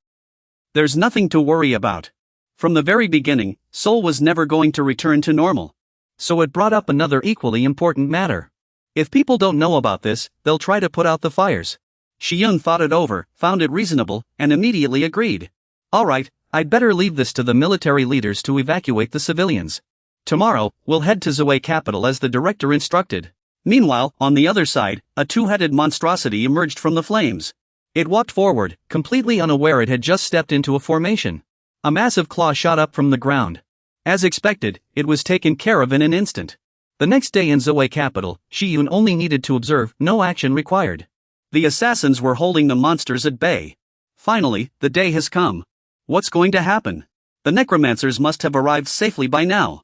There's nothing to worry about. From the very beginning, Seoul was never going to return to normal. So it brought up another equally important matter. If people don't know about this, they'll try to put out the fires. Shiyun thought it over, found it reasonable, and immediately agreed. All right, I'd better leave this to the military leaders to evacuate the civilians. Tomorrow, we'll head to Zoe capital as the director instructed. Meanwhile, on the other side, a two-headed monstrosity emerged from the flames. It walked forward, completely unaware it had just stepped into a formation. A massive claw shot up from the ground. As expected, it was taken care of in an instant. The next day in Zoe capital, Shiyun only needed to observe, no action required. The assassins were holding the monsters at bay. Finally, the day has come. What's going to happen? The necromancers must have arrived safely by now.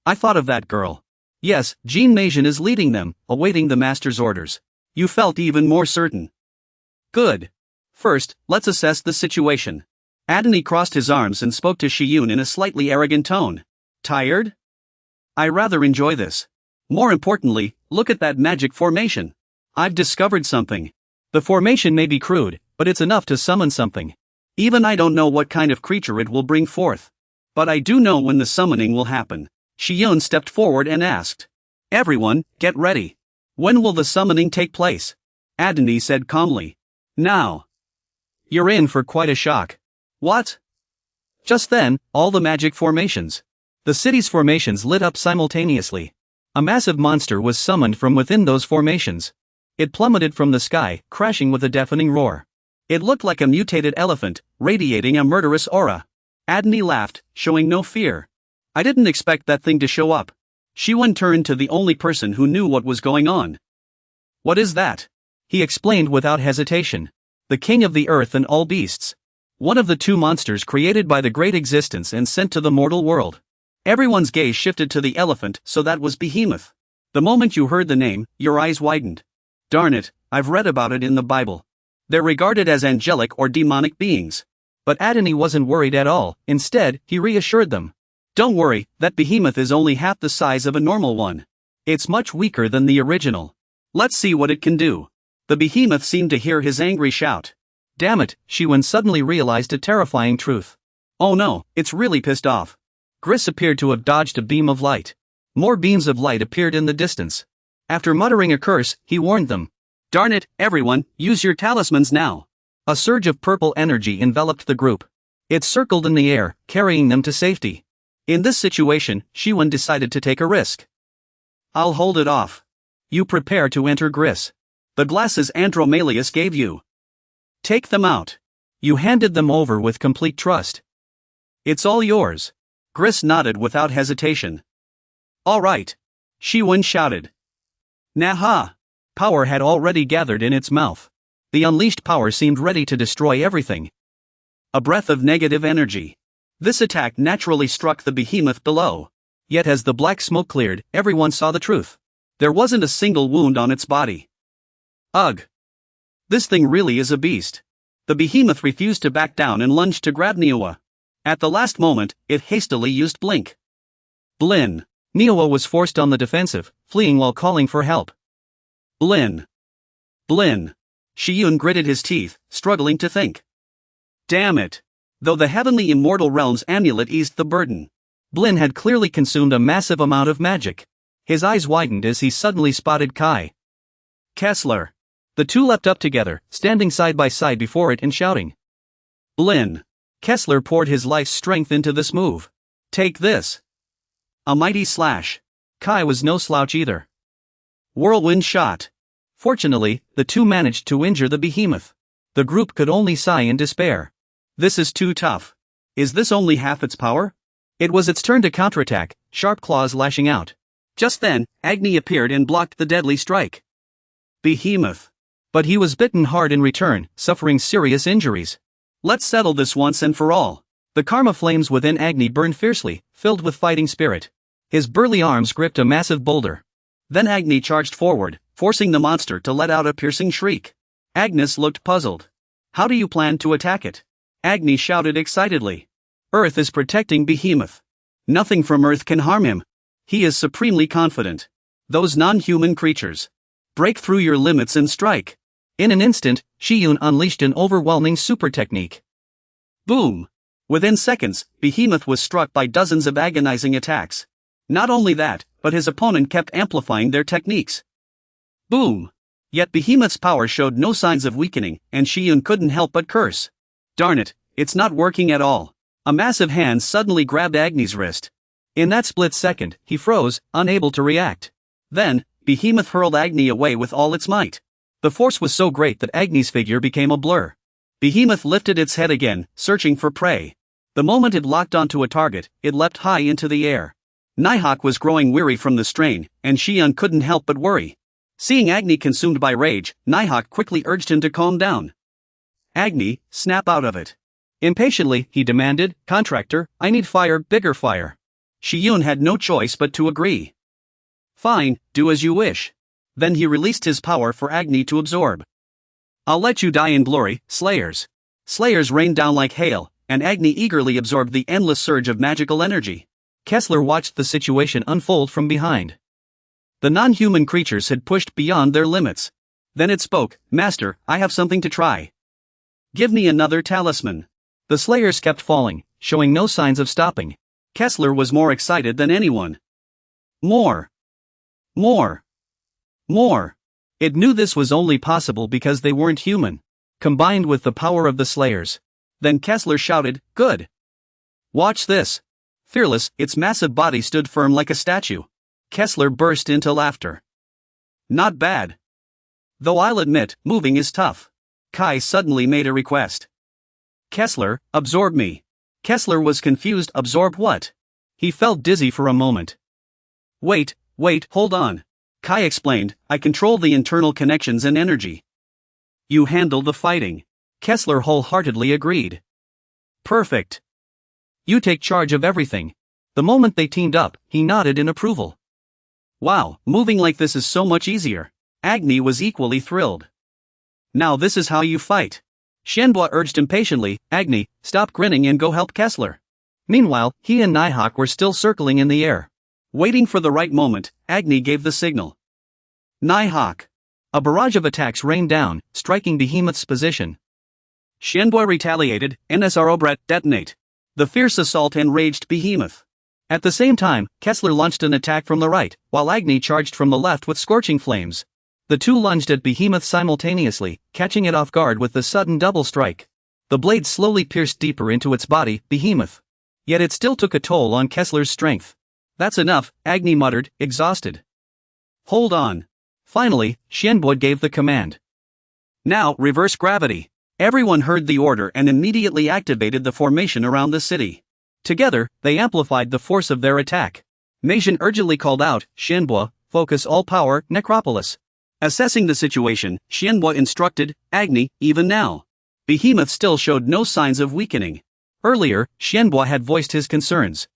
I thought of that girl. Yes, Jean Majan is leading them, awaiting the master's orders. You felt even more certain. Good. First, let's assess the situation. Adani crossed his arms and spoke to Shiyun in a slightly arrogant tone. Tired? I rather enjoy this. More importantly, look at that magic formation. I've discovered something. The formation may be crude, but it's enough to summon something. Even I don't know what kind of creature it will bring forth. But I do know when the summoning will happen. Shiyun stepped forward and asked. Everyone, get ready. When will the summoning take place? Adani said calmly. Now. You're in for quite a shock. What? Just then, all the magic formations. The city's formations lit up simultaneously. A massive monster was summoned from within those formations. It plummeted from the sky, crashing with a deafening roar. It looked like a mutated elephant, radiating a murderous aura. Adani laughed, showing no fear. I didn't expect that thing to show up. Shiwen turned to the only person who knew what was going on. What is that? He explained without hesitation. The king of the earth and all beasts. One of the two monsters created by the great existence and sent to the mortal world. Everyone's gaze shifted to the elephant, so that was Behemoth. The moment you heard the name, your eyes widened. Darn it, I've read about it in the Bible. They're regarded as angelic or demonic beings. But Adani wasn't worried at all. Instead, he reassured them. Don't worry, that behemoth is only half the size of a normal one. It's much weaker than the original. Let's see what it can do. The behemoth seemed to hear his angry shout. Damn it, Shiwen suddenly realized a terrifying truth. Oh no, it's really pissed off. Gris appeared to have dodged a beam of light. More beams of light appeared in the distance. After muttering a curse, he warned them. Darn it, everyone, use your talismans now. A surge of purple energy enveloped the group. It circled in the air, carrying them to safety. In this situation, Shiwen decided to take a risk. I'll hold it off. You prepare to enter Gris. The glasses Andromalius gave you. Take them out. You handed them over with complete trust. It's all yours. Gris nodded without hesitation. All right. Shiwen shouted. Naha! Power had already gathered in its mouth. The unleashed power seemed ready to destroy everything. A breath of negative energy. This attack naturally struck the behemoth below. Yet as the black smoke cleared, everyone saw the truth. There wasn't a single wound on its body. Ugh! This thing really is a beast. The behemoth refused to back down and lunged to grab Niwa. At the last moment, it hastily used Blink. Blin. Niwa was forced on the defensive, fleeing while calling for help. Blin. Blin. Shiyun gritted his teeth, struggling to think. Damn it! Though the heavenly immortal realm's amulet eased the burden, Blin had clearly consumed a massive amount of magic. His eyes widened as he suddenly spotted Kai. Kessler. The two leapt up together, standing side by side before it and shouting. Blin. Kessler poured his life's strength into this move. Take this. A mighty slash. Kai was no slouch either. Whirlwind shot. Fortunately, the two managed to injure the behemoth. The group could only sigh in despair. This is too tough. Is this only half its power? It was its turn to counterattack, sharp claws lashing out. Just then, Agni appeared and blocked the deadly strike. Behemoth. But he was bitten hard in return, suffering serious injuries. Let's settle this once and for all. The karma flames within Agni burned fiercely, filled with fighting spirit. His burly arms gripped a massive boulder. Then Agni charged forward, forcing the monster to let out a piercing shriek. Agnes looked puzzled. How do you plan to attack it? Agni shouted excitedly. Earth is protecting Behemoth. Nothing from Earth can harm him. He is supremely confident. Those non-human creatures. Break through your limits and strike. In an instant, Shiyun unleashed an overwhelming super technique. Boom! Within seconds, Behemoth was struck by dozens of agonizing attacks. Not only that, but his opponent kept amplifying their techniques. Boom! Yet Behemoth's power showed no signs of weakening, and Shiyun couldn't help but curse. Darn it, it's not working at all. A massive hand suddenly grabbed Agni's wrist. In that split second, he froze, unable to react. Then, Behemoth hurled Agni away with all its might. The force was so great that Agni's figure became a blur. Behemoth lifted its head again, searching for prey. The moment it locked onto a target, it leapt high into the air. Nighthawk was growing weary from the strain, and Shiyun couldn't help but worry. Seeing Agni consumed by rage, Nighthawk quickly urged him to calm down. Agni, snap out of it. Impatiently, he demanded, Contractor, I need fire, bigger fire. Shiyun had no choice but to agree. Fine, do as you wish. Then he released his power for Agni to absorb. I'll let you die in glory, Slayers. Slayers rained down like hail, and Agni eagerly absorbed the endless surge of magical energy. Kessler watched the situation unfold from behind. The non-human creatures had pushed beyond their limits. Then it spoke, Master, I have something to try. Give me another talisman. The Slayers kept falling, showing no signs of stopping. Kessler was more excited than anyone. More. More. More. It knew this was only possible because they weren't human, combined with the power of the Slayers. Then Kessler shouted, Good. Watch this. Fearless, its massive body stood firm like a statue. Kessler burst into laughter. Not bad. Though I'll admit, moving is tough. Kai suddenly made a request. Kessler, absorb me. Kessler was confused. Absorb what? He felt dizzy for a moment. Wait, hold on. Kai explained, I control the internal connections and energy. You handle the fighting. Kessler wholeheartedly agreed. Perfect. You take charge of everything. The moment they teamed up, he nodded in approval. Wow, moving like this is so much easier. Agni was equally thrilled. Now this is how you fight. Shenhua urged impatiently, Agni, stop grinning and go help Kessler. Meanwhile, he and Nighthawk were still circling in the air. Waiting for the right moment, Agni gave the signal. Nighthawk. A barrage of attacks rained down, striking Behemoth's position. Shenhua retaliated, NSRO Brett detonate. The fierce assault enraged Behemoth. At the same time, Kessler launched an attack from the right, while Agni charged from the left with scorching flames. The two lunged at Behemoth simultaneously, catching it off guard with the sudden double strike. The blade slowly pierced deeper into its body, Behemoth. Yet it still took a toll on Kessler's strength. That's enough, Agni muttered, exhausted. Hold on. Finally, Shenhua gave the command. Now, reverse gravity. Everyone heard the order and immediately activated the formation around the city. Together, they amplified the force of their attack. Meijin urgently called out, Shenhua, focus all power, Necropolis. Assessing the situation, Shenhua instructed, Agni, even now. Behemoth still showed no signs of weakening. Earlier, Shenhua had voiced his concerns.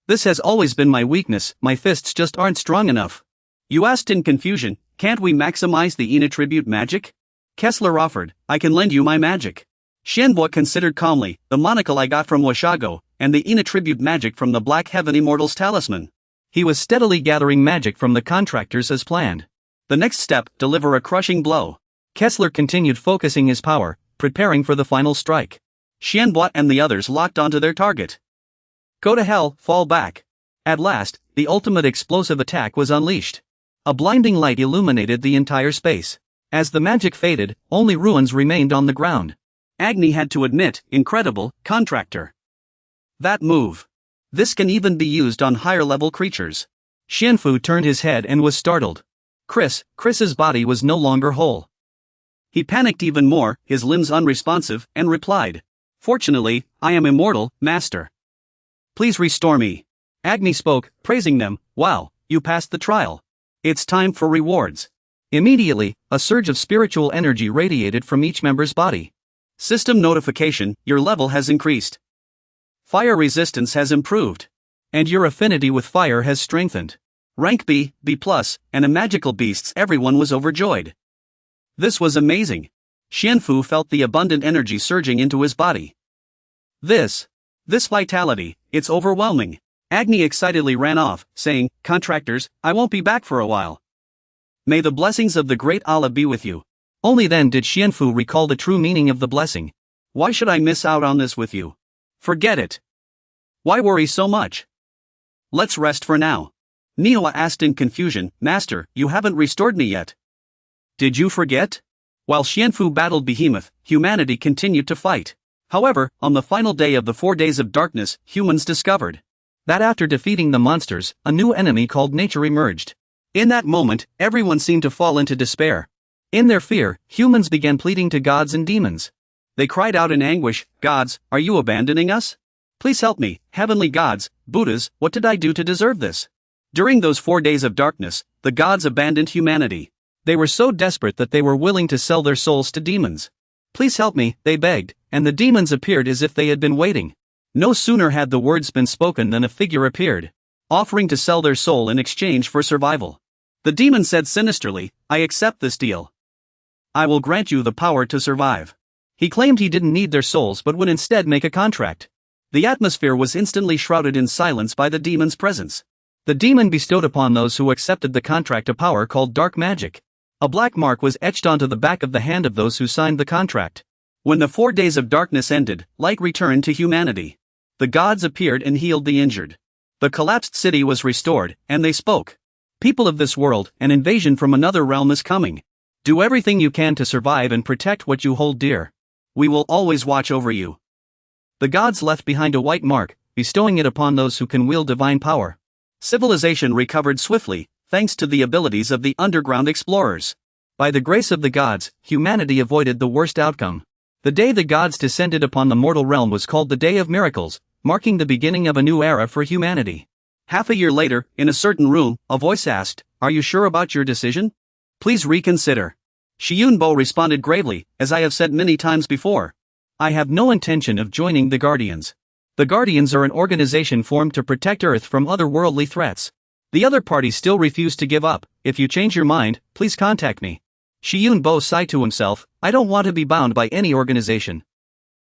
This has always been my weakness, my fists just aren't strong enough. You asked in confusion, can't we maximize the Ina tribute magic? Kessler offered, I can lend you my magic. Shenhua considered calmly, the monocle I got from Washago, and the Ina tribute magic from the Black Heaven Immortal's talisman. He was steadily gathering magic from the contractors as planned. The next step, deliver a crushing blow. Kessler continued focusing his power, preparing for the final strike. Shenhua and the others locked onto their target. Go to hell, fall back. At last, the ultimate explosive attack was unleashed. A blinding light illuminated the entire space. As the magic faded, only ruins remained on the ground. Agni had to admit, incredible, contractor. That move. This can even be used on higher-level creatures. Xianfu turned his head and was startled. Chris's body was no longer whole. He panicked even more, his limbs unresponsive, and replied, Fortunately, I am immortal, Master. Please restore me. Agni spoke, praising them, Wow, you passed the trial. It's time for rewards. Immediately, a surge of spiritual energy radiated from each member's body. System notification, your level has increased. Fire resistance has improved. And your affinity with fire has strengthened. Rank B, B+, and a magical beasts. Everyone was overjoyed. This was amazing. Xianfu felt the abundant energy surging into his body. This vitality, it's overwhelming. Agni excitedly ran off, saying, Contractors, I won't be back for a while. May the blessings of the great Allah be with you. Only then did Xianfu recall the true meaning of the blessing. Why should I miss out on this with you? Forget it. Why worry so much? Let's rest for now. Niwa asked in confusion, Master, you haven't restored me yet. Did you forget? While Xianfu battled Behemoth, humanity continued to fight. However, on the final day of the 4 days of darkness, humans discovered that after defeating the monsters, a new enemy called nature emerged. In that moment, everyone seemed to fall into despair. In their fear, humans began pleading to gods and demons. They cried out in anguish, Gods, are you abandoning us? Please help me, heavenly gods, Buddhas, what did I do to deserve this? During those 4 days of darkness, the gods abandoned humanity. They were so desperate that they were willing to sell their souls to demons. Please help me, they begged, and the demons appeared as if they had been waiting. No sooner had the words been spoken than a figure appeared, offering to sell their soul in exchange for survival. The demon said sinisterly, I accept this deal. I will grant you the power to survive. He claimed he didn't need their souls but would instead make a contract. The atmosphere was instantly shrouded in silence by the demon's presence. The demon bestowed upon those who accepted the contract a power called dark magic. A black mark was etched onto the back of the hand of those who signed the contract. When the 4 days of darkness ended, light returned to humanity. The gods appeared and healed the injured. The collapsed city was restored, and they spoke. People of this world, an invasion from another realm is coming. Do everything you can to survive and protect what you hold dear. We will always watch over you. The gods left behind a white mark, bestowing it upon those who can wield divine power. Civilization recovered swiftly, thanks to the abilities of the underground explorers. By the grace of the gods, humanity avoided the worst outcome. The day the gods descended upon the mortal realm was called the Day of Miracles, marking the beginning of a new era for humanity. Half a year later, in a certain room, a voice asked, Are you sure about your decision? Please reconsider. Shiyunbo responded gravely, As I have said many times before. I have no intention of joining the Guardians. The Guardians are an organization formed to protect Earth from otherworldly threats. The other parties still refuse to give up. If you change your mind, please contact me. Shiyunbo sighed to himself, I don't want to be bound by any organization.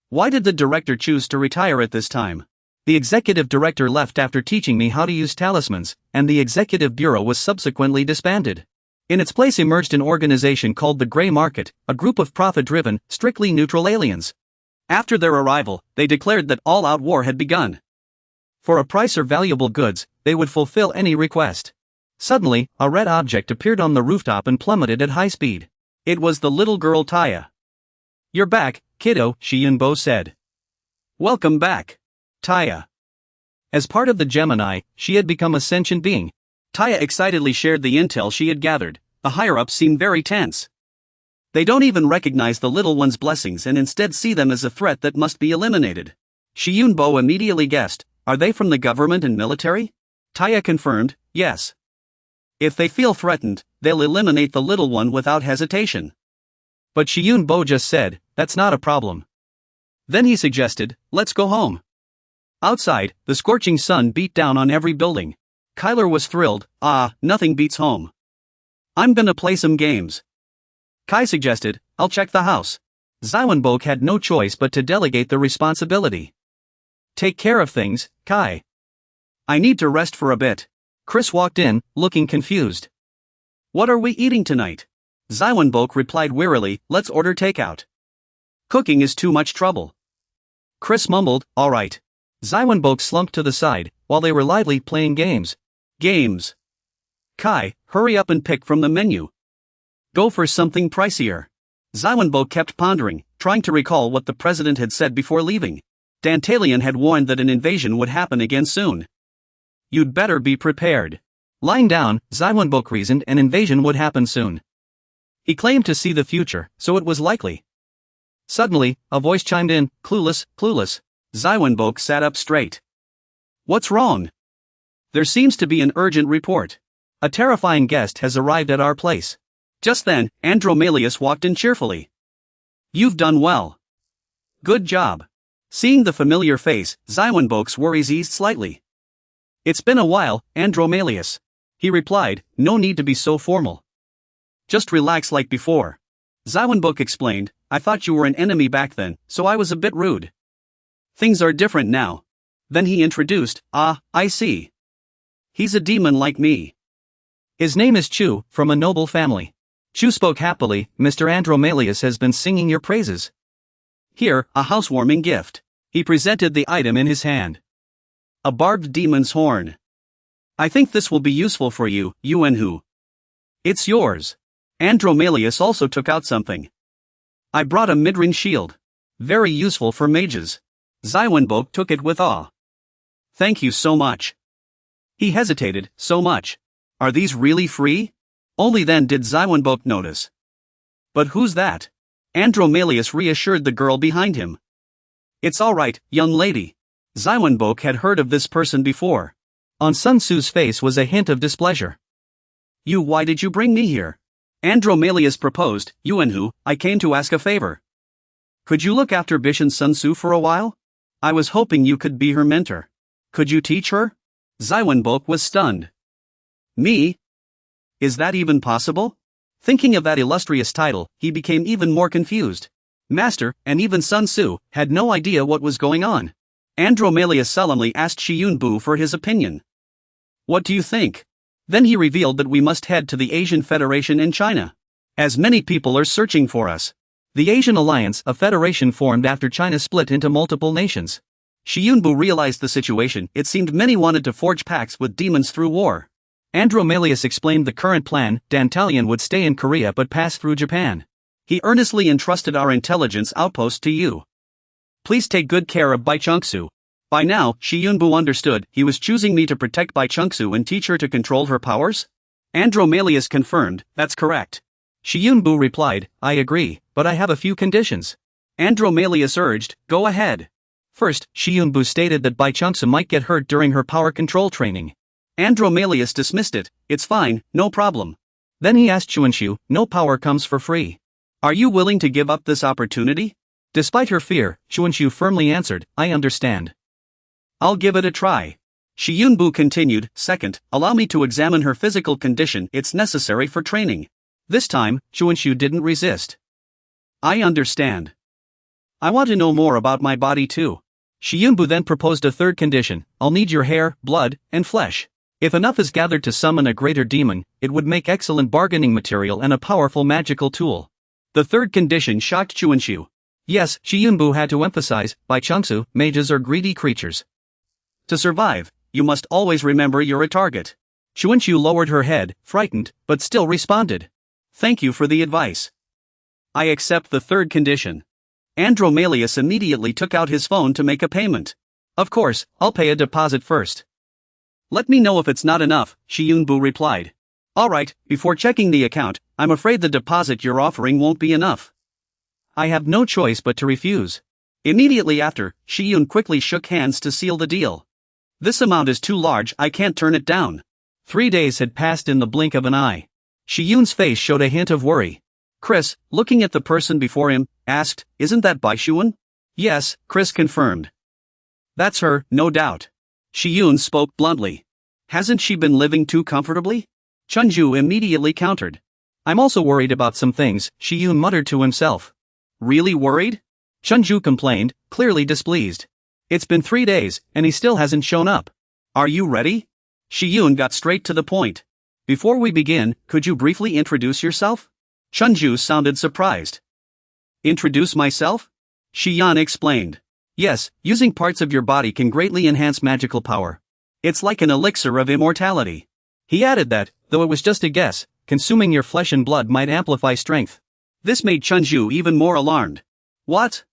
Why did the director choose to retire at this time? The executive director left after teaching me how to use talismans, and the executive bureau was subsequently disbanded. In its place emerged an organization called the Grey Market, a group of profit-driven, strictly neutral aliens. After their arrival, they declared that all-out war had begun. For a price or valuable goods, they would fulfill any request. Suddenly, a red object appeared on the rooftop and plummeted at high speed. It was the little girl Taya. You're back, kiddo, Shiyunbo said. Welcome back, Taya. As part of the Gemini, she had become a sentient being. Taya excitedly shared the intel she had gathered. The higher-ups seemed very tense. They don't even recognize the little one's blessings and instead see them as a threat that must be eliminated. Shiyunbo immediately guessed, are they from the government and military? Taya confirmed, yes. If they feel threatened, they'll eliminate the little one without hesitation. But Shiyunbo just said, that's not a problem. Then he suggested, let's go home. Outside, the scorching sun beat down on every building. Kyler was thrilled, nothing beats home. I'm gonna play some games. Kai suggested, I'll check the house. Zaiwenbok had no choice but to delegate the responsibility. Take care of things, Kai. I need to rest for a bit. Chris walked in, looking confused. What are we eating tonight? Zaiwenbok replied wearily, let's order takeout. Cooking is too much trouble. Chris mumbled, all right. Zaiwenbok slumped to the side, while they were lively playing games. Games. Kai, hurry up and pick from the menu. Go for something pricier. Zaiwenbok kept pondering, trying to recall what the president had said before leaving. Dantalion had warned that an invasion would happen again soon. You'd better be prepared. Lying down, Zaiwenbok reasoned an invasion would happen soon. He claimed to see the future, so it was likely. Suddenly, a voice chimed in, clueless, clueless. Zaiwenbok sat up straight. What's wrong? There seems to be an urgent report. A terrifying guest has arrived at our place. Just then, Andromalius walked in cheerfully. You've done well. Good job. Seeing the familiar face, Zaiwenbok's worries eased slightly. It's been a while, Andromalius. He replied, no need to be so formal. Just relax like before. Zaiwenbok explained, I thought you were an enemy back then, so I was a bit rude. Things are different now. Then he introduced, I see. He's a demon like me. His name is Chu, from a noble family. Chu spoke happily, Mr. Andromalius has been singing your praises. Here, a housewarming gift. He presented the item in his hand. A barbed demon's horn. I think this will be useful for you, Yuanhu. It's yours. Andromalius also took out something. I brought a midrange shield. Very useful for mages. Zaiwenbok took it with awe. Thank you so much. He hesitated, so much. Are these really free? Only then did Zaiwenbok notice. But who's that? Andromalius reassured the girl behind him. It's all right, young lady. Zaiwenbok had heard of this person before. On Sun Tzu's face was a hint of displeasure. Why did you bring me here? Andromalius proposed, Yuanhu, I came to ask a favor. Could you look after Bishan Sun Tzu for a while? I was hoping you could be her mentor. Could you teach her? Zaiwenbok was stunned. Me? Is that even possible? Thinking of that illustrious title, he became even more confused. Master, and even Sun Tzu, had no idea what was going on. Andromalius solemnly asked Xiyunbu for his opinion. What do you think? Then he revealed that we must head to the Asian Federation in China, as many people are searching for us. The Asian Alliance, a federation formed after China split into multiple nations. Xiyunbu realized the situation. It seemed many wanted to forge pacts with demons through war. Andromalius explained the current plan. Dantalion would stay in Korea but pass through Japan. He earnestly entrusted our intelligence outpost to you. Please take good care of Bai Chengsu. By now, Xiyunbu understood he was choosing me to protect Bai Chengsu and teach her to control her powers? Andromalius confirmed, that's correct. Xiyunbu replied, I agree, but I have a few conditions. Andromalius urged, go ahead. First, Xiyunbu stated that Bai Chengsu might get hurt during her power control training. Andromalius dismissed it, it's fine, no problem. Then he asked Xuanxiu, no power comes for free. Are you willing to give up this opportunity? Despite her fear, Xuanxiu firmly answered, I understand. I'll give it a try. Xiyunbu continued, second, allow me to examine her physical condition, it's necessary for training. This time, Xuanxiu didn't resist. I understand. I want to know more about my body too. Xiyunbu then proposed a third condition, I'll need your hair, blood, and flesh. If enough is gathered to summon a greater demon, it would make excellent bargaining material and a powerful magical tool. The third condition shocked Xuanxiu. Yes, Xiyunbu had to emphasize, Bai Chengsu, mages are greedy creatures. To survive, you must always remember you're a target. Xuanxiu lowered her head, frightened, but still responded. Thank you for the advice. I accept the third condition. Andromalius immediately took out his phone to make a payment. Of course, I'll pay a deposit first. Let me know if it's not enough, Xiyunbu replied. Alright, before checking the account, I'm afraid the deposit you're offering won't be enough. I have no choice but to refuse. Immediately after, Xiyun quickly shook hands to seal the deal. This amount is too large, I can't turn it down. 3 days had passed in the blink of an eye. Xiyun's face showed a hint of worry. Chris, looking at the person before him, asked, isn't that Bai Xuan? Yes, Chris confirmed. That's her, no doubt. Xiyun spoke bluntly. Hasn't she been living too comfortably? Chunju immediately countered. I'm also worried about some things, Xiyun muttered to himself. Really worried? Chunju complained, clearly displeased. It's been 3 days, and he still hasn't shown up. Are you ready? Xiyun got straight to the point. Before we begin, could you briefly introduce yourself? Chunju sounded surprised. Introduce myself? Xiyan explained. Yes, using parts of your body can greatly enhance magical power. It's like an elixir of immortality. He added that, though it was just a guess, consuming your flesh and blood might amplify strength. This made Chunju even more alarmed. What?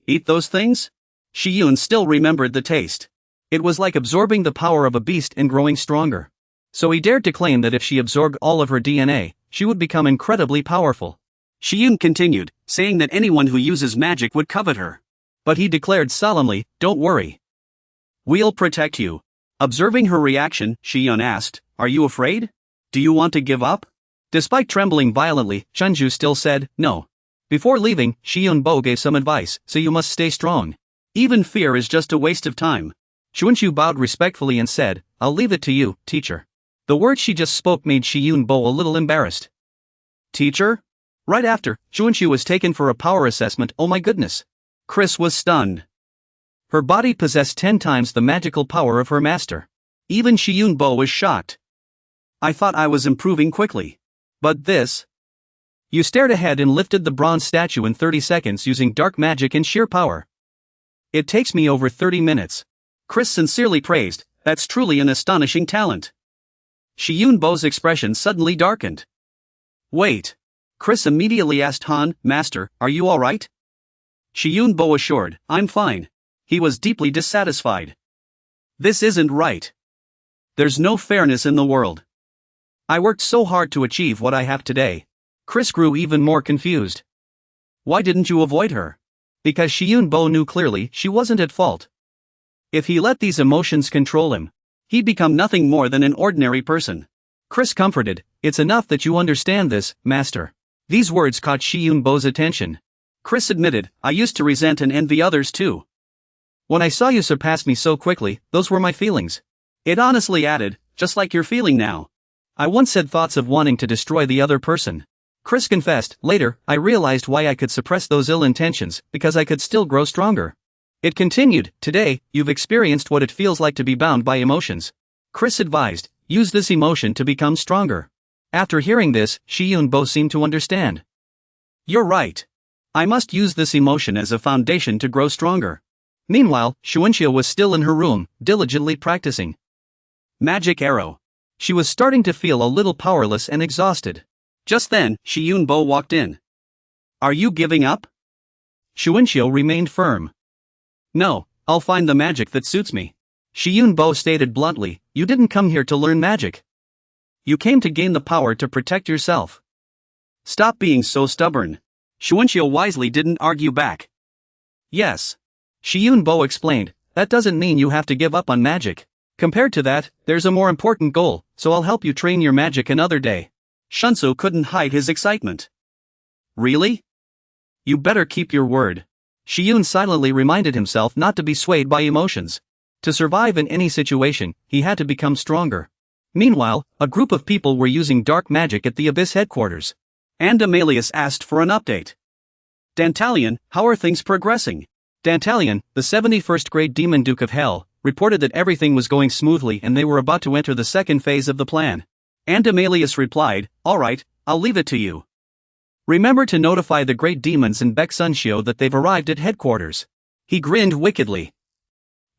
Eat those things? Xiyun still remembered the taste. It was like absorbing the power of a beast and growing stronger. So he dared to claim that if she absorbed all of her DNA, she would become incredibly powerful. Xiyun continued, saying that anyone who uses magic would covet her. But he declared solemnly, don't worry. We'll protect you. Observing her reaction, Xiyun asked, are you afraid? Do you want to give up? Despite trembling violently, Chunju still said, no. Before leaving, Xiyunbo gave some advice, so you must stay strong. Even fear is just a waste of time. Xuanxiu bowed respectfully and said, I'll leave it to you, teacher. The words she just spoke made Xiyunbo a little embarrassed. Teacher? Right after, Xuanxiu was taken for a power assessment. Oh my goodness. Chris was stunned. Her body possessed 10 times the magical power of her master. Even Xiyunbo was shocked. I thought I was improving quickly. But this? You stared ahead and lifted the bronze statue in 30 seconds using dark magic and sheer power. It takes me over 30 minutes. Chris sincerely praised, that's truly an astonishing talent. Xiyunbo's expression suddenly darkened. Wait. Chris immediately asked Han, Master, are you alright? Xiyunbo assured, I'm fine. He was deeply dissatisfied. This isn't right. There's no fairness in the world. I worked so hard to achieve what I have today. Chris grew even more confused. Why didn't you avoid her? Because Xiyunbo knew clearly she wasn't at fault. If he let these emotions control him, he'd become nothing more than an ordinary person. Chris comforted, it's enough that you understand this, Master. These words caught Xiyunbo's attention. Chris admitted, I used to resent and envy others too. When I saw you surpass me so quickly, those were my feelings. It honestly added, just like you're feeling now. I once had thoughts of wanting to destroy the other person. Chris confessed. Later, I realized why I could suppress those ill intentions, because I could still grow stronger. It continued. Today, you've experienced what it feels like to be bound by emotions. Chris advised, use this emotion to become stronger. After hearing this, Shi-Yun-bo seemed to understand. You're right. I must use this emotion as a foundation to grow stronger. Meanwhile, Xuanxia was still in her room, diligently practicing. Magic arrow. She was starting to feel a little powerless and exhausted. Just then, Shi-Yun-bo walked in. Are you giving up? Xuanxia remained firm. No, I'll find the magic that suits me. Shi-Yun-bo stated bluntly, you didn't come here to learn magic. You came to gain the power to protect yourself. Stop being so stubborn. Xuanxia wisely didn't argue back. Yes. Shi-Yun-bo explained, that doesn't mean you have to give up on magic. Compared to that, there's a more important goal, so I'll help you train your magic another day. Shunsu couldn't hide his excitement. Really? You better keep your word. Shi-Yun silently reminded himself not to be swayed by emotions. To survive in any situation, he had to become stronger. Meanwhile, a group of people were using dark magic at the Abyss headquarters. And Amelius asked for an update. Dantalion, how are things progressing? Dantalion, the 71st grade Demon Duke of Hell, reported that everything was going smoothly and they were about to enter the second phase of the plan. And Amelius replied, alright, I'll leave it to you. Remember to notify the great demons in Baeksunshio that they've arrived at headquarters. He grinned wickedly.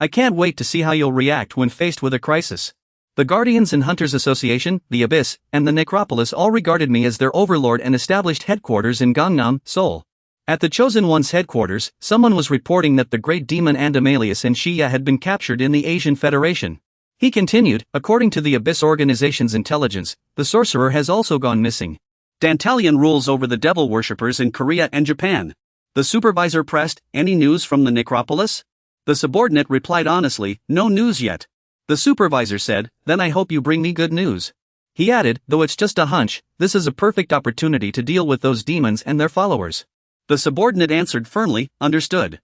I can't wait to see how you'll react when faced with a crisis. The Guardians and Hunters Association, the Abyss, and the Necropolis all regarded me as their overlord and established headquarters in Gangnam, Seoul. At the Chosen One's headquarters, someone was reporting that the Great Demon and Amelius and Shia had been captured in the Asian Federation. He continued, according to the Abyss organization's intelligence, the sorcerer has also gone missing. Dantalion rules over the devil worshippers in Korea and Japan. The supervisor pressed, any news from the Necropolis? The subordinate replied honestly, no news yet. The supervisor said, then I hope you bring me good news. He added, though it's just a hunch, this is a perfect opportunity to deal with those demons and their followers. The subordinate answered firmly, understood.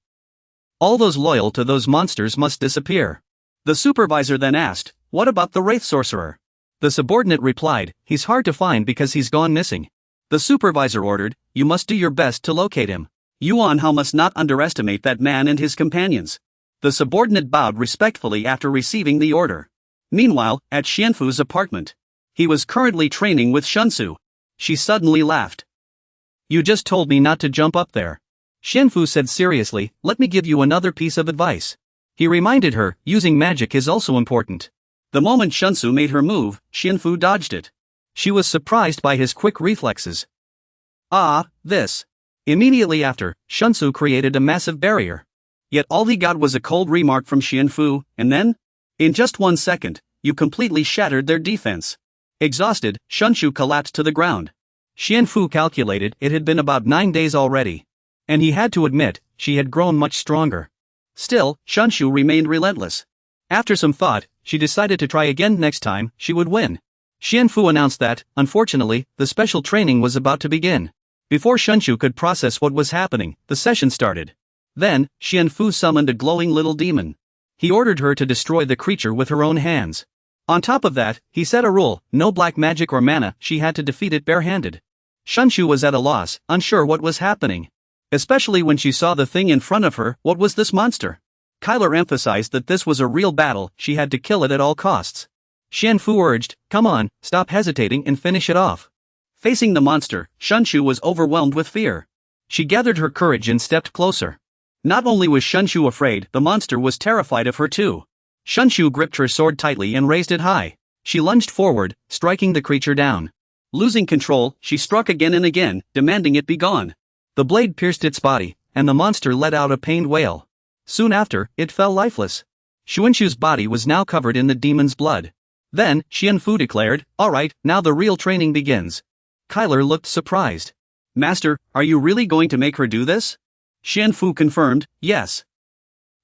All those loyal to those monsters must disappear. The supervisor then asked, what about the Wraith Sorcerer? The subordinate replied, he's hard to find because he's gone missing. The supervisor ordered, you must do your best to locate him. Yuan Hao must not underestimate that man and his companions. The subordinate bowed respectfully after receiving the order. Meanwhile, at Xianfu's apartment. He was currently training with Shunsu. She suddenly laughed. You just told me not to jump up there. Xianfu said seriously, let me give you another piece of advice. He reminded her, using magic is also important. The moment Shunsu made her move, Xianfu dodged it. She was surprised by his quick reflexes. This. Immediately after, Shunsu created a massive barrier. Yet all he got was a cold remark from Xianfu, and then? In just 1 second, you completely shattered their defense. Exhausted, Shunsu collapsed to the ground. Xianfu calculated it had been about 9 days already. And he had to admit, she had grown much stronger. Still, Shunsu remained relentless. After some thought, she decided to try again next time, she would win. Xianfu announced that, unfortunately, the special training was about to begin. Before Shunsu could process what was happening, the session started. Then, Xianfu summoned a glowing little demon. He ordered her to destroy the creature with her own hands. On top of that, he set a rule, no black magic or mana, she had to defeat it barehanded. Shunsu was at a loss, unsure what was happening. Especially when she saw the thing in front of her, what was this monster? Kyler emphasized that this was a real battle, she had to kill it at all costs. Xianfu urged, come on, stop hesitating and finish it off. Facing the monster, Shunsu was overwhelmed with fear. She gathered her courage and stepped closer. Not only was Shunsu afraid, the monster was terrified of her too. Shunsu gripped her sword tightly and raised it high. She lunged forward, striking the creature down. Losing control, she struck again and again, demanding it be gone. The blade pierced its body, and the monster let out a pained wail. Soon after, it fell lifeless. Xuanxu's body was now covered in the demon's blood. Then, Xianfu declared, alright, now the real training begins. Kyler looked surprised. Master, are you really going to make her do this? Xianfu confirmed, yes.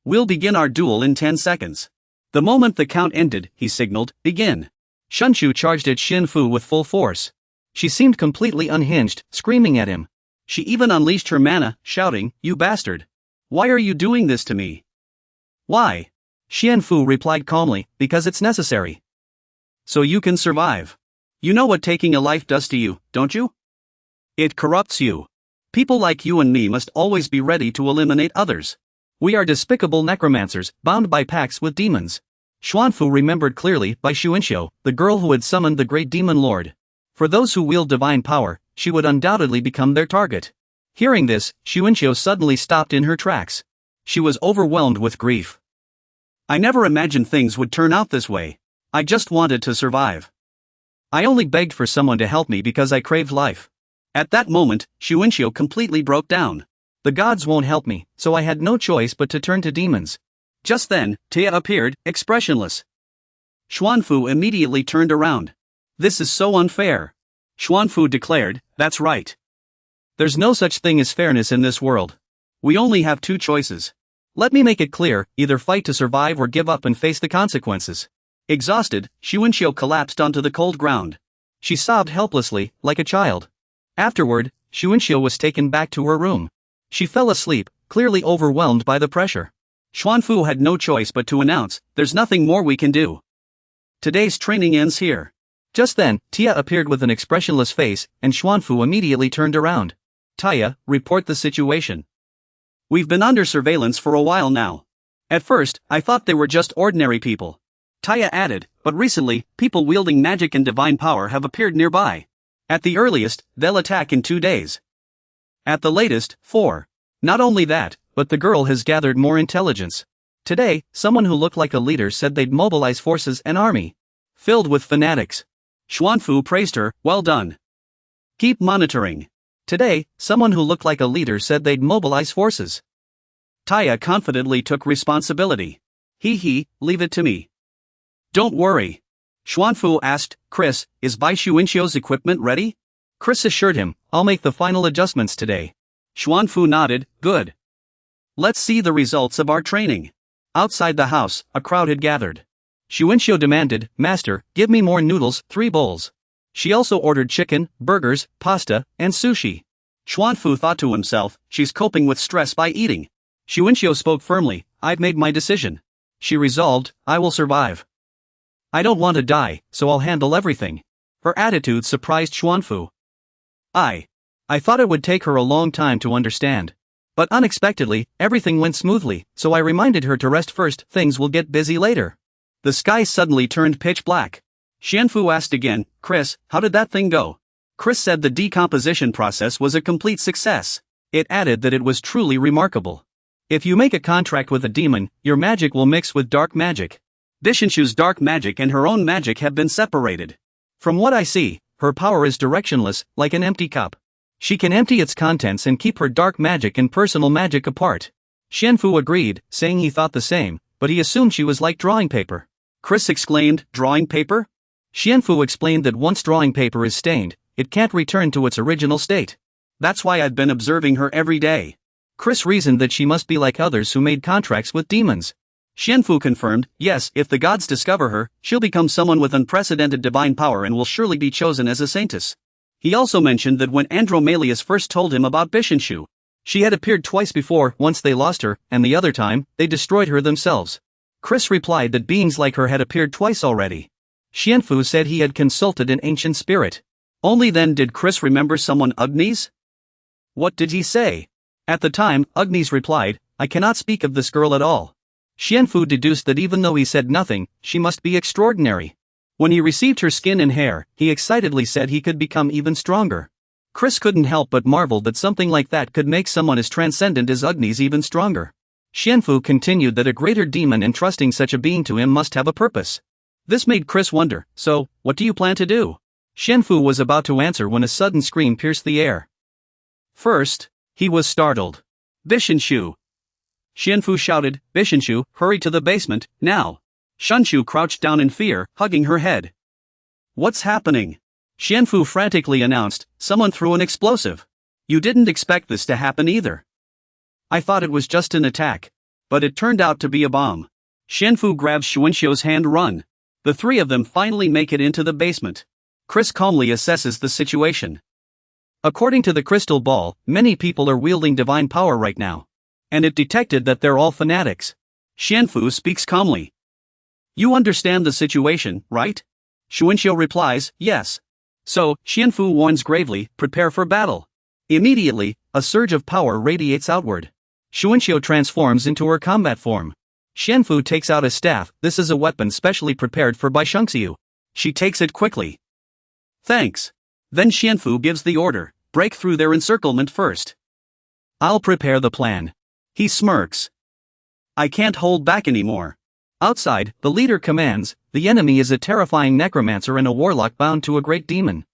We'll begin our duel in 10 seconds. The moment the count ended, he signaled, begin. Shunsu charged at Xianfu with full force. She seemed completely unhinged, screaming at him. She even unleashed her mana, shouting, you bastard. Why are you doing this to me? Why? Xianfu replied calmly, because it's necessary. So you can survive. You know what taking a life does to you, don't you? It corrupts you. People like you and me must always be ready to eliminate others. We are despicable necromancers, bound by pacts with demons. Xuanfu remembered clearly by Xuanxiu, the girl who had summoned the great demon lord. For those who wield divine power, she would undoubtedly become their target. Hearing this, Xuanxiu suddenly stopped in her tracks. She was overwhelmed with grief. I never imagined things would turn out this way. I just wanted to survive. I only begged for someone to help me because I craved life. At that moment, Xuanxiu completely broke down. The gods won't help me, so I had no choice but to turn to demons. Just then, Tia appeared, expressionless. Xuanfu immediately turned around. This is so unfair. Xuanfu declared, that's right. There's no such thing as fairness in this world. We only have two choices. Let me make it clear, either fight to survive or give up and face the consequences. Exhausted, Xuanxiu collapsed onto the cold ground. She sobbed helplessly, like a child. Afterward, Xuanxiu was taken back to her room. She fell asleep, clearly overwhelmed by the pressure. Xuanfu had no choice but to announce, there's nothing more we can do. Today's training ends here. Just then, Tia appeared with an expressionless face, and Xuanfu immediately turned around. Tia, report the situation. We've been under surveillance for a while now. At first, I thought they were just ordinary people. Tia added, but recently, people wielding magic and divine power have appeared nearby. At the earliest, they'll attack in 2 days. At the latest, 4. Not only that, but the girl has gathered more intelligence. Today, someone who looked like a leader said they'd mobilize forces and army. Filled with fanatics. Xuanfu praised her, well done. Keep monitoring. Today, someone who looked like a leader said they'd mobilize forces. Tia confidently took responsibility. Leave it to me. Don't worry. Xuanfu asked, Chris, is Bai Xuanxiu's equipment ready? Chris assured him, I'll make the final adjustments today. Xuanfu nodded, good. Let's see the results of our training. Outside the house, a crowd had gathered. Xuanxiu demanded, Master, give me more noodles, 3 bowls. She also ordered chicken, burgers, pasta, and sushi. Xuanfu thought to himself, she's coping with stress by eating. Xuanxiu spoke firmly, I've made my decision. She resolved, I will survive. I don't want to die, so I'll handle everything. Her attitude surprised Xuanfu. I thought it would take her a long time to understand. But unexpectedly, everything went smoothly, so I reminded her to rest first, things will get busy later. The sky suddenly turned pitch black. Xuanfu asked again, Chris, how did that thing go? Chris said the decomposition process was a complete success. It added that it was truly remarkable. If you make a contract with a demon, your magic will mix with dark magic. Bishenshu's dark magic and her own magic have been separated. From what I see, her power is directionless, like an empty cup. She can empty its contents and keep her dark magic and personal magic apart. Xuanfu agreed, saying he thought the same, but he assumed she was like drawing paper. Chris exclaimed, drawing paper? Xuanfu explained that once drawing paper is stained, it can't return to its original state. That's why I've been observing her every day. Chris reasoned that she must be like others who made contracts with demons. Xuanfu confirmed, yes, if the gods discover her, she'll become someone with unprecedented divine power and will surely be chosen as a saintess. He also mentioned that when Andromalius first told him about Bishenshu, she had appeared twice before, once they lost her, and the other time, they destroyed her themselves. Chris replied that beings like her had appeared twice already. Xuanfu said he had consulted an ancient spirit. Only then did Chris remember someone Agnes? What did he say? At the time, Agnes replied, I cannot speak of this girl at all. Xuanfu deduced that even though he said nothing, she must be extraordinary. When he received her skin and hair, he excitedly said he could become even stronger. Chris couldn't help but marvel that something like that could make someone as transcendent as Agnes even stronger. Xuanfu continued that a greater demon entrusting such a being to him must have a purpose. This made Chris wonder, so, what do you plan to do? Xuanfu was about to answer when a sudden scream pierced the air. First, he was startled. Bishenshu! Xuanfu shouted, Bishenshu, hurry to the basement, now! Xunshu crouched down in fear, hugging her head. What's happening? Xuanfu frantically announced, someone threw an explosive. You didn't expect this to happen either. I thought it was just an attack. But it turned out to be a bomb. Xuanfu grabs Xuanxiu's hand, run. The three of them finally make it into the basement. Chris calmly assesses the situation. According to the crystal ball, many people are wielding divine power right now. And it detected that they're all fanatics. Xuanfu speaks calmly. You understand the situation, right? Xuanxiu replies, yes. So, Xianfu warns gravely, prepare for battle. Immediately, a surge of power radiates outward. Xuanxiu transforms into her combat form. Xianfu takes out a staff. This is a weapon specially prepared for Bai Shengxiu. She takes it quickly. Thanks. Then Xianfu gives the order, break through their encirclement first. I'll prepare the plan. He smirks. I can't hold back anymore. Outside, the leader commands, the enemy is a terrifying necromancer and a warlock bound to a great demon.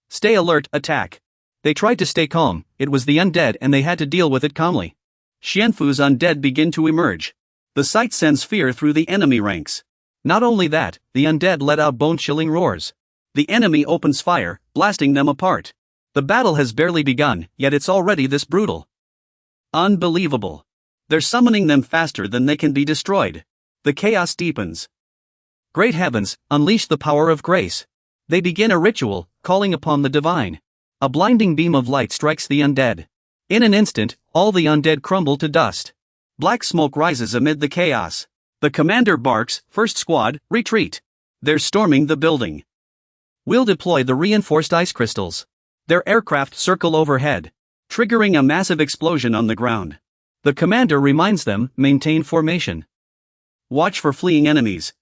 Stay alert, attack. They tried to stay calm, it was the undead and they had to deal with it calmly. Xianfu's undead begin to emerge. The sight sends fear through the enemy ranks. Not only that, the undead let out bone-chilling roars. The enemy opens fire, blasting them apart. The battle has barely begun, yet it's already this brutal. Unbelievable. They're summoning them faster than they can be destroyed. The chaos deepens. Great heavens, unleash the power of grace. They begin a ritual, calling upon the divine. A blinding beam of light strikes the undead. In an instant, all the undead crumble to dust. Black smoke rises amid the chaos. The commander barks, first squad, retreat. They're storming the building. We'll deploy the reinforced ice crystals. Their aircraft circle overhead, triggering a massive explosion on the ground. The commander reminds them, maintain formation. Watch for fleeing enemies.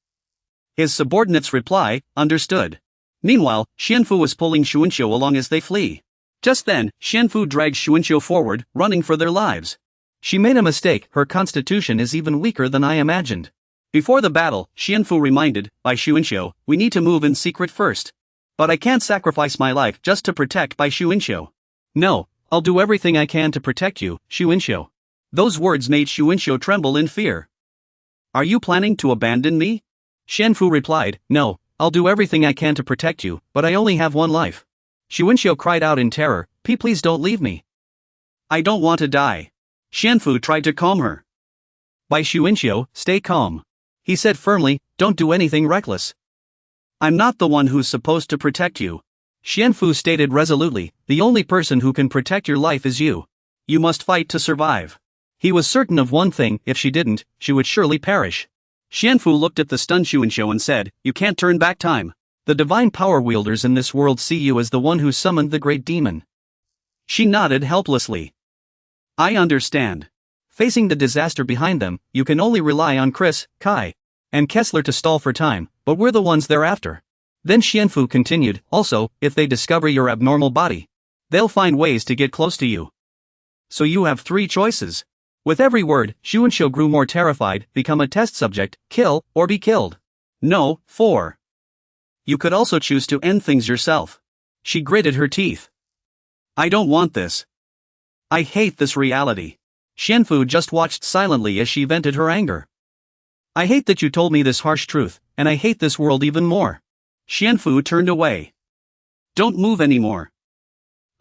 His subordinates reply, understood. Meanwhile, Xianfu was pulling Xuanxiu along as they flee. Just then, Xianfu drags Xuanxiu forward, running for their lives. She made a mistake, her constitution is even weaker than I imagined. Before the battle, Xianfu reminded, by Xuanxiu, we need to move in secret first. But I can't sacrifice my life just to protect Bai Xuanxiu. No, I'll do everything I can to protect you, Xuanxiu. Those words made Xuanxiu tremble in fear. Are you planning to abandon me? Xianfu replied, no, I'll do everything I can to protect you, but I only have one life. Xuanxiu cried out in terror, please don't leave me. I don't want to die. Xianfu tried to calm her. Bai Xuanxiu, stay calm. He said firmly, don't do anything reckless. I'm not the one who's supposed to protect you. Xianfu stated resolutely, the only person who can protect your life is you. You must fight to survive. He was certain of one thing, if she didn't, she would surely perish. Xianfu looked at the stunned Xuanxiu and said, you can't turn back time. The divine power wielders in this world see you as the one who summoned the great demon. She nodded helplessly. I understand. Facing the disaster behind them, you can only rely on Chris, Kai, and Kessler to stall for time, but we're the ones they're after. Then Xianfu continued, also, if they discover your abnormal body, they'll find ways to get close to you. So you have 3 choices. With every word, Xuanxiu grew more terrified, become a test subject, kill, or be killed. No, 4. You could also choose to end things yourself. She gritted her teeth. I don't want this. I hate this reality. Xianfu just watched silently as she vented her anger. I hate that you told me this harsh truth, and I hate this world even more. Xianfu turned away. Don't move anymore.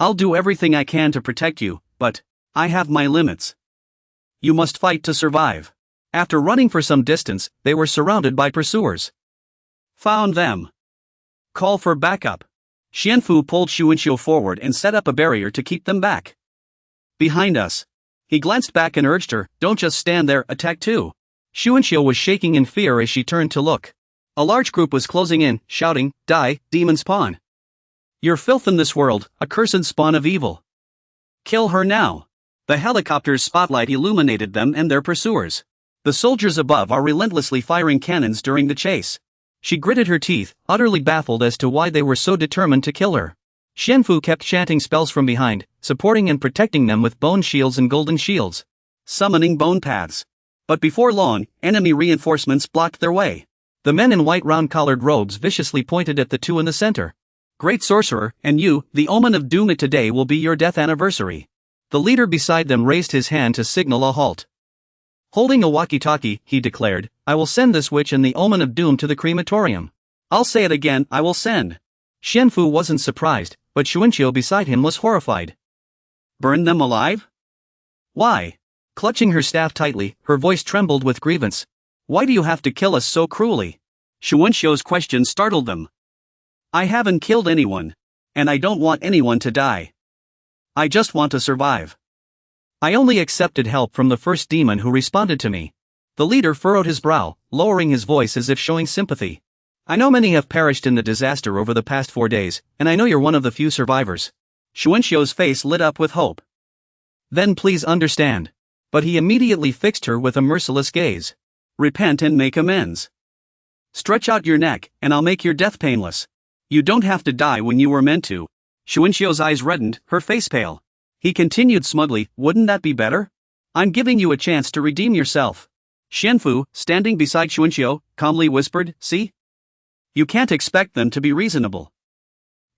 I'll do everything I can to protect you, but I have my limits. You must fight to survive. After running for some distance, they were surrounded by pursuers. Found them. Call for backup. Xianfu pulled Xuanxiu forward and set up a barrier to keep them back. Behind us. He glanced back and urged her, don't just stand there, attack too. Xuanxiu was shaking in fear as she turned to look. A large group was closing in, shouting, die, demon spawn. You're filth in this world, accursed spawn of evil. Kill her now. The helicopter's spotlight illuminated them and their pursuers. The soldiers above are relentlessly firing cannons during the chase. She gritted her teeth, utterly baffled as to why they were so determined to kill her. Xianfu kept chanting spells from behind, supporting and protecting them with bone shields and golden shields. Summoning bone paths. But before long, enemy reinforcements blocked their way. The men in white round-collared robes viciously pointed at the 2 in the center. Great sorcerer, and you, the omen of doom, today will be your death anniversary. The leader beside them raised his hand to signal a halt. Holding a walkie-talkie, he declared, I will send this witch and the omen of doom to the crematorium. I'll say it again, I will send. Xianfu wasn't surprised, but Xuanxiu beside him was horrified. Burn them alive? Why? Clutching her staff tightly, her voice trembled with grievance. Why do you have to kill us so cruelly? Xuanxiu's question startled them. I haven't killed anyone. And I don't want anyone to die. I just want to survive. I only accepted help from the first demon who responded to me. The leader furrowed his brow, lowering his voice as if showing sympathy. I know many have perished in the disaster over the past 4 days, and I know you're one of the few survivors. Xuanxiu's face lit up with hope. Then please understand. But he immediately fixed her with a merciless gaze. Repent and make amends. Stretch out your neck, and I'll make your death painless. You don't have to die when you were meant to. Xuanxiu's eyes reddened, her face pale. He continued smugly, wouldn't that be better? I'm giving you a chance to redeem yourself. Xianfu, standing beside Xuanxiu, calmly whispered, see? You can't expect them to be reasonable.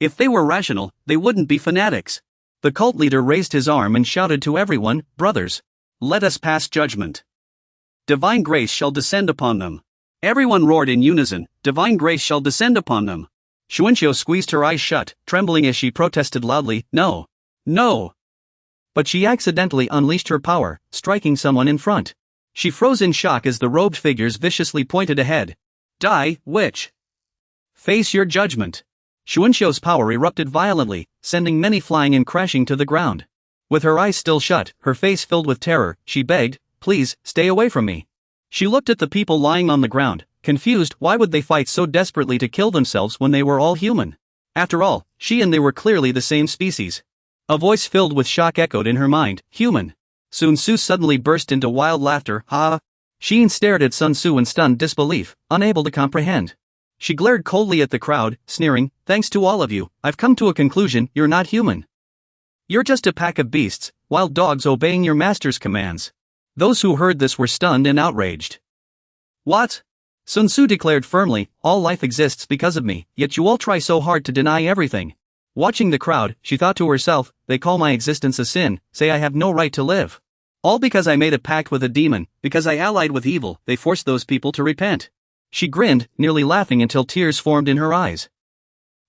If they were rational, they wouldn't be fanatics. The cult leader raised his arm and shouted to everyone, brothers, let us pass judgment. Divine grace shall descend upon them. Everyone roared in unison, divine grace shall descend upon them. Xuanxiu squeezed her eyes shut, trembling as she protested loudly, no. No. But she accidentally unleashed her power, striking someone in front. She froze in shock as the robed figures viciously pointed ahead. Die, witch. Face your judgment. Xuanxiu's power erupted violently, sending many flying and crashing to the ground. With her eyes still shut, her face filled with terror, she begged, please, stay away from me. She looked at the people lying on the ground, confused. Why would they fight so desperately to kill themselves when they were all human? After all, she and they were clearly the same species. A voice filled with shock echoed in her mind, human. Sun Tzu suddenly burst into wild laughter, ha! Sheen stared at Sun Tzu in stunned disbelief, unable to comprehend. She glared coldly at the crowd, sneering, thanks to all of you, I've come to a conclusion, you're not human. You're just a pack of beasts, wild dogs obeying your master's commands. Those who heard this were stunned and outraged. What? Sun Tzu declared firmly, all life exists because of me, yet you all try so hard to deny everything. Watching the crowd, she thought to herself, they call my existence a sin, say I have no right to live. All because I made a pact with a demon, because I allied with evil, they forced those people to repent. She grinned, nearly laughing until tears formed in her eyes.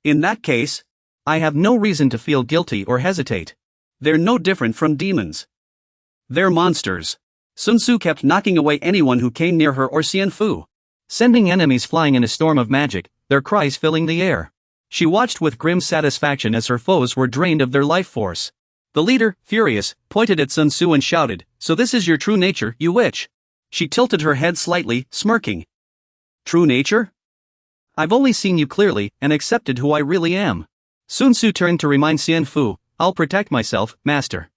In that case, I have no reason to feel guilty or hesitate. They're no different from demons. They're monsters. Sun Tzu kept knocking away anyone who came near her or Xianfu, sending enemies flying in a storm of magic, their cries filling the air. She watched with grim satisfaction as her foes were drained of their life force. The leader, furious, pointed at Sun Tzu and shouted, so this is your true nature, you witch. She tilted her head slightly, smirking. True nature? I've only seen you clearly and accepted who I really am. Sun Tzu turned to remind Xianfu, I'll protect myself, master.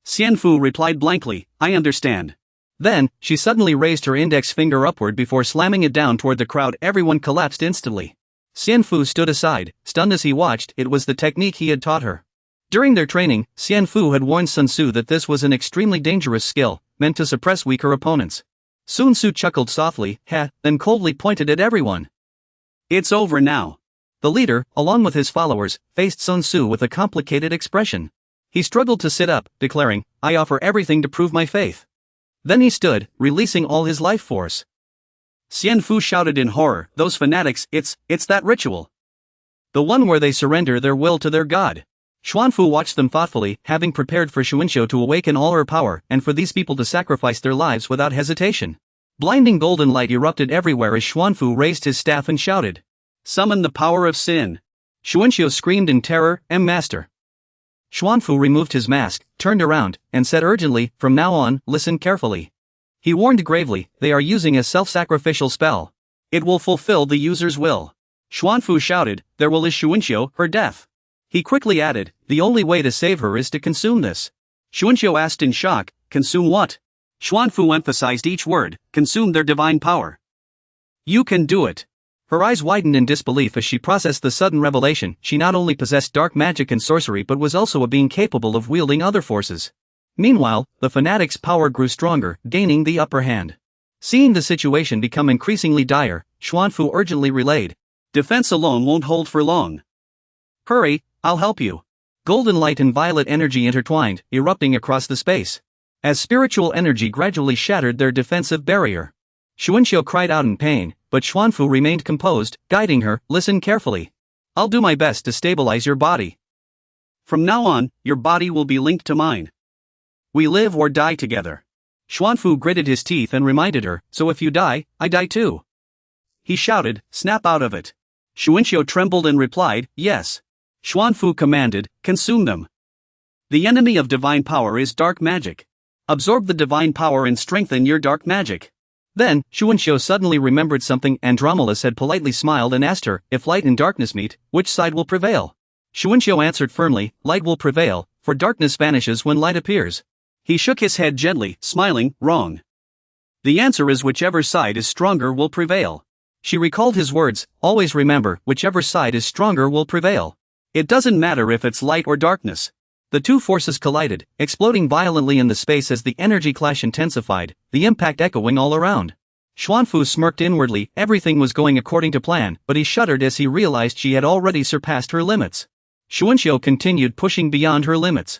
Xianfu replied blankly, I understand. Then, she suddenly raised her index finger upward before slamming it down toward the crowd. Everyone collapsed instantly. Xianfu stood aside, stunned as he watched. It was the technique he had taught her. During their training, Xianfu had warned Sun Tzu that this was an extremely dangerous skill, meant to suppress weaker opponents. Sun Tzu chuckled softly, then coldly pointed at everyone. It's over now. The leader, along with his followers, faced Sun Tzu with a complicated expression. He struggled to sit up, declaring, I offer everything to prove my faith. Then he stood, releasing all his life force. Xianfu shouted in horror, those fanatics, it's that ritual. The one where they surrender their will to their god. Xuanfu watched them thoughtfully, having prepared for Xuanxiu to awaken all her power and for these people to sacrifice their lives without hesitation. Blinding golden light erupted everywhere as Xuanfu raised his staff and shouted, summon the power of sin. Xuanxiu screamed in terror, master. Xuanfu removed his mask, turned around, and said urgently, from now on, listen carefully. He warned gravely, they are using a self-sacrificial spell. It will fulfill the user's will. Xuanfu shouted, their will is Xuanxiu, her death. He quickly added, the only way to save her is to consume this. Xuanxiu asked in shock, consume what? Xuanfu emphasized each word, consume their divine power. You can do it. Her eyes widened in disbelief as she processed the sudden revelation. She not only possessed dark magic and sorcery but was also a being capable of wielding other forces. Meanwhile, the fanatic's power grew stronger, gaining the upper hand. Seeing the situation become increasingly dire, Xuanfu urgently relayed, defense alone won't hold for long. Hurry, I'll help you. Golden light and violet energy intertwined, erupting across the space. As spiritual energy gradually shattered their defensive barrier. Xuanxiu cried out in pain, but Xuanfu remained composed, guiding her, listen carefully. I'll do my best to stabilize your body. From now on, your body will be linked to mine. We live or die together. Xuanfu gritted his teeth and reminded her, so if you die, I die too. He shouted, snap out of it. Xuanxiu trembled and replied, yes. Xuanfu commanded, consume them. The enemy of divine power is dark magic. Absorb the divine power and strengthen your dark magic. Then, Xuanxiu suddenly remembered something. Andromeda had politely smiled and asked her, if light and darkness meet, which side will prevail? Xuanxiu answered firmly, light will prevail, for darkness vanishes when light appears. He shook his head gently, smiling, wrong. The answer is whichever side is stronger will prevail. She recalled his words, always remember, whichever side is stronger will prevail. It doesn't matter if it's light or darkness. The two forces collided, exploding violently in the space as the energy clash intensified, the impact echoing all around. Xuanfu smirked inwardly. Everything was going according to plan, but he shuddered as he realized she had already surpassed her limits. Xuanxiu continued pushing beyond her limits.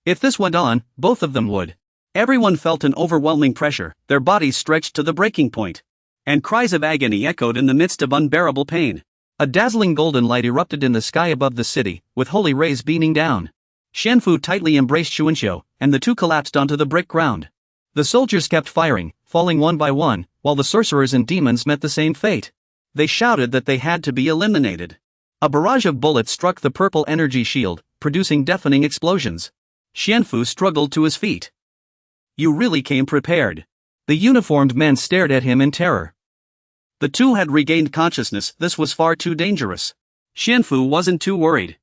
If this went on, both of them would. Everyone felt an overwhelming pressure, their bodies stretched to the breaking point. And cries of agony echoed in the midst of unbearable pain. A dazzling golden light erupted in the sky above the city, with holy rays beaming down. Xianfu tightly embraced Xuanxiu, and the two collapsed onto the brick ground. The soldiers kept firing, falling one by one, while the sorcerers and demons met the same fate. They shouted that they had to be eliminated. A barrage of bullets struck the purple energy shield, producing deafening explosions. Xianfu struggled to his feet. You really came prepared. The uniformed men stared at him in terror. The two had regained consciousness. This was far too dangerous. Xianfu wasn't too worried.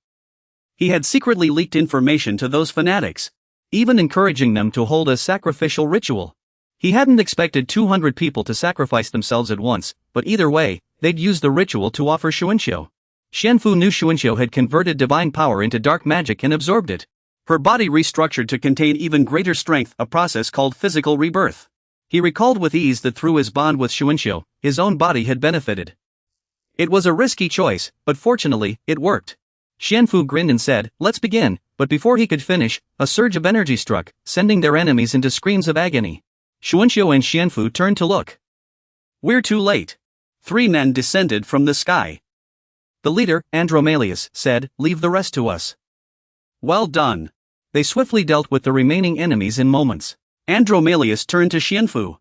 He had secretly leaked information to those fanatics, even encouraging them to hold a sacrificial ritual. He hadn't expected 200 people to sacrifice themselves at once, but either way, they'd use the ritual to offer Xuanxiu. Xianfu knew Xuanxiu had converted divine power into dark magic and absorbed it. Her body restructured to contain even greater strength, a process called physical rebirth. He recalled with ease that through his bond with Xuanxiu, his own body had benefited. It was a risky choice, but fortunately, it worked. Xianfu grinned and said, let's begin, but before he could finish, a surge of energy struck, sending their enemies into screams of agony. Xuanxiu and Xianfu turned to look. We're too late. 3 men descended from the sky. The leader, Andromalius, said, leave the rest to us. Well done. They swiftly dealt with the remaining enemies in moments. Andromalius turned to Xianfu.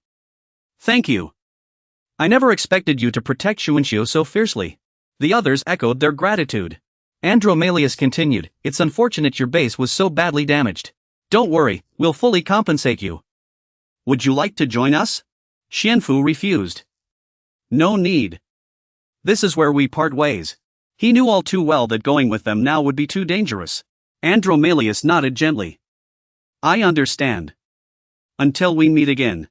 Thank you. I never expected you to protect Xuanxiu so fiercely. The others echoed their gratitude. Andromalius continued, it's unfortunate your base was so badly damaged. Don't worry, we'll fully compensate you. Would you like to join us? Xianfu refused. No need. This is where we part ways. He knew all too well that going with them now would be too dangerous. Andromalius nodded gently. I understand. Until we meet again.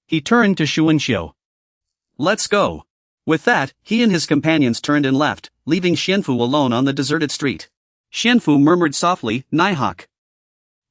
He turned to Xuanxiu. Let's go. With that, he and his companions turned and left, leaving Xianfu alone on the deserted street. Xianfu murmured softly, Nighthawk.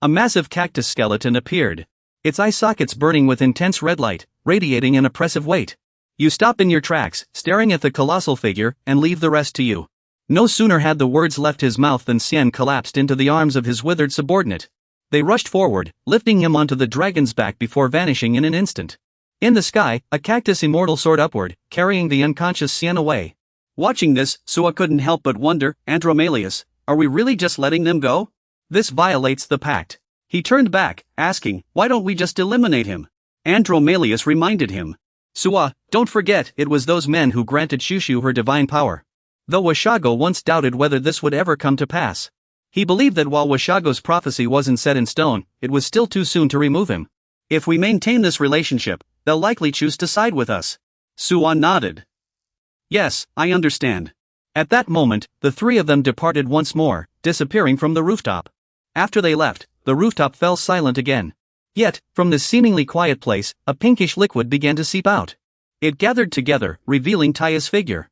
A massive cactus skeleton appeared. Its eye sockets burning with intense red light, radiating an oppressive weight. You stop in your tracks, staring at the colossal figure, and leave the rest to you. No sooner had the words left his mouth than Xian collapsed into the arms of his withered subordinate. They rushed forward, lifting him onto the dragon's back before vanishing in an instant. In the sky, a cactus immortal soared upward, carrying the unconscious Xian away. Watching this, Sua couldn't help but wonder, Andromalius, are we really just letting them go? This violates the pact. He turned back, asking, why don't we just eliminate him? Andromalius reminded him. Sua, don't forget it was those men who granted Shushu her divine power. Though Washago once doubted whether this would ever come to pass. He believed that while Washago's prophecy wasn't set in stone, it was still too soon to remove him. If we maintain this relationship, they'll likely choose to side with us. Sua nodded. Yes, I understand. At that moment, the three of them departed once more, disappearing from the rooftop. After they left, the rooftop fell silent again. Yet, from this seemingly quiet place, a pinkish liquid began to seep out. It gathered together, revealing Taya's figure.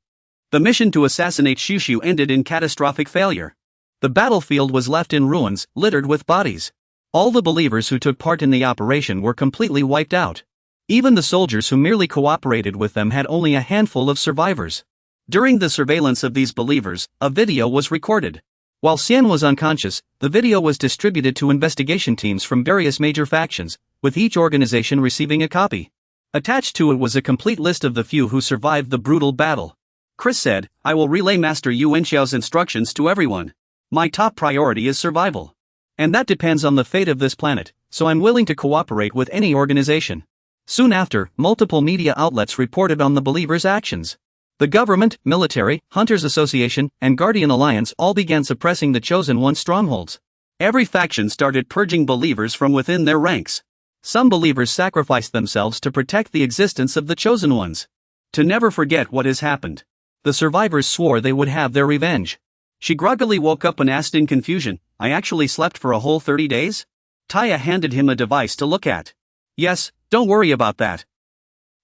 The mission to assassinate Shushu ended in catastrophic failure. The battlefield was left in ruins, littered with bodies. All the believers who took part in the operation were completely wiped out. Even the soldiers who merely cooperated with them had only a handful of survivors. During the surveillance of these believers, a video was recorded. While Xian was unconscious, the video was distributed to investigation teams from various major factions, with each organization receiving a copy. Attached to it was a complete list of the few who survived the brutal battle. Chris said, I will relay Master Yu Wenxiao's instructions to everyone. My top priority is survival. And that depends on the fate of this planet, so I'm willing to cooperate with any organization. Soon after, multiple media outlets reported on the believers' actions. The government, military, Hunters Association, and Guardian Alliance all began suppressing the Chosen One's strongholds. Every faction started purging believers from within their ranks. Some believers sacrifice themselves to protect the existence of the chosen ones. To never forget what has happened. The survivors swore they would have their revenge. She groggily woke up and asked in confusion, I actually slept for a whole 30 days? Taya handed him a device to look at. Yes, don't worry about that.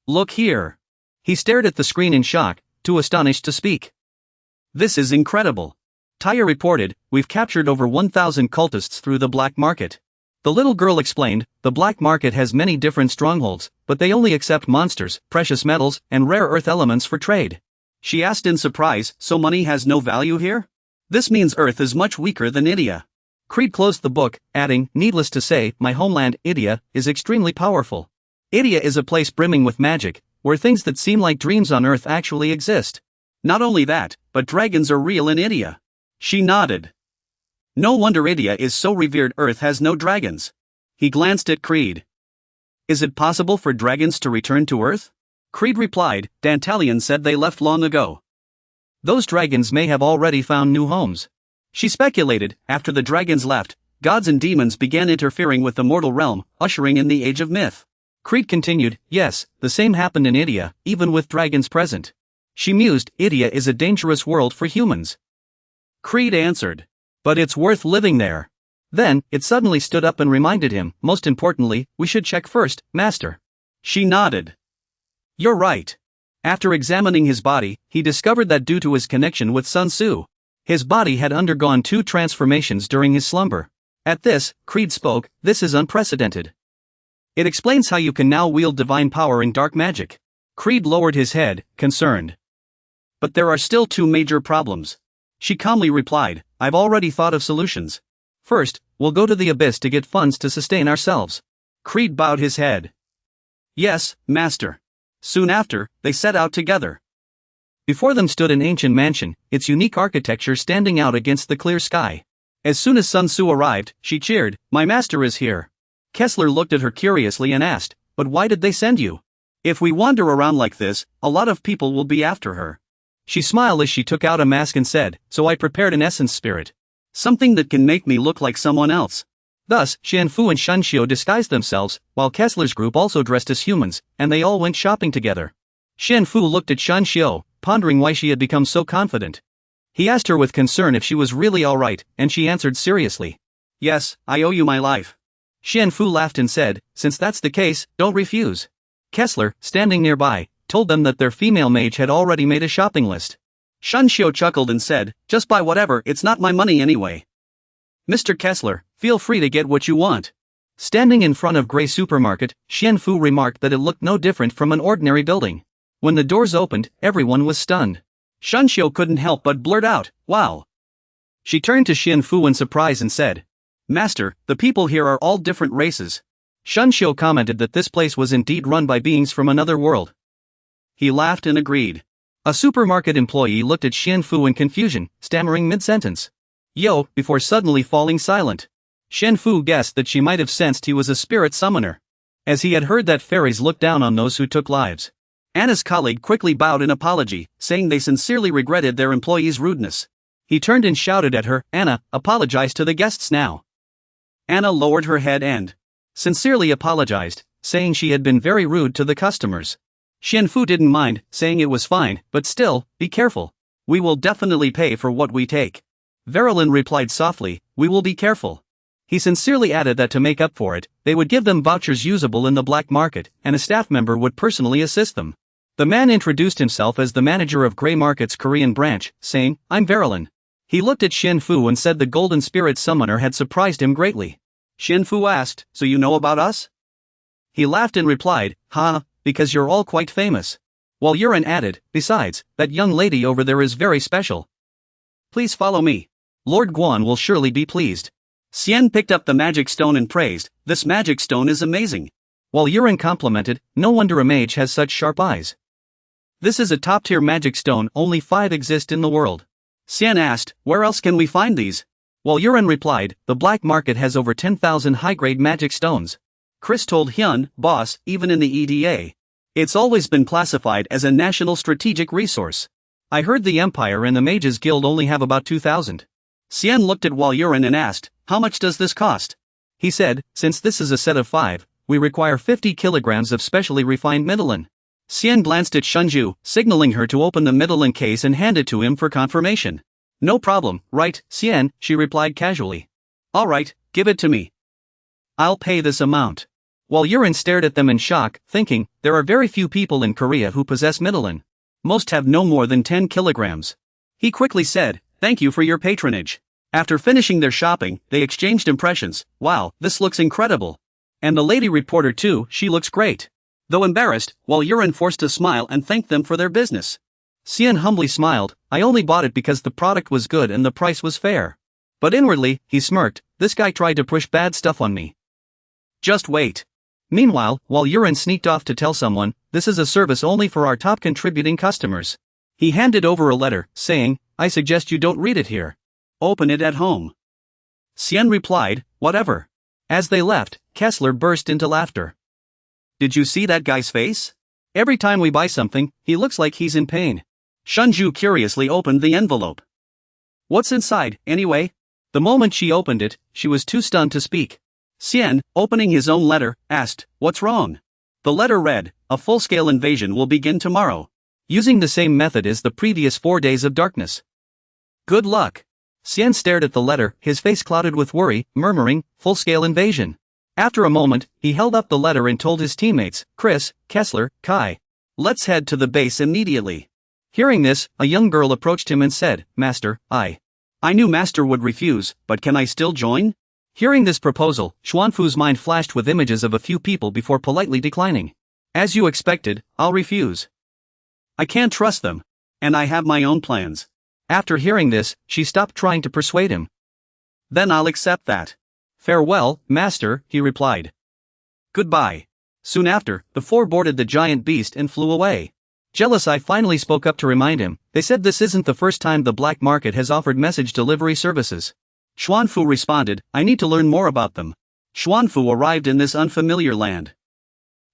Look here. He stared at the screen in shock, too astonished to speak. This is incredible. Taya reported, we've captured over 1,000 cultists through the black market. The little girl explained, the black market has many different strongholds, but they only accept monsters, precious metals, and rare earth elements for trade. She asked in surprise, so money has no value here? This means Earth is much weaker than Idia. Creed closed the book, adding, needless to say, my homeland, Idia, is extremely powerful. Idia is a place brimming with magic, where things that seem like dreams on Earth actually exist. Not only that, but dragons are real in Idia. She nodded. No wonder Idia is so revered. Earth has no dragons. He glanced at Creed. Is it possible for dragons to return to Earth? Creed replied, Dantalion said they left long ago. Those dragons may have already found new homes. She speculated, after the dragons left, gods and demons began interfering with the mortal realm, ushering in the age of myth. Creed continued, yes, the same happened in Idia, even with dragons present. She mused, Idia is a dangerous world for humans. Creed answered. But it's worth living there. Then, it suddenly stood up and reminded him, most importantly, we should check first, Master. She nodded. You're right. After examining his body, he discovered that due to his connection with Sun Tzu, his body had undergone 2 transformations during his slumber. At this, Creed spoke, this is unprecedented. It explains how you can now wield divine power in dark magic. Creed lowered his head, concerned. But there are still 2 major problems. She calmly replied, I've already thought of solutions. First, we'll go to the abyss to get funds to sustain ourselves. Creed bowed his head. Yes, Master. Soon after, they set out together. Before them stood an ancient mansion, its unique architecture standing out against the clear sky. As soon as Sun Tzu arrived, she cheered, my master is here. Kessler looked at her curiously and asked, but why did they send you? If we wander around like this, a lot of people will be after her. She smiled as she took out a mask and said, so I prepared an essence spirit. Something that can make me look like someone else. Thus, Xianfu and Shunxiu disguised themselves, while Kessler's group also dressed as humans, and they all went shopping together. Xianfu looked at Shunxiu, pondering why she had become so confident. He asked her with concern if she was really alright, and she answered seriously. Yes, I owe you my life. Xianfu laughed and said, since that's the case, don't refuse. Kessler, standing nearby, told them that their female mage had already made a shopping list. Shunxiu chuckled and said, just buy whatever, it's not my money anyway. Mr. Kessler, feel free to get what you want. Standing in front of Grey Supermarket, Xianfu remarked that it looked no different from an ordinary building. When the doors opened, everyone was stunned. Shunxiu couldn't help but blurt out, wow. She turned to Xianfu in surprise and said, Master, the people here are all different races. Shunxiu commented that this place was indeed run by beings from another world. He laughed and agreed. A supermarket employee looked at Xianfu in confusion, stammering mid-sentence. Yo, before suddenly falling silent. Xianfu guessed that she might have sensed he was a spirit summoner, as he had heard that fairies look down on those who took lives. Anna's colleague quickly bowed in apology, saying they sincerely regretted their employee's rudeness. He turned and shouted at her, Anna, apologize to the guests now. Anna lowered her head and sincerely apologized, saying she had been very rude to the customers. Xianfu didn't mind, saying it was fine, but still, be careful. We will definitely pay for what we take. Verilyn replied softly, we will be careful. He sincerely added that to make up for it, they would give them vouchers usable in the black market, and a staff member would personally assist them. The man introduced himself as the manager of Grey Market's Korean branch, saying, I'm Verilyn. He looked at Xianfu and said the Golden Spirit Summoner had surprised him greatly. Xianfu asked, so you know about us? He laughed and replied, because you're all quite famous. While Yuren added, besides, that young lady over there is very special. Please follow me. Lord Guan will surely be pleased. Xian picked up the magic stone and praised, this magic stone is amazing. While Yuren complimented, no wonder a mage has such sharp eyes. This is a top-tier magic stone, only 5 exist in the world. Xian asked, where else can we find these? While Yuren replied, the black market has over 10,000 high-grade magic stones. Chris told Hyun, boss, even in the EDA. It's always been classified as a national strategic resource. I heard the Empire and the Mages Guild only have about 2,000. Xian looked at Wal Yuren and asked, how much does this cost? He said, since this is a set of 5, We require 50 kilograms of specially refined midolin. Xian glanced at Shunju, signaling her to open the midolin case and hand it to him for confirmation. No problem, right, Xian, she replied casually. Alright, give it to me. I'll pay this amount. While Yurin stared at them in shock, thinking, there are very few people in Korea who possess midolin. Most have no more than 10 kilograms. He quickly said, thank you for your patronage. After finishing their shopping, they exchanged impressions. Wow, this looks incredible. And the lady reporter too, she looks great. Though embarrassed, while Yurin forced a smile and thanked them for their business. Xian humbly smiled, I only bought it because the product was good and the price was fair. But inwardly, he smirked, this guy tried to push bad stuff on me. Just wait. Meanwhile, while Yurin sneaked off to tell someone, this is a service only for our top contributing customers. He handed over a letter, saying, I suggest you don't read it here. Open it at home. Xian replied, whatever. As they left, Kessler burst into laughter. Did you see that guy's face? Every time we buy something, he looks like he's in pain. Shunju curiously opened the envelope. What's inside, anyway? The moment she opened it, she was too stunned to speak. Xian, opening his own letter, asked, what's wrong? The letter read, a full-scale invasion will begin tomorrow. Using the same method as the previous 4 days of darkness. Good luck. Xian stared at the letter, his face clouded with worry, murmuring, full-scale invasion. After a moment, he held up the letter and told his teammates, Chris, Kessler, Kai. Let's head to the base immediately. Hearing this, a young girl approached him and said, Master, I knew Master would refuse, but can I still join? Hearing this proposal, Xuanfu's mind flashed with images of a few people before politely declining. As you expected, I'll refuse. I can't trust them. And I have my own plans. After hearing this, she stopped trying to persuade him. Then I'll accept that. Farewell, Master, he replied. Goodbye. Soon after, the four boarded the giant beast and flew away. Jealous Eye finally spoke up to remind him, they said this isn't the first time the black market has offered message delivery services. Xuanfu responded, I need to learn more about them. Xuanfu arrived in this unfamiliar land.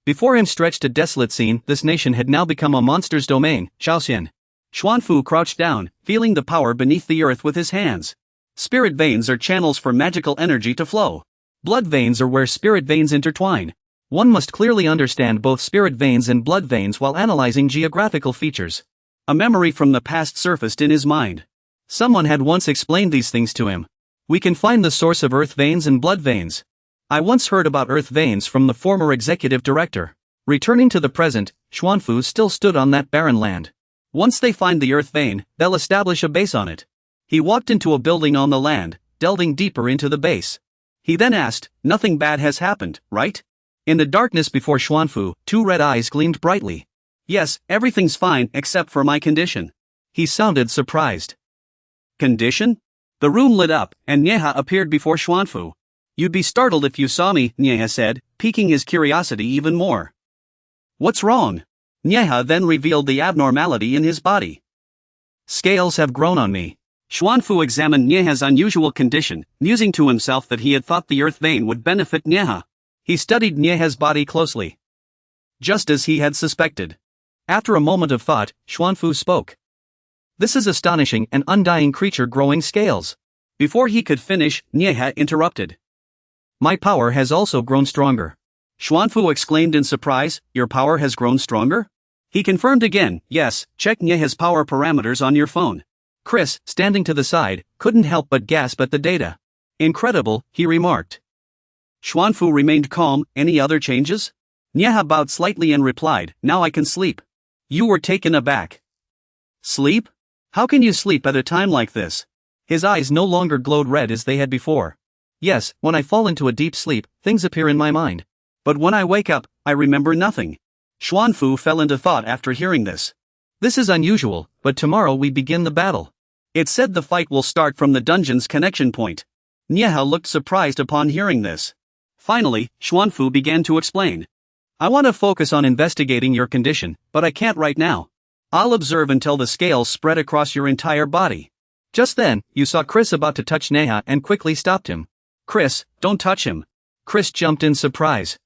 Before him stretched a desolate scene, this nation had now become a monster's domain, Shaoxian. Xuanfu crouched down, feeling the power beneath the earth with his hands. Spirit veins are channels for magical energy to flow. Blood veins are where spirit veins intertwine. One must clearly understand both spirit veins and blood veins while analyzing geographical features. A memory from the past surfaced in his mind. Someone had once explained these things to him. We can find the source of earth veins and blood veins. I once heard about earth veins from the former executive director. Returning to the present, Xuanfu still stood on that barren land. Once they find the earth vein, they'll establish a base on it. He walked into a building on the land, delving deeper into the base. He then asked, nothing bad has happened, right? In the darkness before Xuanfu, two red eyes gleamed brightly. Yes, everything's fine except for my condition. He sounded surprised. Condition? The room lit up, and Nieha appeared before Xuanfu. You'd be startled if you saw me, Nieha said, piquing his curiosity even more. What's wrong? Nieha then revealed the abnormality in his body. Scales have grown on me. Xuanfu examined Nieha's unusual condition, musing to himself that he had thought the earth vein would benefit Nieha. He studied Nieha's body closely. Just as he had suspected. After a moment of thought, Xuanfu spoke. This is astonishing, an undying creature growing scales. Before he could finish, Nieha interrupted. My power has also grown stronger. Xuanfu exclaimed in surprise, your power has grown stronger? He confirmed again, yes, check Nieha's power parameters on your phone. Chris, standing to the side, couldn't help but gasp at the data. Incredible, he remarked. Xuanfu remained calm, any other changes? Nieha bowed slightly and replied, now I can sleep. You were taken aback. Sleep? How can you sleep at a time like this? His eyes no longer glowed red as they had before. Yes, when I fall into a deep sleep, things appear in my mind. But when I wake up, I remember nothing. Xuanfu fell into thought after hearing this. This is unusual, but tomorrow we begin the battle. It's said the fight will start from the dungeon's connection point. Nieha looked surprised upon hearing this. Finally, Xuanfu began to explain. I want to focus on investigating your condition, but I can't right now. I'll observe until the scales spread across your entire body. Just then, you saw Chris about to touch Nieha and quickly stopped him. Chris, don't touch him. Chris jumped in surprise.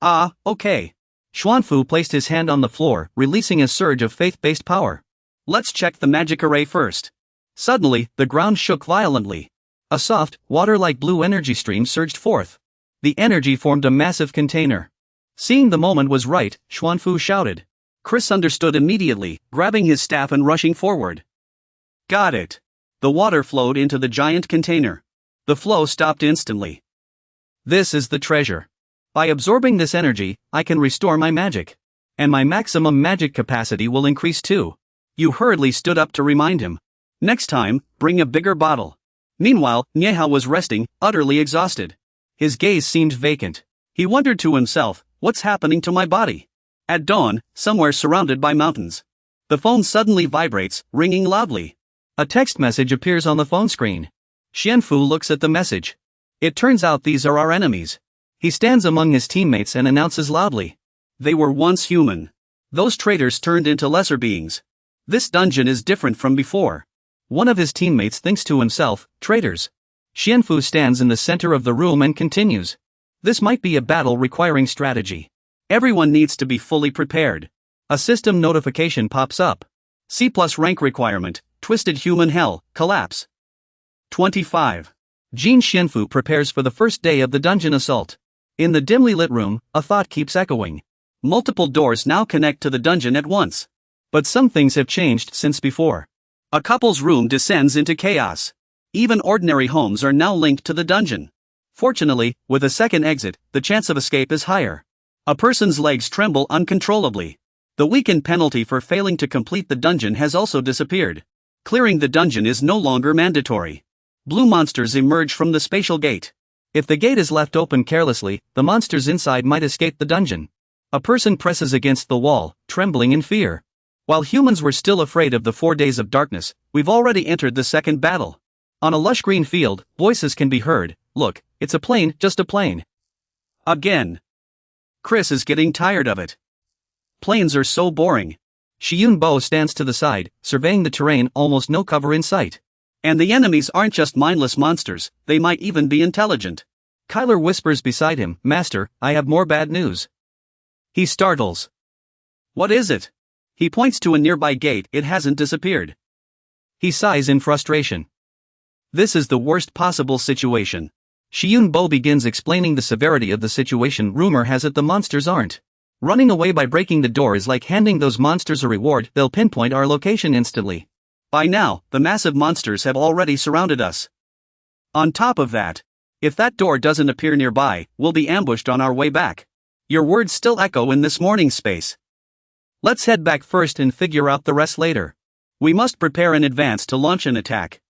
Ah, okay. Xuanfu placed his hand on the floor, releasing a surge of faith-based power. Let's check the magic array first. Suddenly, the ground shook violently. A soft, water-like blue energy stream surged forth. The energy formed a massive container. Seeing the moment was right, Xuanfu shouted. Chris understood immediately, grabbing his staff and rushing forward. Got it. The water flowed into the giant container. The flow stopped instantly. This is the treasure. By absorbing this energy, I can restore my magic. And my maximum magic capacity will increase too. Yu hurriedly stood up to remind him. Next time, bring a bigger bottle. Meanwhile, Niehao was resting, utterly exhausted. His gaze seemed vacant. He wondered to himself, what's happening to my body? At dawn, somewhere surrounded by mountains. The phone suddenly vibrates, ringing loudly. A text message appears on the phone screen. Xianfu looks at the message. It turns out these are our enemies. He stands among his teammates and announces loudly. They were once human. Those traitors turned into lesser beings. This dungeon is different from before. One of his teammates thinks to himself, traitors. Xianfu stands in the center of the room and continues. This might be a battle requiring strategy. Everyone needs to be fully prepared. A system notification pops up. C+ rank requirement, Twisted Human Hell, collapse. 25. Jin Xianfu prepares for the first day of the dungeon assault. In the dimly lit room, a thought keeps echoing. Multiple doors now connect to the dungeon at once. But some things have changed since before. A couple's room descends into chaos. Even ordinary homes are now linked to the dungeon. Fortunately, with a second exit, the chance of escape is higher. A person's legs tremble uncontrollably. The weakened penalty for failing to complete the dungeon has also disappeared. Clearing the dungeon is no longer mandatory. Blue monsters emerge from the spatial gate. If the gate is left open carelessly, the monsters inside might escape the dungeon. A person presses against the wall, trembling in fear. While humans were still afraid of the 4 days of darkness, we've already entered the second battle. On a lush green field, voices can be heard. Look, it's a plane, just a plane. Again. Chris is getting tired of it. Planes are so boring. Xiyunbo stands to the side, surveying the terrain, almost no cover in sight. And the enemies aren't just mindless monsters, they might even be intelligent. Kyler whispers beside him, Master, I have more bad news. He startles. What is it? He points to a nearby gate, it hasn't disappeared. He sighs in frustration. This is the worst possible situation. Xiyunbo begins explaining the severity of the situation. Rumor has it the monsters aren't. Running away by breaking the door is like handing those monsters a reward, they'll pinpoint our location instantly. By now, the massive monsters have already surrounded us. On top of that, if that door doesn't appear nearby, we'll be ambushed on our way back. Your words still echo in this morning space. Let's head back first and figure out the rest later. We must prepare in advance to launch an attack.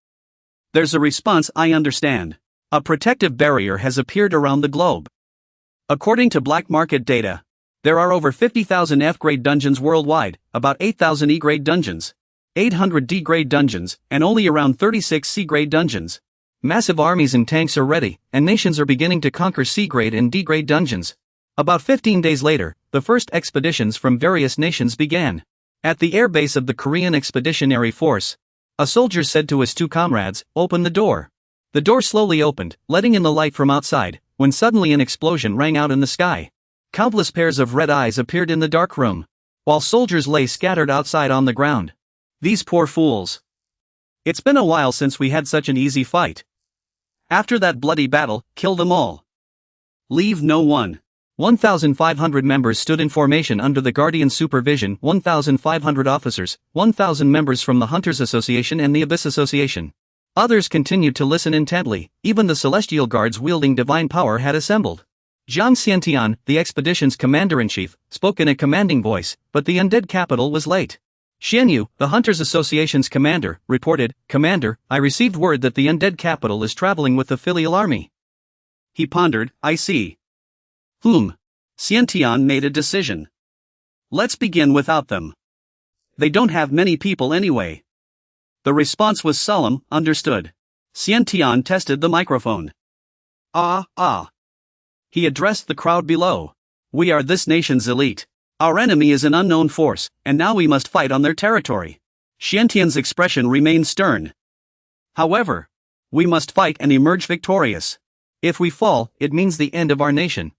There's a response, I understand. A protective barrier has appeared around the globe. According to black market data, there are over 50,000 F-grade dungeons worldwide, about 8,000 E-grade dungeons, 800 D-grade dungeons, and only around 36 C-grade dungeons. Massive armies and tanks are ready, and nations are beginning to conquer C-grade and D-grade dungeons. About 15 days later, the first expeditions from various nations began. At the airbase of the Korean Expeditionary Force, a soldier said to his 2 comrades, "Open the door." The door slowly opened, letting in the light from outside, when suddenly an explosion rang out in the sky. Countless pairs of red eyes appeared in the dark room, while soldiers lay scattered outside on the ground. These poor fools. It's been a while since we had such an easy fight. After that bloody battle, kill them all. Leave no one. 1,500 members stood in formation under the Guardian's supervision, 1,500 officers, 1,000 members from the Hunters Association and the Abyss Association. Others continued to listen intently, even the Celestial Guards wielding divine power had assembled. Zhang Xiantian, the expedition's commander-in-chief, spoke in a commanding voice, but the undead capital was late. Xianyu, the Hunters Association's commander, reported, "Commander, I received word that the undead capital is traveling with the filial army." He pondered, I see. Xiantian made a decision. Let's begin without them. They don't have many people anyway. The response was solemn, understood. Xiantian tested the microphone. He addressed the crowd below. We are this nation's elite. Our enemy is an unknown force, and now we must fight on their territory. Xiantian's expression remained stern. However, we must fight and emerge victorious. If we fall, it means the end of our nation.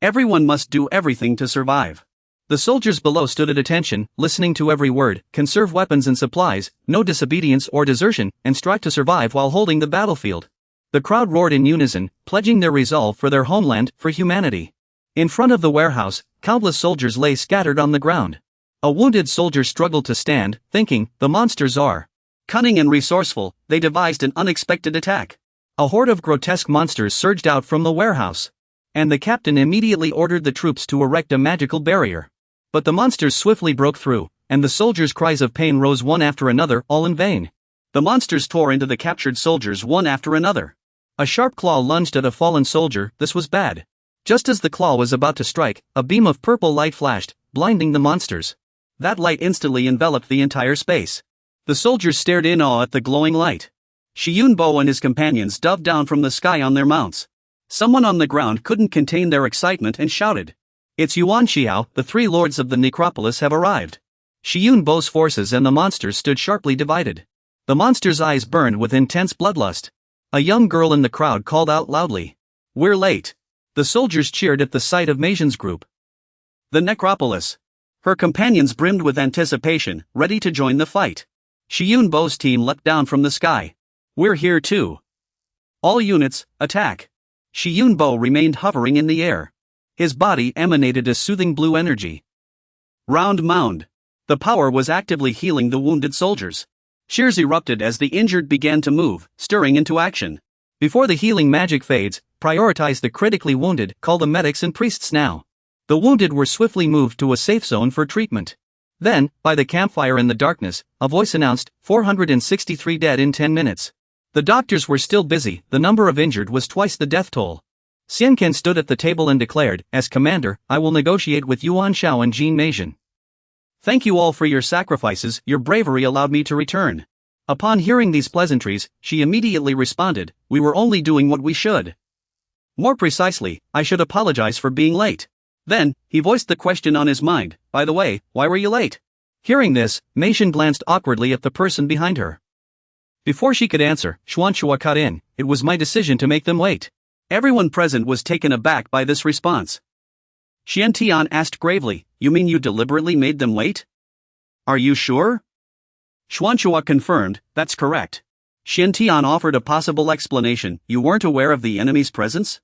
Everyone must do everything to survive. The soldiers below stood at attention, listening to every word. Conserve weapons and supplies, no disobedience or desertion, and strive to survive while holding the battlefield. The crowd roared in unison, pledging their resolve for their homeland, for humanity. In front of the warehouse, countless soldiers lay scattered on the ground. A wounded soldier struggled to stand, thinking, the monsters are cunning and resourceful, they devised an unexpected attack. A horde of grotesque monsters surged out from the warehouse. And the captain immediately ordered the troops to erect a magical barrier. But the monsters swiftly broke through, and the soldiers' cries of pain rose one after another, all in vain. The monsters tore into the captured soldiers one after another. A sharp claw lunged at a fallen soldier. This was bad. Just as the claw was about to strike, a beam of purple light flashed, blinding the monsters. That light instantly enveloped the entire space. The soldiers stared in awe at the glowing light. Xianbo and his companions dove down from the sky on their mounts. Someone on the ground couldn't contain their excitement and shouted, "It's Yuan Xiao, the three lords of the necropolis have arrived." Xianbo's forces and the monsters stood sharply divided. The monsters' eyes burned with intense bloodlust. A young girl in the crowd called out loudly, "We're late." The soldiers cheered at the sight of Meijian's group. The necropolis. Her companions brimmed with anticipation, ready to join the fight. Xianbo's team leapt down from the sky. "We're here too. All units, attack." Xianbo remained hovering in the air. His body emanated a soothing blue energy. Round mound. The power was actively healing the wounded soldiers. Cheers erupted as the injured began to move, stirring into action. Before the healing magic fades, prioritize the critically wounded, call the medics and priests now. The wounded were swiftly moved to a safe zone for treatment. Then, by the campfire in the darkness, a voice announced, 463 dead in 10 minutes. The doctors were still busy, the number of injured was twice the death toll. Xianken stood at the table and declared, "As commander, I will negotiate with Yuan Xiao and Jin Meijian. Thank you all for your sacrifices, your bravery allowed me to return." Upon hearing these pleasantries, she immediately responded, "We were only doing what we should. More precisely, I should apologize for being late." Then, he voiced the question on his mind, "By the way, why were you late?" Hearing this, Meijian glanced awkwardly at the person behind her. Before she could answer, Xuanxua cut in, "It was my decision to make them wait." Everyone present was taken aback by this response. Xiantian asked gravely, "You mean you deliberately made them wait?" "Are you sure?" Xuanxua confirmed, "That's correct." Xiantian offered a possible explanation, "You weren't aware of the enemy's presence?"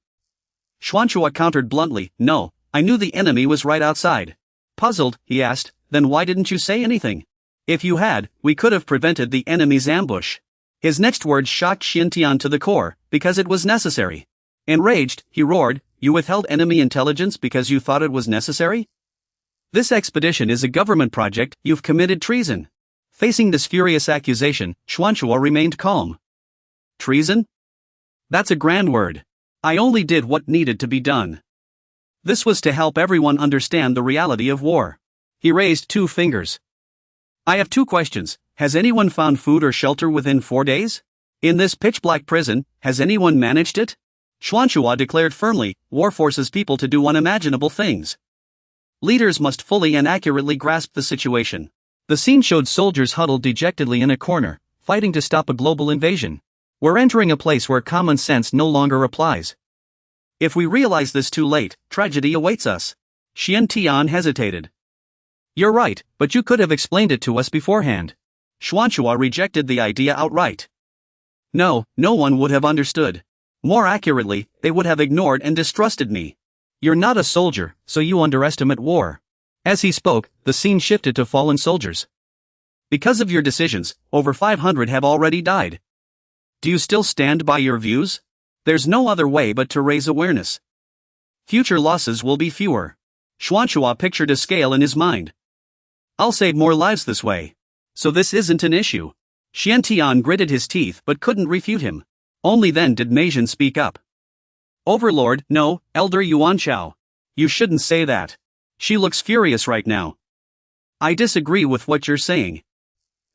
Xuanxua countered bluntly, "No, I knew the enemy was right outside." Puzzled, he asked, "Then why didn't you say anything? If you had, we could have prevented the enemy's ambush." His next words shocked Xiantian to the core, because it was necessary. Enraged, he roared, "You withheld enemy intelligence because you thought it was necessary? This expedition is a government project, you've committed treason." Facing this furious accusation, Xuanxua remained calm. Treason? That's a grand word. I only did what needed to be done. This was to help everyone understand the reality of war. He raised 2 fingers. "I have 2 questions. Has anyone found food or shelter within 4 days? In this pitch-black prison, has anyone managed it?" Xuanxua declared firmly, "War forces people to do unimaginable things. Leaders must fully and accurately grasp the situation." The scene showed soldiers huddled dejectedly in a corner, fighting to stop a global invasion. We're entering a place where common sense no longer applies. If we realize this too late, tragedy awaits us. Xiantian hesitated. "You're right, but you could have explained it to us beforehand." Xuanxua rejected the idea outright. "No, no one would have understood. More accurately, they would have ignored and distrusted me. You're not a soldier, so you underestimate war." As he spoke, the scene shifted to fallen soldiers. "Because of your decisions, over 500 have already died. Do you still stand by your views? There's no other way but to raise awareness. Future losses will be fewer." Xuanxua pictured a scale in his mind. "I'll save more lives this way. So this isn't an issue." Xiantian gritted his teeth but couldn't refute him. Only then did Meijian speak up. "Overlord, no, Elder Yuan Xiao. You shouldn't say that. She looks furious right now. I disagree with what you're saying.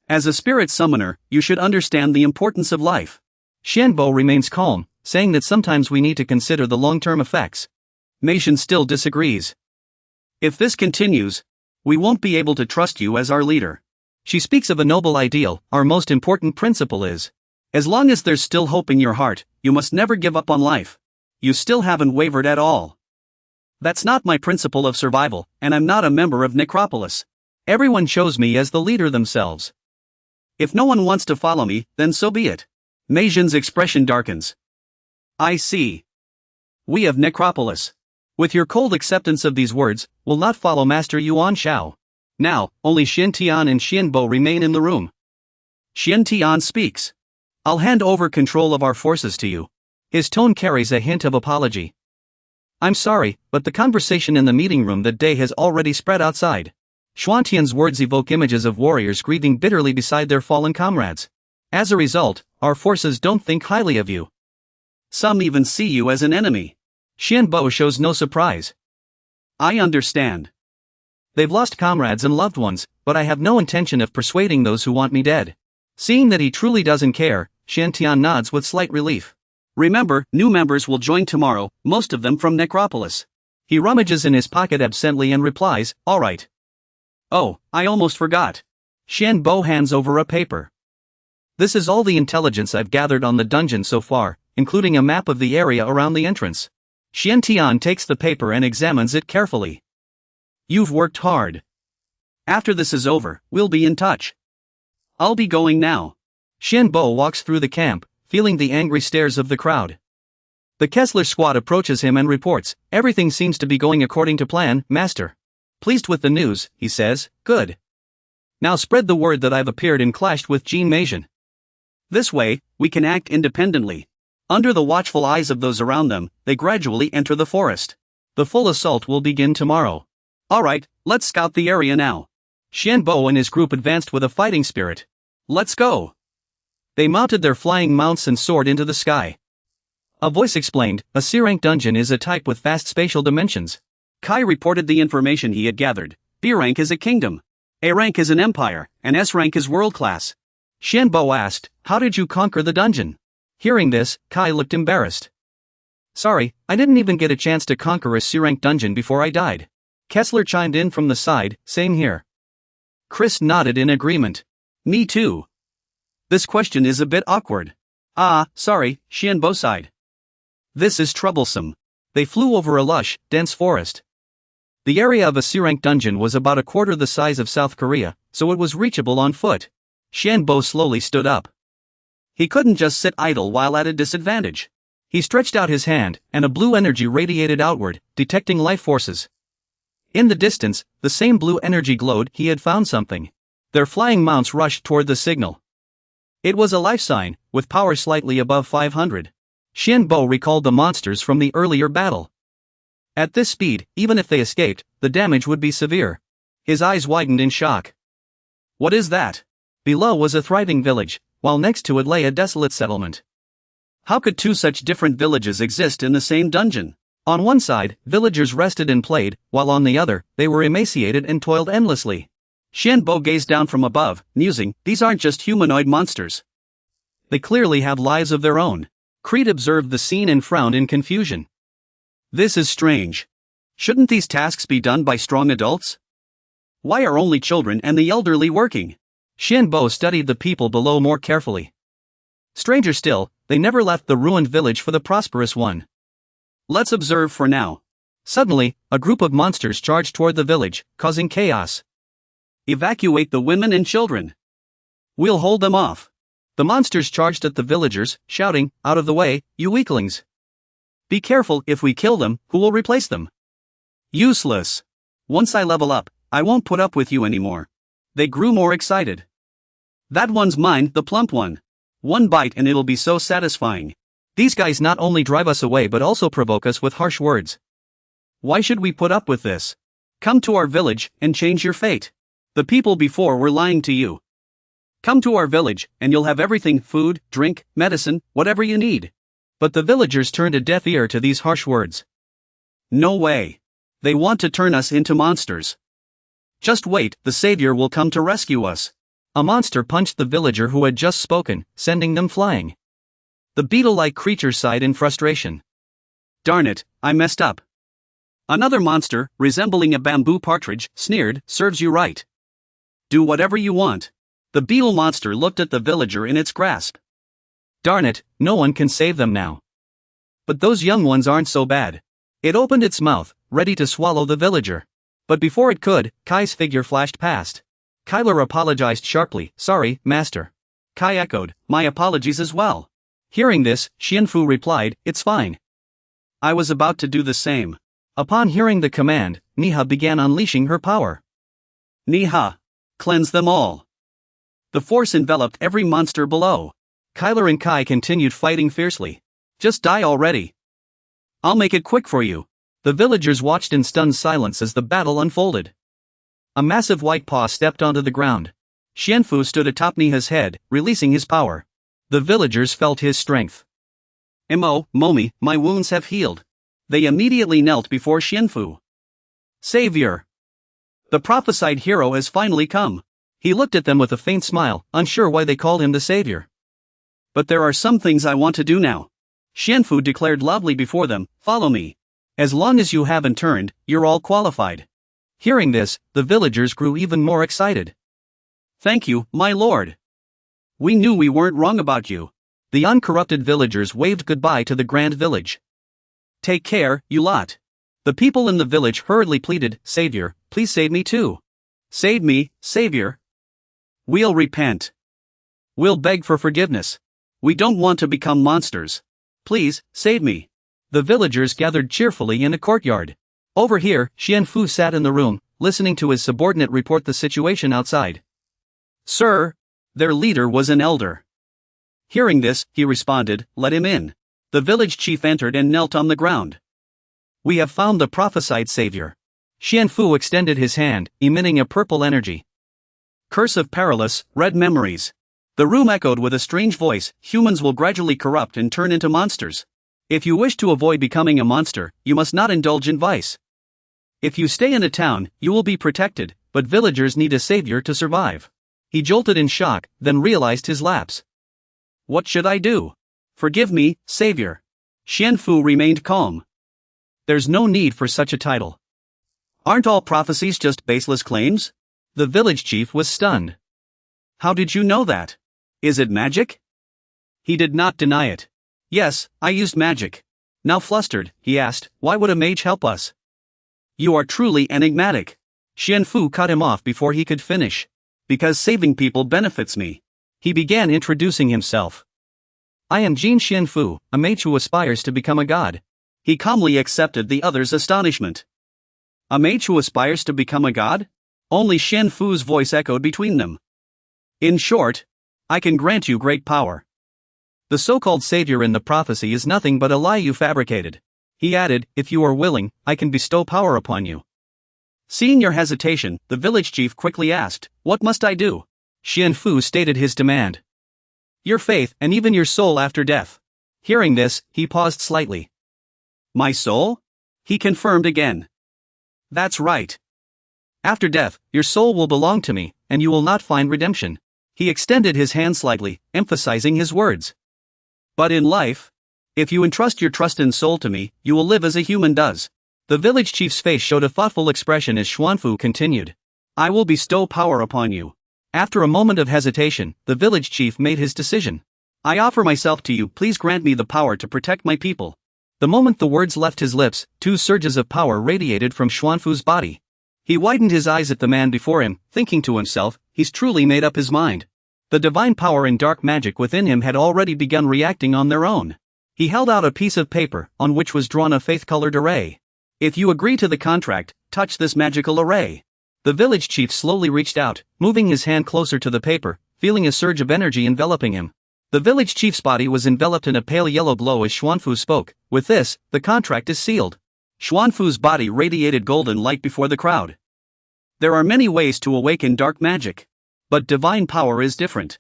As a spirit summoner, you should understand the importance of life." Xianbo remains calm, saying that sometimes we need to consider the long-term effects. Meijian still disagrees. "If this continues, we won't be able to trust you as our leader." She speaks of a noble ideal. "Our most important principle is, as long as there's still hope in your heart, you must never give up on life. You still haven't wavered at all." "That's not my principle of survival, and I'm not a member of Necropolis. Everyone chose me as the leader themselves. If no one wants to follow me, then so be it." Meijian's expression darkens. I see. We of Necropolis. With your cold acceptance of these words, will not follow Master Yuan Shao. Now, only Xin Tian and Xian Bo remain in the room. Xian Tian speaks. I'll hand over control of our forces to you. His tone carries a hint of apology. I'm sorry, but the conversation in the meeting room that day has already spread outside. Xuantian's words evoke images of warriors grieving bitterly beside their fallen comrades. As a result, our forces don't think highly of you. Some even see you as an enemy. Xian Bo shows no surprise. I understand. They've lost comrades and loved ones, but I have no intention of persuading those who want me dead. Seeing that he truly doesn't care, Xiantian nods with slight relief. Remember, new members will join tomorrow, most of them from Necropolis. He rummages in his pocket absently and replies, all right. Oh, I almost forgot. Xian Bo hands over a paper. This is all the intelligence I've gathered on the dungeon so far, including a map of the area around the entrance. Xiantian takes the paper and examines it carefully. You've worked hard. After this is over, we'll be in touch. I'll be going now. Xian Bo walks through the camp, feeling the angry stares of the crowd. The Kessler squad approaches him and reports, everything seems to be going according to plan, Master. Pleased with the news, he says, good. Now spread the word that I've appeared and clashed with Jean Majian. This way, we can act independently. Under the watchful eyes of those around them, they gradually enter the forest. The full assault will begin tomorrow. Alright, let's scout the area now. Xian Bo and his group advanced with a fighting spirit. Let's go. They mounted their flying mounts and soared into the sky. A voice explained, a C-rank dungeon is a type with vast spatial dimensions. Kai reported the information he had gathered. B rank is a kingdom. A rank is an empire, and S rank is world class. Xian Bo asked, how did you conquer the dungeon? Hearing this, Kai looked embarrassed. Sorry, I didn't even get a chance to conquer a C-rank dungeon before I died. Kessler chimed in from the side, same here. Chris nodded in agreement. Me too. This question is a bit awkward. Ah, sorry, Xian Bo sighed. This is troublesome. They flew over a lush, dense forest. The area of a C-rank dungeon was about a quarter the size of South Korea, so it was reachable on foot. Xian Bo slowly stood up. He couldn't just sit idle while at a disadvantage. He stretched out his hand, and a blue energy radiated outward, detecting life forces. In the distance, the same blue energy glowed. He had found something. Their flying mounts rushed toward the signal. It was a life sign, with power slightly above 500. Xian Bo recalled the monsters from the earlier battle. At this speed, even if they escaped, the damage would be severe. His eyes widened in shock. What is that? Below was a thriving village, while next to it lay a desolate settlement. How could two such different villages exist in the same dungeon? On one side, villagers rested and played, while on the other, they were emaciated and toiled endlessly. Xian Bo gazed down from above, musing, these aren't just humanoid monsters. They clearly have lives of their own. Creed observed the scene and frowned in confusion. This is strange. Shouldn't these tasks be done by strong adults? Why are only children and the elderly working? Xian Bo studied the people below more carefully. Stranger still, they never left the ruined village for the prosperous one. Let's observe for now. Suddenly, a group of monsters charged toward the village, causing chaos. Evacuate the women and children. We'll hold them off. The monsters charged at the villagers, shouting, out of the way, you weaklings. Be careful, if we kill them, who will replace them? Useless. Once I level up, I won't put up with you anymore. They grew more excited. That one's mine, the plump one. One bite and it'll be so satisfying. These guys not only drive us away but also provoke us with harsh words. Why should we put up with this? Come to our village and change your fate. The people before were lying to you. Come to our village and you'll have everything: food, drink, medicine, whatever you need. But the villagers turned a deaf ear to these harsh words. No way. They want to turn us into monsters. Just wait, the savior will come to rescue us. A monster punched the villager who had just spoken, sending them flying. The beetle-like creature sighed in frustration. Darn it, I messed up. Another monster, resembling a bamboo partridge, sneered, serves you right. Do whatever you want. The beetle monster looked at the villager in its grasp. Darn it, no one can save them now. But those young ones aren't so bad. It opened its mouth, ready to swallow the villager. But before it could, Kai's figure flashed past. Kyler apologized sharply, sorry, master. Kai echoed, my apologies as well. Hearing this, Xianfu replied, "It's fine." I was about to do the same. Upon hearing the command, Niha began unleashing her power. Niha! Cleanse them all! The force enveloped every monster below. Kyler and Kai continued fighting fiercely. Just die already. I'll make it quick for you. The villagers watched in stunned silence as the battle unfolded. A massive white paw stepped onto the ground. Xianfu stood atop Niha's head, releasing his power. The villagers felt his strength. Momi, my wounds have healed. They immediately knelt before Xianfu. Savior! The prophesied hero has finally come. He looked at them with a faint smile, unsure why they called him the savior. But there are some things I want to do now. Xianfu declared loudly before them, "Follow me. As long as you haven't turned, you're all qualified." Hearing this, the villagers grew even more excited. Thank you, my lord. We knew we weren't wrong about you. The uncorrupted villagers waved goodbye to the grand village. Take care, you lot. The people in the village hurriedly pleaded, "Savior, please save me too." Save me, Savior. We'll repent. We'll beg for forgiveness. We don't want to become monsters. Please, save me. The villagers gathered cheerfully in a courtyard. Over here, Xianfu sat in the room, listening to his subordinate report the situation outside. Sir, their leader was an elder. Hearing this, he responded, "Let him in." The village chief entered and knelt on the ground. "We have found the prophesied savior." Xianfu extended his hand, emitting a purple energy. Curse of perilous, red memories. The room echoed with a strange voice. Humans will gradually corrupt and turn into monsters. If you wish to avoid becoming a monster, you must not indulge in vice. If you stay in a town, you will be protected, but villagers need a savior to survive. He jolted in shock, then realized his lapse. What should I do? Forgive me, savior. Xianfu remained calm. There's no need for such a title. Aren't all prophecies just baseless claims? The village chief was stunned. How did you know that? Is it magic? He did not deny it. Yes, I used magic. Now flustered, he asked, "Why would a mage help us?" You are truly enigmatic. Xianfu cut him off before he could finish. Because saving people benefits me. He began introducing himself. I am Jin Xianfu, a mage who aspires to become a god. He calmly accepted the other's astonishment. A mage who aspires to become a god? Only Xianfu's voice echoed between them. In short, I can grant you great power. The so-called savior in the prophecy is nothing but a lie you fabricated. He added, if you are willing, I can bestow power upon you. Seeing your hesitation, the village chief quickly asked, what must I do? Xianfu stated his demand. Your faith and even your soul after death. Hearing this, he paused slightly. My soul? He confirmed again. That's right. After death, your soul will belong to me, and you will not find redemption. He extended his hand slightly, emphasizing his words. But in life, if you entrust your trust and soul to me, you will live as a human does. The village chief's face showed a thoughtful expression as Xianfu continued. I will bestow power upon you. After a moment of hesitation, the village chief made his decision. I offer myself to you, please grant me the power to protect my people. The moment the words left his lips, 2 surges of power radiated from Xianfu's body. He widened his eyes at the man before him, thinking to himself, he's truly made up his mind. The divine power and dark magic within him had already begun reacting on their own. He held out a piece of paper, on which was drawn a faith-colored array. If you agree to the contract, touch this magical array. The village chief slowly reached out, moving his hand closer to the paper, feeling a surge of energy enveloping him. The village chief's body was enveloped in a pale yellow glow as Xianfu spoke. With this, the contract is sealed. Xianfu's body radiated golden light before the crowd. There are many ways to awaken dark magic. But divine power is different.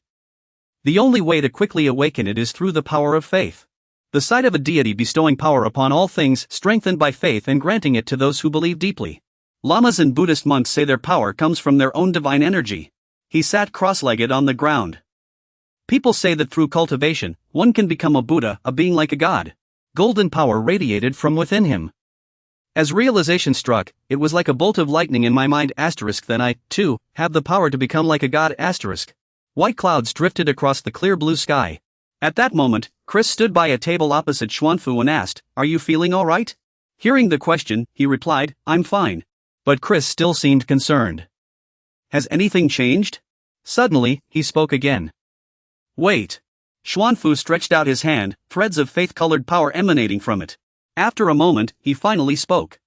The only way to quickly awaken it is through the power of faith. The sight of a deity bestowing power upon all things, strengthened by faith and granting it to those who believe deeply. Lamas and Buddhist monks say their power comes from their own divine energy. He sat cross-legged on the ground. People say that through cultivation, one can become a Buddha, a being like a god. Golden power radiated from within him. As realization struck, it was like a bolt of lightning in my mind *, then I, too, have the power to become like a god *. White clouds drifted across the clear blue sky. At that moment, Chris stood by a table opposite Xianfu and asked, are you feeling alright? Hearing the question, he replied, I'm fine. But Chris still seemed concerned. Has anything changed? Suddenly, he spoke again. Wait. Xuanfu stretched out his hand, threads of faith-colored power emanating from it. After a moment, he finally spoke.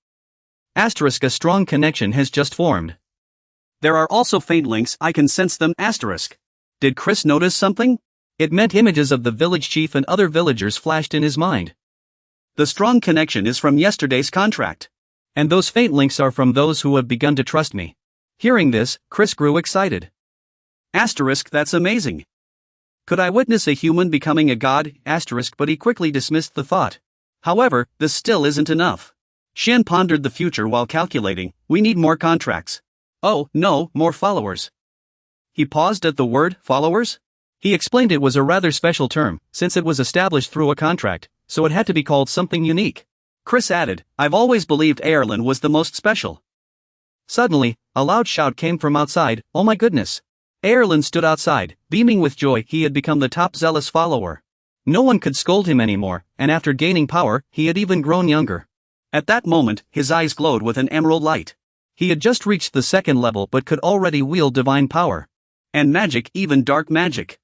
Asterisk, a strong connection has just formed. There are also faint links, I can sense them, asterisk. Did Chris notice something? It meant images of the village chief and other villagers flashed in his mind. The strong connection is from yesterday's contract. And those faint links are from those who have begun to trust me. Hearing this, Chris grew excited. Asterisk, that's amazing. Could I witness a human becoming a god, asterisk, but he quickly dismissed the thought. However, this still isn't enough. Shen pondered the future while calculating, we need more contracts. Oh, no, more followers. He paused at the word, followers? He explained it was a rather special term, since it was established through a contract, so it had to be called something unique. Chris added, I've always believed Ireland was the most special. Suddenly, a loud shout came from outside, oh my goodness. Ireland stood outside, beaming with joy. He had become the top zealous follower. No one could scold him anymore, and after gaining power, he had even grown younger. At that moment, his eyes glowed with an emerald light. He had just reached the second level but could already wield divine power. And magic, even dark magic.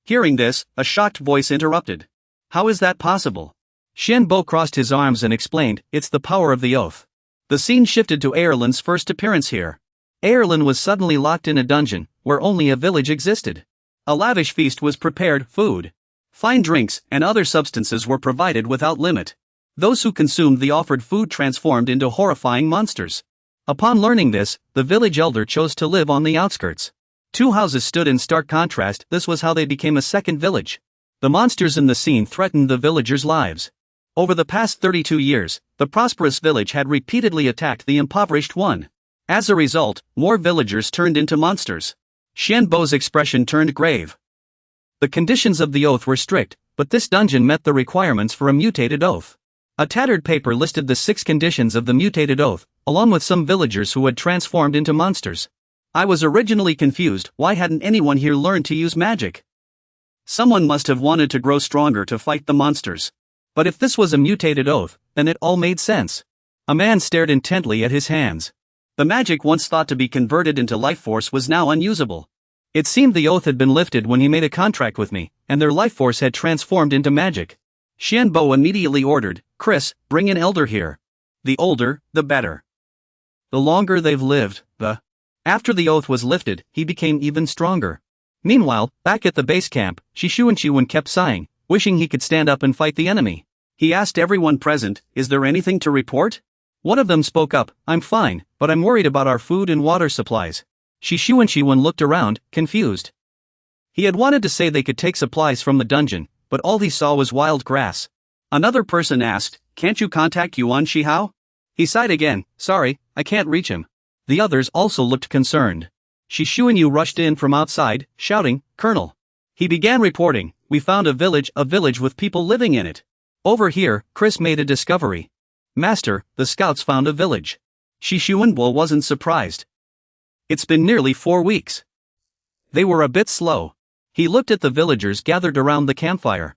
Hearing this, a shocked voice interrupted. How is that possible? Shen Bo crossed his arms and explained, it's the power of the oath. The scene shifted to Ireland's first appearance here. Ireland was suddenly locked in a dungeon, where only a village existed. A lavish feast was prepared, food, fine drinks, and other substances were provided without limit. Those who consumed the offered food transformed into horrifying monsters. Upon learning this, the village elder chose to live on the outskirts. Two houses stood in stark contrast. This was how they became a second village. The monsters in the scene threatened the villagers' lives. Over the past 32 years, the prosperous village had repeatedly attacked the impoverished one. As a result, more villagers turned into monsters. Shen Bo's expression turned grave. The conditions of the oath were strict, but this dungeon met the requirements for a mutated oath. A tattered paper listed the 6 conditions of the mutated oath, along with some villagers who had transformed into monsters. I was originally confused, why hadn't anyone here learned to use magic? Someone must have wanted to grow stronger to fight the monsters. But if this was a mutated oath, then it all made sense. A man stared intently at his hands. The magic once thought to be converted into life force was now unusable. It seemed the oath had been lifted when he made a contract with me, and their life force had transformed into magic. Shen Bo immediately ordered, Chris, bring an elder here. The older, the better. The longer they've lived, the... After the oath was lifted, he became even stronger. Meanwhile, back at the base camp, Shishuan kept sighing, wishing he could stand up and fight the enemy. He asked everyone present, is there anything to report? One of them spoke up, I'm fine, but I'm worried about our food and water supplies. Shishuan looked around, confused. He had wanted to say they could take supplies from the dungeon, but all he saw was wild grass. Another person asked, can't you contact Yuan Shihao? He sighed again, sorry, I can't reach him. The others also looked concerned. Shishuan rushed in from outside, shouting, Colonel. He began reporting, we found a village with people living in it. Over here, Chris made a discovery. Master, the scouts found a village. Shishuan wasn't surprised. It's been nearly 4 weeks. They were a bit slow. He looked at the villagers gathered around the campfire.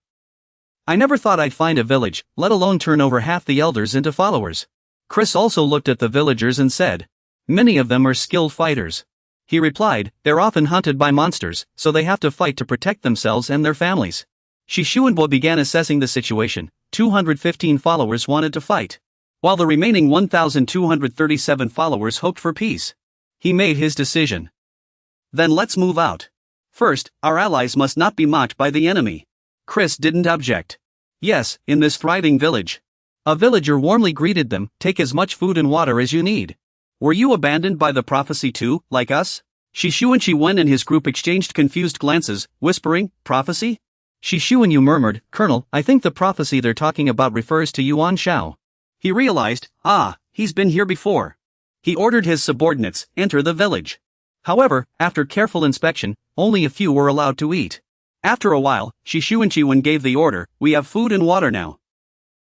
I never thought I'd find a village, let alone turn over half the elders into followers. Chris also looked at the villagers and said, many of them are skilled fighters. He replied, they're often hunted by monsters, so they have to fight to protect themselves and their families. Shishuan began assessing the situation. 215 followers wanted to fight, while the remaining 1,237 followers hoped for peace. He made his decision. Then let's move out. First, our allies must not be mocked by the enemy. Chris didn't object. Yes, in this thriving village. A villager warmly greeted them, take as much food and water as you need. Were you abandoned by the prophecy too, like us? Shishuan and his group exchanged confused glances, whispering, prophecy? Shishuan murmured, Colonel, I think the prophecy they're talking about refers to Yuan Shao. He realized, he's been here before. He ordered his subordinates, enter the village. However, after careful inspection, only a few were allowed to eat. After a while, Shishuan gave the order, we have food and water now.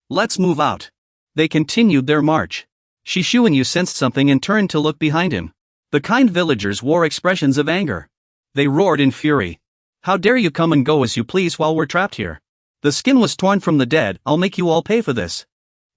Let's move out. They continued their march. Shishuan sensed something and turned to look behind him. The kind villagers wore expressions of anger. They roared in fury. How dare you come and go as you please while we're trapped here? The skin was torn from the dead, I'll make you all pay for this.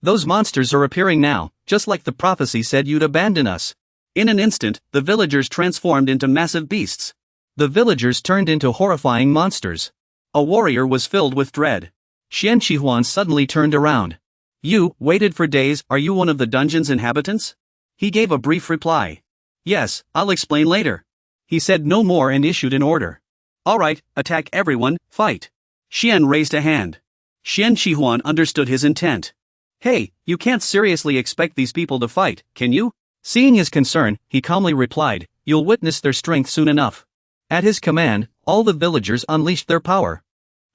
Those monsters are appearing now, just like the prophecy said you'd abandon us. In an instant, the villagers transformed into massive beasts. The villagers turned into horrifying monsters. A warrior was filled with dread. Xian Qihuan suddenly turned around. You waited for days, are you one of the dungeon's inhabitants? He gave a brief reply. Yes, I'll explain later. He said no more and issued an order. Alright, attack everyone, fight. Xian raised a hand. Xian Qihuan understood his intent. Hey, you can't seriously expect these people to fight, can you? Seeing his concern, he calmly replied, you'll witness their strength soon enough. At his command, all the villagers unleashed their power.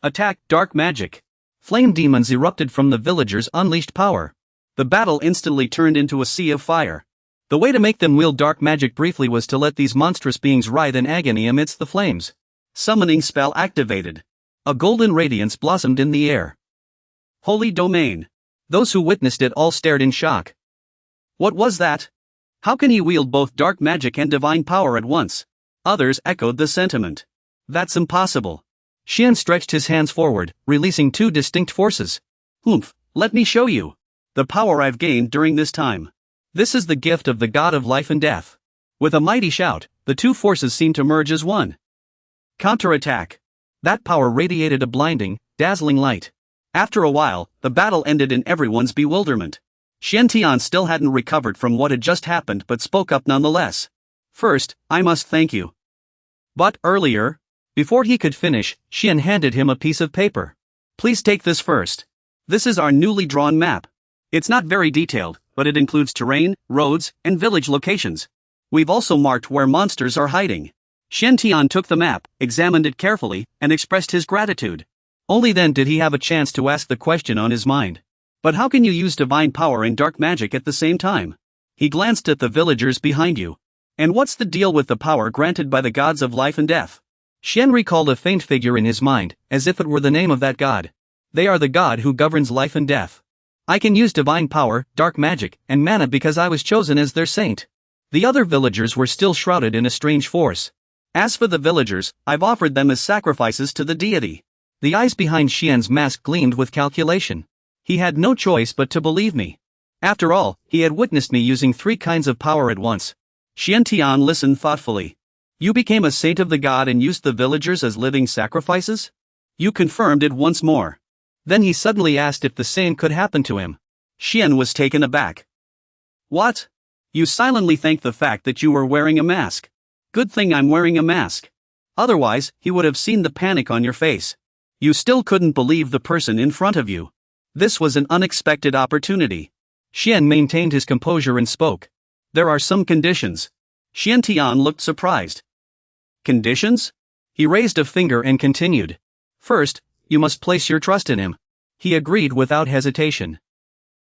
Attack, dark magic. Flame demons erupted from the villagers' unleashed power. The battle instantly turned into a sea of fire. The way to make them wield dark magic briefly was to let these monstrous beings writhe in agony amidst the flames. Summoning spell activated. A golden radiance blossomed in the air. Holy domain. Those who witnessed it all stared in shock. What was that? How can he wield both dark magic and divine power at once? Others echoed the sentiment. That's impossible. Xian stretched his hands forward, releasing two distinct forces. Oomph, let me show you. The power I've gained during this time. This is the gift of the god of life and death. With a mighty shout, the two forces seemed to merge as one. Counterattack. That power radiated a blinding, dazzling light. After a while, the battle ended in everyone's bewilderment. Xian Tian still hadn't recovered from what had just happened but spoke up nonetheless. First, I must thank you. But earlier, before he could finish, Xian handed him a piece of paper. Please take this first. This is our newly drawn map. It's not very detailed, but it includes terrain, roads, and village locations. We've also marked where monsters are hiding. Xian Tian took the map, examined it carefully, and expressed his gratitude. Only then did he have a chance to ask the question on his mind. But how can you use divine power and dark magic at the same time? He glanced at the villagers behind you. And what's the deal with the power granted by the gods of life and death? Xian recalled a faint figure in his mind, as if it were the name of that god. They are the god who governs life and death. I can use divine power, dark magic, and mana because I was chosen as their saint. The other villagers were still shrouded in a strange force. As for the villagers, I've offered them as sacrifices to the deity. The eyes behind Xian's mask gleamed with calculation. He had no choice but to believe me. After all, he had witnessed me using 3 kinds of power at once. Xian Tian listened thoughtfully. You became a saint of the god and used the villagers as living sacrifices? You confirmed it once more. Then he suddenly asked if the same could happen to him. Xian was taken aback. What? You silently thanked the fact that you were wearing a mask. Good thing I'm wearing a mask. Otherwise, he would have seen the panic on your face. You still couldn't believe the person in front of you. This was an unexpected opportunity. Xian maintained his composure and spoke. There are some conditions. Xian Tian looked surprised. Conditions? He raised a finger and continued. First, you must place your trust in him. He agreed without hesitation.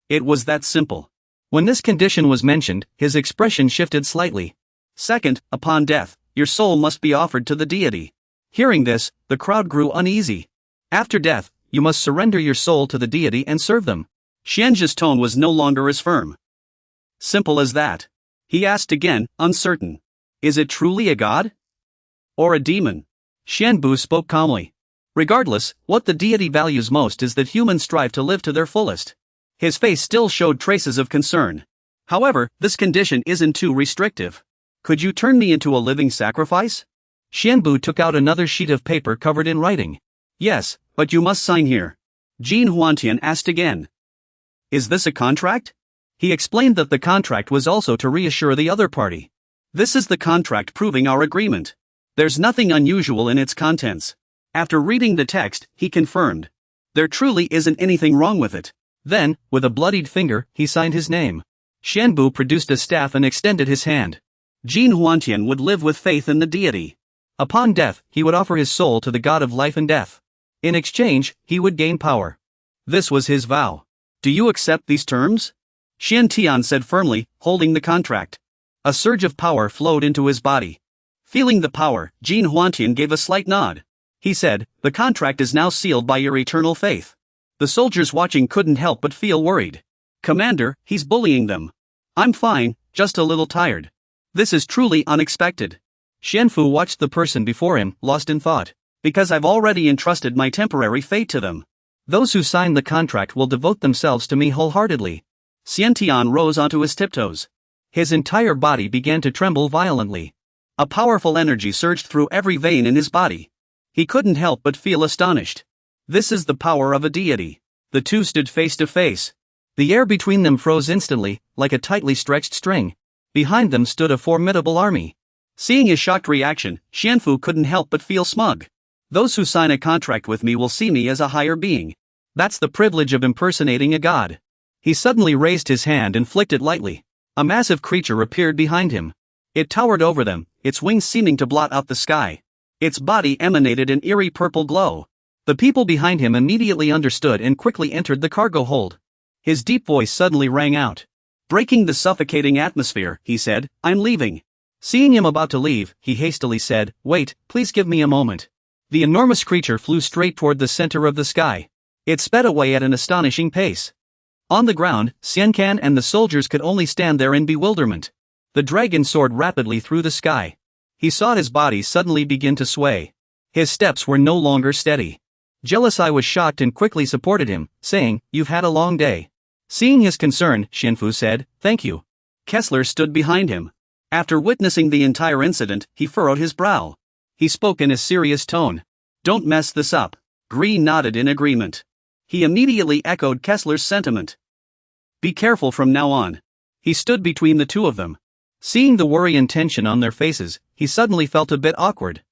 It was that simple. When this condition was mentioned, his expression shifted slightly. Second, upon death, your soul must be offered to the deity. Hearing this, the crowd grew uneasy. After death, you must surrender your soul to the deity and serve them. Xian's tone was no longer as firm. Simple as that. He asked again, uncertain. Is it truly a god? Or a demon? Xianbu spoke calmly. Regardless, what the deity values most is that humans strive to live to their fullest. His face still showed traces of concern. However, this condition isn't too restrictive. Could you turn me into a living sacrifice? Xianbu took out another sheet of paper covered in writing. Yes, but you must sign here. Jin Huantian asked again. Is this a contract? He explained that the contract was also to reassure the other party. This is the contract proving our agreement. There's nothing unusual in its contents. After reading the text, he confirmed. There truly isn't anything wrong with it. Then, with a bloodied finger, he signed his name. Xianbu produced a staff and extended his hand. Jin Huantian would live with faith in the deity. Upon death, he would offer his soul to the god of life and death. In exchange, he would gain power. This was his vow. Do you accept these terms? Xian Tian said firmly, holding the contract. A surge of power flowed into his body. Feeling the power, Jin Huantian gave a slight nod. He said, the contract is now sealed by your eternal faith. The soldiers watching couldn't help but feel worried. Commander, he's bullying them. I'm fine, just a little tired. This is truly unexpected. Xianfu watched the person before him, lost in thought. Because I've already entrusted my temporary fate to them. Those who sign the contract will devote themselves to me wholeheartedly. Xian Tian rose onto his tiptoes. His entire body began to tremble violently. A powerful energy surged through every vein in his body. He couldn't help but feel astonished. This is the power of a deity. The two stood face to face. The air between them froze instantly, like a tightly stretched string. Behind them stood a formidable army. Seeing his shocked reaction, Xianfu couldn't help but feel smug. Those who sign a contract with me will see me as a higher being. That's the privilege of impersonating a god. He suddenly raised his hand and flicked it lightly. A massive creature appeared behind him. It towered over them, its wings seeming to blot out the sky. Its body emanated an eerie purple glow. The people behind him immediately understood and quickly entered the cargo hold. His deep voice suddenly rang out. Breaking the suffocating atmosphere, he said, I'm leaving. Seeing him about to leave, he hastily said, wait, please give me a moment. The enormous creature flew straight toward the center of the sky. It sped away at an astonishing pace. On the ground, Xiancan and the soldiers could only stand there in bewilderment. The dragon soared rapidly through the sky. He saw his body suddenly begin to sway. His steps were no longer steady. Jealousy was shocked and quickly supported him, saying, you've had a long day. Seeing his concern, Xianfu said, thank you. Kessler stood behind him. After witnessing the entire incident, he furrowed his brow. He spoke in a serious tone. Don't mess this up. Gree nodded in agreement. He immediately echoed Kessler's sentiment. Be careful from now on. He stood between the two of them. Seeing the worry and tension on their faces, he suddenly felt a bit awkward.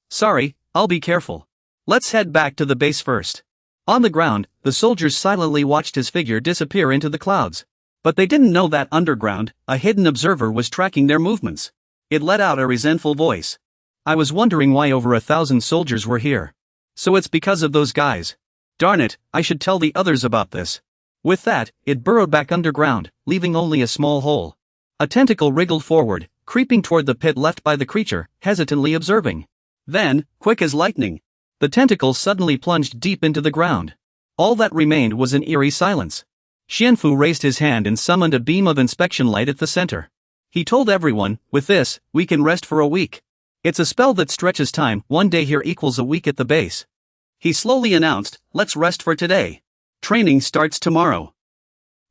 Sorry, I'll be careful. Let's head back to the base first. On the ground, the soldiers silently watched his figure disappear into the clouds. But they didn't know that underground, a hidden observer was tracking their movements. It let out a resentful voice. I was wondering why over 1,000 soldiers were here. So it's because of those guys. Darn it, I should tell the others about this. With that, it burrowed back underground, leaving only a small hole. A tentacle wriggled forward, creeping toward the pit left by the creature, hesitantly observing. Then, quick as lightning, the tentacle suddenly plunged deep into the ground. All that remained was an eerie silence. Xianfu raised his hand and summoned a beam of inspection light at the center. He told everyone, with this, we can rest for a week. It's a spell that stretches time, 1 day here equals a week at the base. He slowly announced, let's rest for today. Training starts tomorrow.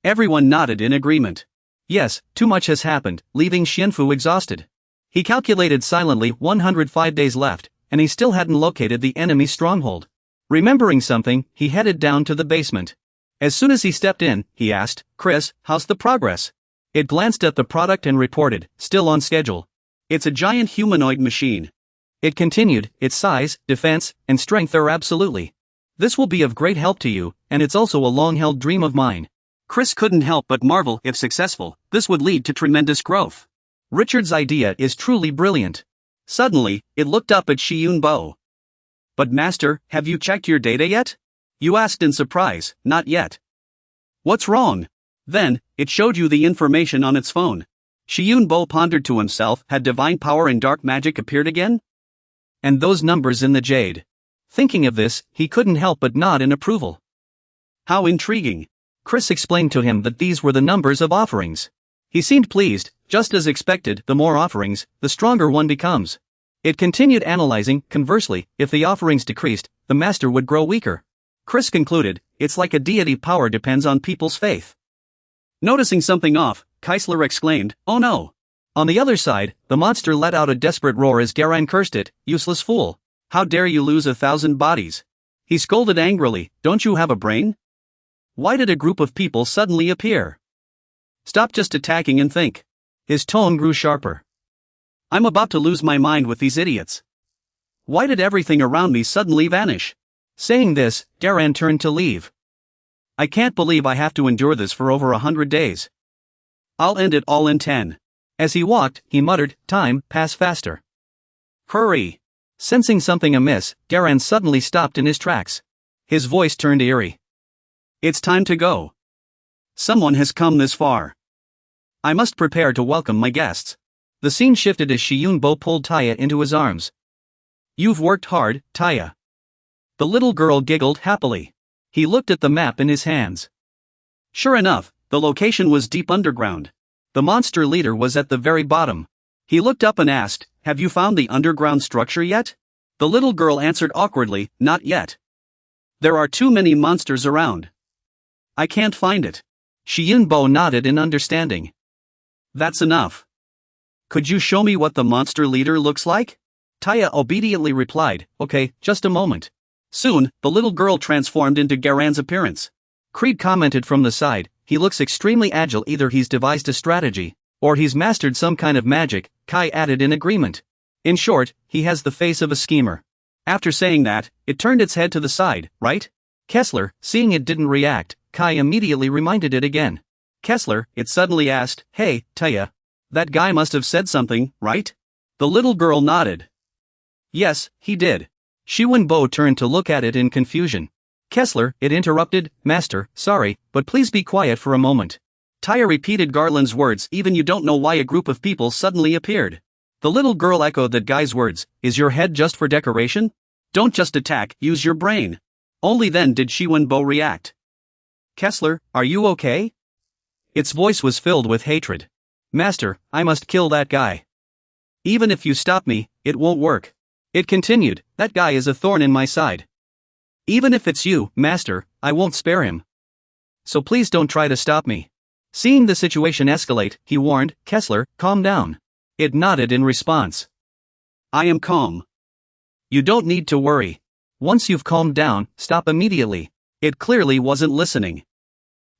Everyone nodded in agreement. Yes, too much has happened, leaving Xianfu exhausted. He calculated silently 105 days left, and he still hadn't located the enemy's stronghold. Remembering something, he headed down to the basement. As soon as he stepped in, he asked, Chris, how's the progress? It glanced at the product and reported, still on schedule. It's a giant humanoid machine. It continued, its size, defense, and strength are absolutely. This will be of great help to you, and it's also a long-held dream of mine. Chris couldn't help but marvel, if successful, this would lead to tremendous growth. Richard's idea is truly brilliant. Suddenly, it looked up at Shiyun. But master, have you checked your data yet? You asked in surprise. Not yet. What's wrong? Then, it showed you the information on its phone. Shiyun pondered to himself, had divine power and dark magic appeared again? And those numbers in the jade. Thinking of this, he couldn't help but nod in approval. How intriguing. Chris explained to him that these were the numbers of offerings. He seemed pleased, just as expected, the more offerings, the stronger one becomes. It continued analyzing, conversely, if the offerings decreased, the master would grow weaker. Chris concluded, it's like a deity power depends on people's faith. Noticing something off, Keisler exclaimed, oh no. On the other side, the monster let out a desperate roar as Garan cursed it, useless fool. How dare you lose 1,000 bodies? He scolded angrily, don't you have a brain? Why did a group of people suddenly appear? Stop just attacking and think. His tone grew sharper. I'm about to lose my mind with these idiots. Why did everything around me suddenly vanish? Saying this, Garan turned to leave. I can't believe I have to endure this for over 100 days. I'll end it all in 10. As he walked, he muttered, time, pass faster. Hurry. Sensing something amiss, Garan suddenly stopped in his tracks. His voice turned eerie. It's time to go. Someone has come this far. I must prepare to welcome my guests. The scene shifted as Shiyun pulled Taya into his arms. You've worked hard, Taya. The little girl giggled happily. He looked at the map in his hands. Sure enough, the location was deep underground. The monster leader was at the very bottom. He looked up and asked, have you found the underground structure yet? The little girl answered awkwardly, not yet. There are too many monsters around. I can't find it. Shiyun nodded in understanding. That's enough. Could you show me what the monster leader looks like? Taya obediently replied, okay, just a moment. Soon, the little girl transformed into Garan's appearance. Creed commented from the side, he looks extremely agile, either he's devised a strategy, or he's mastered some kind of magic, Kai added in agreement. In short, he has the face of a schemer. After saying that, it turned its head to the side, right? Kessler, seeing it didn't react, Kai immediately reminded it again. Kessler, it suddenly asked, hey, Taya. That guy must have said something, right? The little girl nodded. Yes, he did. Shi Wenbo turned to look at it in confusion. Kessler, it interrupted, Master, sorry, but please be quiet for a moment. Taya repeated Garland's words, even you don't know why a group of people suddenly appeared. The little girl echoed that guy's words, is your head just for decoration? Don't just attack, use your brain. Only then did Shi Wenbo react. Kessler, are you okay? Its voice was filled with hatred. Master, I must kill that guy. Even if you stop me, it won't work. It continued, that guy is a thorn in my side. Even if it's you, Master, I won't spare him. So please don't try to stop me. Seeing the situation escalate, he warned, Kessler, calm down. It nodded in response. I am calm. You don't need to worry. Once you've calmed down, stop immediately. It clearly wasn't listening.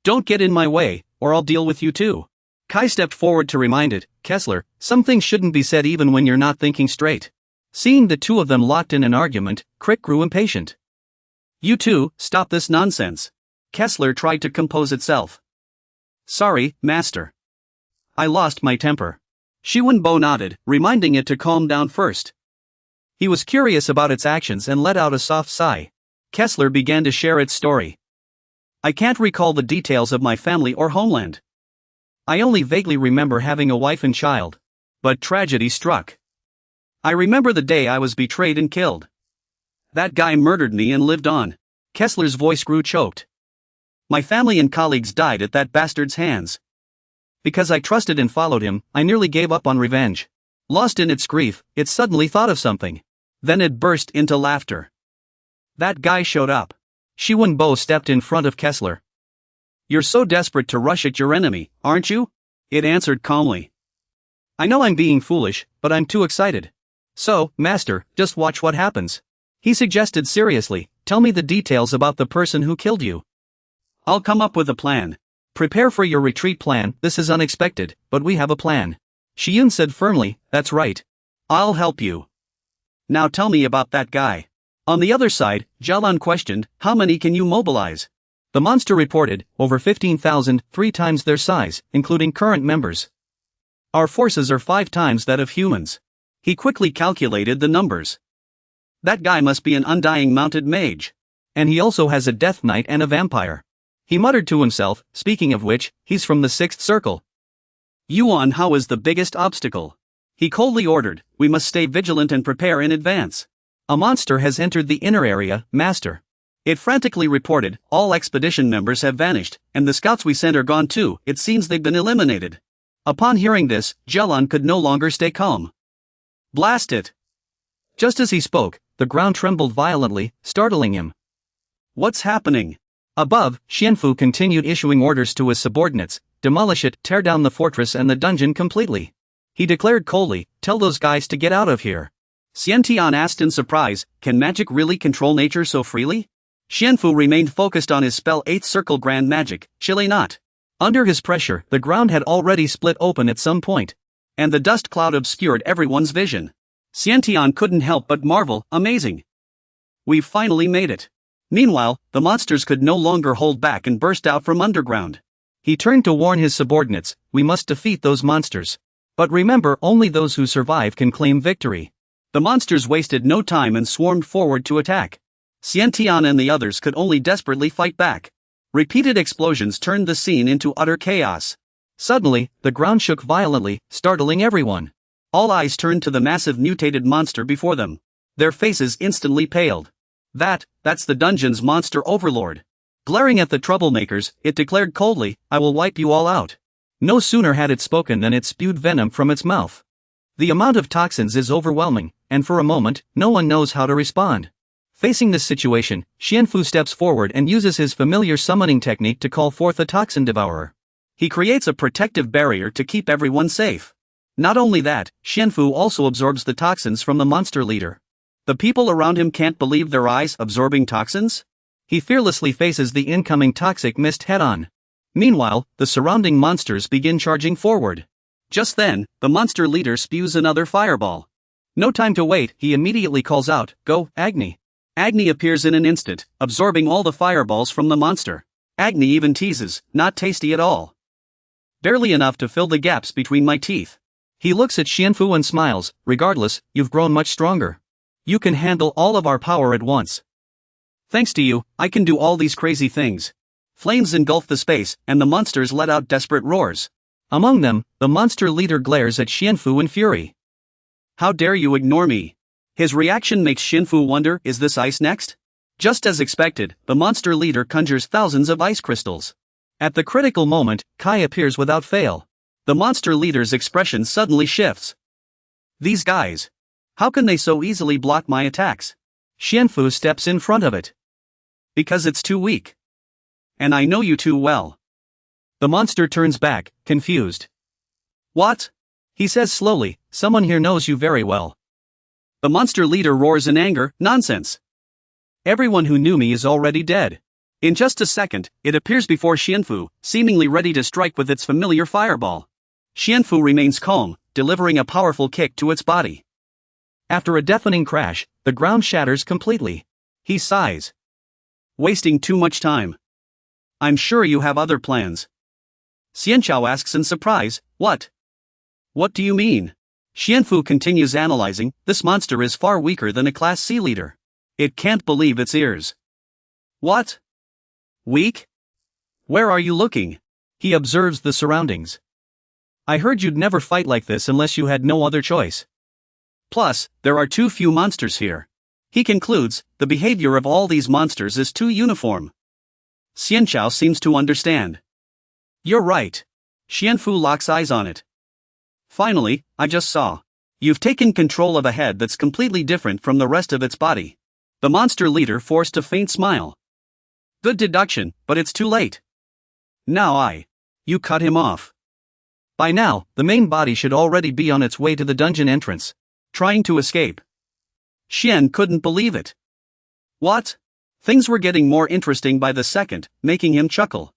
Don't get in my way, or I'll deal with you too. Kai stepped forward to remind it, Kessler, some things shouldn't be said even when you're not thinking straight. Seeing the two of them locked in an argument, Crick grew impatient. You two, stop this nonsense. Kessler tried to compose itself. Sorry, Master. I lost my temper. Shi Wenbo nodded, reminding it to calm down first. He was curious about its actions and let out a soft sigh. Kessler began to share its story. I can't recall the details of my family or homeland. I only vaguely remember having a wife and child. But tragedy struck. I remember the day I was betrayed and killed. That guy murdered me and lived on. Kessler's voice grew choked. My family and colleagues died at that bastard's hands. Because I trusted and followed him, I nearly gave up on revenge. Lost in its grief, it suddenly thought of something. Then it burst into laughter. That guy showed up. Shi Wenbo stepped in front of Kessler. You're so desperate to rush at your enemy, aren't you? It answered calmly. I know I'm being foolish, but I'm too excited. So, Master, just watch what happens. He suggested seriously, tell me the details about the person who killed you. I'll come up with a plan. Prepare for your retreat plan, this is unexpected, but we have a plan. Shiyun said firmly, that's right. I'll help you. Now tell me about that guy. On the other side, Jalan questioned, how many can you mobilize? The monster reported, over 15,000, 3 times their size, including current members. Our forces are 5 times that of humans. He quickly calculated the numbers. That guy must be an undying mounted mage. And he also has a death knight and a vampire. He muttered to himself, speaking of which, he's from the 6th circle. Yuan Hao is the biggest obstacle. He coldly ordered, we must stay vigilant and prepare in advance. A monster has entered the inner area, Master. It frantically reported, all expedition members have vanished, and the scouts we sent are gone too, it seems they've been eliminated. Upon hearing this, Jalan could no longer stay calm. Blast it! Just as he spoke, the ground trembled violently, startling him. What's happening? Above, Xianfu continued issuing orders to his subordinates, demolish it, tear down the fortress and the dungeon completely. He declared coldly, tell those guys to get out of here. Xiantian asked in surprise, can magic really control nature so freely? Xianfu remained focused on his spell 8th circle grand magic, chile not. Under his pressure, the ground had already split open at some point. And the dust cloud obscured everyone's vision. Xiantian couldn't help but marvel, amazing. We've finally made it. Meanwhile, the monsters could no longer hold back and burst out from underground. He turned to warn his subordinates, we must defeat those monsters. But remember, only those who survive can claim victory. The monsters wasted no time and swarmed forward to attack. Xiantian and the others could only desperately fight back. Repeated explosions turned the scene into utter chaos. Suddenly, the ground shook violently, startling everyone. All eyes turned to the massive mutated monster before them. Their faces instantly paled. That's the dungeon's monster overlord. Glaring at the troublemakers, it declared coldly, I will wipe you all out. No sooner had it spoken than it spewed venom from its mouth. The amount of toxins is overwhelming, and for a moment, no one knows how to respond. Facing this situation, Xianfu steps forward and uses his familiar summoning technique to call forth a toxin devourer. He creates a protective barrier to keep everyone safe. Not only that, Xianfu also absorbs the toxins from the monster leader. The people around him can't believe their eyes, absorbing toxins? He fearlessly faces the incoming toxic mist head-on. Meanwhile, the surrounding monsters begin charging forward. Just then, the monster leader spews another fireball. No time to wait, he immediately calls out, "Go, Agni!" Agni appears in an instant, absorbing all the fireballs from the monster. Agni even teases, "Not tasty at all. Barely enough to fill the gaps between my teeth." He looks at Xianfu and smiles, "Regardless, you've grown much stronger. You can handle all of our power at once. Thanks to you, I can do all these crazy things." Flames engulf the space, and the monsters let out desperate roars. Among them, the monster leader glares at Xianfu in fury. "How dare you ignore me?" His reaction makes Xianfu wonder, is this ice next? Just as expected, the monster leader conjures thousands of ice crystals. At the critical moment, Kai appears without fail. The monster leader's expression suddenly shifts. "These guys. How can they so easily block my attacks?" Xianfu steps in front of it. "Because it's too weak. And I know you too well." The monster turns back, confused. "What?" He says slowly, "Someone here knows you very well." The monster leader roars in anger, "Nonsense! Everyone who knew me is already dead." In just a second, it appears before Xianfu, seemingly ready to strike with its familiar fireball. Xianfu remains calm, delivering a powerful kick to its body. After a deafening crash, the ground shatters completely. He sighs. "Wasting too much time. I'm sure you have other plans." Xianchao asks in surprise, "What? What do you mean?" Xianfu continues analyzing, "This monster is far weaker than a Class C leader. It can't believe its ears." "What? Weak? Where are you looking?" He observes the surroundings. "I heard you'd never fight like this unless you had no other choice. Plus, there are too few monsters here." He concludes, "The behavior of all these monsters is too uniform." Xianchao seems to understand. "You're right." Xianfu locks eyes on it. "Finally, I just saw. You've taken control of a head that's completely different from the rest of its body." The monster leader forced a faint smile. "Good deduction, but it's too late. Now you cut him off." By now, the main body should already be on its way to the dungeon entrance, trying to escape. Xian couldn't believe it. "What?" Things were getting more interesting by the second, making him chuckle.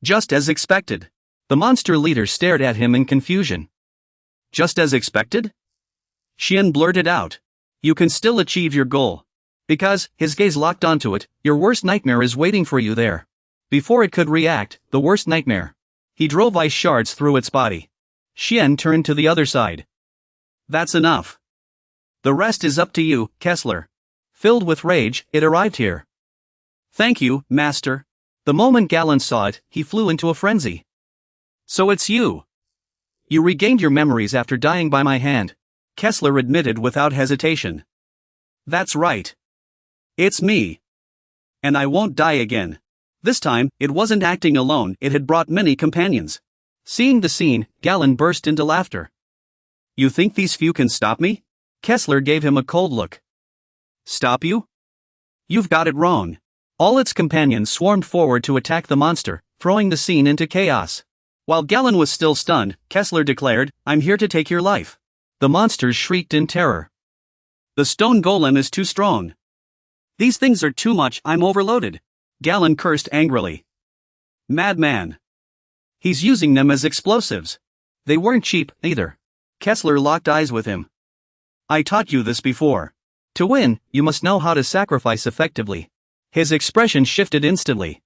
"Just as expected." The monster leader stared at him in confusion. "Just as expected?" Xian blurted out. "You can still achieve your goal. Because," his gaze locked onto it, "your worst nightmare is waiting for you there." Before it could react, the worst nightmare. He drove ice shards through its body. Xian turned to the other side. "That's enough. The rest is up to you, Kessler." Filled with rage, it arrived here. "Thank you, Master." The moment Galen saw it, he flew into a frenzy. "So it's you. You regained your memories after dying by my hand," Kessler admitted without hesitation. "That's right. It's me. And I won't die again." This time, it wasn't acting alone, it had brought many companions. Seeing the scene, Galen burst into laughter. "You think these few can stop me?" Kessler gave him a cold look. "Stop you? You've got it wrong." All its companions swarmed forward to attack the monster, throwing the scene into chaos. While Galen was still stunned, Kessler declared, "I'm here to take your life." The monsters shrieked in terror. "The stone golem is too strong. These things are too much, I'm overloaded." Galen cursed angrily. "Madman. He's using them as explosives." They weren't cheap, either. Kessler locked eyes with him. "I taught you this before. To win, you must know how to sacrifice effectively." His expression shifted instantly.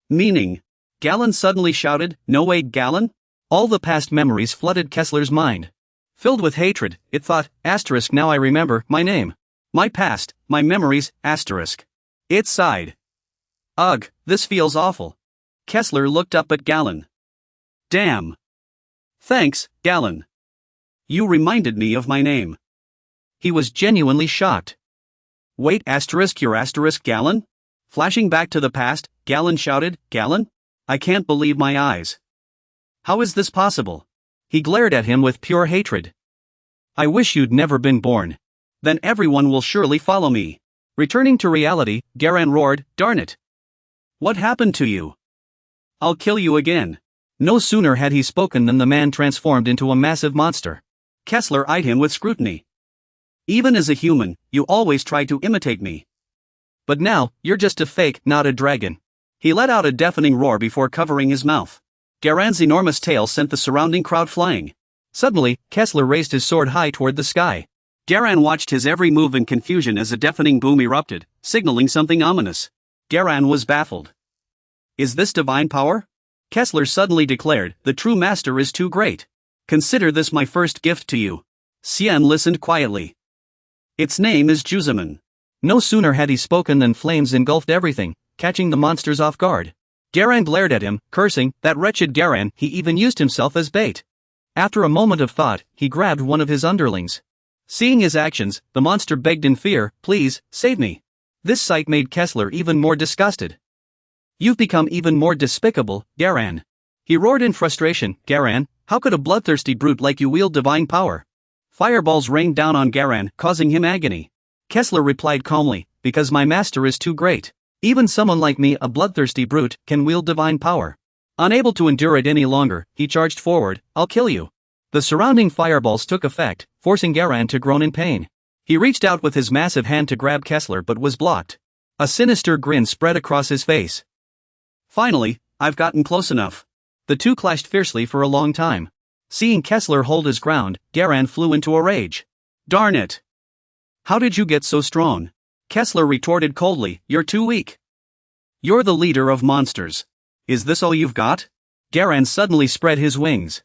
"Meaning?" Galen suddenly shouted, "No way, Galen?" All the past memories flooded Kessler's mind. Filled with hatred, it thought, "Now I remember my name. My past, my memories, asterisk." It sighed. "Ugh, this feels awful." Kessler looked up at Galen. "Damn. Thanks, Galen. You reminded me of my name." He was genuinely shocked. "Wait, you're Galen?" Flashing back to the past, Galen shouted, "Galen? I can't believe my eyes. How is this possible?" He glared at him with pure hatred. "I wish you'd never been born. Then everyone will surely follow me." Returning to reality, Garen roared, "Darn it! What happened to you? I'll kill you again." No sooner had he spoken than the man transformed into a massive monster. Kessler eyed him with scrutiny. Even as a human, you always try to imitate me. But now, you're just a fake, not a dragon. He let out a deafening roar before covering his mouth. Garan's enormous tail sent the surrounding crowd flying. Suddenly, Kessler raised his sword high toward the sky. Garan watched his every move in confusion as a deafening boom erupted, signaling something ominous. Garan was baffled. Is this divine power? Kessler suddenly declared, the true master is too great. Consider this my first gift to you. Xian listened quietly. Its name is Juzaman. No sooner had he spoken than flames engulfed everything, catching the monsters off guard. Garan glared at him, cursing, that wretched Garan, he even used himself as bait. After a moment of thought, he grabbed one of his underlings. Seeing his actions, the monster begged in fear, please, save me. This sight made Kessler even more disgusted. You've become even more despicable, Garan. He roared in frustration, Garan, how could a bloodthirsty brute like you wield divine power? Fireballs rained down on Garan, causing him agony. Kessler replied calmly, because my master is too great. Even someone like me, a bloodthirsty brute, can wield divine power. Unable to endure it any longer, he charged forward, I'll kill you. The surrounding fireballs took effect, forcing Garan to groan in pain. He reached out with his massive hand to grab Kessler but was blocked. A sinister grin spread across his face. Finally, I've gotten close enough. The two clashed fiercely for a long time. Seeing Kessler hold his ground, Garan flew into a rage. Darn it! How did you get so strong? Kessler retorted coldly, you're too weak. You're the leader of monsters. Is this all you've got? Garan suddenly spread his wings.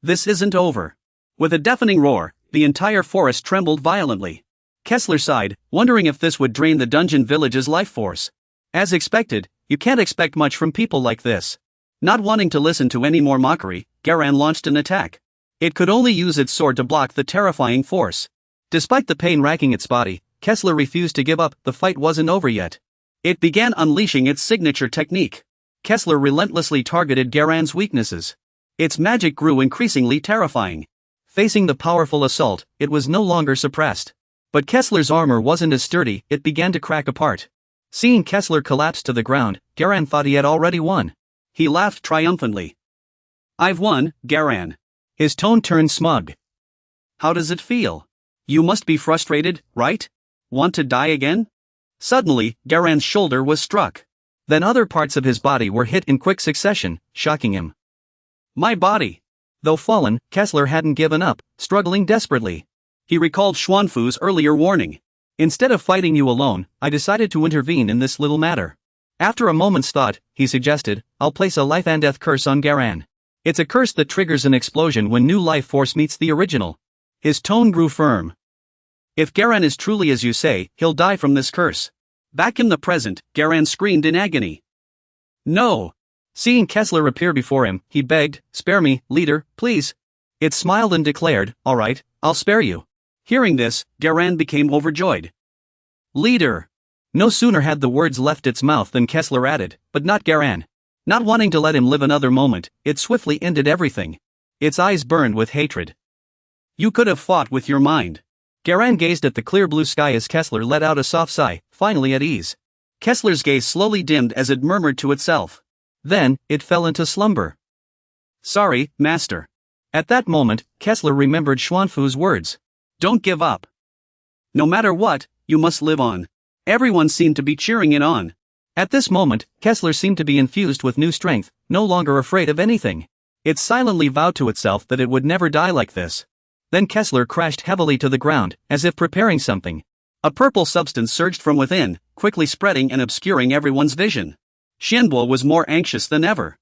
This isn't over. With a deafening roar, the entire forest trembled violently. Kessler sighed, wondering if this would drain the dungeon village's life force. As expected, you can't expect much from people like this. Not wanting to listen to any more mockery, Garan launched an attack. It could only use its sword to block the terrifying force. Despite the pain racking its body, Kessler refused to give up, the fight wasn't over yet. It began unleashing its signature technique. Kessler relentlessly targeted Garan's weaknesses. Its magic grew increasingly terrifying. Facing the powerful assault, it was no longer suppressed. But Kessler's armor wasn't as sturdy, it began to crack apart. Seeing Kessler collapse to the ground, Garan thought he had already won. He laughed triumphantly. I've won, Garan. His tone turned smug. How does it feel? You must be frustrated, right? Want to die again? Suddenly, Garan's shoulder was struck. Then other parts of his body were hit in quick succession, shocking him. My body. Though fallen, Kessler hadn't given up, struggling desperately. He recalled Xuanfu's earlier warning. Instead of fighting you alone, I decided to intervene in this little matter. After a moment's thought, he suggested, I'll place a life and death curse on Garan. It's a curse that triggers an explosion when new life force meets the original. His tone grew firm. If Garan is truly as you say, he'll die from this curse. Back in the present, Garan screamed in agony. No! Seeing Kessler appear before him, he begged, spare me, leader, please. It smiled and declared, all right, I'll spare you. Hearing this, Garan became overjoyed. Leader! No sooner had the words left its mouth than Kessler added, but not Garan. Not wanting to let him live another moment, it swiftly ended everything. Its eyes burned with hatred. You could have fought with your mind. Garan gazed at the clear blue sky as Kessler let out a soft sigh, finally at ease. Kessler's gaze slowly dimmed as it murmured to itself. Then, it fell into slumber. Sorry, master. At that moment, Kessler remembered Xuanfu's words. Don't give up. No matter what, you must live on. Everyone seemed to be cheering it on. At this moment, Kessler seemed to be infused with new strength, no longer afraid of anything. It silently vowed to itself that it would never die like this. Then Kessler crashed heavily to the ground, as if preparing something. A purple substance surged from within, quickly spreading and obscuring everyone's vision. Xianbo was more anxious than ever.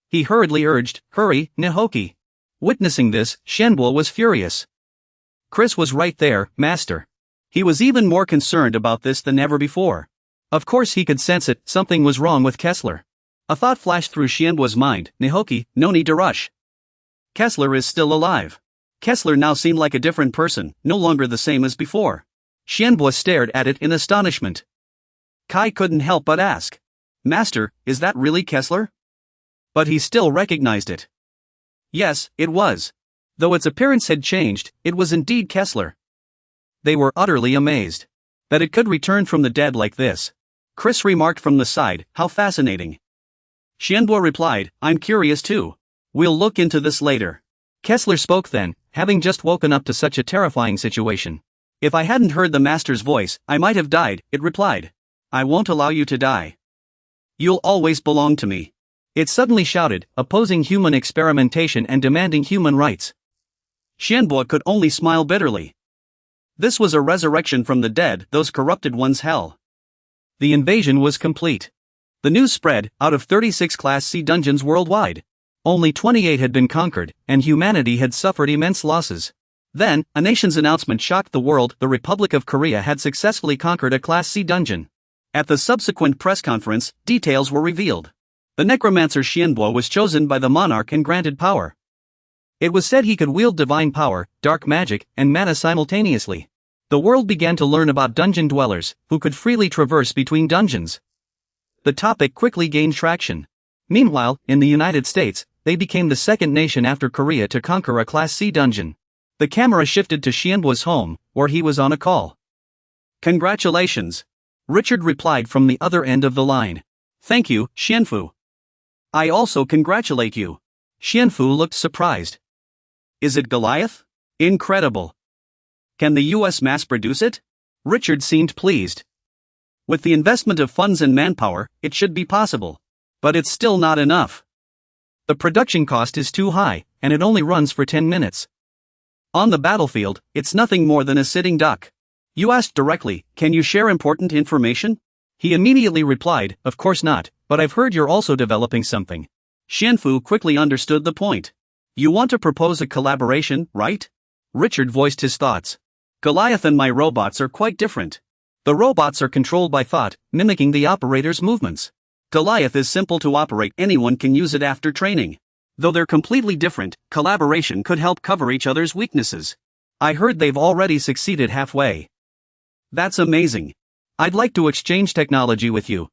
He hurriedly urged, hurry, Nihoki. Witnessing this, Xianbo was furious. Chris was right there, master. He was even more concerned about this than ever before. Of course he could sense it, something was wrong with Kessler. A thought flashed through Xianbo's mind, Nihoki, no need to rush. Kessler is still alive. Kessler now seemed like a different person, no longer the same as before. Xianbo stared at it in astonishment. Kai couldn't help but ask. Master, is that really Kessler? But he still recognized it. Yes, it was. Though its appearance had changed, it was indeed Kessler. They were utterly amazed. That it could return from the dead like this. Chris remarked from the side, how fascinating. Xianbo replied, I'm curious too. We'll look into this later. Kessler spoke then, having just woken up to such a terrifying situation. If I hadn't heard the master's voice, I might have died, it replied. I won't allow you to die. You'll always belong to me. It suddenly shouted, opposing human experimentation and demanding human rights. Xianbo could only smile bitterly. This was a resurrection from the dead, those corrupted ones' hell. The invasion was complete. The news spread, out of 36 Class C dungeons worldwide, only 28 had been conquered, and humanity had suffered immense losses. Then, a nation's announcement shocked the world: the Republic of Korea had successfully conquered a Class C dungeon. At the subsequent press conference, details were revealed. The necromancer Xianbo was chosen by the monarch and granted power. It was said he could wield divine power, dark magic, and mana simultaneously. The world began to learn about dungeon dwellers, who could freely traverse between dungeons. The topic quickly gained traction. Meanwhile, in the United States, they became the second nation after Korea to conquer a Class C dungeon. The camera shifted to Xianbo's home, where he was on a call. Congratulations, Richard replied from the other end of the line. Thank you, Xianfu. I also congratulate you. Xianfu looked surprised. Is it Goliath? Incredible. Can the US mass produce it? Richard seemed pleased. With the investment of funds and manpower, it should be possible. But it's still not enough. The production cost is too high, and it only runs for 10 minutes. On the battlefield, it's nothing more than a sitting duck. You asked directly, can you share important information? He immediately replied, of course not, but I've heard you're also developing something. Xianfu quickly understood the point. You want to propose a collaboration, right? Richard voiced his thoughts. Goliath and my robots are quite different. The robots are controlled by thought, mimicking the operator's movements. Goliath is simple to operate, anyone can use it after training. Though they're completely different, collaboration could help cover each other's weaknesses. I heard they've already succeeded halfway. That's amazing. I'd like to exchange technology with you.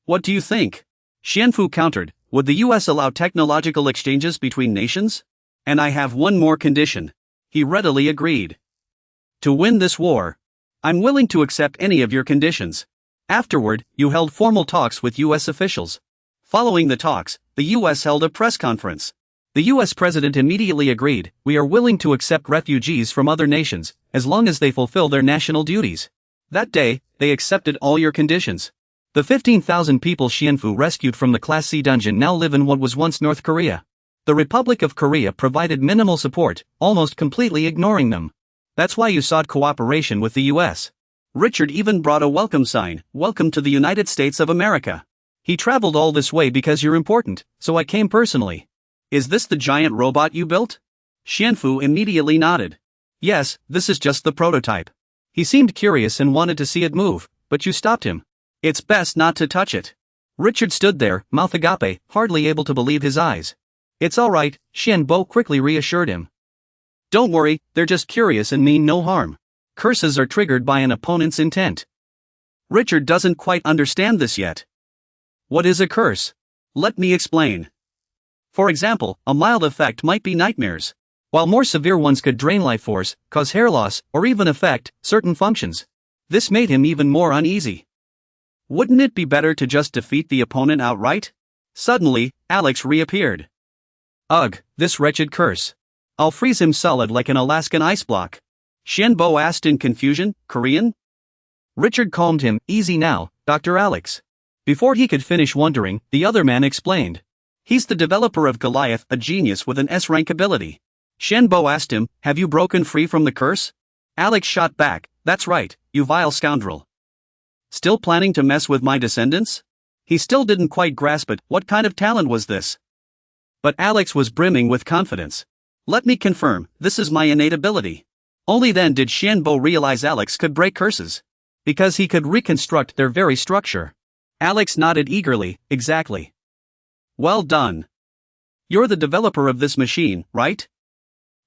What do you think? Xianfu countered, would the US allow technological exchanges between nations? And I have one more condition. He readily agreed. To win this war, I'm willing to accept any of your conditions. Afterward, you held formal talks with US officials. Following the talks, the US held a press conference. The US president immediately agreed, we are willing to accept refugees from other nations, as long as they fulfill their national duties. That day, they accepted all your conditions. The 15,000 people Xianfu rescued from the Class C dungeon now live in what was once North Korea. The Republic of Korea provided minimal support, almost completely ignoring them. That's why you sought cooperation with the US. Richard even brought a welcome sign, welcome to the United States of America. He traveled all this way because you're important, so I came personally. Is this the giant robot you built? Xianfu immediately nodded. Yes, this is just the prototype. He seemed curious and wanted to see it move, but you stopped him. It's best not to touch it. Richard stood there, mouth agape, hardly able to believe his eyes. It's all right, Xianbo quickly reassured him. Don't worry, they're just curious and mean no harm. Curses are triggered by an opponent's intent. Richard doesn't quite understand this yet. What is a curse? Let me explain. For example, a mild effect might be nightmares, while more severe ones could drain life force, cause hair loss, or even affect certain functions. This made him even more uneasy. Wouldn't it be better to just defeat the opponent outright? Suddenly, Alex reappeared. Ugh, this wretched curse. I'll freeze him solid like an Alaskan ice block. Xianbo asked in confusion, Korean? Richard calmed him, easy now, Dr. Alex. Before he could finish wondering, the other man explained. He's the developer of Goliath, a genius with an S-rank ability. Xianbo asked him, have you broken free from the curse? Alex shot back, that's right, you vile scoundrel. Still planning to mess with my descendants? He still didn't quite grasp it, what kind of talent was this? But Alex was brimming with confidence. Let me confirm, this is my innate ability. Only then did Xianbo realize Alex could break curses. Because he could reconstruct their very structure. Alex nodded eagerly, exactly. Well done. You're the developer of this machine, right?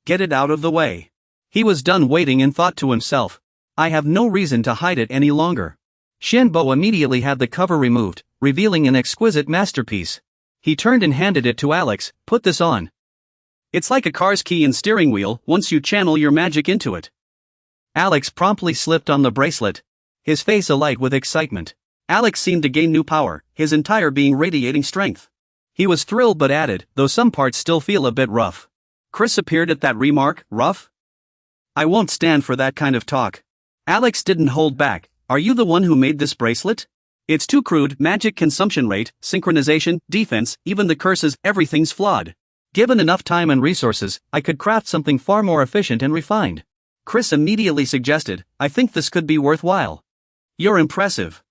Get it out of the way. He was done waiting and thought to himself, I have no reason to hide it any longer. Xianbo immediately had the cover removed, revealing an exquisite masterpiece. He turned and handed it to Alex, put this on. It's like a car's key and steering wheel once you channel your magic into it. Alex promptly slipped on the bracelet, his face alight with excitement. Alex seemed to gain new power, his entire being radiating strength. He was thrilled but added, though some parts still feel a bit rough. Chris appeared at that remark, rough? I won't stand for that kind of talk. Alex didn't hold back. Are you the one who made this bracelet? It's too crude, magic consumption rate, synchronization, defense, even the curses, everything's flawed. Given enough time and resources, I could craft something far more efficient and refined. Chris immediately suggested, I think this could be worthwhile. You're impressive.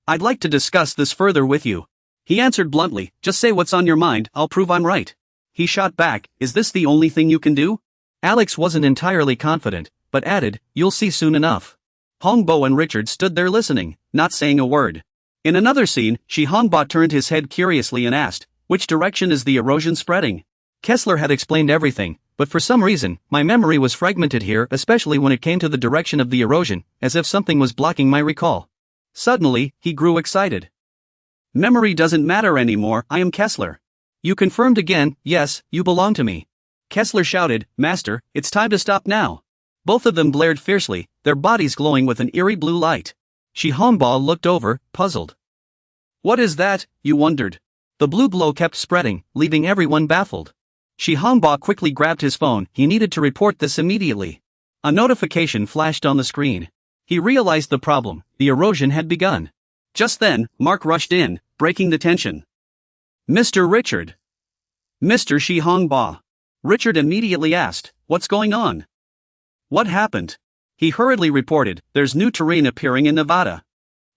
I'd like to discuss this further with you. He answered bluntly, just say what's on your mind, I'll prove I'm right. He shot back, is this the only thing you can do? Alex wasn't entirely confident, but added, you'll see soon enough. Hongbo and Richard stood there listening, not saying a word. In another scene, Shi Hongbo turned his head curiously and asked, which direction is the erosion spreading? Kessler had explained everything, but for some reason, my memory was fragmented here, especially when it came to the direction of the erosion, as if something was blocking my recall. Suddenly, he grew excited. Memory doesn't matter anymore, I am Kessler. You confirmed again, yes, you belong to me. Kessler shouted, Master, it's time to stop now. Both of them glared fiercely, their bodies glowing with an eerie blue light. Shi Hongbo looked over, puzzled. What is that, you wondered? The blue glow kept spreading, leaving everyone baffled. Shi Hongbo quickly grabbed his phone, he needed to report this immediately. A notification flashed on the screen. He realized the problem, the erosion had begun. Just then, Mark rushed in, breaking the tension. Mr. Richard. Mr. Shi Hongbo. Richard immediately asked, what's going on? What happened? He hurriedly reported, there's new terrain appearing in Nevada.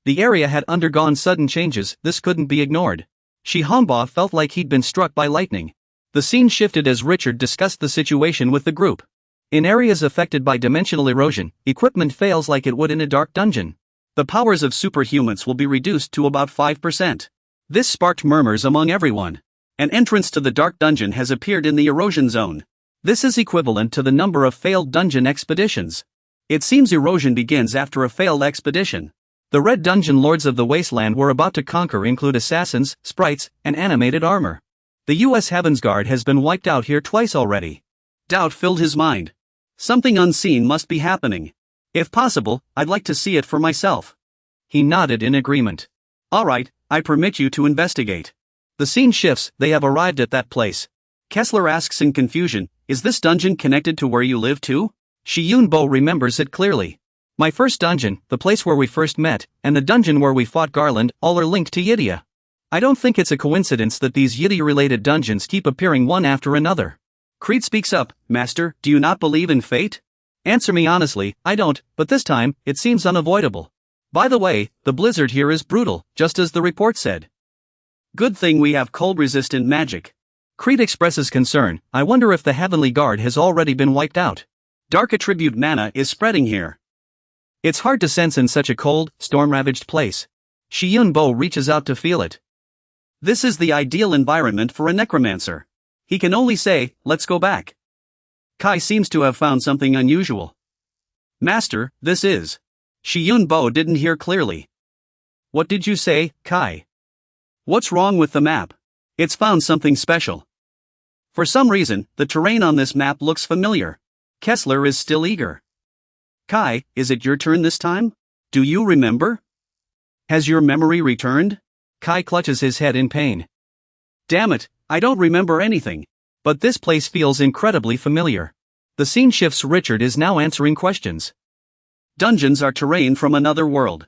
The area had undergone sudden changes, this couldn't be ignored. Shi Hongbo felt like he'd been struck by lightning. The scene shifted as Richard discussed the situation with the group. In areas affected by dimensional erosion, equipment fails like it would in a dark dungeon. The powers of superhumans will be reduced to about 5%. This sparked murmurs among everyone. An entrance to the dark dungeon has appeared in the erosion zone. This is equivalent to the number of failed dungeon expeditions. It seems erosion begins after a failed expedition. The Red Dungeon Lords of the Wasteland we're about to conquer include assassins, sprites, and animated armor. The U.S. Heavens Guard has been wiped out here twice already. Doubt filled his mind. Something unseen must be happening. If possible, I'd like to see it for myself. He nodded in agreement. All right, I permit you to investigate. The scene shifts, they have arrived at that place. Kessler asks in confusion, is this dungeon connected to where you live too? Shi Yunbo remembers it clearly. My first dungeon, the place where we first met, and the dungeon where we fought Garland, all are linked to Yidia. I don't think it's a coincidence that these Yidia-related dungeons keep appearing one after another. Creed speaks up, Master, do you not believe in fate? Answer me honestly, I don't, but this time, it seems unavoidable. By the way, the blizzard here is brutal, just as the report said. Good thing we have cold-resistant magic. Creed expresses concern, I wonder if the Heavenly Guard has already been wiped out. Dark attribute mana is spreading here. It's hard to sense in such a cold, storm-ravaged place. Shi Yunbo reaches out to feel it. This is the ideal environment for a necromancer. He can only say, let's go back. Kai seems to have found something unusual. Master, this is. Shi Yunbo didn't hear clearly. What did you say, Kai? What's wrong with the map? It's found something special. For some reason, the terrain on this map looks familiar. Kessler is still eager. Kai, is it your turn this time? Do you remember? Has your memory returned? Kai clutches his head in pain. Damn it, I don't remember anything. But this place feels incredibly familiar. The scene shifts. Richard is now answering questions. Dungeons are terrain from another world.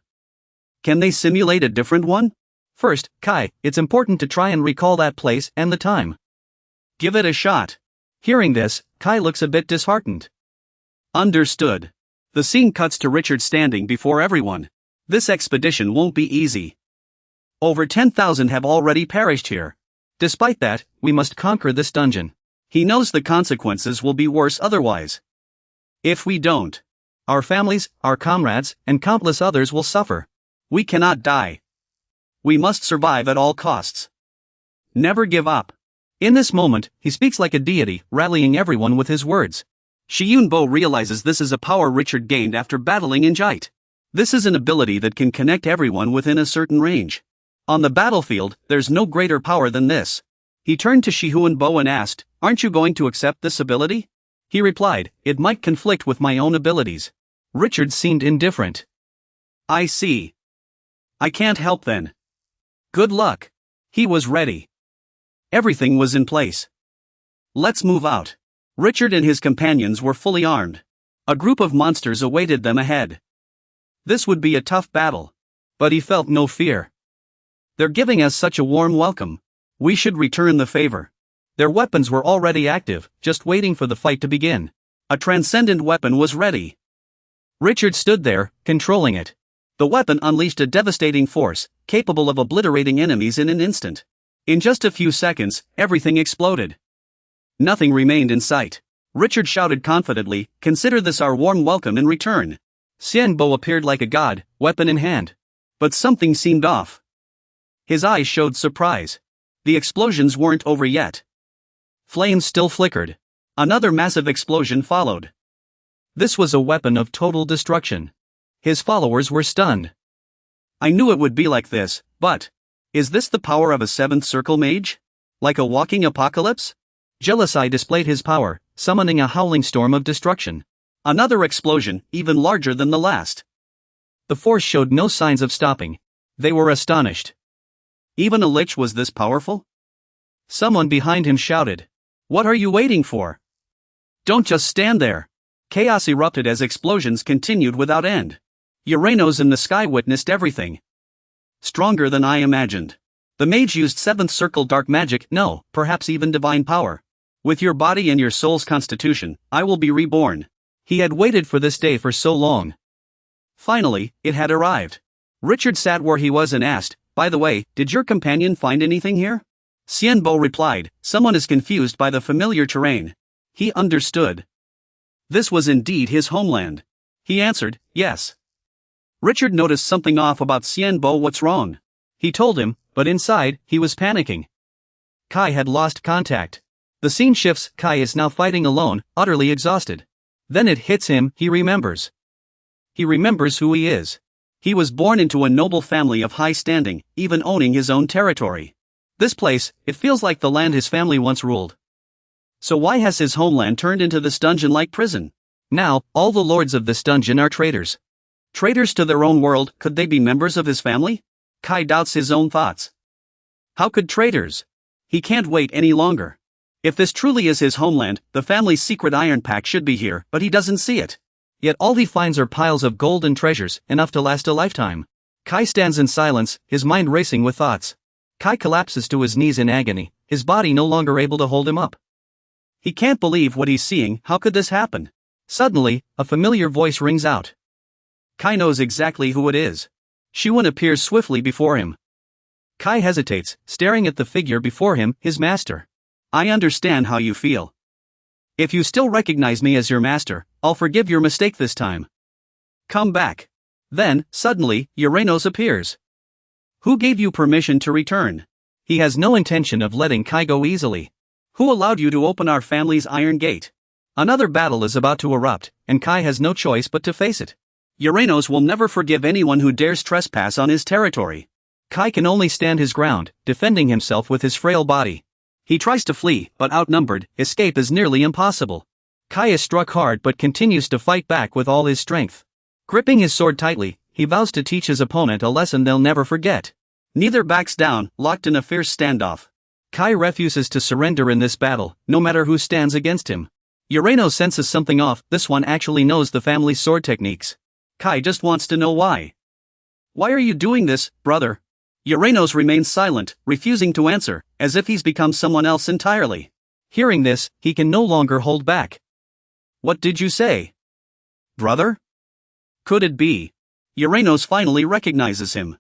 Can they simulate a different one? First, Kai, it's important to try and recall that place and the time. Give it a shot. Hearing this, Kai looks a bit disheartened. Understood. The scene cuts to Richard standing before everyone. This expedition won't be easy. Over 10,000 have already perished here. Despite that, we must conquer this dungeon. He knows the consequences will be worse otherwise. If we don't, our families, our comrades, and countless others will suffer. We cannot die. We must survive at all costs. Never give up. In this moment, he speaks like a deity, rallying everyone with his words. Shi Yunbo realizes this is a power Richard gained after battling in Jite. This is an ability that can connect everyone within a certain range. On the battlefield, there's no greater power than this. He turned to Shi Yunbo and asked, aren't you going to accept this ability? He replied, it might conflict with my own abilities. Richard seemed indifferent. I see. I can't help then. Good luck. He was ready. Everything was in place. Let's move out. Richard and his companions were fully armed. A group of monsters awaited them ahead. This would be a tough battle. But he felt no fear. They're giving us such a warm welcome. We should return the favor. Their weapons were already active, just waiting for the fight to begin. A transcendent weapon was ready. Richard stood there, controlling it. The weapon unleashed a devastating force, capable of obliterating enemies in an instant. In just a few seconds, everything exploded. Nothing remained in sight. Richard shouted confidently, "Consider this our warm welcome in return." Xianbo appeared like a god, weapon in hand. But something seemed off. His eyes showed surprise. The explosions weren't over yet. Flames still flickered. Another massive explosion followed. This was a weapon of total destruction. His followers were stunned. I knew it would be like this, but... is this the power of a seventh circle mage? Like a walking apocalypse? Jealousy displayed his power, summoning a howling storm of destruction. Another explosion, even larger than the last. The force showed no signs of stopping. They were astonished. Even a lich was this powerful? Someone behind him shouted. "What are you waiting for? Don't just stand there." Chaos erupted as explosions continued without end. Uranos in the sky witnessed everything. Stronger than I imagined. The mage used seventh circle dark magic, no, perhaps even divine power. With your body and your soul's constitution, I will be reborn. He had waited for this day for so long. Finally, it had arrived. Richard sat where he was and asked, "By the way, did your companion find anything here?" Xianbo replied, "Someone is confused by the familiar terrain." He understood. This was indeed his homeland. He answered, "Yes." Richard noticed something off about Xianbo. "What's wrong?" He told him, but inside, he was panicking. Kai had lost contact. The scene shifts, Kai is now fighting alone, utterly exhausted. Then it hits him, he remembers. He remembers who he is. He was born into a noble family of high standing, even owning his own territory. This place, it feels like the land his family once ruled. So why has his homeland turned into this dungeon-like prison? Now, all the lords of this dungeon are traitors. Traitors to their own world, could they be members of his family? Kai doubts his own thoughts. How could traitors? He can't wait any longer. If this truly is his homeland, the family's secret iron pack should be here, but he doesn't see it. Yet all he finds are piles of gold and treasures, enough to last a lifetime. Kai stands in silence, his mind racing with thoughts. Kai collapses to his knees in agony, his body no longer able to hold him up. He can't believe what he's seeing. How could this happen? Suddenly, a familiar voice rings out. Kai knows exactly who it is. Shiwen appears swiftly before him. Kai hesitates, staring at the figure before him, his master. "I understand how you feel. If you still recognize me as your master, I'll forgive your mistake this time. Come back." Then, suddenly, Uranos appears. "Who gave you permission to return?" He has no intention of letting Kai go easily. "Who allowed you to open our family's iron gate?" Another battle is about to erupt, and Kai has no choice but to face it. Uranos will never forgive anyone who dares trespass on his territory. Kai can only stand his ground, defending himself with his frail body. He tries to flee, but outnumbered, escape is nearly impossible. Kai is struck hard but continues to fight back with all his strength. Gripping his sword tightly, he vows to teach his opponent a lesson they'll never forget. Neither backs down, locked in a fierce standoff. Kai refuses to surrender in this battle, no matter who stands against him. Uranos senses something off, this one actually knows the family's sword techniques. Kai just wants to know why. "Why are you doing this, brother?" Uranos remains silent, refusing to answer, as if he's become someone else entirely. Hearing this, he can no longer hold back. "What did you say? Brother? Could it be?" Uranos finally recognizes him.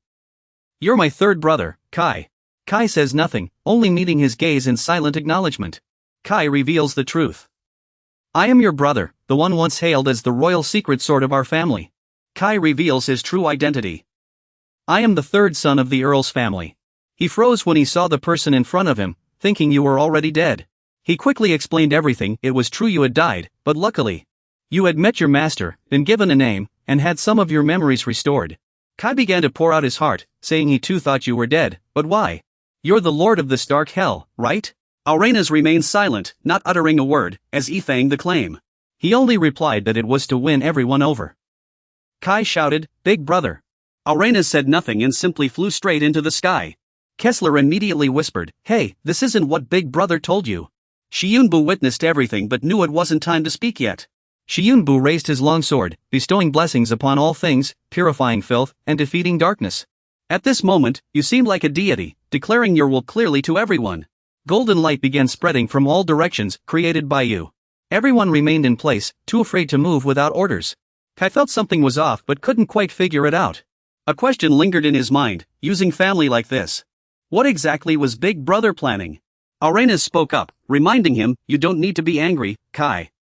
"You're my third brother, Kai." Kai says nothing, only meeting his gaze in silent acknowledgement. Kai reveals the truth. "I am your brother, the one once hailed as the royal secret sword of our family." Kai reveals his true identity. "I am the third son of the Earl's family." He froze when he saw the person in front of him, thinking you were already dead. He quickly explained everything. "It was true you had died, but luckily, you had met your master, been given a name, and had some of your memories restored." Kai began to pour out his heart, saying he too thought you were dead, but why? "You're the lord of this dark hell, right?" Arenas remained silent, not uttering a word, as Yifang the claim. He only replied that it was to win everyone over. Kai shouted, "Big brother." Arenas said nothing and simply flew straight into the sky. Kessler immediately whispered, "Hey, this isn't what Big Brother told you." Shiyunbu witnessed everything but knew it wasn't time to speak yet. Shiyunbu raised his long sword, bestowing blessings upon all things, purifying filth, and defeating darkness. At this moment, you seemed like a deity, declaring your will clearly to everyone. Golden light began spreading from all directions, created by you. Everyone remained in place, too afraid to move without orders. Kai felt something was off but couldn't quite figure it out. A question lingered in his mind, using family like this. What exactly was Big Brother planning? Arenas spoke up, reminding him, "You don't need to be angry, Kai.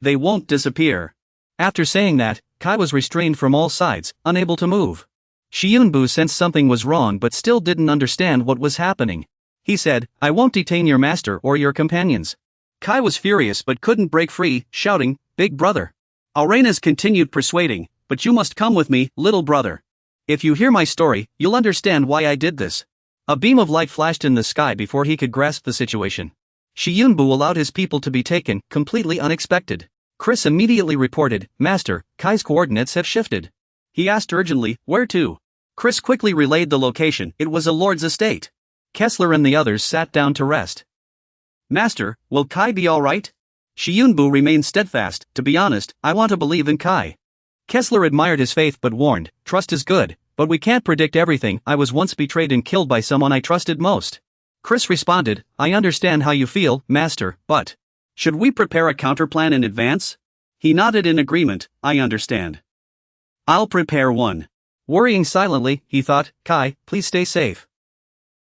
They won't disappear." After saying that, Kai was restrained from all sides, unable to move. Shiyunbu sensed something was wrong but still didn't understand what was happening. He said, "I won't detain your master or your companions." Kai was furious but couldn't break free, shouting, "Big Brother." Arenas continued persuading, "But you must come with me, little brother. If you hear my story, you'll understand why I did this." A beam of light flashed in the sky before he could grasp the situation. Shiyunbu allowed his people to be taken, completely unexpected. Chris immediately reported, "Master, Kai's coordinates have shifted." He asked urgently, "Where to?" Chris quickly relayed the location. It was a lord's estate. Kessler and the others sat down to rest. "Master, will Kai be alright?" Shiyunbu remained steadfast. "To be honest, I want to believe in Kai." Kessler admired his faith but warned, "Trust is good, but we can't predict everything. I was once betrayed and killed by someone I trusted most." Chris responded, "I understand how you feel, Master, but should we prepare a counterplan in advance?" He nodded in agreement. "I understand. I'll prepare one." Worrying silently, he thought, "Kai, please stay safe.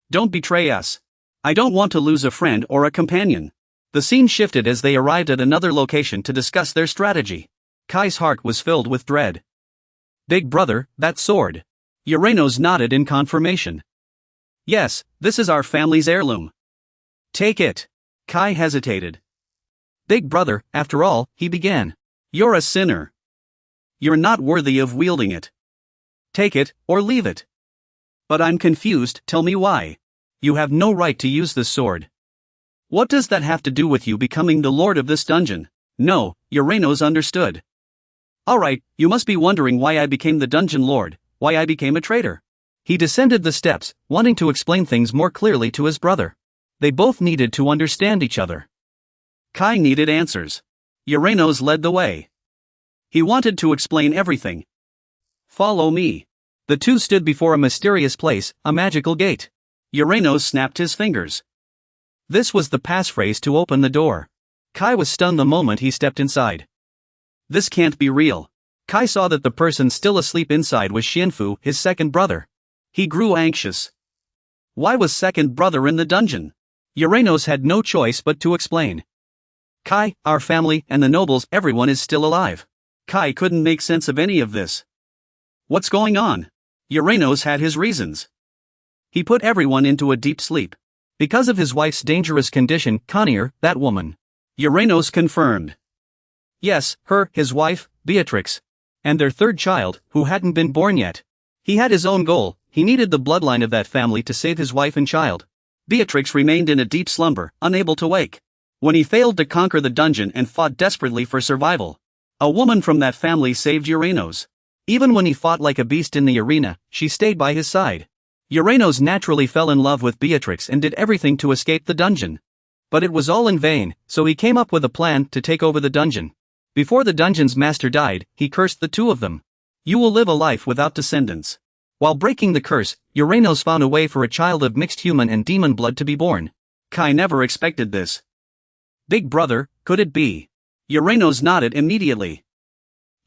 Don't betray us. I don't want to lose a friend or a companion." The scene shifted as they arrived at another location to discuss their strategy. Kai's heart was filled with dread. "Big Brother, that sword." Urenos nodded in confirmation. "Yes, this is our family's heirloom. Take it." Kai hesitated. "Big Brother, after all," he began. "You're a sinner. You're not worthy of wielding it. Take it, or leave it." "But I'm confused, tell me why." "You have no right to use this sword." "What does that have to do with you becoming the lord of this dungeon?" "No," Urenos understood. "Alright, you must be wondering why I became the dungeon lord, why I became a traitor." He descended the steps, wanting to explain things more clearly to his brother. They both needed to understand each other. Kai needed answers. Urenos led the way. He wanted to explain everything. "Follow me." The two stood before a mysterious place, a magical gate. Urenos snapped his fingers. This was the passphrase to open the door. Kai was stunned the moment he stepped inside. This can't be real. Kai saw that the person still asleep inside was Xianfu, his second brother. He grew anxious. Why was second brother in the dungeon? Urenos had no choice but to explain. "Kai, our family, and the nobles, everyone is still alive." Kai couldn't make sense of any of this. What's going on? Urenos had his reasons. He put everyone into a deep sleep. Because of his wife's dangerous condition, Connier, that woman. Urenos confirmed. Yes, her, his wife, Beatrix. And their third child, who hadn't been born yet. He had his own goal. He needed the bloodline of that family to save his wife and child. Beatrix remained in a deep slumber, unable to wake. When he failed to conquer the dungeon and fought desperately for survival, a woman from that family saved Urenos. Even when he fought like a beast in the arena, she stayed by his side. Urenos naturally fell in love with Beatrix and did everything to escape the dungeon. But it was all in vain, so he came up with a plan to take over the dungeon. Before the dungeon's master died, he cursed the two of them. "You will live a life without descendants." While breaking the curse, Urenos found a way for a child of mixed human and demon blood to be born. Kai never expected this. "Big Brother, could it be?" Urenos nodded immediately.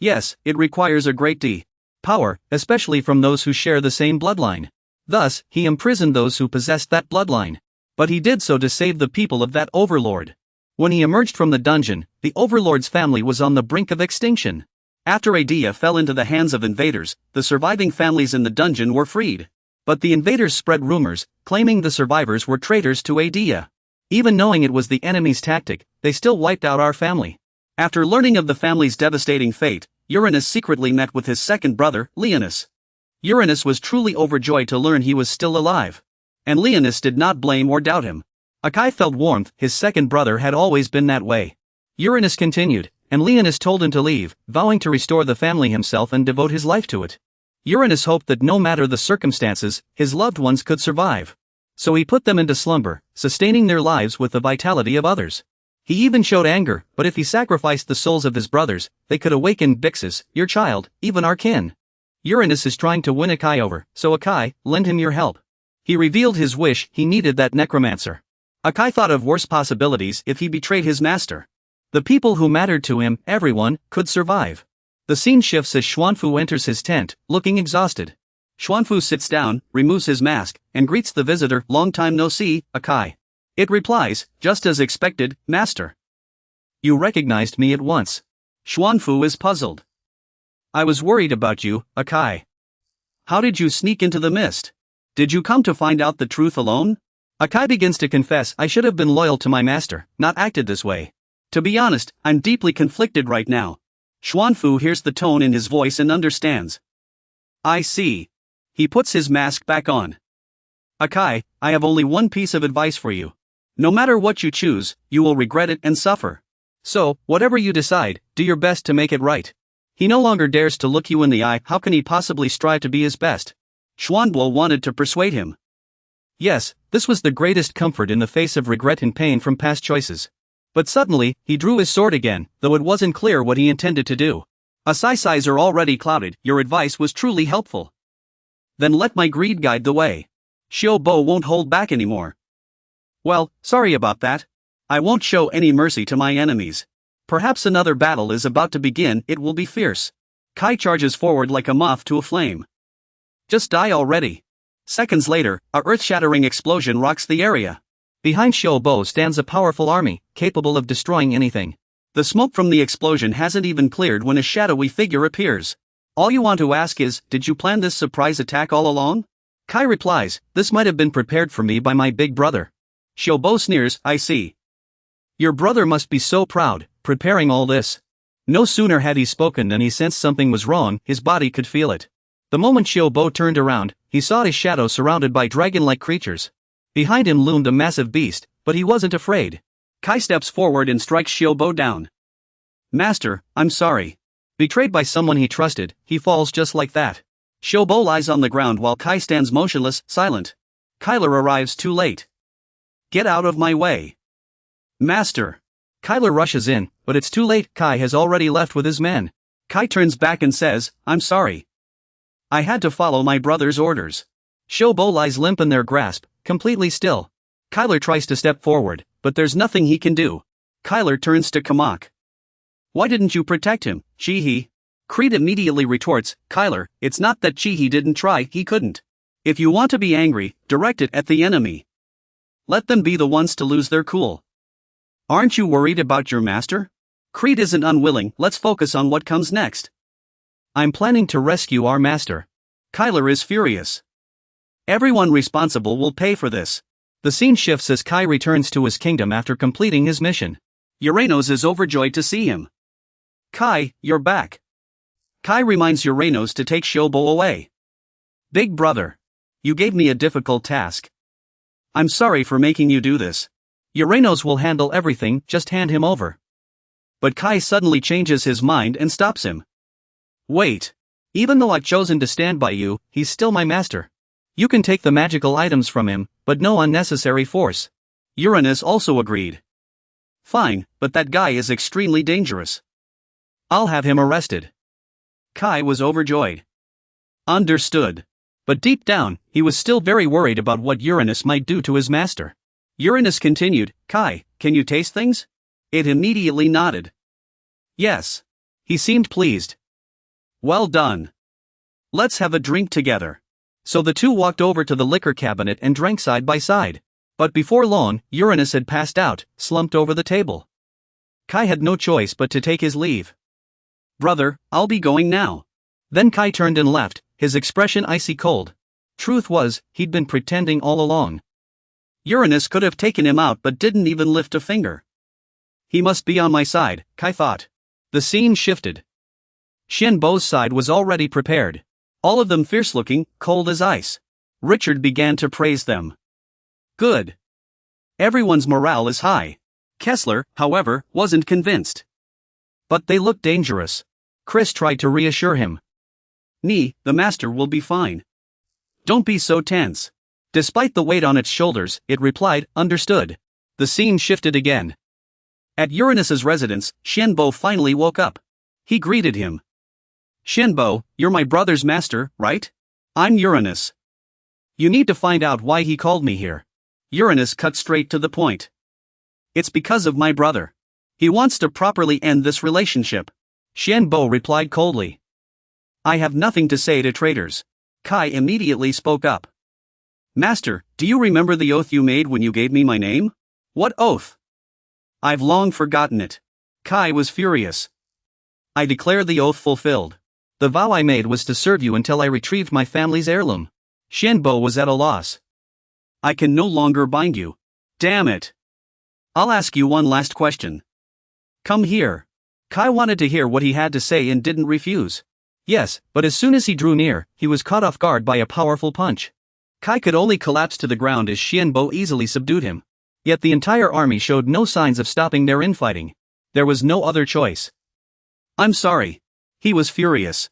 "Yes, it requires a great deal power, especially from those who share the same bloodline. Thus, he imprisoned those who possessed that bloodline. But he did so to save the people of that overlord. When he emerged from the dungeon, the overlord's family was on the brink of extinction. After Adia fell into the hands of invaders, the surviving families in the dungeon were freed. But the invaders spread rumors, claiming the survivors were traitors to Adia. Even knowing it was the enemy's tactic, they still wiped out our family. After learning of the family's devastating fate, Uranus secretly met with his second brother, Leonis. Uranus was truly overjoyed to learn he was still alive. And Leonis did not blame or doubt him. Akai felt warmth, his second brother had always been that way. Uranus continued, and Leonis told him to leave, vowing to restore the family himself and devote his life to it. Uranus hoped that no matter the circumstances, his loved ones could survive. So he put them into slumber, sustaining their lives with the vitality of others. He even showed anger, but if he sacrificed the souls of his brothers, they could awaken Bixis, your child, even our kin. Uranus is trying to win Akai over, so Akai, lend him your help. He revealed his wish, he needed that necromancer. Akai thought of worse possibilities if he betrayed his master. The people who mattered to him, everyone, could survive. The scene shifts as Xuanfu enters his tent, looking exhausted. Xuanfu sits down, removes his mask, and greets the visitor, long time no see, Akai. It replies, just as expected, Master. You recognized me at once. Xuanfu is puzzled. I was worried about you, Akai. How did you sneak into the mist? Did you come to find out the truth alone? Akai begins to confess, I should have been loyal to my master, not acted this way. To be honest, I'm deeply conflicted right now. Xuanfu hears the tone in his voice and understands. I see. He puts his mask back on. Akai, I have only one piece of advice for you. No matter what you choose, you will regret it and suffer. So, whatever you decide, do your best to make it right. He no longer dares to look you in the eye, how can he possibly strive to be his best? Xuanbo wanted to persuade him. Yes, this was the greatest comfort in the face of regret and pain from past choices. But suddenly, he drew his sword again, though it wasn't clear what he intended to do. Asai's eyes are already clouded, your advice was truly helpful. Then let my greed guide the way. Xiaobo won't hold back anymore. Well, sorry about that. I won't show any mercy to my enemies. Perhaps another battle is about to begin, it will be fierce. Kai charges forward like a moth to a flame. Just die already. Seconds later, a earth-shattering explosion rocks the area. Behind Xiaobo stands a powerful army, capable of destroying anything. The smoke from the explosion hasn't even cleared when a shadowy figure appears. All you want to ask is, did you plan this surprise attack all along? Kai replies, this might have been prepared for me by my big brother. Xiaobo sneers, I see. Your brother must be so proud, preparing all this. No sooner had he spoken than he sensed something was wrong, his body could feel it. The moment Xiaobo turned around, he saw his shadow surrounded by dragon-like creatures. Behind him loomed a massive beast, but he wasn't afraid. Kai steps forward and strikes Xiaobo down. Master, I'm sorry. Betrayed by someone he trusted, he falls just like that. Xiaobo lies on the ground while Kai stands motionless, silent. Kyler arrives too late. Get out of my way. Master. Kyler rushes in, but it's too late, Kai has already left with his men. Kai turns back and says, I'm sorry. I had to follow my brother's orders. Xiaobo lies limp in their grasp, completely still. Kyler tries to step forward, but there's nothing he can do. Kyler turns to Kamak. Why didn't you protect him, Chihi? Creed immediately retorts, Kyler, it's not that Chihi didn't try, he couldn't. If you want to be angry, direct it at the enemy. Let them be the ones to lose their cool. Aren't you worried about your master? Creed isn't unwilling, let's focus on what comes next. I'm planning to rescue our master. Kyler is furious. Everyone responsible will pay for this. The scene shifts as Kai returns to his kingdom after completing his mission. Uranos is overjoyed to see him. Kai, you're back. Kai reminds Uranos to take Xiaobo away. Big brother. You gave me a difficult task. I'm sorry for making you do this. Uranos will handle everything, just hand him over. But Kai suddenly changes his mind and stops him. Wait. Even though I've chosen to stand by you, he's still my master. You can take the magical items from him, but no unnecessary force. Uranus also agreed. Fine, but that guy is extremely dangerous. I'll have him arrested. Kai was overjoyed. Understood. But deep down, he was still very worried about what Uranus might do to his master. Uranus continued, Kai, can you taste things? It immediately nodded. Yes. He seemed pleased. Well done. Let's have a drink together. So the two walked over to the liquor cabinet and drank side by side. But before long, Uranus had passed out, slumped over the table. Kai had no choice but to take his leave. Brother, I'll be going now. Then Kai turned and left, his expression icy cold. Truth was, he'd been pretending all along. Uranus could have taken him out but didn't even lift a finger. He must be on my side, Kai thought. The scene shifted. Xianbo's side was already prepared. All of them fierce-looking, cold as ice. Richard began to praise them. Good. Everyone's morale is high. Kessler, however, wasn't convinced. But they looked dangerous. Chris tried to reassure him. The master will be fine. Don't be so tense. Despite the weight on its shoulders, it replied, understood. The scene shifted again. At Uranus's residence, Xianbo finally woke up. He greeted him. Xianbo, you're my brother's master, right? I'm Uranus. You need to find out why he called me here. Uranus cut straight to the point. It's because of my brother. He wants to properly end this relationship. Xianbo replied coldly. I have nothing to say to traitors. Kai immediately spoke up. Master, do you remember the oath you made when you gave me my name? What oath? I've long forgotten it. Kai was furious. I declare the oath fulfilled. The vow I made was to serve you until I retrieved my family's heirloom. Xianbo was at a loss. I can no longer bind you. Damn it. I'll ask you one last question. Come here. Kai wanted to hear what he had to say and didn't refuse. Yes, but as soon as he drew near, he was caught off guard by a powerful punch. Kai could only collapse to the ground as Xianbo easily subdued him. Yet the entire army showed no signs of stopping their infighting. There was no other choice. I'm sorry. He was furious.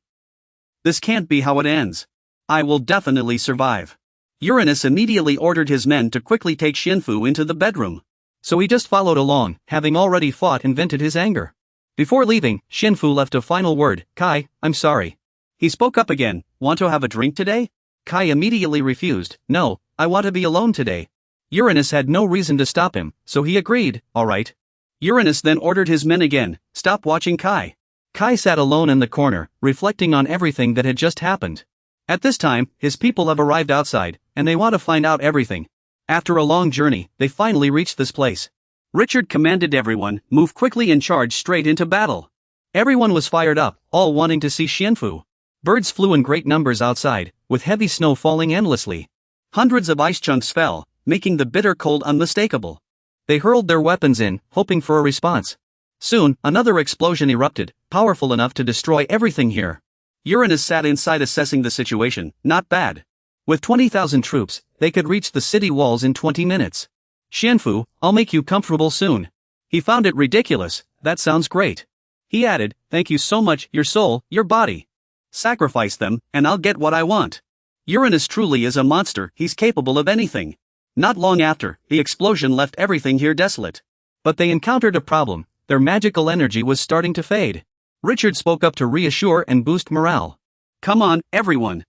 This can't be how it ends. I will definitely survive. Uranus immediately ordered his men to quickly take Xianfu into the bedroom. So he just followed along, having already fought and vented his anger. Before leaving, Xianfu left a final word, Kai, I'm sorry. He spoke up again, want to have a drink today? Kai immediately refused, no, I want to be alone today. Uranus had no reason to stop him, so he agreed, alright. Uranus then ordered his men again, stop watching Kai. Kai sat alone in the corner, reflecting on everything that had just happened. At this time, his people have arrived outside, and they want to find out everything. After a long journey, they finally reached this place. Richard commanded everyone, move quickly and charge straight into battle. Everyone was fired up, all wanting to see Xianfu. Birds flew in great numbers outside, with heavy snow falling endlessly. Hundreds of ice chunks fell, making the bitter cold unmistakable. They hurled their weapons in, hoping for a response. Soon, another explosion erupted, powerful enough to destroy everything here. Uranus sat inside assessing the situation, not bad. With 20,000 troops, they could reach the city walls in 20 minutes. Xianfu, I'll make you comfortable soon. He found it ridiculous, that sounds great. He added, thank you so much, your soul, your body. Sacrifice them, and I'll get what I want. Uranus truly is a monster, he's capable of anything. Not long after, the explosion left everything here desolate. But they encountered a problem, their magical energy was starting to fade. Richard spoke up to reassure and boost morale. Come on, everyone.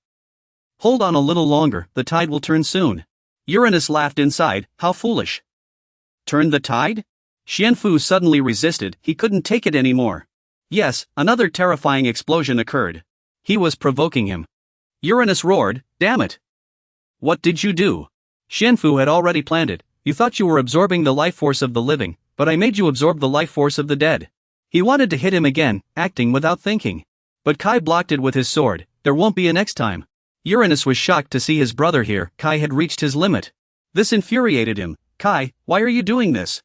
Hold on a little longer, the tide will turn soon. Uranus laughed inside, how foolish. Turn the tide? Xianfu suddenly resisted, he couldn't take it anymore. Yes, another terrifying explosion occurred. He was provoking him. Uranus roared, damn it. What did you do? Xianfu had already planned it, you thought you were absorbing the life force of the living, but I made you absorb the life force of the dead. He wanted to hit him again, acting without thinking. But Kai blocked it with his sword, there won't be a next time. Uranus was shocked to see his brother here, Kai had reached his limit. This infuriated him, Kai, why are you doing this?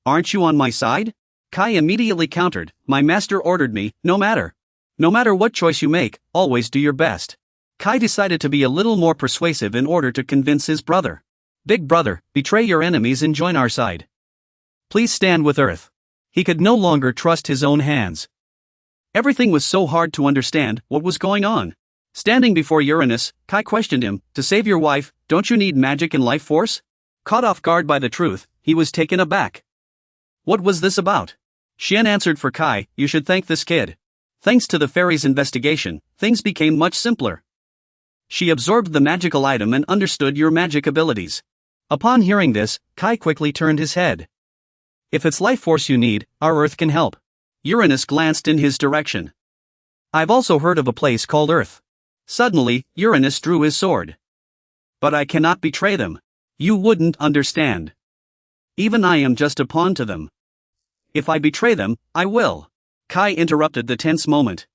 Aren't you on my side? Kai immediately countered, my master ordered me, no matter. No matter what choice you make, always do your best. Kai decided to be a little more persuasive in order to convince his brother. Big brother, betray your enemies and join our side. Please stand with Earth. He could no longer trust his own hands. Everything was so hard to understand what was going on. Standing before Uranus, Kai questioned him, to save your wife, don't you need magic and life force? Caught off guard by the truth, he was taken aback. What was this about? Xian answered for Kai, you should thank this kid. Thanks to the fairy's investigation, things became much simpler. She absorbed the magical item and understood your magic abilities. Upon hearing this, Kai quickly turned his head. If it's life force you need, our Earth can help. Uranus glanced in his direction. I've also heard of a place called Earth. Suddenly, Uranus drew his sword. But I cannot betray them. You wouldn't understand. Even I am just a pawn to them. If I betray them, I will. Kai interrupted the tense moment.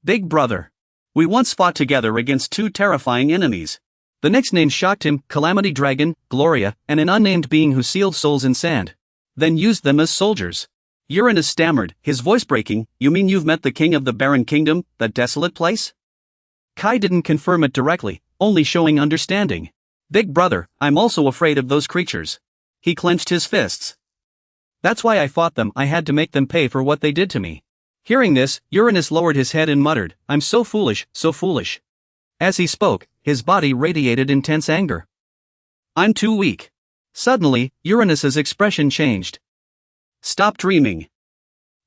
Big brother. We once fought together against two terrifying enemies. The next name shocked him, Calamity Dragon, Gloria, and an unnamed being who sealed souls in sand. Then used them as soldiers. Uranus stammered, his voice breaking, you mean you've met the king of the barren kingdom, that desolate place? Kai didn't confirm it directly, only showing understanding. Big brother, I'm also afraid of those creatures. He clenched his fists. That's why I fought them, I had to make them pay for what they did to me. Hearing this, Uranus lowered his head and muttered, I'm so foolish, so foolish. As he spoke, his body radiated intense anger. I'm too weak. Suddenly, Uranus's expression changed. Stop dreaming.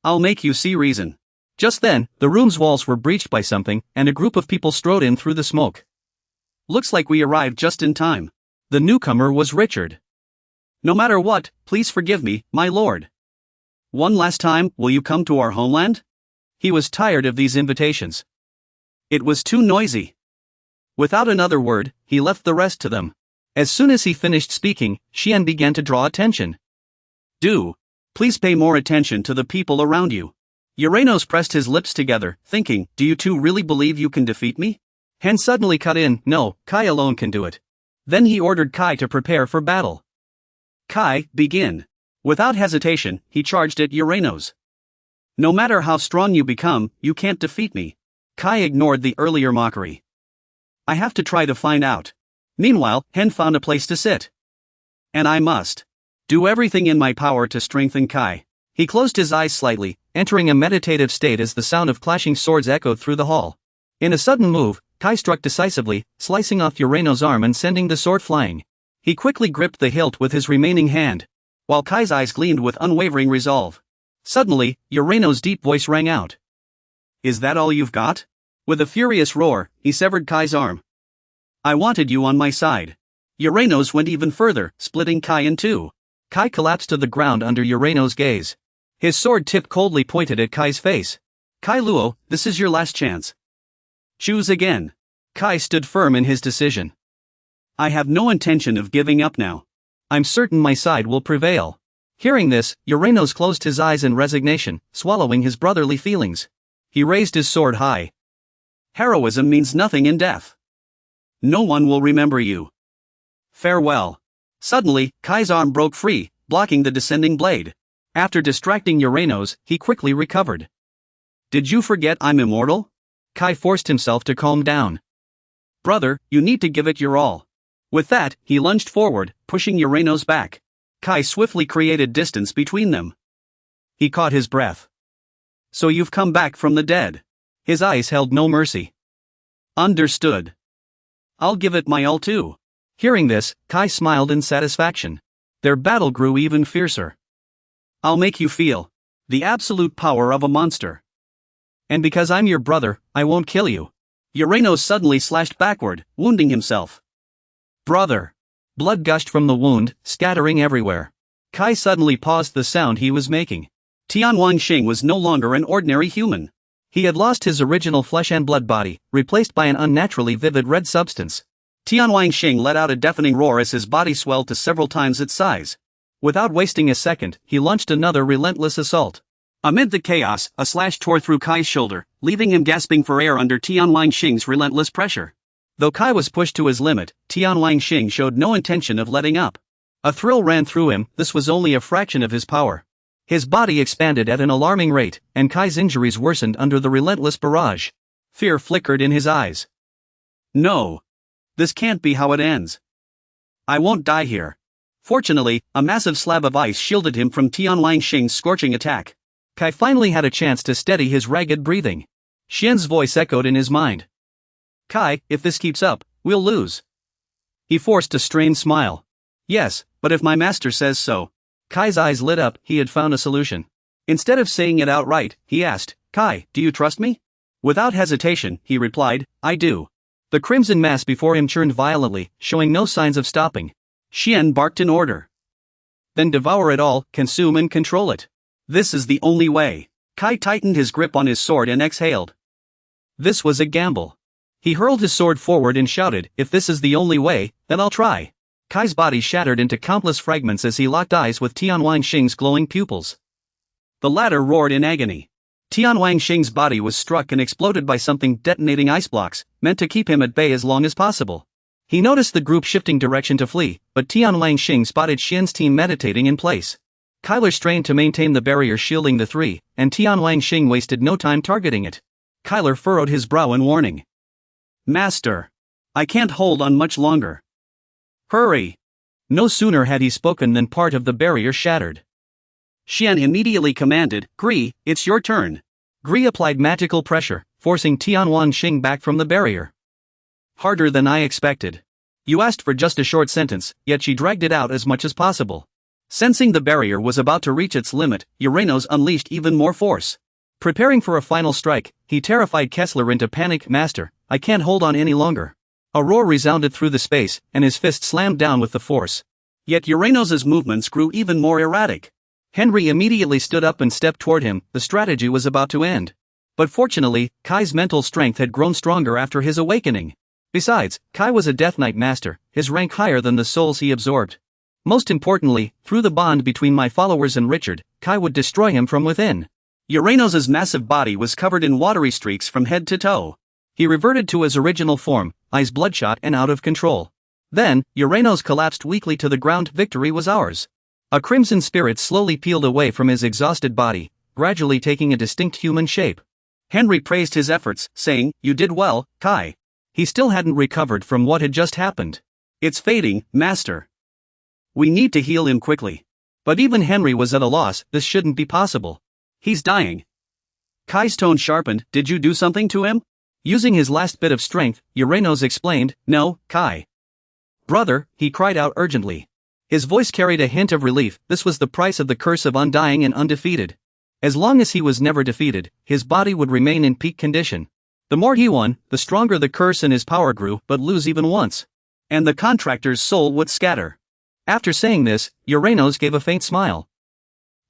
I'll make you see reason. Just then, the room's walls were breached by something, and a group of people strode in through the smoke. Looks like we arrived just in time. The newcomer was Richard. No matter what, please forgive me, my lord. One last time, will you come to our homeland? He was tired of these invitations. It was too noisy. Without another word, he left the rest to them. As soon as he finished speaking, Xian began to draw attention. Please pay more attention to the people around you. Uranos pressed his lips together, thinking, do you two really believe you can defeat me? Hen suddenly cut in, no, Kai alone can do it. Then he ordered Kai to prepare for battle. Kai, begin. Without hesitation, he charged at Uranos. No matter how strong you become, you can't defeat me. Kai ignored the earlier mockery. I have to try to find out. Meanwhile, Hen found a place to sit. And I must do everything in my power to strengthen Kai. He closed his eyes slightly, entering a meditative state as the sound of clashing swords echoed through the hall. In a sudden move, Kai struck decisively, slicing off Uranos' arm and sending the sword flying. He quickly gripped the hilt with his remaining hand, while Kai's eyes gleamed with unwavering resolve. Suddenly, Uranos' deep voice rang out. Is that all you've got? With a furious roar, he severed Kai's arm. I wanted you on my side. Uranos went even further, splitting Kai in two. Kai collapsed to the ground under Uranos' gaze. His sword tip coldly pointed at Kai's face. Kai Luo, this is your last chance. Choose again. Kai stood firm in his decision. I have no intention of giving up now. I'm certain my side will prevail. Hearing this, Uranos closed his eyes in resignation, swallowing his brotherly feelings. He raised his sword high. Heroism means nothing in death. No one will remember you. Farewell. Suddenly, Kai's arm broke free, blocking the descending blade. After distracting Uranos, he quickly recovered. Did you forget I'm immortal? Kai forced himself to calm down. Brother, you need to give it your all. With that, he lunged forward, pushing Uranos back. Kai swiftly created distance between them. He caught his breath. So you've come back from the dead. His eyes held no mercy. Understood. I'll give it my all too. Hearing this, Kai smiled in satisfaction. Their battle grew even fiercer. I'll make you feel the absolute power of a monster. And because I'm your brother, I won't kill you. Uranos suddenly slashed backward, wounding himself. Brother! Blood gushed from the wound, scattering everywhere. Kai suddenly paused the sound he was making. Tian Wangxing was no longer an ordinary human. He had lost his original flesh and blood body, replaced by an unnaturally vivid red substance. Tian Wangxing let out a deafening roar as his body swelled to several times its size. Without wasting a second, he launched another relentless assault. Amid the chaos, a slash tore through Kai's shoulder, leaving him gasping for air under Tian Wangxing's relentless pressure. Though Kai was pushed to his limit, Tian Wangxing showed no intention of letting up. A thrill ran through him, this was only a fraction of his power. His body expanded at an alarming rate, and Kai's injuries worsened under the relentless barrage. Fear flickered in his eyes. No. This can't be how it ends. I won't die here. Fortunately, a massive slab of ice shielded him from Tian Wangxing's scorching attack. Kai finally had a chance to steady his ragged breathing. Xian's voice echoed in his mind. Kai, if this keeps up, we'll lose. He forced a strained smile. Yes, but if my master says so. Kai's eyes lit up, he had found a solution. Instead of saying it outright, he asked, Kai, do you trust me? Without hesitation, he replied, I do. The crimson mass before him churned violently, showing no signs of stopping. Xian barked in order. Then devour it all, consume and control it. This is the only way. Kai tightened his grip on his sword and exhaled. This was a gamble. He hurled his sword forward and shouted, if this is the only way, then I'll try. Kai's body shattered into countless fragments as he locked eyes with Tian Wangxing's glowing pupils. The latter roared in agony. Tian Wangxing's body was struck and exploded by something detonating ice blocks, meant to keep him at bay as long as possible. He noticed the group shifting direction to flee, but Tian Wangxing spotted Xian's team meditating in place. Kyler strained to maintain the barrier shielding the three, and Tian Wangxing wasted no time targeting it. Kyler furrowed his brow in warning. Master! I can't hold on much longer. Hurry! No sooner had he spoken than part of the barrier shattered. Xian immediately commanded, Gri, it's your turn. Gri applied magical pressure, forcing Tian Wangxing back from the barrier. Harder than I expected. You asked for just a short sentence, yet she dragged it out as much as possible. Sensing the barrier was about to reach its limit, Uranos unleashed even more force. Preparing for a final strike, he terrified Kessler into panic. Master, I can't hold on any longer. A roar resounded through the space, and his fist slammed down with the force. Yet Uranos' movements grew even more erratic. Henry immediately stood up and stepped toward him. The strategy was about to end. But fortunately, Kai's mental strength had grown stronger after his awakening. Besides, Kai was a Death Knight master, his rank higher than the souls he absorbed. Most importantly, through the bond between my followers and Richard, Kai would destroy him from within. Uranos' massive body was covered in watery streaks from head to toe. He reverted to his original form, eyes bloodshot and out of control. Then, Uranos collapsed weakly to the ground. Victory was ours. A crimson spirit slowly peeled away from his exhausted body, gradually taking a distinct human shape. Henry praised his efforts, saying, "You did well, Kai." He still hadn't recovered from what had just happened. "It's fading, Master. We need to heal him quickly." But even Henry was at a loss. This shouldn't be possible. "He's dying." Kai's tone sharpened. "Did you do something to him?" Using his last bit of strength, Uranos explained, "No, Kai." "Brother," he cried out urgently. His voice carried a hint of relief. This was the price of the curse of undying and undefeated. As long as he was never defeated, his body would remain in peak condition. The more he won, the stronger the curse and his power grew. But lose even once, and the contractor's soul would scatter. After saying this, Uranos gave a faint smile.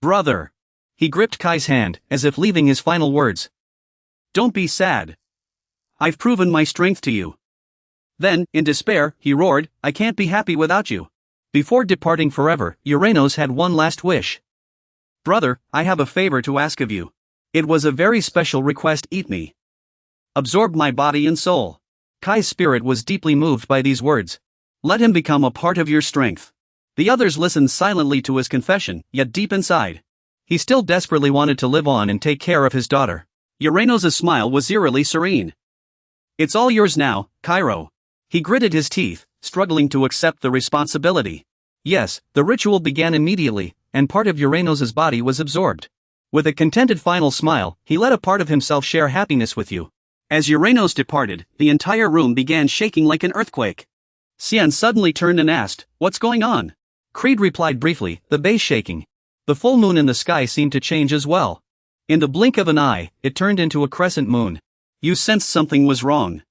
"Brother." He gripped Kai's hand, as if leaving his final words. "Don't be sad. I've proven my strength to you." Then, in despair, he roared, "I can't be happy without you." Before departing forever, Uranos had one last wish. "Brother, I have a favor to ask of you. It was a very special request. Eat me. Absorb my body and soul." Kai's spirit was deeply moved by these words. "Let him become a part of your strength." The others listened silently to his confession, yet deep inside, he still desperately wanted to live on and take care of his daughter. Uranos' smile was eerily serene. "It's all yours now, Cairo." He gritted his teeth, struggling to accept the responsibility. Yes, the ritual began immediately, and part of Uranos' body was absorbed. With a contented final smile, he let a part of himself share happiness with you. As Uranos departed, the entire room began shaking like an earthquake. Xian suddenly turned and asked, "What's going on?" Creed replied briefly, "The base shaking." The full moon in the sky seemed to change as well. In the blink of an eye, it turned into a crescent moon. You sensed something was wrong.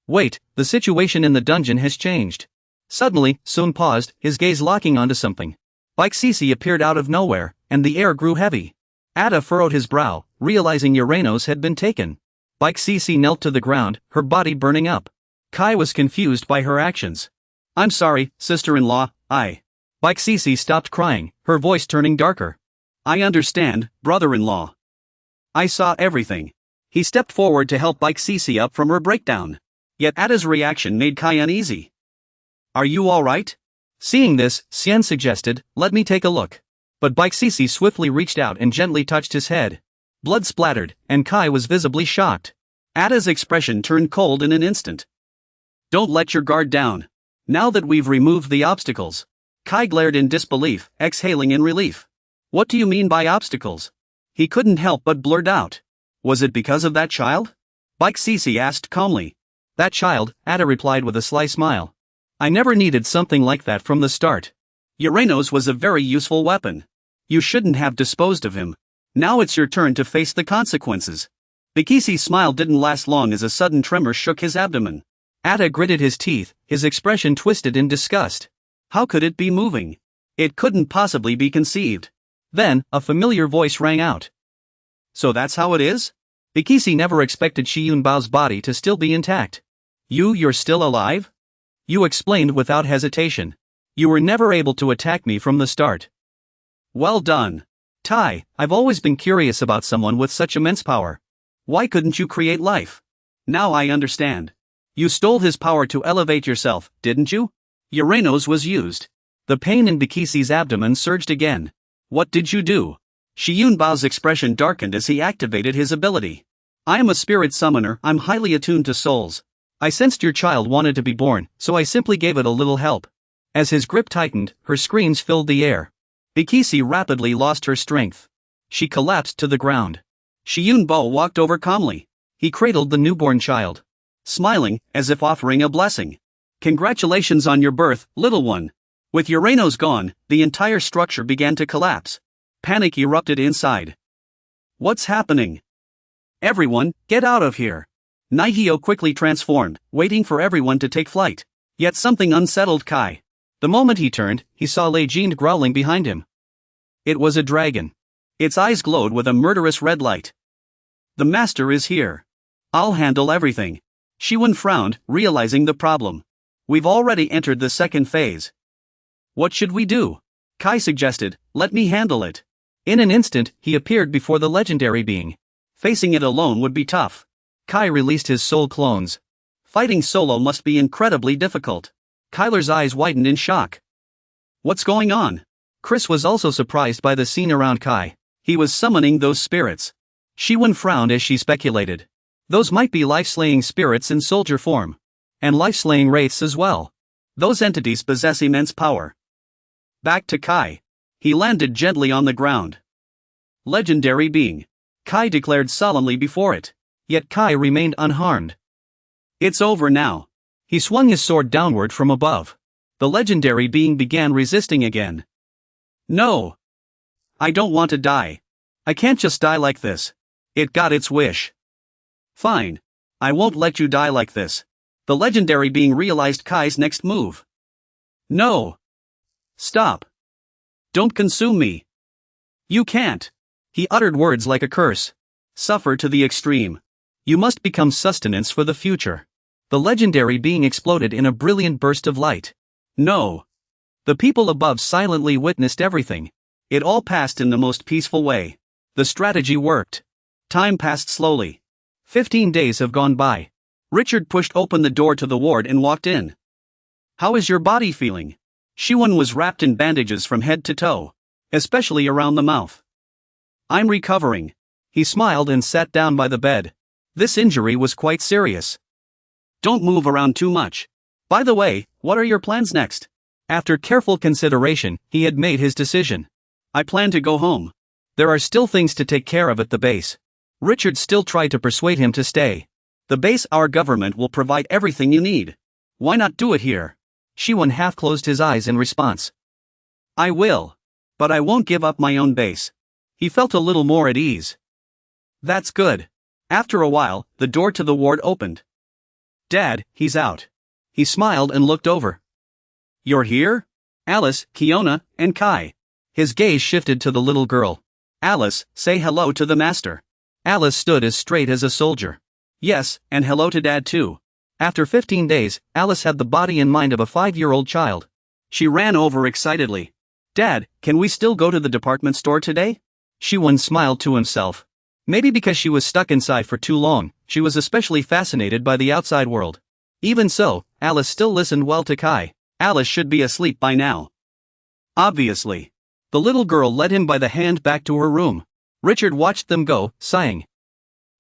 "Wait, the situation in the dungeon has changed." Suddenly, Sun paused, his gaze locking onto something. Baixici appeared out of nowhere, and the air grew heavy. Ada furrowed his brow, realizing Uranos had been taken. Baixici knelt to the ground, her body burning up. Kai was confused by her actions. "I'm sorry, sister-in-law, Baixici stopped crying, her voice turning darker. "I understand, brother-in-law. I saw everything." He stepped forward to help Baixici up from her breakdown. Yet Ada's reaction made Kai uneasy. "Are you all right?" Seeing this, Xian suggested, "Let me take a look." But Baixici swiftly reached out and gently touched his head. Blood splattered, and Kai was visibly shocked. Ada's expression turned cold in an instant. "Don't let your guard down. Now that we've removed the obstacles." Kai glared in disbelief, exhaling in relief. "What do you mean by obstacles?" He couldn't help but blurt out. "Was it because of that child?" Baixici asked calmly. "That child," Ada replied with a sly smile. "I never needed something like that from the start. Uranos was a very useful weapon. You shouldn't have disposed of him. Now it's your turn to face the consequences." Baixi's smile didn't last long as a sudden tremor shook his abdomen. Ada gritted his teeth, his expression twisted in disgust. How could it be moving? It couldn't possibly be conceived. Then, a familiar voice rang out. "So that's how it is?" Baixici never expected Shi Yunbao's body to still be intact. You're still alive?" You explained without hesitation. "You were never able to attack me from the start." "Well done. Tai, I've always been curious about someone with such immense power. Why couldn't you create life? Now I understand. You stole his power to elevate yourself, didn't you?" Uranos was used. The pain in Baixi's abdomen surged again. "What did you do?" Shi Yunbao's expression darkened as he activated his ability. "I am a spirit summoner. I'm highly attuned to souls. I sensed your child wanted to be born, so I simply gave it a little help." As his grip tightened, her screams filled the air. Baixici rapidly lost her strength. She collapsed to the ground. Shi Yunbao walked over calmly. He cradled the newborn child. smiling, as if offering a blessing. Congratulations on your birth, little one. With Urano's gone, the entire structure began to collapse. Panic erupted inside. What's happening? Everyone, get out of here. Nihio quickly transformed, waiting for everyone to take flight. Yet something unsettled Kai. The moment he turned, he saw Lei Jin growling behind him. It was a dragon. Its eyes glowed with a murderous red light. The master is here. I'll handle everything. Shiwen frowned, realizing the problem. We've already entered the second phase. What should we do? Kai suggested, let me handle it. In an instant, he appeared before the legendary being. Facing it alone would be tough. Kai released his soul clones. Fighting solo must be incredibly difficult. Kyler's eyes widened in shock. What's going on? Chris was also surprised by the scene around Kai. He was summoning those spirits. Shiwen frowned as she speculated. Those might be life-slaying spirits in soldier form. And life-slaying wraiths as well. Those entities possess immense power. Back to Kai. He landed gently on the ground. Legendary being. Kai declared solemnly before it. Yet Kai remained unharmed. It's over now. He swung his sword downward from above. The legendary being began resisting again. No. I don't want to die. I can't just die like this. It got its wish. Fine. I won't let you die like this. The legendary being realized Kai's next move. No. Stop. Don't consume me. You can't. He uttered words like a curse. Suffer to the extreme. You must become sustenance for the future. The legendary being exploded in a brilliant burst of light. No. The people above silently witnessed everything. It all passed in the most peaceful way. The strategy worked. Time passed slowly. 15 days have gone by. Richard pushed open the door to the ward and walked in. How is your body feeling? Shiwen was wrapped in bandages from head to toe, especially around the mouth. I'm recovering. He smiled and sat down by the bed. This injury was quite serious. Don't move around too much. By the way, what are your plans next? After careful consideration, he had made his decision. I plan to go home. There are still things to take care of at the base. Richard still tried to persuade him to stay. The base, our government will provide everything you need. Why not do it here? Shiwen half closed his eyes in response. I will. But I won't give up my own base. He felt a little more at ease. That's good. After a while, the door to the ward opened. Dad, he's out. He smiled and looked over. You're here? Alice, Kiona, and Kai. His gaze shifted to the little girl. Alice, say hello to the master. Alice stood as straight as a soldier. Yes, and hello to Dad too. After 15 days, Alice had the body and mind of a 5-year-old child. She ran over excitedly. Dad, can we still go to the department store today? Shiwen smiled to himself. Maybe because she was stuck inside for too long, she was especially fascinated by the outside world. Even so, Alice still listened well to Kai. Alice should be asleep by now. Obviously. The little girl led him by the hand back to her room. Richard watched them go, sighing.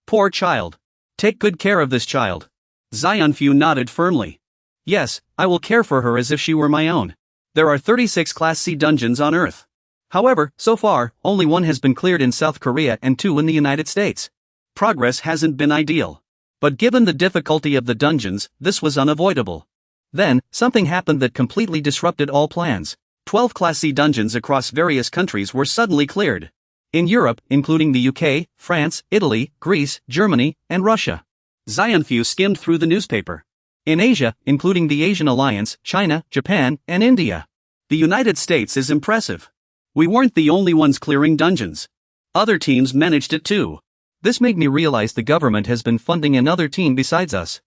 Poor child. Take good care of this child. Xianfu nodded firmly. Yes, I will care for her as if she were my own. There are 36 Class C dungeons on Earth. However, so far, only 1 has been cleared in South Korea and 2 in the United States. Progress hasn't been ideal. But given the difficulty of the dungeons, this was unavoidable. Then, something happened that completely disrupted all plans. 12 Class C dungeons across various countries were suddenly cleared. In Europe, including the UK, France, Italy, Greece, Germany, and Russia. Xianfu skimmed through the newspaper. In Asia, including the Asian Alliance, China, Japan, and India. The United States is impressive. We weren't the only ones clearing dungeons. Other teams managed it too. This made me realize the government has been funding another team besides us.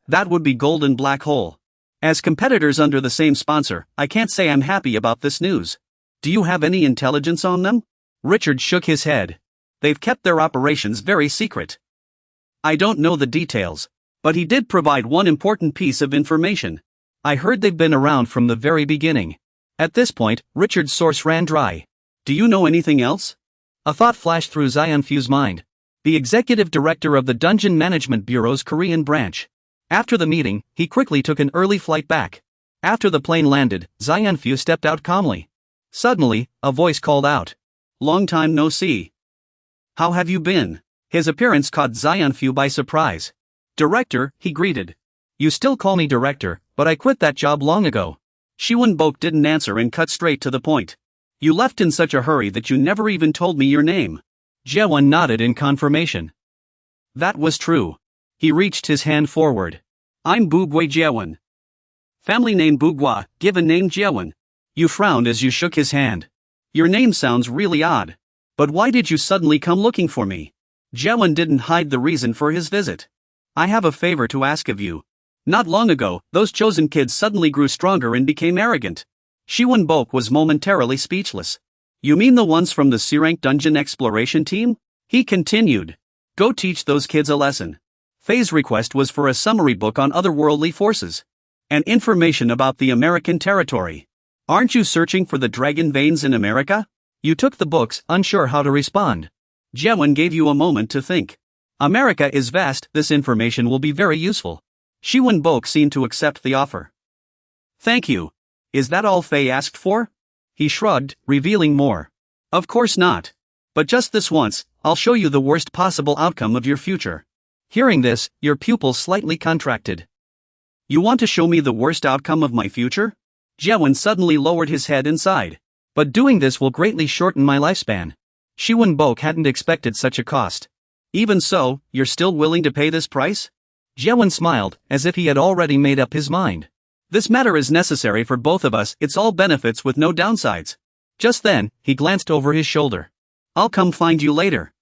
That would be Golden Black Hole. As competitors under the same sponsor, I can't say I'm happy about this news. Do you have any intelligence on them? Richard shook his head. They've kept their operations very secret. I don't know the details, but he did provide one important piece of information. I heard they've been around from the very beginning. At this point, Richard's source ran dry. Do you know anything else? A thought flashed through Xianfu's mind. The executive director of the Dungeon Management Bureau's Korean branch. After the meeting, he quickly took an early flight back. After the plane landed, Xianfu stepped out calmly. Suddenly, a voice called out. Long time no see. How have you been? His appearance caught Xianfu by surprise. Director, he greeted. You still call me director, but I quit that job long ago. Shiwon-bok didn't answer and cut straight to the point. You left in such a hurry that you never even told me your name. Jaewon nodded in confirmation. That was true. He reached his hand forward. I'm Bugwei Jaewon. Family name Bugwa, given name Jaewon. You frowned as you shook his hand. Your name sounds really odd. But why did you suddenly come looking for me? Jaewon didn't hide the reason for his visit. I have a favor to ask of you. Not long ago, those chosen kids suddenly grew stronger and became arrogant. Shiwon-bok was momentarily speechless. You mean the ones from the SSS-Rank dungeon exploration team? He continued. Go teach those kids a lesson. Faye's request was for a summary book on otherworldly forces. And information about the American territory. Aren't you searching for the dragon veins in America? You took the books, unsure how to respond. Jaewon gave you a moment to think. America is vast, this information will be very useful. Shiwon-bok seemed to accept the offer. Thank you. Is that all Faye asked for? He shrugged, revealing more. Of course not. But just this once, I'll show you the worst possible outcome of your future. Hearing this, your pupils slightly contracted. You want to show me the worst outcome of my future? Jaewon suddenly lowered his head and sighed. But doing this will greatly shorten my lifespan. Shiwon-bok hadn't expected such a cost. Even so, you're still willing to pay this price? Jaewon smiled, as if he had already made up his mind. This matter is necessary for both of us, it's all benefits with no downsides. Just then, he glanced over his shoulder. I'll come find you later.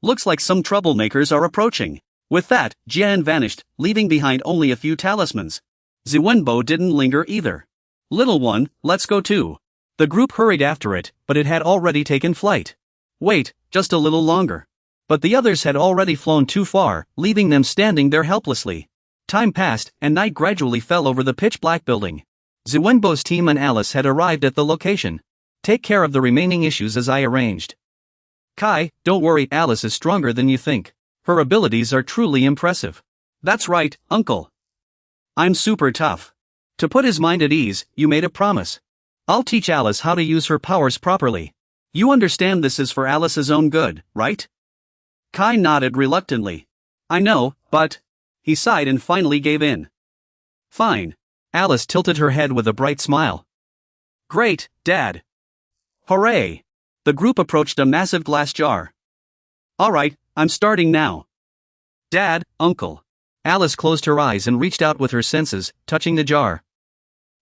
Looks like some troublemakers are approaching. With that, Jian vanished, leaving behind only a few talismans. Ziwenbo didn't linger either. Little one, let's go too. The group hurried after it, but it had already taken flight. Wait, just a little longer. But the others had already flown too far, leaving them standing there helplessly. Time passed, and night gradually fell over the pitch-black building. Ziwenbo's team and Alice had arrived at the location. Take care of the remaining issues as I arranged. Kai, don't worry, Alice is stronger than you think. Her abilities are truly impressive. That's right, uncle. I'm super tough. To put his mind at ease, you made a promise. I'll teach Alice how to use her powers properly. You understand this is for Alice's own good, right? Kai nodded reluctantly. I know, but... He sighed and finally gave in. Fine. Alice tilted her head with a bright smile. Great, Dad. Hooray! The group approached a massive glass jar. Alright, I'm starting now. Dad, Uncle. Alice closed her eyes and reached out with her senses, touching the jar.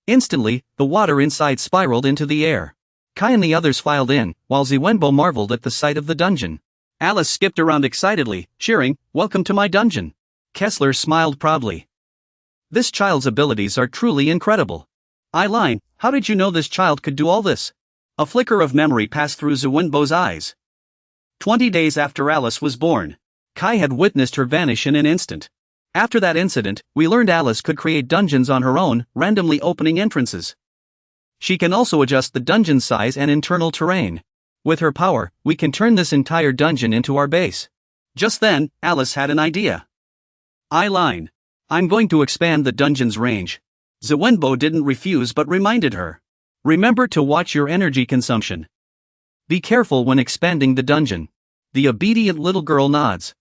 Instantly, the water inside spiraled into the air. Kai and the others filed in, while Ziwenbo marveled at the sight of the dungeon. Alice skipped around excitedly, cheering, "Welcome to my dungeon." Kessler smiled proudly. This child's abilities are truly incredible. Eileen, how did you know this child could do all this? A flicker of memory passed through Ziwenbo's eyes. 20 days after Alice was born, Kai had witnessed her vanish in an instant. After that incident, we learned Alice could create dungeons on her own, randomly opening entrances. She can also adjust the dungeon size and internal terrain. With her power, we can turn this entire dungeon into our base. Just then, Alice had an idea. Eileen, I'm going to expand the dungeon's range. Ziwenbo didn't refuse but reminded her. Remember to watch your energy consumption. Be careful when expanding the dungeon. The obedient little girl nods.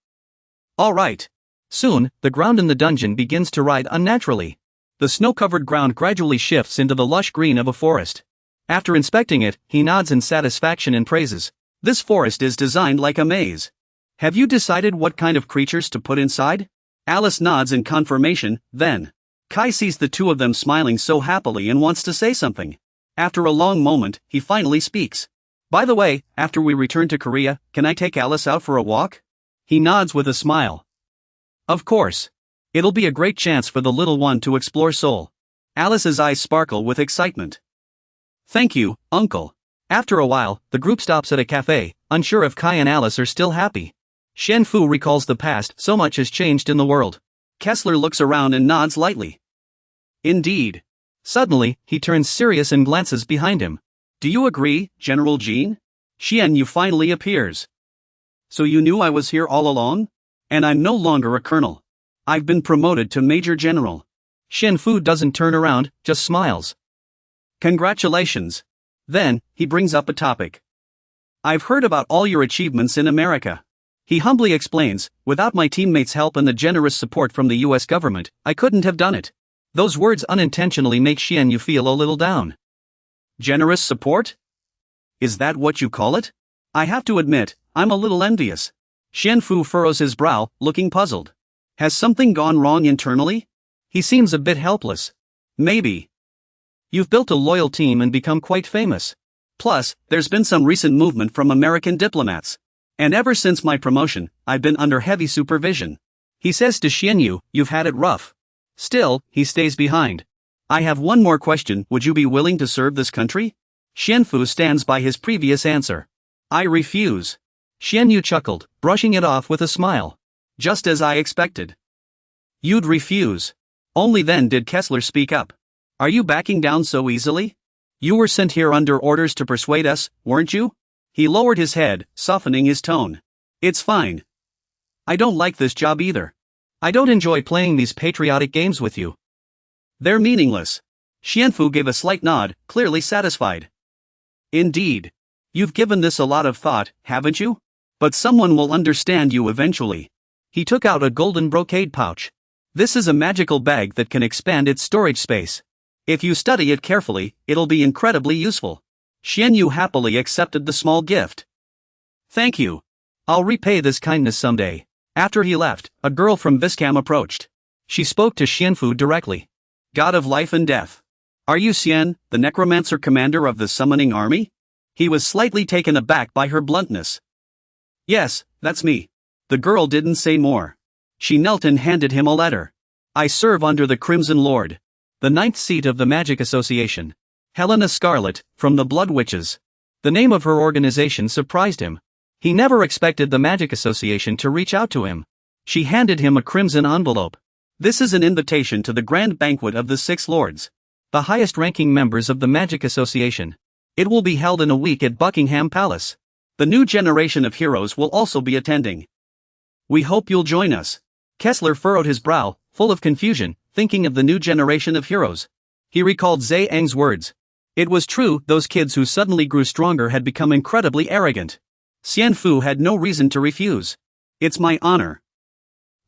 All right. Soon, the ground in the dungeon begins to ride unnaturally. The snow-covered ground gradually shifts into the lush green of a forest. After inspecting it, he nods in satisfaction and praises. This forest is designed like a maze. Have you decided what kind of creatures to put inside? Alice nods in confirmation, then. Kai sees the two of them smiling so happily and wants to say something. After a long moment, he finally speaks. By the way, after we return to Korea, can I take Alice out for a walk? He nods with a smile. Of course. It'll be a great chance for the little one to explore Seoul. Alice's eyes sparkle with excitement. Thank you, Uncle. After a while, the group stops at a cafe, unsure if Kai and Alice are still happy. Shen Fu recalls the past, so much has changed in the world. Kessler looks around and nods lightly. Indeed. Suddenly, he turns serious and glances behind him. Do you agree, General Jean? Xian Yu finally appears. So you knew I was here all along? And I'm no longer a colonel. I've been promoted to Major General. Shen Fu doesn't turn around, just smiles. Congratulations. Then, he brings up a topic. I've heard about all your achievements in America. He humbly explains, without my teammates' help and the generous support from the US government, I couldn't have done it. Those words unintentionally make Xian Yu feel a little down. Generous support? Is that what you call it? I have to admit, I'm a little envious. Xian Fu furrows his brow, looking puzzled. Has something gone wrong internally? He seems a bit helpless. Maybe. You've built a loyal team and become quite famous. Plus, there's been some recent movement from American diplomats. And ever since my promotion, I've been under heavy supervision. He says to Xian Yu, you've had it rough. Still, he stays behind. I have one more question, would you be willing to serve this country? Xian Fu stands by his previous answer. I refuse. Xian Yu chuckled, brushing it off with a smile. Just as I expected. You'd refuse. Only then did Kessler speak up. Are you backing down so easily? You were sent here under orders to persuade us, weren't you? He lowered his head, softening his tone. It's fine. I don't like this job either. I don't enjoy playing these patriotic games with you. They're meaningless. Xian Fu gave a slight nod, clearly satisfied. Indeed. You've given this a lot of thought, haven't you? But someone will understand you eventually. He took out a golden brocade pouch. This is a magical bag that can expand its storage space. If you study it carefully, it'll be incredibly useful. Xian Yu happily accepted the small gift. Thank you. I'll repay this kindness someday. After he left, a girl from Viscam approached. She spoke to Xian Fu directly. God of life and death. Are you Xian, the necromancer commander of the summoning army? He was slightly taken aback by her bluntness. Yes, that's me. The girl didn't say more. She knelt and handed him a letter. I serve under the Crimson Lord. The 9th seat of the Magic Association. Helena Scarlet, from the Blood Witches. The name of her organization surprised him. He never expected the Magic Association to reach out to him. She handed him a crimson envelope. This is an invitation to the grand banquet of the Six Lords, the highest-ranking members of the Magic Association. It will be held in a week at Buckingham Palace. The new generation of heroes will also be attending. We hope you'll join us. Kessler furrowed his brow, full of confusion, thinking of the new generation of heroes. He recalled Zhe Eng's words. It was true, those kids who suddenly grew stronger had become incredibly arrogant. Xian Fu had no reason to refuse. It's my honor.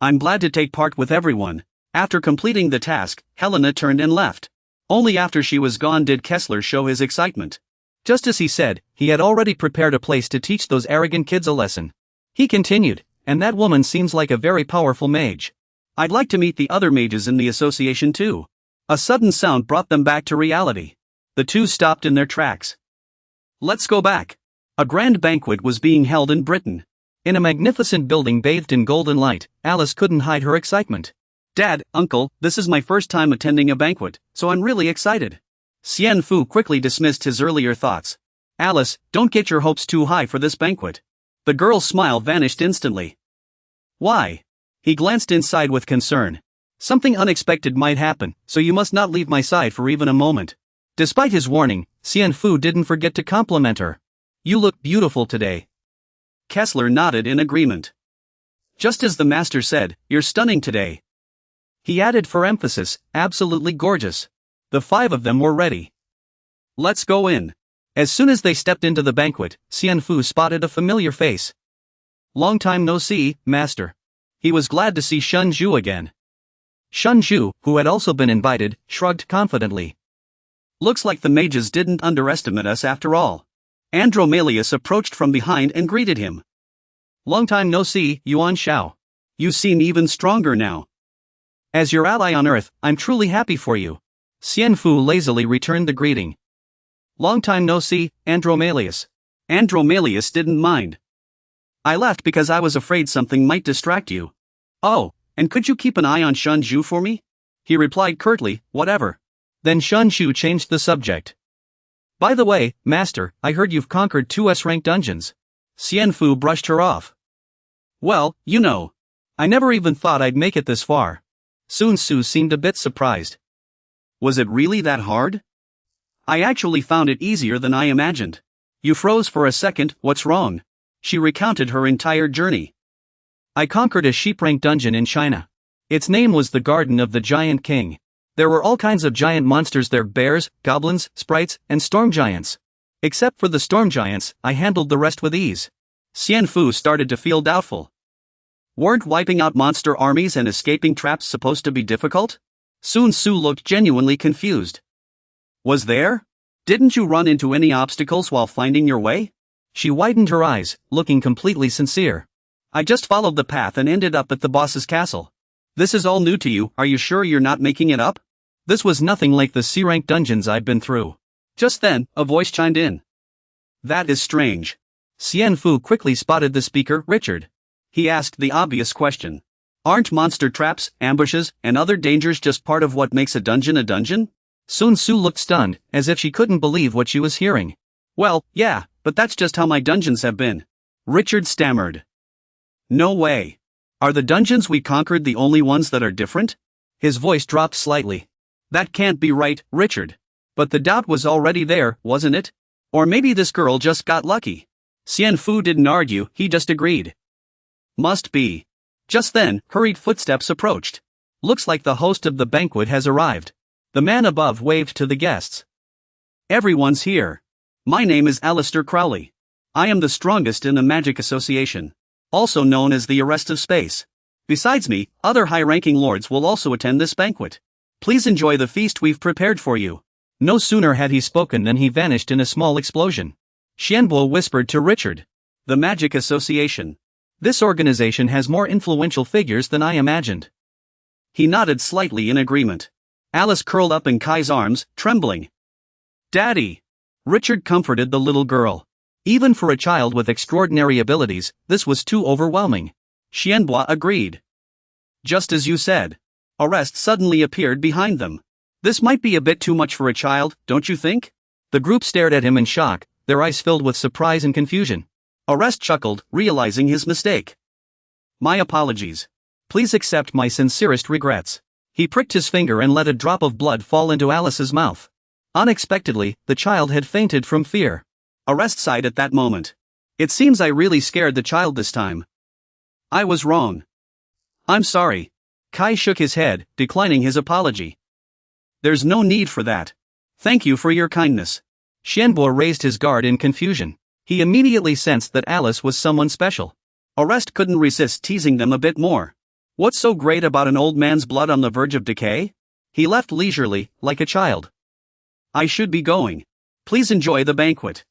I'm glad to take part with everyone. After completing the task, Helena turned and left. Only after she was gone did Kessler show his excitement. Just as he said, he had already prepared a place to teach those arrogant kids a lesson. He continued, and that woman seems like a very powerful mage. I'd like to meet the other mages in the association too. A sudden sound brought them back to reality. The two stopped in their tracks. Let's go back. A grand banquet was being held in Britain. In a magnificent building bathed in golden light, Alice couldn't hide her excitement. Dad, Uncle, this is my first time attending a banquet, so I'm really excited. Xian Fu quickly dismissed his earlier thoughts. Alice, don't get your hopes too high for this banquet. The girl's smile vanished instantly. Why? He glanced inside with concern. Something unexpected might happen, so you must not leave my side for even a moment. Despite his warning, Xian Fu didn't forget to compliment her. You look beautiful today. Kessler nodded in agreement. Just as the master said, you're stunning today. He added for emphasis, absolutely gorgeous. The 5 of them were ready. Let's go in. As soon as they stepped into the banquet, Xian Fu spotted a familiar face. Long time no see, master. He was glad to see Shun Zhu again. Shun Zhu, who had also been invited, shrugged confidently. Looks like the mages didn't underestimate us after all. Andromalius approached from behind and greeted him. Long time no see, Yuan Shao. You seem even stronger now. As your ally on Earth, I'm truly happy for you. Xian Fu lazily returned the greeting. Long time no see, Andromalius. Andromalius didn't mind. I left because I was afraid something might distract you. Oh, and could you keep an eye on Shun Zhu for me? He replied curtly, whatever. Then Shun Zhu changed the subject. By the way, master, I heard you've conquered 2 S-rank dungeons. Xian Fu brushed her off. Well, you know. I never even thought I'd make it this far. Sun Tzu seemed a bit surprised. Was it really that hard? I actually found it easier than I imagined. You froze for a second, what's wrong? She recounted her entire journey. I conquered a sheep-rank dungeon in China. Its name was the Garden of the Giant King. There were all kinds of giant monsters there: bears, goblins, sprites, and storm giants. Except for the storm giants, I handled the rest with ease. Xian Fu started to feel doubtful. Weren't wiping out monster armies and escaping traps supposed to be difficult? Sun Tzu looked genuinely confused. Was there? Didn't you run into any obstacles while finding your way? She widened her eyes, looking completely sincere. I just followed the path and ended up at the boss's castle. This is all new to you, are you sure you're not making it up? This was nothing like the C-rank dungeons I've been through. Just then, a voice chimed in. That is strange. Xian Fu quickly spotted the speaker, Richard. He asked the obvious question. Aren't monster traps, ambushes, and other dangers just part of what makes a dungeon a dungeon? Sun Tzu looked stunned, as if she couldn't believe what she was hearing. Well, yeah, but that's just how my dungeons have been. Richard stammered. No way. Are the dungeons we conquered the only ones that are different? His voice dropped slightly. That can't be right, Richard. But the doubt was already there, wasn't it? Or maybe this girl just got lucky. Xian Fu didn't argue, he just agreed. Must be. Just then, hurried footsteps approached. Looks like the host of the banquet has arrived. The man above waved to the guests. Everyone's here. My name is Alistair Crowley. I am the strongest in the Magic Association, also known as the Arrest of Space. Besides me, other high-ranking lords will also attend this banquet. Please enjoy the feast we've prepared for you. No sooner had he spoken than he vanished in a small explosion. Xianbo whispered to Richard. The Magic Association. This organization has more influential figures than I imagined. He nodded slightly in agreement. Alice curled up in Kai's arms, trembling. Daddy! Richard comforted the little girl. Even for a child with extraordinary abilities, this was too overwhelming. Xianbo agreed. Just as you said. Arrest suddenly appeared behind them. This might be a bit too much for a child, don't you think? The group stared at him in shock, their eyes filled with surprise and confusion. Arrest chuckled, realizing his mistake. My apologies. Please accept my sincerest regrets. He pricked his finger and let a drop of blood fall into Alice's mouth. Unexpectedly, the child had fainted from fear. Arrest sighed at that moment. It seems I really scared the child this time. I was wrong. I'm sorry. Kai shook his head, declining his apology. There's no need for that. Thank you for your kindness. Xianbo raised his guard in confusion. He immediately sensed that Alice was someone special. Arrest couldn't resist teasing them a bit more. What's so great about an old man's blood on the verge of decay? He left leisurely, like a child. I should be going. Please enjoy the banquet.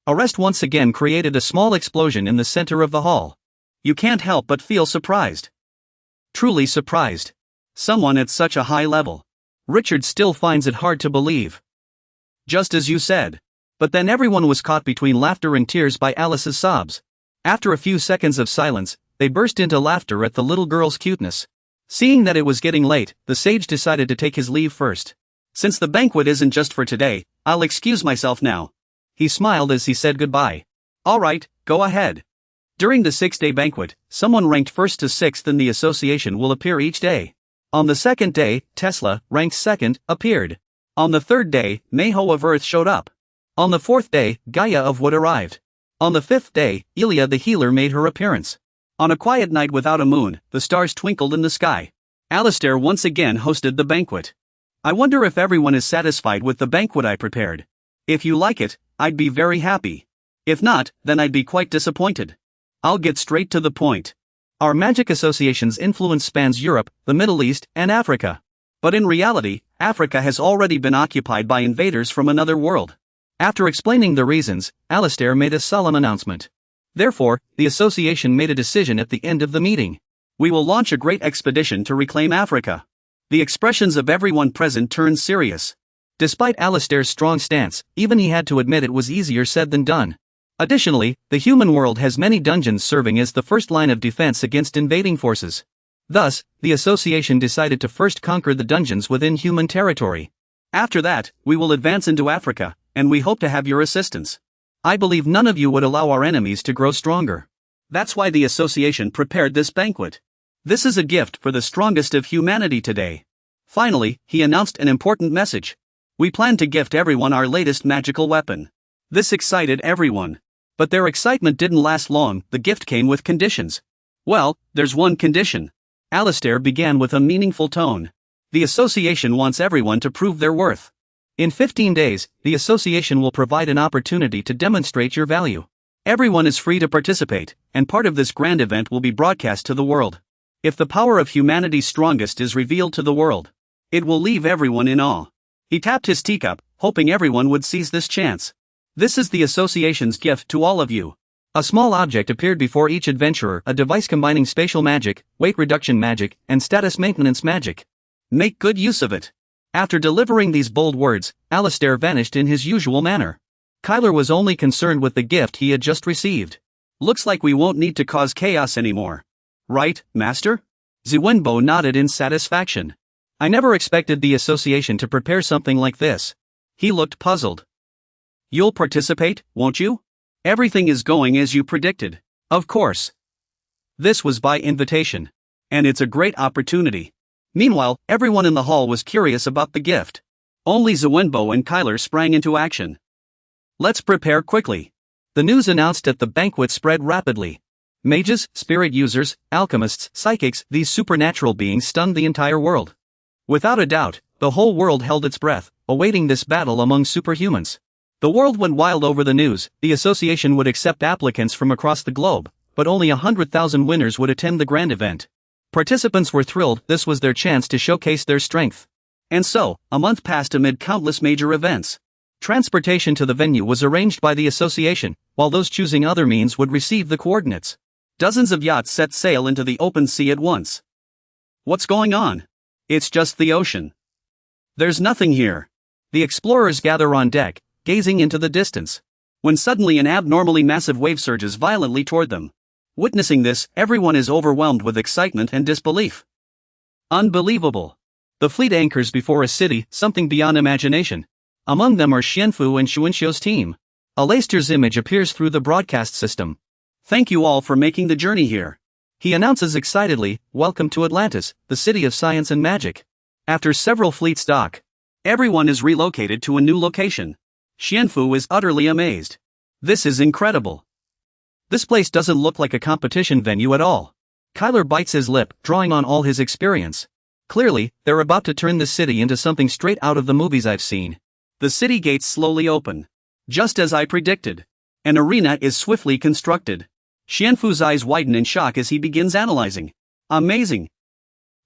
Arrest once again created a small explosion in the center of the hall. You can't help but feel surprised. Truly surprised. Someone at such a high level. Richard still finds it hard to believe. Just as you said. But then everyone was caught between laughter and tears by Alice's sobs. After a few seconds of silence, they burst into laughter at the little girl's cuteness. Seeing that it was getting late, the sage decided to take his leave first. Since the banquet isn't just for today, I'll excuse myself now. He smiled as he said goodbye. All right, go ahead. During the 6-day banquet, someone ranked 1st to 6th in the association will appear each day. On the 2nd day, Tesla, ranked 2nd, appeared. On the 3rd day, Mayho of Earth showed up. On the 4th day, Gaia of Wood arrived. On the 5th day, Ilya the healer made her appearance. On a quiet night without a moon, the stars twinkled in the sky. Alistair once again hosted the banquet. I wonder if everyone is satisfied with the banquet I prepared. If you like it, I'd be very happy. If not, then I'd be quite disappointed. I'll get straight to the point. Our magic association's influence spans Europe, the Middle East, and Africa. But in reality, Africa has already been occupied by invaders from another world. After explaining the reasons, Alistair made a solemn announcement. Therefore, the association made a decision at the end of the meeting. We will launch a great expedition to reclaim Africa. The expressions of everyone present turned serious. Despite Alistair's strong stance, even he had to admit it was easier said than done. Additionally, the human world has many dungeons serving as the first line of defense against invading forces. Thus, the association decided to first conquer the dungeons within human territory. After that, we will advance into Africa, and we hope to have your assistance. I believe none of you would allow our enemies to grow stronger. That's why the association prepared this banquet. This is a gift for the strongest of humanity today. Finally, he announced an important message. We plan to gift everyone our latest magical weapon. This excited everyone. But their excitement didn't last long, the gift came with conditions. Well, there's one condition. Alistair began with a meaningful tone. The association wants everyone to prove their worth. In 15 days, the association will provide an opportunity to demonstrate your value. Everyone is free to participate, and part of this grand event will be broadcast to the world. If the power of humanity's strongest is revealed to the world, it will leave everyone in awe. He tapped his teacup, hoping everyone would seize this chance. This is the association's gift to all of you. A small object appeared before each adventurer, a device combining spatial magic, weight reduction magic, and status maintenance magic. Make good use of it. After delivering these bold words, Alistair vanished in his usual manner. Kyler was only concerned with the gift he had just received. Looks like we won't need to cause chaos anymore. Right, Master? Zwenbo nodded in satisfaction. I never expected the association to prepare something like this. He looked puzzled. You'll participate, won't you? Everything is going as you predicted. Of course. This was by invitation. And it's a great opportunity. Meanwhile, everyone in the hall was curious about the gift. Only Zwenbo and Kyler sprang into action. Let's prepare quickly. The news announced at the banquet spread rapidly. Mages, spirit users, alchemists, psychics, these supernatural beings stunned the entire world. Without a doubt, the whole world held its breath, awaiting this battle among superhumans. The world went wild over the news. The association would accept applicants from across the globe, but only 100,000 winners would attend the grand event. Participants were thrilled. This was their chance to showcase their strength. And so, a month passed amid countless major events. Transportation to the venue was arranged by the association, while those choosing other means would receive the coordinates. Dozens of yachts set sail into the open sea at once. What's going on? It's just the ocean. There's nothing here. The explorers gather on deck, gazing into the distance. When suddenly an abnormally massive wave surges violently toward them. Witnessing this, everyone is overwhelmed with excitement and disbelief. Unbelievable. The fleet anchors before a city, something beyond imagination. Among them are Xianfu and Xuanxiu's team. Alastair's image appears through the broadcast system. Thank you all for making the journey here. He announces excitedly, welcome to Atlantis, the city of science and magic. After several fleets dock, everyone is relocated to a new location. Xianfu is utterly amazed. This is incredible. This place doesn't look like a competition venue at all. Kyler bites his lip, drawing on all his experience. Clearly, they're about to turn the city into something straight out of the movies I've seen. The city gates slowly open. Just as I predicted. An arena is swiftly constructed. Xianfu's eyes widen in shock as he begins analyzing. Amazing.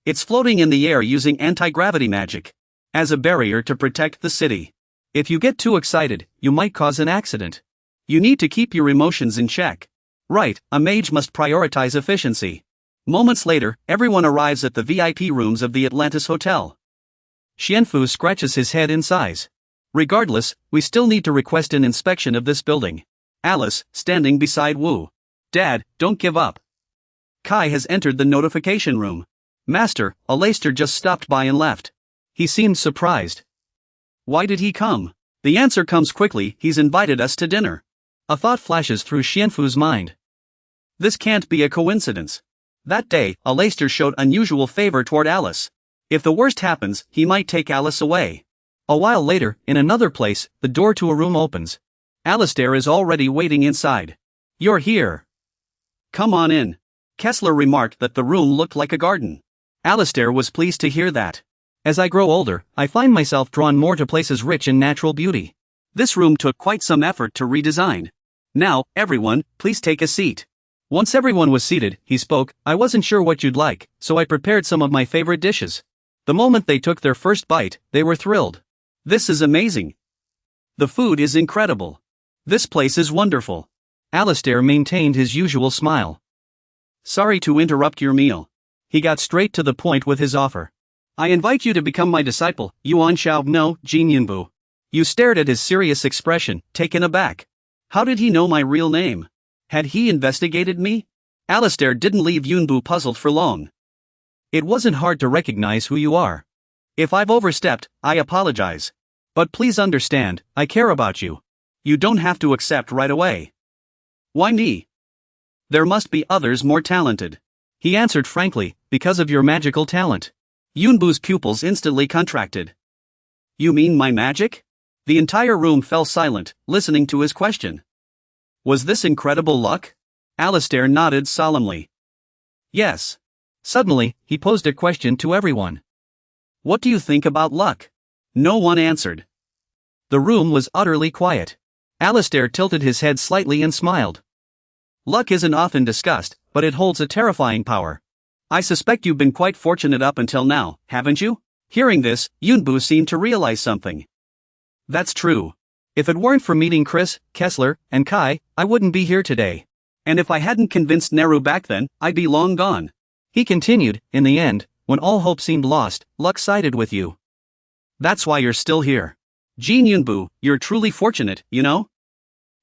It's floating in the air using anti-gravity magic. As a barrier to protect the city. If you get too excited, you might cause an accident. You need to keep your emotions in check. Right, a mage must prioritize efficiency. Moments later, everyone arrives at the VIP rooms of the Atlantis Hotel. Xianfu scratches his head in sighs. Regardless, we still need to request an inspection of this building. Alice, standing beside Wu. Dad, don't give up. Kai has entered the notification room. Master, Alastair just stopped by and left. He seemed surprised. Why did he come? The answer comes quickly, he's invited us to dinner. A thought flashes through Xianfu's mind. This can't be a coincidence. That day, Alastair showed unusual favor toward Alice. If the worst happens, he might take Alice away. A while later, in another place, the door to a room opens. Alistair is already waiting inside. You're here. Come on in. Kessler remarked that the room looked like a garden. Alistair was pleased to hear that. As I grow older, I find myself drawn more to places rich in natural beauty. This room took quite some effort to redesign. Now, everyone, please take a seat. Once everyone was seated, he spoke. I wasn't sure what you'd like, so I prepared some of my favorite dishes. The moment they took their first bite, they were thrilled. This is amazing. The food is incredible. This place is wonderful. Alistair maintained his usual smile. Sorry to interrupt your meal. He got straight to the point with his offer. I invite you to become my disciple, Yuan Xiao no, Jin Yunbu. You stared at his serious expression, taken aback. How did he know my real name? Had he investigated me? Alistair didn't leave Yunbu puzzled for long. It wasn't hard to recognize who you are. If I've overstepped, I apologize. But please understand, I care about you. You don't have to accept right away. Why me? There must be others more talented. He answered frankly, because of your magical talent. Yunbu's pupils instantly contracted. You mean my magic? The entire room fell silent, listening to his question. Was this incredible luck? Alistair nodded solemnly. Yes. Suddenly, he posed a question to everyone. What do you think about luck? No one answered. The room was utterly quiet. Alistair tilted his head slightly and smiled. Luck isn't often discussed, but it holds a terrifying power. I suspect you've been quite fortunate up until now, haven't you? Hearing this, Yunbu seemed to realize something. That's true. If it weren't for meeting Chris, Kessler, and Kai, I wouldn't be here today. And if I hadn't convinced Neru back then, I'd be long gone. He continued, in the end, when all hope seemed lost, luck sided with you. That's why you're still here. Jin Yunbu, you're truly fortunate, you know?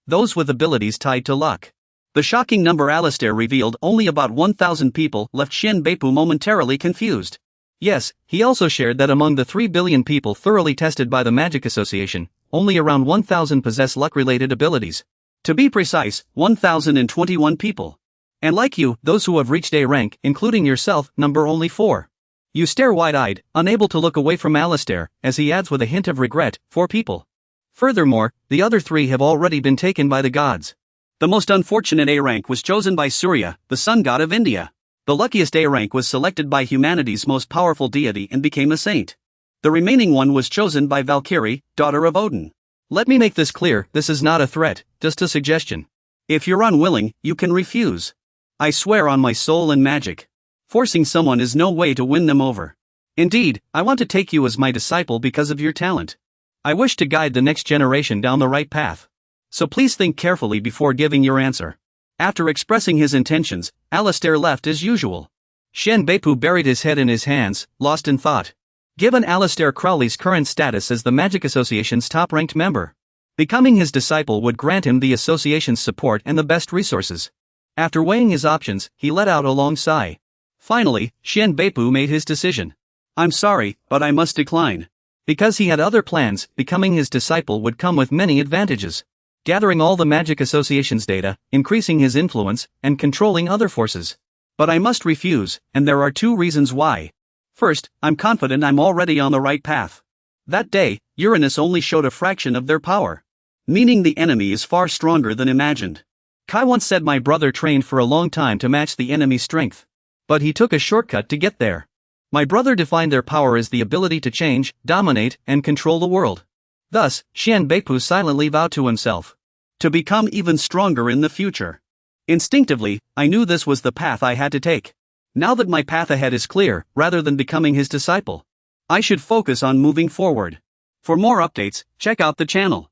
Those with abilities tied to luck. The shocking number Alistair revealed only about 1,000 people left Shen Beipu momentarily confused. Yes, he also shared that among the 3 billion people thoroughly tested by the Magic Association, only around 1,000 possess luck-related abilities. To be precise, 1,021 people. And like you, those who have reached A rank, including yourself, number only 4. You stare wide-eyed, unable to look away from Alistair, as he adds with a hint of regret, 4 people. Furthermore, the other 3 have already been taken by the gods. The most unfortunate A rank was chosen by Surya, the sun god of India. The luckiest A rank was selected by humanity's most powerful deity and became a saint. The remaining one was chosen by Valkyrie, daughter of Odin. Let me make this clear, this is not a threat, just a suggestion. If you're unwilling, you can refuse. I swear on my soul and magic. Forcing someone is no way to win them over. Indeed, I want to take you as my disciple because of your talent. I wish to guide the next generation down the right path. So please think carefully before giving your answer. After expressing his intentions, Alistair left as usual. Shen Beipu buried his head in his hands, lost in thought. Given Alistair Crowley's current status as the Magic Association's top-ranked member, becoming his disciple would grant him the association's support and the best resources. After weighing his options, he let out a long sigh. Finally, Shen Beipu made his decision. I'm sorry, but I must decline. Because he had other plans, becoming his disciple would come with many advantages. Gathering all the Magic Association's data, increasing his influence, and controlling other forces. But I must refuse, and there are 2 reasons why. First, I'm confident I'm already on the right path. That day, Uranus only showed a fraction of their power. Meaning the enemy is far stronger than imagined. Kai once said my brother trained for a long time to match the enemy's strength. But he took a shortcut to get there. My brother defined their power as the ability to change, dominate, and control the world. Thus, Shen Beipu silently vowed to himself to become even stronger in the future. Instinctively, I knew this was the path I had to take. Now that my path ahead is clear, rather than becoming his disciple, I should focus on moving forward. For more updates, check out the channel.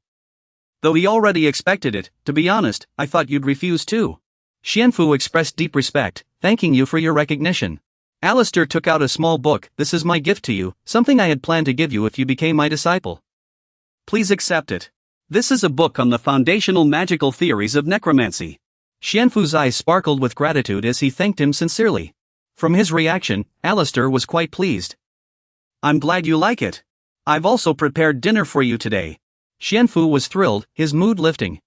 Though he already expected it, to be honest, I thought you'd refuse too. Xianfu expressed deep respect, thanking you for your recognition. Alistair took out a small book. This is my gift to you, something I had planned to give you if you became my disciple. Please accept it. This is a book on the foundational magical theories of necromancy. Xianfu's eyes sparkled with gratitude as he thanked him sincerely. From his reaction, Alistair was quite pleased. I'm glad you like it. I've also prepared dinner for you today. Xianfu was thrilled, his mood lifting.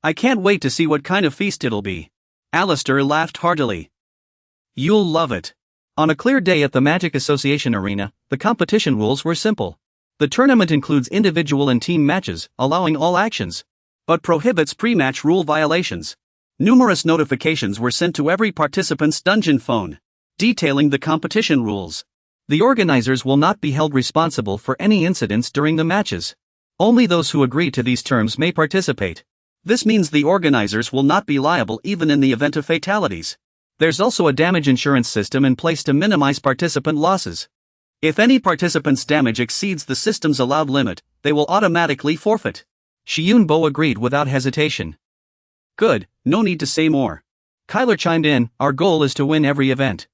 I can't wait to see what kind of feast it'll be. Alistair laughed heartily. You'll love it. On a clear day at the Magic Association arena, the competition rules were simple. The tournament includes individual and team matches, allowing all actions, but prohibits pre-match rule violations. Numerous notifications were sent to every participant's dungeon phone, detailing the competition rules. The organizers will not be held responsible for any incidents during the matches. Only those who agree to these terms may participate. This means the organizers will not be liable even in the event of fatalities. There's also a damage insurance system in place to minimize participant losses. If any participant's damage exceeds the system's allowed limit, they will automatically forfeit. Yunbo agreed without hesitation. Good, no need to say more. Kyler chimed in, our goal is to win every event.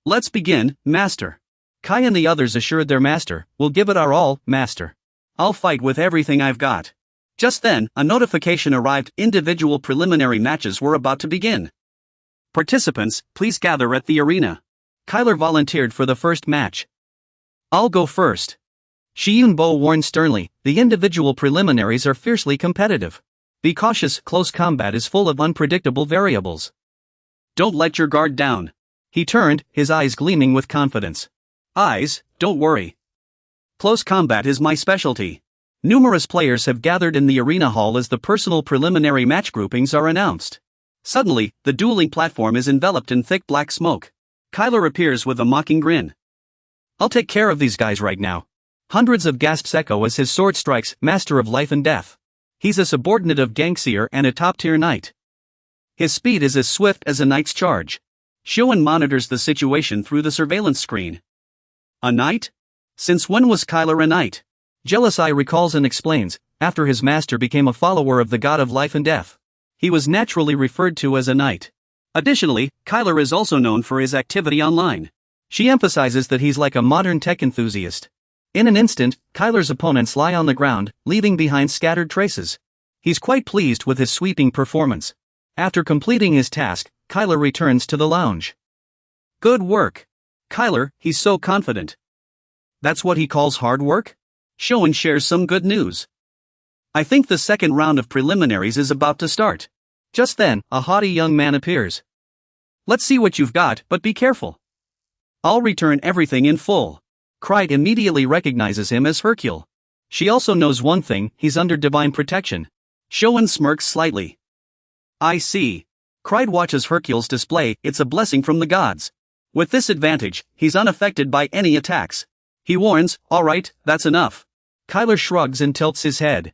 Let's begin, Master. Kai and the others assured their master, we'll give it our all, Master. I'll fight with everything I've got. Just then, a notification arrived. Individual preliminary matches were about to begin. Participants, please gather at the arena. Kyler volunteered for the first match. I'll go first. Yunbo warned sternly, the individual preliminaries are fiercely competitive. Be cautious, close combat is full of unpredictable variables. Don't let your guard down. He turned, his eyes gleaming with confidence. Eyes, don't worry. Close combat is my specialty. Numerous players have gathered in the arena hall as the personal preliminary match groupings are announced. Suddenly, the dueling platform is enveloped in thick black smoke. Kyler appears with a mocking grin. I'll take care of these guys right now. Hundreds of gasps echo as his sword strikes, master of life and death. He's a subordinate of Gangseer and a top-tier knight. His speed is as swift as a knight's charge. Shoen monitors the situation through the surveillance screen. A knight? Since when was Kyler a knight? Jealous Eye recalls and explains, after his master became a follower of the god of life and death. He was naturally referred to as a knight. Additionally, Kyler is also known for his activity online. She emphasizes that he's like a modern tech enthusiast. In an instant, Kyler's opponents lie on the ground, leaving behind scattered traces. He's quite pleased with his sweeping performance. After completing his task, Kyler returns to the lounge. Good work. Kyler, he's so confident. That's what he calls hard work? Shoen shares some good news. I think the second round of preliminaries is about to start. Just then, a haughty young man appears. Let's see what you've got, but be careful. I'll return everything in full. Kryde immediately recognizes him as Hercule. She also knows one thing, he's under divine protection. Shoen smirks slightly. I see. Kryde watches Hercule's display, it's a blessing from the gods. With this advantage, he's unaffected by any attacks. He warns, alright, that's enough. Kyler shrugs and tilts his head.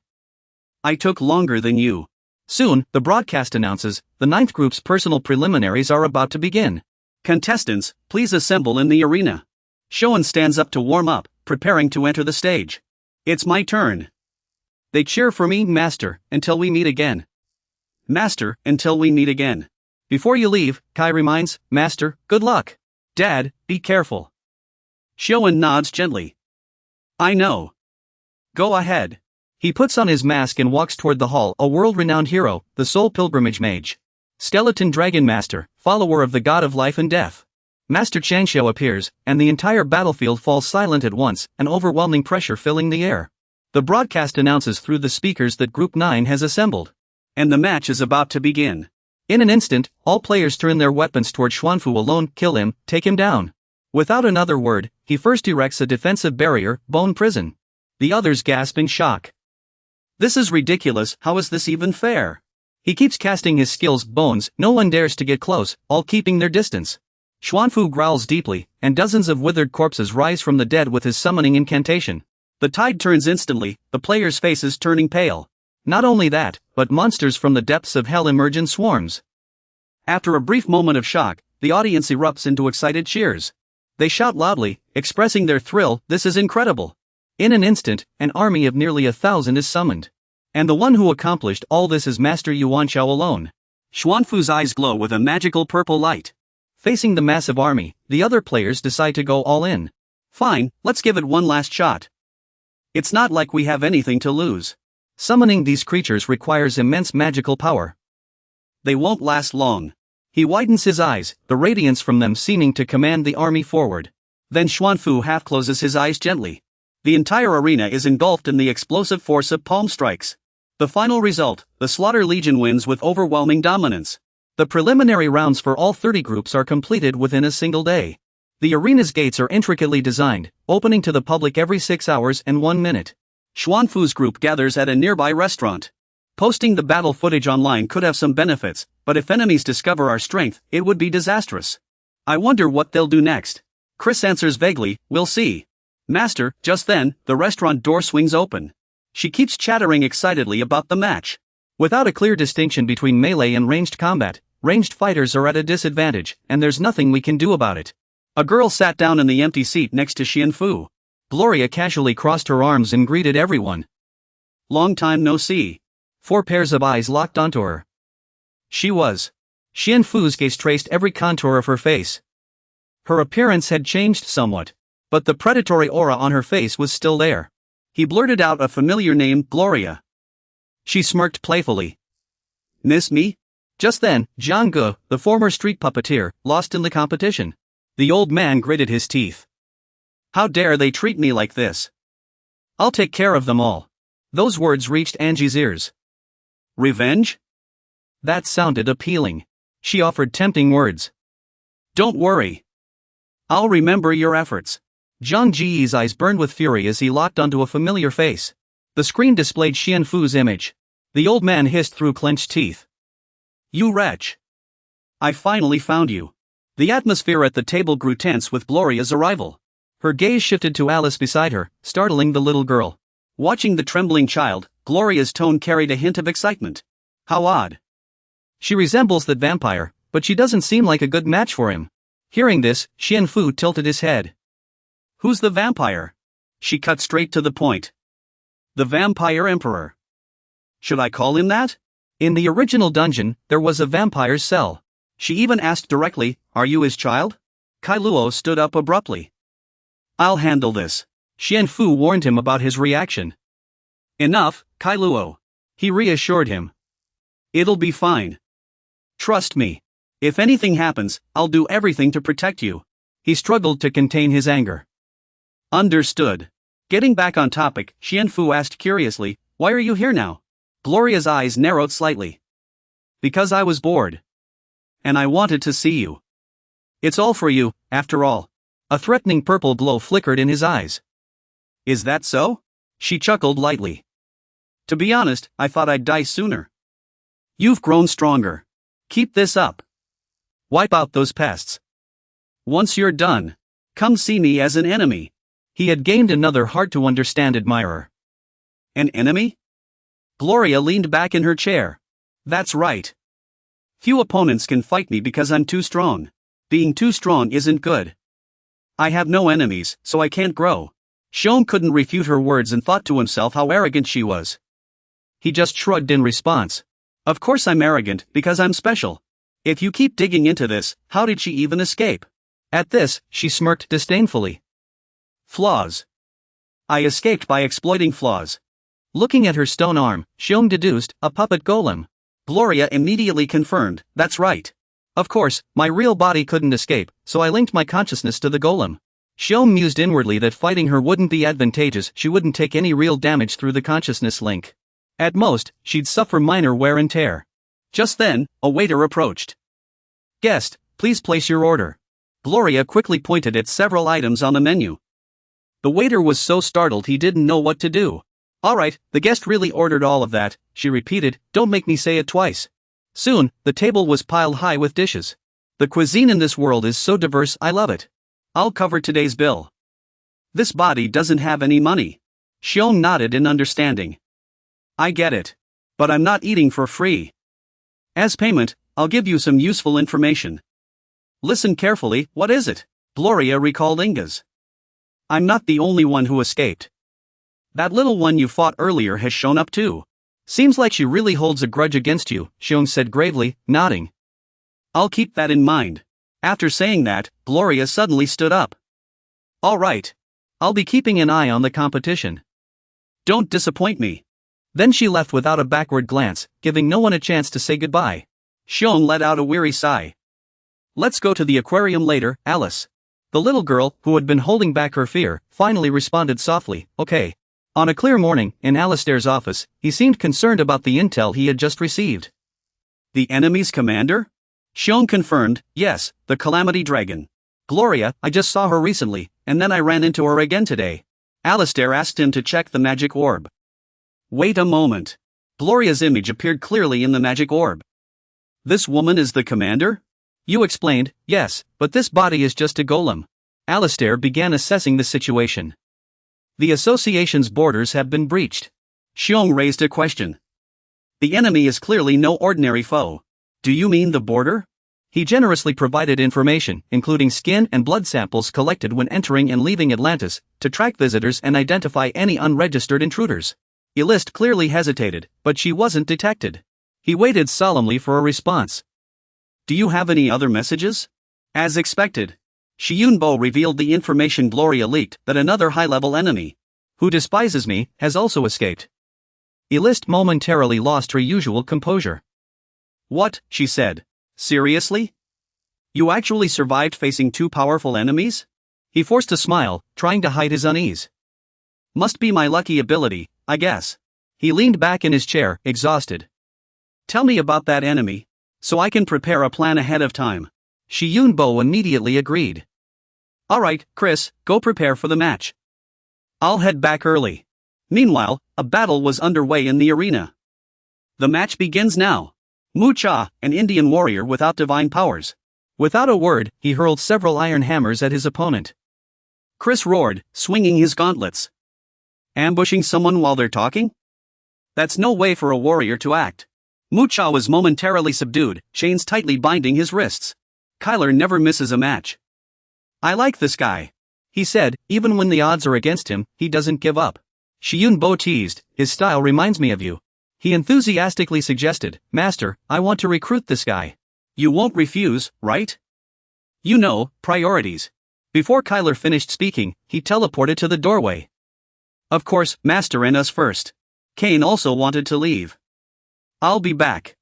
I took longer than you. Soon, the broadcast announces, the 9th group's personal preliminaries are about to begin. Contestants, please assemble in the arena. Shoen stands up to warm up, preparing to enter the stage. It's my turn. They cheer for me, Master, until we meet again. Master, until we meet again. Before you leave, Kai reminds, Master, good luck. Dad, be careful. Shoen nods gently. I know. Go ahead. He puts on his mask and walks toward the hall, a world-renowned hero, the Soul Pilgrimage Mage. Skeleton Dragon Master, follower of the god of life and death. Master Changshou appears, and the entire battlefield falls silent at once, an overwhelming pressure filling the air. The broadcast announces through the speakers that Group 9 has assembled. And the match is about to begin. In an instant, all players turn their weapons toward Xuanfu alone, kill him, take him down. Without another word, he first erects a defensive barrier, bone prison. The others gasp in shock. This is ridiculous, how is this even fair? He keeps casting his skills, bones, no one dares to get close, all keeping their distance. Xuanfu growls deeply, and dozens of withered corpses rise from the dead with his summoning incantation. The tide turns instantly, the players' faces turning pale. Not only that, but monsters from the depths of hell emerge in swarms. After a brief moment of shock, the audience erupts into excited cheers. They shout loudly, expressing their thrill, this is incredible. In an instant, an army of nearly 1,000 is summoned. And the one who accomplished all this is Master Yuanqiao alone. Xuanfu's eyes glow with a magical purple light. Facing the massive army, the other players decide to go all in. Fine, let's give it one last shot. It's not like we have anything to lose. Summoning these creatures requires immense magical power. They won't last long. He widens his eyes, the radiance from them seeming to command the army forward. Then Xuanfu half closes his eyes gently. The entire arena is engulfed in the explosive force of palm strikes. The final result, the Slaughter Legion wins with overwhelming dominance. The preliminary rounds for all 30 groups are completed within a single day. The arena's gates are intricately designed, opening to the public every 6 hours and 1 minute. Xuanfu's group gathers at a nearby restaurant. Posting the battle footage online could have some benefits, but if enemies discover our strength, it would be disastrous. I wonder what they'll do next. Chris answers vaguely, we'll see. Master, just then, the restaurant door swings open. She keeps chattering excitedly about the match. Without a clear distinction between melee and ranged combat, ranged fighters are at a disadvantage, and there's nothing we can do about it. A girl sat down in the empty seat next to Xianfu. Gloria casually crossed her arms and greeted everyone. Long time no see. 4 pairs of eyes locked onto her. She was. Xianfu's gaze traced every contour of her face. Her appearance had changed somewhat, but the predatory aura on her face was still there. He blurted out a familiar name, Gloria. She smirked playfully. Miss me? Just then, Zhang Ge, the former street puppeteer, lost in the competition. The old man gritted his teeth. How dare they treat me like this? I'll take care of them all. Those words reached Angie's ears. Revenge? That sounded appealing. She offered tempting words. Don't worry. I'll remember your efforts. Zhang Ji's eyes burned with fury as he locked onto a familiar face. The screen displayed Xianfu's image. The old man hissed through clenched teeth. You wretch. I finally found you. The atmosphere at the table grew tense with Gloria's arrival. Her gaze shifted to Alice beside her, startling the little girl. Watching the trembling child, Gloria's tone carried a hint of excitement. How odd. She resembles that vampire, but she doesn't seem like a good match for him. Hearing this, Xianfu tilted his head. Who's the vampire? She cut straight to the point. The Vampire Emperor. Should I call him that? In the original dungeon, there was a vampire's cell. She even asked directly, "Are you his child?" Kailuo stood up abruptly. "I'll handle this." Xianfu warned him about his reaction. "Enough, Kailuo," he reassured him. "It'll be fine. Trust me. If anything happens, I'll do everything to protect you." He struggled to contain his anger. Understood. Getting back on topic, Xianfu asked curiously, "Why are you here now?" Gloria's eyes narrowed slightly. "Because I was bored. And I wanted to see you. It's all for you, after all." A threatening purple glow flickered in his eyes. "Is that so?" She chuckled lightly. "To be honest, I thought I'd die sooner. You've grown stronger. Keep this up. Wipe out those pests. Once you're done, come see me as an enemy." He had gained another hard-to-understand admirer. An enemy? Gloria leaned back in her chair. "That's right. Few opponents can fight me because I'm too strong. Being too strong isn't good. I have no enemies, so I can't grow." Xiong couldn't refute her words and thought to himself how arrogant she was. He just shrugged in response. "Of course I'm arrogant, because I'm special. If you keep digging into this, how did she even escape?" At this, she smirked disdainfully. "Flaws. I escaped by exploiting flaws." Looking at her stone arm, Xiong deduced, a puppet golem. Gloria immediately confirmed, "That's right. Of course, my real body couldn't escape, so I linked my consciousness to the golem." Xiong mused inwardly that fighting her wouldn't be advantageous. She wouldn't take any real damage through the consciousness link. At most, she'd suffer minor wear and tear. Just then, a waiter approached. "Guest, please place your order." Gloria quickly pointed at several items on the menu. The waiter was so startled he didn't know what to do. "All right, the guest really ordered all of that," she repeated, "don't make me say it twice." Soon, the table was piled high with dishes. "The cuisine in this world is so diverse, I love it." "I'll cover today's bill." "This body doesn't have any money." Xiong nodded in understanding. "I get it. But I'm not eating for free. As payment, I'll give you some useful information." "Listen carefully, what is it?" Gloria recalled Inga's. "I'm not the only one who escaped. That little one you fought earlier has shown up too." "Seems like she really holds a grudge against you," Xiong said gravely, nodding. "I'll keep that in mind." After saying that, Gloria suddenly stood up. "All right. I'll be keeping an eye on the competition. Don't disappoint me." Then she left without a backward glance, giving no one a chance to say goodbye. Xiong let out a weary sigh. "Let's go to the aquarium later, Alice." The little girl, who had been holding back her fear, finally responded softly, "Okay." On a clear morning, in Alistair's office, he seemed concerned about the intel he had just received. "The enemy's commander?" Xiong confirmed, "Yes, the Calamity Dragon. Gloria, I just saw her recently, and then I ran into her again today." Alistair asked him to check the magic orb. "Wait a moment." Gloria's image appeared clearly in the magic orb. "This woman is the commander?" "You explained, yes, but this body is just a golem." Alistair began assessing the situation. "The association's borders have been breached." Xiong raised a question. "The enemy is clearly no ordinary foe. Do you mean the border?" He generously provided information, including skin and blood samples collected when entering and leaving Atlantis, to track visitors and identify any unregistered intruders. Elist clearly hesitated, but she wasn't detected. He waited solemnly for a response. "Do you have any other messages?" As expected, Xiyunbo revealed the information Gloria leaked, that another high-level enemy, who despises me, has also escaped. Elist momentarily lost her usual composure. "What?" she said. "Seriously? You actually survived facing two powerful enemies?" He forced a smile, trying to hide his unease. "Must be my lucky ability, I guess." He leaned back in his chair, exhausted. "Tell me about that enemy, so I can prepare a plan ahead of time." Xiyunbo immediately agreed. "All right, Chris, go prepare for the match. I'll head back early." Meanwhile, a battle was underway in the arena. The match begins now. Mu Cha, an Indian warrior without divine powers. Without a word, he hurled several iron hammers at his opponent. Chris roared, swinging his gauntlets. "Ambushing someone while they're talking? That's no way for a warrior to act." Mucha was momentarily subdued, chains tightly binding his wrists. Kyler never misses a match. I like this guy. He said, even when the odds are against him, he doesn't give up. Shiyun teased, his style reminds me of you. He enthusiastically suggested, Master, I want to recruit this guy. You won't refuse, right? You know, priorities. Before Kyler finished speaking, he teleported to the doorway. Of course, Master and us first. Kane also wanted to leave. I'll be back.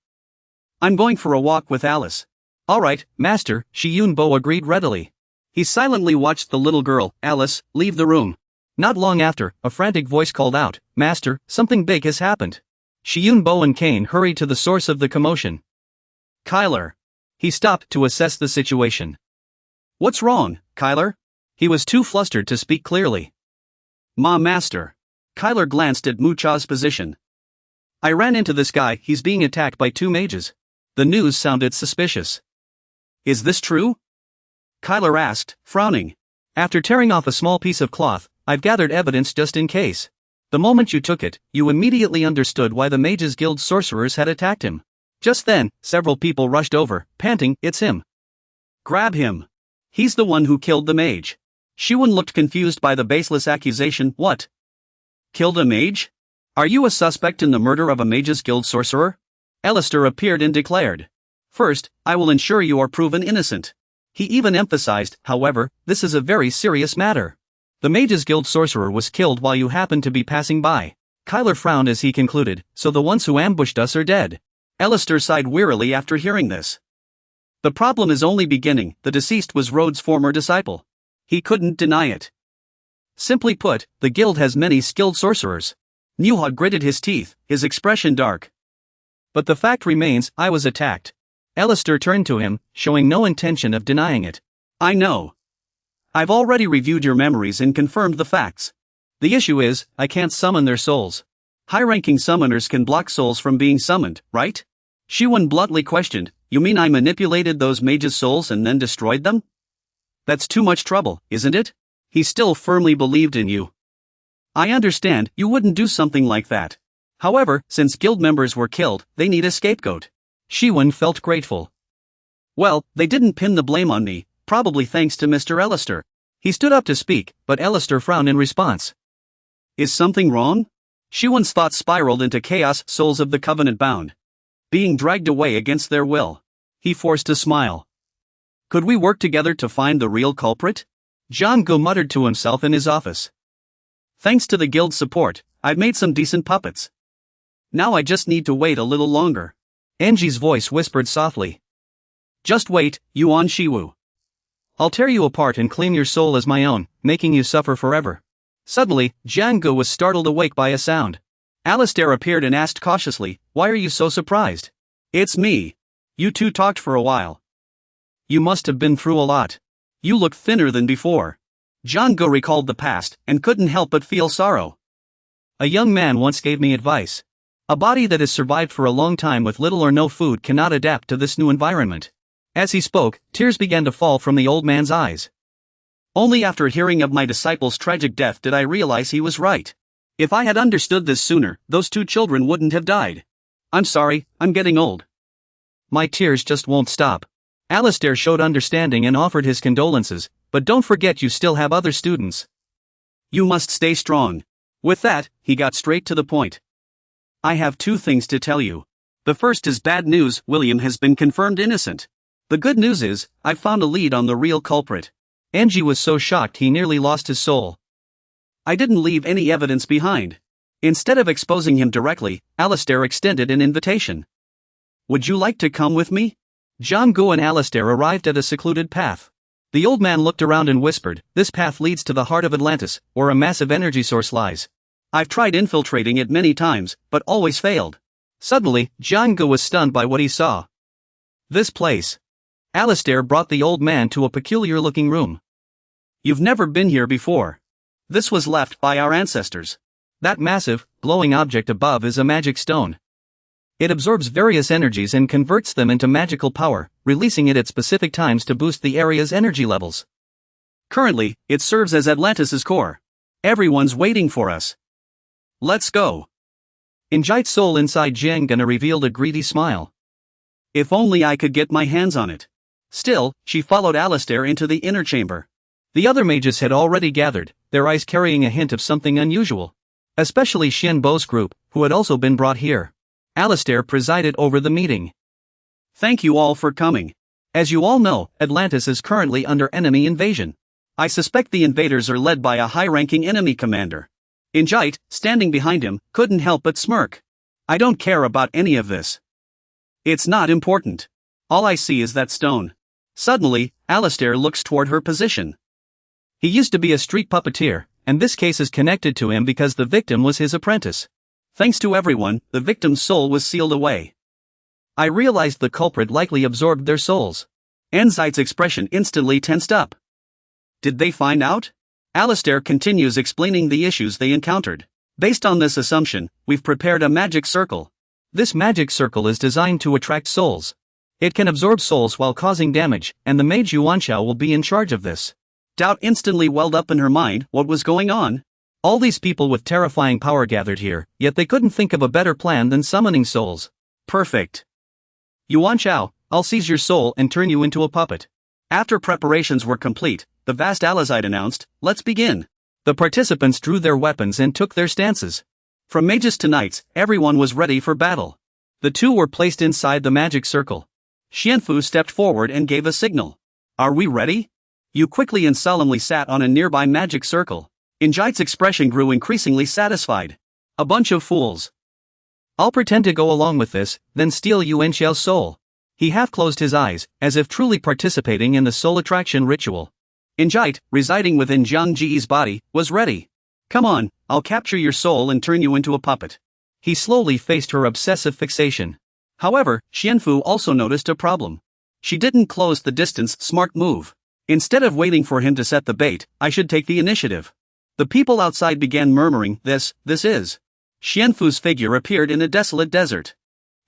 I'm going for a walk with Alice. Alright, Master, Shiyun agreed readily. He silently watched the little girl, Alice, leave the room. Not long after, a frantic voice called out, Master, something big has happened. Shiyun and Kane hurried to the source of the commotion. Kyler. He stopped to assess the situation. What's wrong, Kyler? He was too flustered to speak clearly. Master. Kyler glanced at Mucha's position. I ran into this guy, he's being attacked by 2 mages. The news sounded suspicious. Is this true? Kyler asked, frowning. After tearing off a small piece of cloth, I've gathered evidence just in case. The moment you took it, you immediately understood why the Mages Guild sorcerers had attacked him. Just then, several people rushed over, panting, it's him. Grab him. He's the one who killed the mage. Shiyun looked confused by the baseless accusation. What? Killed a mage? Are you a suspect in the murder of a Mages Guild sorcerer? Alistair appeared and declared. First, I will ensure you are proven innocent. He even emphasized, however, this is a very serious matter. The Mages Guild sorcerer was killed while you happened to be passing by. Kyler frowned as he concluded, so the ones who ambushed us are dead. Alistair sighed wearily after hearing this. The problem is only beginning, the deceased was Rhodes' former disciple. He couldn't deny it. Simply put, the guild has many skilled sorcerers. Muha gritted his teeth, his expression dark. But the fact remains, I was attacked. Alistair turned to him, showing no intention of denying it. I know. I've already reviewed your memories and confirmed the facts. The issue is, I can't summon their souls. High-ranking summoners can block souls from being summoned, right? Shiyun bluntly questioned, you mean I manipulated those mages' souls and then destroyed them? That's too much trouble, isn't it? He still firmly believed in you. I understand, you wouldn't do something like that. However, since guild members were killed, they need a scapegoat. Shiyun felt grateful. Well, they didn't pin the blame on me, probably thanks to Mr. Alistair. He stood up to speak, but Alistair frowned in response. Is something wrong? Shiyun's thoughts spiraled into chaos. Souls of the Covenant bound. Being dragged away against their will. He forced a smile. Could we work together to find the real culprit? Jiang muttered to himself in his office. Thanks to the guild's support, I've made some decent puppets. Now I just need to wait a little longer. Angie's voice whispered softly. Just wait, Yuan Shiwu. I'll tear you apart and claim your soul as my own, making you suffer forever. Suddenly, Jiang was startled awake by a sound. Alistair appeared and asked cautiously, why are you so surprised? It's me. You two talked for a while. You must have been through a lot. You look thinner than before. Jiang recalled the past and couldn't help but feel sorrow. A young man once gave me advice. A body that has survived for a long time with little or no food cannot adapt to this new environment. As he spoke, tears began to fall from the old man's eyes. Only after hearing of my disciple's tragic death did I realize he was right. If I had understood this sooner, those 2 children wouldn't have died. I'm sorry, I'm getting old. My tears just won't stop. Alistair showed understanding and offered his condolences, but don't forget you still have other students. You must stay strong. With that, he got straight to the point. I have 2 things to tell you. The first is bad news, William has been confirmed innocent. The good news is, I've found a lead on the real culprit. Angie was so shocked he nearly lost his soul. I didn't leave any evidence behind. Instead of exposing him directly, Alistair extended an invitation. Would you like to come with me? Jiang and Alistair arrived at a secluded path. The old man looked around and whispered, this path leads to the heart of Atlantis, where a massive energy source lies. I've tried infiltrating it many times, but always failed. Suddenly, Jiang was stunned by what he saw. This place. Alistair brought the old man to a peculiar-looking room. You've never been here before. This was left by our ancestors. That massive, glowing object above is a magic stone. It absorbs various energies and converts them into magical power, releasing it at specific times to boost the area's energy levels. Currently, it serves as Atlantis' core. Everyone's waiting for us. Let's go. Injite's soul inside Jiangana revealed a greedy smile. If only I could get my hands on it. Still, she followed Alistair into the inner chamber. The other mages had already gathered, their eyes carrying a hint of something unusual. Especially Xian Bo's group, who had also been brought here. Alistair presided over the meeting. Thank you all for coming. As you all know, Atlantis is currently under enemy invasion. I suspect the invaders are led by a high-ranking enemy commander. Injite, standing behind him, couldn't help but smirk. I don't care about any of this. It's not important. All I see is that stone. Suddenly, Alistair looks toward her position. He used to be a street puppeteer, and this case is connected to him because the victim was his apprentice. Thanks to everyone, the victim's soul was sealed away. I realized the culprit likely absorbed their souls. Injite's expression instantly tensed up. Did they find out? Alistair continues explaining the issues they encountered. Based on this assumption, we've prepared a magic circle. This magic circle is designed to attract souls. It can absorb souls while causing damage, and the mage Yuanxiao will be in charge of this. Doubt instantly welled up in her mind. What was going on? All these people with terrifying power gathered here, yet they couldn't think of a better plan than summoning souls. Perfect. Yuanxiao, I'll seize your soul and turn you into a puppet. After preparations were complete, the vast Alizite announced, let's begin. The participants drew their weapons and took their stances. From mages to knights, everyone was ready for battle. The two were placed inside the magic circle. Xianfu stepped forward and gave a signal. Are we ready? Yu quickly and solemnly sat on a nearby magic circle. Injite's expression grew increasingly satisfied. A bunch of fools. I'll pretend to go along with this, then steal Yuanxiao's soul. He half closed his eyes, as if truly participating in the soul attraction ritual. Injite, residing within Jiang Ji's body, was ready. Come on, I'll capture your soul and turn you into a puppet. He slowly faced her obsessive fixation. However, Xianfu also noticed a problem. She didn't close the distance. Smart move. Instead of waiting for him to set the bait, I should take the initiative. The people outside began murmuring, this is. Xianfu's figure appeared in a desolate desert.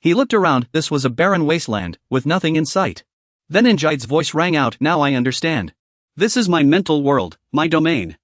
He looked around. This was a barren wasteland, with nothing in sight. Then Injite's voice rang out, now I understand. This is my mental world, my domain.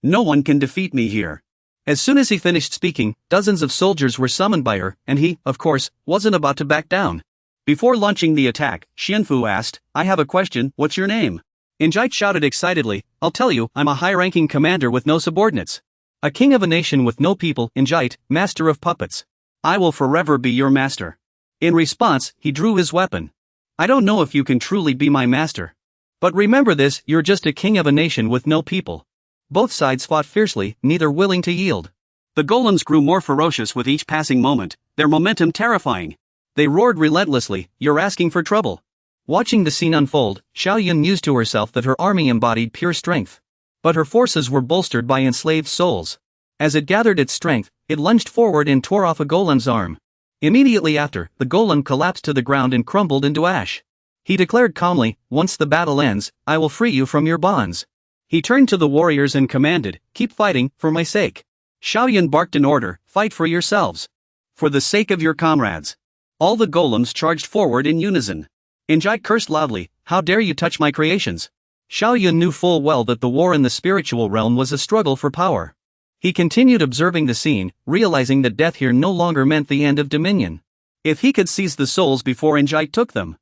No one can defeat me here. As soon as he finished speaking, dozens of soldiers were summoned by her, and he, of course, wasn't about to back down. Before launching the attack, Xianfu asked, I have a question, what's your name? Injite shouted excitedly, I'll tell you, I'm a high-ranking commander with no subordinates. A king of a nation with no people, Injite, master of puppets. I will forever be your master. In response, he drew his weapon. I don't know if you can truly be my master. But remember this, you're just a king of a nation with no people. Both sides fought fiercely, neither willing to yield. The golems grew more ferocious with each passing moment, their momentum terrifying. They roared relentlessly, you're asking for trouble. Watching the scene unfold, Xiaoyun mused to herself that her army embodied pure strength. But her forces were bolstered by enslaved souls. As it gathered its strength, it lunged forward and tore off a golem's arm. Immediately after, the golem collapsed to the ground and crumbled into ash. He declared calmly, once the battle ends, I will free you from your bonds. He turned to the warriors and commanded, keep fighting, for my sake. Xiaoyun barked an order, fight for yourselves. For the sake of your comrades. All the golems charged forward in unison. Injite cursed loudly, how dare you touch my creations? Xiaoyun knew full well that the war in the spiritual realm was a struggle for power. He continued observing the scene, realizing that death here no longer meant the end of dominion. If he could seize the souls before Injite took them.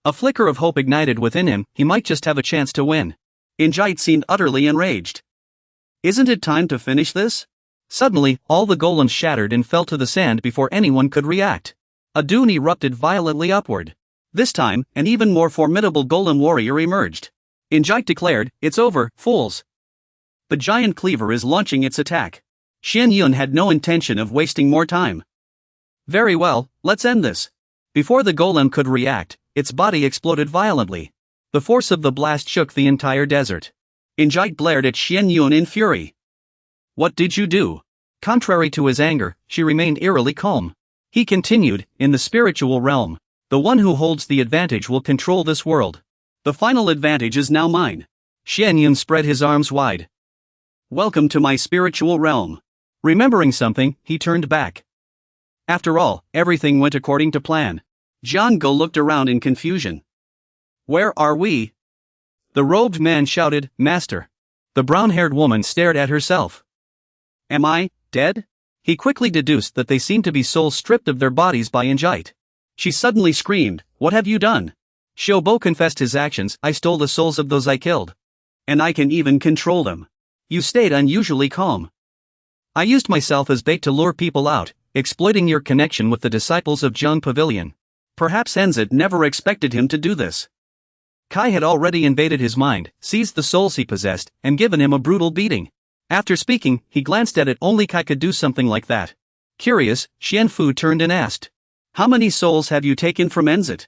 A flicker of hope ignited within him, he might just have a chance to win. Injite seemed utterly enraged. Isn't it time to finish this? Suddenly, all the golems shattered and fell to the sand before anyone could react. A dune erupted violently upward. This time, an even more formidable golem warrior emerged. Injite declared, it's over, fools. The giant cleaver is launching its attack. Xianyun had no intention of wasting more time. Very well, let's end this. Before the golem could react, its body exploded violently. The force of the blast shook the entire desert. Injite glared at Xianyun in fury. What did you do? Contrary to his anger, she remained eerily calm. He continued, in the spiritual realm. The one who holds the advantage will control this world. The final advantage is now mine. Xianyun spread his arms wide. Welcome to my spiritual realm. Remembering something, he turned back. After all, everything went according to plan. Jiang Ge looked around in confusion. Where are we? The robed man shouted, Master. The brown-haired woman stared at herself. Am I dead? He quickly deduced that they seemed to be souls stripped of their bodies by Injite. She suddenly screamed, "What have you done?" Xiaobo confessed his actions. "I stole the souls of those I killed. And I can even control them." You stayed unusually calm. "I used myself as bait to lure people out, exploiting your connection with the disciples of Zheng Pavilion." Perhaps Enzit never expected him to do this. Kai had already invaded his mind, seized the souls he possessed, and given him a brutal beating. After speaking, he glanced at it. Only Kai could do something like that. Curious, Xianfu turned and asked, "How many souls have you taken from Enzit?"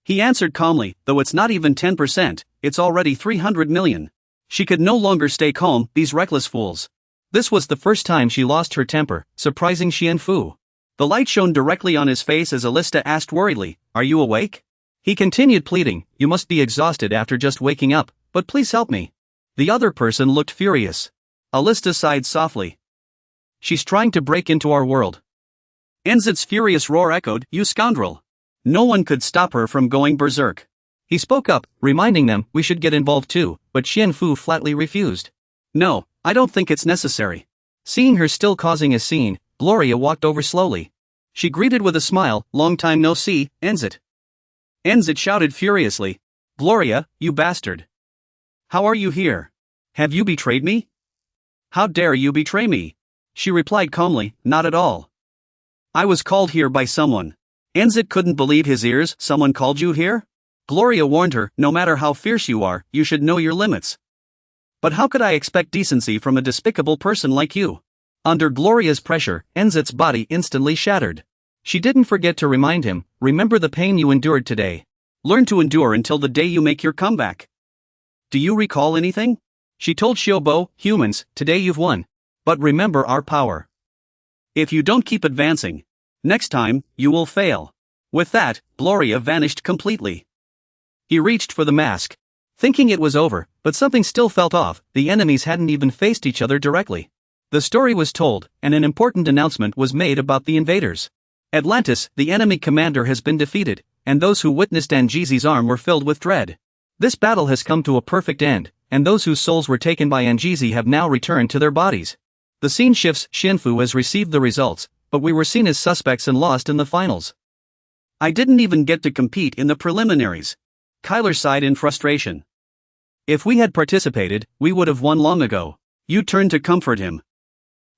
He answered calmly, "Though it's not even 10%, it's already 300 million. She could no longer stay calm, these reckless fools. This was the first time she lost her temper, surprising Xianfu. The light shone directly on his face as Alista asked worriedly, "Are you awake?" He continued pleading, "You must be exhausted after just waking up, but please help me." The other person looked furious. Alista sighed softly. "She's trying to break into our world." Enzit's furious roar echoed, "You scoundrel!" No one could stop her from going berserk. He spoke up, reminding them, "We should get involved too," but Xianfu flatly refused. "No, I don't think it's necessary." Seeing her still causing a scene, Gloria walked over slowly. She greeted with a smile, "Long time no see, Enzit." Enzit shouted furiously, "Gloria, you bastard! How are you here? Have you betrayed me? How dare you betray me?" She replied calmly, "Not at all. I was called here by someone." Enzit couldn't believe his ears. "Someone called you here?" Gloria warned her, "No matter how fierce you are, you should know your limits." "But how could I expect decency from a despicable person like you?" Under Gloria's pressure, Enzit's body instantly shattered. She didn't forget to remind him, "Remember the pain you endured today. Learn to endure until the day you make your comeback. Do you recall anything?" She told Xiaobo, "Humans, today you've won. But remember our power. If you don't keep advancing, next time, you will fail." With that, Gloria vanished completely. He reached for the mask, thinking it was over, but something still felt off. The enemies hadn't even faced each other directly. The story was told, and an important announcement was made about the invaders. Atlantis, the enemy commander, has been defeated, and those who witnessed Angezi's arm were filled with dread. This battle has come to a perfect end, and those whose souls were taken by Angezi have now returned to their bodies. The scene shifts. Xianfu has received the results, but we were seen as suspects and lost in the finals. I didn't even get to compete in the preliminaries. Kyler sighed in frustration. If we had participated, we would have won long ago. Yu turned to comfort him.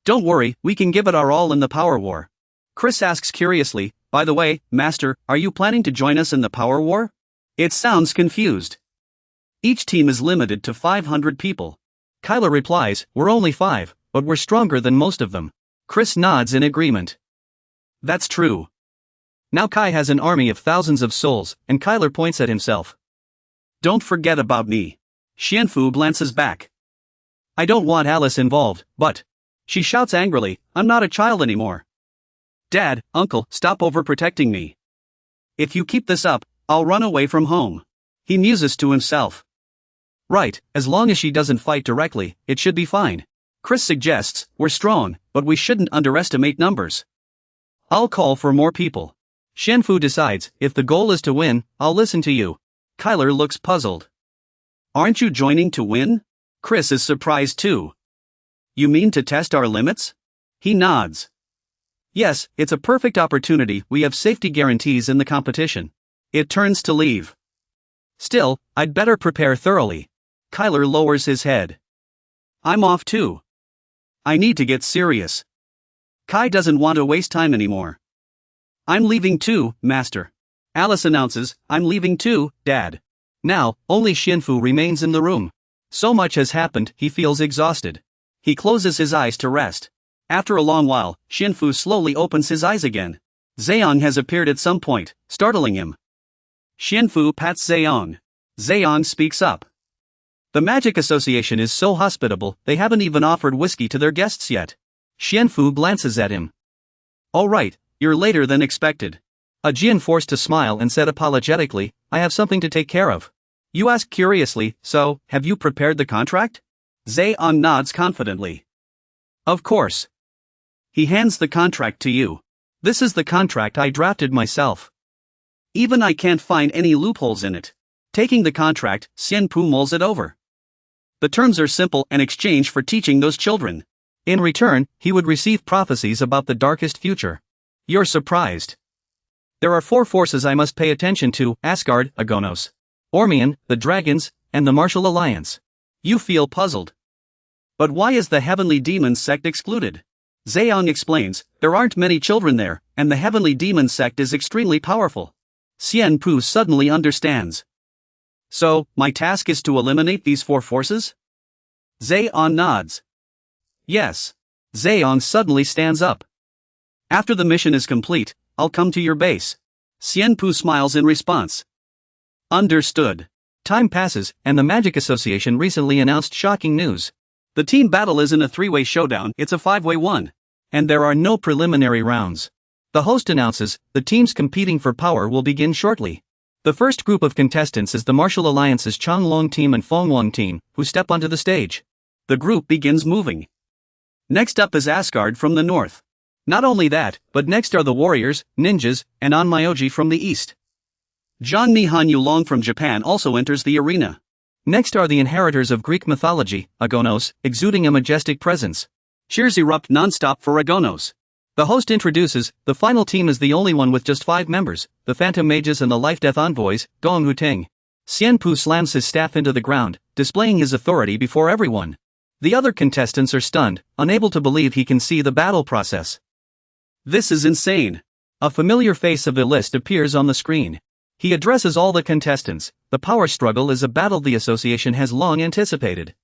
Don't worry, we can give it our all in the power war. Chris asks curiously, by the way, Master, are you planning to join us in the power war? It sounds confused. Each team is limited to 500 people. Kyler replies, we're only 5, but we're stronger than most of them. Chris nods in agreement. That's true. Now Kai has an army of thousands of souls, and Kyler points at himself. Don't forget about me. Xianfu glances back. I don't want Alice involved, but... She shouts angrily, I'm not a child anymore. Dad, Uncle, stop overprotecting me. If you keep this up, I'll run away from home. He muses to himself. Right, as long as she doesn't fight directly, it should be fine. Chris suggests, we're strong, but we shouldn't underestimate numbers. I'll call for more people. Xianfu decides, if the goal is to win, I'll listen to you. Kyler looks puzzled. Aren't you joining to win? Chris is surprised too. You mean to test our limits? He nods. Yes, it's a perfect opportunity. We have safety guarantees in the competition. It turns to leave. Still, I'd better prepare thoroughly. Kyler lowers his head. I'm off too. I need to get serious. Kai doesn't want to waste time anymore. I'm leaving too, Master. Alice announces, I'm leaving too, Dad. Now, only Xianfu remains in the room. So much has happened, he feels exhausted. He closes his eyes to rest. After a long while, Xianfu slowly opens his eyes again. Zhang has appeared at some point, startling him. Xianfu pats Zhang. Zhang speaks up. The Magic Association is so hospitable, they haven't even offered whiskey to their guests yet. Xianfu glances at him. All right, you're later than expected. Jian forced to smile and said apologetically, I have something to take care of. You ask curiously, so, have you prepared the contract? Zhang nods confidently. Of course. He hands the contract to you. This is the contract I drafted myself. Even I can't find any loopholes in it. Taking the contract, Xianfu mulls it over. The terms are simple, an exchange for teaching those children. In return, he would receive prophecies about the darkest future. You're surprised. There are 4 forces I must pay attention to: Asgard, Agonos, Ormian, the dragons, and the Martial Alliance. You feel puzzled. But why is the Heavenly Demons sect excluded? Zayong explains, there aren't many children there, and the Heavenly Demons sect is extremely powerful. Xian Pu suddenly understands. So, my task is to eliminate these 4 forces? Zayong nods. Yes. Zayong suddenly stands up. After the mission is complete, I'll come to your base. Xian Pu smiles in response. Understood. Time passes, and the Magic Association recently announced shocking news. The team battle isn't a 3-way showdown, it's a 5-way one. And there are no preliminary rounds. The host announces, the teams competing for power will begin shortly. The first group of contestants is the Martial Alliance's Changlong team and Fengwang team, who step onto the stage. The group begins moving. Next up is Asgard from the north. Not only that, but next are the warriors, ninjas, and Onmyoji from the east. Zhang Nihan Yulong from Japan also enters the arena. Next are the inheritors of Greek mythology, Agonos, exuding a majestic presence. Cheers erupt non-stop for Agonos. The host introduces, the final team is the only one with just 5 members, the Phantom Mages and the Life-Death Envoys, Gong Huteng. Xian Pu slams his staff into the ground, displaying his authority before everyone. The other contestants are stunned, unable to believe he can see the battle process. This is insane. A familiar face of the list appears on the screen. He addresses all the contestants. The power struggle is a battle the association has long anticipated.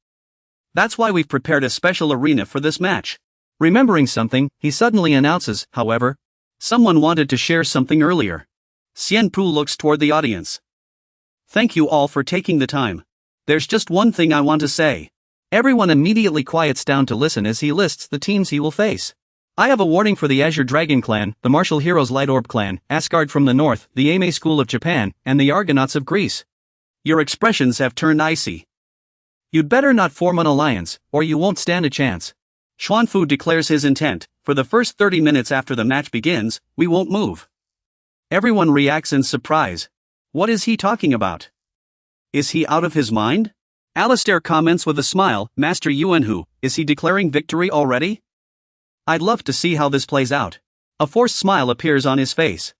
That's why we've prepared a special arena for this match. Remembering something, he suddenly announces, however, someone wanted to share something earlier. Xian Pu looks toward the audience. Thank you all for taking the time. There's just one thing I want to say. Everyone immediately quiets down to listen as he lists the teams he will face. I have a warning for the Azure Dragon Clan, the Martial Heroes Light Orb Clan, Asgard from the north, the Ame School of Japan, and the Argonauts of Greece. Your expressions have turned icy. You'd better not form an alliance, or you won't stand a chance. Xuanfu declares his intent, for the first 30 minutes after the match begins, we won't move. Everyone reacts in surprise. What is he talking about? Is he out of his mind? Alistair comments with a smile, Master Yuanhu, is he declaring victory already? I'd love to see how this plays out. A forced smile appears on his face.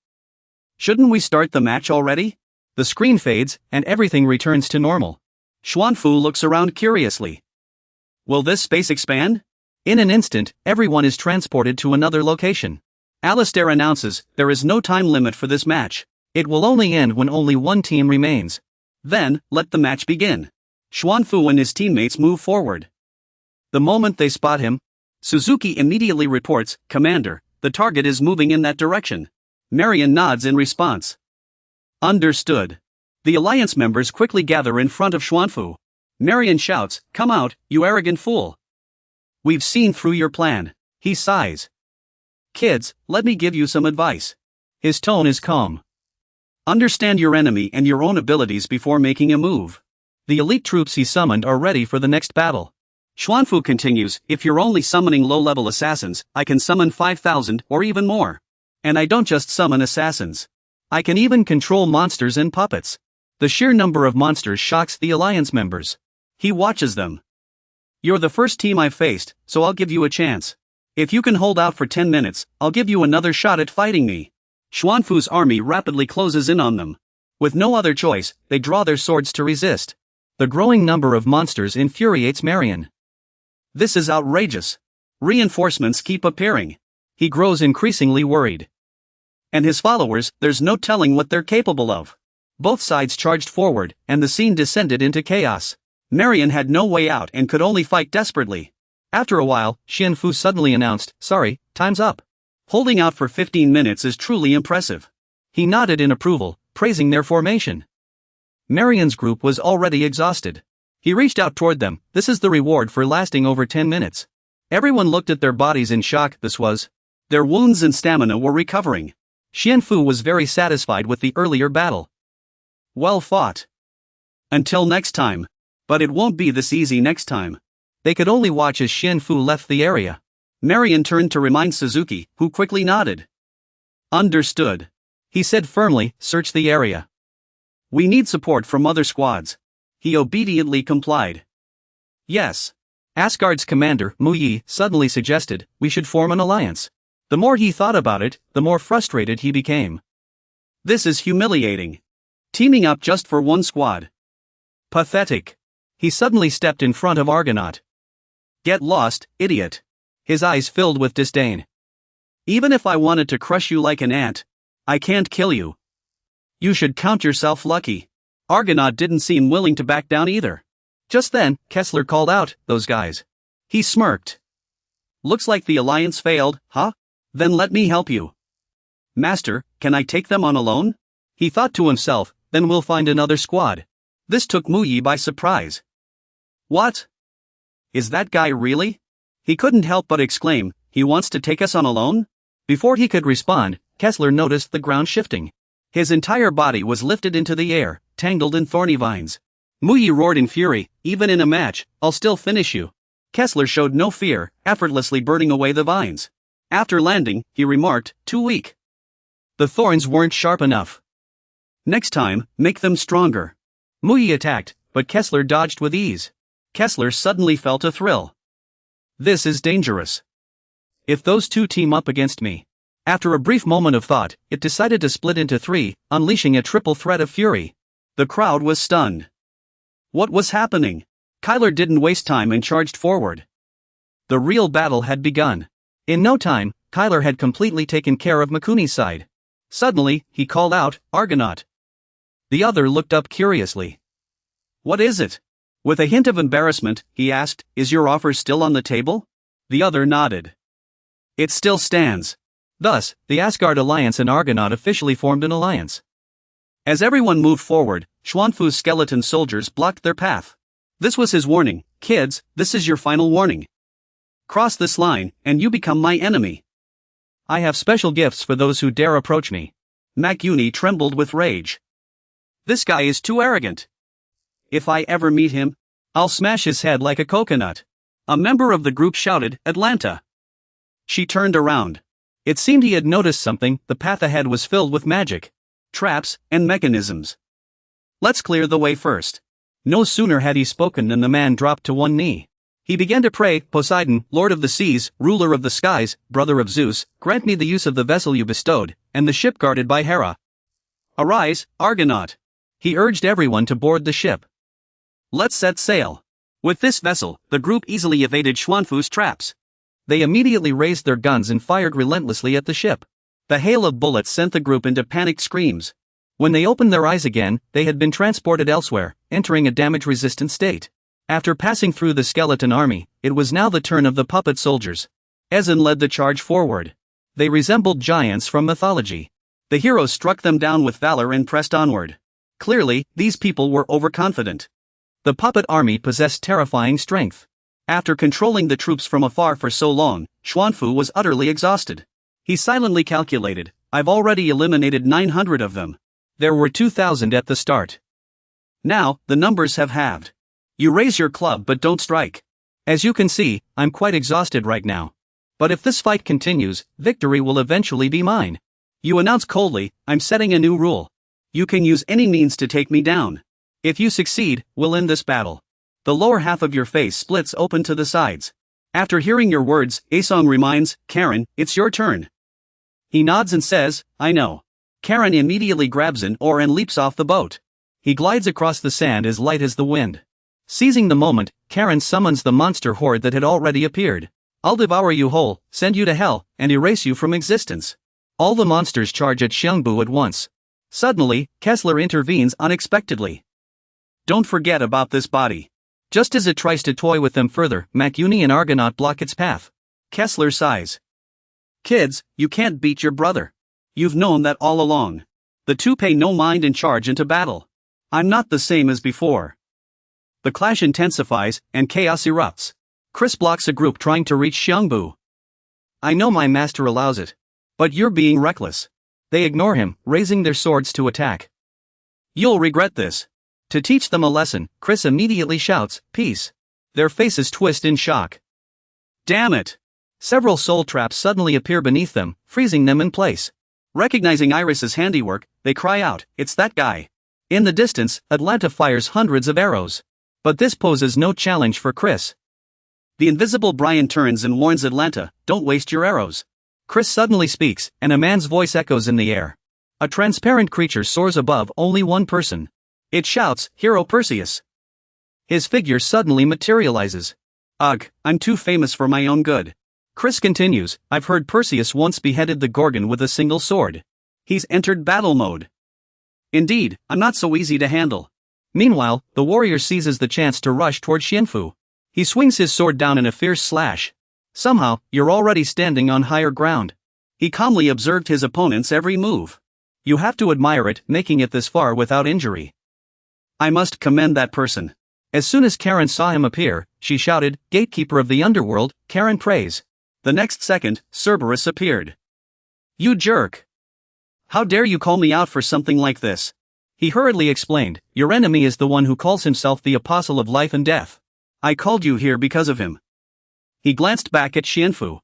Shouldn't we start the match already? The screen fades, and everything returns to normal. Xuanfu looks around curiously. Will this space expand? In an instant, everyone is transported to another location. Alistair announces, there is no time limit for this match. It will only end when only one team remains. Then, let the match begin. Xuanfu and his teammates move forward. The moment they spot him, Suzuki immediately reports, Commander, the target is moving in that direction. Marion nods in response. Understood. The alliance members quickly gather in front of Xuanfu. Marion shouts, come out, you arrogant fool. We've seen through your plan. He sighs. Kids, let me give you some advice. His tone is calm. Understand your enemy and your own abilities before making a move. The elite troops he summoned are ready for the next battle. Xuanfu continues, if you're only summoning low-level assassins, I can summon 5,000 or even more. And I don't just summon assassins. I can even control monsters and puppets. The sheer number of monsters shocks the alliance members. He watches them. You're the first team I've faced, so I'll give you a chance. If you can hold out for 10 minutes, I'll give you another shot at fighting me. Xuanfu's army rapidly closes in on them. With no other choice, they draw their swords to resist. The growing number of monsters infuriates Marion. This is outrageous. Reinforcements keep appearing. He grows increasingly worried. And his followers, there's no telling what they're capable of. Both sides charged forward, and the scene descended into chaos. Marion had no way out and could only fight desperately. After a while, Xianfu suddenly announced, sorry, time's up. Holding out for 15 minutes is truly impressive. He nodded in approval, praising their formation. Marion's group was already exhausted. He reached out toward them, this is the reward for lasting over 10 minutes. Everyone looked at their bodies in shock, this was. Their wounds and stamina were recovering. Xianfu was very satisfied with the earlier battle. Well fought. Until next time. But it won't be this easy next time. They could only watch as Xianfu left the area. Marion turned to remind Suzuki, who quickly nodded. Understood. He said firmly, search the area. We need support from other squads. He obediently complied. Yes. Asgard's commander, Mu Yi, suddenly suggested, we should form an alliance. The more he thought about it, the more frustrated he became. This is humiliating. Teaming up just for one squad. Pathetic. He suddenly stepped in front of Argonaut. Get lost, idiot. His eyes filled with disdain. Even if I wanted to crush you like an ant, I can't kill you. You should count yourself lucky. Argonaut didn't seem willing to back down either. Just then, Kessler called out, those guys. He smirked. Looks like the alliance failed, huh? Then let me help you. Master, can I take them on alone? He thought to himself, then we'll find another squad. This took Mu Yi by surprise. What? Is that guy really? He couldn't help but exclaim, he wants to take us on alone? Before he could respond, Kessler noticed the ground shifting. His entire body was lifted into the air, tangled in thorny vines. Mu Yi roared in fury, even in a match, I'll still finish you. Kessler showed no fear, effortlessly burning away the vines. After landing, he remarked, too weak. The thorns weren't sharp enough. Next time, make them stronger. Mu Yi attacked, but Kessler dodged with ease. Kessler suddenly felt a thrill. This is dangerous. If those two team up against me. After a brief moment of thought, it decided to split into three, unleashing a triple threat of fury. The crowd was stunned. What was happening? Kyler didn't waste time and charged forward. The real battle had begun. In no time, Kyler had completely taken care of Mikuni's side. Suddenly, he called out, Argonaut. The other looked up curiously. What is it? With a hint of embarrassment, he asked, is your offer still on the table? The other nodded. It still stands. Thus, the Asgard Alliance and Argonaut officially formed an alliance. As everyone moved forward, Schwanfu's skeleton soldiers blocked their path. This was his warning, kids, this is your final warning. Cross this line, and you become my enemy. I have special gifts for those who dare approach me. Makuni trembled with rage. This guy is too arrogant. If I ever meet him, I'll smash his head like a coconut. A member of the group shouted, Atlanta. She turned around. It seemed he had noticed something, the path ahead was filled with magic. Traps, and mechanisms. Let's clear the way first. No sooner had he spoken than the man dropped to one knee. He began to pray, Poseidon, Lord of the seas, ruler of the skies, brother of Zeus, grant me the use of the vessel you bestowed, and the ship guarded by Hera. Arise, Argonaut. He urged everyone to board the ship. Let's set sail. With this vessel, the group easily evaded Schwanfu's traps. They immediately raised their guns and fired relentlessly at the ship. The hail of bullets sent the group into panicked screams. When they opened their eyes again, they had been transported elsewhere, entering a damage-resistant state. After passing through the skeleton army, it was now the turn of the puppet soldiers. Ezen led the charge forward. They resembled giants from mythology. The heroes struck them down with valor and pressed onward. Clearly, these people were overconfident. The puppet army possessed terrifying strength. After controlling the troops from afar for so long, Schwanfu was utterly exhausted. He silently calculated, I've already eliminated 900 of them. There were 2,000 at the start. Now, the numbers have halved. You raise your club but don't strike. As you can see, I'm quite exhausted right now. But if this fight continues, victory will eventually be mine. You announce coldly, I'm setting a new rule. You can use any means to take me down. If you succeed, we'll end this battle. The lower half of your face splits open to the sides. After hearing your words, Asong reminds, Karen, it's your turn. He nods and says, I know. Karen immediately grabs an oar and leaps off the boat. He glides across the sand as light as the wind. Seizing the moment, Karen summons the monster horde that had already appeared. I'll devour you whole, send you to hell, and erase you from existence. All the monsters charge at Xiangbu at once. Suddenly, Kessler intervenes unexpectedly. Don't forget about this body. Just as it tries to toy with them further, Makuni and Argonaut block its path. Kessler sighs. Kids, you can't beat your brother. You've known that all along. The two pay no mind and charge into battle. I'm not the same as before. The clash intensifies, and chaos erupts. Chris blocks a group trying to reach Xiangbu. I know my master allows it. But you're being reckless. They ignore him, raising their swords to attack. You'll regret this. To teach them a lesson, Chris immediately shouts, peace. Their faces twist in shock. Damn it! Several soul traps suddenly appear beneath them, freezing them in place. Recognizing Iris's handiwork, they cry out, it's that guy. In the distance, Atlanta fires hundreds of arrows. But this poses no challenge for Chris. The invisible Brian turns and warns Atlanta, don't waste your arrows. Chris suddenly speaks, and a man's voice echoes in the air. A transparent creature soars above only one person. It shouts, Hero Perseus. His figure suddenly materializes. Ugh, I'm too famous for my own good. Chris continues, I've heard Perseus once beheaded the Gorgon with a single sword. He's entered battle mode. Indeed, I'm not so easy to handle. Meanwhile, the warrior seizes the chance to rush toward Xianfu. He swings his sword down in a fierce slash. Somehow, you're already standing on higher ground. He calmly observed his opponent's every move. You have to admire it, making it this far without injury. I must commend that person. As soon as Karen saw him appear, she shouted, Gatekeeper of the underworld, Karen praise. The next second, Cerberus appeared. You jerk! How dare you call me out for something like this? He hurriedly explained, your enemy is the one who calls himself the Apostle of Life and Death. I called you here because of him. He glanced back at Xianfu.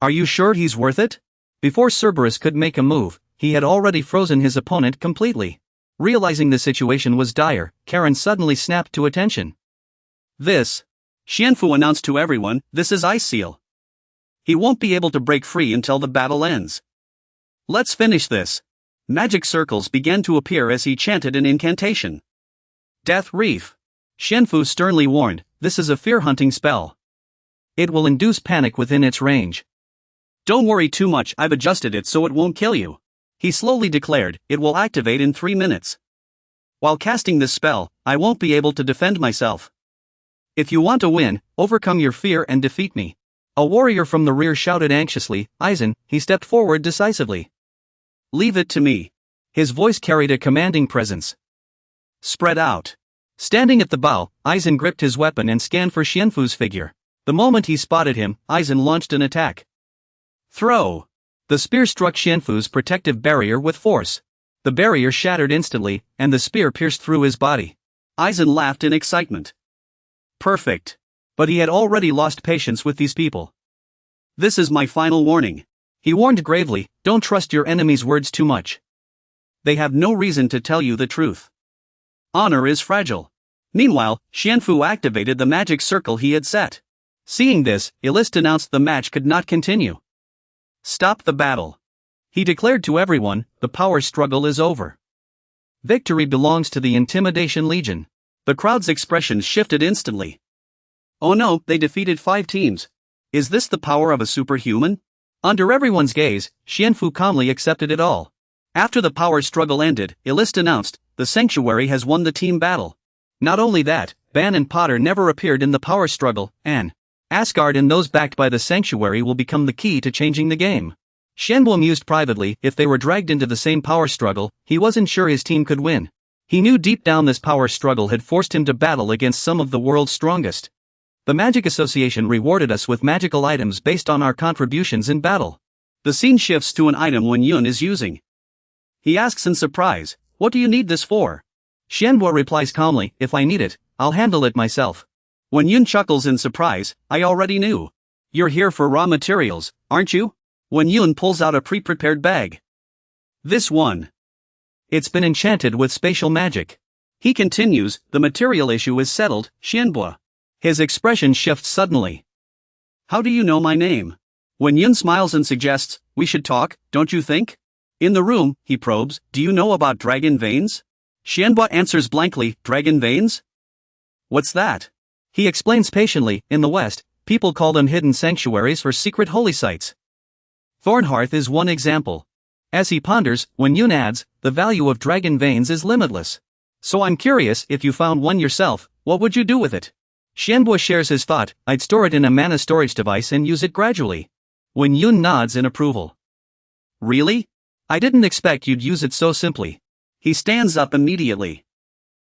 Are you sure he's worth it? Before Cerberus could make a move, he had already frozen his opponent completely. Realizing the situation was dire, Karen suddenly snapped to attention. This, Xianfu announced to everyone, this is Ice Seal. He won't be able to break free until the battle ends. Let's finish this. Magic circles began to appear as he chanted an incantation. Death Reef. Xianfu sternly warned, this is a fear-hunting spell. It will induce panic within its range. Don't worry too much, I've adjusted it so it won't kill you. He slowly declared, it will activate in 3 minutes. While casting this spell, I won't be able to defend myself. If you want to win, overcome your fear and defeat me. A warrior from the rear shouted anxiously, Aizen, he stepped forward decisively. Leave it to me. His voice carried a commanding presence. Spread out. Standing at the bow, Aizen gripped his weapon and scanned for Xianfu's figure. The moment he spotted him, Aizen launched an attack. Throw! The spear struck Xianfu's protective barrier with force. The barrier shattered instantly, and the spear pierced through his body. Aizen laughed in excitement. Perfect. But he had already lost patience with these people. This is my final warning. He warned gravely, don't trust your enemy's words too much. They have no reason to tell you the truth. Honor is fragile. Meanwhile, Xianfu activated the magic circle he had set. Seeing this, Illist announced the match could not continue. Stop the battle. He declared to everyone, the power struggle is over. Victory belongs to the Intimidation Legion. The crowd's expressions shifted instantly. Oh no, they defeated 5 teams. Is this the power of a superhuman? Under everyone's gaze, Xianfu calmly accepted it all. After the power struggle ended, Illist announced, the Sanctuary has won the team battle. Not only that, Ban and Potter never appeared in the power struggle, and Asgard and those backed by the Sanctuary will become the key to changing the game. Xianbo mused privately, if they were dragged into the same power struggle, he wasn't sure his team could win. He knew deep down this power struggle had forced him to battle against some of the world's strongest. The Magic Association rewarded us with magical items based on our contributions in battle. The scene shifts to an item Wen Yun is using. He asks in surprise, what do you need this for? Xianbo replies calmly, if I need it, I'll handle it myself. Wen Yun chuckles in surprise, I already knew. You're here for raw materials, aren't you? Wen Yun pulls out a pre-prepared bag. This one. It's been enchanted with spatial magic. He continues, the material issue is settled, Xianbo. His expression shifts suddenly. How do you know my name? Wen Yun smiles and suggests, we should talk, don't you think? In the room, he probes, do you know about dragon veins? Xianbo answers blankly, dragon veins? What's that? He explains patiently, in the West, people call them hidden sanctuaries or secret holy sites. Thornhearth is one example. As he ponders, Wen Yun adds, the value of dragon veins is limitless. So I'm curious, if you found one yourself, what would you do with it? Xianbo shares his thought, I'd store it in a mana storage device and use it gradually. Wen Yun nods in approval. Really? I didn't expect you'd use it so simply. He stands up immediately.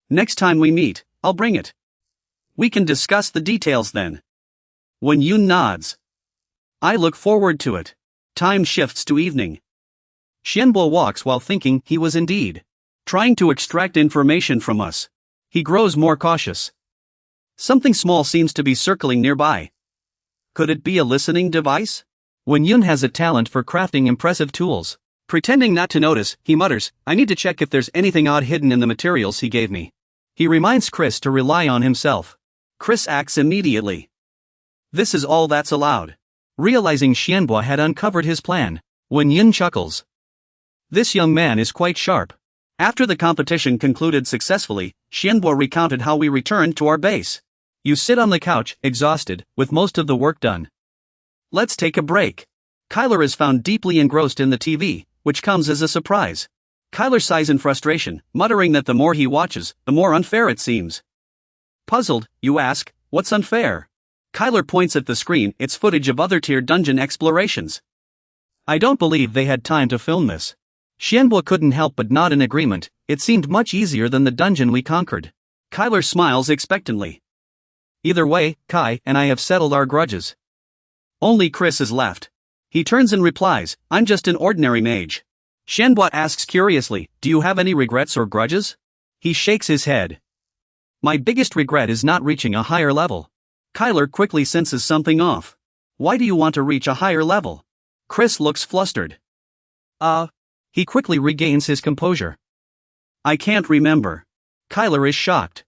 Next time we meet, I'll bring it. We can discuss the details then. Wen Yun nods. I look forward to it. Time shifts to evening. Xianbo walks while thinking he was indeed trying to extract information from us. He grows more cautious. Something small seems to be circling nearby. Could it be a listening device? Wen Yun has a talent for crafting impressive tools. Pretending not to notice, he mutters, I need to check if there's anything odd hidden in the materials he gave me. He reminds Chris to rely on himself. Chris acts immediately. This is all that's allowed. Realizing Xianbo had uncovered his plan, Wen Yin chuckles. This young man is quite sharp. After the competition concluded successfully, Xianbo recounted how we returned to our base. You sit on the couch, exhausted, with most of the work done. Let's take a break. Kyler is found deeply engrossed in the TV, which comes as a surprise. Kyler sighs in frustration, muttering that the more he watches, the more unfair it seems. Puzzled, you ask, what's unfair? Kyler points at the screen, it's footage of other tier dungeon explorations. I don't believe they had time to film this. Xianbo couldn't help but nod in agreement, it seemed much easier than the dungeon we conquered. Kyler smiles expectantly. Either way, Kai and I have settled our grudges. Only Chris is left. He turns and replies, I'm just an ordinary mage. Xianbo asks curiously, do you have any regrets or grudges? He shakes his head. My biggest regret is not reaching a higher level. Kyler quickly senses something off. Why do you want to reach a higher level? Chris looks flustered. He quickly regains his composure. I can't remember. Kyler is shocked.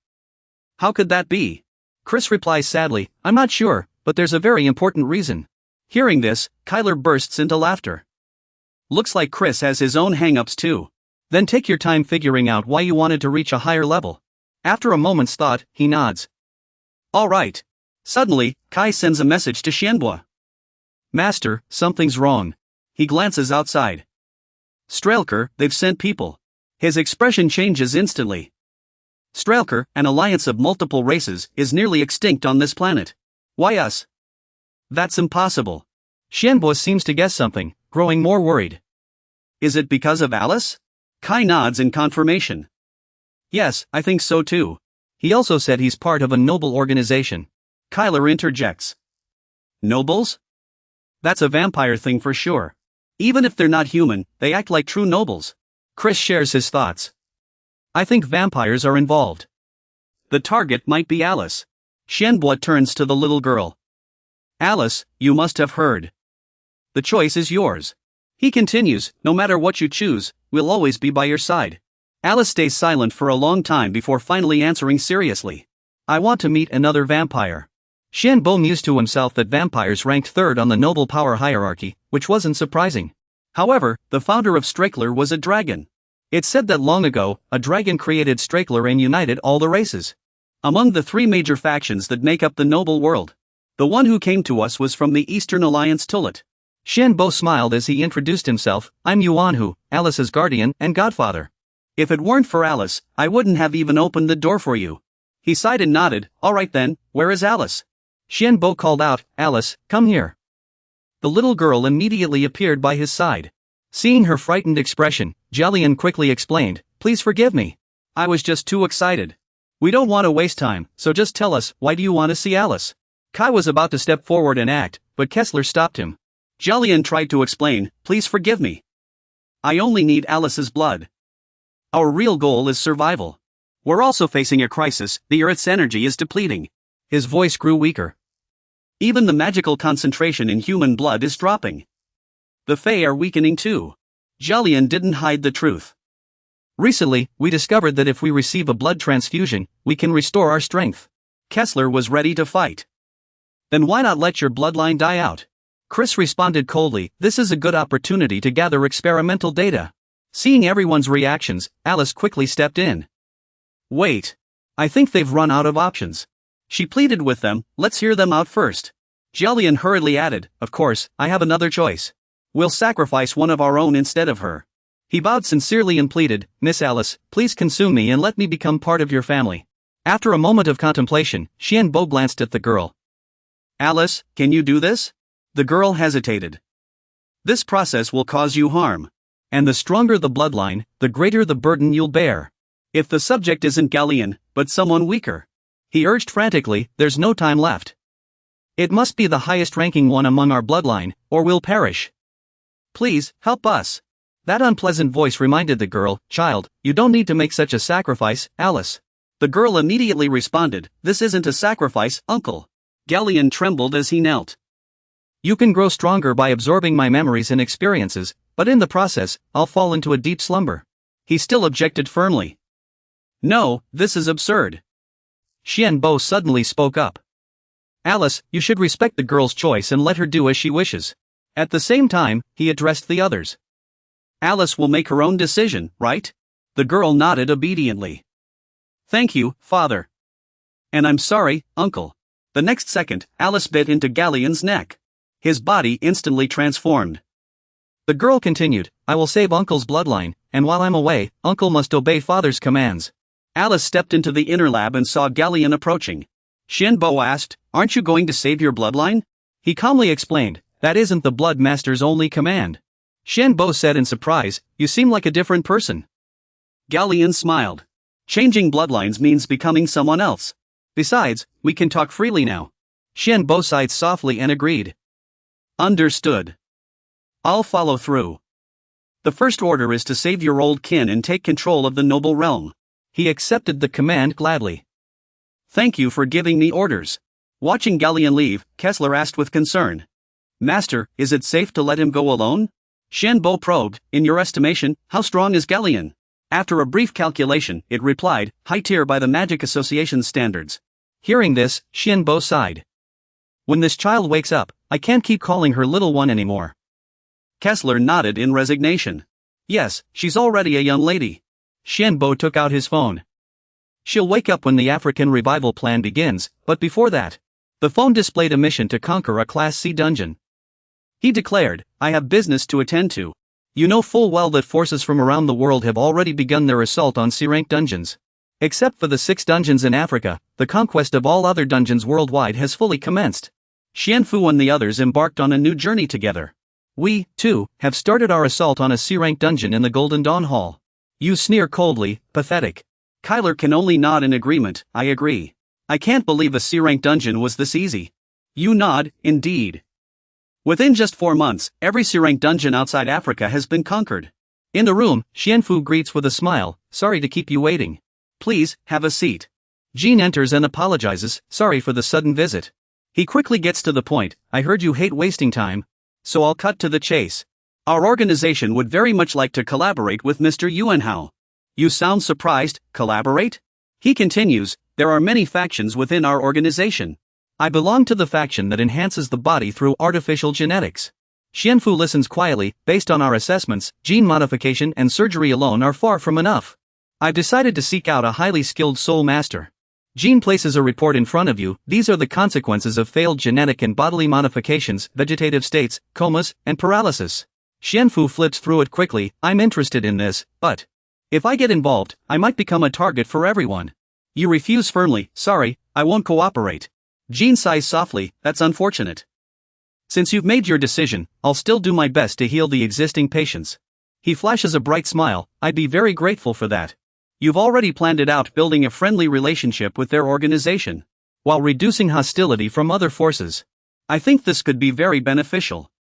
How could that be? Chris replies sadly, I'm not sure, but there's a very important reason. Hearing this, Kyler bursts into laughter. Looks like Chris has his own hang-ups too. Then take your time figuring out why you wanted to reach a higher level. After a moment's thought, he nods. All right. Suddenly, Kai sends a message to Xianbo. Master, something's wrong. He glances outside. Strelker, they've sent people. His expression changes instantly. Strelker, an alliance of multiple races, is nearly extinct on this planet. Why us? That's impossible. Xianbo seems to guess something, growing more worried. Is it because of Alice? Kai nods in confirmation. Yes, I think so too. He also said he's part of a noble organization. Kyler interjects. Nobles? That's a vampire thing for sure. Even if they're not human, they act like true nobles. Chris shares his thoughts. I think vampires are involved. The target might be Alice. Xianbo turns to the little girl. Alice, you must have heard. The choice is yours. He continues, no matter what you choose, we'll always be by your side. Alice stays silent for a long time before finally answering seriously. I want to meet another vampire. Xianbo mused to himself that vampires ranked third on the noble power hierarchy, which wasn't surprising. However, the founder of Strakler was a dragon. It's said that long ago, a dragon created Strakler and united all the races. Among the three major factions that make up the noble world, the one who came to us was from the Eastern Alliance Tullet. Xianbo smiled as he introduced himself, I'm Yuanhu, Alice's guardian and godfather. If it weren't for Alice, I wouldn't have even opened the door for you. He sighed and nodded, alright then, where is Alice? Xianbo called out, Alice, come here. The little girl immediately appeared by his side. Seeing her frightened expression, Jialian quickly explained, please forgive me. I was just too excited. We don't want to waste time, so just tell us, why do you want to see Alice? Kai was about to step forward and act, but Kessler stopped him. Jialian tried to explain, please forgive me. I only need Alice's blood. Our real goal is survival. We're also facing a crisis, the Earth's energy is depleting. His voice grew weaker. Even the magical concentration in human blood is dropping. The Fae are weakening too. Jialian didn't hide the truth. Recently, we discovered that if we receive a blood transfusion, we can restore our strength. Kessler was ready to fight. Then why not let your bloodline die out? Chris responded coldly, this is a good opportunity to gather experimental data. Seeing everyone's reactions, Alice quickly stepped in. Wait. I think they've run out of options. She pleaded with them, let's hear them out first. Jialian hurriedly added, of course, I have another choice. We'll sacrifice one of our own instead of her. He bowed sincerely and pleaded, Miss Alice, please consume me and let me become part of your family. After a moment of contemplation, Xianbo glanced at the girl. Alice, can you do this? The girl hesitated. This process will cause you harm. And the stronger the bloodline, the greater the burden you'll bear. If the subject isn't Gallian, but someone weaker. He urged frantically, there's no time left. It must be the highest ranking one among our bloodline, or we'll perish. Please, help us. That unpleasant voice reminded the girl, child, you don't need to make such a sacrifice, Alice. The girl immediately responded, this isn't a sacrifice, uncle. Gallian trembled as he knelt. You can grow stronger by absorbing my memories and experiences, but in the process, I'll fall into a deep slumber. He still objected firmly. No, this is absurd. Xianbo suddenly spoke up. Alice, you should respect the girl's choice and let her do as she wishes. At the same time, he addressed the others. Alice will make her own decision, right? The girl nodded obediently. Thank you, father. And I'm sorry, uncle. The next second, Alice bit into Galleon's neck. His body instantly transformed. The girl continued, I will save uncle's bloodline, and while I'm away, uncle must obey father's commands. Alice stepped into the inner lab and saw Galleon approaching. Xianbo asked, aren't you going to save your bloodline? He calmly explained, that isn't the blood master's only command. Xianbo said in surprise, you seem like a different person. Galleon smiled. Changing bloodlines means becoming someone else. Besides, we can talk freely now. Xianbo sighed softly and agreed. Understood. I'll follow through. The first order is to save your old kin and take control of the noble realm. He accepted the command gladly. Thank you for giving me orders. Watching Galleon leave, Kessler asked with concern. Master, is it safe to let him go alone? Xianbo probed, in your estimation, how strong is Galleon? After a brief calculation, it replied, high tier by the Magic Association's standards. Hearing this, Xianbo sighed. When this child wakes up, I can't keep calling her little one anymore. Kessler nodded in resignation. Yes, she's already a young lady. Xianbo took out his phone. She'll wake up when the African revival plan begins, but before that. The phone displayed a mission to conquer a Class C dungeon. He declared, I have business to attend to. You know full well that forces from around the world have already begun their assault on C-rank dungeons. Except for the 6 dungeons in Africa, the conquest of all other dungeons worldwide has fully commenced. Xianfu and the others embarked on a new journey together. We, too, have started our assault on a C-rank dungeon in the Golden Dawn Hall. You sneer coldly, pathetic. Kyler can only nod in agreement, I agree. I can't believe a C-rank dungeon was this easy. You nod, indeed. Within just 4 months, every C-rank dungeon outside Africa has been conquered. In the room, Xianfu greets with a smile, sorry to keep you waiting. Please, have a seat. Jean enters and apologizes, sorry for the sudden visit. He quickly gets to the point, I heard you hate wasting time. So I'll cut to the chase. Our organization would very much like to collaborate with Mr. Yuanhao. You sound surprised, collaborate? He continues, there are many factions within our organization. I belong to the faction that enhances the body through artificial genetics. Xianfu listens quietly, based on our assessments, gene modification and surgery alone are far from enough. I've decided to seek out a highly skilled soul master. Jean places a report in front of you, these are the consequences of failed genetic and bodily modifications, vegetative states, comas, and paralysis. Xianfu flips through it quickly, I'm interested in this, but if I get involved, I might become a target for everyone. You refuse firmly, sorry, I won't cooperate. Jean sighs softly, that's unfortunate. Since you've made your decision, I'll still do my best to heal the existing patients. He flashes a bright smile, I'd be very grateful for that. You've already planned it out, building a friendly relationship with their organization, while reducing hostility from other forces. I think this could be very beneficial.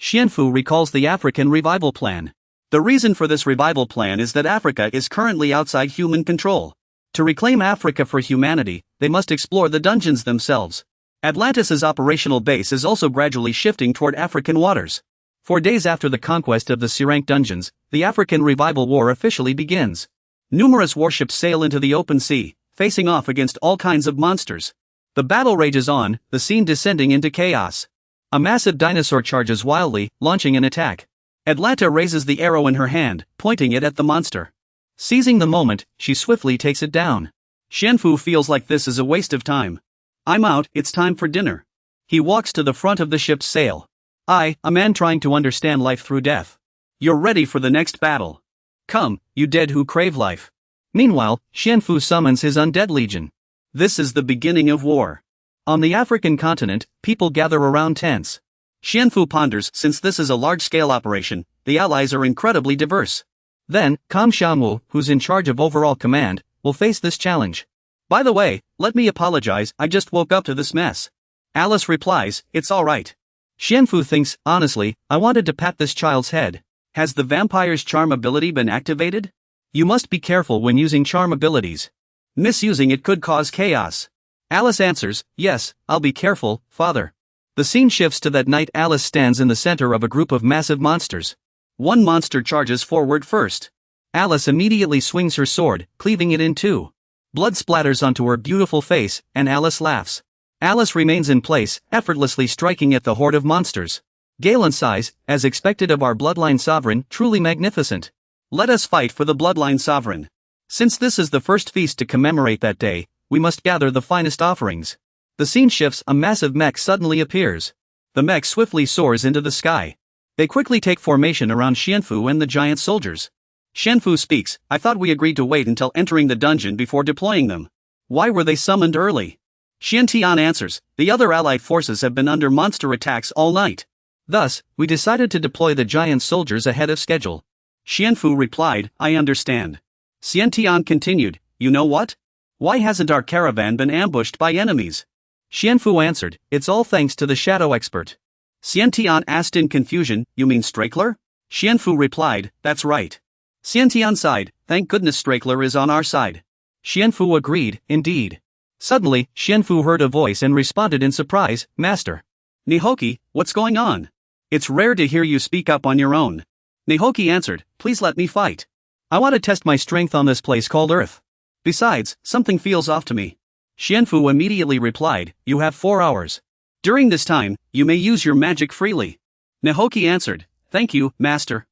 Xianfu recalls the African revival plan. The reason for this revival plan is that Africa is currently outside human control. To reclaim Africa for humanity, they must explore the dungeons themselves. Atlantis's operational base is also gradually shifting toward African waters. 4 days after the conquest of the C-rank dungeons, the African revival war officially begins. Numerous warships sail into the open sea, facing off against all kinds of monsters. The battle rages on, the scene descending into chaos. A massive dinosaur charges wildly, launching an attack. Atlanta raises the arrow in her hand, pointing it at the monster. Seizing the moment, she swiftly takes it down. Xianfu feels like this is a waste of time. I'm out, it's time for dinner. He walks to the front of the ship's sail. I, a man trying to understand life through death. You're ready for the next battle. Come, you dead who crave life. Meanwhile, Xianfu summons his undead legion. This is the beginning of war. On the African continent, people gather around tents. Xianfu ponders, since this is a large-scale operation, the allies are incredibly diverse. Then, Kam Xiangwu, who's in charge of overall command, will face this challenge. By the way, let me apologize, I just woke up to this mess. Alice replies, it's alright. Xianfu thinks, honestly, I wanted to pat this child's head. Has the vampire's charm ability been activated? You must be careful when using charm abilities. Misusing it could cause chaos. Alice answers, yes, I'll be careful, father. The scene shifts to that night. Alice stands in the center of a group of massive monsters. One monster charges forward first. Alice immediately swings her sword, cleaving it in two. Blood splatters onto her beautiful face, and Alice laughs. Alice remains in place, effortlessly striking at the horde of monsters. Galen sighs, as expected of our bloodline sovereign, truly magnificent. Let us fight for the bloodline sovereign. Since this is the first feast to commemorate that day, we must gather the finest offerings. The scene shifts, a massive mech suddenly appears. The mech swiftly soars into the sky. They quickly take formation around Xianfu and the giant soldiers. Xianfu speaks, I thought we agreed to wait until entering the dungeon before deploying them. Why were they summoned early? Xiantian answers, the other allied forces have been under monster attacks all night. Thus, we decided to deploy the giant soldiers ahead of schedule. Xianfu replied, I understand. Xiantian continued, you know what? Why hasn't our caravan been ambushed by enemies? Xianfu answered, it's all thanks to the shadow expert. Xiantian asked in confusion, you mean Strakler? Xianfu replied, that's right. Xiantian sighed, thank goodness Strakler is on our side. Xianfu agreed, indeed. Suddenly, Xianfu heard a voice and responded in surprise, Master. Nihoki, what's going on? It's rare to hear you speak up on your own. Nihoki answered, please let me fight. I want to test my strength on this place called Earth. Besides, something feels off to me. Xianfu immediately replied, you have 4 hours. During this time, you may use your magic freely. Nihoki answered, thank you, Master.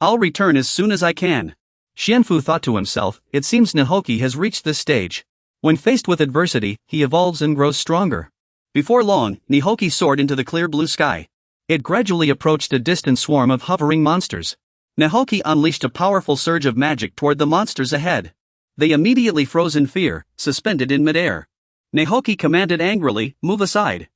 I'll return as soon as I can. Xianfu thought to himself, it seems Nihoki has reached this stage. When faced with adversity, he evolves and grows stronger. Before long, Nihoki soared into the clear blue sky. It gradually approached a distant swarm of hovering monsters. Nihoki unleashed a powerful surge of magic toward the monsters ahead. They immediately froze in fear, suspended in midair. Nihoki commanded angrily, move aside.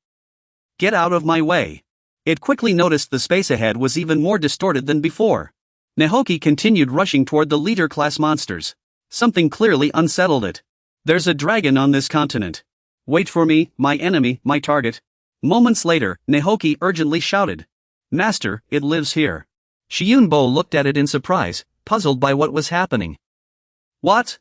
Get out of my way. It quickly noticed the space ahead was even more distorted than before. Nihoki continued rushing toward the leader-class monsters. Something clearly unsettled it. There's a dragon on this continent. Wait for me, my enemy, my target. Moments later, Nihoki urgently shouted. Master, it lives here. Xianbo looked at it in surprise, puzzled by what was happening. What?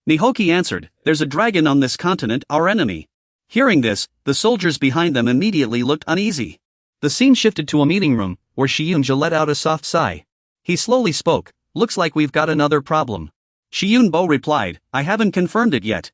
Nihoki answered, there's a dragon on this continent, our enemy. Hearing this, the soldiers behind them immediately looked uneasy. The scene shifted to a meeting room, where Xianbo let out a soft sigh. He slowly spoke, looks like we've got another problem. Xianbo replied, I haven't confirmed it yet.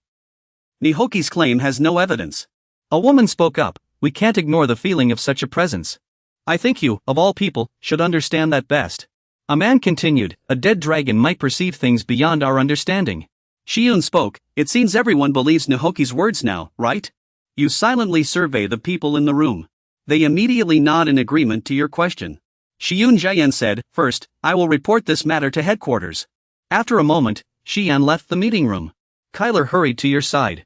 Nihoki's claim has no evidence. A woman spoke up, we can't ignore the feeling of such a presence. I think you, of all people, should understand that best. A man continued, a dead dragon might perceive things beyond our understanding. Xiun spoke, it seems everyone believes Nihoki's words now, right? You silently survey the people in the room. They immediately nod in agreement to your question. Xiun Jian said, first, I will report this matter to headquarters. After a moment, Xian left the meeting room. Kyler hurried to your side.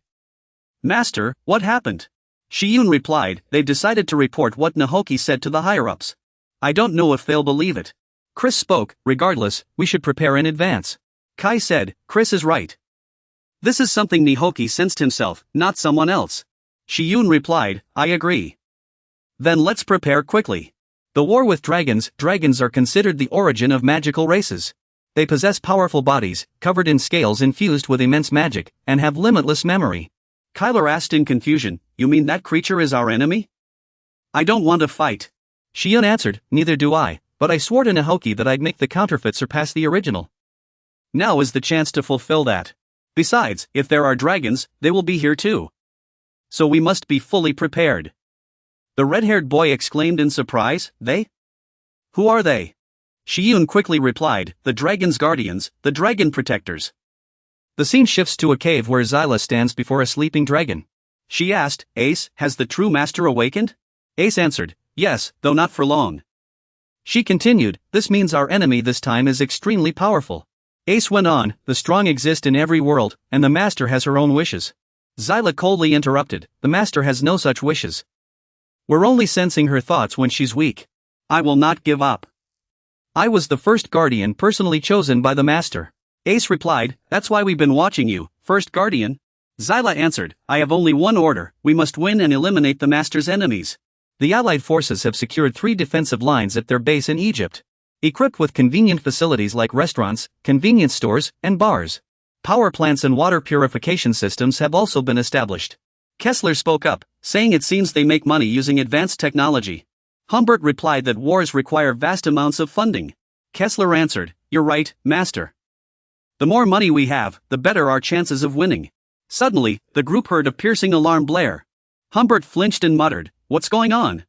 Master, what happened? Xiun replied, they've decided to report what Nihoki said to the higher-ups. I don't know if they'll believe it. Chris spoke, regardless, we should prepare in advance. Kai said, Chris is right. This is something Nihoki sensed himself, not someone else. Xiun replied, I agree. Then let's prepare quickly. The war with dragons are considered the origin of magical races. They possess powerful bodies, covered in scales infused with immense magic, and have limitless memory. Kyler asked in confusion, you mean that creature is our enemy? I don't want to fight. Xian answered, neither do I, but I swore to Nihoki that I'd make the counterfeit surpass the original. Now is the chance to fulfill that. Besides, if there are dragons, they will be here too. So we must be fully prepared. The red-haired boy exclaimed in surprise, they? Who are they? Xiun quickly replied, the dragon's guardians, the dragon protectors. The scene shifts to a cave where Zyla stands before a sleeping dragon. She asked, Ace, has the true master awakened? Ace answered, yes, though not for long. She continued, this means our enemy this time is extremely powerful. Ace went on, the strong exist in every world, and the master has her own wishes. Zyla coldly interrupted, the master has no such wishes. We're only sensing her thoughts when she's weak. I will not give up. I was the first guardian personally chosen by the master. Ace replied, that's why we've been watching you, first guardian. Zyla answered, I have only one order, we must win and eliminate the master's enemies. The Allied forces have secured 3 defensive lines at their base in Egypt. Equipped with convenient facilities like restaurants, convenience stores, and bars. Power plants and water purification systems have also been established. Kessler spoke up, saying it seems they make money using advanced technology. Humbert replied that wars require vast amounts of funding. Kessler answered, you're right, master. The more money we have, the better our chances of winning. Suddenly, the group heard a piercing alarm blare. Humbert flinched and muttered, "What's going on?"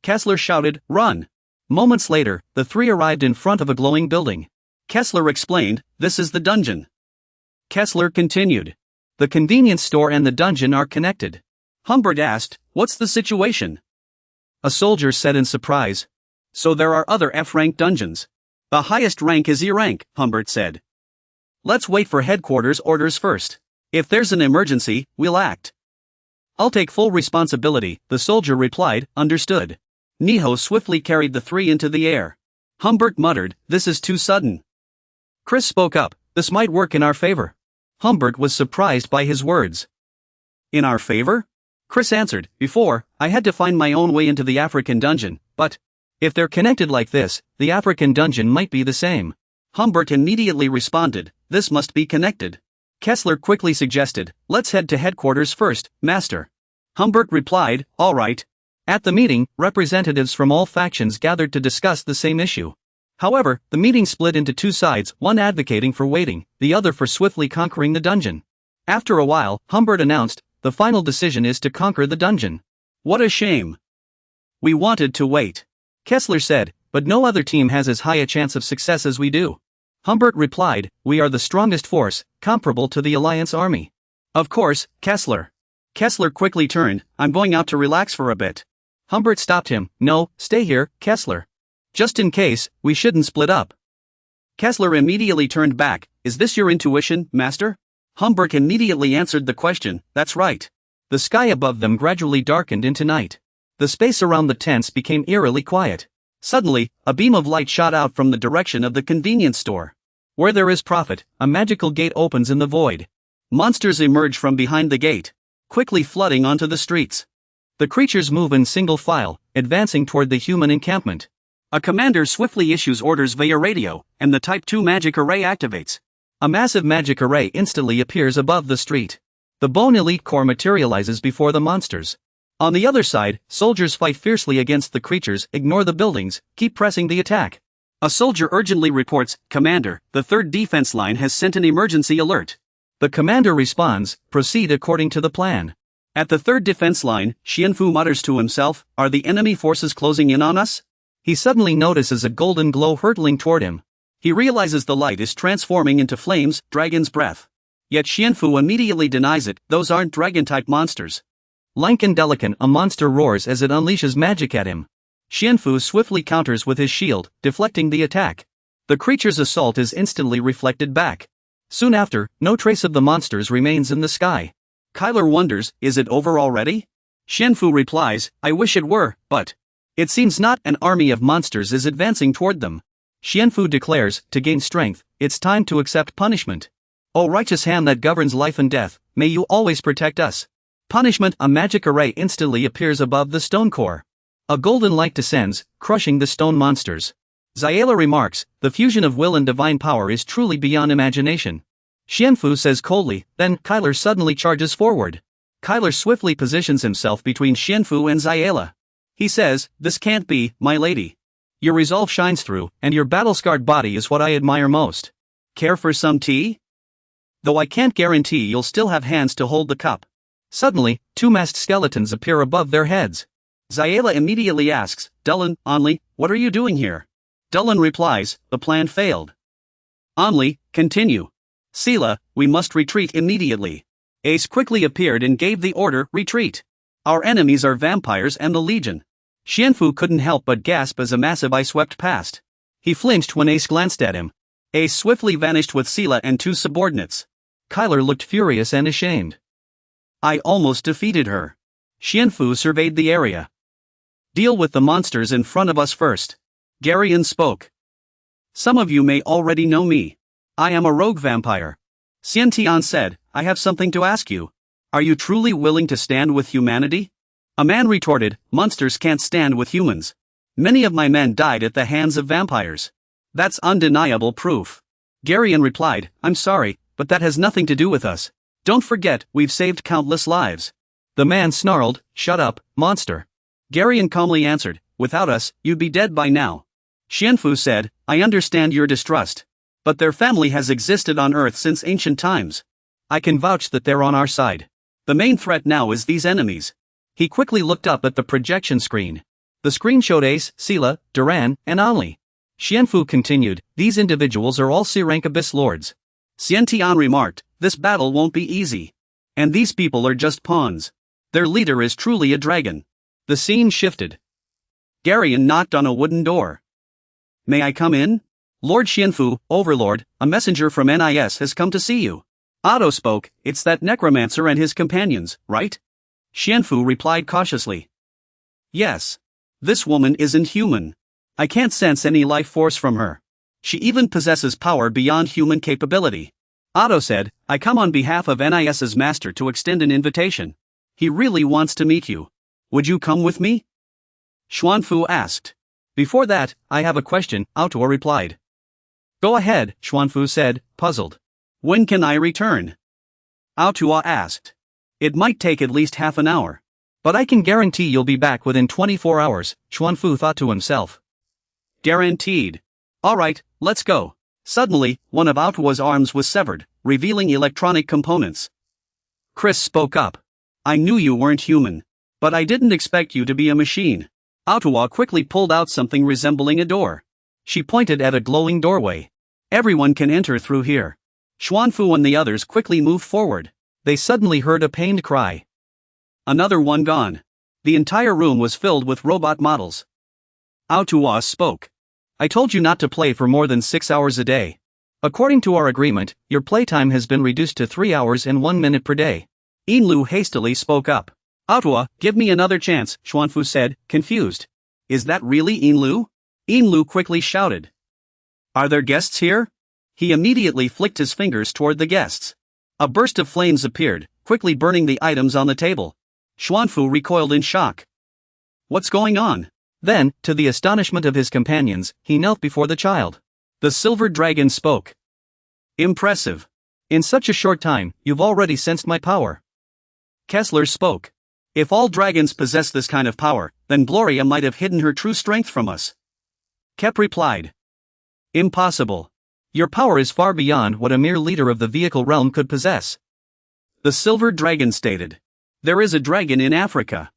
Kessler shouted, "Run!" Moments later, the three arrived in front of a glowing building. Kessler explained, "This is the dungeon." Kessler continued, "The convenience store and the dungeon are connected." Humbert asked, "What's the situation?" A soldier said in surprise, "So there are other F-rank dungeons. The highest rank is E-rank," Humbert said. "Let's wait for headquarters orders first. If there's an emergency, we'll act." "I'll take full responsibility," the soldier replied, "understood." Niho swiftly carried the three into the air. Humbert muttered, "This is too sudden." Chris spoke up, "This might work in our favor." Humbert was surprised by his words. "In our favor?" Chris answered, "Before, I had to find my own way into the African dungeon, but if they're connected like this, the African dungeon might be the same." Humbert immediately responded, "This must be connected." Kessler quickly suggested, "Let's head to headquarters first, Master." Humbert replied, "All right." At the meeting, representatives from all factions gathered to discuss the same issue. However, the meeting split into two sides, one advocating for waiting, the other for swiftly conquering the dungeon. After a while, Humbert announced, "The final decision is to conquer the dungeon." "What a shame. We wanted to wait." Kessler said, "But no other team has as high a chance of success as we do." Humbert replied, "We are the strongest force, comparable to the Alliance army." "Of course, Kessler." Kessler quickly turned, "I'm going out to relax for a bit." Humbert stopped him, "No, stay here, Kessler. Just in case, we shouldn't split up." Kessler immediately turned back, "Is this your intuition, Master?" Humbert immediately answered the question, "That's right." The sky above them gradually darkened into night. The space around the tents became eerily quiet. Suddenly, a beam of light shot out from the direction of the convenience store. Where there is profit, a magical gate opens in the void. Monsters emerge from behind the gate, quickly flooding onto the streets. The creatures move in single file, advancing toward the human encampment. A commander swiftly issues orders via radio, and the Type 2 magic array activates. A massive magic array instantly appears above the street. The Bone Elite Corps materializes before the monsters. On the other side, soldiers fight fiercely against the creatures, ignore the buildings, keep pressing the attack. A soldier urgently reports, "Commander, the 3rd defense line has sent an emergency alert." The commander responds, "Proceed according to the plan." At the 3rd defense line, Xianfu mutters to himself, "Are the enemy forces closing in on us?" He suddenly notices a golden glow hurtling toward him. He realizes the light is transforming into flames, dragon's breath. Yet Xianfu immediately denies it, "Those aren't dragon-type monsters." Delican, a monster roars as it unleashes magic at him. Xianfu swiftly counters with his shield, deflecting the attack. The creature's assault is instantly reflected back. Soon after, no trace of the monsters remains in the sky. Kyler wonders, "Is it over already?" Xianfu replies, "I wish it were, but it seems not. An army of monsters is advancing toward them." Xianfu declares, to gain strength, "It's time to accept punishment. O righteous hand that governs life and death, may you always protect us." Punishment. A magic array instantly appears above the stone core. A golden light descends, crushing the stone monsters. Zayela remarks, "The fusion of will and divine power is truly beyond imagination." Xianfu says coldly, then Kyler suddenly charges forward. Kyler swiftly positions himself between Xianfu and Zayela. He says, "This can't be, my lady. Your resolve shines through, and your battle-scarred body is what I admire most. Care for some tea? Though I can't guarantee you'll still have hands to hold the cup." Suddenly, two masked skeletons appear above their heads. Zayela immediately asks, "Dulin, Onli, what are you doing here?" Dulin replies, "The plan failed." Onli, continue. "Sela, we must retreat immediately." Ace quickly appeared and gave the order, "Retreat. Our enemies are vampires and the Legion." Xianfu couldn't help but gasp as a massive eye swept past. He flinched when Ace glanced at him. Ace swiftly vanished with Sela and two subordinates. Kyler looked furious and ashamed. "I almost defeated her." Xianfu surveyed the area. "Deal with the monsters in front of us first." Garion spoke. "Some of you may already know me. I am a rogue vampire." Xiantian said, "I have something to ask you. Are you truly willing to stand with humanity?" A man retorted, "Monsters can't stand with humans. Many of my men died at the hands of vampires. That's undeniable proof." Garion replied, "I'm sorry, but that has nothing to do with us. Don't forget, we've saved countless lives." The man snarled, "Shut up, monster." Garion calmly answered, "Without us, you'd be dead by now." Xianfu said, "I understand your distrust. But their family has existed on Earth since ancient times. I can vouch that they're on our side. The main threat now is these enemies. He quickly looked up at the projection screen. The screen showed Ace, Sela, Duran, and Anli. Xianfu continued, these individuals are all C-rank Abyss Lords. Xiantian remarked, this battle won't be easy. And these people are just pawns. Their leader is truly a dragon. The scene shifted. Garion knocked on a wooden door. May I come in? Lord Xianfu, Overlord, a messenger from NIS has come to see you. Otto spoke, it's that necromancer and his companions, right? Xianfu replied cautiously. Yes. This woman isn't human. I can't sense any life force from her. She even possesses power beyond human capability. Otto said, I come on behalf of NIS's master to extend an invitation. He really wants to meet you. Would you come with me? Xuanfu asked. Before that, I have a question, Otto replied. Go ahead, Xuanfu said, puzzled. When can I return? Otto asked. It might take at least half an hour. But I can guarantee you'll be back within 24 hours, Xuanfu thought to himself. Guaranteed. Alright, let's go. Suddenly, one of Otto's arms was severed, revealing electronic components. Chris spoke up. I knew you weren't human. But I didn't expect you to be a machine. Otto quickly pulled out something resembling a door. She pointed at a glowing doorway. Everyone can enter through here. Xuanfu and the others quickly moved forward. They suddenly heard a pained cry. Another one gone. The entire room was filled with robot models. Otto spoke. I told you not to play for more than 6 hours a day. According to our agreement, your playtime has been reduced to 3 hours and 1 minute per day. Inlu hastily spoke up. Otto, give me another chance, Xuanfu said, confused. Is that really Inlu? Inlu quickly shouted. Are there guests here? He immediately flicked his fingers toward the guests. A burst of flames appeared, quickly burning the items on the table. Xuanfu recoiled in shock. What's going on? Then, to the astonishment of his companions, he knelt before the child. The silver dragon spoke. Impressive. In such a short time, you've already sensed my power. Kessler spoke. If all dragons possess this kind of power, then Gloria might have hidden her true strength from us. Kep replied. Impossible. Your power is far beyond what a mere leader of the vehicle realm could possess. The silver dragon stated. There is a dragon in Africa.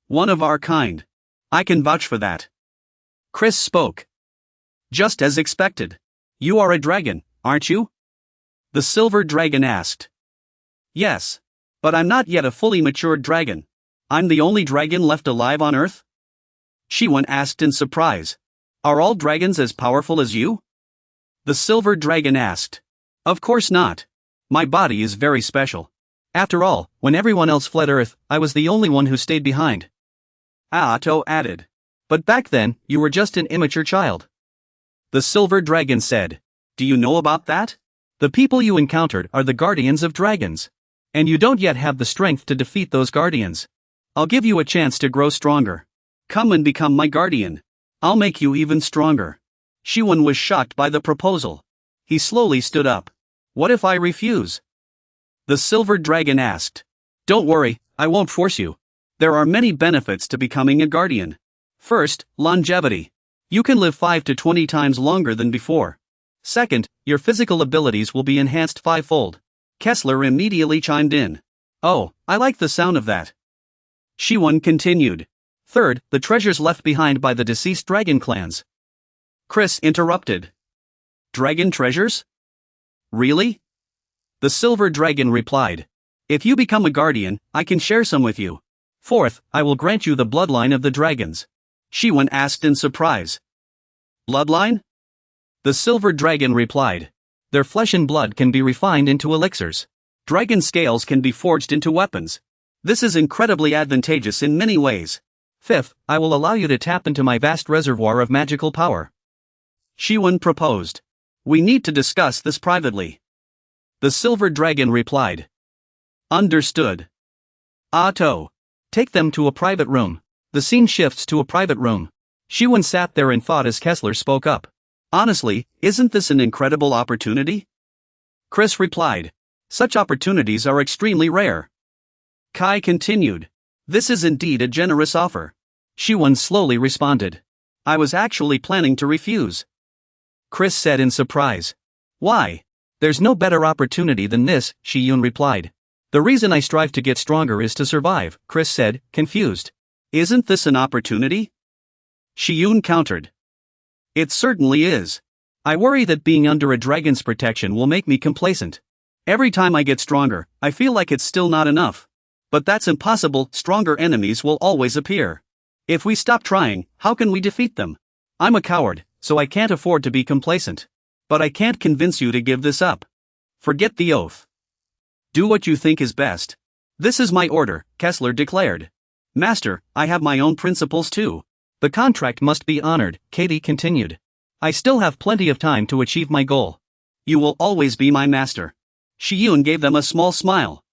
One of our kind. I can vouch for that. Chris spoke. Just as expected. You are a dragon, aren't you? The silver dragon asked. Yes. But I'm not yet a fully matured dragon. I'm the only dragon left alive on Earth? Shiwen asked in surprise. Are all dragons as powerful as you? The silver dragon asked. Of course not. My body is very special. After all, when everyone else fled Earth, I was the only one who stayed behind. Otto added. But back then, you were just an immature child. The silver dragon said. Do you know about that? The people you encountered are the guardians of dragons. And you don't yet have the strength to defeat those guardians. I'll give you a chance to grow stronger. Come and become my guardian. I'll make you even stronger. Shiwen was shocked by the proposal. He slowly stood up. What if I refuse? The silver dragon asked. Don't worry, I won't force you. There are many benefits to becoming a guardian. First, longevity. You can live 5 to 20 times longer than before. Second, your physical abilities will be enhanced 5-fold. Kessler immediately chimed in. Oh, I like the sound of that. Shiwen continued. Third, the treasures left behind by the deceased dragon clans. Chris interrupted. Dragon treasures? Really? The silver dragon replied. If you become a guardian, I can share some with you. Fourth, I will grant you the bloodline of the dragons. Shiwen asked in surprise. Bloodline? The silver dragon replied. Their flesh and blood can be refined into elixirs. Dragon scales can be forged into weapons. This is incredibly advantageous in many ways. Fifth, I will allow you to tap into my vast reservoir of magical power. Shiwen proposed. We need to discuss this privately. The silver dragon replied. Understood. Otto. Take them to a private room. The scene shifts to a private room. Shiwen sat there in thought as Kessler spoke up. Honestly, isn't this an incredible opportunity? Chris replied. Such opportunities are extremely rare. Kai continued. This is indeed a generous offer. Shiwen slowly responded. I was actually planning to refuse. Chris said in surprise. Why? There's no better opportunity than this, Shiyun replied. The reason I strive to get stronger is to survive, Chris said, confused. Isn't this an opportunity? Shiyun countered. It certainly is. I worry that being under a dragon's protection will make me complacent. Every time I get stronger, I feel like it's still not enough. But that's impossible, stronger enemies will always appear. If we stop trying, how can we defeat them? I'm a coward, so I can't afford to be complacent. But I can't convince you to give this up. Forget the oath. Do what you think is best. This is my order, Kessler declared. Master, I have my own principles too. The contract must be honored, Katie continued. I still have plenty of time to achieve my goal. You will always be my master. Shiyun gave them a small smile.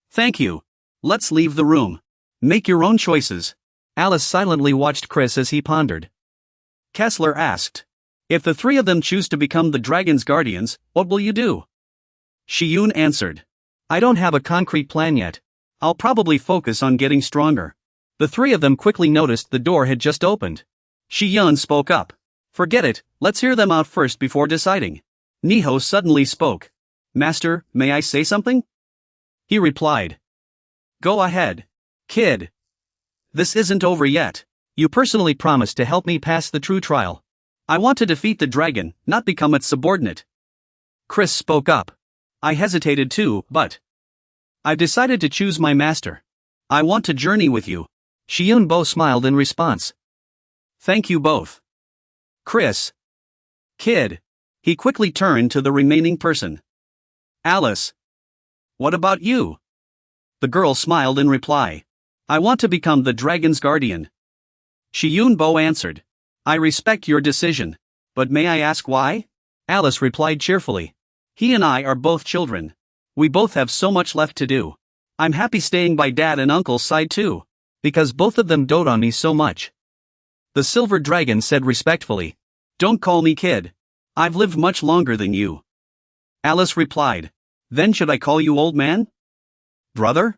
Thank you. Let's leave the room. Make your own choices. Alice silently watched Chris as he pondered. Kessler asked. If the three of them choose to become the dragon's guardians, what will you do? Shiyun answered. I don't have a concrete plan yet. I'll probably focus on getting stronger. The three of them quickly noticed the door had just opened. Shiyun spoke up. Forget it, let's hear them out first before deciding. Niho suddenly spoke. Master, may I say something? He replied. Go ahead. Kid. This isn't over yet. You personally promised to help me pass the true trial. I want to defeat the dragon, not become its subordinate. Chris spoke up. I hesitated too, but I've decided to choose my master. I want to journey with you. Shiyun Bo smiled in response. Thank you both. Chris. Kid. He quickly turned to the remaining person. Alice. What about you? The girl smiled in reply. I want to become the dragon's guardian. Shiyun Bo answered. I respect your decision. But may I ask why? Alice replied cheerfully. He and I are both children. We both have so much left to do. I'm happy staying by Dad and Uncle's side too. Because both of them dote on me so much. The silver dragon said respectfully. Don't call me kid. I've lived much longer than you. Alice replied. Then should I call you old man? Brother?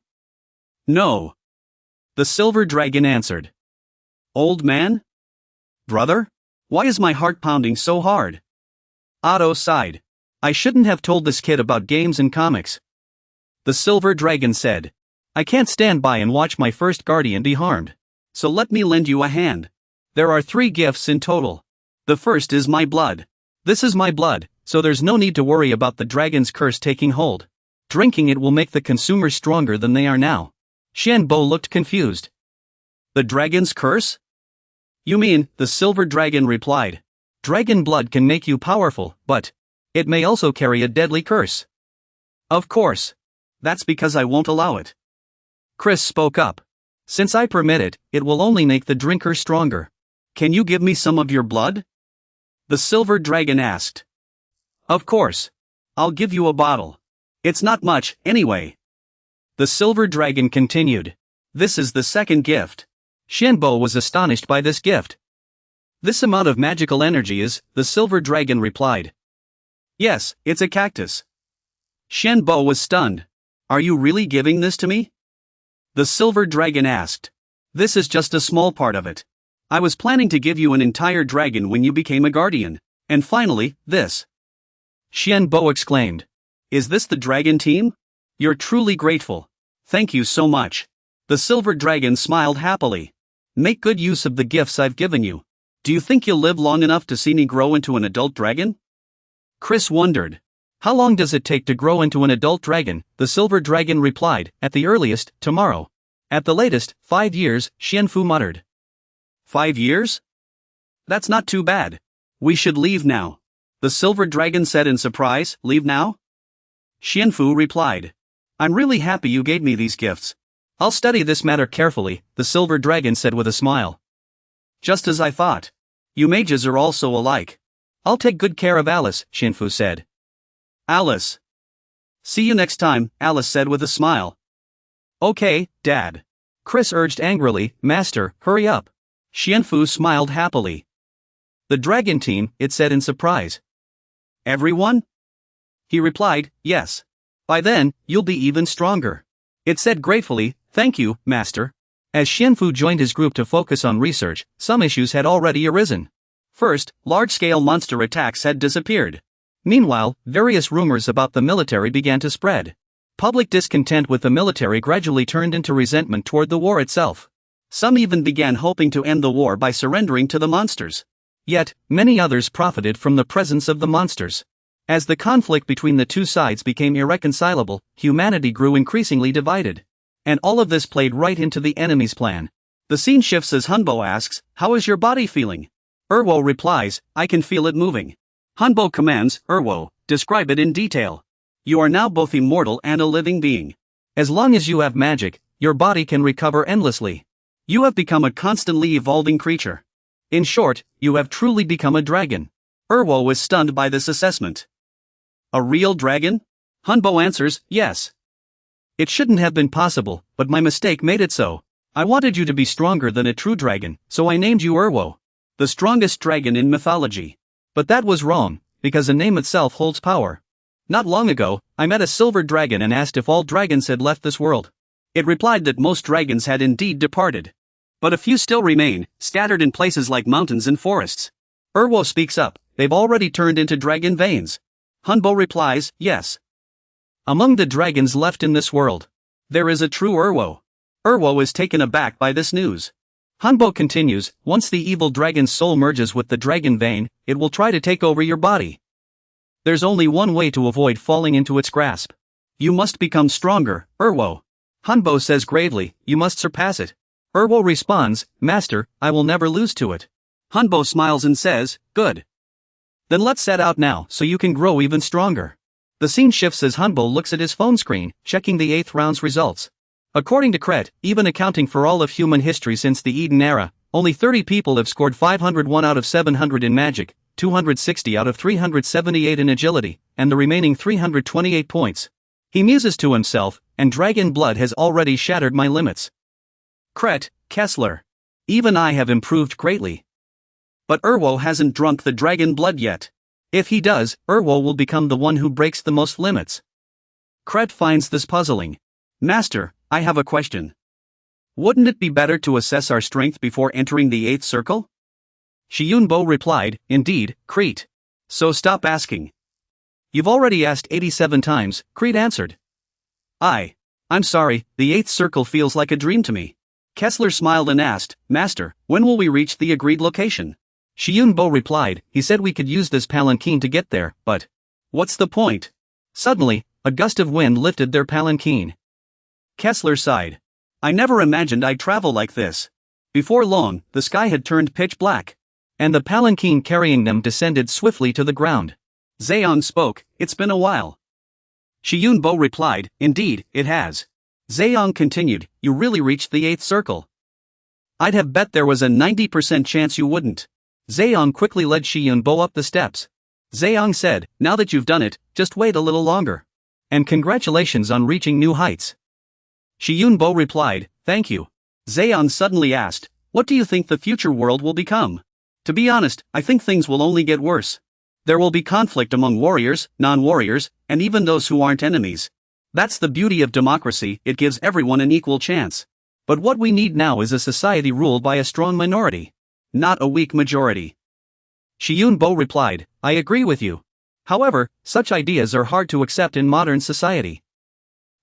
No. The silver dragon answered. Old man? Brother? Why is my heart pounding so hard? Otto sighed. I shouldn't have told this kid about games and comics. The silver dragon said. I can't stand by and watch my first guardian be harmed. So let me lend you a hand. There are 3 gifts in total. The first is my blood. This is my blood, so there's no need to worry about the dragon's curse taking hold. Drinking it will make the consumers stronger than they are now. Xianbo looked confused. The dragon's curse? You mean, the silver dragon replied. Dragon blood can make you powerful, but it may also carry a deadly curse. Of course. That's because I won't allow it. Chris spoke up. Since I permit it, it will only make the drinker stronger. Can you give me some of your blood? The silver dragon asked. Of course. I'll give you a bottle. It's not much, anyway. The silver dragon continued. This is the second gift. Xianbo was astonished by this gift. This amount of magical energy is, the silver dragon replied. Yes, it's a cactus. Xianbo was stunned. Are you really giving this to me? The silver dragon asked. This is just a small part of it. I was planning to give you an entire dragon when you became a guardian. And finally, this. Xianbo exclaimed. Is this the dragon team? You're truly grateful. Thank you so much. The silver dragon smiled happily. Make good use of the gifts I've given you. Do you think you'll live long enough to see me grow into an adult dragon? Chris wondered. How long does it take to grow into an adult dragon? The silver dragon replied. At the earliest, tomorrow. At the latest, 5 years, Xianfu muttered. 5 years? That's not too bad. We should leave now. The silver dragon said in surprise. Leave now? Xianfu replied. I'm really happy you gave me these gifts. I'll study this matter carefully, the silver dragon said with a smile. Just as I thought. You mages are all so alike. I'll take good care of Alice, Xianfu said. Alice. See you next time, Alice said with a smile. Okay, Dad. Chris urged angrily. Master, hurry up. Xianfu smiled happily. The dragon team, it said in surprise. Everyone? He replied, yes. By then, you'll be even stronger. It said gratefully, thank you, Master. As Xianfu joined his group to focus on research, some issues had already arisen. First, large-scale monster attacks had disappeared. Meanwhile, various rumors about the military began to spread. Public discontent with the military gradually turned into resentment toward the war itself. Some even began hoping to end the war by surrendering to the monsters. Yet, many others profited from the presence of the monsters. As the conflict between the two sides became irreconcilable, humanity grew increasingly divided. And all of this played right into the enemy's plan. The scene shifts as Hunbo asks, "How is your body feeling?" Urwo replies, "I can feel it moving." Hunbo commands, "Urwo, describe it in detail. You are now both immortal and a living being. As long as you have magic, your body can recover endlessly. You have become a constantly evolving creature. In short, you have truly become a dragon." Urwo was stunned by this assessment. "A real dragon?" Hunbo answers, "Yes. It shouldn't have been possible, but my mistake made it so. I wanted you to be stronger than a true dragon, so I named you Urwo, the strongest dragon in mythology. But that was wrong, because a name itself holds power. Not long ago, I met a silver dragon and asked if all dragons had left this world. It replied that most dragons had indeed departed. But a few still remain, scattered in places like mountains and forests." Urwo speaks up, "They've already turned into dragon veins." Hunbo replies, "Yes. Among the dragons left in this world, there is a true Urwo." Urwo is taken aback by this news. Hunbo continues, "Once the evil dragon's soul merges with the dragon vein, it will try to take over your body. There's only one way to avoid falling into its grasp. You must become stronger, Urwo." Hunbo says gravely, "You must surpass it." Urwo responds, "Master, I will never lose to it." Hunbo smiles and says, "Good. Then let's set out now so you can grow even stronger." The scene shifts as Hunbo looks at his phone screen, checking the 8th round's results. According to Kret, even accounting for all of human history since the Eden era, only 30 people have scored 501 out of 700 in magic, 260 out of 378 in agility, and the remaining 328 points. He muses to himself, and dragon blood has already shattered my limits. Kret, Kessler. Even I have improved greatly. But Urwo hasn't drunk the dragon blood yet. If he does, Urwo will become the one who breaks the most limits. Kret finds this puzzling. "Master, I have a question. Wouldn't it be better to assess our strength before entering the 8th circle?" Shiyunbo replied, "Indeed, Crete. So stop asking." "You've already asked 87 times, Crete answered. I'm sorry, the 8th circle feels like a dream to me." Kessler smiled and asked, "Master, when will we reach the agreed location?" Shiyunbo replied, "He said we could use this palanquin to get there, but what's the point?" Suddenly, a gust of wind lifted their palanquin. Kessler sighed. "I never imagined I'd travel like this." Before long, the sky had turned pitch black. And the palanquin carrying them descended swiftly to the ground. Zayong spoke, "It's been a while." Shiyunbo replied, "Indeed, it has." Zayong continued, "You really reached the 8th circle. I'd have bet there was a 90% chance you wouldn't." Zayong quickly led Shiyunbo up the steps. Zayong said, "Now that you've done it, just wait a little longer. And congratulations on reaching new heights." Shiyunbo replied, "Thank you." Zayong suddenly asked, "What do you think the future world will become?" "To be honest, I think things will only get worse. There will be conflict among warriors, non-warriors, and even those who aren't enemies. That's the beauty of democracy, it gives everyone an equal chance. But what we need now is a society ruled by a strong minority, not a weak majority." Shiyunbo replied, "I agree with you. However, such ideas are hard to accept in modern society.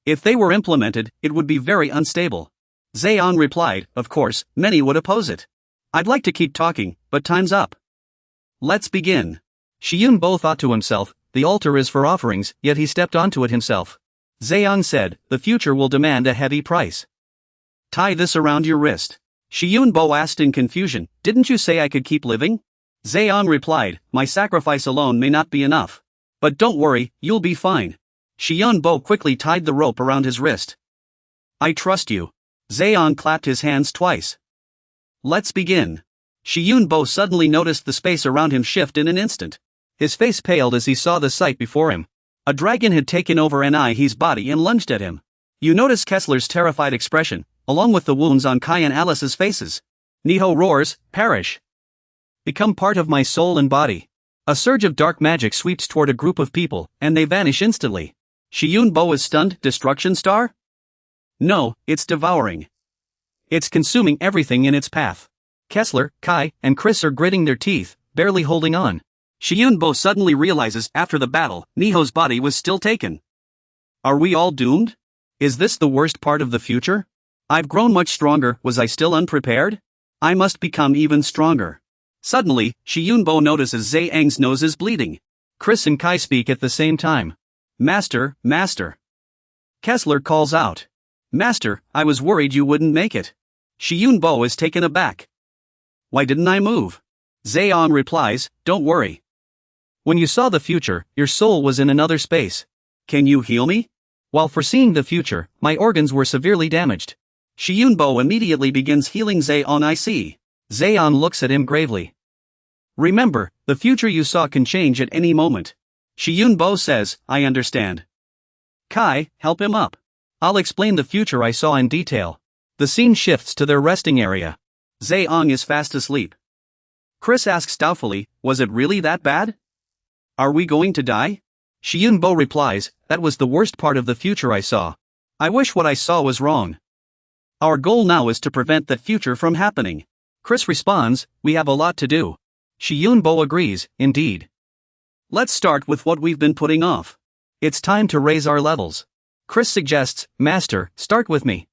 If they were implemented, it would be very unstable." Zayong replied, "Of course, many would oppose it. I'd like to keep talking, but time's up. Let's begin." Shiyunbo thought to himself, the altar is for offerings, yet he stepped onto it himself. Zayong said, "The future will demand a heavy price. Tie this around your wrist." Shiyunbo asked in confusion, "Didn't you say I could keep living?" Zayong replied, "My sacrifice alone may not be enough. But don't worry, you'll be fine." Shiyunbo quickly tied the rope around his wrist. "I trust you." Zayong clapped his hands twice. "Let's begin." Shiyunbo suddenly noticed the space around him shift in an instant. His face paled as he saw the sight before him. A dragon had taken over Ni's body and lunged at him. You notice Kessler's terrified expression, along with the wounds on Kai and Alice's faces. Niho roars, "Perish! Become part of my soul and body." A surge of dark magic sweeps toward a group of people, and they vanish instantly. Shiyunbo is stunned. Destruction Star? No, it's devouring. It's consuming everything in its path. Kessler, Kai, and Chris are gritting their teeth, barely holding on. Shiyunbo suddenly realizes after the battle, Niho's body was still taken. Are we all doomed? Is this the worst part of the future? I've grown much stronger, was I still unprepared? I must become even stronger. Suddenly, Shiyunbo notices Zhe Ang's nose is bleeding. Chris and Kai speak at the same time. Master, Master. Kessler calls out. Master, I was worried you wouldn't make it. Shiyunbo is taken aback. Why didn't I move? Zheong replies, don't worry. When you saw the future, your soul was in another space. Can you heal me? While foreseeing the future, my organs were severely damaged. Shiyunbo immediately begins healing Zheong. I see. Zheong looks at him gravely. Remember, the future you saw can change at any moment. Shiyunbo says, I understand. Kai, help him up. I'll explain the future I saw in detail. The scene shifts to their resting area. Zheong is fast asleep. Chris asks doubtfully, was it really that bad? Are we going to die? Shiyunbo replies, that was the worst part of the future I saw. I wish what I saw was wrong. Our goal now is to prevent that future from happening. Chris responds, we have a lot to do. Shiyunbo agrees, indeed. Let's start with what we've been putting off. It's time to raise our levels. Chris suggests, Master, start with me.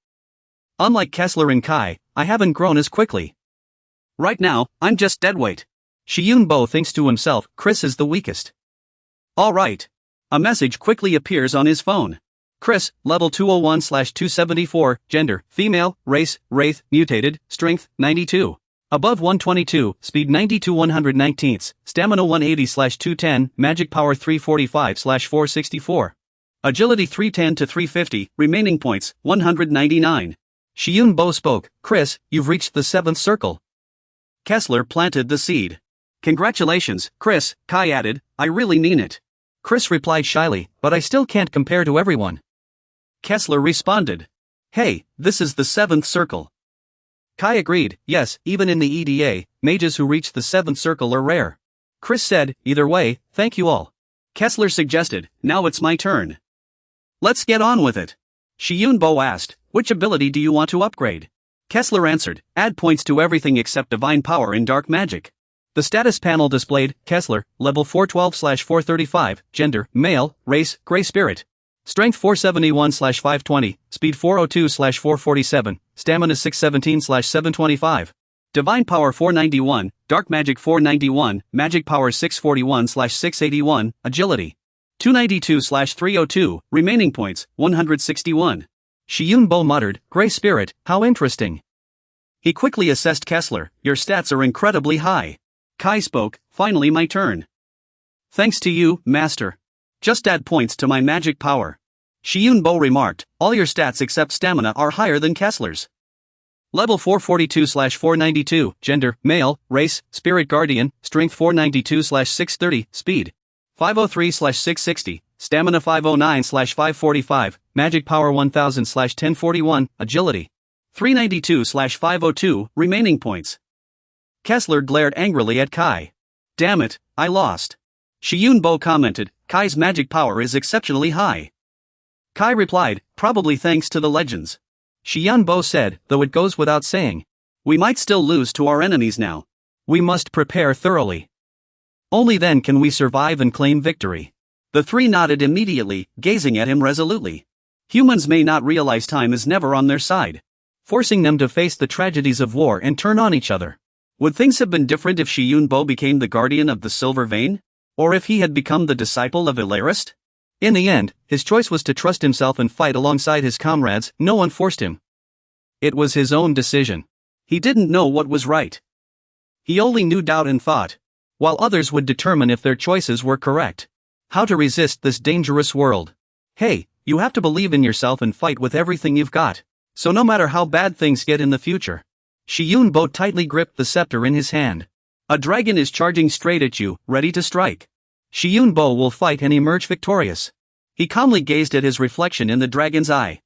Unlike Kessler and Kai, I haven't grown as quickly. Right now, I'm just deadweight. Shiyunbo thinks to himself, Chris is the weakest. All right. A message quickly appears on his phone. Chris, level 201/274, gender, female, race, wraith, mutated, strength, 92. Above 122, speed 92 119ths, stamina 180/210, magic power 345/464. Agility 310 to 350, remaining points, 199. Shiyunbo spoke, Chris, you've reached the 7th circle. Kessler planted the seed. Congratulations, Chris, Kai added, I really mean it. Chris replied shyly, but I still can't compare to everyone. Kessler responded. Hey, this is the 7th circle. Kai agreed, yes, even in the EDA, mages who reach the 7th circle are rare. Chris said, either way, thank you all. Kessler suggested, now it's my turn. Let's get on with it. Shiyunbo asked, which ability do you want to upgrade? Kessler answered, add points to everything except divine power and dark magic. The status panel displayed, Kessler, level 412/435, gender, male, race, gray spirit. Strength 471/520, speed 402/447, stamina 617/725. Divine power 491, dark magic 491, magic power 641/681, agility 292/302, remaining points 161. Shiyunbo muttered, gray spirit, how interesting. He quickly assessed Kessler, your stats are incredibly high. Kai spoke, finally my turn. Thanks to you, Master. Just add points to my magic power. Shiyunbo remarked, all your stats except stamina are higher than Kessler's. Level 442/492, gender, male, race, spirit guardian, strength 492/630, speed 503/660, stamina 509/545, magic power 1000/1041, agility 392/502, remaining points. Kessler glared angrily at Kai. Damn it, I lost. Shiyunbo commented, Kai's magic power is exceptionally high. Kai replied, probably thanks to the legends. Shiyunbo said, though it goes without saying. We might still lose to our enemies now. We must prepare thoroughly. Only then can we survive and claim victory. The three nodded immediately, gazing at him resolutely. Humans may not realize time is never on their side, forcing them to face the tragedies of war and turn on each other. Would things have been different if Shiyunbo became the guardian of the Silver Vein? Or if he had become the disciple of Ilarist? In the end, his choice was to trust himself and fight alongside his comrades, no one forced him. It was his own decision. He didn't know what was right. He only knew doubt and thought, while others would determine if their choices were correct. How to resist this dangerous world? Hey, you have to believe in yourself and fight with everything you've got. So no matter how bad things get in the future. Shiyunbo tightly gripped the scepter in his hand. A dragon is charging straight at you, ready to strike. Shiyunbo will fight and emerge victorious. He calmly gazed at his reflection in the dragon's eye.